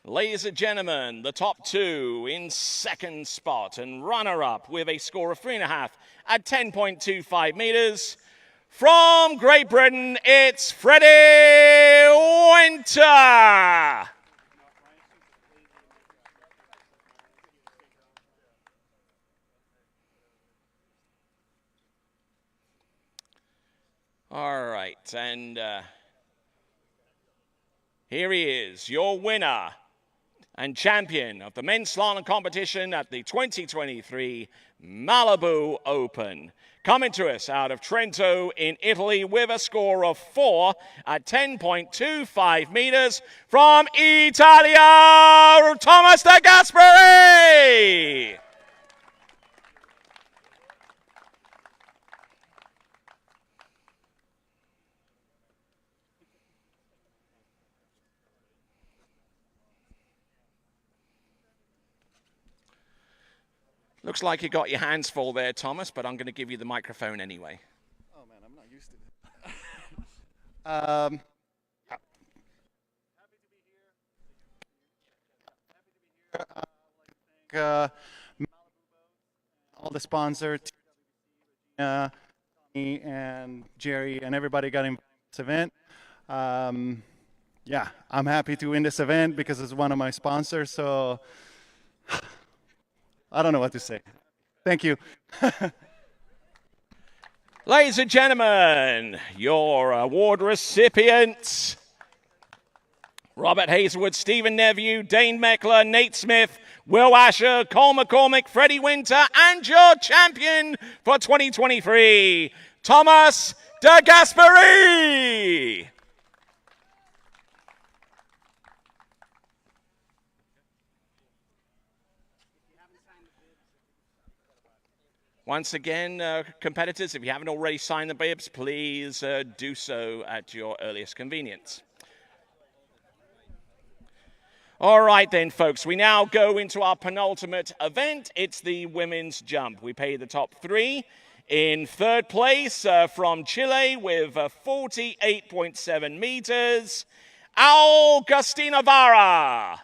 Ladies and gentlemen, the top 2 in 2nd spot and runner-up with a score of 3.5 at 10.25 meters. From Great Britain, it's Freddie Winter. All right, and here he is, your winner and champion of the men's slalom competition at the 2023 Malibu Open. Coming to us out of Trento in Italy with a score of 4 at 10.25 meters from Italia, Thomas De Gasperi! Looks like you got your hands full there, Thomas, but I'm going to give you the microphone anyway. Oh man, I'm not used to it. All the sponsors, me and Jerry and everybody got involved in this event. Yeah, I'm happy to win this event because it's one of my sponsors. So I don't know what to say. Thank you. Ladies and gentlemen, your award recipients: Robert Hazelwood, Stephen Nevue, Dane Meckler, Nate Smith, Will Asher, Cole McCormick, Freddie Winter, and your champion for 2023, Thomas De Gasperi! Once again, competitors, if you haven't already signed the bibs, please do so at your earliest convenience. All right then, folks, we now go into our penultimate event. It's the women's jump. We pay the top 3. In third place from Chile with 48.7 meters, Augustina Vara.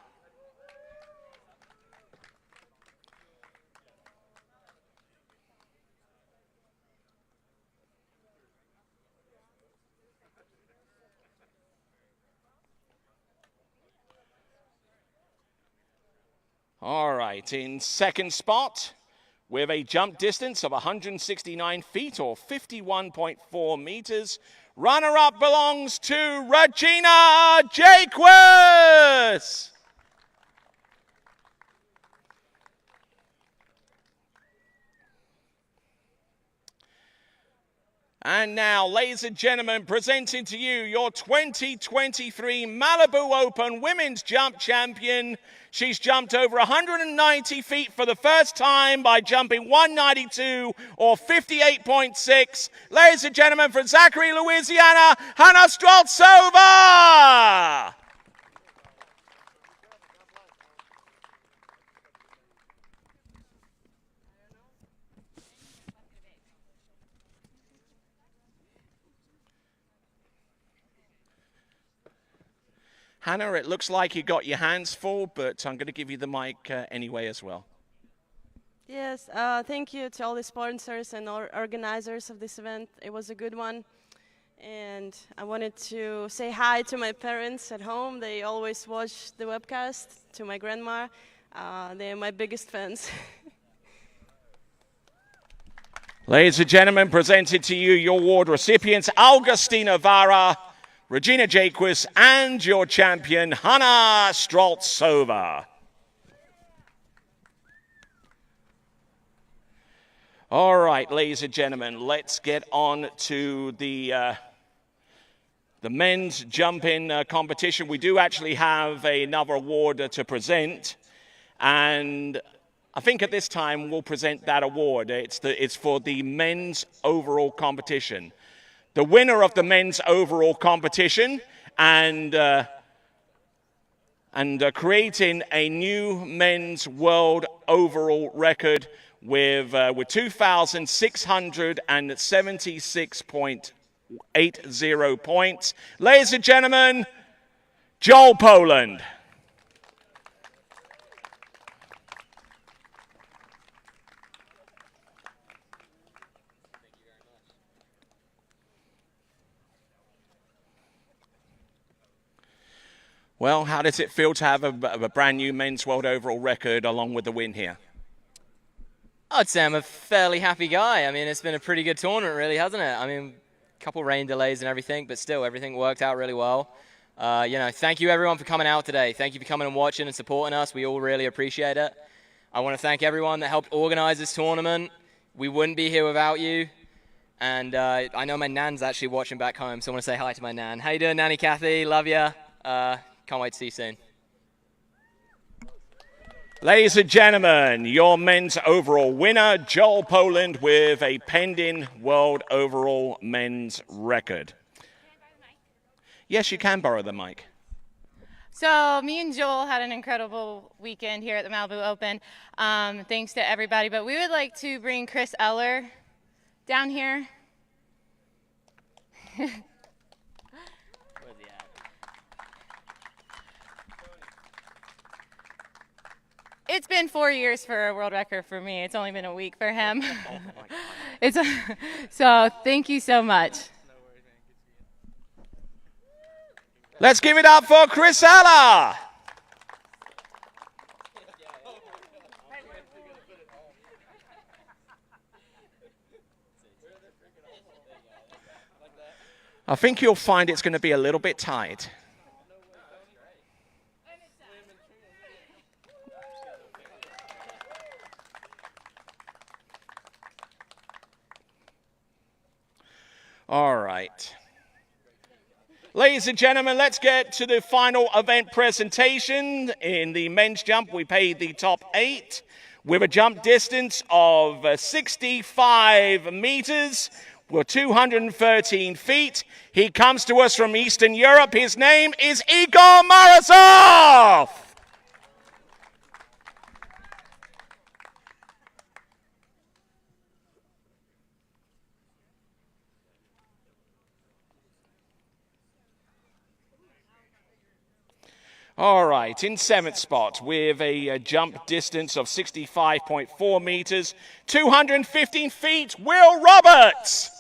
All right, in second spot, with a jump distance of 169 feet or 51.4 meters, runner-up belongs to Regina Jaquez. And now, ladies and gentlemen, presenting to you your 2023 Malibu Open Women's Jump Champion. She's jumped over 190 feet for the first time by jumping 192 or 58.6. Ladies and gentlemen, from Zachary, Louisiana, Hannah Streltsova! Hannah, it looks like you got your hands full, but I'm going to give you the mic anyway as well. Yes, thank you to all the sponsors and all organizers of this event. It was a good one. And I wanted to say hi to my parents at home. They always watch the webcast. To my grandma. They're my biggest fans. Ladies and gentlemen, presented to you your award recipients, Augustina Vara, Regina Jaquez, and your champion, Hannah Streltsova. All right, ladies and gentlemen, let's get on to the men's jump-in competition. We do actually have another award to present, and I think at this time we'll present that award. It's for the men's overall competition. The winner of the men's overall competition and creating a new men's world overall record with 2,676.80 points. Ladies and gentlemen, Joel Poland. Well, how does it feel to have a brand new men's world overall record along with the win here? I'd say I'm a fairly happy guy. I mean, it's been a pretty good tournament, really, hasn't it? I mean, a couple rain delays and everything, but still, everything worked out really well. Thank you everyone for coming out today. Thank you for coming and watching and supporting us. We all really appreciate it. I want to thank everyone that helped organize this tournament. We wouldn't be here without you. And I know my nan's actually watching back home, so I want to say hi to my nan. How you doing, Nanny Kathy? Love ya. Can't wait to see you soon. Ladies and gentlemen, your men's overall winner, Joel Poland, with a pending world overall men's record. Yes, you can borrow the mic. So me and Joel had an incredible weekend here at the Malibu Open. Thanks to everybody, but we would like to bring Chris Eller down here. Where's he at? It's been 4 years for a world record for me. It's only been a week for him. So thank you so much. Let's give it up for Chris Eller. I think you'll find it's going to be a little bit tight. All right. Ladies and gentlemen, let's get to the final event presentation. In the men's jump, we paid the top 8 with a jump distance of 65 meters. We're 213 feet. He comes to us from Eastern Europe. His name is Igor Morozov. All right, in 7th spot with a jump distance of 65.4 meters, 215 feet, Will Roberts.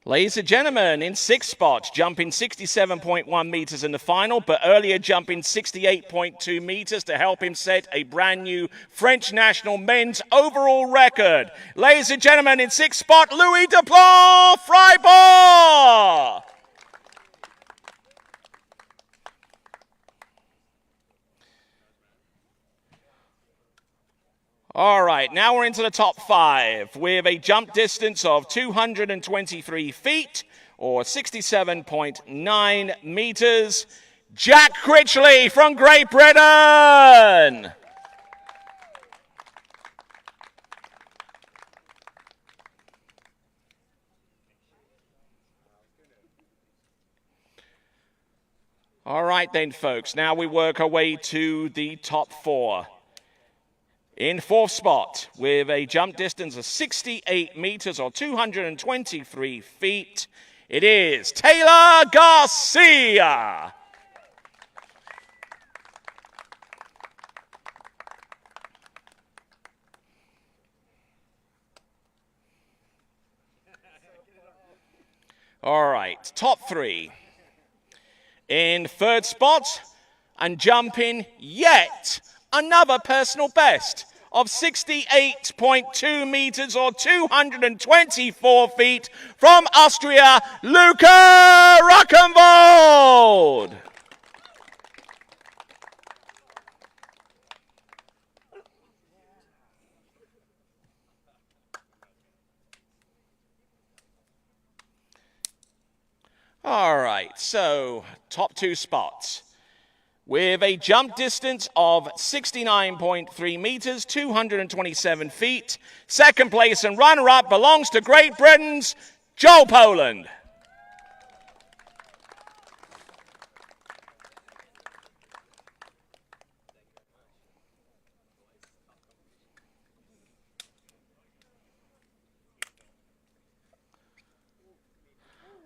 Ladies and gentlemen, in 6th spot, jumping 67.1 meters in the final, but earlier jumping 68.2 meters to help him set a brand new French national men's overall record. Ladies and gentlemen, in 6th spot, Louis Duplan, Freiburg. All right, now we're into the top 5 with a jump distance of 223 feet or 67.9 meters. Jack Critchley from Great Britain. All right then, folks, now we work our way to the top 4. In 4th spot, with a jump distance of 68 meters or 223 feet, it is Taylor Garcia. All right, top 3. In 3rd spot, and jumping yet another personal best of 68.2 meters or 224 feet from Austria, Luca Ruckenwald. All right, so top 2 spots. With a jump distance of 69.3 meters, 227 feet. 2nd place and runner-up belongs to Great Britain's Joel Poland.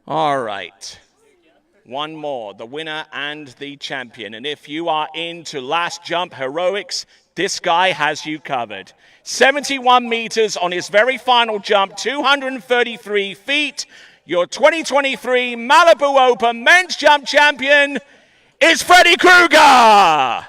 All right. One more, the winner and the champion. And if you are into last jump heroics, this guy has you covered. 71 meters on his very final jump, 233 feet. Your 2023 Malibu Open men's jump champion is Freddy Krueger.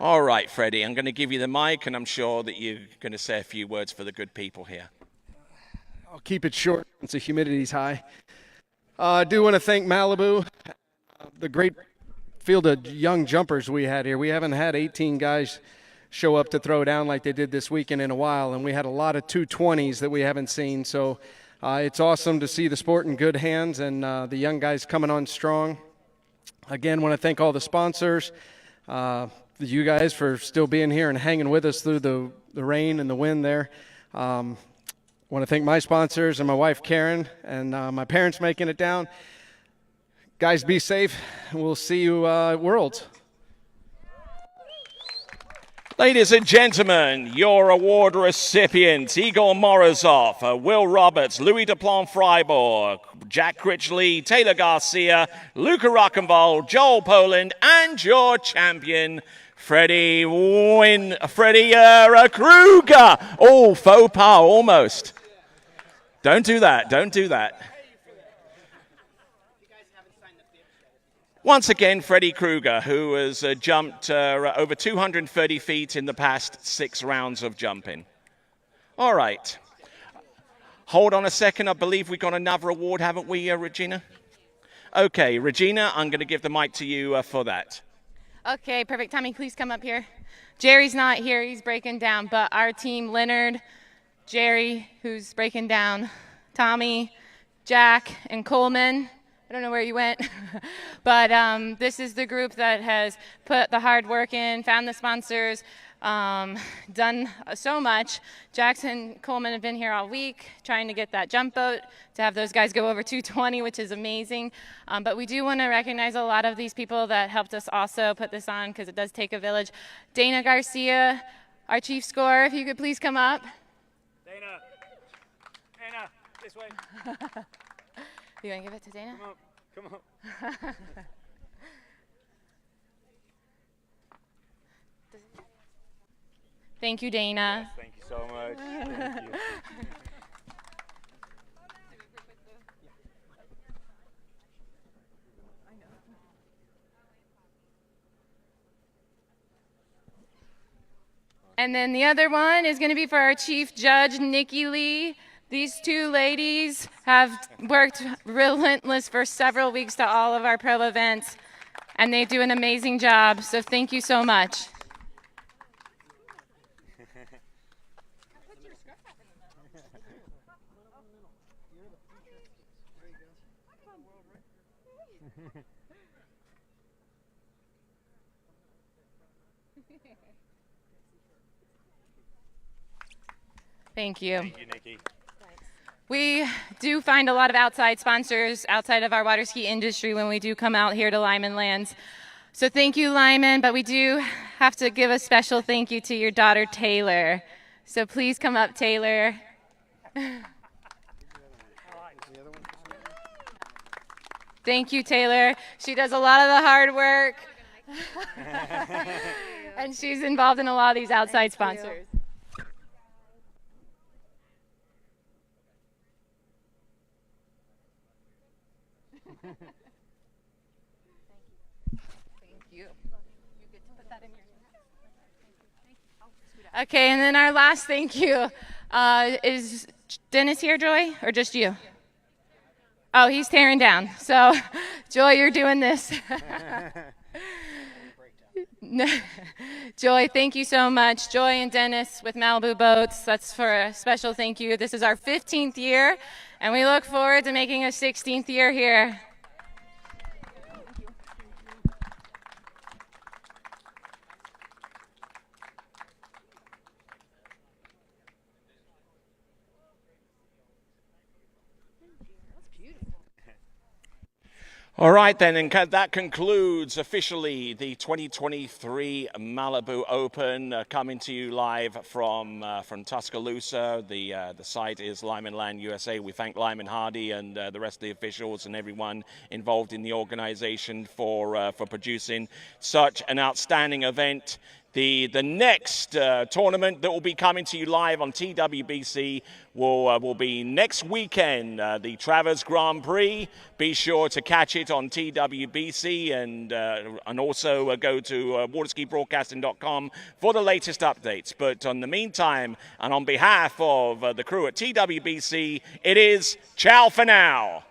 All right, Freddie, I'm going to give you the mic, and I'm sure that you're going to say a few words for the good people here. I'll keep it short since the humidity's high. I do want to thank Malibu, the great field of young jumpers we had here. We haven't had 18 guys show up to throw down like they did this weekend in a while, and we had a lot of 220s that we haven't seen. So it's awesome to see the sport in good hands and the young guys coming on strong. Again, want to thank all the sponsors, you guys for still being here and hanging with us through the rain and the wind there. Want to thank my sponsors and my wife, Karen, and my parents making it down. Guys, be safe. We'll see you at Worlds. Ladies and gentlemen, your award recipients, Igor Morozov, Will Roberts, Louis Duplon-Freiburg, Jack Critchley, Taylor Garcia, Luca Rockenvold, Joel Poland, and your champion, Freddie Kruger. Oh, faux pas, almost. Don't do that. Don't do that. Once again, Freddie Kruger, who has jumped over 230 feet in the past 6 rounds of jumping. All right. Hold on a second. I believe we've got another award, haven't we, Regina? Okay, Regina, I'm going to give the mic to you for that. Okay, perfect. Tommy, please come up here. Jerry's not here. He's breaking down. But our team, Leonard, Jerry, who's breaking down, Tommy, Jack, and Coleman. I don't know where you went. But this is the group that has put the hard work in, found the sponsors, done so much. Jackson, Coleman have been here all week trying to get that jump boat to have those guys go over 220, which is amazing. But we do want to recognize a lot of these people that helped us also put this on, because it does take a village. Dana Garcia, our chief scorer, if you could please come up. Dana, this way. You want to give it to Dana? Come on. Thank you, Dana. Yes, thank you so much. Thank you. And then the other one is going to be for our chief judge, Nikki Lee. These two ladies have worked relentless for several weeks to all of our pro events, and they do an amazing job, so thank you so much. Thank you. Thank you, Nikki. We do find a lot of outside sponsors outside of our water ski industry when we do come out here to Lyman Lands. So thank you, Lyman, but we do have to give a special thank you to your daughter, Taylor. So please come up, Taylor. Thank you, Taylor. She does a lot of the hard work. And she's involved in a lot of these outside sponsors. Thank you. You get to put that in your Okay, and then our last thank you is Dennis here, Joy, or just you? Oh, he's tearing down. So, Joy, you're doing this. Joy, thank you so much. Joy and Dennis with Malibu Boats, that's for a special thank you. This is our 15th year, and we look forward to making a 16th year here. All right, then, and that concludes officially the 2023 Malibu Open, coming to you live from Tuscaloosa. The site is Lyman Land, USA. We thank Lyman Hardy and the rest of the officials and everyone involved in the organization for producing such an outstanding event. The next tournament that will be coming to you live on TWBC will be next weekend, the Travers Grand Prix. Be sure to catch it on TWBC and also go to waterskibroadcasting.com for the latest updates. But in the meantime, and on behalf of the crew at TWBC, it is ciao for now.